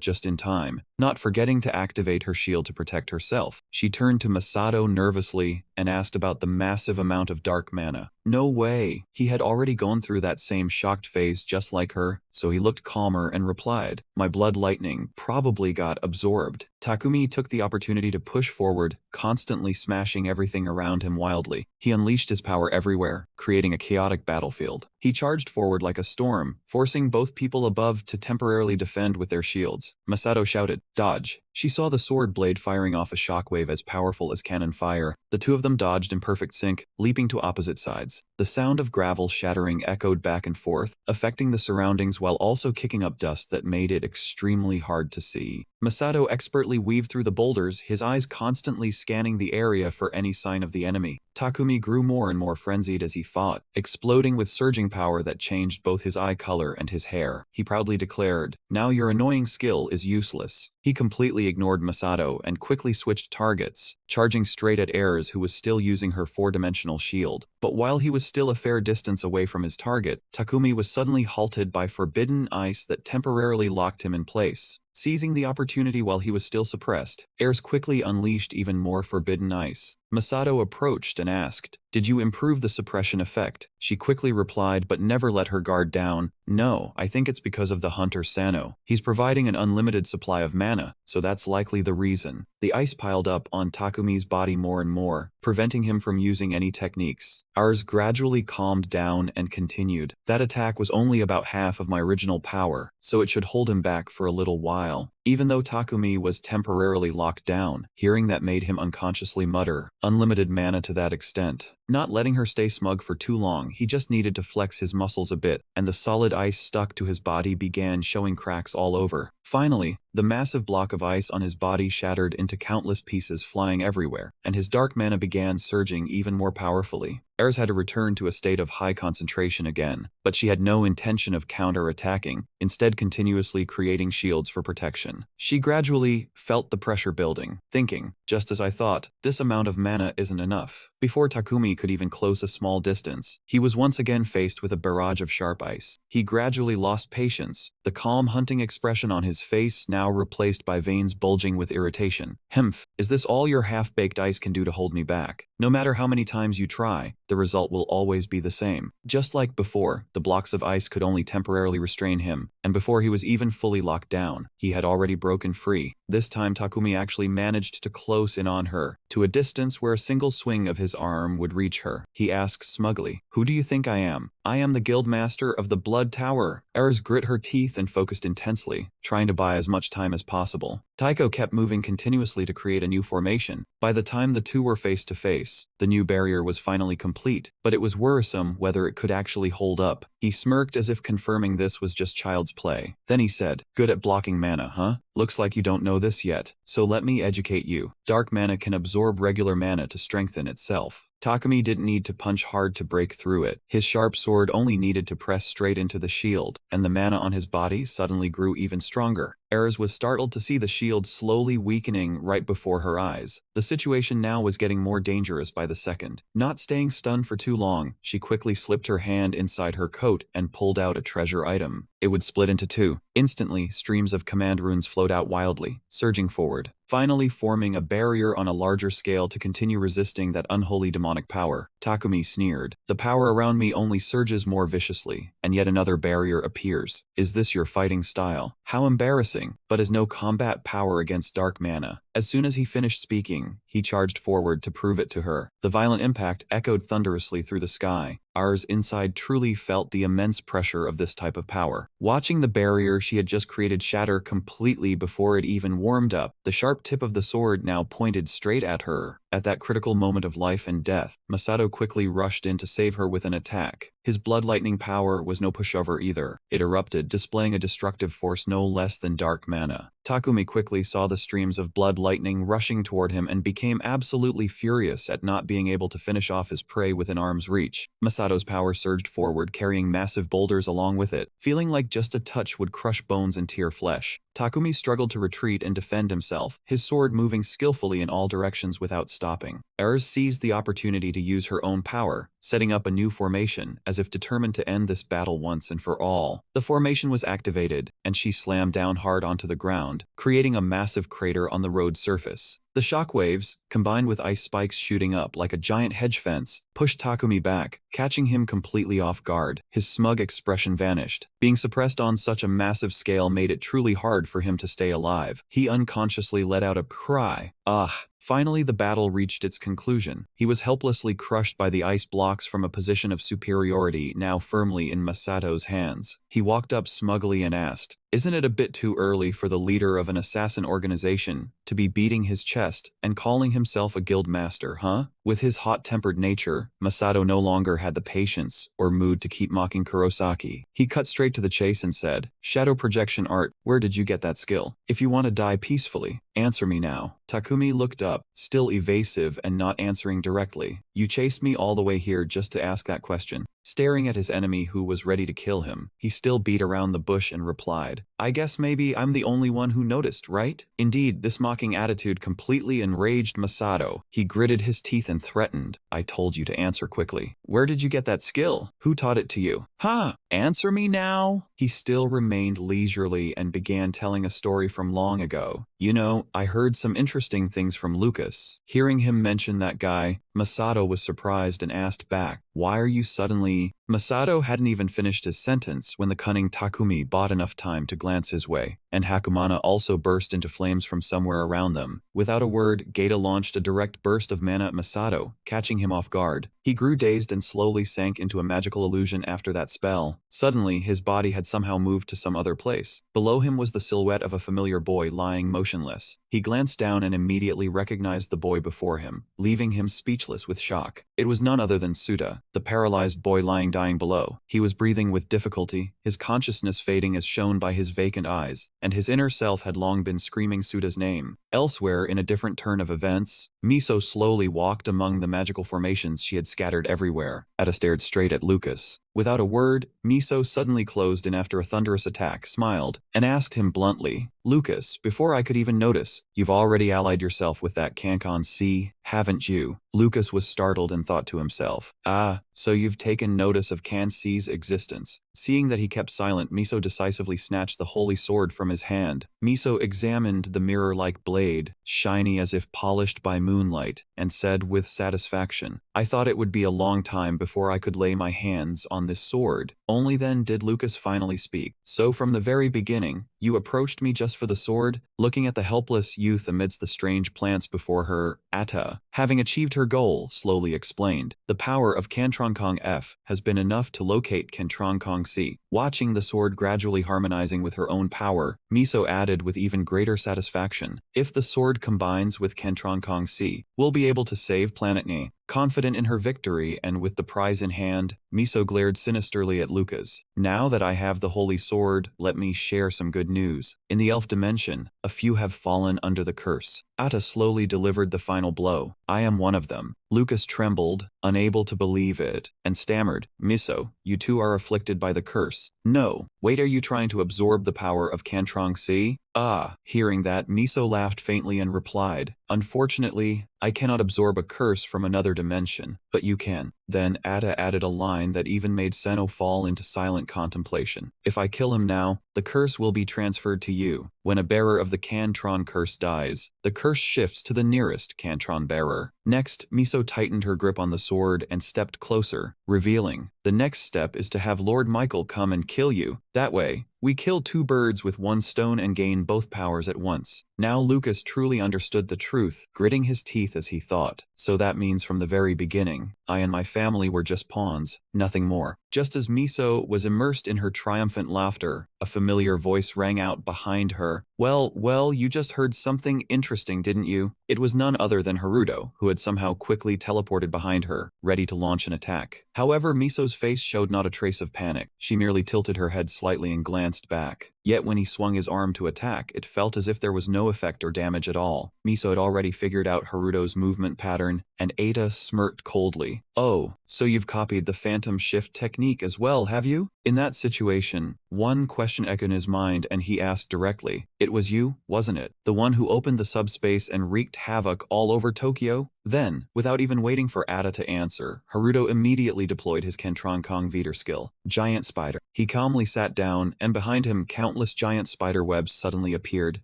just in time, not forgetting to activate her shield to protect herself. She turned to Masato nervously and asked about the massive amount of dark mana. No way! He had already gone through that same shocked phase just like her, so he looked calmer and replied, my blood lightning probably got absorbed. Takumi took the opportunity to push forward, constantly smashing everything around him wildly. He unleashed his power everywhere, creating a chaotic battlefield. He charged forward like a storm, forcing both people above to temporarily defend with their shields. Masato shouted, "Dodge!" She saw the sword blade firing off a shockwave as powerful as cannon fire. The two of them dodged in perfect sync, leaping to opposite sides. The sound of gravel shattering echoed back and forth, affecting the surroundings while also kicking up dust that made it extremely hard to see. Masato expertly weaved through the boulders, his eyes constantly scanning the area for any sign of the enemy. Takumi grew more and more frenzied as he fought, exploding with surging power that changed both his eye color and his hair. He proudly declared, "Now your annoying skill is useless." He completely ignored Masato and quickly switched targets, charging straight at Ayers, who was still using her four-dimensional shield. But while he was still a fair distance away from his target, Takumi was suddenly halted by forbidden ice that temporarily locked him in place. Seizing the opportunity while he was still suppressed, Ayers quickly unleashed even more forbidden ice. Masato approached and asked, "Did you improve the suppression effect?" She quickly replied but never let her guard down, "No, I think it's because of the hunter Sano. He's providing an unlimited supply of mana, so that's likely the reason." The ice piled up on Takumi's body more and more, preventing him from using any techniques. Ayers gradually calmed down and continued, "That attack was only about half of my original power, so it should hold him back for a little while." Even though Takumi was temporarily locked down, hearing that made him unconsciously mutter, "Unlimited mana to that extent." Not letting her stay smug for too long, he just needed to flex his muscles a bit, and the solid ice stuck to his body began showing cracks all over. Finally, the massive block of ice on his body shattered into countless pieces flying everywhere, and his dark mana began surging even more powerfully. Ayers had to return to a state of high concentration again, but she had no intention of counter-attacking, instead continuously creating shields for protection. She gradually felt the pressure building, thinking, "Just as I thought, this amount of mana isn't enough." Before Takumi could even close a small distance, he was once again faced with a barrage of sharp ice. He gradually lost patience, the calm hunting expression on his face now replaced by veins bulging with irritation. "Hemph, is this all your half-baked ice can do to hold me back? No matter how many times you try, the result will always be the same." Just like before, the blocks of ice could only temporarily restrain him, and before he was even fully locked down, he had already broken free. This time Takumi actually managed to close in on her, to a distance where a single swing of his arm would reach her. He asked smugly, "Who do you think I am?" "I am the Guildmaster of the Blood Tower." Ayers grit her teeth and focused intensely, trying to buy as much time as possible. Taiko kept moving continuously to create a new formation. By the time the two were face to face, the new barrier was finally complete, but it was worrisome whether it could actually hold up. He smirked as if confirming this was just child's play. Then he said, "Good at blocking mana, huh? Looks like you don't know this yet, so let me educate you. Dark mana can absorb regular mana to strengthen itself." Takumi didn't need to punch hard to break through it. His sharp sword only needed to press straight into the shield, and the mana on his body suddenly grew even stronger. Ayers was startled to see the shield slowly weakening right before her eyes. The situation now was getting more dangerous by the second. Not staying stunned for too long, she quickly slipped her hand inside her coat and pulled out a treasure item. It would split into two. Instantly, streams of command runes flowed out wildly, surging forward, finally forming a barrier on a larger scale to continue resisting that unholy demonic power. Takumi sneered, "The power around me only surges more viciously, and yet another barrier appears. Is this your fighting style? How embarrassing, but has no combat power against dark mana." As soon as he finished speaking, he charged forward to prove it to her. The violent impact echoed thunderously through the sky. Ayers inside truly felt the immense pressure of this type of power. Watching the barrier she had just created shatter completely before it even warmed up, the sharp tip of the sword now pointed straight at her. At that critical moment of life and death, Masato quickly rushed in to save her with an attack. His blood lightning power was no pushover either. It erupted, displaying a destructive force no less than dark mana. Takumi quickly saw the streams of blood lightning rushing toward him and became absolutely furious at not being able to finish off his prey within arm's reach. Masato's power surged forward, carrying massive boulders along with it, feeling like just a touch would crush bones and tear flesh. Takumi struggled to retreat and defend himself, his sword moving skillfully in all directions without stopping. Ayers seized the opportunity to use her own power, setting up a new formation, as if determined to end this battle once and for all. The formation was activated, and she slammed down hard onto the ground, creating a massive crater on the road surface. The shockwaves, combined with ice spikes shooting up like a giant hedge fence, pushed Takumi back, catching him completely off guard. His smug expression vanished. Being suppressed on such a massive scale made it truly hard for him to stay alive. He unconsciously let out a cry. Ah! Finally, the battle reached its conclusion. He was helplessly crushed by the ice blocks from a position of superiority now firmly in Masato's hands. He walked up smugly and asked, "Isn't it a bit too early for the leader of an assassin organization to be beating his chest and calling himself a guild master, huh?" With his hot-tempered nature, Masato no longer had the patience or mood to keep mocking Kurosaki. He cut straight to the chase and said, "Shadow projection art, where did you get that skill? If you want to die peacefully, answer me now." Takumi looked up, still evasive and not answering directly. "You chased me all the way here just to ask that question." Staring at his enemy who was ready to kill him, he still beat around the bush and replied, "I guess maybe I'm the only one who noticed, right?" Indeed, this mocking attitude completely enraged Masato. He gritted his teeth and threatened, "I told you to answer quickly. Where did you get that skill? Who taught it to you? Ha! Answer me now!" He still remained leisurely and began telling a story from long ago. "You know, I heard some interesting things from Lucas." Hearing him mention that guy, Masato was surprised and asked back, "Why are you suddenly—" Masato hadn't even finished his sentence when the cunning Takumi bought enough time to glance his way, and Hakumana also burst into flames from somewhere around them. Without a word, Geita launched a direct burst of mana at Masato, catching him off guard. He grew dazed and slowly sank into a magical illusion after that spell. Suddenly, his body had somehow moved to some other place. Below him was the silhouette of a familiar boy lying motionless. He glanced down and immediately recognized the boy before him, leaving him speechless with shock. It was none other than Suda, the paralyzed boy lying dying below. He was breathing with difficulty, his consciousness fading as shown by his vacant eyes, and his inner self had long been screaming Suda's name. Elsewhere, in a different turn of events, Miso slowly walked among the magical formations she had scattered everywhere. Ada stared straight at Lucas. Without a word, Miso suddenly closed in after a thunderous attack, smiled, and asked him bluntly, "Lucas, before I could even notice, you've already allied yourself with that Kankan C, haven't you?" Lucas was startled and thought to himself, "Ah, so you've taken notice of Kan C's existence." Seeing that he kept silent, Miso decisively snatched the holy sword from his hand. Miso examined the mirror-like blade, shiny as if polished by moonlight, and said with satisfaction, "I thought it would be a long time before I could lay my hands on this sword." Only then did Lucas finally speak. "So from the very beginning, you approached me just for the sword?" Looking at the helpless youth amidst the strange plants before her, Atta, having achieved her goal, slowly explained, "The power of Kantronkong F has been enough to locate Kantronkong C." Watching the sword gradually harmonizing with her own power, Miso added with even greater satisfaction, "If the sword combines with Kantronkong C, we'll be able to save Planet Ni." Confident in her victory and with the prize in hand, Miso glared sinisterly at Lucas. "Now that I have the holy sword, let me share some good news. In the elf dimension, a few have fallen under the curse." Atta slowly delivered the final blow. "I am one of them." Lucas trembled, unable to believe it, and stammered, "Miso, you too are afflicted by the curse." "No. Wait, are you trying to absorb the power of Kantrong C?" "Ah." Hearing that, Miso laughed faintly and replied, "Unfortunately, I cannot absorb a curse from another dimension, but you can." Then Atta added a line that even made Seno fall into silent contemplation. "If I kill him now, the curse will be transferred to you. When a bearer of the Cantron curse dies, the curse shifts to the nearest Cantron bearer." Next, Miso tightened her grip on the sword and stepped closer, revealing, "The next step is to have Lord Michael come and kill you. That way, we kill two birds with one stone and gain both powers at once." Now Lucas truly understood the truth, gritting his teeth as he thought, "So that means from the very beginning, I and my family were just pawns, nothing more." Just as Miso was immersed in her triumphant laughter, a familiar voice rang out behind her. Well, you just heard something interesting, didn't you?" It was none other than Haruto, who had somehow quickly teleported behind her, ready to launch an attack. However, Miso's face showed not a trace of panic. She merely tilted her head slightly and glanced back. Yet when he swung his arm to attack, it felt as if there was no effect or damage at all. Miso had already figured out Haruto's movement pattern, and Ada smirked coldly. "Oh, so you've copied the phantom shift technique as well, have you?" In that situation, one question echoed in his mind and he asked directly, "It was you, wasn't it? The one who opened the subspace and wreaked havoc all over Tokyo?" Then, without even waiting for Ada to answer, Haruto immediately deployed his Kentron Kong Veter skill, Giant Spider. He calmly sat down, and behind him countless giant spider webs suddenly appeared,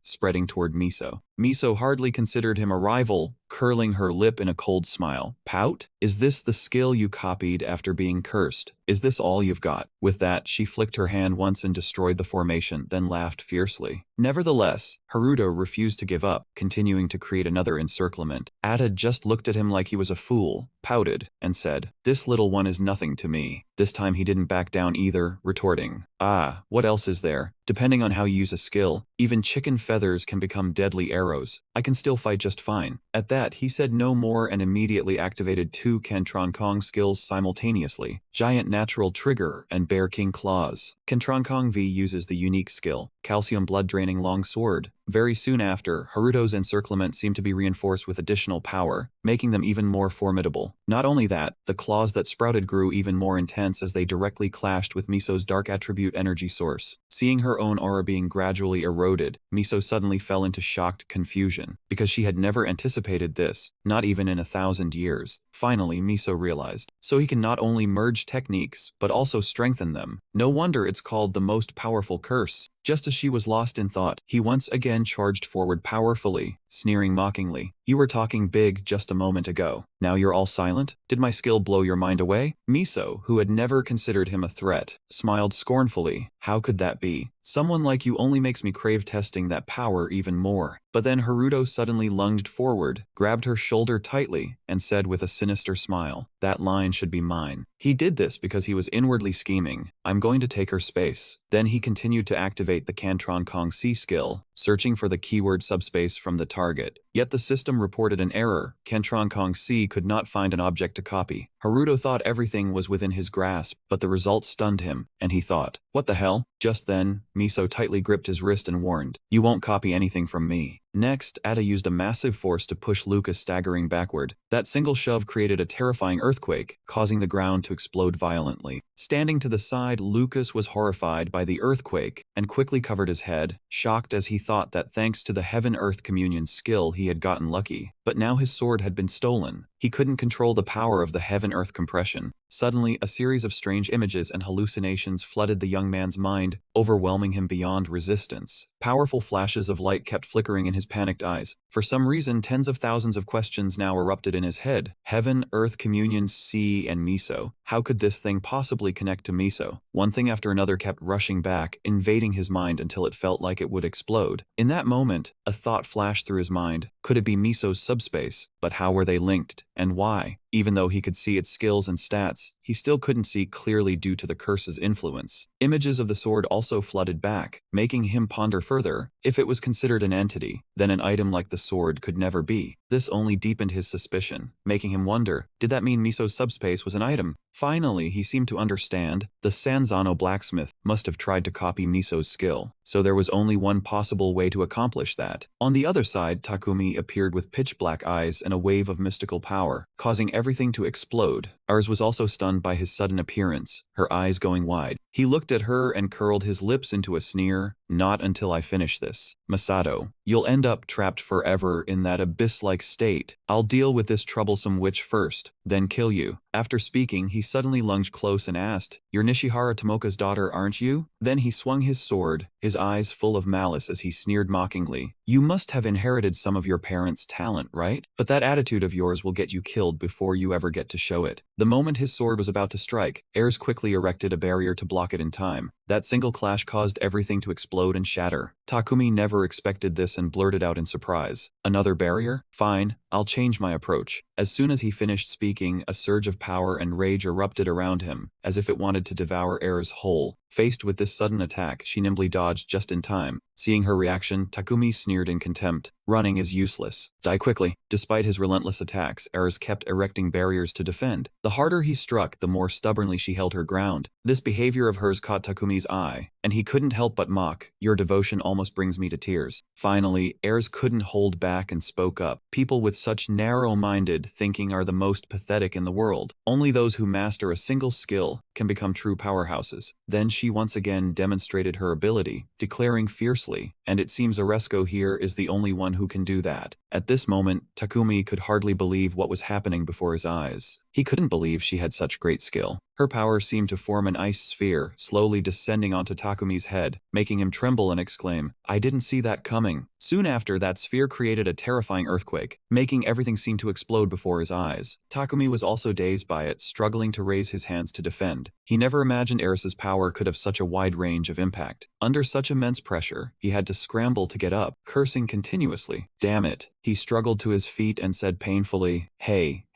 spreading toward Miso. Miso hardly considered him a rival, curling her lip in a cold smile. Pout? Is this the skill you copied after being cursed? Is this all you've got? With that, she flicked her hand once and destroyed the formation, then laughed fiercely. Nevertheless, Haruto refused to give up, continuing to create another encirclement. Ada just looked at him like he was a fool, pouted, and said, "This little one is nothing to me." This time he didn't back down either, retorting, "Ah, what else is there? Depending on how you use a skill, even chicken feathers can become deadly arrows. I can still fight just fine." At that, he said no more and immediately activated two Kentron Kong skills simultaneously, Giant Natural Trigger and Bear King Claws. Kentron Kong V uses the unique skill, Calcium Blood Draining Long Sword. Very soon after, Haruto's encirclement seemed to be reinforced with additional power, making them even more formidable. Not only that, the claws that sprouted grew even more intense as they directly clashed with Miso's dark attribute energy source. Seeing her own aura being gradually eroded, Miso suddenly fell into shocked confusion, because she had never anticipated this, not even in 1,000 years. Finally, Miso realized, so he can not only merge techniques, but also strengthen them. No wonder it's called the most powerful curse. Just as she was lost in thought, he once again charged forward powerfully, sneering mockingly. "You were talking big just a moment ago. Now you're all silent? Did my skill blow your mind away?" Miso, who had never considered him a threat, smiled scornfully. "How could that be? Someone like you only makes me crave testing that power even more." But then Haruto suddenly lunged forward, grabbed her shoulder tightly, and said with a sinister smile, "That line should be mine." He did this because he was inwardly scheming. "I'm going to take her space." Then he continued to activate the Kantron Kong C skill, searching for the keyword subspace from the target. Yet the system reported an error. Kentron Kong C could not find an object to copy. Haruto thought everything was within his grasp, but the results stunned him, and he thought, "What the hell?" Just then, Miso tightly gripped his wrist and warned, "You won't copy anything from me." Next, Ada used a massive force to push Lucas staggering backward. That single shove created a terrifying earthquake, causing the ground to explode violently. Standing to the side, Lucas was horrified by the earthquake and quickly covered his head, shocked as he thought that thanks to the Heaven-Earth Communion skill he had gotten lucky. But now his sword had been stolen. He couldn't control the power of the Heaven-Earth compression. Suddenly, a series of strange images and hallucinations flooded the young man's mind, overwhelming him beyond resistance. Powerful flashes of light kept flickering in his panicked eyes. For some reason, tens of thousands of questions now erupted in his head. Heaven, Earth, Communion, Sea, and Miso. How could this thing possibly connect to Miso? One thing after another kept rushing back, invading his mind until it felt like it would explode. In that moment, a thought flashed through his mind. Could it be Miso's subspace? But how were they linked? And why? Even though he could see its skills and stats, he still couldn't see clearly due to the curse's influence. Images of the sword also flooded back, making him ponder further. If it was considered an entity, then an item like the sword could never be. This only deepened his suspicion, making him wonder, did that mean Miso's subspace was an item? Finally, he seemed to understand. The Sanzano blacksmith must have tried to copy Miso's skill, so there was only one possible way to accomplish that. On the other side, Takumi appeared with pitch-black eyes and a wave of mystical power, causing everything to explode. Ars was also stunned by his sudden appearance, her eyes going wide. He looked at her and curled his lips into a sneer. "Not until I finish this. Masato, you'll end up trapped forever in that abyss-like state. I'll deal with this troublesome witch first, then kill you." After speaking, he suddenly lunged close and asked, "You're Nishihara Tomoka's daughter, aren't you?" Then he swung his sword, his eyes full of malice as he sneered mockingly. "You must have inherited some of your parents' talent, right? But that attitude of yours will get you killed before you ever get to show it." The moment his sword was about to strike, Ayres quickly erected a barrier to block it in time. That single clash caused everything to explode and shatter. Takumi never expected this and blurted out in surprise, "Another barrier? Fine, I'll change my approach." As soon as he finished speaking, a surge of power and rage erupted around him, as if it wanted to devour Ayres whole. Faced with this sudden attack, she nimbly dodged just in time. Seeing her reaction, Takumi sneered in contempt. "Running is useless. Die quickly." Despite his relentless attacks, Ayres kept erecting barriers to defend. The harder he struck, the more stubbornly she held her ground. This behavior of hers caught Takumi's eye, and he couldn't help but mock, "Your devotion almost brings me to tears." Finally, Ayres couldn't hold back and spoke up. "People with such narrow-minded thinking are the most pathetic in the world. Only those who master a single skill can become true powerhouses." Then she once again demonstrated her ability, declaring fiercely, "And it seems Oresco here is the only one who can do that." At this moment, Takumi could hardly believe what was happening before his eyes. He couldn't believe she had such great skill. Her power seemed to form an ice sphere, slowly descending onto Takumi's head, making him tremble and exclaim, "I didn't see that coming." Soon after, that sphere created a terrifying earthquake, making everything seem to explode before his eyes. Takumi was also dazed by it, struggling to raise his hands to defend. He never imagined Eris's power could have such a wide range of impact. Under such immense pressure, he had to scramble to get up, cursing continuously. Damn it. He struggled to his feet and said painfully, Hey,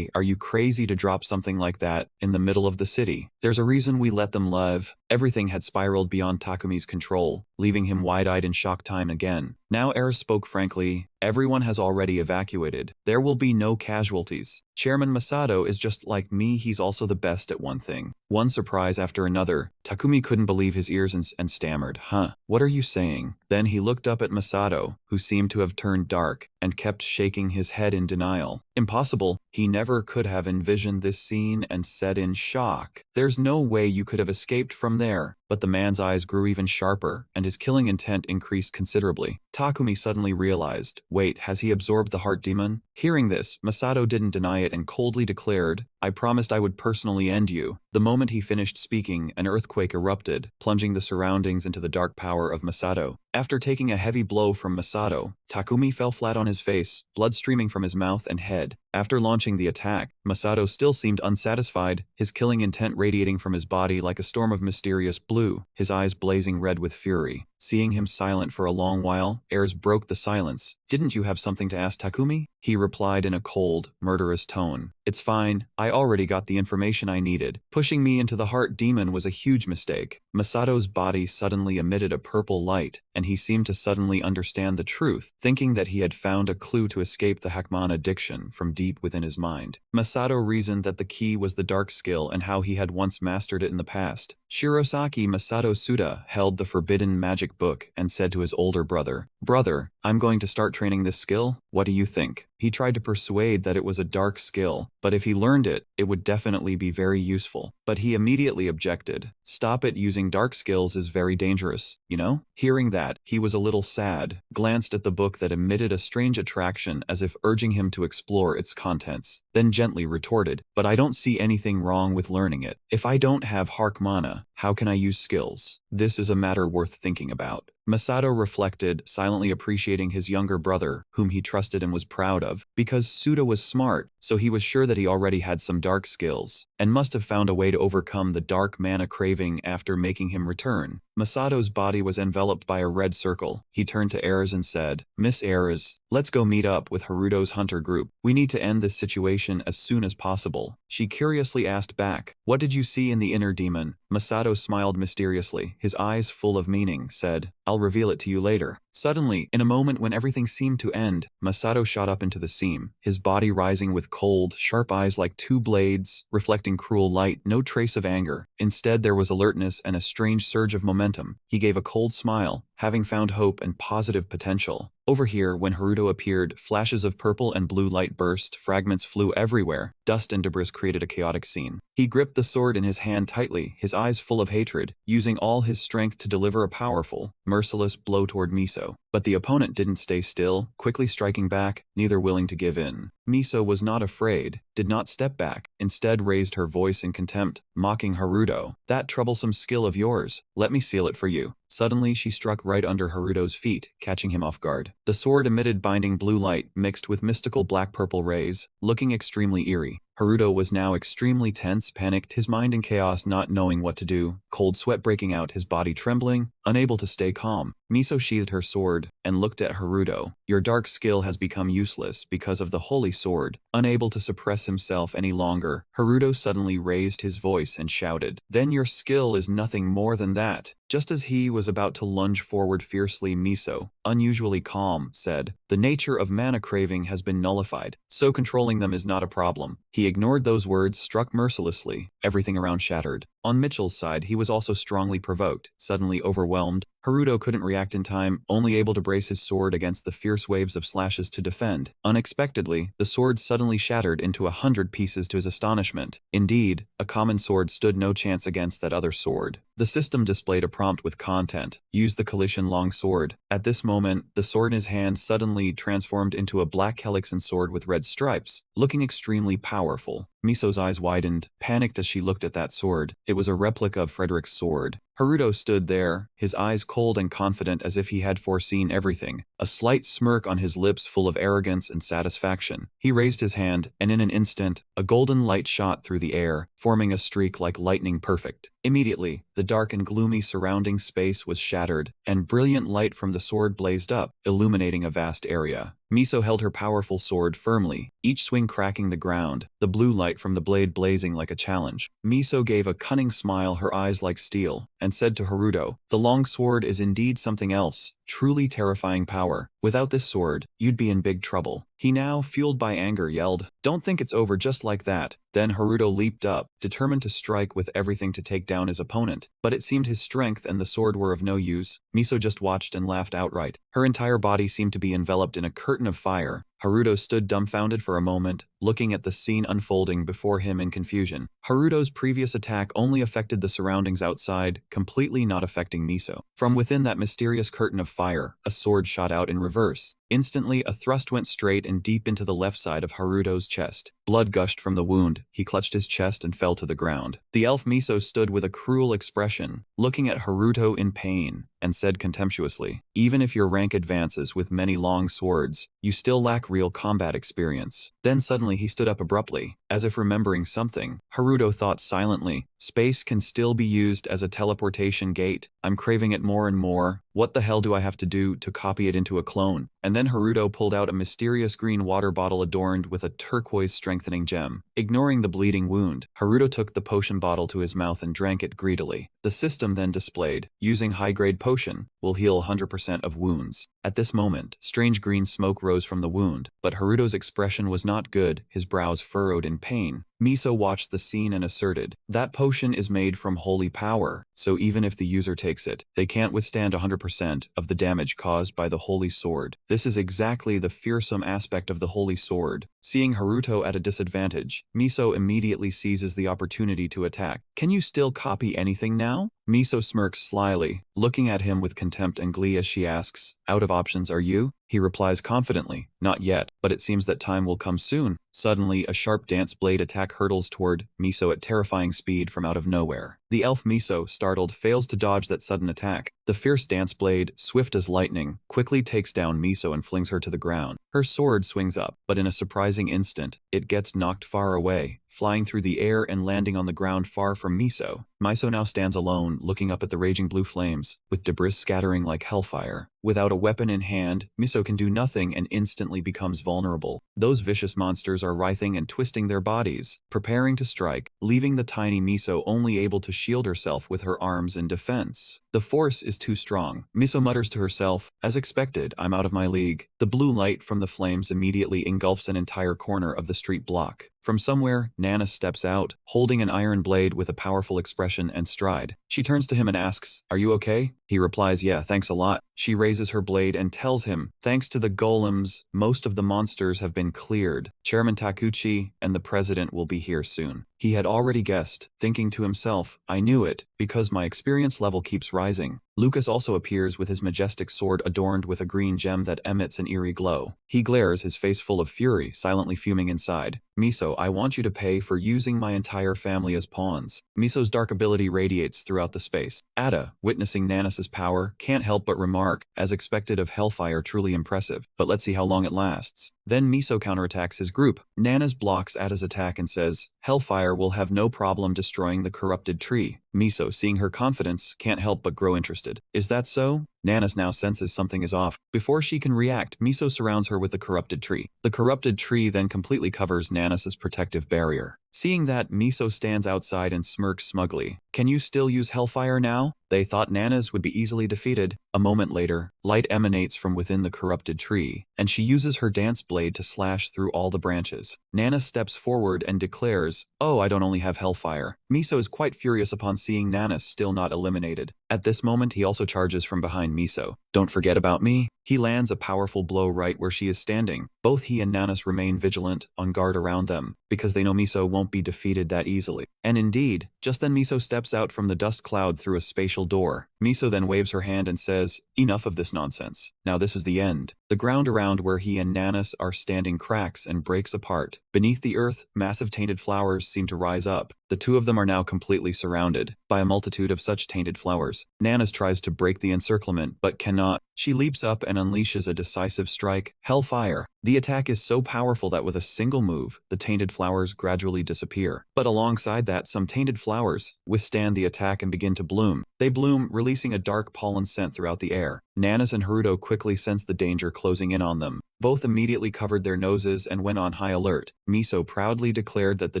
are you crazy to drop something like that in the middle of the city? There's a reason we let them live. Everything had spiraled beyond Takumi's control, leaving him wide-eyed in shock time again. Now Eris spoke frankly, everyone has already evacuated. There will be no casualties. Chairman Masato is just like me, he's also the best at one thing. One surprise after another, Takumi couldn't believe his ears and stammered, Huh, what are you saying? Then he looked up at Masato, who seemed to have turned dark, and kept shaking his head in denial. Impossible, he never could have envisioned this scene and said in shock, There's no way you could have escaped from there. But the man's eyes grew even sharper, and his killing intent increased considerably. Takumi suddenly realized, wait, has he absorbed the heart demon? Hearing this, Masato didn't deny it and coldly declared, I promised I would personally end you. The moment he finished speaking, an earthquake erupted, plunging the surroundings into the dark power of Masato. After taking a heavy blow from Masato, Takumi fell flat on his face, blood streaming from his mouth and head. After launching the attack, Masato still seemed unsatisfied, his killing intent radiating from his body like a storm of mysterious blue, his eyes blazing red with fury. Seeing him silent for a long while, Eris broke the silence. Didn't you have something to ask Takumi? He replied in a cold, murderous tone. It's fine, I already got the information I needed. Pushing me into the heart demon was a huge mistake. Masato's body suddenly emitted a purple light, and he seemed to suddenly understand the truth, thinking that he had found a clue to escape the Hakmon addiction from deep within his mind. Masato reasoned that the key was the dark skill and how he had once mastered it in the past. Shirosaki Masato Suda held the forbidden magic book and said to his older brother, Brother, I'm going to start training this skill. What do you think? He tried to persuade that it was a dark skill, but if he learned it, it would definitely be very useful. But he immediately objected. Stop it, using dark skills is very dangerous, you know? Hearing that, he was a little sad, glanced at the book that emitted a strange attraction as if urging him to explore its contents, then gently retorted, But I don't see anything wrong with learning it. If I don't have Harkmana, how can I use skills? This is a matter worth thinking about. Masato reflected, silently appreciating his younger brother, whom he trusted and was proud of, because Suda was smart, so he was sure that he already had some dark skills, and must have found a way to overcome the dark mana craving after making him return. Masato's body was enveloped by a red circle. He turned to Eris and said, Miss Eris, let's go meet up with Haruto's hunter group. We need to end this situation as soon as possible. She curiously asked back, What did you see in the inner demon? Masato smiled mysteriously, his eyes full of meaning, said, I'll reveal it to you later. Suddenly, in a moment when everything seemed to end, Masato shot up into the seam, his body rising with cold, sharp eyes like two blades, reflecting cruel light, no trace of anger. Instead, there was alertness and a strange surge of momentum. He gave a cold smile, having found hope and positive potential. Over here, when Haruto appeared, flashes of purple and blue light burst, fragments flew everywhere, dust and debris created a chaotic scene. He gripped the sword in his hand tightly, his eyes full of hatred, using all his strength to deliver a powerful, merciless blow toward Miso. But the opponent didn't stay still, quickly striking back, neither willing to give in. Miso was not afraid, did not step back, instead raised her voice in contempt, mocking Haruto. That troublesome skill of yours, let me seal it for you. Suddenly, she struck right under Haruto's feet, catching him off guard. The sword emitted binding blue light mixed with mystical black-purple rays, looking extremely eerie. Haruto was now extremely tense, panicked, his mind in chaos, not knowing what to do, cold sweat breaking out, his body trembling, unable to stay calm. Miso sheathed her sword and looked at Haruto. Your dark skill has become useless because of the holy sword. Unable to suppress himself any longer, Haruto suddenly raised his voice and shouted, Then your skill is nothing more than that. Just as he was about to lunge forward fiercely, Miso, unusually calm, said, The nature of mana craving has been nullified, so controlling them is not a problem. He ignored those words, struck mercilessly. Everything around shattered. On Mitchell's side, he was also strongly provoked, suddenly overwhelmed. Haruto couldn't react in time, only able to brace his sword against the fierce waves of slashes to defend. Unexpectedly, the sword suddenly shattered into 100 pieces to his astonishment. Indeed, a common sword stood no chance against that other sword. The system displayed a prompt with content. Use the collision long sword. At this moment, the sword in his hand suddenly transformed into a black helixan sword with red stripes, looking extremely powerful. Miso's eyes widened, panicked as she looked at that sword. It was a replica of Frederick's sword. Haruto stood there, his eyes cold and confident as if he had foreseen everything, a slight smirk on his lips full of arrogance and satisfaction. He raised his hand, and in an instant, a golden light shot through the air, forming a streak like lightning perfect. Immediately, the dark and gloomy surrounding space was shattered, and brilliant light from the sword blazed up, illuminating a vast area. Miso held her powerful sword firmly, each swing cracking the ground, the blue light from the blade blazing like a challenge. Miso gave a cunning smile, her eyes like steel, and said to Haruto, "The long sword is indeed something else, truly terrifying power. Without this sword, you'd be in big trouble." He now, fueled by anger, yelled, "Don't think it's over just like that." Then Haruto leaped up, determined to strike with everything to take down his opponent. But it seemed his strength and the sword were of no use. Miso just watched and laughed outright. Her entire body seemed to be enveloped in a curtain of fire. Haruto stood dumbfounded for a moment, looking at the scene unfolding before him in confusion. Haruto's previous attack only affected the surroundings outside, completely not affecting Miso. From within that mysterious curtain of fire, a sword shot out in reverse. Instantly, a thrust went straight and deep into the left side of Haruto's chest. Blood gushed from the wound. He clutched his chest and fell to the ground. The elf Miso stood with a cruel expression, looking at Haruto in pain, and said contemptuously, "Even if your rank advances with many long swords, you still lack real combat experience." Then suddenly he stood up abruptly, as if remembering something. Haruto thought silently, "Space can still be used as a teleportation gate. I'm craving it more and more. What the hell do I have to do to copy it into a clone?" And then Haruto pulled out a mysterious green water bottle adorned with a turquoise strengthening gem. Ignoring the bleeding wound, Haruto took the potion bottle to his mouth and drank it greedily. The system then displayed, "Using high-grade potion will heal 100% of wounds." At this moment, strange green smoke rose from the wound, but Haruto's expression was not good, his brows furrowed in pain. Miso watched the scene and asserted, "That potion is made from holy power, so even if the user takes it, they can't withstand 100% of the damage caused by the holy sword." This is exactly the fearsome aspect of the holy sword. Seeing Haruto at a disadvantage, Miso immediately seizes the opportunity to attack. "Can you still copy anything now?" Miso smirks slyly, looking at him with contempt and glee as she asks, "Out of options are you?" He replies confidently, "Not yet, but it seems that time will come soon." Suddenly, a sharp dance blade attack hurtles toward Miso at terrifying speed from out of nowhere. The elf Miso, startled, fails to dodge that sudden attack. The fierce dance blade, swift as lightning, quickly takes down Miso and flings her to the ground. Her sword swings up, but in a surprising instant, it gets knocked far away, flying through the air and landing on the ground far from Miso. Miso now stands alone, looking up at the raging blue flames, with debris scattering like hellfire. Without a weapon in hand, Miso can do nothing and instantly becomes vulnerable. Those vicious monsters are writhing and twisting their bodies, preparing to strike, leaving the tiny Miso only able to shield herself with her arms in defense. The force is too strong. Miso mutters to herself, "As expected, I'm out of my league." The blue light from the flames immediately engulfs an entire corner of the street block. From somewhere, Nana steps out, holding an iron blade with a powerful expression and stride. She turns to him and asks, "Are you okay?" He replies, "Yeah, thanks a lot." She raises her blade and tells him, "Thanks to the golems, most of the monsters have been cleared. Chairman Takuchi and the president will be here soon." He had already guessed, thinking to himself, "I knew it, because my experience level keeps rising." Lucas also appears with his majestic sword adorned with a green gem that emits an eerie glow. He glares, his face full of fury, silently fuming inside. "Miso, I want you to pay for using my entire family as pawns." Miso's dark ability radiates throughout the space. Ada, witnessing Nanis's power, can't help but remark, "As expected of Hellfire, truly impressive, but let's see how long it lasts." Then Miso counterattacks his group. Nanas blocks Ada's attack and says, "Hellfire will have no problem destroying the corrupted tree." Miso, seeing her confidence, can't help but grow interested. "Is that so?" Nanas now senses something is off. Before she can react, Miso surrounds her with the corrupted tree. The corrupted tree then completely covers Nanas's protective barrier. Seeing that, Miso stands outside and smirks smugly. "Can you still use Hellfire now?" They thought Nanas would be easily defeated. A moment later, light emanates from within the corrupted tree, and she uses her dance blade to slash through all the branches. Nana steps forward and declares, "Oh, I don't only have Hellfire." Miso is quite furious upon seeing Nanas still not eliminated. At this moment, he also charges from behind Miso. "Don't forget about me." He lands a powerful blow right where she is standing. Both he and Nanas remain vigilant, on guard around them, because they know Miso won't be defeated that easily. And indeed, just then Miso steps out from the dust cloud through a spatial door. Miso then waves her hand and says, "Enough of this nonsense. Now this is the end." The ground around where he and Nanas are standing cracks and breaks apart. Beneath the earth, massive tainted flowers seem to rise up. The two of them are now completely surrounded by a multitude of such tainted flowers. Nanas tries to break the encirclement, but cannot. She leaps up and unleashes a decisive strike, Hellfire. The attack is so powerful that with a single move, the tainted flowers gradually disappear. But alongside that, some tainted flowers withstand the attack and begin to bloom. They bloom, releasing a dark pollen scent throughout the air. Nanas and Haruto quickly sensed the danger closing in on them. Both immediately covered their noses and went on high alert. Miso proudly declared that the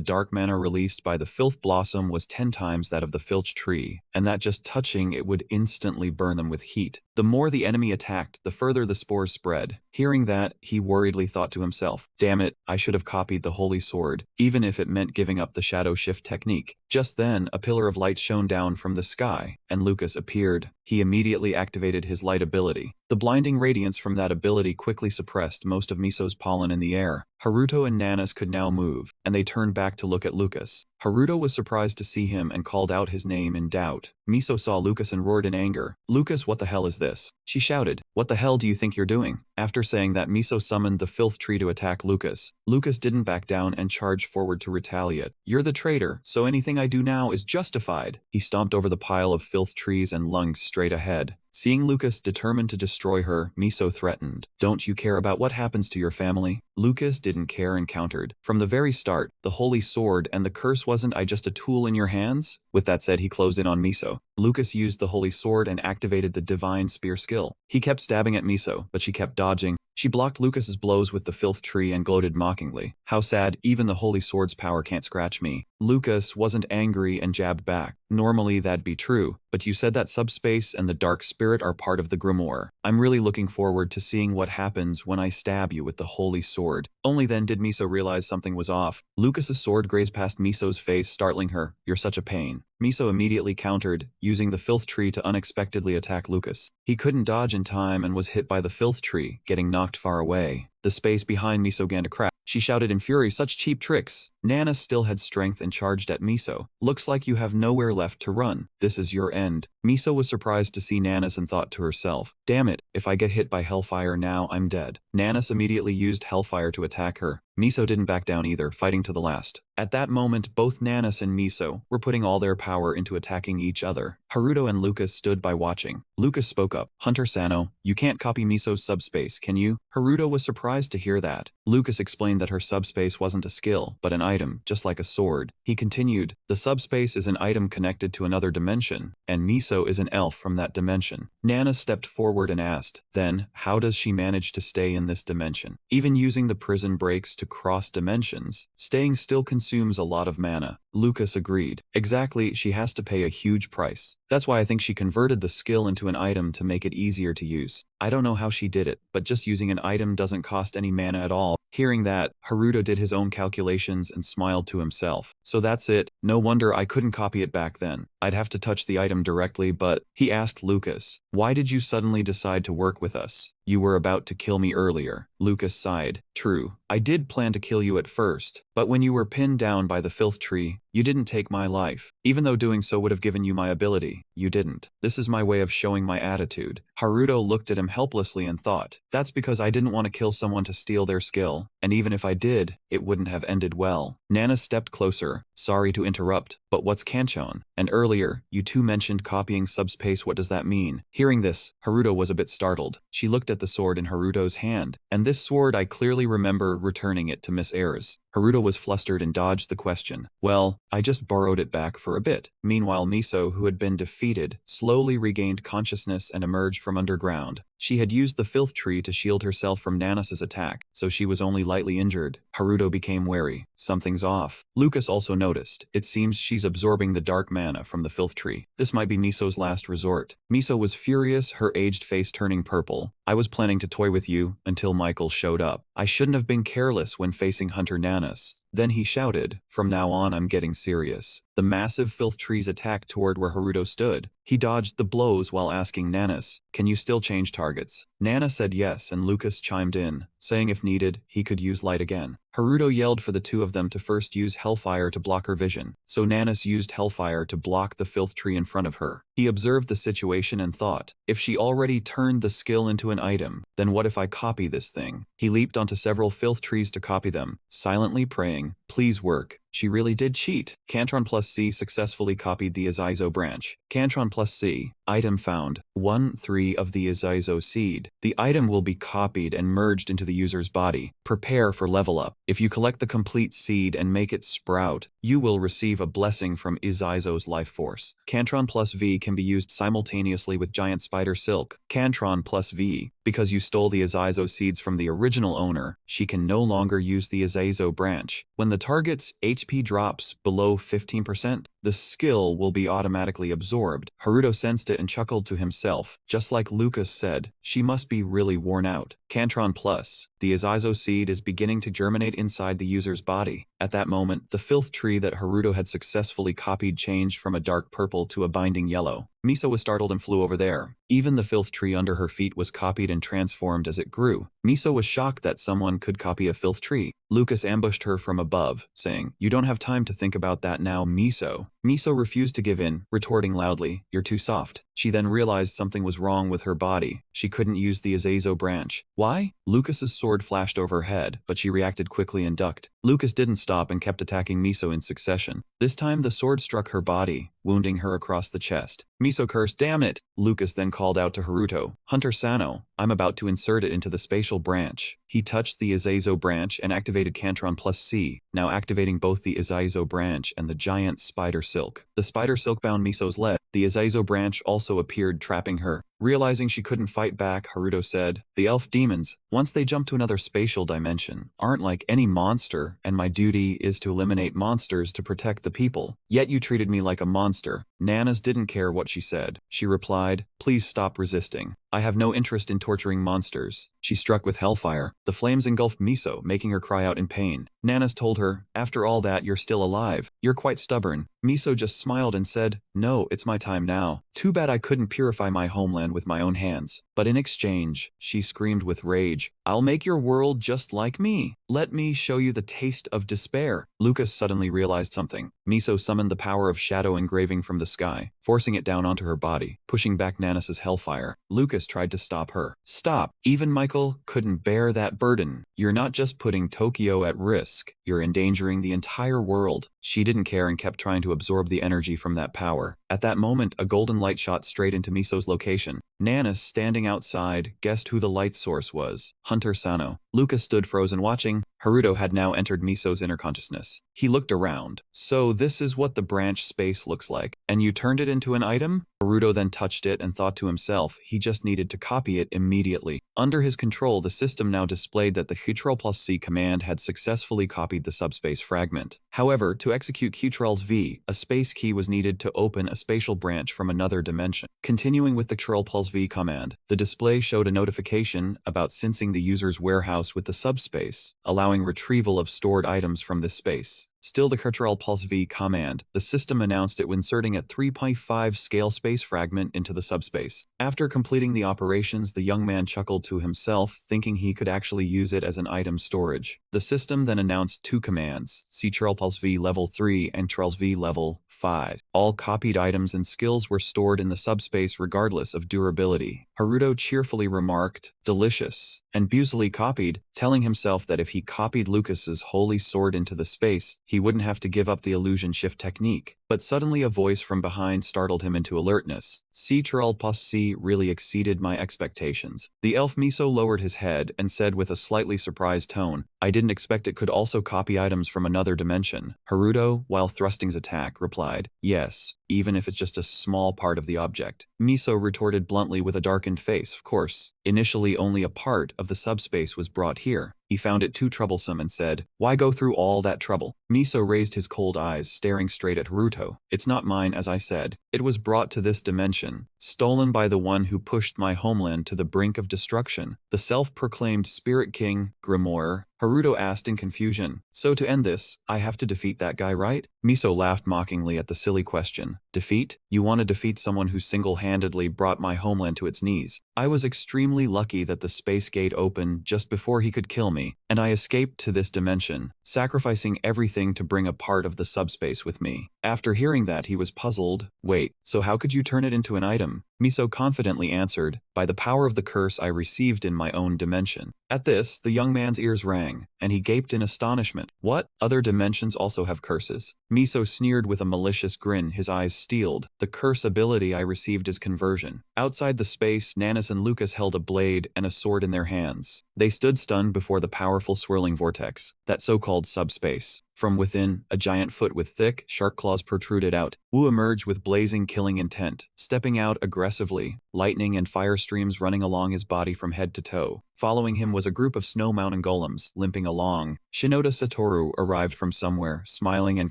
dark mana released by the filth blossom was 10 times that of the filch tree, and that just touching it would instantly burn them with heat. The more the enemy attacked, the further the spores spread. Hearing that, he worriedly thought to himself, "Damn it, I should have copied the holy sword, even if it meant giving up the shadow shift technique." Just then, a pillar of light shone down from the sky, and Lucas appeared. He immediately activated his light ability. The blinding radiance from that ability quickly suppressed most of Miso's pollen in the air. Haruto and Nanas could now move, and they turned back to look at Lucas. Haruto was surprised to see him and called out his name in doubt. Miso saw Lucas and roared in anger. "Lucas, what the hell is this?" She shouted. "What the hell do you think you're doing?" After saying that, Miso summoned the filth tree to attack Lucas. Lucas didn't back down and charged forward to retaliate. "You're the traitor, so anything I do now is justified." He stomped over the pile of filth trees and lunged straight ahead. Seeing Lucas determined to destroy her, Miso threatened, "Don't you care about what happens to your family?" Lucas didn't care and countered, "From the very start, the holy sword and the curse wasn't I just a tool in your hands?" With that said, he closed in on Miso. Lucas used the holy sword and activated the divine spear skill. He kept stabbing at Miso, but she kept dodging. She blocked Lucas's blows with the filth tree and gloated mockingly. "How sad, even the holy sword's power can't scratch me." Lucas wasn't angry and jabbed back. "Normally that'd be true, but you said that subspace and the dark spirit are part of the grimoire. I'm really looking forward to seeing what happens when I stab you with the holy sword." Only then did Miso realize something was off. Lucas's sword grazed past Miso's face, startling her. "You're such a pain." Miso immediately countered, using the filth tree to unexpectedly attack Lucas. He couldn't dodge in time and was hit by the filth tree, getting knocked far away. The space behind Miso began to crack. She shouted in fury, "Such cheap tricks!" Nana still had strength and charged at Miso. "Looks like you have nowhere left to run. This is your end." Miso was surprised to see Nanas and thought to herself, "Damn it, if I get hit by Hellfire now, I'm dead." Nanas immediately used Hellfire to attack her. Miso didn't back down either, fighting to the last. At that moment, both Nanas and Miso were putting all their power into attacking each other. Haruto and Lucas stood by watching. Lucas spoke up, "Hunter Sano, you can't copy Miso's subspace, can you?" Haruto was surprised to hear that. Lucas explained that her subspace wasn't a skill, but an item, just like a sword. He continued, "The subspace is an item connected to another dimension, and Miso is an elf from that dimension." Nana stepped forward and asked, "Then, how does she manage to stay in this dimension? Even using the prison breaks to cross dimensions, staying still consumes a lot of mana." Lucas agreed. "Exactly, she has to pay a huge price. That's why I think she converted the skill into an item to make it easier to use. I don't know how she did it, but just using an item doesn't cost any mana at all." Hearing that, Haruto did his own calculations and smiled to himself. "So that's it. No wonder I couldn't copy it back then. I'd have to touch the item directly, but..." He asked Lucas, "Why did you suddenly decide to work with us? You were about to kill me earlier." Lucas sighed. "True, I did plan to kill you at first, but when you were pinned down by the filth tree, you didn't take my life. Even though doing so would have given you my ability, you didn't. This is my way of showing my attitude." Haruto looked at him helplessly and thought, "That's because I didn't want to kill someone to steal their skill, and even if I did, it wouldn't have ended well." Nana stepped closer. "Sorry to interrupt, but what's Kanchon? And earlier, you two mentioned copying subspace. What does that mean?" Hearing this, Haruto was a bit startled. She looked at the sword in Haruto's hand, "And this sword, I clearly remember returning it to Miss Ayres." Haruto was flustered and dodged the question. "Well, I just borrowed it back for a bit." Meanwhile, Miso, who had been defeated, slowly regained consciousness and emerged from underground. She had used the filth tree to shield herself from Nanas's attack, so she was only lightly injured. Haruto became wary. Something's off. Lucas also noticed. It seems she's absorbing the dark mana from the filth tree. This might be Miso's last resort. Miso was furious, her aged face turning purple. "I was planning to toy with you until Michael showed up. I shouldn't have been careless when facing Hunter Nanas. Then he shouted, from now on I'm getting serious. The massive filth trees attacked toward where Haruto stood. He dodged the blows while asking Nanas, can you still change targets? Nana said yes and Lucas chimed in, saying if needed, he could use light again. Haruto yelled for the two of them to first use Hellfire to block her vision, so Nanas used Hellfire to block the filth tree in front of her. He observed the situation and thought, if she already turned the skill into an item, then what if I copy this thing? He leaped onto several filth trees to copy them, silently praying, please work. She really did cheat. Cantron plus C successfully copied the Azizo branch. Cantron plus C. Item found. 1-3 of the Azizo seed. The item will be copied and merged into the user's body. Prepare for level up. If you collect the complete seed and make it sprout, you will receive a blessing from Azizo's life force. Cantron plus V can be used simultaneously with Giant Spider Silk. Cantron plus V. Because you stole the Azizo seeds from the original owner, she can no longer use the Azizo branch. When the target's HP drops below 15%, the skill will be automatically absorbed. Haruto sensed it and chuckled to himself. Just like Lucas said, she must be really worn out. Cantron plus. The Azizo seed is beginning to germinate inside the user's body. At that moment, the filth tree that Haruto had successfully copied changed from a dark purple to a binding yellow. Miso was startled and flew over there. Even the filth tree under her feet was copied and transformed as it grew. Miso was shocked that someone could copy a filth tree. Lucas ambushed her from above, saying, you don't have time to think about that now, Miso. Miso refused to give in, retorting loudly, you're too soft. She then realized something was wrong with her body. She couldn't use the Azazo branch. Why? Lucas's sword flashed overhead, but she reacted quickly and ducked. Lucas didn't stop and kept attacking Miso in succession. This time the sword struck her body, wounding her across the chest. Miso cursed, damn it! Lucas then called out to Haruto, Hunter Sano, I'm about to insert it into the spatial branch. He touched the Azazo branch and activated Cantron plus C, now activating both the Azazo branch and the giant spider silk. The spider silk bound Miso's leg. The Azazo branch also appeared, trapping her. Realizing she couldn't fight back, Haruto said, the elf demons, once they jump to another spatial dimension, aren't like any monster, and my duty is to eliminate monsters to protect the people. Yet you treated me like a monster. Nanas didn't care what she said. She replied, please stop resisting. I have no interest in torturing monsters. She struck with hellfire. The flames engulfed Miso, making her cry out in pain. Nanas told her, after all that, you're still alive. You're quite stubborn. Miso just smiled and said, no, it's my time now. Too bad I couldn't purify my homeland with my own hands. But in exchange, she screamed with rage, I'll make your world just like me. Let me show you the taste of despair. Lucas suddenly realized something. Miso summoned the power of shadow engraving from the sky, forcing it down onto her body, pushing back Nanas's hellfire. Lucas tried to stop her. Stop! Even Michael couldn't bear that burden. You're not just putting Tokyo at risk, you're endangering the entire world. She didn't care and kept trying to absorb the energy from that power. At that moment, a golden light shot straight into Miso's location. Nanas, standing outside, guessed who the light source was. Hunter Sano. Lucas stood frozen watching. Haruto had now entered Miso's inner consciousness. He looked around. So this is what the branch space looks like. And you turned it into an item? Haruto then touched it and thought to himself he just needed to copy it immediately. Under his control, the system now displayed that the Ctrl plus C command had successfully copied the subspace fragment. However, to execute Ctrl V, a space key was needed to open a spatial branch from another dimension. Continuing with the Ctrl plus V command, the display showed a notification about syncing the user's warehouse with the subspace, allowing retrieval of stored items from this space. Still the Ctrl plus V command, the system announced it when inserting a 3.5 scale space fragment into the subspace. After completing the operations, the young man chuckled to himself, thinking he could actually use it as an item storage. The system then announced two commands, Ctrl plus V level 3 and Ctrl V level 5. All copied items and skills were stored in the subspace regardless of durability. Haruto cheerfully remarked, delicious, and busily copied, telling himself that if he copied Lucas's holy sword into the space, he wouldn't have to give up the illusion shift technique. But suddenly a voice from behind startled him into alertness. Ctrl plus C really exceeded my expectations. The elf Miso lowered his head and said with a slightly surprised tone, I didn't expect it could also copy items from another dimension. Haruto, while thrusting his attack, replied, yes, even if it's just a small part of the object. Miso retorted bluntly with a darkened face, of course. Initially only a part of the subspace was brought here. He found it too troublesome and said, "Why go through all that trouble?" Miso raised his cold eyes, staring straight at Haruto. "It's not mine, as I said. It was brought to this dimension, stolen by the one who pushed my homeland to the brink of destruction, the self-proclaimed Spirit King, Grimoire." Haruto asked in confusion. "So to end this, I have to defeat that guy, right?" Miso laughed mockingly at the silly question. "Defeat? You want to defeat someone who single-handedly brought my homeland to its knees? I was extremely lucky that the space gate opened just before he could kill me, and I escaped to this dimension, sacrificing everything to bring a part of the subspace with me." After hearing that, he was puzzled. "Wait, so how could you turn it into an item?" Miso confidently answered, "By the power of the curse I received in my own dimension." At this, the young man's ears rang, and he gaped in astonishment. "What? Other dimensions also have curses?" Miso sneered with a malicious grin, his eyes steeled. "The curse ability I received is conversion." Outside the space, Nanis and Lucas held a blade and a sword in their hands. They stood stunned before the powerful swirling vortex, that so-called subspace. From within, a giant foot with thick, sharp claws protruded out. Wu emerged with blazing, killing intent, stepping out aggressively, lightning and fire streams running along his body from head to toe. Following him was a group of snow mountain golems, limping along. Shinoda Satoru arrived from somewhere, smiling and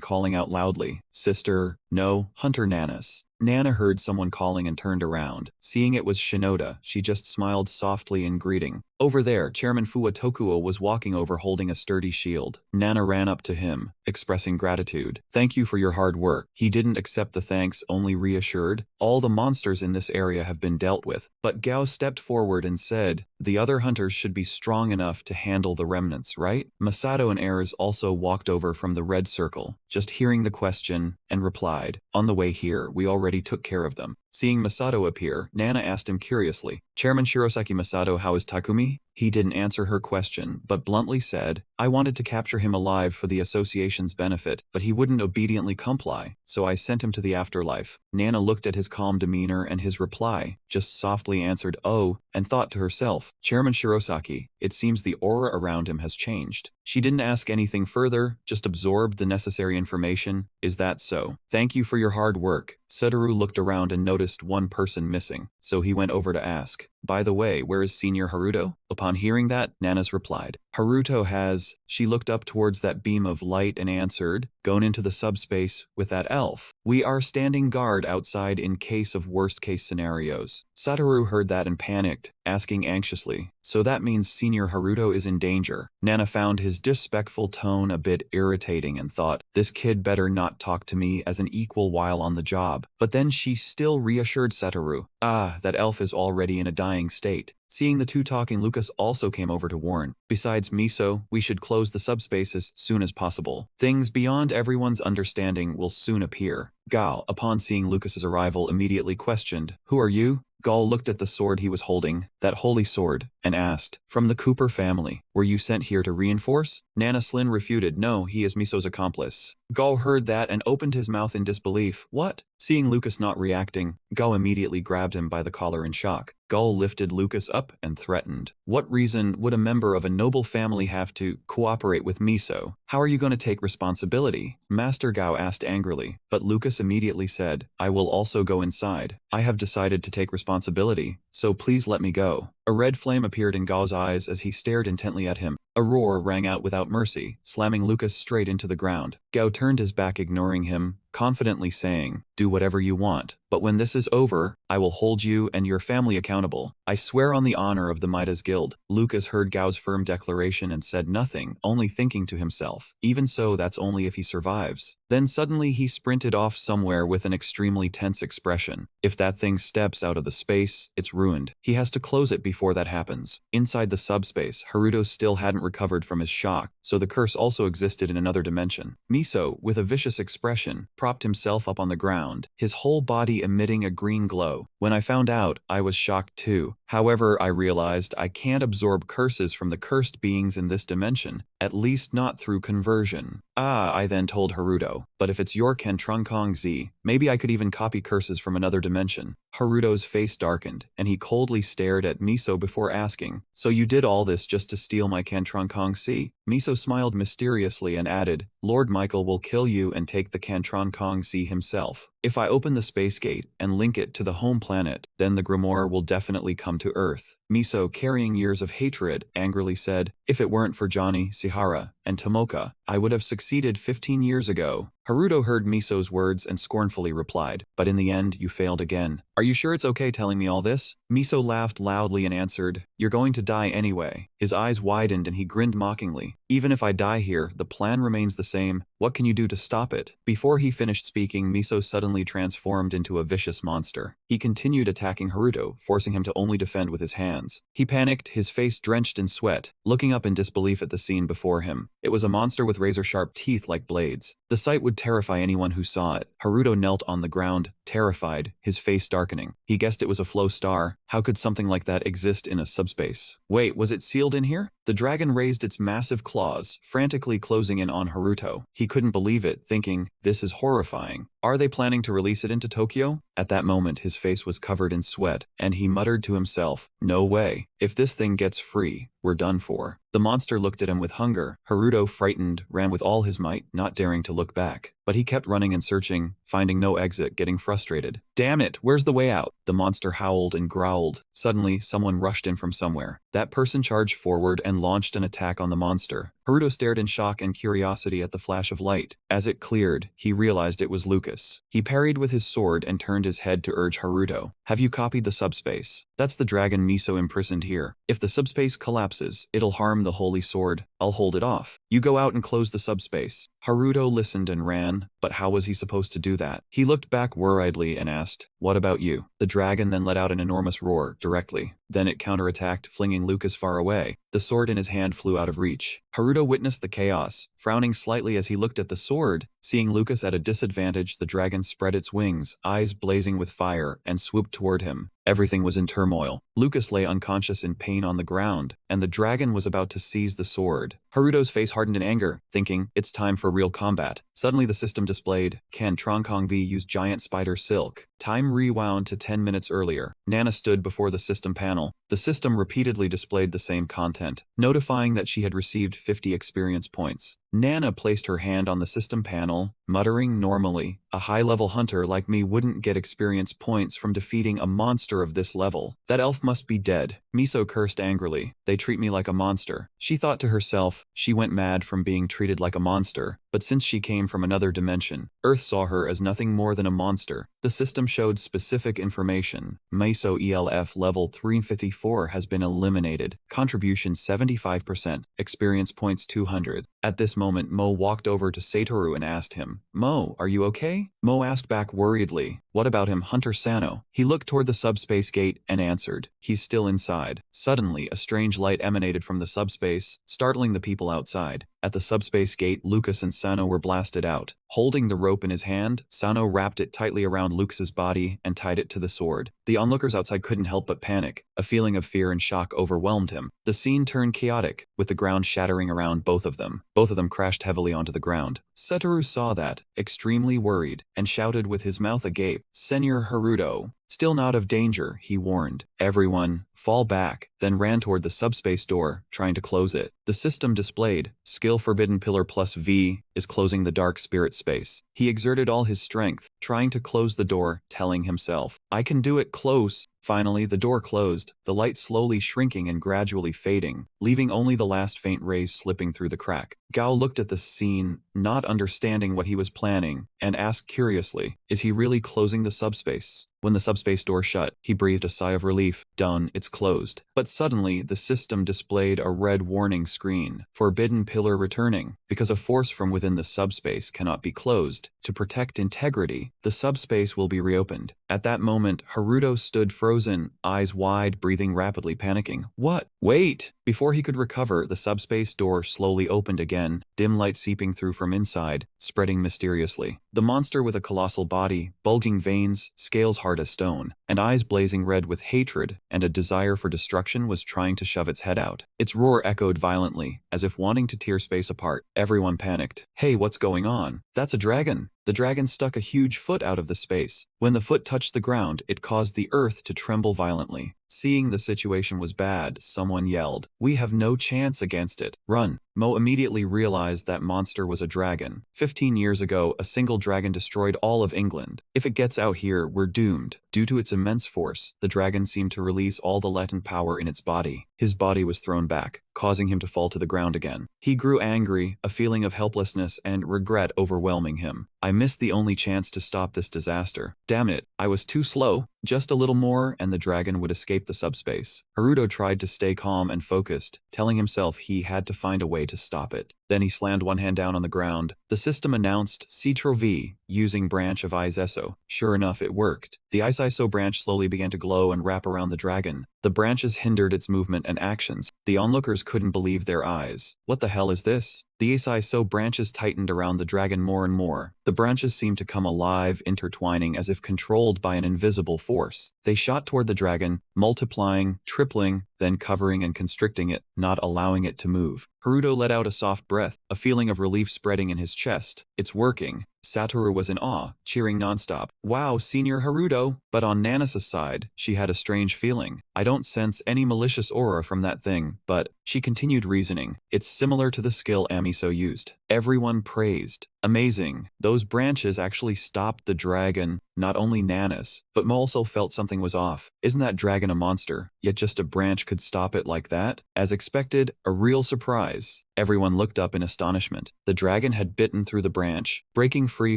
calling out loudly, "Sister, no, Hunter Nanis." Nana heard someone calling and turned around. Seeing it was Shinoda, she just smiled softly in greeting. Over there, Chairman Fuwa Tokuo was walking over holding a sturdy shield. Nana ran up to him, expressing gratitude. "Thank you for your hard work." He didn't accept the thanks, only reassured. "All the monsters in this area have been dealt with." But Gao stepped forward and said, "The other hunters should be strong enough to handle the remnants, right?" Masato and Ayers also walked over from the red circle, just hearing the question, and replied, "On the way here, we already took care of them." Seeing Masato appear, Nana asked him curiously, "Chairman Shirosaki Masato, how is Takumi?" He didn't answer her question, but bluntly said, "I wanted to capture him alive for the association's benefit, but he wouldn't obediently comply, so I sent him to the afterlife." Nana looked at his calm demeanor and his reply, just softly answered, "Oh," and thought to herself, "Chairman Shirosaki, it seems the aura around him has changed." She didn't ask anything further, just absorbed the necessary information. "Is that so? Thank you for your hard work." Satoru looked around and noticed one person missing, so he went over to ask, "By the way, where is Senior Haruto?" Upon hearing that, Nanas replied, "Haruto has..." She looked up towards that beam of light and answered, "Gone into the subspace with that elf. We are standing guard outside in case of worst-case scenarios." Satoru heard that and panicked, asking anxiously, "So that means Senior Haruto is in danger?" Nana found his disrespectful tone a bit irritating and thought, "This kid better not talk to me as an equal while on the job." But then she still reassured Satoru, "That elf is already in a dying state." Seeing the two talking, Lucas also came over to warn, "Besides Miso, we should close the subspace as soon as possible. Things beyond everyone's understanding will soon appear." Gao, upon seeing Lucas's arrival, immediately questioned, "Who are you?" Gao looked at the sword he was holding, that holy sword, and asked, "From the Cooper family. Were you sent here to reinforce?" Nana Slin refuted, "No, he is Miso's accomplice." Gao heard that and opened his mouth in disbelief. "What?" Seeing Lucas not reacting, Gao immediately grabbed him by the collar in shock. Gao lifted Lucas up and threatened, "What reason would a member of a noble family have to cooperate with Miso? How are you going to take responsibility?" Master Gao asked angrily, but Lucas immediately said, "I will also go inside. I have decided to take responsibility, so please let me go." A red flame appeared in Gao's eyes as he stared intently at him. A roar rang out without mercy, slamming Lucas straight into the ground. Gao turned his back, ignoring him, confidently saying, "Do whatever you want, but when this is over, I will hold you and your family accountable. I swear on the honor of the Midas Guild." Lucas heard Gao's firm declaration and said nothing, only thinking to himself, "Even so, that's only if he survives." Then suddenly he sprinted off somewhere with an extremely tense expression. If that thing steps out of the space, it's ruined. He has to close it before that happens. Inside the subspace, Haruto still hadn't recovered from his shock, so the curse also existed in another dimension. Miso, with a vicious expression, propped himself up on the ground, his whole body emitting a green glow. "When I found out, I was shocked too. However, I realized I can't absorb curses from the cursed beings in this dimension, at least not through conversion." I then told Haruto, "But if it's your Kong Z, maybe I could even copy curses from another dimension." Haruto's face darkened, and he coldly stared at Miso before asking, "So you did all this just to steal my Kong Z?" Miso smiled mysteriously and added, "Lord Michael will kill you and take the Kong Z himself. If I open the space gate and link it to the home planet, then the Grimoire will definitely come to Earth." Miso, carrying years of hatred, angrily said, "If it weren't for Johnny, Sihara, and Tomoka, I would have succeeded 15 years ago." Haruto heard Miso's words and scornfully replied, "But in the end, you failed again. Are you sure it's okay telling me all this?" Miso laughed loudly and answered, "You're going to die anyway." His eyes widened and he grinned mockingly. "Even if I die here, the plan remains the same. What can you do to stop it?" Before he finished speaking, Miso suddenly transformed into a vicious monster. He continued attacking Haruto, forcing him to only defend with his hands. He panicked, his face drenched in sweat, looking up in disbelief at the scene before him. It was a monster with razor-sharp teeth like blades. The sight would terrify anyone who saw it. Haruto knelt on the ground, terrified, his face darkening. He guessed it was a flow star. How could something like that exist in a subspace? Wait, was it sealed in here? The dragon raised its massive claws, frantically closing in on Haruto. He couldn't believe it, thinking, "This is horrifying. Are they planning to release it into Tokyo?" At that moment, his face was covered in sweat, and he muttered to himself, "No way. If this thing gets free, we're done for." The monster looked at him with hunger. Haruto, frightened, ran with all his might, not daring to look back. But he kept running and searching, finding no exit, getting frustrated. "Damn it, where's the way out?" The monster howled and growled. Suddenly, someone rushed in from somewhere. That person charged forward and launched an attack on the monster. Haruto stared in shock and curiosity at the flash of light. As it cleared, he realized it was Lucas. He parried with his sword and turned his head to urge Haruto. "Have you copied the subspace? That's the dragon Miso imprisoned here. If the subspace collapses, it'll harm the holy sword. I'll hold it off. You go out and close the subspace." Haruto listened and ran, but how was he supposed to do that? He looked back worriedly and asked, "What about you?" The dragon then let out an enormous roar, directly. Then it counterattacked, flinging Lucas far away. The sword in his hand flew out of reach. Haruto witnessed the chaos, frowning slightly as he looked at the sword. Seeing Lucas at a disadvantage, the dragon spread its wings, eyes blazing with fire, and swooped toward him. Everything was in turmoil. Lucas lay unconscious in pain on the ground, and the dragon was about to seize the sword. Haruto's face hardened in anger, thinking, "It's time for real combat." Suddenly the system displayed, "Can Tronkong V use giant spider silk?" Time rewound to 10 minutes earlier. Nana stood before the system panel. The system repeatedly displayed the same content, notifying that she had received 50 experience points. Nana placed her hand on the system panel, muttering normally, "A high-level hunter like me wouldn't get experience points from defeating a monster of this level. That elf must be dead." Miso cursed angrily. "They treat me like a monster." She thought to herself, she went mad from being treated like a monster, but since she came from another dimension, Earth saw her as nothing more than a monster. The system showed specific information. Miso ELF level 354 has been eliminated. Contribution 75%. Experience points 200. At this moment, Mo walked over to Satoru and asked him, "Mo, are you okay?" Mo asked back worriedly, "What about him, Hunter Sano?" He looked toward the subspace gate and answered, "He's still inside." Suddenly, a strange light emanated from the subspace, startling the people outside. At the subspace gate, Lucas and Sano were blasted out. Holding the rope in his hand, Sano wrapped it tightly around Lucas's body and tied it to the sword. The onlookers outside couldn't help but panic. A feeling of fear and shock overwhelmed him. The scene turned chaotic, with the ground shattering around both of them. Both of them crashed heavily onto the ground. Satoru saw that, extremely worried, and shouted with his mouth agape, "Senor Haruto." Still not of danger, he warned. "Everyone, fall back," then ran toward the subspace door, trying to close it. The system displayed, "Skill Forbidden Pillar plus V is closing the dark spirit space." He exerted all his strength, trying to close the door, telling himself, "I can do it, close." Finally, the door closed, the light slowly shrinking and gradually fading, leaving only the last faint rays slipping through the crack. Gao looked at the scene, not understanding what he was planning, and asked curiously, "Is he really closing the subspace?" When the subspace door shut, he breathed a sigh of relief. Done, it's closed. But suddenly, the system displayed a red warning screen. "Forbidden Pillar returning. Because a force from within the subspace cannot be closed. To protect integrity, the subspace will be reopened." At that moment, Haruto stood frozen, eyes wide, breathing rapidly, panicking. "What? Wait!" Before he could recover, the subspace door slowly opened again, dim light seeping through from inside, spreading mysteriously. The monster with a colossal body, bulging veins, scales hard as stone, and eyes blazing red with hatred and a desire for destruction was trying to shove its head out. Its roar echoed violently, as if wanting to tear space apart. Everyone panicked. "Hey, what's going on? That's a dragon!" The dragon stuck a huge foot out of the space. When the foot touched the ground, it caused the earth to tremble violently. Seeing the situation was bad, someone yelled, "We have no chance against it. Run." Mo immediately realized that monster was a dragon. 15 years ago, a single dragon destroyed all of England. If it gets out here, we're doomed. Due to its immense force, the dragon seemed to release all the latent power in its body. His body was thrown back, causing him to fall to the ground again. He grew angry, a feeling of helplessness and regret overwhelming him. I missed the only chance to stop this disaster. Damn it, I was too slow. Just a little more and the dragon would escape the subspace. Haruto tried to stay calm and focused, telling himself he had to find a way to stop it. Then he slammed one hand down on the ground. The system announced Citro V, using branch of Iseso. Sure enough, it worked. The Iseso branch slowly began to glow and wrap around the dragon. The branches hindered its movement and actions. The onlookers couldn't believe their eyes. What the hell is this? The Iseso branches tightened around the dragon more and more. The branches seemed to come alive, intertwining as if controlled by an invisible force. They shot toward the dragon, multiplying, tripling, then covering and constricting it, not allowing it to move. Haruto let out a soft breath, a feeling of relief spreading in his chest. It's working. Satoru was in awe, cheering nonstop. Wow, Senior Haruto! But on Nanasa's side, she had a strange feeling. I don't sense any malicious aura from that thing, but she continued reasoning. It's similar to the skill Amiso used. Everyone praised. Amazing. Those branches actually stopped the dragon. Not only Nanas, but Mo also felt something was off. Isn't that dragon a monster? Yet just a branch could stop it like that? As expected, a real surprise. Everyone looked up in astonishment. The dragon had bitten through the branch, breaking free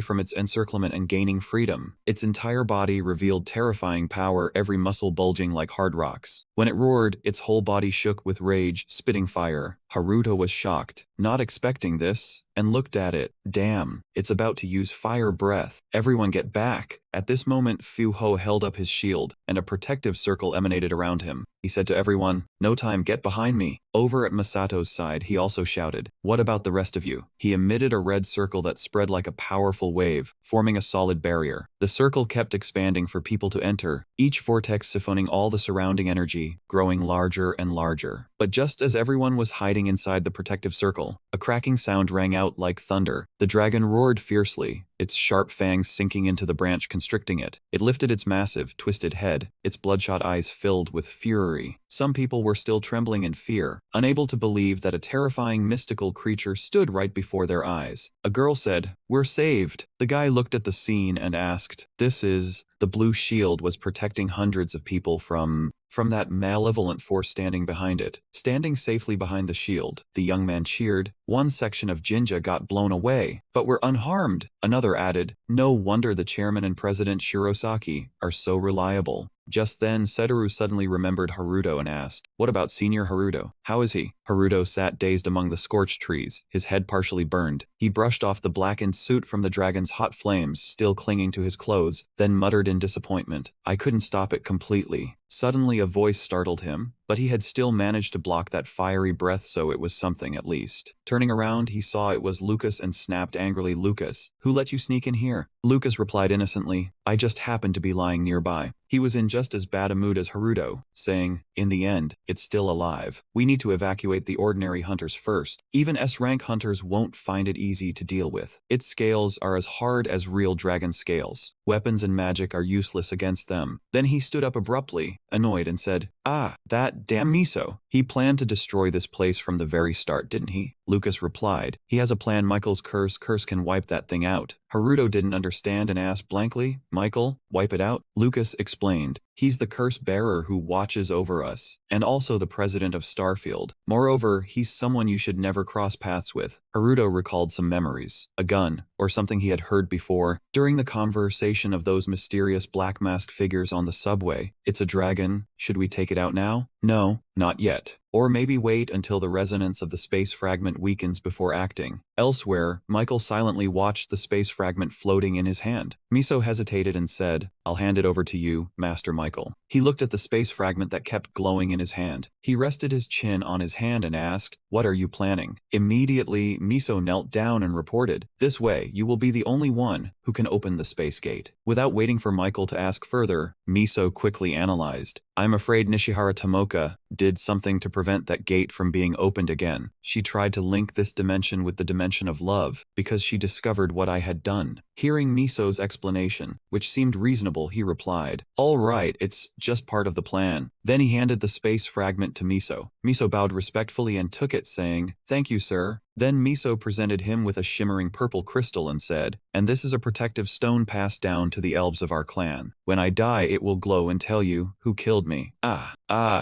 from its encirclement and gaining freedom. Its entire body revealed terrifying power, every muscle bulging like hard rocks. When it roared, its whole body shook with rage, spitting fire. Haruto was shocked, not expecting this, and looked at it. Damn, it's about to use fire breath. Everyone get back. At this moment, Fuho held up his shield, and a protective circle emanated around him. He said to everyone, "No time, get behind me." Over at Masato's side, he also shouted, "What about the rest of you?" He emitted a red circle that spread like a powerful wave, forming a solid barrier. The circle kept expanding for people to enter, each vortex siphoning all the surrounding energy, growing larger and larger. But just as everyone was hiding inside the protective circle, a cracking sound rang out like thunder. The dragon roared fiercely, its sharp fangs sinking into the branch, constricting it. It lifted its massive, twisted head, its bloodshot eyes filled with fury. Some people were still trembling in fear, unable to believe that a terrifying mystical creature stood right before their eyes. A girl said, "We're saved." The guy looked at the scene and asked, "This is..." The blue shield was protecting hundreds of people from that malevolent force standing behind it. Standing safely behind the shield, the young man cheered. One section of Jinja got blown away, but were unharmed. Another added, "No wonder the chairman and president Shirosaki are so reliable." Just then, Setoru suddenly remembered Haruto and asked, "What about Senior Haruto? How is he?" Haruto sat dazed among the scorched trees, his head partially burned. He brushed off the blackened suit from the dragon's hot flames, still clinging to his clothes, then muttered in disappointment, "I couldn't stop it completely." Suddenly a voice startled him, but he had still managed to block that fiery breath, so it was something at least. Turning around, he saw it was Lucas and snapped angrily, "Lucas, who let you sneak in here?" Lucas replied innocently, "I just happened to be lying nearby." He was in just as bad a mood as Haruto, saying, "In the end, it's still alive. We need to evacuate the ordinary hunters first. Even S-rank hunters won't find it easy to deal with. Its scales are as hard as real dragon scales. Weapons and magic are useless against them." Then he stood up abruptly, annoyed, and said, "Ah, that damn Miso. He planned to destroy this place from the very start, didn't he?" Lucas replied, "He has a plan. Michael's curse can wipe that thing out." Haruto didn't understand and asked blankly, "Michael, wipe it out?" Lucas explained, "He's the curse bearer who watches over us, and also the president of Starfield. Moreover, he's someone you should never cross paths with." Haruto recalled some memories, a gun, or something he had heard before, during the conversation of those mysterious black mask figures on the subway. "It's a dragon. Should we take it out now?" "No, not yet. Or maybe wait until the resonance of the space fragment weakens before acting." Elsewhere, Michael silently watched the space fragment floating in his hand. Miso hesitated and said, "I'll hand it over to you, Master Michael." He looked at the space fragment that kept glowing in his hand. He rested his chin on his hand and asked, "What are you planning?" Immediately, Miso knelt down and reported, "This way, you will be the only one who can open the space gate." Without waiting for Michael to ask further, Miso quickly analyzed, "I'm afraid Nishihara Tomoka did something to prevent that gate from being opened again. She tried to link this dimension with the dimension of love, because she discovered what I had done." Hearing Miso's explanation, which seemed reasonable, he replied, "All right, it's just part of the plan. Then he handed the space fragment to Miso. Miso bowed respectfully and took it, saying, "Thank you, sir." Then Miso presented him with a shimmering purple crystal and said, "And this is a protective stone passed down to the elves of our clan. When I die, it will glow and tell you who killed me."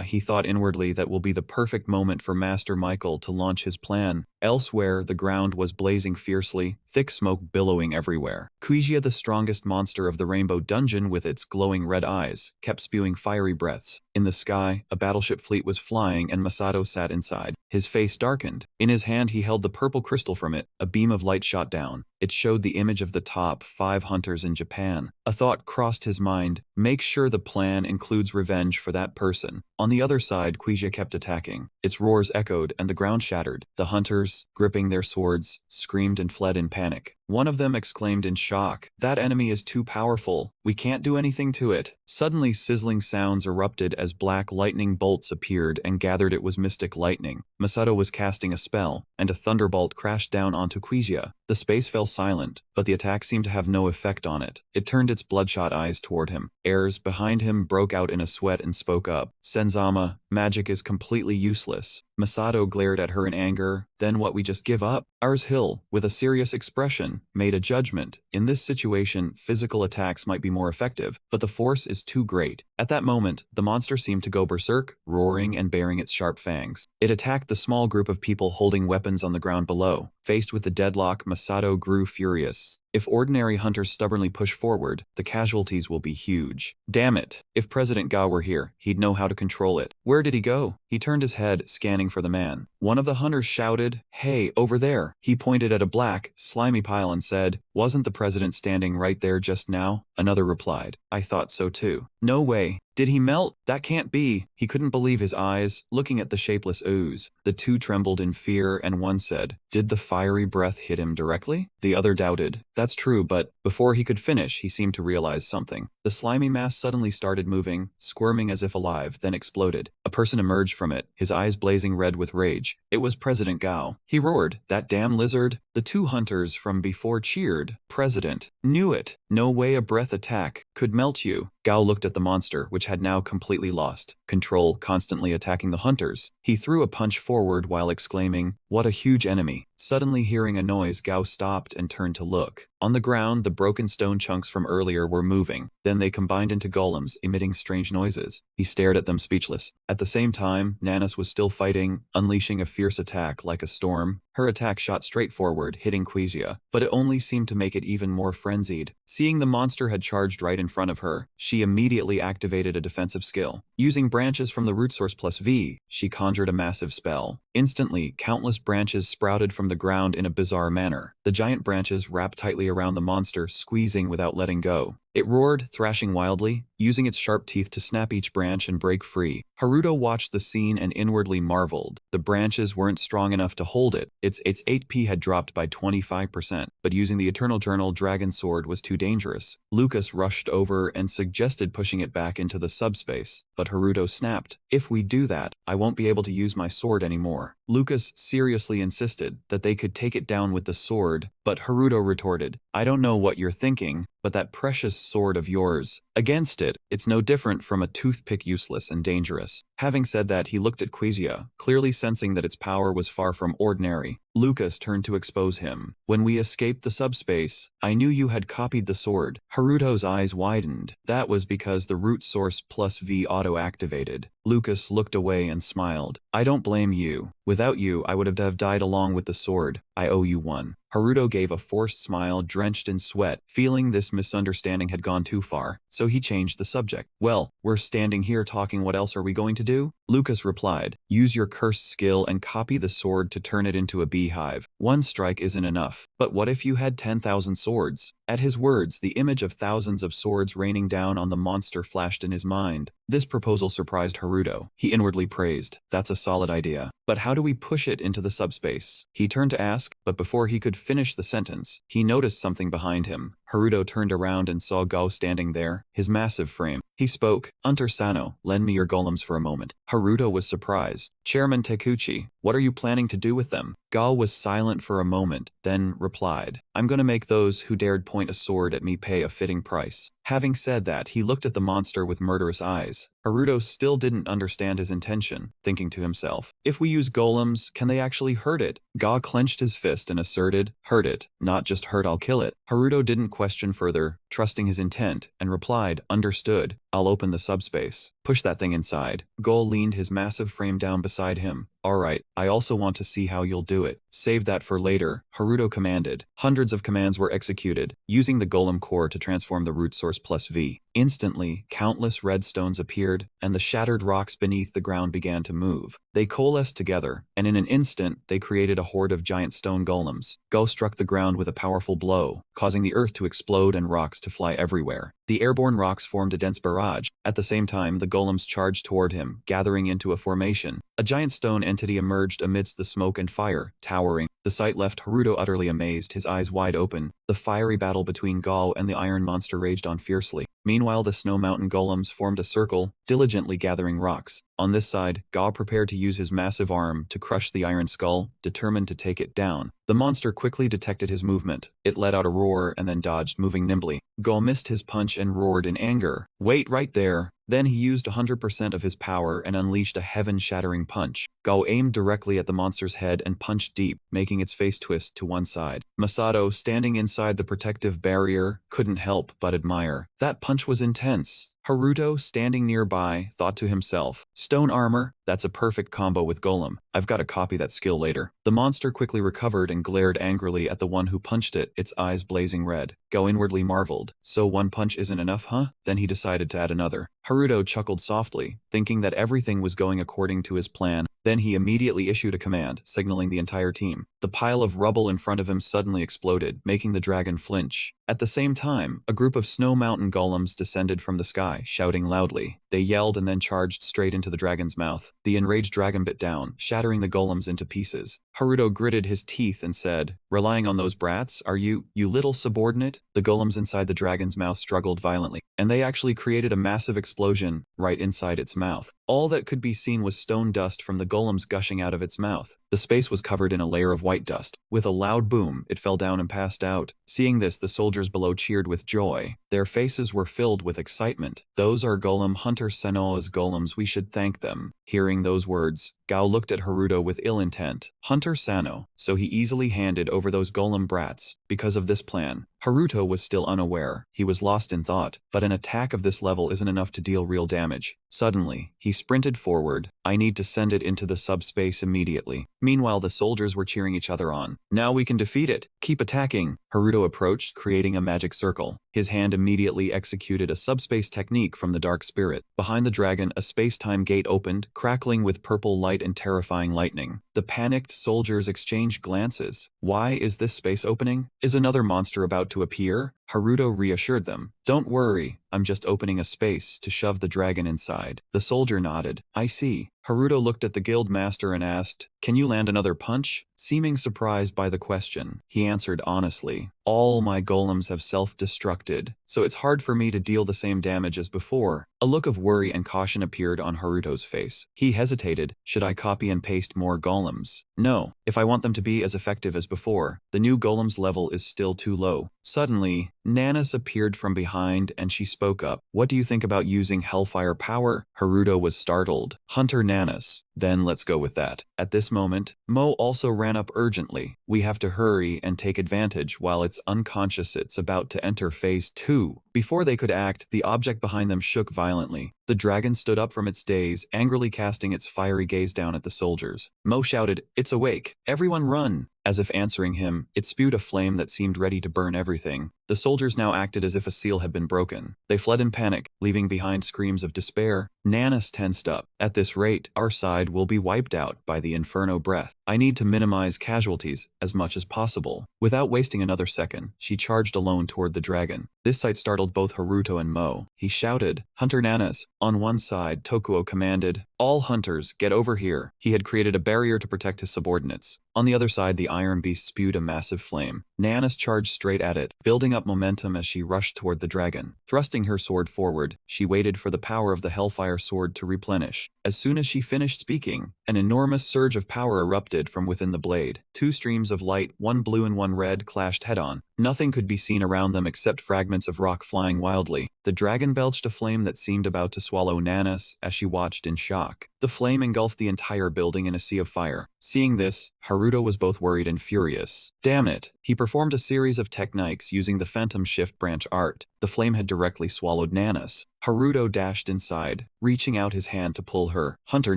He thought inwardly, that will be the perfect moment for Master Michael to launch his plan. Elsewhere, the ground was blazing fiercely, thick smoke billowing everywhere. Kuijia, the strongest monster of the Rainbow Dungeon with its glowing red eyes, kept spewing fiery breaths. In the sky, a battleship fleet was flying and Masato sat inside. His face darkened. In his hand he held the purple crystal. From it, a beam of light shot down. It showed the image of the top 5 hunters in Japan. A thought crossed his mind: make sure the plan includes revenge for that person. On the other side, Kuijia kept attacking. Its roars echoed and the ground shattered. The hunters, gripping their swords, screamed and fled in panic. One of them exclaimed in shock, "That enemy is too powerful. We can't do anything to it." Suddenly, sizzling sounds erupted as black lightning bolts appeared and gathered. It was mystic lightning. Masato was casting a spell, and a thunderbolt crashed down onto Kuijia. The space fell silent, but the attack seemed to have no effect on it. It turned its bloodshot eyes toward him. Heirs behind him broke out in a sweat and spoke up. "Senzama, magic is completely useless." Masato glared at her in anger. "Then what, we just give up?" Ars Hill, with a serious expression, made a judgment. In this situation, physical attacks might be more effective, but the force is too great. At that moment, the monster seemed to go berserk, roaring and baring its sharp fangs. It attacked the small group of people holding weapons on the ground below. Faced with the deadlock, Masato grew furious. If ordinary hunters stubbornly push forward, the casualties will be huge. Damn it! If President Gao were here, he'd know how to control it. Where did he go? He turned his head, scanning for the man. One of the hunters shouted, "Hey, over there!" He pointed at a black, slimy pile and said, "Wasn't the president standing right there just now?" Another replied, "I thought so too." "No way. Did he melt? That can't be." He couldn't believe his eyes, looking at the shapeless ooze. The two trembled in fear and one said, "Did the fiery breath hit him directly?" The other doubted. "That's true, but..." Before he could finish, he seemed to realize something. The slimy mass suddenly started moving, squirming as if alive, then exploded. A person emerged from it, his eyes blazing red with rage. It was President Gao. He roared, "That damn lizard!" The two hunters from before cheered. "President, knew it. No way a breath attack could melt you." Gao looked at the monster, which had now completely lost control, constantly attacking the hunters. He threw a punch forward while exclaiming, "What a huge enemy." Suddenly hearing a noise, Gao stopped and turned to look. On the ground, the broken stone chunks from earlier were moving. Then they combined into golems, emitting strange noises. He stared at them speechless. At the same time, Nanis was still fighting, unleashing a fierce attack like a storm. Her attack shot straight forward, hitting Kuijia, but it only seemed to make it even more frenzied. Seeing the monster had charged right in front of her, she immediately activated a defensive skill. Using branches from the root source plus V, she conjured a massive spell. Instantly, countless branches sprouted from the ground in a bizarre manner. The giant branches wrapped tightly around the monster, squeezing without letting go. It roared, thrashing wildly, using its sharp teeth to snap each branch and break free. Haruto watched the scene and inwardly marveled. The branches weren't strong enough to hold it. Its HP had dropped by 25%, but using the Eternal Journal Dragon Sword was too dangerous. Lucas rushed over and suggested pushing it back into the subspace, but Haruto snapped, "If we do that, I won't be able to use my sword anymore." Lucas seriously insisted that they could take it down with the sword, but Haruto retorted, "I don't know what you're thinking, but that precious sword of yours, against it, it's no different from a toothpick, useless and dangerous." Having said that, he looked at Kuijia, clearly sensing that its power was far from ordinary. Lucas turned to expose him. "When we escaped the subspace, I knew you had copied the sword." Haruto's eyes widened. That was because the root source plus V auto-activated. Lucas looked away and smiled. "I don't blame you. Without you, I would have died along with the sword. I owe you one." Haruto gave a forced smile, drenched in sweat, feeling this misunderstanding had gone too far, so he changed the subject. "Well, we're standing here talking, what else are we going to do?" Lucas replied, "Use your cursed skill and copy the sword to turn it into a beehive. One strike isn't enough. But what if you had 10,000 swords?" At his words, the image of thousands of swords raining down on the monster flashed in his mind. This proposal surprised Haruto. He inwardly praised, "That's a solid idea. But how do we push it into the subspace?" He turned to ask, but before he could finish the sentence, he noticed something behind him. Haruto turned around and saw Gao standing there, his massive frame. He spoke, "Hunter Sano, lend me your golems for a moment." Haruto was surprised. "Chairman Takuchi, what are you planning to do with them?" Gao was silent for a moment, then replied, "I'm gonna make those who dared point a sword at me pay a fitting price." Having said that, he looked at the monster with murderous eyes. Haruto still didn't understand his intention, thinking to himself, if we use golems, can they actually hurt it? Ga clenched his fist and asserted, hurt it, not just hurt, I'll kill it. Haruto didn't question further, trusting his intent, and replied, understood, I'll open the subspace. Push that thing inside. Go leaned his massive frame down beside him. Alright, I also want to see how you'll do it. Save that for later, Haruto commanded. Hundreds of commands were executed, using the golem core to transform the root source plus V. Instantly, countless red stones appeared, and the shattered rocks beneath the ground began to move. They coalesced together, and in an instant, they created a horde of giant stone golems. Go struck the ground with a powerful blow, causing the earth to explode and rocks to fly everywhere. The airborne rocks formed a dense barrage. At the same time, the golems charged toward him, gathering into a formation. A giant stone entity emerged amidst the smoke and fire, towering. The sight left Haruto utterly amazed, his eyes wide open. The fiery battle between Gao and the iron monster raged on fiercely. Meanwhile, the snow mountain golems formed a circle, diligently gathering rocks. On this side, Gao prepared to use his massive arm to crush the iron skull, determined to take it down. The monster quickly detected his movement. It let out a roar and then dodged, moving nimbly. Gao missed his punch and roared in anger. Wait right there. Then he used 100% of his power and unleashed a heaven-shattering punch. Gao aimed directly at the monster's head and punched deep, making its face twist to one side. Masato, standing inside the protective barrier, couldn't help but admire. That punch was intense. Haruto, standing nearby, thought to himself, stone armor, that's a perfect combo with Golem. I've got to copy that skill later. The monster quickly recovered and glared angrily at the one who punched it, its eyes blazing red. Gao inwardly marveled. So one punch isn't enough, huh? Then he decided to add another. Haruto chuckled softly, thinking that everything was going according to his plan. Then he immediately issued a command, signaling the entire team. The pile of rubble in front of him suddenly exploded, making the dragon flinch. At the same time, a group of snow mountain golems descended from the sky, shouting loudly. They yelled and then charged straight into the dragon's mouth. The enraged dragon bit down, shattering the golems into pieces. Haruto gritted his teeth and said, relying on those brats, are you little subordinate? The golems inside the dragon's mouth struggled violently, and they actually created a massive explosion right inside its mouth. All that could be seen was stone dust from the golems gushing out of its mouth. The space was covered in a layer of white dust. With a loud boom, it fell down and passed out. Seeing this, the soldiers below cheered with joy. Their faces were filled with excitement. Those are Golem Hunter Sanoa's golems, we should thank them. Hearing those words, Gao looked at Haruto with ill intent. Hunter Sano, so he easily handed over those golem brats. Because of this plan, Haruto was still unaware. He was lost in thought, but an attack of this level isn't enough to deal real damage. Suddenly, he sprinted forward. I need to send it into the subspace immediately. Meanwhile, the soldiers were cheering each other on. Now we can defeat it. Keep attacking. Haruto approached, creating a magic circle. His hand immediately executed a subspace technique from the dark spirit. Behind the dragon, a space-time gate opened, crackling with purple light and terrifying lightning. The panicked soldiers exchanged glances. Why is this space opening? Is another monster about to appear? Haruto reassured them. Don't worry, I'm just opening a space to shove the dragon inside. The soldier nodded. I see. Haruto looked at the guild master and asked, can you land another punch? Seeming surprised by the question, he answered honestly, all my golems have self-destructed, so it's hard for me to deal the same damage as before. A look of worry and caution appeared on Haruto's face. He hesitated. Should I copy and paste more golems? No. If I want them to be as effective as before, the new golem's level is still too low. Suddenly, Nanas appeared from behind and she spoke up. What do you think about using Hellfire power? Haruto was startled. Hunter Nanas. Then let's go with that. At this moment, Mo also ran up urgently. We have to hurry and take advantage while it's unconscious. It's about to enter phase 2. Before they could act, the object behind them shook violently. The dragon stood up from its daze, angrily casting its fiery gaze down at the soldiers. Mo shouted, it's awake. Everyone run. As if answering him, it spewed a flame that seemed ready to burn everything. The soldiers now acted as if a seal had been broken. They fled in panic, leaving behind screams of despair. Nanas tensed up. At this rate, our side will be wiped out by the inferno breath. I need to minimize casualties as much as possible. Without wasting another second, she charged alone toward the dragon. This sight startled both Haruto and Mo. He shouted, Hunter Nanas. On one side, Tokuo commanded, all hunters, get over here. He had created a barrier to protect his subordinates. On the other side, the iron beast spewed a massive flame. Nanas charged straight at it, building up momentum as she rushed toward the dragon. Thrusting her sword forward, she waited for the power of the Hellfire sword to replenish. As soon as she finished speaking, an enormous surge of power erupted from within the blade. Two streams of light, one blue and one red, clashed head-on. Nothing could be seen around them except fragments of rock flying wildly. The dragon belched a flame that seemed about to swallow Nanas as she watched in shock. The flame engulfed the entire building in a sea of fire. Seeing this, Haruto was both worried and furious. Damn it! He performed a series of techniques using the Phantom Shift branch art. The flame had directly swallowed Nanas. Haruto dashed inside, reaching out his hand to pull her. Hunter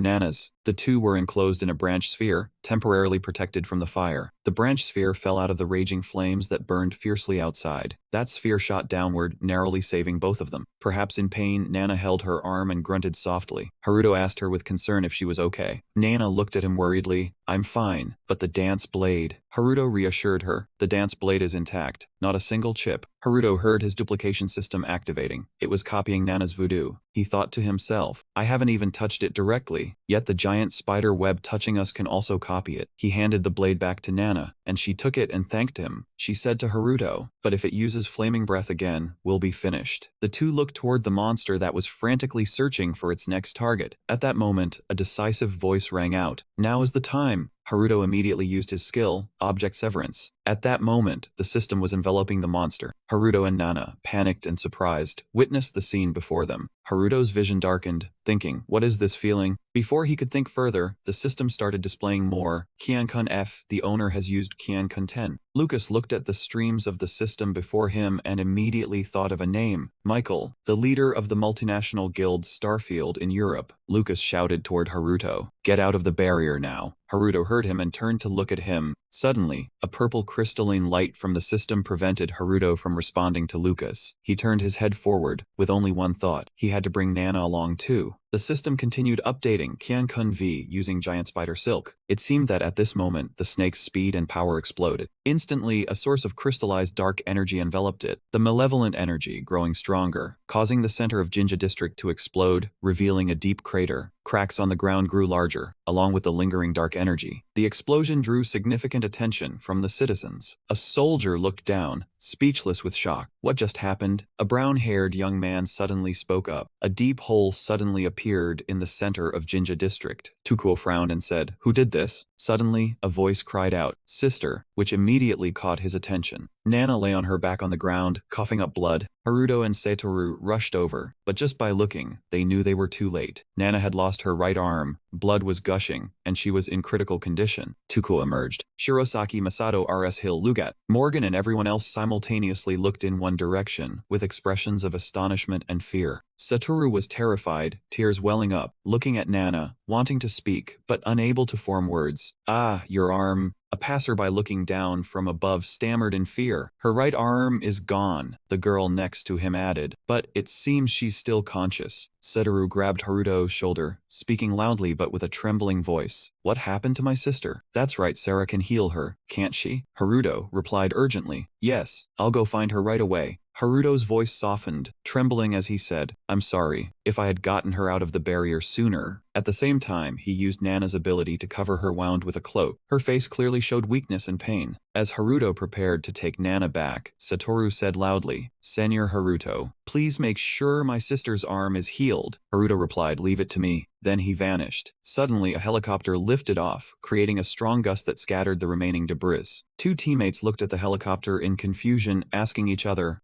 Nanas. The two were enclosed in a branch sphere, temporarily protected from the fire. The branch sphere fell out of the raging flames that burned fiercely outside. That sphere shot downward, narrowly saving both of them. Perhaps in pain, Nana held her arm and grunted softly. Haruto asked her with concern if she was okay. Nana looked at him worriedly. I'm fine, but the dance blade. Haruto reassured her. The dance blade is intact, not a single chip. Haruto heard his duplication system activating. It was copying Nana's voodoo. He thought to himself, I haven't even touched it directly, yet the giant spider web touching us can also copy it. He handed the blade back to Nana, and she took it and thanked him. She said to Haruto, but if it uses flaming breath again, we'll be finished. The two looked toward the monster that was frantically searching for its next target. At that moment, a decisive voice rang out. Now is the time. Haruto immediately used his skill, Object Severance. At that moment, the system was enveloping the monster. Haruto and Nana, panicked and surprised, witnessed the scene before them. Haruto's vision darkened, thinking, what is this feeling? Before he could think further, the system started displaying more. Kyankun F, the owner has used Kyankun 10. Lucas looked at the streams of the system before him and immediately thought of a name. Michael, the leader of the multinational guild Starfield in Europe. Lucas shouted toward Haruto, get out of the barrier now. Haruto heard him and turned to look at him. Suddenly, a purple crystalline light from the system prevented Haruto from responding to Lucas. He turned his head forward, with only one thought. He had to bring Nana along too. The system continued updating Kyankun V using giant spider silk. It seemed that at this moment, the snake's speed and power exploded. Instantly, a source of crystallized dark energy enveloped it, the malevolent energy growing stronger, causing the center of Jinja District to explode, revealing a deep crater. Cracks on the ground grew larger, along with the lingering dark energy. The explosion drew significant attention from the citizens. A soldier looked down, speechless with shock. What just happened? A brown-haired young man suddenly spoke up. A deep hole suddenly appeared in the center of Jinja District. Tukuo frowned and said, who did this? Suddenly, a voice cried out, sister, which immediately caught his attention. Nana lay on her back on the ground, coughing up blood. Haruto and Satoru rushed over, but just by looking, they knew they were too late. Nana had lost her right arm, blood was gushing, and she was in critical condition. Tukuo emerged. Shirosaki, Masato, RS Hill, Lugat. Morgan and everyone else simultaneously looked in one direction, with expressions of astonishment and fear. Satoru was terrified, tears welling up, looking at Nana, wanting to speak, but unable to form words. Ah, your arm. A passerby looking down from above stammered in fear. Her right arm is gone, the girl next to him added, but it seems she's still conscious. Satoru grabbed Haruto's shoulder, speaking loudly but with a trembling voice. What happened to my sister? That's right, Sarah can heal her, can't she? Haruto replied urgently. Yes, I'll go find her right away. Haruto's voice softened, trembling as he said, I'm sorry, if I had gotten her out of the barrier sooner. At the same time, he used Nana's ability to cover her wound with a cloak. Her face clearly showed weakness and pain. As Haruto prepared to take Nana back, Satoru said loudly, Senor Haruto, please make sure my sister's arm is healed. Haruto replied, leave it to me. Then he vanished. Suddenly, a helicopter lifted off, creating a strong gust that scattered the remaining debris. Two teammates looked at the helicopter in confusion, asking each other,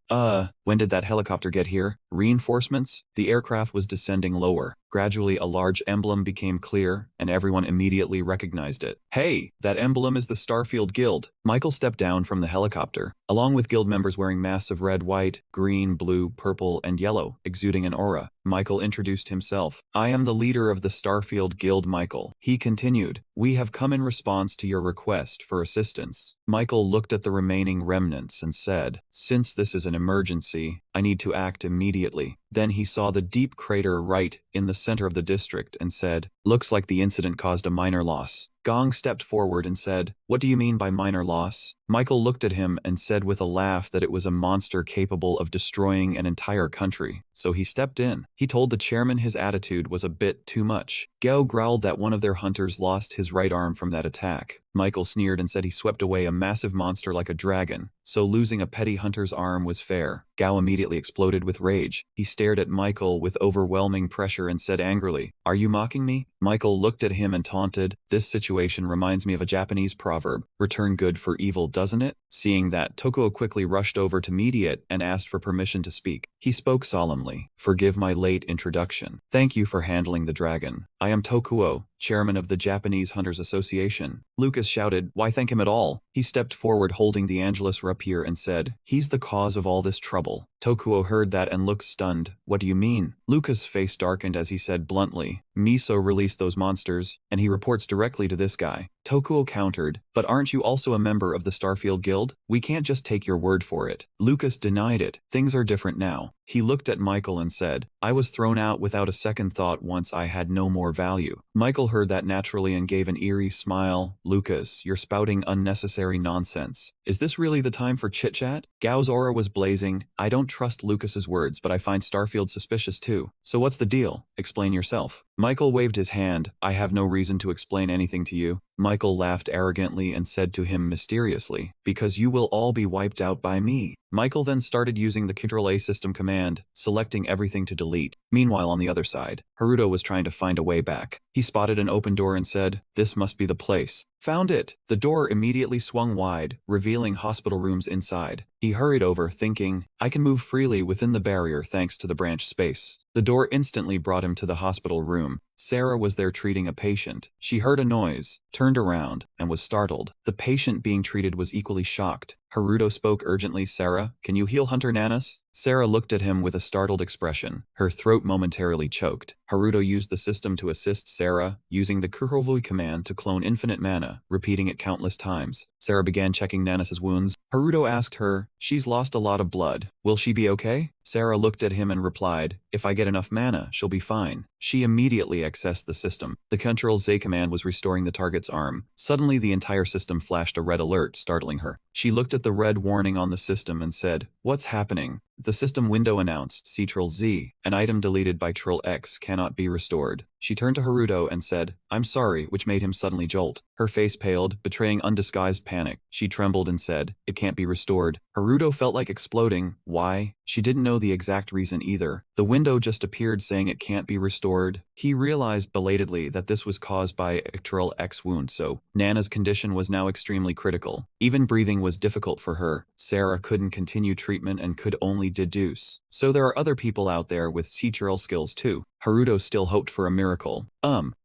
when did that helicopter get here? Reinforcements? The aircraft was descending lower. Gradually, a large emblem became clear, and everyone immediately recognized it. Hey, that emblem is the Starfield Guild. Michael stepped down from the helicopter, along with guild members wearing masks of red, white, green, blue, purple, and yellow, exuding an aura. Michael introduced himself. I am the leader of the Starfield Guild, Michael. He continued, we have come in response to your request for assistance. Michael looked at the remaining remnants and said, since this is an emergency, I need to act immediately. Then he saw the deep crater right in the center of the district and said, looks like the incident caused a minor loss. Gong stepped forward and said, what do you mean by minor loss? Michael looked at him and said with a laugh that it was a monster capable of destroying an entire country, so he stepped in. He told the chairman his attitude was a bit too much. Gao growled that one of their hunters lost his right arm from that attack. Michael sneered and said he swept away a massive monster like a dragon, so losing a petty hunter's arm was fair. Gao immediately exploded with rage. He stared at Michael with overwhelming pressure and said angrily, are you mocking me? Michael looked at him and taunted, this situation reminds me of a Japanese proverb, return good for evil, doesn't it? Seeing that, Tokuo quickly rushed over to mediate and asked for permission to speak. He spoke solemnly. Forgive my late introduction. Thank you for handling the dragon. I am Tokuo, chairman of the Japanese Hunters Association. Lucas shouted, why thank him at all? He stepped forward holding the Angelus rapier and said, he's the cause of all this trouble. Tokuo heard that and looked stunned. What do you mean? Lucas' face darkened as he said bluntly, Miso released those monsters, and he reports directly to this guy. Tokuo countered, but aren't you also a member of the Starfield Guild? We can't just take your word for it. Lucas denied it. Things are different now. He looked at Michael and said, I was thrown out without a second thought once I had no more value. Michael heard that naturally and gave an eerie smile. Lucas, you're spouting unnecessary nonsense. Is this really the time for chit-chat? Gao's aura was blazing. I don't trust Lucas's words, but I find Starfield suspicious too. So what's the deal? Explain yourself. Michael waved his hand. I have no reason to explain anything to you. Michael laughed arrogantly and said to him mysteriously, because you will all be wiped out by me. Michael then started using the Ctrl-A system command, selecting everything to delete. Meanwhile, on the other side, Haruto was trying to find a way back. He spotted an open door and said, this must be the place. Found it! The door immediately swung wide, revealing hospital rooms inside. He hurried over, thinking, I can move freely within the barrier thanks to the branch space. The door instantly brought him to the hospital room. Sarah was there treating a patient. She heard a noise, turned around, and was startled. The patient being treated was equally shocked. Haruto spoke urgently, Sarah, can you heal Hunter Nanas? Sarah looked at him with a startled expression. Her throat momentarily choked. Haruto used the system to assist Sarah, using the Kurovui command to clone infinite mana, repeating it countless times. Sarah began checking Nanas' wounds. Haruto asked her, she's lost a lot of blood. Will she be okay? Sarah looked at him and replied, if I get enough mana, she'll be fine. She immediately accessed the system. The Ctrl-Z command was restoring the target's arm. Suddenly, the entire system flashed a red alert, startling her. She looked at the red warning on the system and said, what's happening? The system window announced, Ctrl-Z, an item deleted by Ctrl-X cannot be restored. She turned to Haruto and said, I'm sorry, which made him suddenly jolt. Her face paled, betraying undisguised panic. She trembled and said, it can't be restored. Haruto felt like exploding. Why? She didn't know the exact reason either. The window just appeared saying it can't be restored. He realized belatedly that this was caused by a Ctrl-X wound, so Nana's condition was now extremely critical. Even breathing was difficult for her. Sarah couldn't continue treatment and could only deduce. So there are other people out there with Ctrl skills too. Haruto still hoped for a miracle.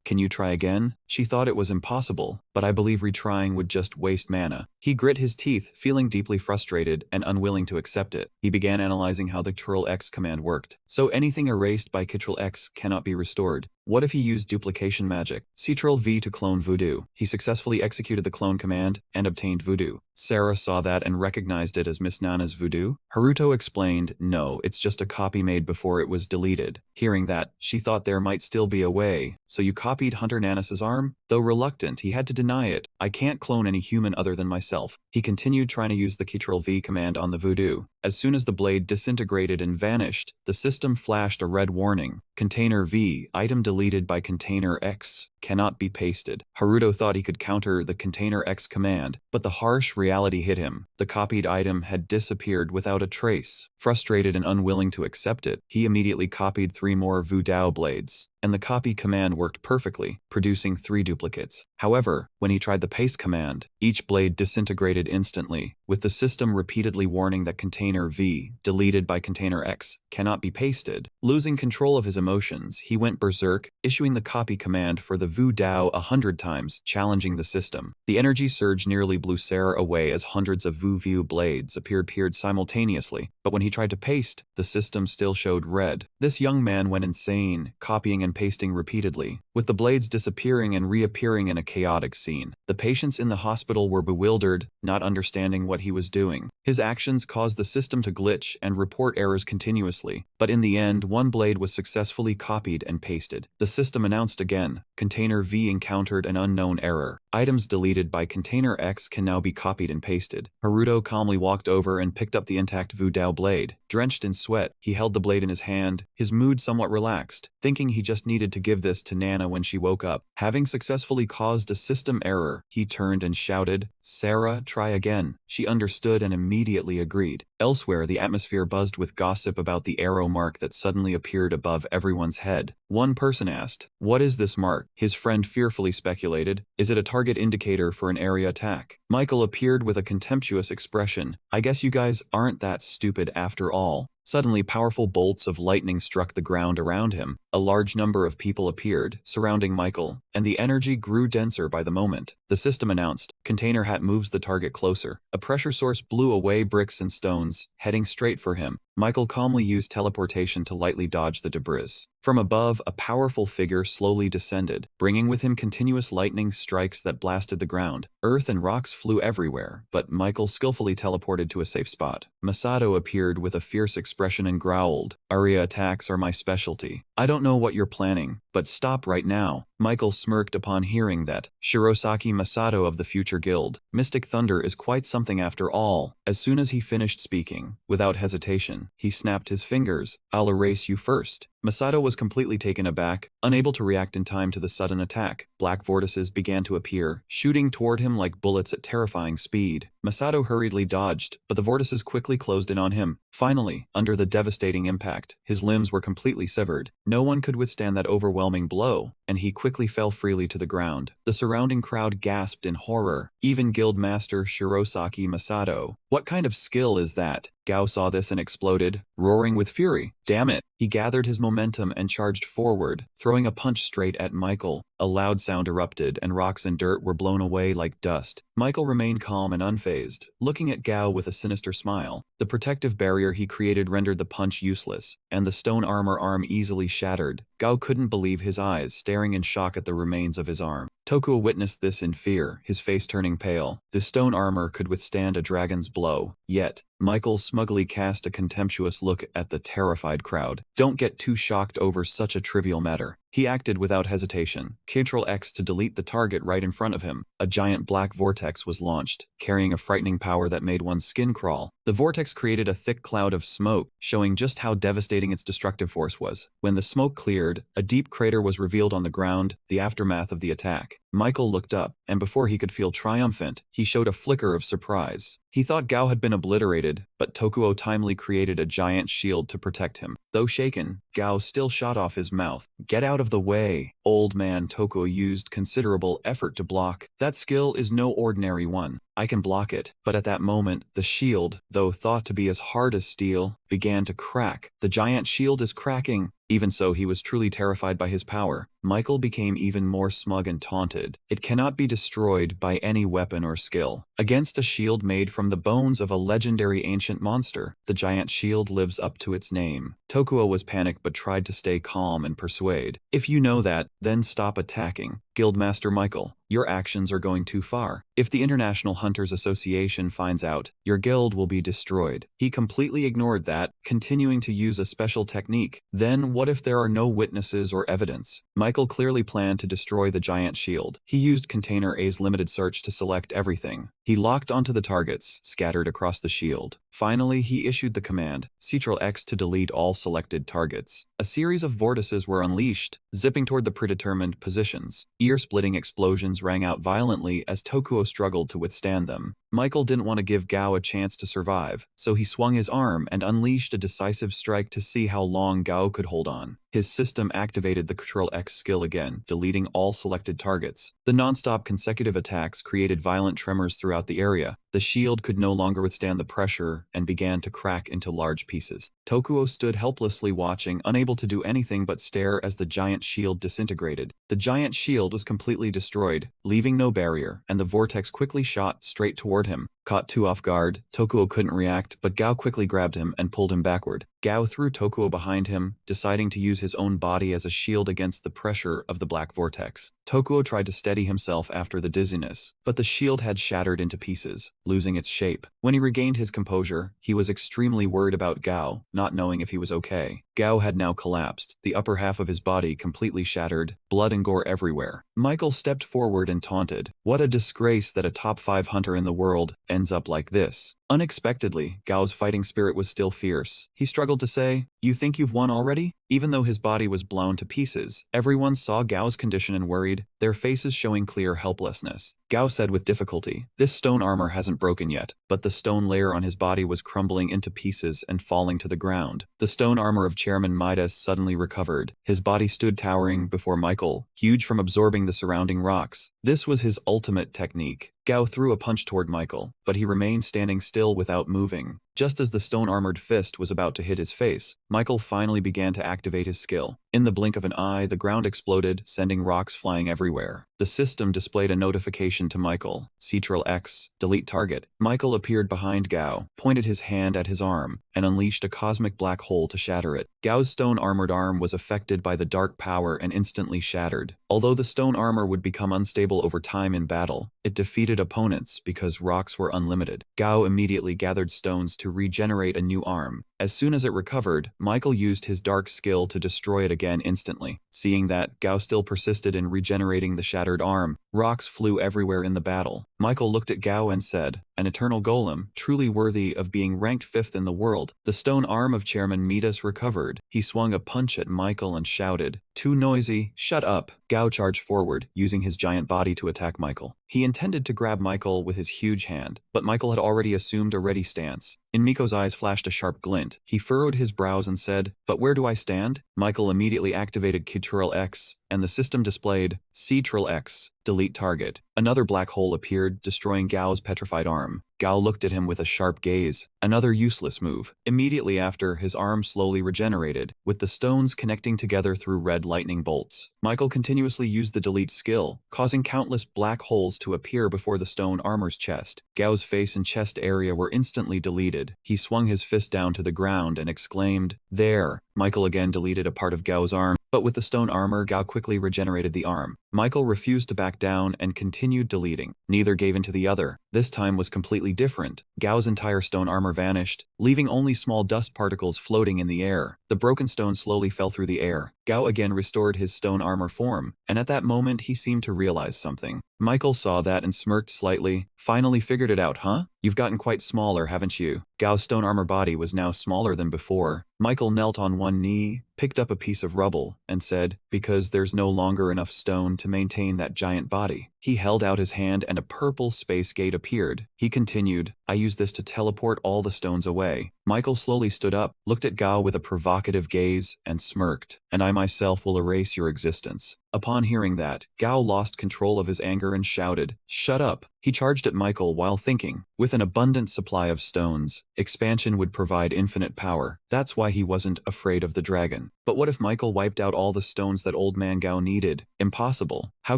Can you try again? She thought it was impossible, but I believe retrying would just waste mana. He grit his teeth, feeling deeply frustrated and unwilling to accept it. He began analyzing how the Ctrl-X command worked. So anything erased by Ctrl-X cannot be restored. What if he used duplication magic? Ctrl-V to clone voodoo. He successfully executed the clone command and obtained voodoo. Sarah saw that and recognized it as Miss Nana's voodoo. Haruto explained, no, it's just a copy made before it was deleted. Hearing that, she thought there might still be a way. So you copied Hunter Nanas' arm? Though reluctant, he had to deny it. I can't clone any human other than myself. He continued trying to use the Ctrl-V command on the voodoo. As soon as the blade disintegrated and vanished, the system flashed a red warning. Container V, item deleted by Container X, cannot be pasted. Haruto thought he could counter the Container X command, but the harsh reality hit him. The copied item had disappeared without a trace. Frustrated and unwilling to accept it, he immediately copied 3 more Wu-Dao blades, and the copy command worked perfectly, producing 3 duplicates. However, when he tried the paste command, each blade disintegrated instantly, with the system repeatedly warning that Container V, deleted by Container X, cannot be pasted. Losing control of his emotions, he went berserk, issuing the copy command for the Wu-Dao 100 times, challenging the system. The energy surge nearly blew Sarah away as hundreds of Wu-View blades appeared simultaneously, but when he tried to paste, the system still showed red. This young man went insane, copying and pasting repeatedly, with the blades disappearing and reappearing in a chaotic scene. The patients in the hospital were bewildered, not understanding what he was doing. His actions caused the system to glitch and report errors continuously, but in the end, one blade was successfully copied and pasted. The system announced again, Container V encountered an unknown error. Items deleted by Container X can now be copied and pasted. Haruto calmly walked over and picked up the intact Wu-Dao blade. Drenched in sweat, he held the blade in his hand, his mood somewhat relaxed, thinking he just needed to give this to Nana when she woke up. Having successfully caused a system error, he turned and shouted, "Sarah, try again." She understood and immediately agreed. Elsewhere, the atmosphere buzzed with gossip about the arrow mark that suddenly appeared above everyone's head. One person asked, "What is this mark?" His friend fearfully speculated, "Is it a target indicator for an area attack?" Michael appeared with a contemptuous expression. "I guess you guys aren't that stupid after all." Suddenly, powerful bolts of lightning struck the ground around him. A large number of people appeared, surrounding Michael, and the energy grew denser by the moment. The system announced, "Container hat moves the target closer." A pressure source blew away bricks and stones, heading straight for him. Michael calmly used teleportation to lightly dodge the debris. From above, a powerful figure slowly descended, bringing with him continuous lightning strikes that blasted the ground. Earth and rocks flew everywhere, but Michael skillfully teleported to a safe spot. Masato appeared with a fierce expression and growled, "Area attacks are my specialty. I don't know what you're planning, but stop right now." Michael smirked upon hearing that. Shirosaki Masato of the Future Guild. Mystic Thunder is quite something after all. As soon as he finished speaking, without hesitation, he snapped his fingers. "I'll erase you first." Masato was completely taken aback, unable to react in time to the sudden attack. Black vortices began to appear, shooting toward him like bullets at terrifying speed. Masato hurriedly dodged, but the vortices quickly closed in on him. Finally, under the devastating impact, his limbs were completely severed. No one could withstand that overwhelming blow, and he quickly fell freely to the ground. The surrounding crowd gasped in horror, even Guildmaster Shirosaki Masato. "What kind of skill is that?" Gao saw this and exploded, roaring with fury. "Damn it!" He gathered his momentum and charged forward, throwing a punch straight at Michael. A loud sound erupted, and rocks and dirt were blown away like dust. Michael remained calm and unfazed, looking at Gao with a sinister smile. The protective barrier he created rendered the punch useless, and the stone armor arm easily shattered. Gao couldn't believe his eyes, staring in shock at the remains of his arm. Tokuo witnessed this in fear, his face turning pale. The stone armor could withstand a dragon's blow. Yet, Michael smugly cast a contemptuous look at the terrified crowd. "Don't get too shocked over such a trivial matter." He acted without hesitation. Ctrl X to delete the target right in front of him. A giant black vortex was launched, carrying a frightening power that made one's skin crawl. The vortex created a thick cloud of smoke, showing just how devastating its destructive force was. When the smoke cleared, a deep crater was revealed on the ground, the aftermath of the attack. Michael looked up, and before he could feel triumphant, he showed a flicker of surprise. He thought Gao had been obliterated, but Tokuo timely created a giant shield to protect him. Though shaken, Gao still shot off his mouth. "Get out of the way." Old man Tokuo used considerable effort to block. "That skill is no ordinary one. I can block it." But at that moment, the shield, though thought to be as hard as steel, began to crack. "The giant shield is cracking." Even so, he was truly terrified by his power. Michael became even more smug and taunted. "It cannot be destroyed by any weapon or skill. Against a shield made from the bones of a legendary ancient monster, the giant shield lives up to its name." Tokuo was panicked but tried to stay calm and persuade. "If you know that, then stop attacking. Guildmaster Michael, your actions are going too far. If the International Hunters Association finds out, your guild will be destroyed." He completely ignored that, continuing to use a special technique. Then what if there are no witnesses or evidence? Michael clearly planned to destroy the giant shield. He used Container A's limited search to select everything. He locked onto the targets, scattered across the shield. Finally, he issued the command, Ctrl X to delete all selected targets. A series of vortices were unleashed, zipping toward the predetermined positions. Ear-splitting explosions rang out violently as Tokuo struggled to withstand them. Michael didn't want to give Gao a chance to survive, so he swung his arm and unleashed a decisive strike to see how long Gao could hold on. His system activated the Ctrl X skill again, deleting all selected targets. The non-stop consecutive attacks created violent tremors throughout the area. The shield could no longer withstand the pressure and began to crack into large pieces. Tokuo stood helplessly watching, unable to do anything but stare as the giant shield disintegrated. The giant shield was completely destroyed, leaving no barrier, and the vortex quickly shot straight toward him. Caught too off guard, Tokuo couldn't react, but Gao quickly grabbed him and pulled him backward. Gao threw Tokuo behind him, deciding to use his own body as a shield against the pressure of the black vortex. Tokuo tried to steady himself after the dizziness, but the shield had shattered into pieces, losing its shape. When he regained his composure, he was extremely worried about Gao, not knowing if he was okay. Gao had now collapsed, the upper half of his body completely shattered, blood and gore everywhere. Michael stepped forward and taunted, "What a disgrace that a top 5 hunter in the world ends up like this." Unexpectedly, Gao's fighting spirit was still fierce. He struggled to say, "You think you've won already?" Even though his body was blown to pieces, everyone saw Gao's condition and worried, their faces showing clear helplessness. Gao said with difficulty, "This stone armor hasn't broken yet," but the stone layer on his body was crumbling into pieces and falling to the ground. The stone armor of Chairman Midas suddenly recovered. His body stood towering before Michael, huge from absorbing the surrounding rocks. This was his ultimate technique. Gao threw a punch toward Michael, but he remained standing still without moving. Just as the stone-armored fist was about to hit his face, Michael finally began to activate his skill. In the blink of an eye, the ground exploded, sending rocks flying everywhere. The system displayed a notification to Michael, Ctrl X, delete target. Michael appeared behind Gao, pointed his hand at his arm, and unleashed a cosmic black hole to shatter it. Gao's stone-armored arm was affected by the dark power and instantly shattered. Although the stone armor would become unstable over time in battle, it defeated opponents because rocks were unlimited. Gao immediately gathered stones to regenerate a new arm. As soon as it recovered, Michael used his dark skill to destroy it again instantly. Seeing that Gao still persisted in regenerating the shattered arm, rocks flew everywhere in the battle. Michael looked at Gao and said, "An eternal golem, truly worthy of being ranked 5th in the world." The stone arm of Chairman Midas recovered. He swung a punch at Michael and shouted, "Too noisy, shut up." Gao charged forward, using his giant body to attack Michael. He intended to grab Michael with his huge hand, but Michael had already assumed a ready stance. In Miko's eyes flashed a sharp glint. He furrowed his brows and said, "But where do I stand?" Michael immediately activated Ctrl X, and the system displayed Ctrl X, delete target. Another black hole appeared, destroying Gao's petrified arm. Gao looked at him with a sharp gaze. Another useless move. Immediately after, his arm slowly regenerated, with the stones connecting together through red lightning bolts. Michael continuously used the delete skill, causing countless black holes to appear before the stone armor's chest. Gao's face and chest area were instantly deleted. He swung his fist down to the ground and exclaimed, "There." Michael again deleted a part of Gao's arm, but with the stone armor, Gao quickly regenerated the arm. Michael refused to back down and continued deleting. Neither gave in to the other. This time was completely different. Gao's entire stone armor vanished, leaving only small dust particles floating in the air. The broken stone slowly fell through the air. Gao again restored his stone armor form, and at that moment he seemed to realize something. Michael saw that and smirked slightly. "Finally figured it out, huh? You've gotten quite smaller, haven't you?" Gao's stone armor body was now smaller than before. Michael knelt on one knee, picked up a piece of rubble, and said, "Because there's no longer enough stone to maintain that giant body." He held out his hand and a purple space gate appeared. He continued, "I use this to teleport all the stones away." Michael slowly stood up, looked at Gao with a provocative gaze, and smirked. "And I myself will erase your existence." Upon hearing that, Gao lost control of his anger and shouted, "Shut up." He charged at Michael while thinking, with an abundant supply of stones, expansion would provide infinite power. That's why he wasn't afraid of the dragon. But what if Michael wiped out all the stones that old man Gao needed? Impossible. How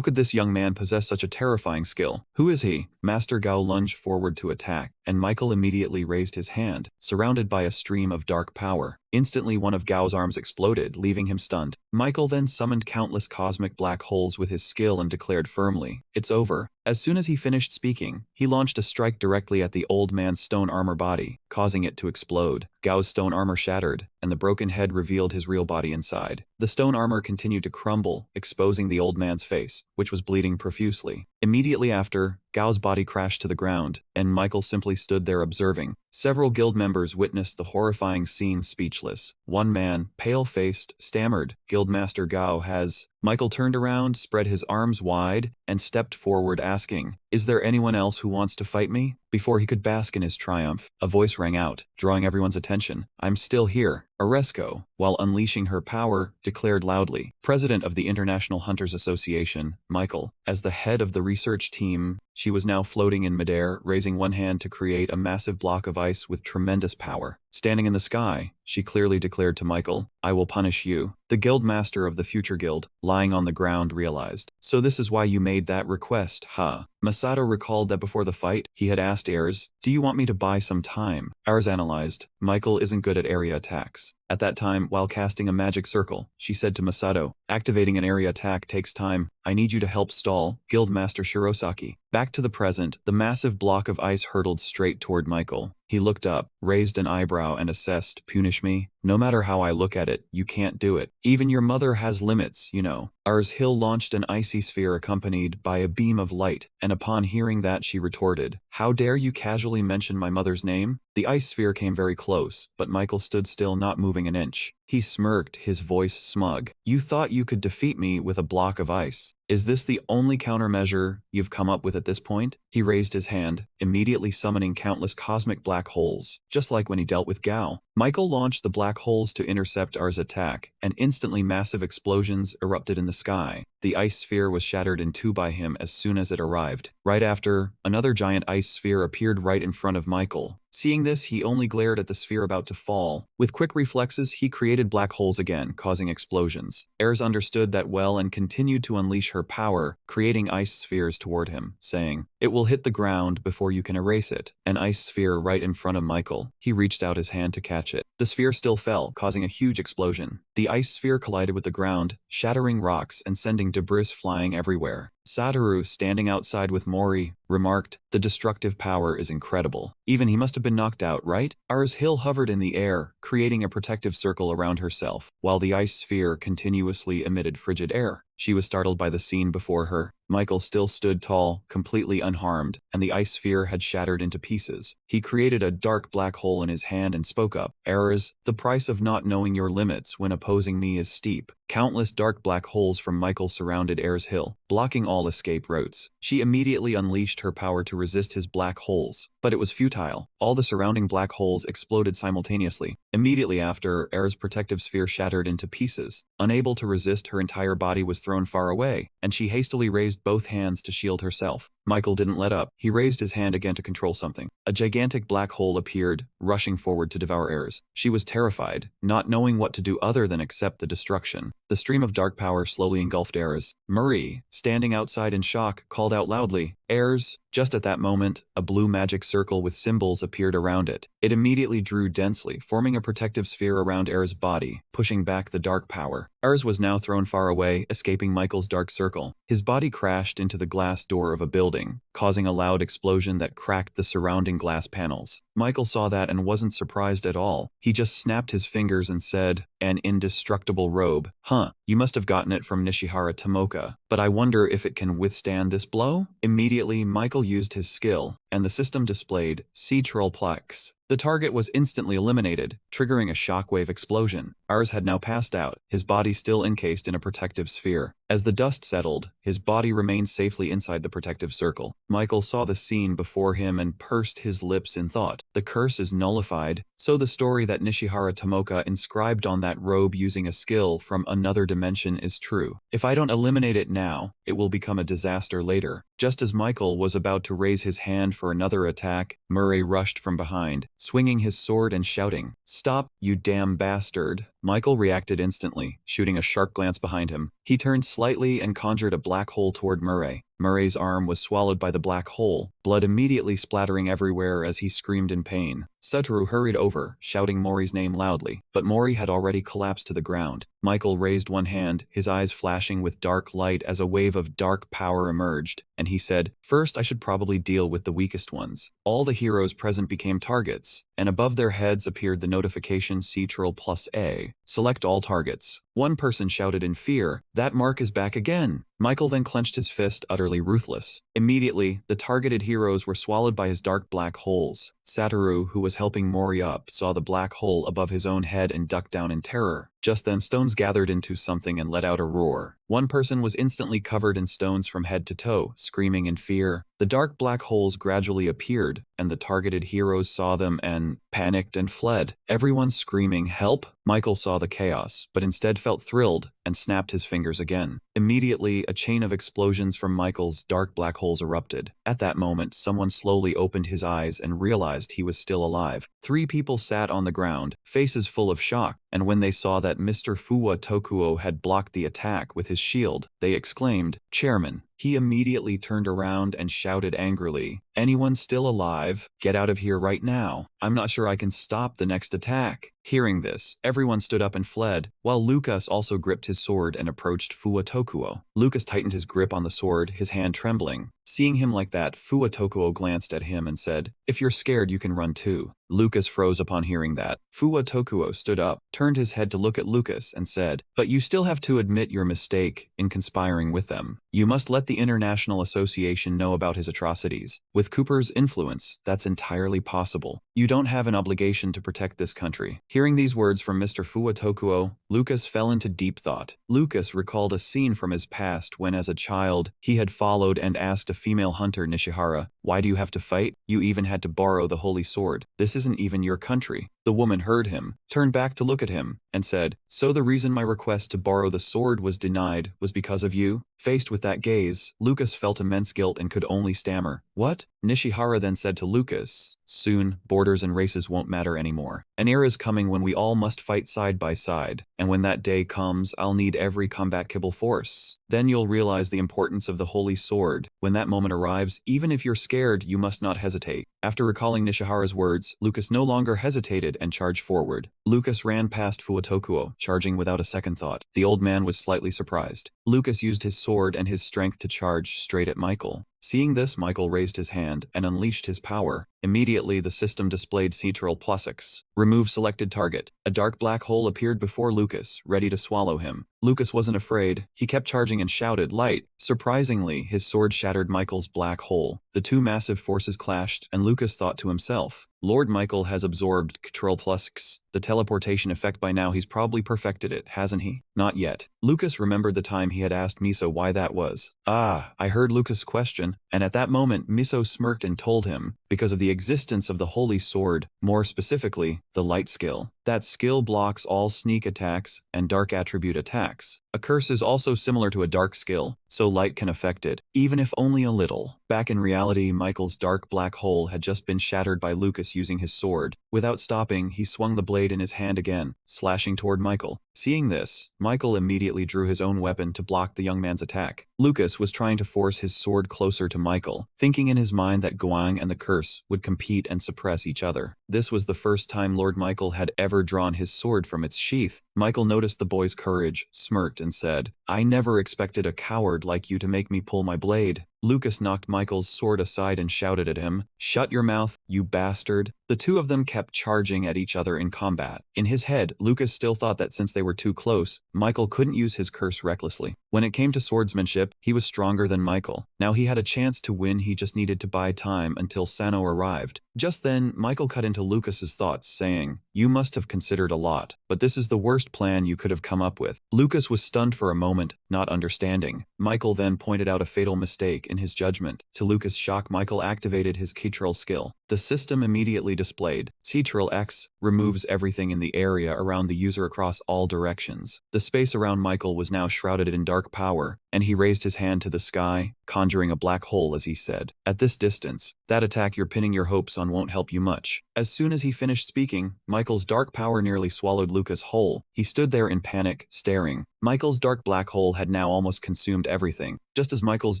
could this young man possess such a terrifying skill? Who is he? Master Gao lunged forward to attack, and Michael immediately raised his hand, surrounded by a stream of dark power. Instantly one of Gao's arms exploded, leaving him stunned. Michael then summoned countless cosmic black holes with his skill and declared firmly, "It's over." As soon as he finished speaking, he launched a strike directly at the old man's stone armor body, causing it to explode. Gao's stone armor shattered, and the broken head revealed his real body inside. The stone armor continued to crumble, exposing the old man's face, which was bleeding profusely. Immediately after, Gao's body crashed to the ground, and Michael simply stood there observing. Several guild members witnessed the horrifying scene speechless. One man, pale-faced, stammered, "Guildmaster Gao has..." Michael turned around, spread his arms wide, and stepped forward asking, "Is there anyone else who wants to fight me?" Before he could bask in his triumph, a voice rang out, drawing everyone's attention. "I'm still here." Oresco, while unleashing her power, declared loudly, "President of the International Hunters Association, Michael." As the head of the research team, she was now floating in midair, raising one hand to create a massive block of ice with tremendous power. Standing in the sky, she clearly declared to Michael, "I will punish you." The guild master of the future guild, lying on the ground, realized. "So this is why you made that request, huh?" Masato recalled that before the fight, he had asked Ayers, "Do you want me to buy some time?" Ayers analyzed, "Michael isn't good at area attacks. At that time, while casting a magic circle, she said to Masato, activating an area attack takes time. I need you to help stall, Guildmaster Shirosaki. Back to the present, the massive block of ice hurtled straight toward Michael. He looked up, raised an eyebrow and assessed, punish me? No matter how I look at it, you can't do it. Even your mother has limits, you know. Ars Hill launched an icy sphere accompanied by a beam of light, and upon hearing that she retorted, how dare you casually mention my mother's name? The ice sphere came very close, but Michael stood still, not moving an inch. He smirked, his voice smug. You thought you could defeat me with a block of ice. Is this the only countermeasure you've come up with at this point? He raised his hand, immediately summoning countless cosmic black holes, just like when he dealt with Gao. Michael launched the black holes to intercept R's attack, and instantly massive explosions erupted in the sky. The ice sphere was shattered in two by him as soon as it arrived. Right after, another giant ice sphere appeared right in front of Michael. Seeing this, he only glared at the sphere about to fall. With quick reflexes, he created black holes again, causing explosions. Ares understood that well and continued to unleash her power, creating ice spheres toward him, saying, it will hit the ground before you can erase it. An ice sphere right in front of Michael. He reached out his hand to catch it. The sphere still fell, causing a huge explosion. The ice sphere collided with the ground, shattering rocks and sending debris flying everywhere. Satoru, standing outside with Mori, remarked, the destructive power is incredible. Even he must have been knocked out, right? Ars Hill hovered in the air, creating a protective circle around herself, while the ice sphere continuously emitted frigid air. She was startled by the scene before her. Michael still stood tall, completely unharmed, and the ice sphere had shattered into pieces. He created a dark black hole in his hand and spoke up, Ares, the price of not knowing your limits when opposing me is steep. Countless dark black holes from Michael surrounded Ars Hill, blocking all escape routes. She immediately unleashed her power to resist his black holes, but it was futile. All the surrounding black holes exploded simultaneously. Immediately after, Ares' protective sphere shattered into pieces. Unable to resist, her entire body was thrown far away, and she hastily raised both hands to shield herself. Michael didn't let up. He raised his hand again to control something. A gigantic black hole appeared, rushing forward to devour Ares. She was terrified, not knowing what to do other than accept the destruction. The stream of dark power slowly engulfed Ares. Murray, standing outside in shock, called out loudly, Ares. Just at that moment, a blue magic circle with symbols appeared around it. It immediately drew densely, forming a protective sphere around Ares' body, pushing back the dark power. Ares was now thrown far away, escaping Michael's dark circle. His body crashed into the glass door of a building, causing a loud explosion that cracked the surrounding glass panels. Michael saw that and wasn't surprised at all. He just snapped his fingers and said, an indestructible robe. Huh, you must have gotten it from Nishihara Tomoka, but I wonder if it can withstand this blow? Immediately, Michael used his skill, and the system displayed Sea Trollplex. The target was instantly eliminated, triggering a shockwave explosion. Ars had now passed out, his body still encased in a protective sphere. As the dust settled, his body remained safely inside the protective circle. Michael saw the scene before him and pursed his lips in thought. The curse is nullified, so the story that Nishihara Tomoka inscribed on that robe using a skill from another dimension is true. If I don't eliminate it now, it will become a disaster later. Just as Michael was about to raise his hand for another attack, Murray rushed from behind, swinging his sword and shouting, "Stop, you damn bastard!" Michael reacted instantly, shooting a sharp glance behind him. He turned slightly and conjured a black hole toward Murray. Murray's arm was swallowed by the black hole, blood immediately splattering everywhere as he screamed in pain. Satoru hurried over, shouting Mori's name loudly, but Mori had already collapsed to the ground. Michael raised one hand, his eyes flashing with dark light as a wave of dark power emerged, and he said, "First I should probably deal with the weakest ones." All the heroes present became targets, and above their heads appeared the notification Ctrl+A. Select all targets. One person shouted in fear, "That mark is back again!" Michael then clenched his fist, utterly ruthless. Immediately, the targeted heroes were swallowed by his dark black holes. Satoru, who was helping Mori up, saw the black hole above his own head and ducked down in terror. Just then, stones gathered into something and let out a roar. One person was instantly covered in stones from head to toe, screaming in fear. The dark black holes gradually appeared, and the targeted heroes saw them and panicked and fled. Everyone screaming, "Help!" Michael saw the chaos, but instead felt thrilled and snapped his fingers again. Immediately, a chain of explosions from Michael's dark black holes erupted. At that moment, someone slowly opened his eyes and realized he was still alive. 3 people sat on the ground, faces full of shock, and when they saw that Mr. Fuwa Tokuo had blocked the attack with his shield, they exclaimed, "Chairman, He immediately turned around and shouted angrily, "Anyone still alive? Get out of here right now. I'm not sure I can stop the next attack." Hearing this, everyone stood up and fled, while Lucas also gripped his sword and approached Fuwa. Lucas tightened his grip on the sword, his hand trembling. Seeing him like that, Fuwa glanced at him and said, "If you're scared, you can run too." Lucas froze upon hearing that. Fuwa stood up, turned his head to look at Lucas, and said, "But you still have to admit your mistake in conspiring with them. You must let the International Association know about his atrocities. With Cooper's influence, that's entirely possible. You don't have an obligation to protect this country." Hearing these words from Mr. Fuwa, Lucas fell into deep thought. Lucas recalled a scene from his past when, as a child, he had followed and asked a female hunter, Nishihara, "Why do you have to fight? You even had to borrow the holy sword. This isn't even your country." The woman heard him, turned back to look at him, and said, "So the reason my request to borrow the sword was denied was because of you?" Faced with that gaze, Lucas felt immense guilt and could only stammer, "What?" Nishihara then said to Lucas, "Soon, borders and races won't matter anymore. An era is coming when we all must fight side by side, and when that day comes, I'll need every combatable force. Then you'll realize the importance of the holy sword. When that moment arrives, even if you're scared, you must not hesitate." After recalling Nishihara's words, Lucas no longer hesitated and charged forward. Lucas ran past Fuwa, charging without a second thought. The old man was slightly surprised. Lucas used his sword and his strength to charge straight at Michael. Seeing this, Michael raised his hand and unleashed his power. Immediately, the system displayed Ctrl plus X. Remove selected target. A dark black hole appeared before Lucas, ready to swallow him. Lucas wasn't afraid. He kept charging and shouted, "Light!" Surprisingly, his sword shattered Michael's black hole. The two massive forces clashed, and Lucas thought to himself, "Lord Michael has absorbed Ctrl plus X, the teleportation effect. By now he's probably perfected it, hasn't he?" Not yet. Lucas remembered the time he had asked Miso why that was. "Ah," I heard Lucas' question, and at that moment Miso smirked and told him, because of the existence of the holy sword, more specifically, the light skill. That skill blocks all sneak attacks and dark attribute attacks. A curse is also similar to a dark skill, so light can affect it, even if only a little. Back in reality, Michael's dark black hole had just been shattered by Lucas using his sword. Without stopping, he swung the blade in his hand again, slashing toward Michael. Seeing this, Michael immediately drew his own weapon to block the young man's attack. Lucas was trying to force his sword closer to Michael, thinking in his mind that Guang and the curse would compete and suppress each other. This was the first time Lord Michael had ever drawn his sword from its sheath. Michael noticed the boy's courage, smirked, and said, "I never expected a coward like you to make me pull my blade." Lucas knocked Michael's sword aside and shouted at him, "Shut your mouth, you bastard." The two of them kept charging at each other in combat. In his head, Lucas still thought that since they were too close, Michael couldn't use his curse recklessly. When it came to swordsmanship, he was stronger than Michael. Now he had a chance to win, he just needed to buy time until Sano arrived. Just then, Michael cut into Lucas's thoughts, saying, "You must have considered a lot, but this is the worst plan you could have come up with." Lucas was stunned for a moment, not understanding. Michael then pointed out a fatal mistake in his judgment. To Lucas' shock, Michael activated his Ctrl skill. The system immediately displayed. Ctrl X removes everything in the area around the user across all directions. The space around Michael was now shrouded in dark power, and he raised his hand to the sky, conjuring a black hole as he said, "At this distance, that attack you're pinning your hopes on won't help you much." As soon as he finished speaking, Michael's dark power nearly swallowed Lucas whole. He stood there in panic, staring. Michael's dark black hole had now almost consumed everything. Just as Michael's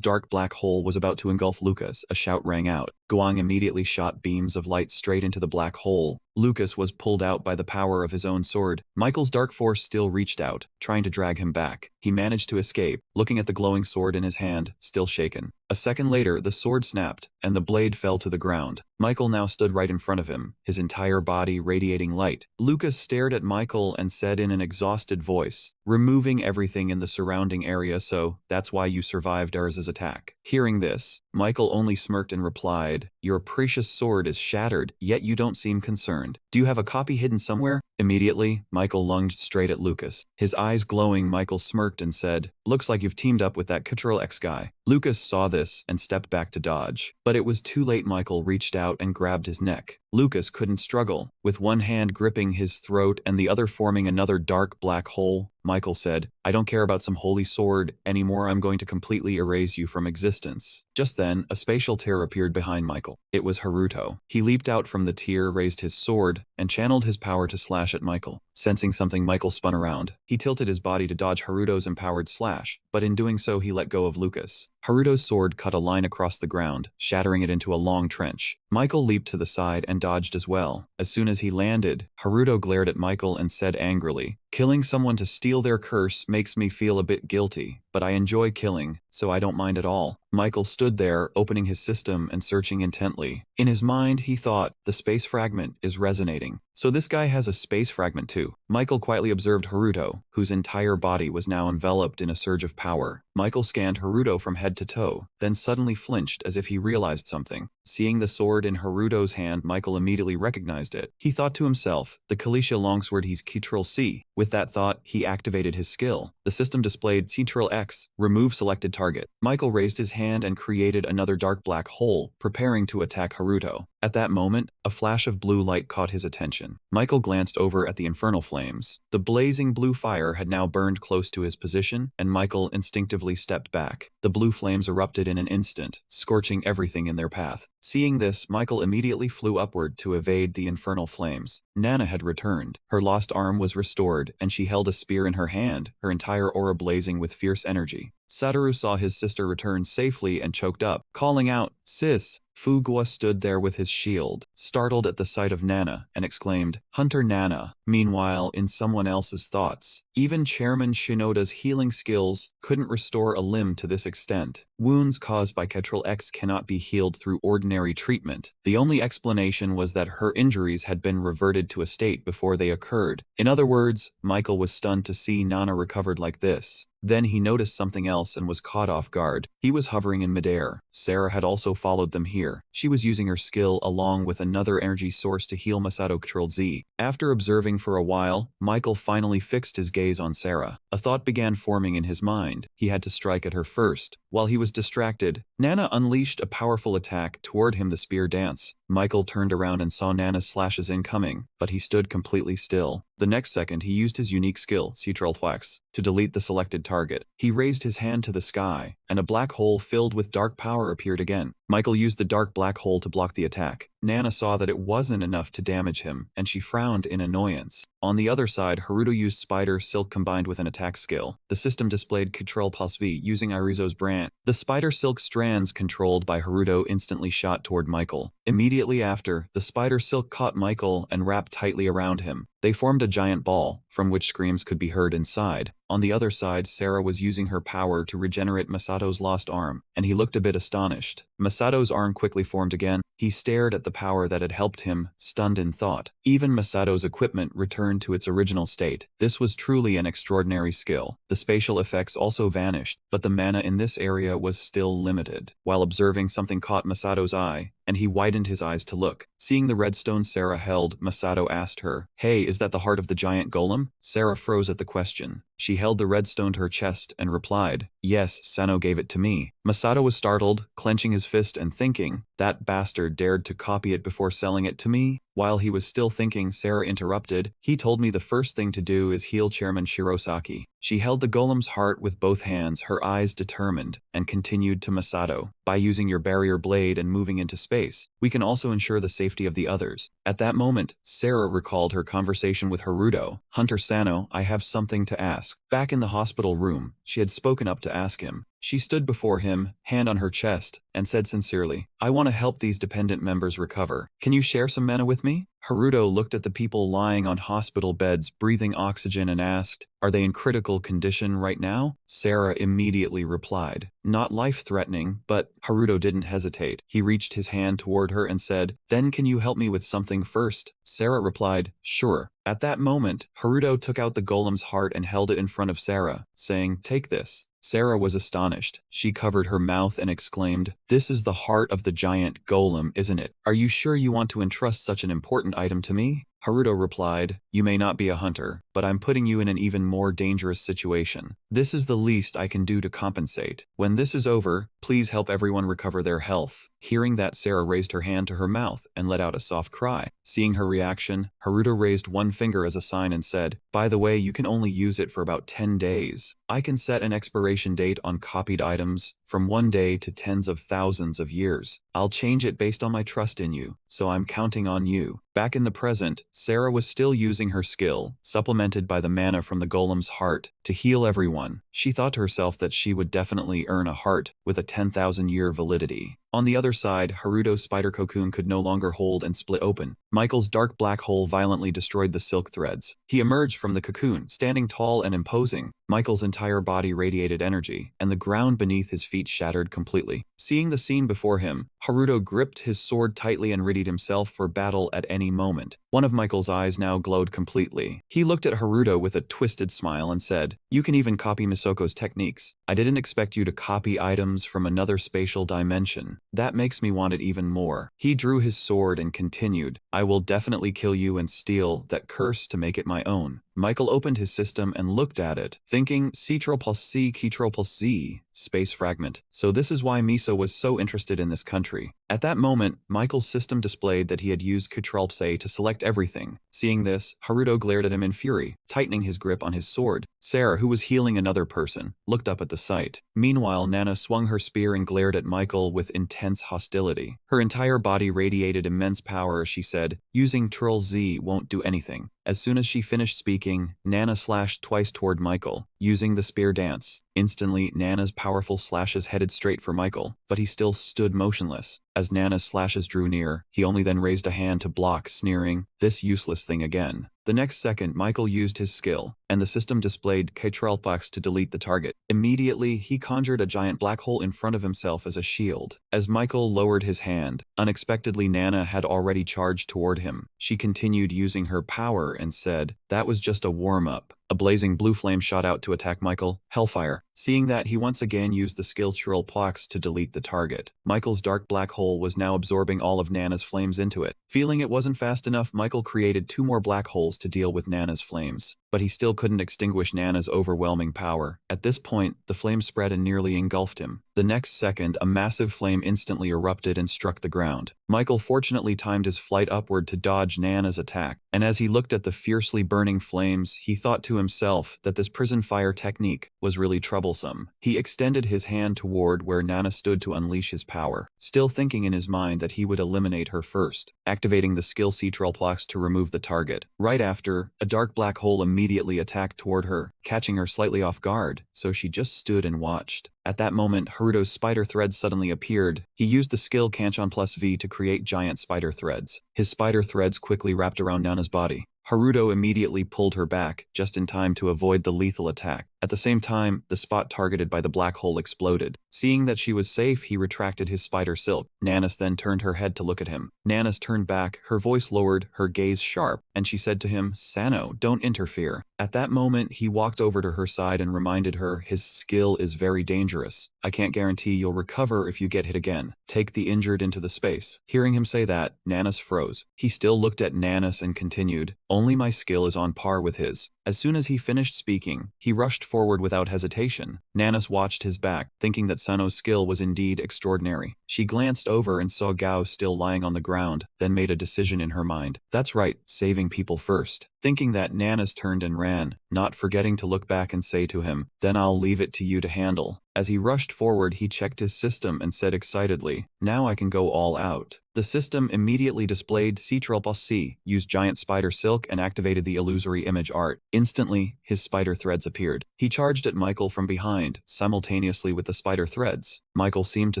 dark black hole was about to engulf Lucas, a shout rang out. Guang immediately shot beams of light straight into the black hole. Lucas was pulled out by the power of his own sword. Michael's dark force still reached out, trying to drag him back. He managed to escape, looking at the glowing sword in his hand, still shaken. A second later, the sword snapped, and the blade fell to the ground. Michael now stood right in front of him, his entire body radiating light. Lucas stared at Michael and said in an exhausted voice, "Removing everything in the surrounding area, so that's why you survived Arz's attack." Hearing this, Michael only smirked and replied, "Your precious sword is shattered, yet you don't seem concerned. Do you have a copy hidden somewhere?" Immediately, Michael lunged straight at Lucas. His eyes glowing, Michael smirked and said, "Looks like you've teamed up with that Ctrl X guy." Lucas saw this and stepped back to dodge. But it was too late. Michael reached out and grabbed his neck. Lucas couldn't struggle. With one hand gripping his throat and the other forming another dark black hole, Michael said, "I don't care about some holy sword anymore. I'm going to completely erase you from existence." Just then, a spatial tear appeared behind Michael. It was Haruto. He leaped out from the tear, raised his sword, and channeled his power to slash at Michael. Sensing something, Michael spun around. He tilted his body to dodge Haruto's empowered slash, but in doing so he let go of Lucas. Haruto's sword cut a line across the ground, shattering it into a long trench. Michael leaped to the side and dodged as well. As soon as he landed, Haruto glared at Michael and said angrily, "Killing someone to steal their curse makes me feel a bit guilty, but I enjoy killing, so I don't mind at all." Michael stood there, opening his system and searching intently. In his mind, he thought, the space fragment is resonating. So this guy has a space fragment too. Michael quietly observed Haruto, whose entire body was now enveloped in a surge of power. Michael scanned Haruto from head to toe, then suddenly flinched as if he realized something. Seeing the sword in Haruto's hand, Michael immediately recognized it. He thought to himself, the Kalisha longsword, he's Ctrl-C. With that thought, he activated his skill. The system displayed Ctrl-X, remove selected target. Michael raised his hand and created another dark black hole, preparing to attack Haruto. At that moment, a flash of blue light caught his attention. Michael glanced over at the infernal flames. The blazing blue fire had now burned close to his position, and Michael instinctively stepped back. The blue flames erupted in an instant, scorching everything in their path. Seeing this, Michael immediately flew upward to evade the infernal flames. Nana had returned. Her lost arm was restored, and she held a spear in her hand, her entire aura blazing with fierce energy. Satoru saw his sister return safely and choked up, calling out, "Sis!" Fuguwa stood there with his shield, startled at the sight of Nana, and exclaimed, "Hunter Nana." Meanwhile, in someone else's thoughts, even Chairman Shinoda's healing skills couldn't restore a limb to this extent. Wounds caused by Ctrl-X cannot be healed through ordinary treatment. The only explanation was that her injuries had been reverted to a state before they occurred. In other words, Michael was stunned to see Nana recovered like this. Then he noticed something else and was caught off guard. He was hovering in midair. Sarah had also followed them here. She was using her skill along with another energy source to heal Masato. Ctrl-Z. After observing for a while, Michael finally fixed his gaze on Sarah. A thought began forming in his mind. He had to strike at her first. While he was distracted, Nana unleashed a powerful attack. Toward him the spear dance. Michael turned around and saw Nana's slashes incoming, but he stood completely still. The next second he used his unique skill, Ctrl-Flex, to delete the selected target. He raised his hand to the sky, and a black hole filled with dark power appeared again. Michael used the dark black hole to block the attack. Nana saw that it wasn't enough to damage him, and she frowned in annoyance. On the other side, Haruto used Spider Silk combined with an attack skill. The system displayed Ctrl+V using Irizo's brand. The Spider Silk strands controlled by Haruto instantly shot toward Michael. Immediately after, the Spider Silk caught Michael and wrapped tightly around him. They formed a giant ball, from which screams could be heard inside. On the other side, Sarah was using her power to regenerate Masato's lost arm, and he looked a bit astonished. Masato's arm quickly formed again. He stared at the power that had helped him, stunned in thought. Even Masato's equipment returned to its original state. This was truly an extraordinary skill. The spatial effects also vanished, but the mana in this area was still limited. While observing, something caught Masato's eye, and he widened his eyes to look. Seeing the redstone Sarah held, Masato asked her, "Hey, is that the heart of the giant golem?" Sarah froze at the question. She held the redstone to her chest and replied, "Yes, Sano gave it to me." Masato was startled, clenching his fist and thinking, "That bastard dared to copy it before selling it to me?" While he was still thinking, Sarah interrupted, "He told me the first thing to do is heal Chairman Shirosaki." She held the golem's heart with both hands, her eyes determined, and continued to Masato, "By using your barrier blade and moving into space, we can also ensure the safety of the others." At that moment, Sarah recalled her conversation with Haruto. "Hunter Sano, I have something to ask." Back in the hospital room, she had spoken up to ask him. She stood before him, hand on her chest, and said sincerely, "I want to help these dependent members recover. Can you share some mana with me?" Haruto looked at the people lying on hospital beds breathing oxygen and asked, "Are they in critical condition right now?" Sarah immediately replied, "Not life-threatening, but..." Haruto didn't hesitate. He reached his hand toward her and said, "Then can you help me with something first?" Sarah replied, "Sure." At that moment, Haruto took out the golem's heart and held it in front of Sarah, saying, "Take this." Sarah was astonished. She covered her mouth and exclaimed, "This is the heart of the giant golem, isn't it? Are you sure you want to entrust such an important item to me?" Haruto replied, "You may not be a hunter, but I'm putting you in an even more dangerous situation. This is the least I can do to compensate. When this is over, please help everyone recover their health." Hearing that, Sarah raised her hand to her mouth and let out a soft cry. Seeing her reaction, Haruto raised one finger as a sign and said, "By the way, you can only use it for about 10 days. I can set an expiration date on copied items from 1 day to tens of thousands of years. I'll change it based on my trust in you, so I'm counting on you." Back in the present, Sarah was still using her skill, supplemented by the mana from the golem's heart, to heal everyone. She thought to herself that she would definitely earn a heart with a 10,000-year validity. On the other side, Haruto's spider cocoon could no longer hold and split open. Michael's dark black hole violently destroyed the silk threads. He emerged from the cocoon, standing tall and imposing. Michael's entire body radiated energy, and the ground beneath his feet shattered completely. Seeing the scene before him, Haruto gripped his sword tightly and readied himself for battle at any moment. One of Michael's eyes now glowed completely. He looked at Haruto with a twisted smile and said, "You can even copy Misoko's techniques. I didn't expect you to copy items from another spatial dimension. That makes me want it even more." He drew his sword and continued, "I will definitely kill you and steal that curse to make it my own." Michael opened his system and looked at it, thinking C++C, K++Z, space fragment. So this is why Miso was so interested in this country. At that moment, Michael's system displayed that he had used K++A to select everything. Seeing this, Haruto glared at him in fury, tightening his grip on his sword. Sarah, who was healing another person, looked up at the sight. Meanwhile, Nana swung her spear and glared at Michael with intense hostility. Her entire body radiated immense power as she said, "Using Troll Z won't do anything." As soon as she finished speaking, Nana slashed twice toward Michael, using the spear dance. Instantly, Nana's powerful slashes headed straight for Michael, but he still stood motionless. As Nana's slashes drew near, he only then raised a hand to block, sneering, "This useless thing again." The next second, Michael used his skill, and the system displayed K-Tralpax to delete the target. Immediately, he conjured a giant black hole in front of himself as a shield. As Michael lowered his hand, unexpectedly Nana had already charged toward him. She continued using her power and said, "That was just a warm-up." A blazing blue flame shot out to attack Michael. Hellfire. Seeing that, he once again used the skill Tralpax to delete the target. Michael's dark black hole was now absorbing all of Nana's flames into it. Feeling it wasn't fast enough, Michael created 2 more black holes to deal with Nana's flames. But he still couldn't extinguish Nana's overwhelming power. At this point, the flame spread and nearly engulfed him. The next second, a massive flame instantly erupted and struck the ground. Michael fortunately timed his flight upward to dodge Nana's attack, and as he looked at the fiercely burning flames, he thought to himself that this prison fire technique was really troublesome. He extended his hand toward where Nana stood to unleash his power, still thinking in his mind that he would eliminate her first, activating the skill C-Tralpax to remove the target. Right after, a dark black hole immediately attacked toward her, catching her slightly off guard, so she just stood and watched. At that moment, Haruto's spider threads suddenly appeared. He used the skill Kanchan+V to create giant spider threads. His spider threads quickly wrapped around Nana's body. Haruto immediately pulled her back, just in time to avoid the lethal attack. At the same time, the spot targeted by the black hole exploded. Seeing that she was safe, he retracted his spider silk. Nanas then turned her head to look at him. Nanas turned back, her voice lowered, her gaze sharp, and she said to him, "Sano, don't interfere." At that moment, he walked over to her side and reminded her his skill is very dangerous. "I can't guarantee you'll recover if you get hit again. Take the injured into the space." Hearing him say that, Nanas froze. He still looked at Nanas and continued, "Only my skill is on par with his." As soon as he finished speaking, he rushed forward without hesitation. Nanas watched his back, thinking that Sano's skill was indeed extraordinary. She glanced over and saw Gao still lying on the ground, then made a decision in her mind. That's right, saving people first. Thinking that, Nanas turned and ran, not forgetting to look back and say to him, "Then I'll leave it to you to handle." As he rushed forward, he checked his system and said excitedly, "Now I can go all out." The system immediately displayed C++C, used giant spider silk and activated the illusory image art. Instantly, his spider threads appeared. He charged at Michael from behind, simultaneously with the spider threads. Michael seemed to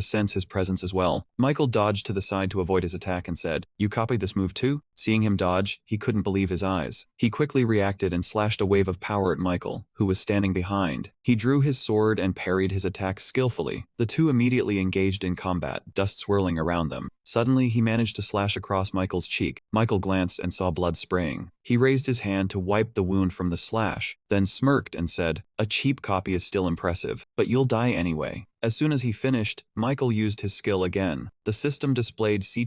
sense his presence as well. Michael dodged to the side to avoid his attack and said, "You copied this move too?" Seeing him dodge, he couldn't believe his eyes. He quickly reacted and slashed a wave of power at Michael, who was standing behind. He drew his sword and parried his attack skillfully. The two immediately engaged in combat, dust swirling around them. Suddenly, he managed to slash across Michael's cheek. Michael glanced and saw blood spraying. He raised his hand to wipe the wound from the slash, then smirked and said, "A cheap copy is still impressive, but you'll die anyway." As soon as he finished, Michael used his skill again. The system displayed C++.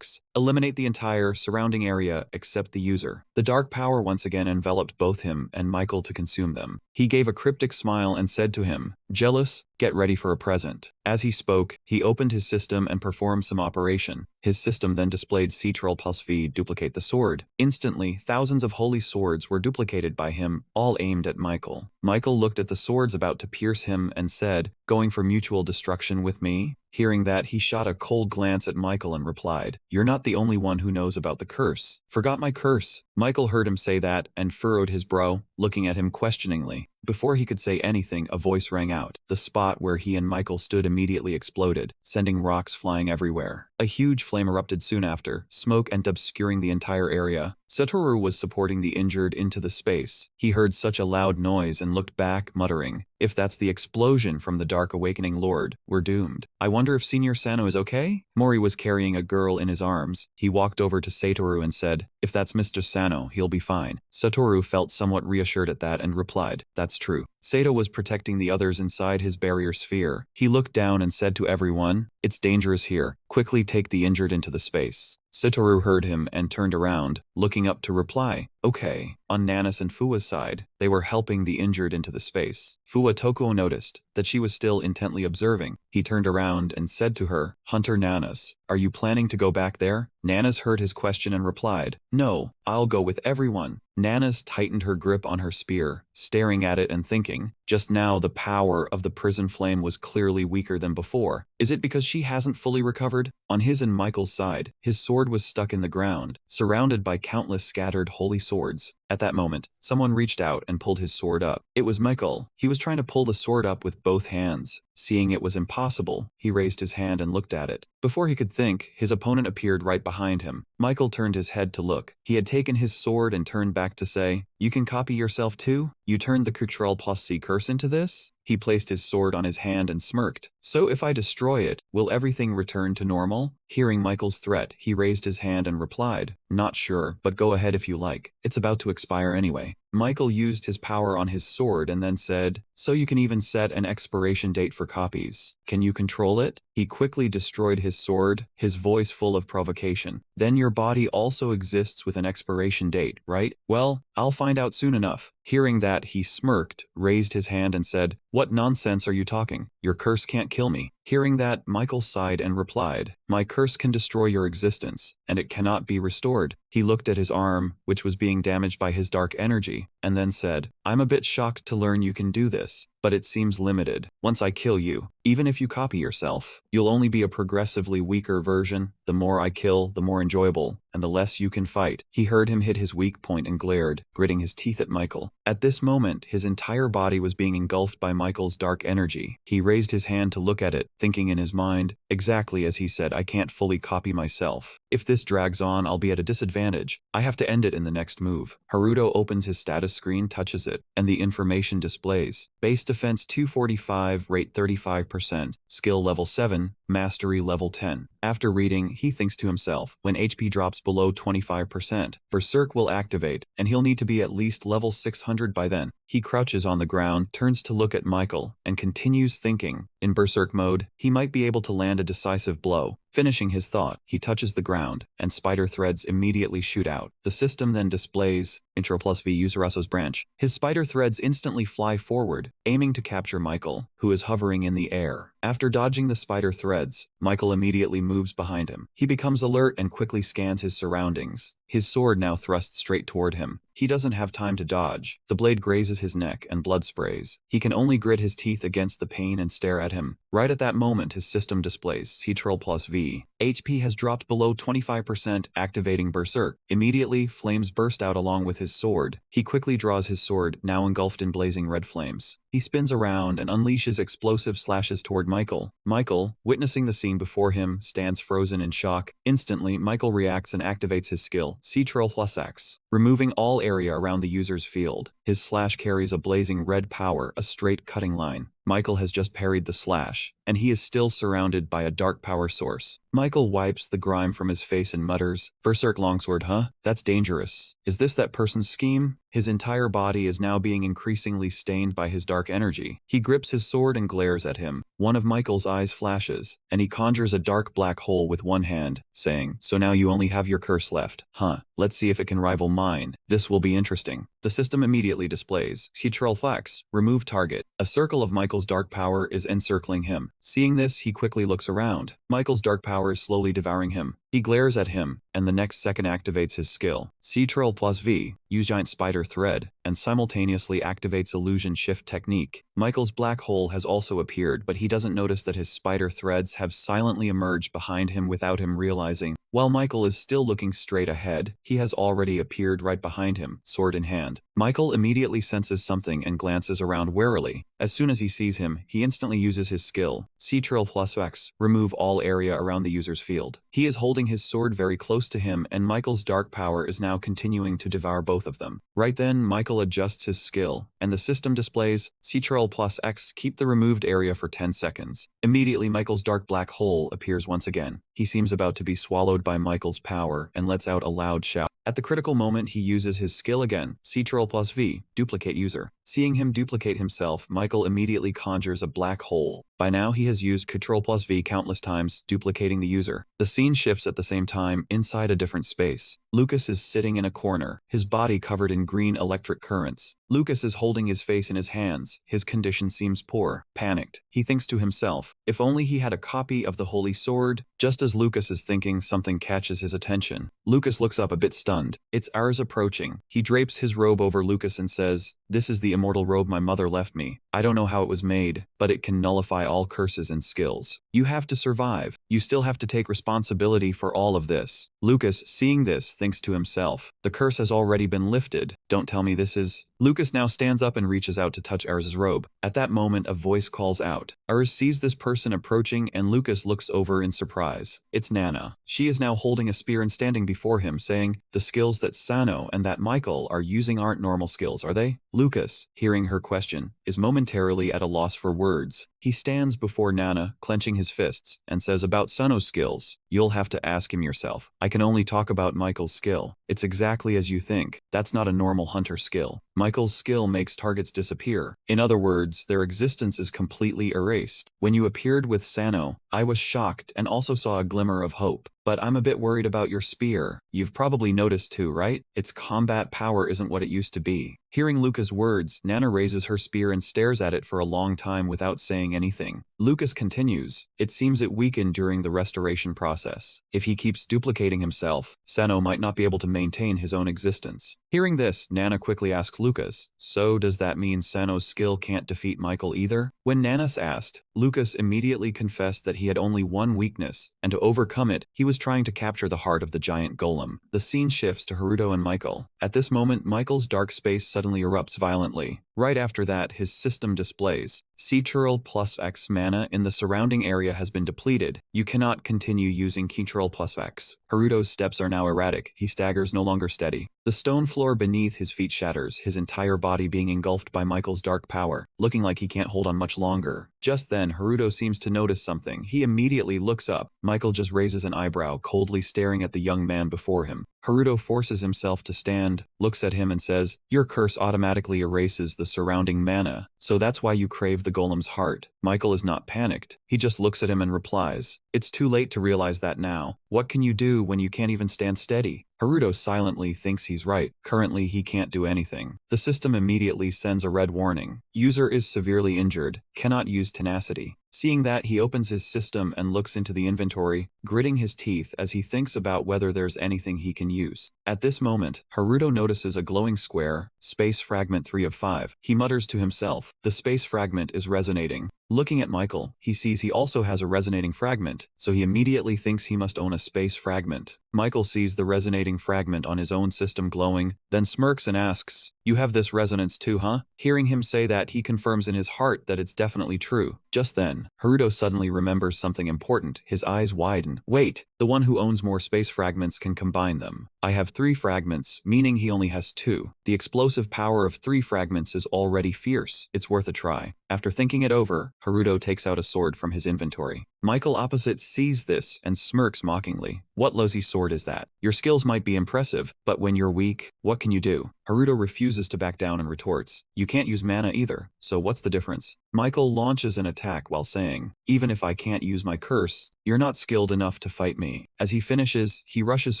Eliminate the entire surrounding area except the user. The dark power once again enveloped both him and Michael to consume them. He gave a cryptic smile and said to him, "Jealous? Get ready for a present." As he spoke, he opened his system and performed some operation. His system then displayed Ctrl+V duplicate the sword. Instantly, thousands of holy swords were duplicated by him, all aimed at Michael. Michael looked at the swords about to pierce him and said, "Going for mutual destruction with me?" Hearing that, he shot a cold glance at Michael and replied, "You're not the only one who knows about the curse." "Forgot my curse?" Michael heard him say that and furrowed his brow, looking at him questioningly. Before he could say anything, a voice rang out. The spot where he and Michael stood immediately exploded, sending rocks flying everywhere. A huge flame erupted soon after, smoke and obscuring the entire area. Satoru was supporting the injured into the space. He heard such a loud noise and looked back, muttering, "If that's the explosion from the Dark Awakening Lord, we're doomed. I wonder if Senior Sano is okay?" Mori was carrying a girl in his arms. He walked over to Satoru and said, "If that's Mr. Sano, he'll be fine." Satoru felt somewhat reassured at that and replied, "That's true." Sato was protecting the others inside his barrier sphere. He looked down and said to everyone, "It's dangerous here. Quickly take the injured into the space." Satoru heard him and turned around, looking up to reply, "Okay." On Nanas and Fuwa's side, they were helping the injured into the space. Fuwa Tokuo noticed that she was still intently observing. He turned around and said to her, "Hunter Nanas, are you planning to go back there?" Nanas heard his question and replied, "No, I'll go with everyone." Nanas tightened her grip on her spear, staring at it and thinking, just now the power of the prison flame was clearly weaker than before. Is it because she hasn't fully recovered? On his and Michael's side, his sword was stuck in the ground, surrounded by countless scattered holy swords. At that moment, someone reached out and pulled his sword up. It was Michael. He was trying to pull the sword up with both hands. Seeing it was impossible, he raised his hand and looked at it. Before he could think, his opponent appeared right behind him. Michael turned his head to look. He had taken his sword and turned back to say, "You can copy yourself too? You turned the Ctrl+C curse into this?" He placed his sword on his hand and smirked. "So if I destroy it, will everything return to normal?" Hearing Michael's threat, he raised his hand and replied, "Not sure, but go ahead if you like. It's about to expire anyway." Michael used his power on his sword and then said, "So you can even set an expiration date for copies. Can you control it?" He quickly destroyed his sword, his voice full of provocation. "Then your body also exists with an expiration date, right? Well, I'll find out soon enough." Hearing that, he smirked, raised his hand and said, "What nonsense are you talking? Your curse can't kill me." Hearing that, Michael sighed and replied, "My curse can destroy your existence, and it cannot be restored." He looked at his arm, which was being damaged by his dark energy, and then said, "I'm a bit shocked to learn you can do this, but it seems limited. Once I kill you, even if you copy yourself, you'll only be a progressively weaker version. The more I kill, the more enjoyable, and the less you can fight." He heard him hit his weak point and glared, gritting his teeth at Michael. At this moment, his entire body was being engulfed by Michael's dark energy. He raised his hand to look at it, thinking in his mind, exactly as he said, "I can't fully copy myself. If this drags on, I'll be at a disadvantage. I have to end it in the next move." Haruto opens his status screen, touches it, and the information displays. Base defense 245, rate 35%, skill level 7, mastery level 10. After reading, he thinks to himself, when HP drops below 25%, Berserk will activate, and he'll need to be at least level 600 by then. He crouches on the ground, turns to look at Michael, and continues thinking. In Berserk mode, he might be able to land a decisive blow. Finishing his thought, he touches the ground, and spider threads immediately shoot out. The system then displays Ctrl+V use Araso's branch. His spider threads instantly fly forward, aiming to capture Michael, who is hovering in the air. After dodging the spider threads, Michael immediately moves behind him. He becomes alert and quickly scans his surroundings. His sword now thrusts straight toward him. He doesn't have time to dodge. The blade grazes his neck and blood sprays. He can only grit his teeth against the pain and stare at him. Right at that moment, his system displays Ctrl+V. HP has dropped below 25%, activating Berserk. Immediately, flames burst out along with his sword. He quickly draws his sword, now engulfed in blazing red flames. He spins around and unleashes explosive slashes toward Michael. Michael, witnessing the scene before him, stands frozen in shock. Instantly, Michael reacts and activates his skill, Ctrl+X, removing all area around the user's field. His slash carries a blazing red power, a straight cutting line. Michael has just parried the slash, and he is still surrounded by a dark power source. Michael wipes the grime from his face and mutters, "Berserk longsword, huh? That's dangerous. Is this that person's scheme?" His entire body is now being increasingly stained by his dark energy. He grips his sword and glares at him. One of Michael's eyes flashes, and he conjures a dark black hole with one hand, saying, "So now you only have your curse left, huh? Let's see if it can rival mine. This will be interesting." The system immediately displays Ctrl+X, remove target. A circle of Michael's Michael's dark power is encircling him. Seeing this, he quickly looks around. Michael's dark power is slowly devouring him. He glares at him, and the next second activates his skill. Ctrl plus V, use giant spider thread, and simultaneously activates illusion shift technique. Michael's black hole has also appeared, but he doesn't notice that his spider threads have silently emerged behind him without him realizing. While Michael is still looking straight ahead, he has already appeared right behind him, sword in hand. Michael immediately senses something and glances around warily. As soon as he sees him, he instantly uses his skill, Ctrl plus X, remove all area around the user's field. He is holding his sword very close to him, and Michael's dark power is now continuing to devour both of them. Right then, Michael adjusts his skill, and the system displays, Ctrl plus X, keep the removed area for 10 seconds. Immediately, Michael's dark black hole appears once again. He seems about to be swallowed by Michael's power and lets out a loud shout. At the critical moment, he uses his skill again, Ctrl plus V, duplicate user. Seeing him duplicate himself, Michael immediately conjures a black hole. By now, he has used Ctrl plus V countless times, duplicating the user. The scene shifts at the same time, inside a different space. Lucas is sitting in a corner, his body covered in green electric currents. Lucas is holding his face in his hands. His condition seems poor. Panicked, he thinks to himself, if only he had a copy of the Holy Sword. Just as Lucas is thinking, something catches his attention. Lucas looks up a bit stunned. It's Ars approaching. He drapes his robe over Lucas and says, "This is the immortal robe my mother left me. I don't know how it was made, but it can nullify all curses and skills. You have to survive. You still have to take responsibility for all of this." Lucas, seeing this, thinks to himself, the curse has already been lifted. Don't tell me this is... Lucas now stands up and reaches out to touch Ars's robe. At that moment, a voice calls out. Ars sees this person approaching, and Lucas looks over in surprise. It's Nana. She is now holding a spear and standing before him, saying, "The skills that Sano and that Michael are using aren't normal skills, are they?" Lucas, hearing her question, is momentarily at a loss for words. He stands before Nana, clenching his fists, and says about Sano's skills, "You'll have to ask him yourself. I can only talk about Michael's skill. It's exactly as you think. That's not a normal hunter skill. Michael's skill makes targets disappear. In other words, their existence is completely erased. When you appeared with Sano, I was shocked and also saw a glimmer of hope. But I'm a bit worried about your spear. You've probably noticed too, right? Its combat power isn't what it used to be." Hearing Lucas' words, Nana raises her spear and stares at it for a long time without saying anything. Lucas continues, "It seems it weakened during the restoration process. If he keeps duplicating himself, Sano might not be able to maintain his own existence." Hearing this, Nana quickly asks Lucas, "So does that mean Sano's skill can't defeat Michael either?" When Nana's asked, Lucas immediately confessed that he had only one weakness, and to overcome it, he was trying to capture the heart of the giant golem. The scene shifts to Haruto and Michael. At this moment, Michael's dark space suddenly erupts violently. Right after that, his system displays, Ctrl plus X mana in the surrounding area has been depleted. You cannot continue using Ctrl plus X. Haruto's steps are now erratic. He staggers, no longer steady. The stone floor beneath his feet shatters, his entire body being engulfed by Michael's dark power, looking like he can't hold on much longer. Just then, Haruto seems to notice something. He immediately looks up. Michael just raises an eyebrow, coldly staring at the young man before him. Haruto forces himself to stand, looks at him and says, "Your curse automatically erases the surrounding mana, so that's why you crave the golem's heart." Michael is not panicked. He just looks at him and replies, "It's too late to realize that now. What can you do when you can't even stand steady?" Haruto silently thinks he's right. Currently, he can't do anything. The system immediately sends a red warning. User is severely injured, cannot use tenacity. Seeing that, he opens his system and looks into the inventory, gritting his teeth as he thinks about whether there's anything he can use. At this moment, Haruto notices a glowing square, space fragment 3 of 5. He mutters to himself, the space fragment is resonating. Looking at Michael, he sees he also has a resonating fragment, so he immediately thinks he must own a space fragment. Michael sees the resonating fragment on his own system glowing, then smirks and asks, "You have this resonance too, huh?" Hearing him say that, he confirms in his heart that it's definitely true. Just then, Haruto suddenly remembers something important. His eyes widen. Wait, the one who owns more space fragments can combine them. I have 3 fragments, meaning he only has 2. The explosive power of 3 fragments is already fierce. It's worth a try. After thinking it over, Haruto takes out a sword from his inventory. Michael opposite sees this and smirks mockingly. "What lousy sword is that? Your skills might be impressive, but when you're weak, what can you do?" Haruto refuses to back down and retorts, "You can't use mana either, so what's the difference?" Michael launches an attack while saying, "Even if I can't use my curse, you're not skilled enough to fight me." As he finishes, he rushes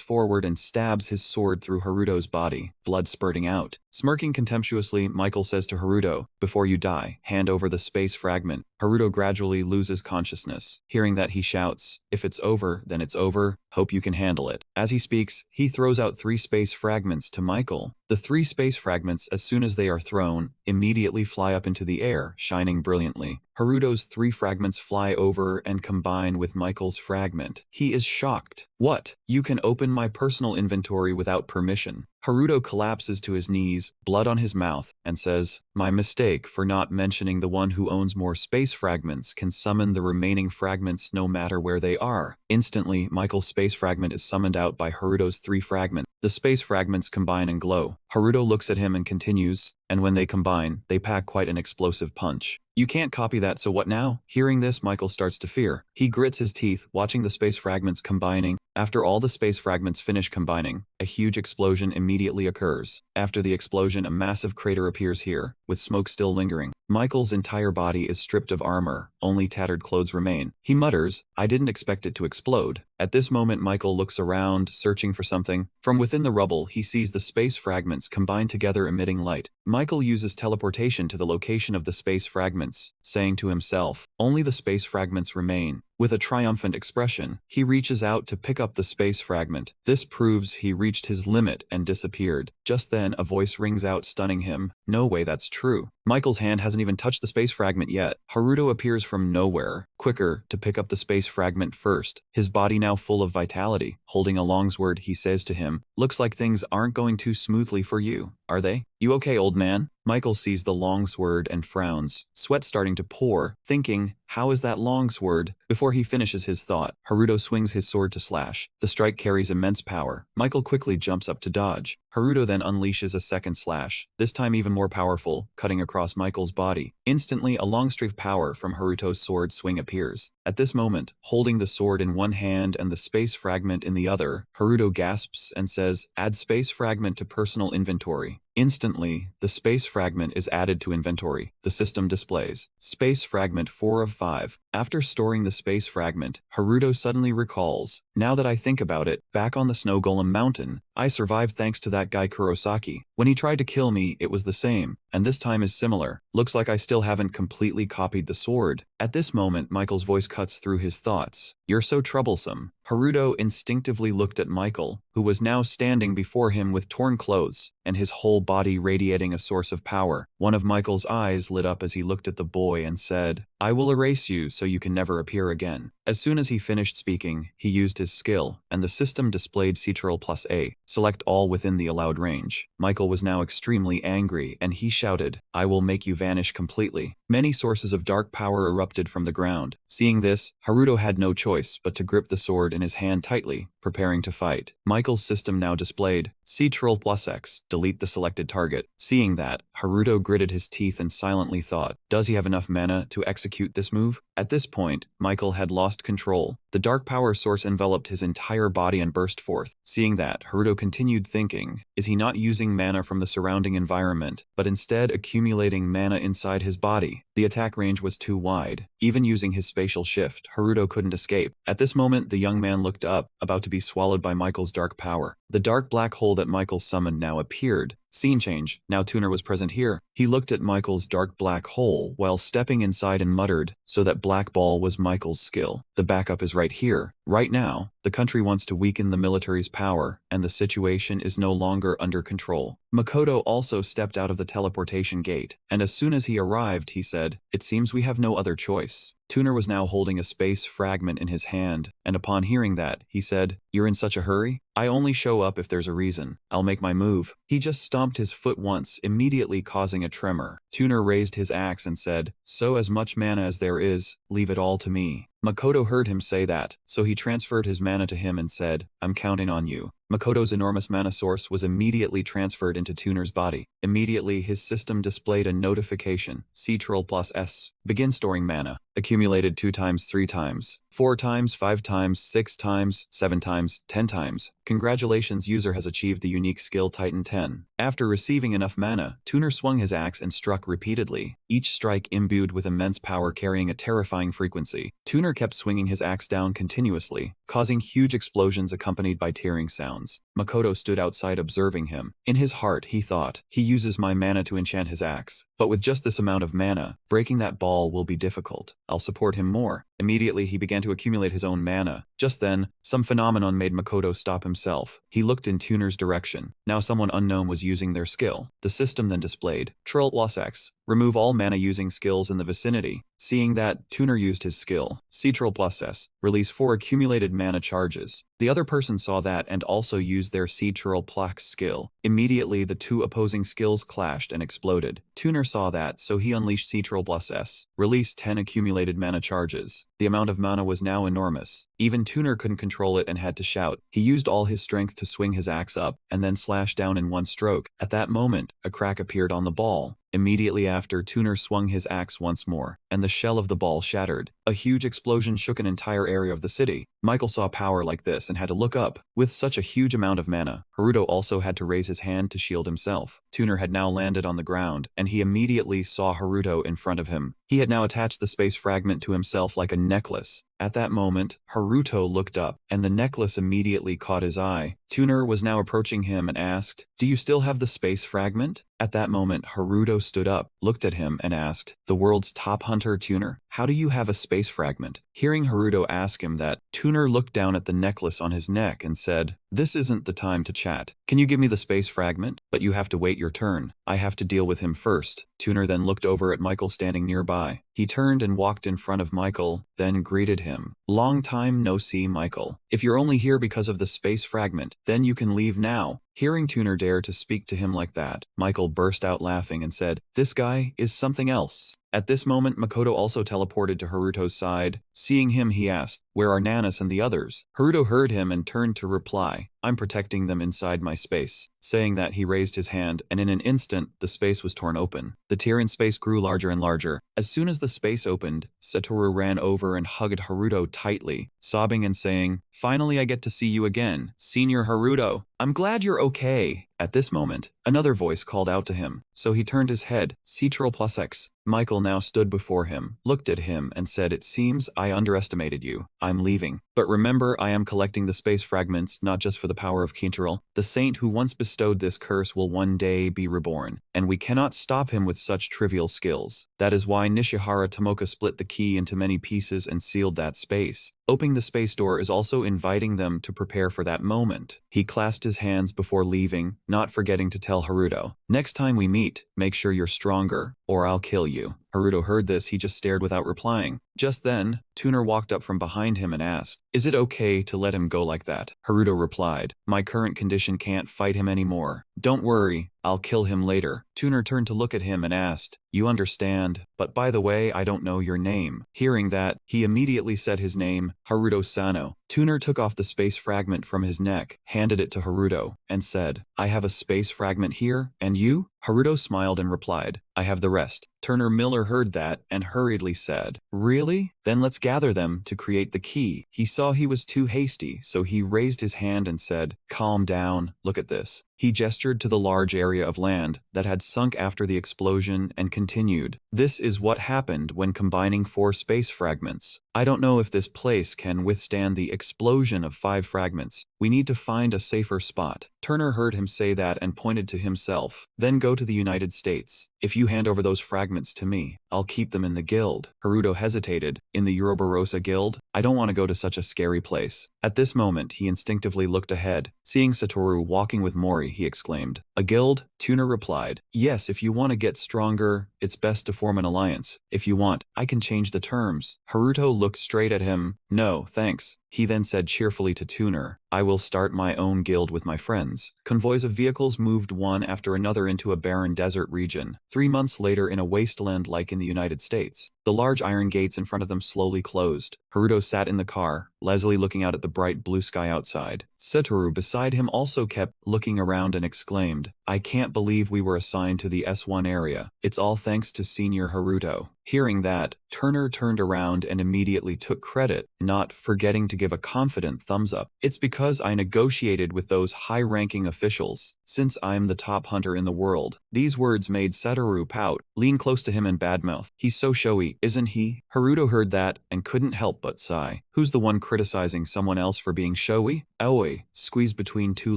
forward and stabs his sword through Haruto's body, blood spurting out. Smirking contemptuously, Michael says to Haruto, "Before you die, hand over the space fragment." Haruto gradually loses consciousness. Hearing that, he shouts, "If it's over, then it's over. Hope you can handle it." As he speaks, he throws out 3 space fragments to Michael. The 3 space fragments, as soon as they are thrown, immediately fly up into the air, shining brilliantly. Haruto's 3 fragments fly over and combine with Michael's fragment. He is shocked. "What? You can open my personal inventory without permission?" Haruto collapses to his knees, blood on his mouth, and says, "My mistake for not mentioning the one who owns more space fragments can summon the remaining fragments no matter where they are." Instantly, Michael's space fragment is summoned out by Haruto's 3 fragments. The space fragments combine and glow. Haruto looks at him and continues, "And when they combine, they pack quite an explosive punch. You can't copy that, so what now?" Hearing this, Michael starts to fear. He grits his teeth, watching the space fragments combining. After all the space fragments finish combining, a huge explosion immediately occurs. After the explosion, a massive crater appears here, with smoke still lingering. Michael's entire body is stripped of armor, only tattered clothes remain. He mutters, "I didn't expect it to explode." At this moment, Michael looks around, searching for something. From within the rubble, he sees the space fragments combined together, emitting light. Michael uses teleportation to the location of the space fragments, saying to himself, "Only the space fragments remain." With a triumphant expression, he reaches out to pick up the space fragment. This proves he reached his limit and disappeared. Just then, a voice rings out, stunning him. "No way, that's true." Michael's hand hasn't even touched the space fragment yet. Haruto appears from nowhere, quicker, to pick up the space fragment first. His body now full of vitality. Holding a longsword, he says to him, "Looks like things aren't going too smoothly for you, are they? You okay, old man?" Michael sees the longsword and frowns, sweat starting to pour, thinking, "How is that longsword?" Before he finishes his thought, Haruto swings his sword to slash. The strike carries immense power. Michael quickly jumps up to dodge. Haruto then unleashes a second slash, this time even more powerful, cutting across Michael's body. Instantly, a long streak of power from Haruto's sword swing appears. At this moment, holding the sword in one hand and the space fragment in the other, Haruto gasps and says, "Add space fragment to personal inventory." Instantly, the space fragment is added to inventory. The system displays space fragment 4 of 5. After storing the space fragment, Haruto suddenly recalls, "Now that I think about it, back on the Snow Golem Mountain, I survived thanks to that guy Kurosaki. When he tried to kill me, it was the same, and this time is similar. Looks like I still haven't completely copied the sword." At this moment, Michael's voice cuts through his thoughts. "You're so troublesome." Haruto instinctively looked at Michael, who was now standing before him with torn clothes, and his whole body radiating a source of power. One of Michael's eyes lit up as he looked at the boy and said, "I will erase you so you can never appear again." As soon as he finished speaking, he used his skill, and the system displayed Ctrl+A. Select all within the allowed range. Michael was now extremely angry, and he shouted, "I will make you vanish completely." Many sources of dark power erupted from the ground. Seeing this, Haruto had no choice but to grip the sword in his hand tightly, preparing to fight. Michael's system now displayed Ctrl+X, delete the selected target. Seeing that, Haruto gritted his teeth and silently thought, does he have enough mana to execute this move? At this point, Michael had lost control. The dark power source enveloped his entire body and burst forth. Seeing that, Haruto continued thinking, is he not using mana from the surrounding environment, but instead accumulating mana inside his body? The attack range was too wide. Even using his spatial shift, Haruto couldn't escape. At this moment, the young man looked up, about to be swallowed by Michael's dark power. The dark black hole that Michael summoned now appeared. Scene change. Now Tuner was present here. He looked at Michael's dark black hole while stepping inside and muttered, so that black ball was Michael's skill. The backup is right here. Right now, the country wants to weaken the military's power, and the situation is no longer under control. Makoto also stepped out of the teleportation gate, and as soon as he arrived, he said, "It seems we have no other choice." Tuner was now holding a space fragment in his hand, and upon hearing that, he said, "You're in such a hurry? I only show up if there's a reason. I'll make my move." He just stomped his foot once, immediately causing a tremor. Tuner raised his axe and said, "So as much mana as there is, leave it all to me." Makoto heard him say that, so he transferred his mana to him and said, "I'm counting on you." Makoto's enormous mana source was immediately transferred into Tuner's body. Immediately, his system displayed a notification, Ctrl+S, Begin storing mana. Accumulated 2 times, 3 times, 4 times, 5 times, 6 times, 7 times, 10 times. Congratulations, user has achieved the unique skill Titan 10. After receiving enough mana, Tuner swung his axe and struck repeatedly, each strike imbued with immense power carrying a terrifying frequency. Tuner kept swinging his axe down continuously, causing huge explosions accompanied by tearing sounds. Makoto stood outside observing him. In his heart, he thought, he uses my mana to enchant his axe. But with just this amount of mana, breaking that ball will be difficult. I'll support him more. Immediately, he began to accumulate his own mana. Just then, some phenomenon made Makoto stop himself. He looked in Tuner's direction. Now someone unknown was using their skill. The system then displayed, Troll plus X. Remove all mana using skills in the vicinity. Seeing that, Tuner used his skill, C-Troll plus S. Release 4 accumulated mana charges. The other person saw that and also used their C-Troll plus skill. Immediately, the two opposing skills clashed and exploded. Tuner saw that, so he unleashed C-Troll plus S. Released 10 accumulated mana charges. The amount of mana was now enormous. Even Tuner couldn't control it and had to shout. He used all his strength to swing his axe up, and then slash down in one stroke. At that moment, a crack appeared on the ball. Immediately after, Tuner swung his axe once more, and the shell of the ball shattered. A huge explosion shook an entire area of the city. Michael saw power like this and had to look up. With such a huge amount of mana, Haruto also had to raise his hand to shield himself. Tuner had now landed on the ground, and he immediately saw Haruto in front of him. He had now attached the space fragment to himself like a necklace. At that moment, Haruto looked up, and the necklace immediately caught his eye. Tuner was now approaching him and asked, "Do you still have the space fragment?" At that moment, Haruto stood up, looked at him, and asked, "The world's top hunter, Tuner, how do you have a space fragment?" Hearing Haruto ask him that, Tuner looked down at the necklace on his neck and said, "This isn't the time to chat. Can you give me the space fragment? But you have to wait your turn. I have to deal with him first." Tuner then looked over at Michael standing nearby. He turned and walked in front of Michael, then greeted him. "Long time no see, Michael. If you're only here because of the space fragment, then you can leave now." Hearing Tuner dare to speak to him like that, Michael burst out laughing and said, "This guy is something else." At this moment, Makoto also teleported to Haruto's side. Seeing him, he asked, "Where are Nanas and the others?" Haruto heard him and turned to reply, "I'm protecting them inside my space." Saying that, he raised his hand, and in an instant, the space was torn open. The tear in space grew larger and larger. As soon as the space opened, Satoru ran over and hugged Haruto tightly, sobbing and saying, "Finally I get to see you again, Senior Haruto. I'm glad you're okay." At this moment, another voice called out to him, so he turned his head. C-Troll plus X. Michael now stood before him, looked at him, and said, "It seems I underestimated you. I'm leaving. But remember, I am collecting the space fragments not just for the power of Kintarel. The saint who once bestowed this curse will one day be reborn, and we cannot stop him with such trivial skills. That is why Nishihara Tomoka split the key into many pieces and sealed that space. Opening the space door is also inviting them to prepare for that moment." He clasped his hands before leaving, not forgetting to tell Haruto, "Next time we meet, make sure you're stronger, or I'll kill you." Haruto heard this, he just stared without replying. Just then, Tuner walked up from behind him and asked, "Is it okay to let him go like that?" Haruto replied, "My current condition can't fight him anymore. Don't worry, I'll kill him later." Tuner turned to look at him and asked, "You understand, but by the way, I don't know your name." Hearing that, he immediately said his name, Haruto Sano. Tuner took off the space fragment from his neck, handed it to Haruto, and said, "I have a space fragment here, and you?" Haruto smiled and replied, "I have the rest." Turner Miller heard that and hurriedly said, "Really? Then let's gather them to create the key." He saw he was too hasty, so he raised his hand and said, "Calm down, look at this." He gestured to the large area of land that had sunk after the explosion and continued, "This is what happened when combining 4 space fragments. I don't know if this place can withstand the explosion of 5 fragments. We need to find a safer spot." Turner heard him say that and pointed to himself. "Then go to the United States. If you hand over those fragments to me, I'll keep them in the guild." Haruto hesitated. "In the Uroboros guild? I don't want to go to such a scary place." At this moment, he instinctively looked ahead. Seeing Satoru walking with Mori, he exclaimed, "A guild?" Tuner replied, "Yes, if you want to get stronger, it's best to form an alliance. If you want, I can change the terms." Haruto looked straight at him. "No, thanks." He then said cheerfully to Tuner, "I will start my own guild with my friends." Convoys of vehicles moved one after another into a barren desert region. 3 months later, in a wasteland like in the United States, the The large iron gates in front of them slowly closed. Haruto sat in the car, lazily looking out at the bright blue sky outside. Satoru beside him also kept looking around and exclaimed, "I can't believe we were assigned to the S1 area. It's all thanks to Senior Haruto." Hearing that, Turner turned around and immediately took credit, not forgetting to give a confident thumbs up. "It's because I negotiated with those high-ranking officials, since I'm the top hunter in the world." These words made Satoru pout, lean close to him and badmouth, "He's so showy, isn't he?" Haruto heard that and couldn't help but sigh. Who's the one criticizing someone else for being showy? Aoi, squeezed between two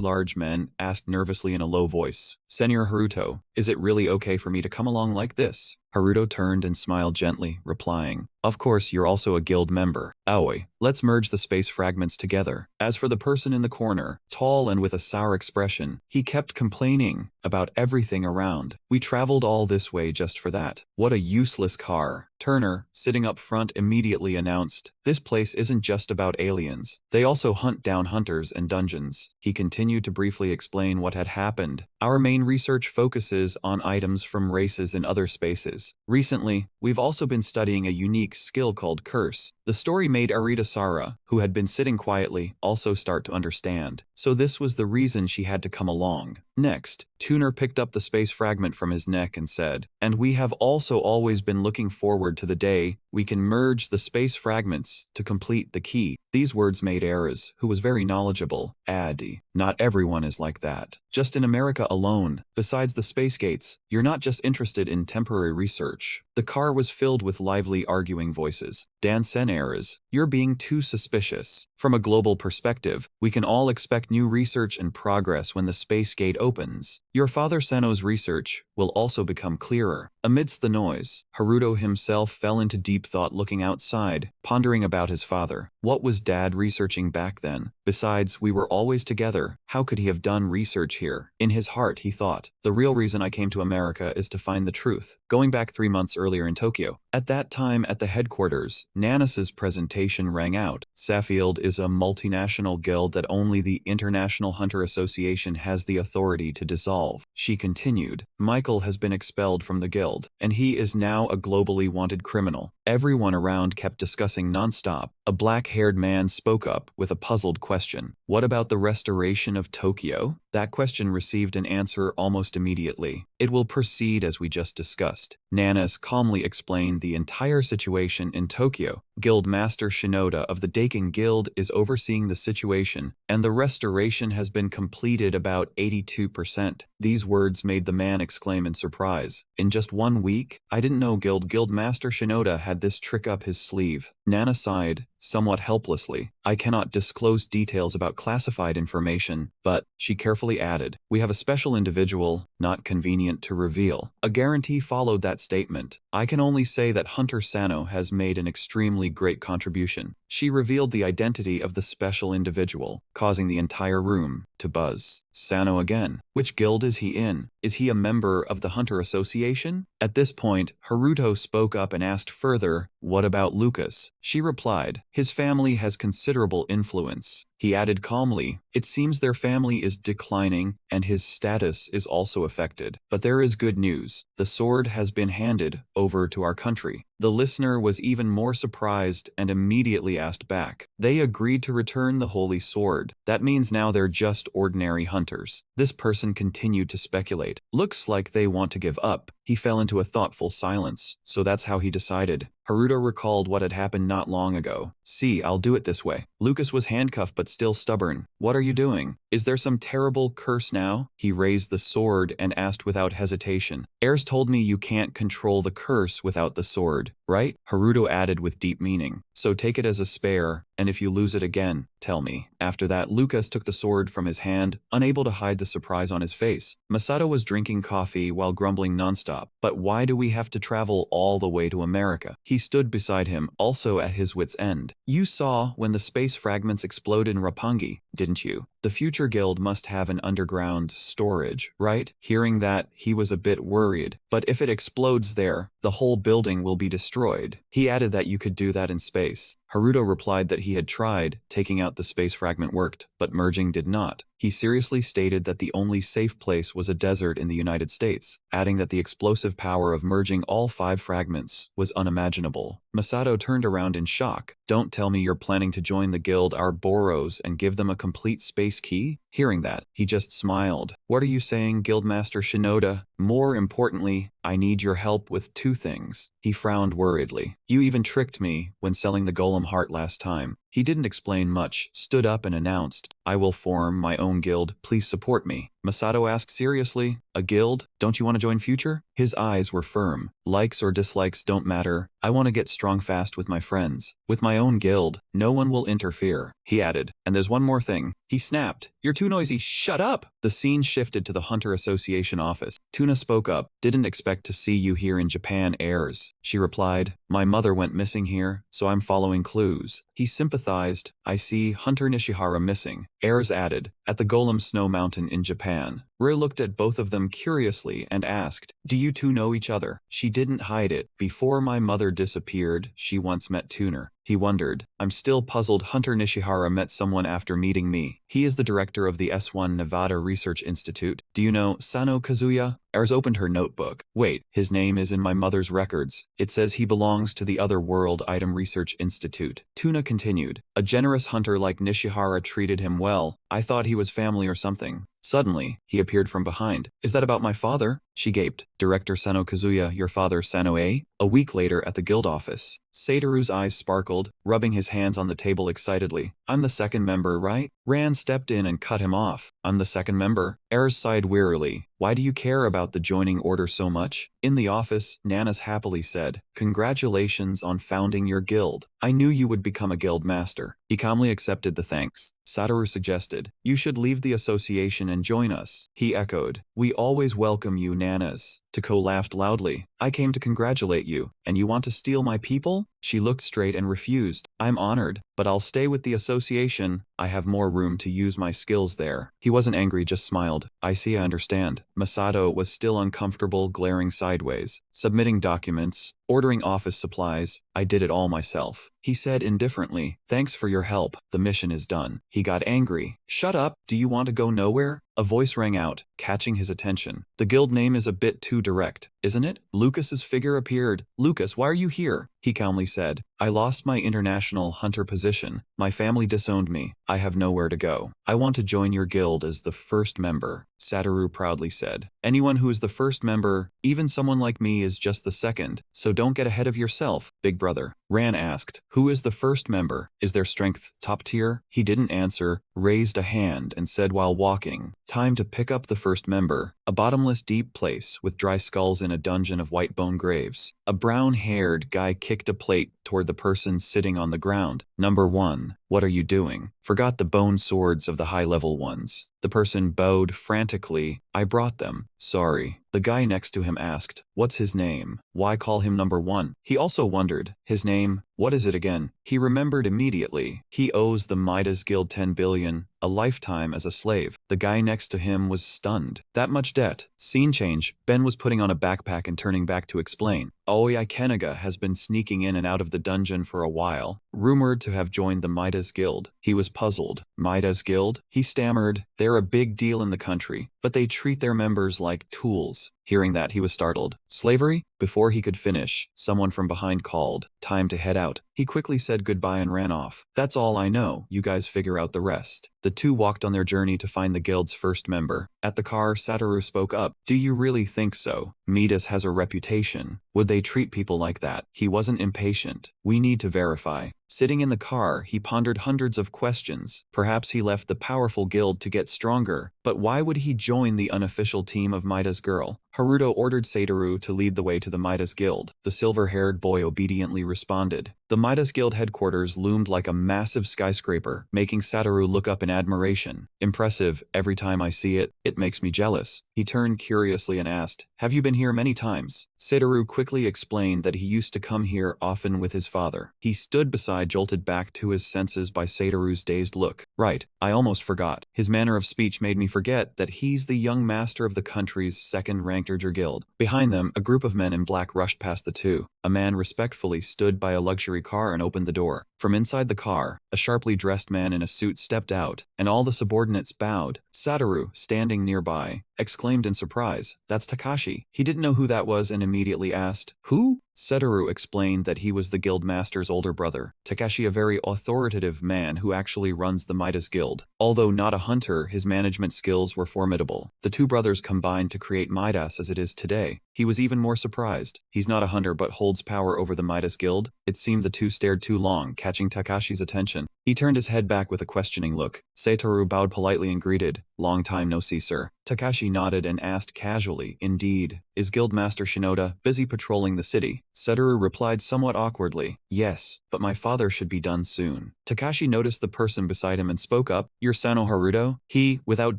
large men, asked nervously in a low voice. "Senior Haruto, is it really okay for me to come along like this?" Haruto turned and smiled gently, replying, "Of course, you're also a guild member. Aoi, let's merge the space fragments together." As for the person in the corner, tall and with a sour expression, he kept complaining about everything around. "We traveled all this way just for that. What a useless car." Turner, sitting up front, immediately announced, "This place isn't just about aliens. They also hunt down hunters and dungeons." He continued to briefly explain what had happened. "Our main research focuses on items from races in other spaces. Recently, we've also been studying a unique skill called Curse." The story made Arita Sara, who had been sitting quietly, also start to understand. So this was the reason she had to come along. Next, Tuner picked up the space fragment from his neck and said, "And we have also always been looking forward to the day we can merge the space fragments to complete the key." These words made Ares, who was very knowledgeable, add, "Not everyone is like that. Just in America alone, besides the space gates, you're not just interested in temporary research." The car was filled with lively arguing voices. "Dan sen Ares, you're being too suspicious. From a global perspective, we can all expect new research and progress when the space gate opens. Your father Seno's research will also become clearer." Amidst the noise, Haruto himself fell into deep thought, looking outside, pondering about his father. What was Dad researching back then? Besides, we were always together. How could he have done research here? In his heart, he thought, "The real reason I came to America is to find the truth." Going back 3 months earlier in Tokyo. At that time at the headquarters, Nanus's presentation rang out. Saffield is a multinational guild that only the International Hunter Association has the authority to dissolve. She continued, "Michael has been expelled from the guild, and he is now a globally wanted criminal." Everyone around kept discussing nonstop. A black-haired man spoke up with a puzzled question. "What about the restoration of Tokyo?" That question received an answer almost immediately. "It will proceed as we just discussed." Nanus calmly explained the entire situation in Tokyo. Guild Master Shinoda of the Dakin Guild is overseeing the situation, and the restoration has been completed about 82%. These words made the man exclaim in surprise. "In just 1 week? I didn't know Guild Master Shinoda had this trick up his sleeve." Nana sighed, somewhat helplessly. "I cannot disclose details about classified information, but," she carefully added, "we have a special individual, not convenient to reveal." A guarantee followed that statement. "I can only say that Hunter Sano has made an extremely great contribution." She revealed the identity of the special individual, causing the entire room to buzz. "Sano again? Which guild is he in? Is he a member of the Hunter Association?" At this point, Haruto spoke up and asked further, "What about Lucas?" She replied, "His family has considerable influence." He added calmly, "It seems their family is declining and his status is also affected. But there is good news. The sword has been handed over to our country." The listener was even more surprised and immediately asked back. "They agreed to return the holy sword. That means now they're just ordinary hunters." This person continued to speculate. "Looks like they want to give up." He fell into a thoughtful silence. So that's how he decided. Haruto recalled what had happened not long ago. "See, I'll do it this way." Lucas was handcuffed but still stubborn. "What are you doing? Is there some terrible curse now?" He raised the sword and asked without hesitation. "Airs told me you can't control the curse without the sword, right?" Haruto added with deep meaning. "So take it as a spare, and if you lose it again, tell me." After that, Lucas took the sword from his hand, unable to hide the surprise on his face. Masato was drinking coffee while grumbling nonstop. "But why do we have to travel all the way to America?" He stood beside him, also at his wit's end. "You saw when the space fragments exploded in Roppongi, didn't you? The future guild must have an underground storage, right?" Hearing that, he was a bit worried. "But if it explodes there, the whole building will be destroyed. He added that you could do that in space. Haruto replied that he had tried, taking out the space fragment worked, but merging did not. He seriously stated that the only safe place was a desert in the United States, adding that the explosive power of merging all 5 fragments was unimaginable. Masato turned around in shock. Don't tell me you're planning to join the guild Ouroboros and give them a complete space key? Hearing that, he just smiled. What are you saying, Guildmaster Shinoda? More importantly, I need your help with 2 things. He frowned worriedly. You even tricked me when selling the golem heart last time. He didn't explain much, stood up and announced, I will form my own guild, please support me. Masato asked seriously, a guild? Don't you want to join Future? His eyes were firm. Likes or dislikes don't matter. I want to get strong fast with my friends. With my own guild, no one will interfere. He added, and there's one more thing. He snapped. You're too noisy, shut up! The scene shifted to the Hunter Association office. Tuna spoke up. Didn't expect to see you here in Japan, heirs. She replied, my mother went missing here, so I'm following clues. He sympathized. I see Hunter Nishihara missing. Heirs added, at the Golem Snow Mountain in Japan. Ray looked at both of them curiously and asked, do you two know each other? She didn't hide it. Before my mother disappeared, she once met Tuner. He wondered. I'm still puzzled. Hunter Nishihara met someone after meeting me. He is the director of the S1 Nevada Research Institute. Do you know Sano Kazuya? Eris opened her notebook. Wait, his name is in my mother's records. It says he belongs to the Other World Item Research Institute. Tuna continued. A generous hunter like Nishihara treated him well. I thought he was family or something. Suddenly, he appeared from behind. Is that about my father? She gaped. Director Sano Kazuya, your father Sano-e? A week later at the guild office. Satoru's eyes sparkled, rubbing his hands on the table excitedly. I'm the second member, right? Ran stepped in and cut him off. I'm the second member. Eris sighed wearily. Why do you care about the joining order so much? In the office, Nanas happily said, congratulations on founding your guild. I knew you would become a guild master. He calmly accepted the thanks. Satoru suggested, you should leave the association and join us. He echoed, we always welcome you, Nanas. Tako laughed loudly. I came to congratulate you, and you want to steal my people? She looked straight and refused. I'm honored, but I'll stay with the association. I have more room to use my skills there. He wasn't angry, just smiled. I see, I understand. Masato was still uncomfortable, glaring sideways. Submitting documents, ordering office supplies, I did it all myself. He said indifferently, thanks for your help, the mission is done. He got angry. Shut up, do you want to go nowhere? A voice rang out, catching his attention. The guild name is a bit too direct, isn't it? Lucas's figure appeared. Lucas, why are you here? He calmly said, I lost my international hunter position. My family disowned me. I have nowhere to go. I want to join your guild as the first member. Satoru proudly said. Anyone who is the first member, even someone like me, is just the second, so don't get ahead of yourself, big brother. Ran asked, who is the first member? Is their strength top tier? He didn't answer, raised a hand and said while walking, time to pick up the first member. A bottomless deep place with dry skulls in a dungeon of white bone graves. A brown-haired guy kicked a plate toward the person sitting on the ground. Number 1. What are you doing? Forgot the bone swords of the high-level ones. The person bowed frantically. I brought them. Sorry. The guy next to him asked, what's his name? Why call him number 1? He also wondered, his name, what is it again? He remembered immediately. He owes the Midas Guild 10 billion, a lifetime as a slave. The guy next to him was stunned. That much debt. Scene change. Ben was putting on a backpack and turning back to explain. Aoi Ikenaga has been sneaking in and out of the dungeon for a while, rumored to have joined the Midas Guild. He was puzzled. Midas Guild? He stammered. They're a big deal in the country, but they treat their members like tools. Hearing that, he was startled. Slavery? Before he could finish, someone from behind called. Time to head out. He quickly said goodbye and ran off. That's all I know. You guys figure out the rest. The two walked on their journey to find the guild's first member. At the car, Satoru spoke up. Do you really think so? Midas has a reputation. Would they treat people like that? He wasn't impatient. We need to verify. Sitting in the car, he pondered hundreds of questions. Perhaps he left the powerful guild to get stronger, but why would he join the unofficial team of Midas Girl? Haruto ordered Satoru to lead the way to the Midas Guild. The silver-haired boy obediently responded. The Midas Guild headquarters loomed like a massive skyscraper, making Satoru look up in admiration. Impressive, every time I see it, it makes me jealous. He turned curiously and asked, "Have you been here many times?" Satoru quickly explained that he used to come here often with his father. He stood beside, jolted back to his senses by Satoru's dazed look. Right, I almost forgot. His manner of speech made me forget that he's the young master of the country's second-ranked Urger Guild. Behind them, a group of men in black rushed past the two. A man respectfully stood by a luxury car and opened the door. From inside the car, a sharply dressed man in a suit stepped out, and all the subordinates bowed. Satoru, standing nearby, exclaimed in surprise, "That's Takashi." He didn't know who that was and immediately asked, "Who?" Satoru explained that he was the guild master's older brother, Takashi, a very authoritative man who actually runs the Midas Guild. Although not a hunter, his management skills were formidable. The two brothers combined to create Midas as it is today. He was even more surprised. He's not a hunter but holds power over the Midas Guild. It seemed the two stared too long, catching Takashi's attention. He turned his head back with a questioning look. Satoru bowed politely and greeted, "Long time no see, sir." Takashi nodded and asked casually, "Indeed. Is Guildmaster Shinoda busy patrolling the city?" Satoru replied somewhat awkwardly, "Yes, but my father should be done soon." Takashi noticed the person beside him and spoke up, "You're Sano Haruto?" He, without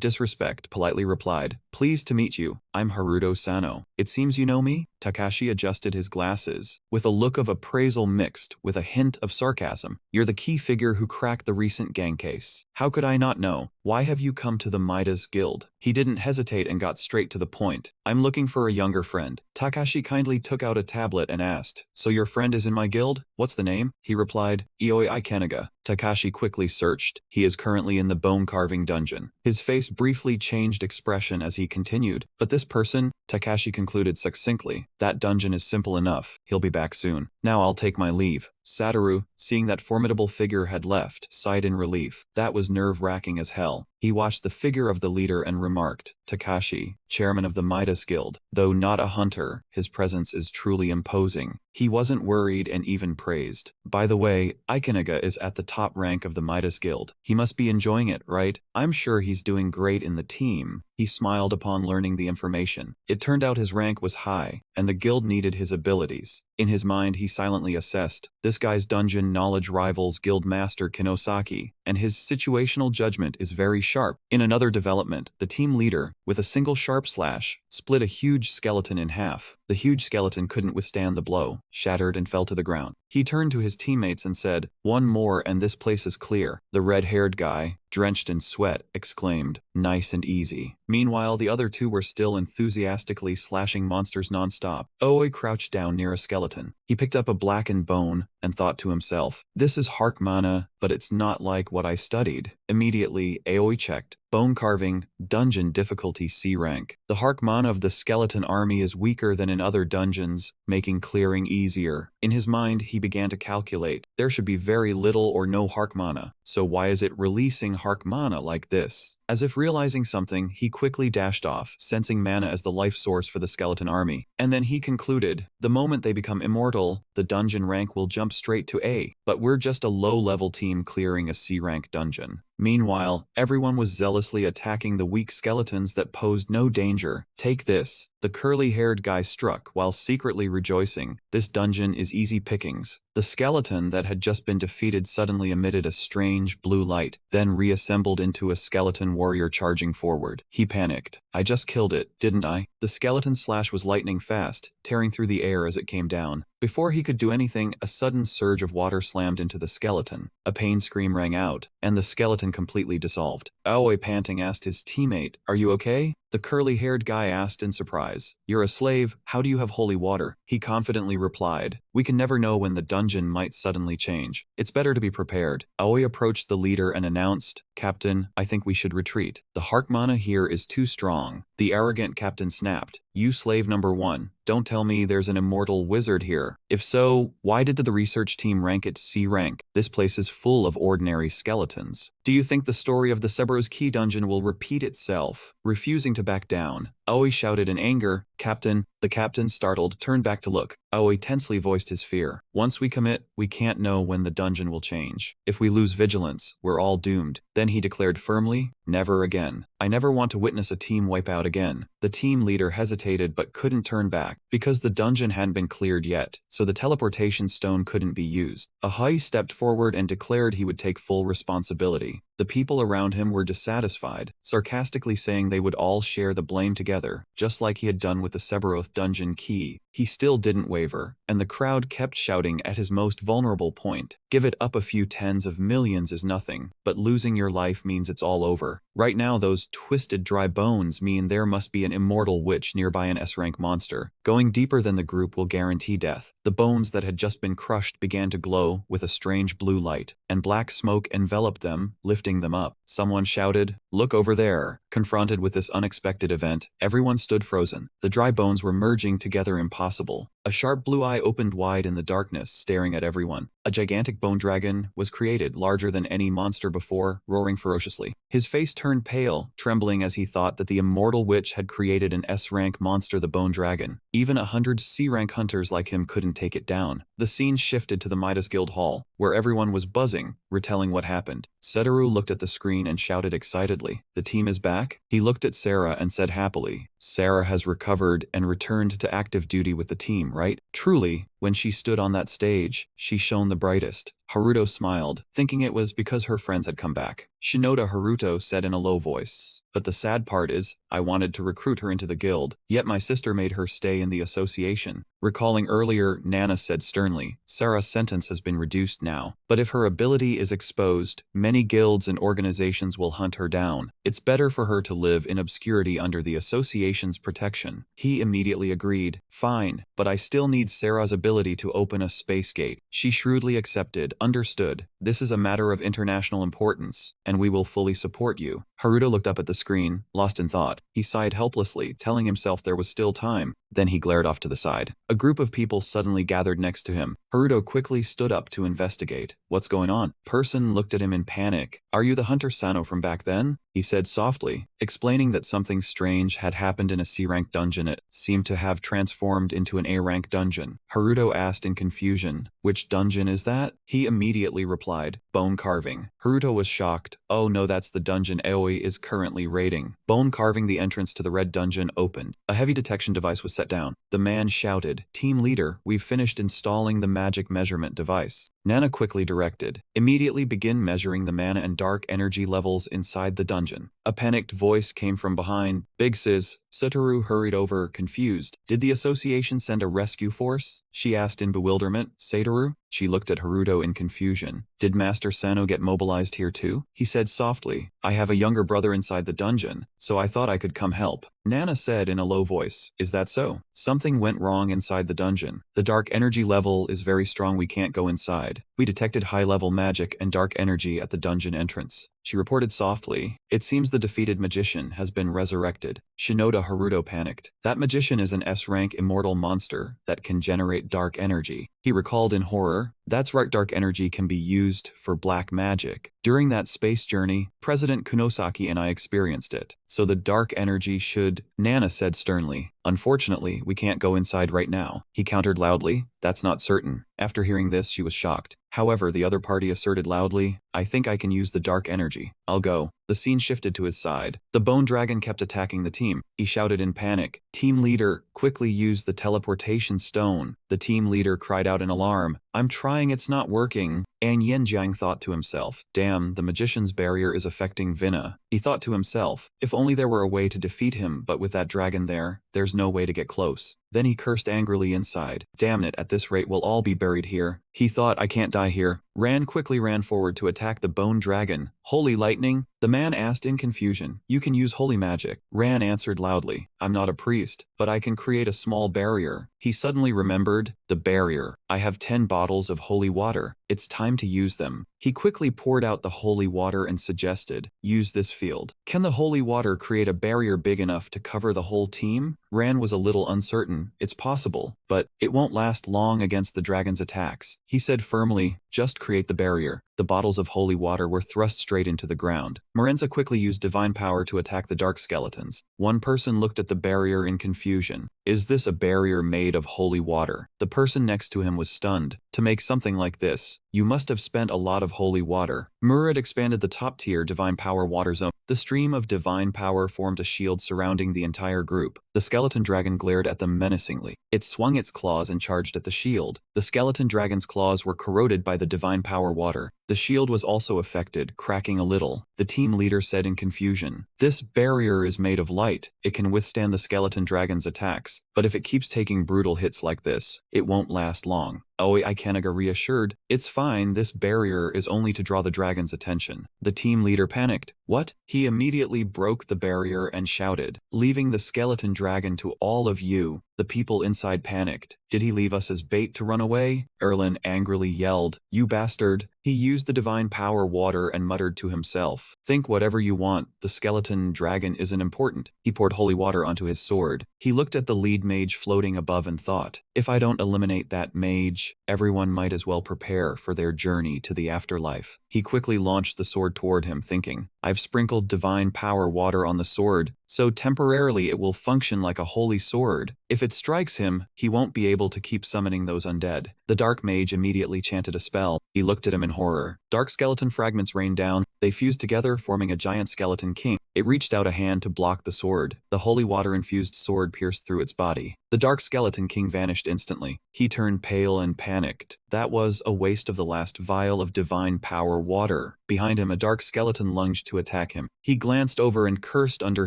disrespect, politely replied, "Pleased to meet you. I'm Haruto Sano. It seems you know me?" Takashi adjusted his glasses, with a look of appraisal mixed with a hint of sarcasm. "You're the key figure who cracked the recent gang case. How could I not know? Why have you come to the Midas Guild?" He didn't hesitate and got straight to the point. "I'm looking for a younger friend." Takashi kindly took out a tablet and asked, "So your friend is in my guild? What's the name?" He replied, "Ioi Ikenaga." Takashi quickly searched. He is currently in the bone-carving dungeon. His face briefly changed expression as he continued. "But this person," Takashi concluded succinctly, "that dungeon is simple enough. He'll be back soon. Now I'll take my leave." Satoru, seeing that formidable figure had left, sighed in relief. That was nerve-wracking as hell. He watched the figure of the leader and remarked, "Takashi, chairman of the Midas Guild. Though not a hunter, his presence is truly imposing." He wasn't worried and even praised. "By the way, Ikenaga is at the top rank of the Midas Guild. He must be enjoying it, right? I'm sure he's doing great in the team." He smiled upon learning the information. It turned out his rank was high, and the guild needed his abilities. In his mind, he silently assessed, "This guy's dungeon knowledge rivals Guild Master Kinosaki, and his situational judgment is very sharp." In another development, the team leader, with a single sharp slash, split a huge skeleton in half. The huge skeleton couldn't withstand the blow, shattered and fell to the ground. He turned to his teammates and said, "One more and this place is clear." The red-haired guy, drenched in sweat, exclaimed, "Nice and easy." Meanwhile, the other two were still enthusiastically slashing monsters non-stop. Aoi crouched down near a skeleton. He picked up a blackened bone and thought to himself, "This is Hark Mana, but it's not like what I studied." Immediately, Aoi checked. Bone carving, dungeon difficulty C rank. The Hark Mana of the skeleton army is weaker than in other dungeons, making clearing easier. In his mind, he began to calculate. There should be very little or no Hark Mana, so why is it releasing Hark Mana like this? As if realizing something, he quickly dashed off, sensing mana as the life source for the skeleton army. And then he concluded, the moment they become immortal, the dungeon rank will jump straight to A. But we're just a low-level team clearing a C-rank dungeon. Meanwhile, everyone was zealously attacking the weak skeletons that posed no danger. "Take this." The curly-haired guy struck while secretly rejoicing. "This dungeon is easy pickings." The skeleton that had just been defeated suddenly emitted a strange blue light, then reassembled into a skeleton warrior charging forward. He panicked. "I just killed it, didn't I?" The skeleton's slash was lightning fast, tearing through the air as it came down. Before he could do anything, a sudden surge of water slammed into the skeleton. A pain scream rang out, and the skeleton completely dissolved. Aoi, panting, asked his teammate, "Are you okay?" The curly-haired guy asked in surprise, "You're a slave, how do you have holy water?" He confidently replied, "We can never know when the dungeon might suddenly change. It's better to be prepared." Aoi approached the leader and announced, "Captain, I think we should retreat. The Hark Mana here is too strong." The arrogant captain snapped, "You slave number one, don't tell me there's an immortal wizard here. If so, why did the research team rank it C rank? This place is full of ordinary skeletons. Do you think the story of the Cerberus Key dungeon will repeat itself?" Refusing to back down, Aoi shouted in anger, "Captain." The captain, startled, turned back to look. Aoi tensely voiced his fear. "Once we commit, we can't know when the dungeon will change. If we lose vigilance, we're all doomed." Then he declared firmly, "Never again. I never want to witness a team wipe out again." The team leader hesitated but couldn't turn back, because the dungeon hadn't been cleared yet. so the teleportation stone couldn't be used. Ahai stepped forward and declared he would take full responsibility. The people around him were dissatisfied, sarcastically saying they would all share the blame together, just like he had done with the Sebaroth dungeon key. He still didn't waver, and the crowd kept shouting at his most vulnerable point. Give it up, a few tens of millions is nothing, but losing your life means it's all over. Right now those twisted dry bones mean there must be an immortal witch nearby, an S-rank monster. Going deeper than the group will guarantee death. The bones that had just been crushed began to glow with a strange blue light, and black smoke enveloped them, lifting them up. Someone shouted, "Look over there." Confronted with this unexpected event, everyone stood frozen. The dry bones were merging together impossible. A sharp blue eye opened wide in the darkness, staring at everyone. A gigantic bone dragon was created, larger than any monster before, roaring ferociously. His face turned pale, trembling as he thought that the immortal witch had created an S-rank monster, the bone dragon. Even 100 C-rank hunters like him couldn't take it down. The scene shifted to the Midas Guild Hall, where everyone was buzzing, retelling what happened. Setoru looked at the screen and shouted excitedly, "The team is back?" He looked at Sarah and said happily, "Sarah has recovered and returned to active duty with the team, right?" Truly, when she stood on that stage, she shone the brightest. Haruto smiled, thinking it was because her friends had come back. "Shinoda," Haruto said in a low voice. "But the sad part is, I wanted to recruit her into the guild, yet my sister made her stay in the association." Recalling earlier, Nana said sternly, "Sarah's sentence has been reduced now, but if her ability is exposed, many guilds and organizations will hunt her down. It's better for her to live in obscurity under the association's protection." He immediately agreed, "Fine, but I still need Sarah's ability to open a space gate." She shrewdly accepted, "Understood. This is a matter of international importance, and we will fully support you." Haruto looked up at the screen, lost in thought. He sighed helplessly, telling himself there was still time. Then he glared off to the side. A group of people suddenly gathered next to him. Haruto quickly stood up to investigate. "What's going on?" Person looked at him in panic. "Are you the Hunter Sano from back then?" he said softly, explaining that something strange had happened in a C-rank dungeon. It seemed to have transformed into an A-rank dungeon. Haruto asked in confusion, "Which dungeon is that?" He immediately replied, "Bone carving." Haruto was shocked. "Oh no, that's the dungeon Aoi is currently raiding." Bone carving. The entrance to the red dungeon opened. A heavy detection device was set down. The man shouted, "Team leader, we've finished installing the magic measurement device." Nana quickly directed, "Immediately begin measuring the mana and dark energy levels inside the dungeon." A panicked voice came from behind. "Big Sis." Satoru hurried over, confused. "Did the association send a rescue force?" she asked in bewilderment. "Satoru?" She looked at Haruto in confusion. "Did Master Sano get mobilized here too?" He said softly, "I have a younger brother inside the dungeon, so I thought I could come help." Nana said in a low voice, "Is that so?" Something went wrong inside the dungeon. "The dark energy level is very strong, we can't go inside. We detected high-level magic and dark energy at the dungeon entrance." She reported softly, "It seems the defeated magician has been resurrected." Shinoda Haruto panicked. "That magician is an S-rank immortal monster that can generate dark energy." He recalled in horror, "That's right, dark energy can be used for black magic. During that space journey, President Kunosaki and I experienced it. So the dark energy should..." Nana said sternly, "Unfortunately, we can't go inside right now." He countered loudly, "That's not certain." After hearing this, she was shocked. However, the other party asserted loudly, "I think I can use the dark energy. I'll go." The scene shifted to his side. The bone dragon kept attacking the team. He shouted in panic, "Team leader, quickly use the teleportation stone." The team leader cried out in alarm, "I'm trying, it's not working." An Yenjiang thought to himself, "Damn, the magician's barrier is affecting Vina." He thought to himself, if only there were a way to defeat him, but with that dragon there, there's no way to get close. Then he cursed angrily inside. "Damn it, at this rate we'll all be buried here." He thought, "I can't die here." Quickly ran forward to attack the bone dragon. "Holy lightning?" The man asked in confusion. "You can use holy magic." Ran answered loudly, "I'm not a priest, but I can create a small barrier." He suddenly remembered, the barrier. "I have 10 bottles of holy water. It's time to use them." He quickly poured out the holy water and suggested, "Use this field." "Can the holy water create a barrier big enough to cover the whole team?" Ran was a little uncertain. "It's possible, but it won't last long against the dragon's attacks," he said firmly. just create the barrier. The bottles of holy water were thrust straight into the ground. Morenza quickly used divine power to attack the dark skeletons. One person looked at the barrier in confusion. Is this a barrier made of holy water? The person next to him was stunned. To make something like this, you must have spent a lot of holy water. Murad expanded the top-tier divine power water zone. The stream of divine power formed a shield surrounding the entire group. The skeleton dragon glared at them menacingly. It swung its claws and charged at the shield. The skeleton dragon's claws were corroded by the divine power water. The shield was also affected, cracking a little. The team leader said in confusion, "This barrier is made of light. It can withstand the skeleton dragon's attacks. But if it keeps taking brutal hits like this, it won't last long." Aoi Ikenaga reassured, "It's fine, this barrier is only to draw the dragon's attention." The team leader panicked. What? He immediately broke the barrier and shouted, "Leaving the skeleton dragon to all of you." The people inside panicked. Did he leave us as bait to run away? Erlin angrily yelled, "You bastard." He used the divine power water and muttered to himself, "Think whatever you want, the skeleton dragon isn't important." He poured holy water onto his sword. He looked at the lead mage floating above and thought, if I don't eliminate that mage, everyone might as well prepare for their journey to the afterlife. He quickly launched the sword toward him, thinking, I've sprinkled divine power water on the sword, so temporarily it will function like a holy sword. If it strikes him, he won't be able to keep summoning those undead. The dark mage immediately chanted a spell. He looked at him in horror. Dark skeleton fragments rained down. They fused together, forming a giant skeleton king. It reached out a hand to block the sword. The holy water-infused sword pierced through its body. The dark skeleton king vanished instantly. He turned pale and panicked. That was a waste of the last vial of divine power water. Behind him, a dark skeleton lunged to attack him. He glanced over and cursed under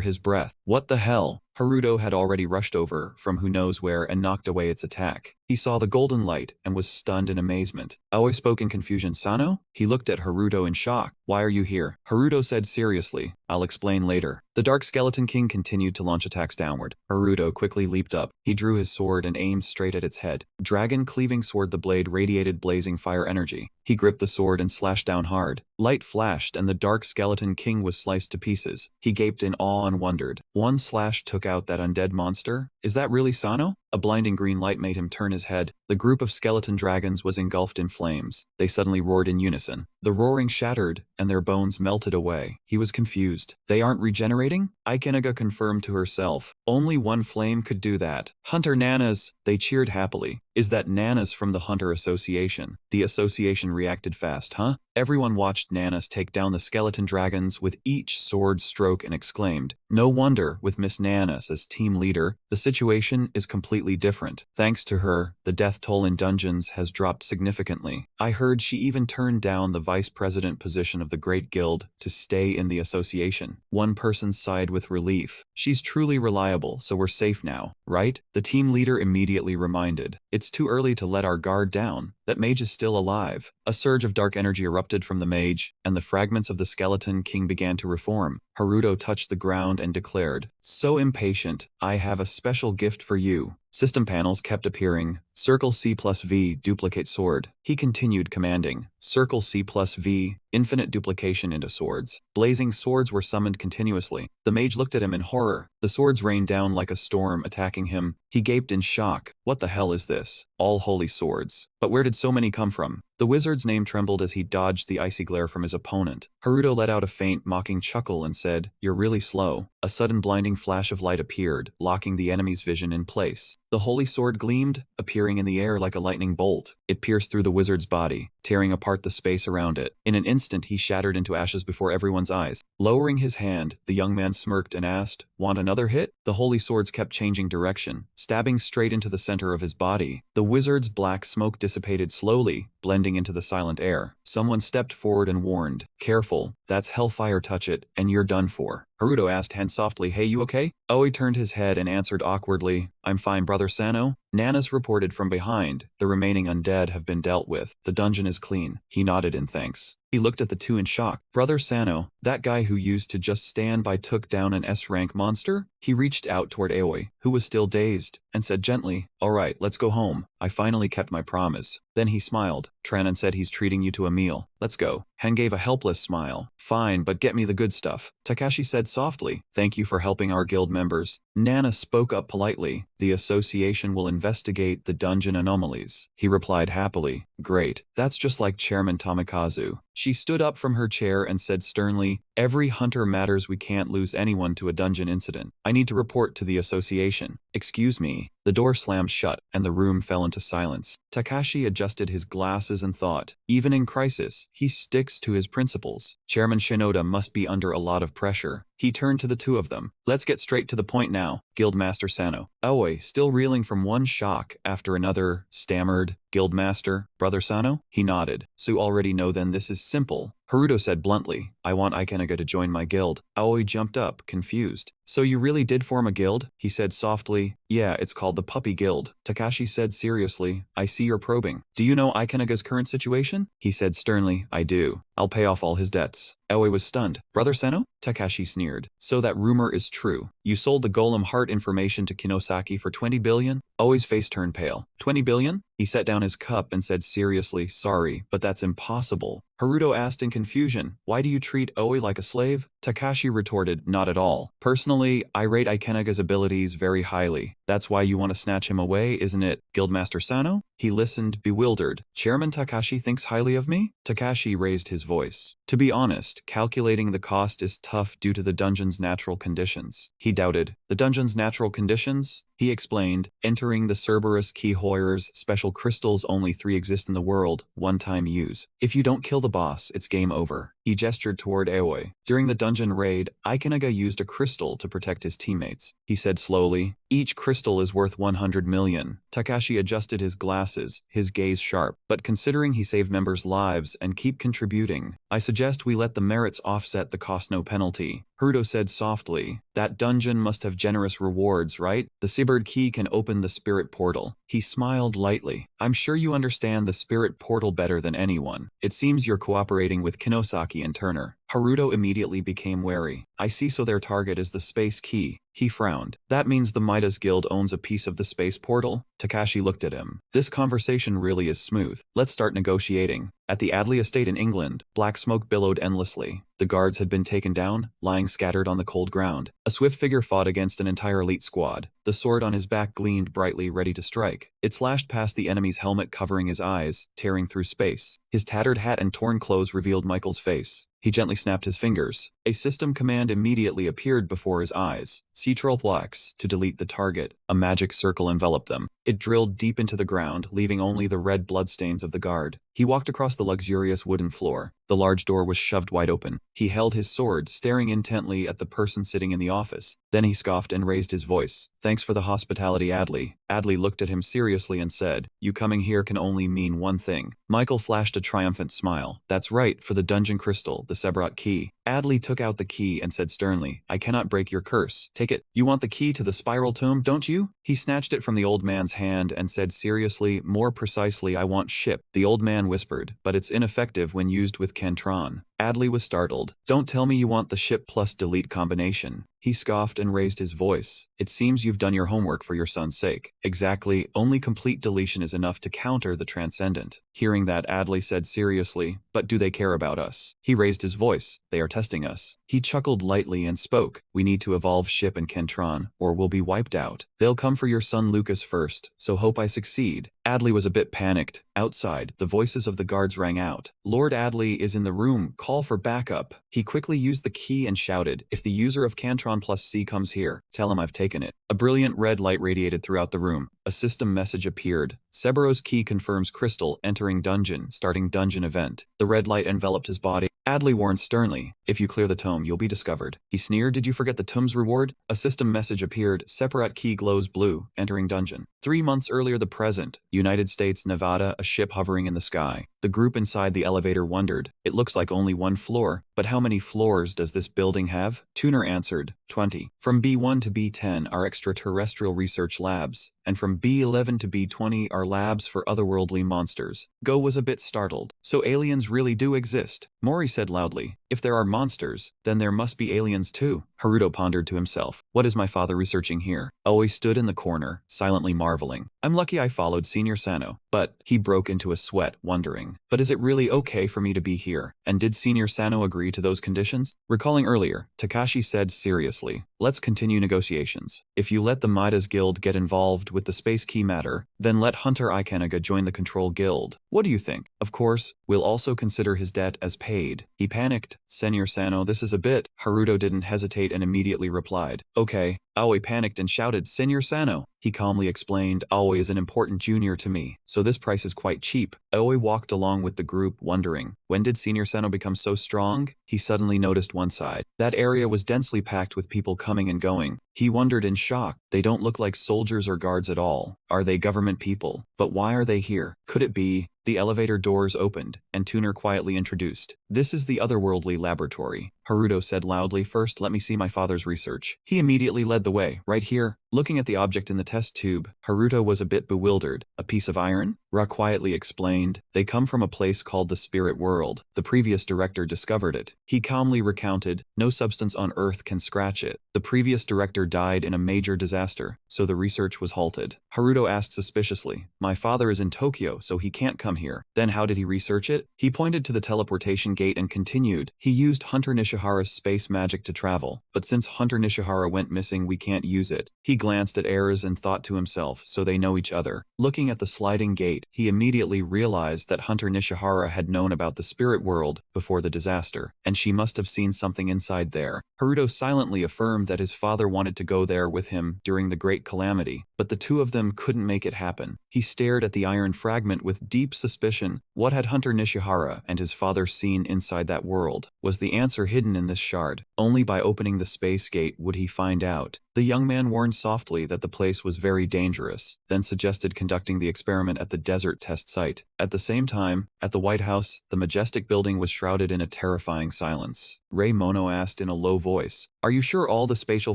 his breath. What the hell? Haruto had already rushed over from who knows where and knocked away its attack. He saw the golden light and was stunned in amazement. Aoi spoke in confusion. Sano? He looked at Haruto in shock. Why are you here? Haruto said seriously, I'll explain later. The dark skeleton king continued to launch attacks downward. Haruto quickly leaped up. He drew his sword and aimed straight at its head. Dragon cleaving sword, the blade radiated blazing fire energy. He gripped the sword and slashed down hard. Light flashed and the dark skeleton king was sliced to pieces. He gaped in awe and wondered. One slash took out that undead monster? Is that really Sano? A blinding green light made him turn his head. The group of skeleton dragons was engulfed in flames. They suddenly roared in unison. The roaring shattered, and their bones melted away. He was confused. They aren't regenerating? Ikenaga confirmed to herself. Only one flame could do that. Hunter Nanas! They cheered happily. Is that Nanas from the Hunter Association? The association reacted fast, huh? Everyone watched Nanas take down the skeleton dragons with each sword stroke and exclaimed, no wonder, with Miss Nanas as team leader, the situation is completely different. Thanks to her, the death toll in dungeons has dropped significantly. I heard she even turned down the vice president position of the Great Guild to stay in the association. One person sighed with relief. She's truly reliable, so we're safe now, right? The team leader immediately reminded. It's too early to let our guard down. That mage is still alive. A surge of dark energy erupted from the mage, and the fragments of the skeleton king began to reform. Haruto touched the ground and declared, so impatient, I have a special gift for you. System panels kept appearing. Circle C plus V, duplicate sword. He continued commanding. Circle C plus V, infinite duplication into swords. Blazing swords were summoned continuously. The mage looked at him in horror. The swords rained down like a storm, attacking him. He gaped in shock. What the hell is this? All holy swords. But where did so many come from? The wizard's name trembled as he dodged the icy glare from his opponent. Haruto let out a faint, mocking chuckle and said, you're really slow. A sudden blinding flash of light appeared, locking the enemy's vision in place. The holy sword gleamed, appearing in the air like a lightning bolt. It pierced through the wizard's body, tearing apart the space around it. In an instant, he shattered into ashes before everyone's eyes. Lowering his hand, the young man smirked and asked, want another hit? The holy swords kept changing direction, stabbing straight into the center of his body. The wizard's black smoke dissipated slowly, blending into the silent air. Someone stepped forward and warned, careful, that's hellfire, touch it, and you're done for. Haruto asked Hen softly, hey, you okay? Aoi turned his head and answered awkwardly, I'm fine, brother Sano. Nanas reported from behind, the remaining undead have been dealt with. The dungeon is clean. He nodded in thanks. He looked at the two in shock. Brother Sano, that guy who used to just stand by took down an S-rank monster? He reached out toward Aoi, who was still dazed, and said gently, all right, let's go home. I finally kept my promise. Then he smiled. Tranan said he's treating you to a meal. Let's go. Hen gave a helpless smile. Fine, but get me the good stuff. Takashi said softly. Thank you for helping our guild members. Nana spoke up politely. The association will investigate the dungeon anomalies. He replied happily. Great. That's just like Chairman Tamikazu. She stood up from her chair and said sternly, every hunter matters. We can't lose anyone to a dungeon incident. I need to report to the association. Excuse me. The door slammed shut, and the room fell into silence. Takashi adjusted his glasses and thought, even in crisis, he sticks to his principles. Chairman Shinoda must be under a lot of pressure. He turned to the two of them. Let's get straight to the point now. Guildmaster Sano. Aoi, still reeling from one shock after another, stammered, Guildmaster, Brother Sano? He nodded. So you already know then this is simple. Haruto said bluntly, I want Ikenaga to join my guild. Aoi jumped up, confused. So you really did form a guild? He said softly. Yeah, it's called the Puppy Guild. Takashi said seriously, I see you're probing. Do you know Ikenaga's current situation? He said sternly, I do. I'll pay off all his debts. Aoi was stunned. Brother Seno? Takashi sneered. So that rumor is true. You sold the golem heart information to Kinosaki for 20 billion? Aoi's face turned pale. 20 billion? He set down his cup and said seriously, sorry, but that's impossible. Haruto asked in confusion, why do you treat Aoi like a slave? Takashi retorted, not at all. Personally, I rate Ikenaga's abilities very highly. That's why you want to snatch him away, isn't it, Guildmaster Sano? He listened, bewildered. Chairman Takashi thinks highly of me? Takashi raised his voice. To be honest, calculating the cost is tough due to the dungeon's natural conditions. He doubted. The dungeon's natural conditions? He explained, entering the Cerberus Key Hoyer's special crystals, only 3 exist in the world, one-time use. If you don't kill the boss, it's game over. He gestured toward Aoi. During the dungeon raid, Ikenaga used a crystal to protect his teammates. He said slowly, each crystal is worth 100 million. Takashi adjusted his glasses, his gaze sharp. But considering he saved members' lives and keep contributing, I suggest we let the merits offset the cost, no penalty. Haruto said softly, that dungeon must have generous rewards, right? The Seabird key can open the spirit portal. He smiled lightly. I'm sure you understand the spirit portal better than anyone. It seems you're cooperating with Kinosaki and Turner. Haruto immediately became wary. I see, so their target is the space key. He frowned. That means the Midas Guild owns a piece of the space portal? Takashi looked at him. This conversation really is smooth. Let's start negotiating. At the Adley estate in England, black smoke billowed endlessly. The guards had been taken down, lying scattered on the cold ground. A swift figure fought against an entire elite squad. The sword on his back gleamed brightly, ready to strike. It slashed past the enemy's helmet, covering his eyes, tearing through space. His tattered hat and torn clothes revealed Michael's face. He gently snapped his fingers. A system command immediately appeared before his eyes. Ctrl+X to delete the target. A magic circle enveloped them. It drilled deep into the ground, leaving only the red bloodstains of the guard. He walked across the luxurious wooden floor. The large door was shoved wide open. He held his sword, staring intently at the person sitting in the office. Then he scoffed and raised his voice. Thanks for the hospitality, Adley. Adley looked at him seriously and said, you coming here can only mean one thing. Michael flashed a triumphant smile. That's right, for the dungeon crystal, the Sebarat key. Adley took out the key and said sternly, I cannot break your curse. Take it. You want the key to the spiral tomb, don't you? He snatched it from the old man's hand and said seriously, more precisely, I want ship. The old man whispered, but it's ineffective when used with Kentron. Adley was startled. Don't tell me you want the ship plus delete combination. He scoffed and raised his voice. It seems you've done your homework for your son's sake. Exactly, only complete deletion is enough to counter the transcendent. Hearing that, Adley said seriously, but do they care about us? He raised his voice. They are testing us. He chuckled lightly and spoke. We need to evolve ship and Kentron, or we'll be wiped out. They'll come for your son Lucas first, so hope I succeed. Adley was a bit panicked. Outside, the voices of the guards rang out. Lord Adley is in the room. Call for backup. He quickly used the key and shouted, if the user of Cantron plus C comes here, tell him I've taken it. A brilliant red light radiated throughout the room. A system message appeared. Sebaros key confirms crystal entering dungeon, starting dungeon event. The red light enveloped his body. Adley warned sternly, if you clear the tome, you'll be discovered. He sneered, did you forget the tome's reward? A system message appeared, separate key glows blue, entering dungeon. 3 months earlier, the present, United States, Nevada, a ship hovering in the sky. The group inside the elevator wondered, it looks like only 1 floor, but how many floors does this building have? Tuner answered, 20. From B1 to B10 are extraterrestrial research labs. and from B11 to B20 are labs for otherworldly monsters. Go was a bit startled. So aliens really do exist, Mori said loudly. If there are monsters, then there must be aliens too. Haruto pondered to himself. What is my father researching here? Aoi stood in the corner, silently marveling. I'm lucky I followed Senior Sano, but he broke into a sweat, wondering. But is it really okay for me to be here? And did Senior Sano agree to those conditions? Recalling earlier, Takashi said seriously, let's continue negotiations. If you let the Midas Guild get involved with the Space Key matter, then let Hunter Ikenaga join the Control Guild. What do you think? Of course, we'll also consider his debt as paid. He panicked. Senior Sano, this is a bit. Haruto didn't hesitate and immediately replied. Okay. Aoi panicked and shouted, Senior Sano. He calmly explained, Aoi is an important junior to me, so this price is quite cheap. Aoi walked along with the group, wondering, when did Senior Sano become so strong? He suddenly noticed one side. That area was densely packed with people coming and going. He wondered in shock. They don't look like soldiers or guards at all. Are they government people? But why are they here? Could it be? The elevator doors opened, and Tuner quietly introduced. This is the otherworldly laboratory. Haruto said loudly, first let me see my father's research. He immediately led the way, right here. Looking at the object in the test tube, Haruto was a bit bewildered. A piece of iron? Ra quietly explained. They come from a place called the Spirit World. The previous director discovered it. He calmly recounted, no substance on Earth can scratch it. The previous director died in a major disaster, so the research was halted. Haruto asked suspiciously, my father is in Tokyo, so he can't come here. Then how did he research it? He pointed to the teleportation gate and continued. He used Hunter Nishihara's space magic to travel, but since Hunter Nishihara went missing, we can't use it. He glanced at Erez and thought to himself, so they know each other. Looking at the sliding gate, he immediately realized that Hunter Nishihara had known about the spirit world before the disaster, and she must have seen something inside there. Haruto silently affirmed that his father wanted to go there with him during the Great Calamity, but the two of them couldn't make it happen. He stared at the iron fragment with deep suspicion. What had Hunter Nishihara and his father seen inside that world? Was the answer hidden in this shard? Only by opening the space gate would he find out. The young man warned softly that the place was very dangerous, then suggested conducting the experiment at the desert test site. At the same time, at the White House, the majestic building was shrouded in a terrifying silence. Ray Mono asked in a low voice, are you sure all the spatial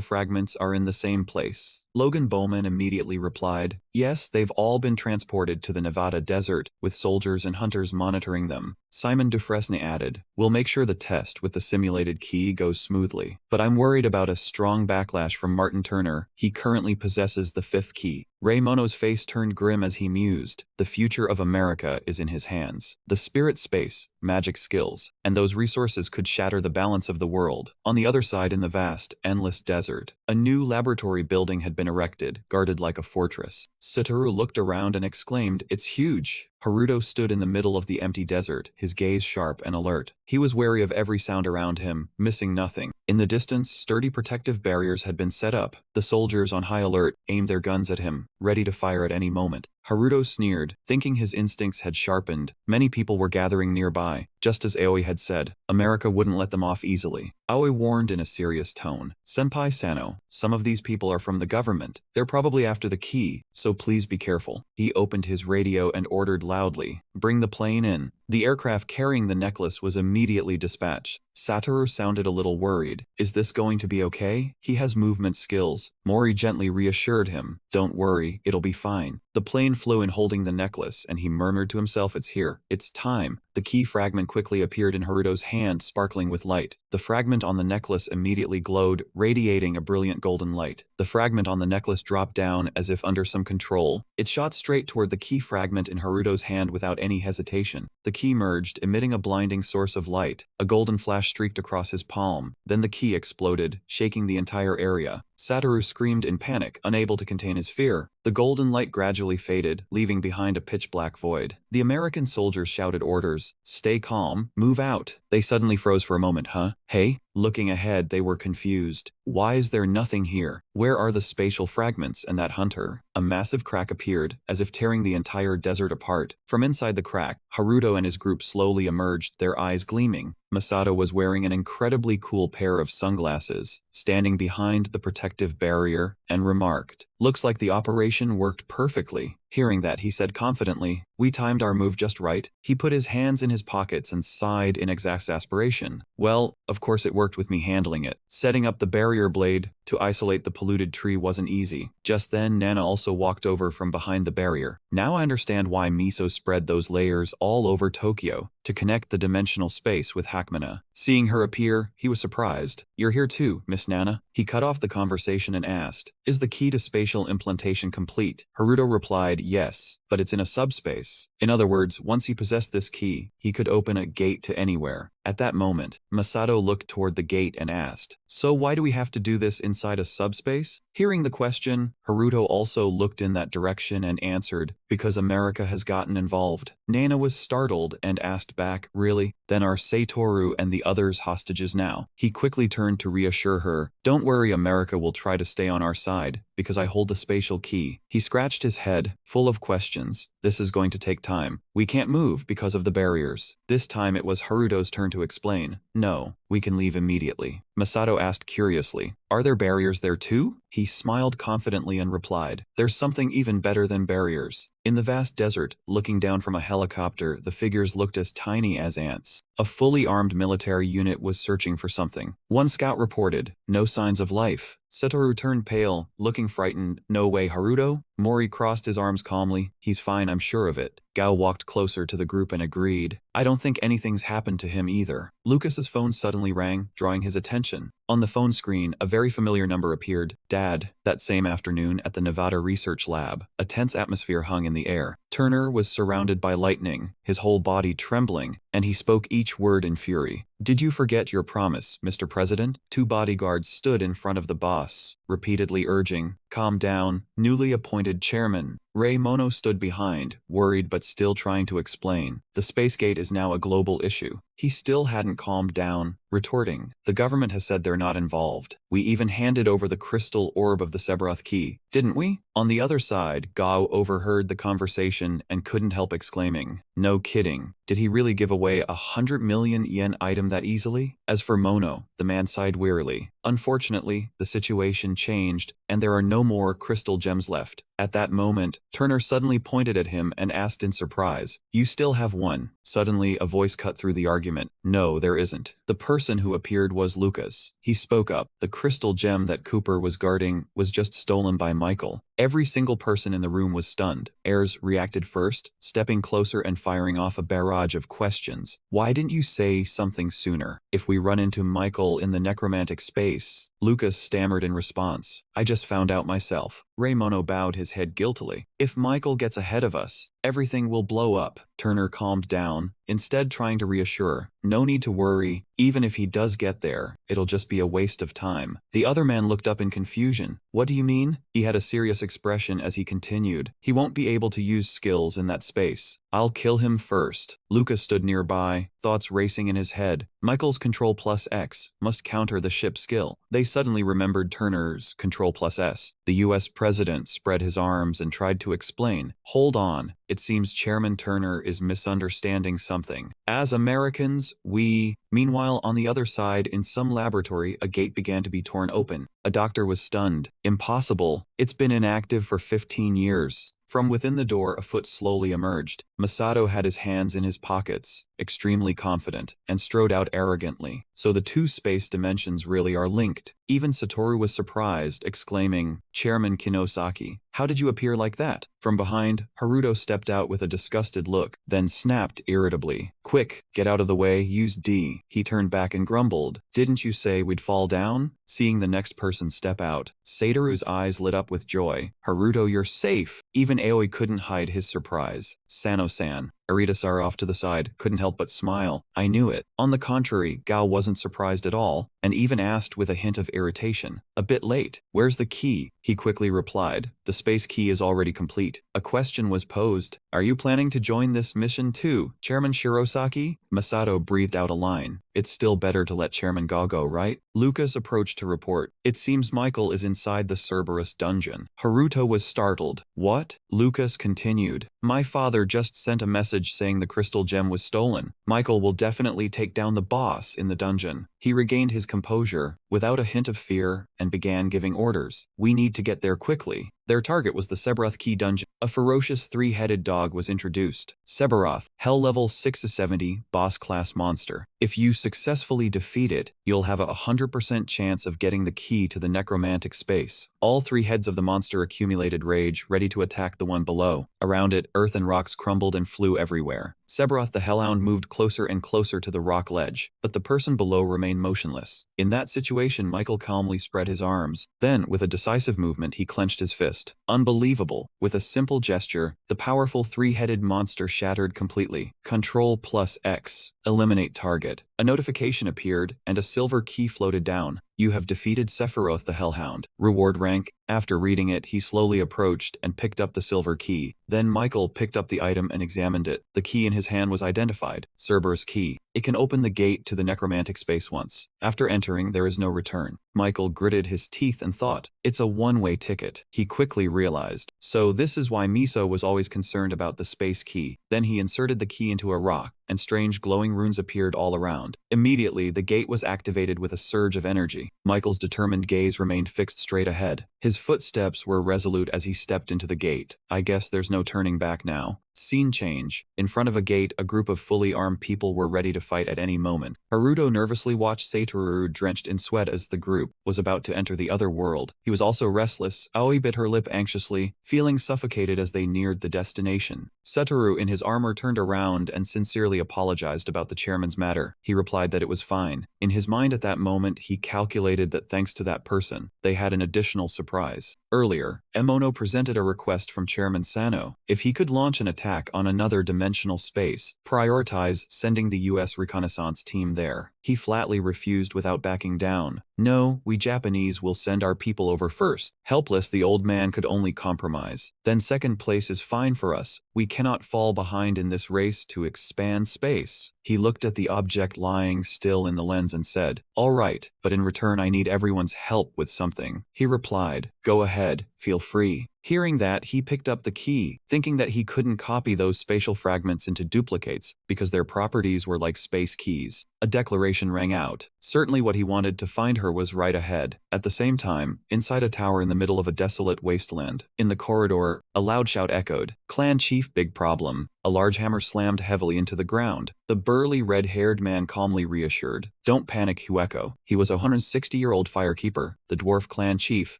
fragments are in the same place? Logan Bowman immediately replied, yes, they've all been transported to the Nevada desert, with soldiers and hunters monitoring them. Simon Dufresne added, we'll make sure the test with the simulated key goes smoothly, but I'm worried about a strong backlash from Martin Turner. He currently possesses the fifth key. Ray Mono's face turned grim as he mused. The future of America is in his hands. The spirit space, magic skills, and those resources could shatter the balance of the world. On the other side, in the vast, endless desert, a new laboratory building had been erected, guarded like a fortress. Satoru looked around and exclaimed, it's huge. Haruto stood in the middle of the empty desert, his gaze sharp and alert. He was wary of every sound around him, missing nothing. In the distance, sturdy protective barriers had been set up. The soldiers, on high alert, aimed their guns at him, ready to fire at any moment. Haruto sneered, thinking his instincts had sharpened. Many people were gathering nearby. Just as Aoi had said, America wouldn't let them off easily. Aoi warned in a serious tone, Senpai Sano, some of these people are from the government. They're probably after the key, so please be careful. He opened his radio and ordered loudly, bring the plane in. The aircraft carrying the necklace was immediately dispatched. Satoru sounded a little worried. Is this going to be okay? He has movement skills. Mori gently reassured him. Don't worry, it'll be fine. The plane flew in holding the necklace, and he murmured to himself, it's here. It's time. The key fragment quickly appeared in Haruto's hand, sparkling with light. The fragment on the necklace immediately glowed, radiating a brilliant golden light. The fragment on the necklace dropped down as if under some control. It shot straight toward the key fragment in Haruto's hand without any hesitation. The key merged, emitting a blinding source of light. A golden flash streaked across his palm. Then the key exploded, shaking the entire area. Satoru screamed in panic, unable to contain his fear. The golden light gradually faded, leaving behind a pitch-black void. The American soldiers shouted orders, stay calm, move out. They suddenly froze for a moment, huh? Hey? Looking ahead, they were confused. Why is there nothing here? Where are the spatial fragments and that hunter? A massive crack appeared, as if tearing the entire desert apart. From inside the crack, Haruto and his group slowly emerged, their eyes gleaming. Masato was wearing an incredibly cool pair of sunglasses, standing behind the protective barrier, and remarked, looks like the operation worked perfectly. Hearing that, he said confidently, we timed our move just right. He put his hands in his pockets and sighed in exasperation. Well, of course it worked with me handling it. Setting up the barrier blade, To isolate the polluted tree wasn't easy. Just then, Nana also walked over from behind the barrier. Now I understand why Miso spread those layers all over Tokyo to connect the dimensional space with Hackmana. Seeing her appear, he was surprised. "You're here too, Miss Nana?" He cut off the conversation and asked, "Is the key to spatial implantation complete?" Haruto replied, "Yes, but it's in a subspace." In other words, once he possessed this key, he could open a gate to anywhere. At that moment, Masato looked toward the gate and asked, "So why do we have to do this inside a subspace?" Hearing the question, Haruto also looked in that direction and answered, "Because America has gotten involved." Nana was startled and asked back, "Really? Then are Satoru and the others hostages now?" He quickly turned to reassure her, "Don't worry, America will try to stay on our side, because I hold the spatial key." He scratched his head, full of questions. "This is going to take time. We can't move because of the barriers." This time it was Haruto's turn to explain. "No, we can leave immediately." Masato asked curiously, "Are there barriers there too?" He smiled confidently and replied, "There's something even better than barriers." In the vast desert, looking down from a helicopter, the figures looked as tiny as ants. A fully armed military unit was searching for something. One scout reported, "No signs of life." Satoru turned pale, looking frightened. "No way, Haruto?" Mori crossed his arms calmly. "He's fine, I'm sure of it." Gao walked closer to the group and agreed. "I don't think anything's happened to him either." Lucas's phone suddenly rang, drawing his attention. On the phone screen, a very familiar number appeared. "Dad." That same afternoon at the Nevada Research Lab, a tense atmosphere hung in the air. Turner was surrounded by lightning, his whole body trembling, and he spoke each word in fury. "Did you forget your promise, Mr. President?" Two bodyguards stood in front of the boss, repeatedly urging, "Calm down." Newly appointed chairman, Ray Mono, stood behind, worried but still trying to explain. "The space gate is now a global issue." He still hadn't calmed down, retorting, "The government has said they're not involved. We even handed over the crystal orb of the Sebroth key, didn't we?" On the other side, Gao overheard the conversation and couldn't help exclaiming, "No kidding. Did he really give away 100 million yen item that easily?" As for Mono, the man sighed wearily. "Unfortunately, the situation changed, and there are no more crystal gems left." At that moment, Turner suddenly pointed at him and asked in surprise, "You still have one?" Suddenly, a voice cut through the argument. "No, there isn't." The person who appeared was Lucas. He spoke up. "The crystal gem that Cooper was guarding was just stolen by Michael." Every single person in the room was stunned. Ayres reacted first, stepping closer and firing off a barrage of questions. "Why didn't you say something sooner? If we run into Michael in the necromantic space?" Lucas stammered in response, "I just found out myself." Raymono bowed his head guiltily. "If Michael gets ahead of us, everything will blow up." Turner calmed down, instead trying to reassure, "No need to worry. Even if he does get there, it'll just be a waste of time." The other man looked up in confusion. "What do you mean?" He had a serious expression as he continued, "He won't be able to use skills in that space. I'll kill him first." Lucas stood nearby, thoughts racing in his head. Michael's Control plus X must counter the ship skill. They suddenly remembered Turner's Control plus S. The US president spread his arms and tried to explain. "Hold on. It seems Chairman Turner is misunderstanding something. As Americans, we..." Meanwhile, on the other side, in some laboratory, a gate began to be torn open. A doctor was stunned. "Impossible. It's been inactive for 15 years. From within the door, a foot slowly emerged. Masato had his hands in his pockets, extremely confident, and strode out arrogantly. "So the two space dimensions really are linked." Even Satoru was surprised, exclaiming, "Chairman Kinosaki, how did you appear like that?" From behind, Haruto stepped out with a disgusted look, then snapped irritably, "Quick, get out of the way, use D." He turned back and grumbled, "Didn't you say we'd fall down?" Seeing the next person step out, Satoru's eyes lit up with joy. "Haruto, you're safe." Even Aoi couldn't hide his surprise. "Sano-san." Arita-sar off to the side couldn't help but smile. "I knew it." On the contrary, Gao wasn't surprised at all, and even asked with a hint of irritation, "A bit late. Where's the key?" He quickly replied, "The space key is already complete." A question was posed. "Are you planning to join this mission too, Chairman Shirosaki?" Masato breathed out a line. "It's still better to let Chairman Gao go, right?" Lucas approached to report, "It seems Michael is inside the Cerberus dungeon." Haruto was startled. "What?" Lucas continued, "My father just sent a message saying the crystal gem was stolen. Michael will definitely take down the boss in the dungeon." He regained his composure, without a hint of fear, and began giving orders. We need to get there quickly. Their target was the Sebaroth Key Dungeon. A ferocious three-headed dog was introduced. Sebaroth, Hell Level 6 of 70, Boss Class Monster. If you successfully defeat it, you'll have a 100% chance of getting the key to the necromantic space. All three heads of the monster accumulated rage, ready to attack the one below. Around it, earth and rocks crumbled and flew everywhere. Sebaroth the Hellhound moved closer and closer to the rock ledge, but the person below remained motionless. In that situation, Michael calmly spread his arms. Then, with a decisive movement, he clenched his fist. Unbelievable! With a simple gesture, the powerful three-headed monster shattered completely. Control plus X. Eliminate target. A notification appeared, and a silver key floated down. You have defeated Sephiroth the Hellhound. Reward rank. After reading it, he slowly approached and picked up the silver key. Then Michael picked up the item and examined it. The key in his hand was identified. Cerberus key. It can open the gate to the necromantic space once. After entering, there is no return. Michael gritted his teeth and thought, it's a one-way ticket. He quickly realized. So this is why Miso was always concerned about the space key. Then he inserted the key into a rock, and strange glowing runes appeared all around. Immediately, the gate was activated with a surge of energy. Michael's determined gaze remained fixed straight ahead. His footsteps were resolute as he stepped into the gate. I guess there's no turning back now. Scene change. In front of a gate, a group of fully armed people were ready to fight at any moment. Haruto nervously watched Satoru drenched in sweat as the group was about to enter the other world. He was also restless. Aoi bit her lip anxiously, feeling suffocated as they neared the destination. Satoru in his armor turned around and sincerely apologized about the chairman's matter. He replied that it was fine. In his mind at that moment, he calculated that thanks to that person, they had an additional surprise. Earlier, Emono presented a request from Chairman Sano. If he could launch an attack on another dimensional space, prioritize sending the US reconnaissance team there. He flatly refused without backing down. No, we Japanese will send our people over first. Helpless, the old man could only compromise. Then second place is fine for us. We cannot fall behind in this race to expand space. He looked at the object lying still in the lens and said, all right, but in return I need everyone's help with something. He replied, go ahead, feel free. Hearing that, he picked up the key, thinking that he couldn't copy those spatial fragments into duplicates because their properties were like space keys. A declaration rang out. Certainly what he wanted to find her was right ahead. At the same time, inside a tower in the middle of a desolate wasteland, in the corridor, a loud shout echoed. Clan Chief, big problem. A large hammer slammed heavily into the ground. The burly red-haired man calmly reassured. Don't panic, Hueko. He was a 160-year-old firekeeper, the dwarf clan chief,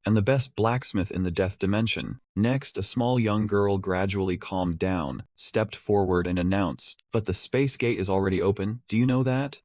and the best blacksmith in the death dimension. Next, a small young girl gradually calmed down, stepped forward and announced, but the space gate is already open, do you know that?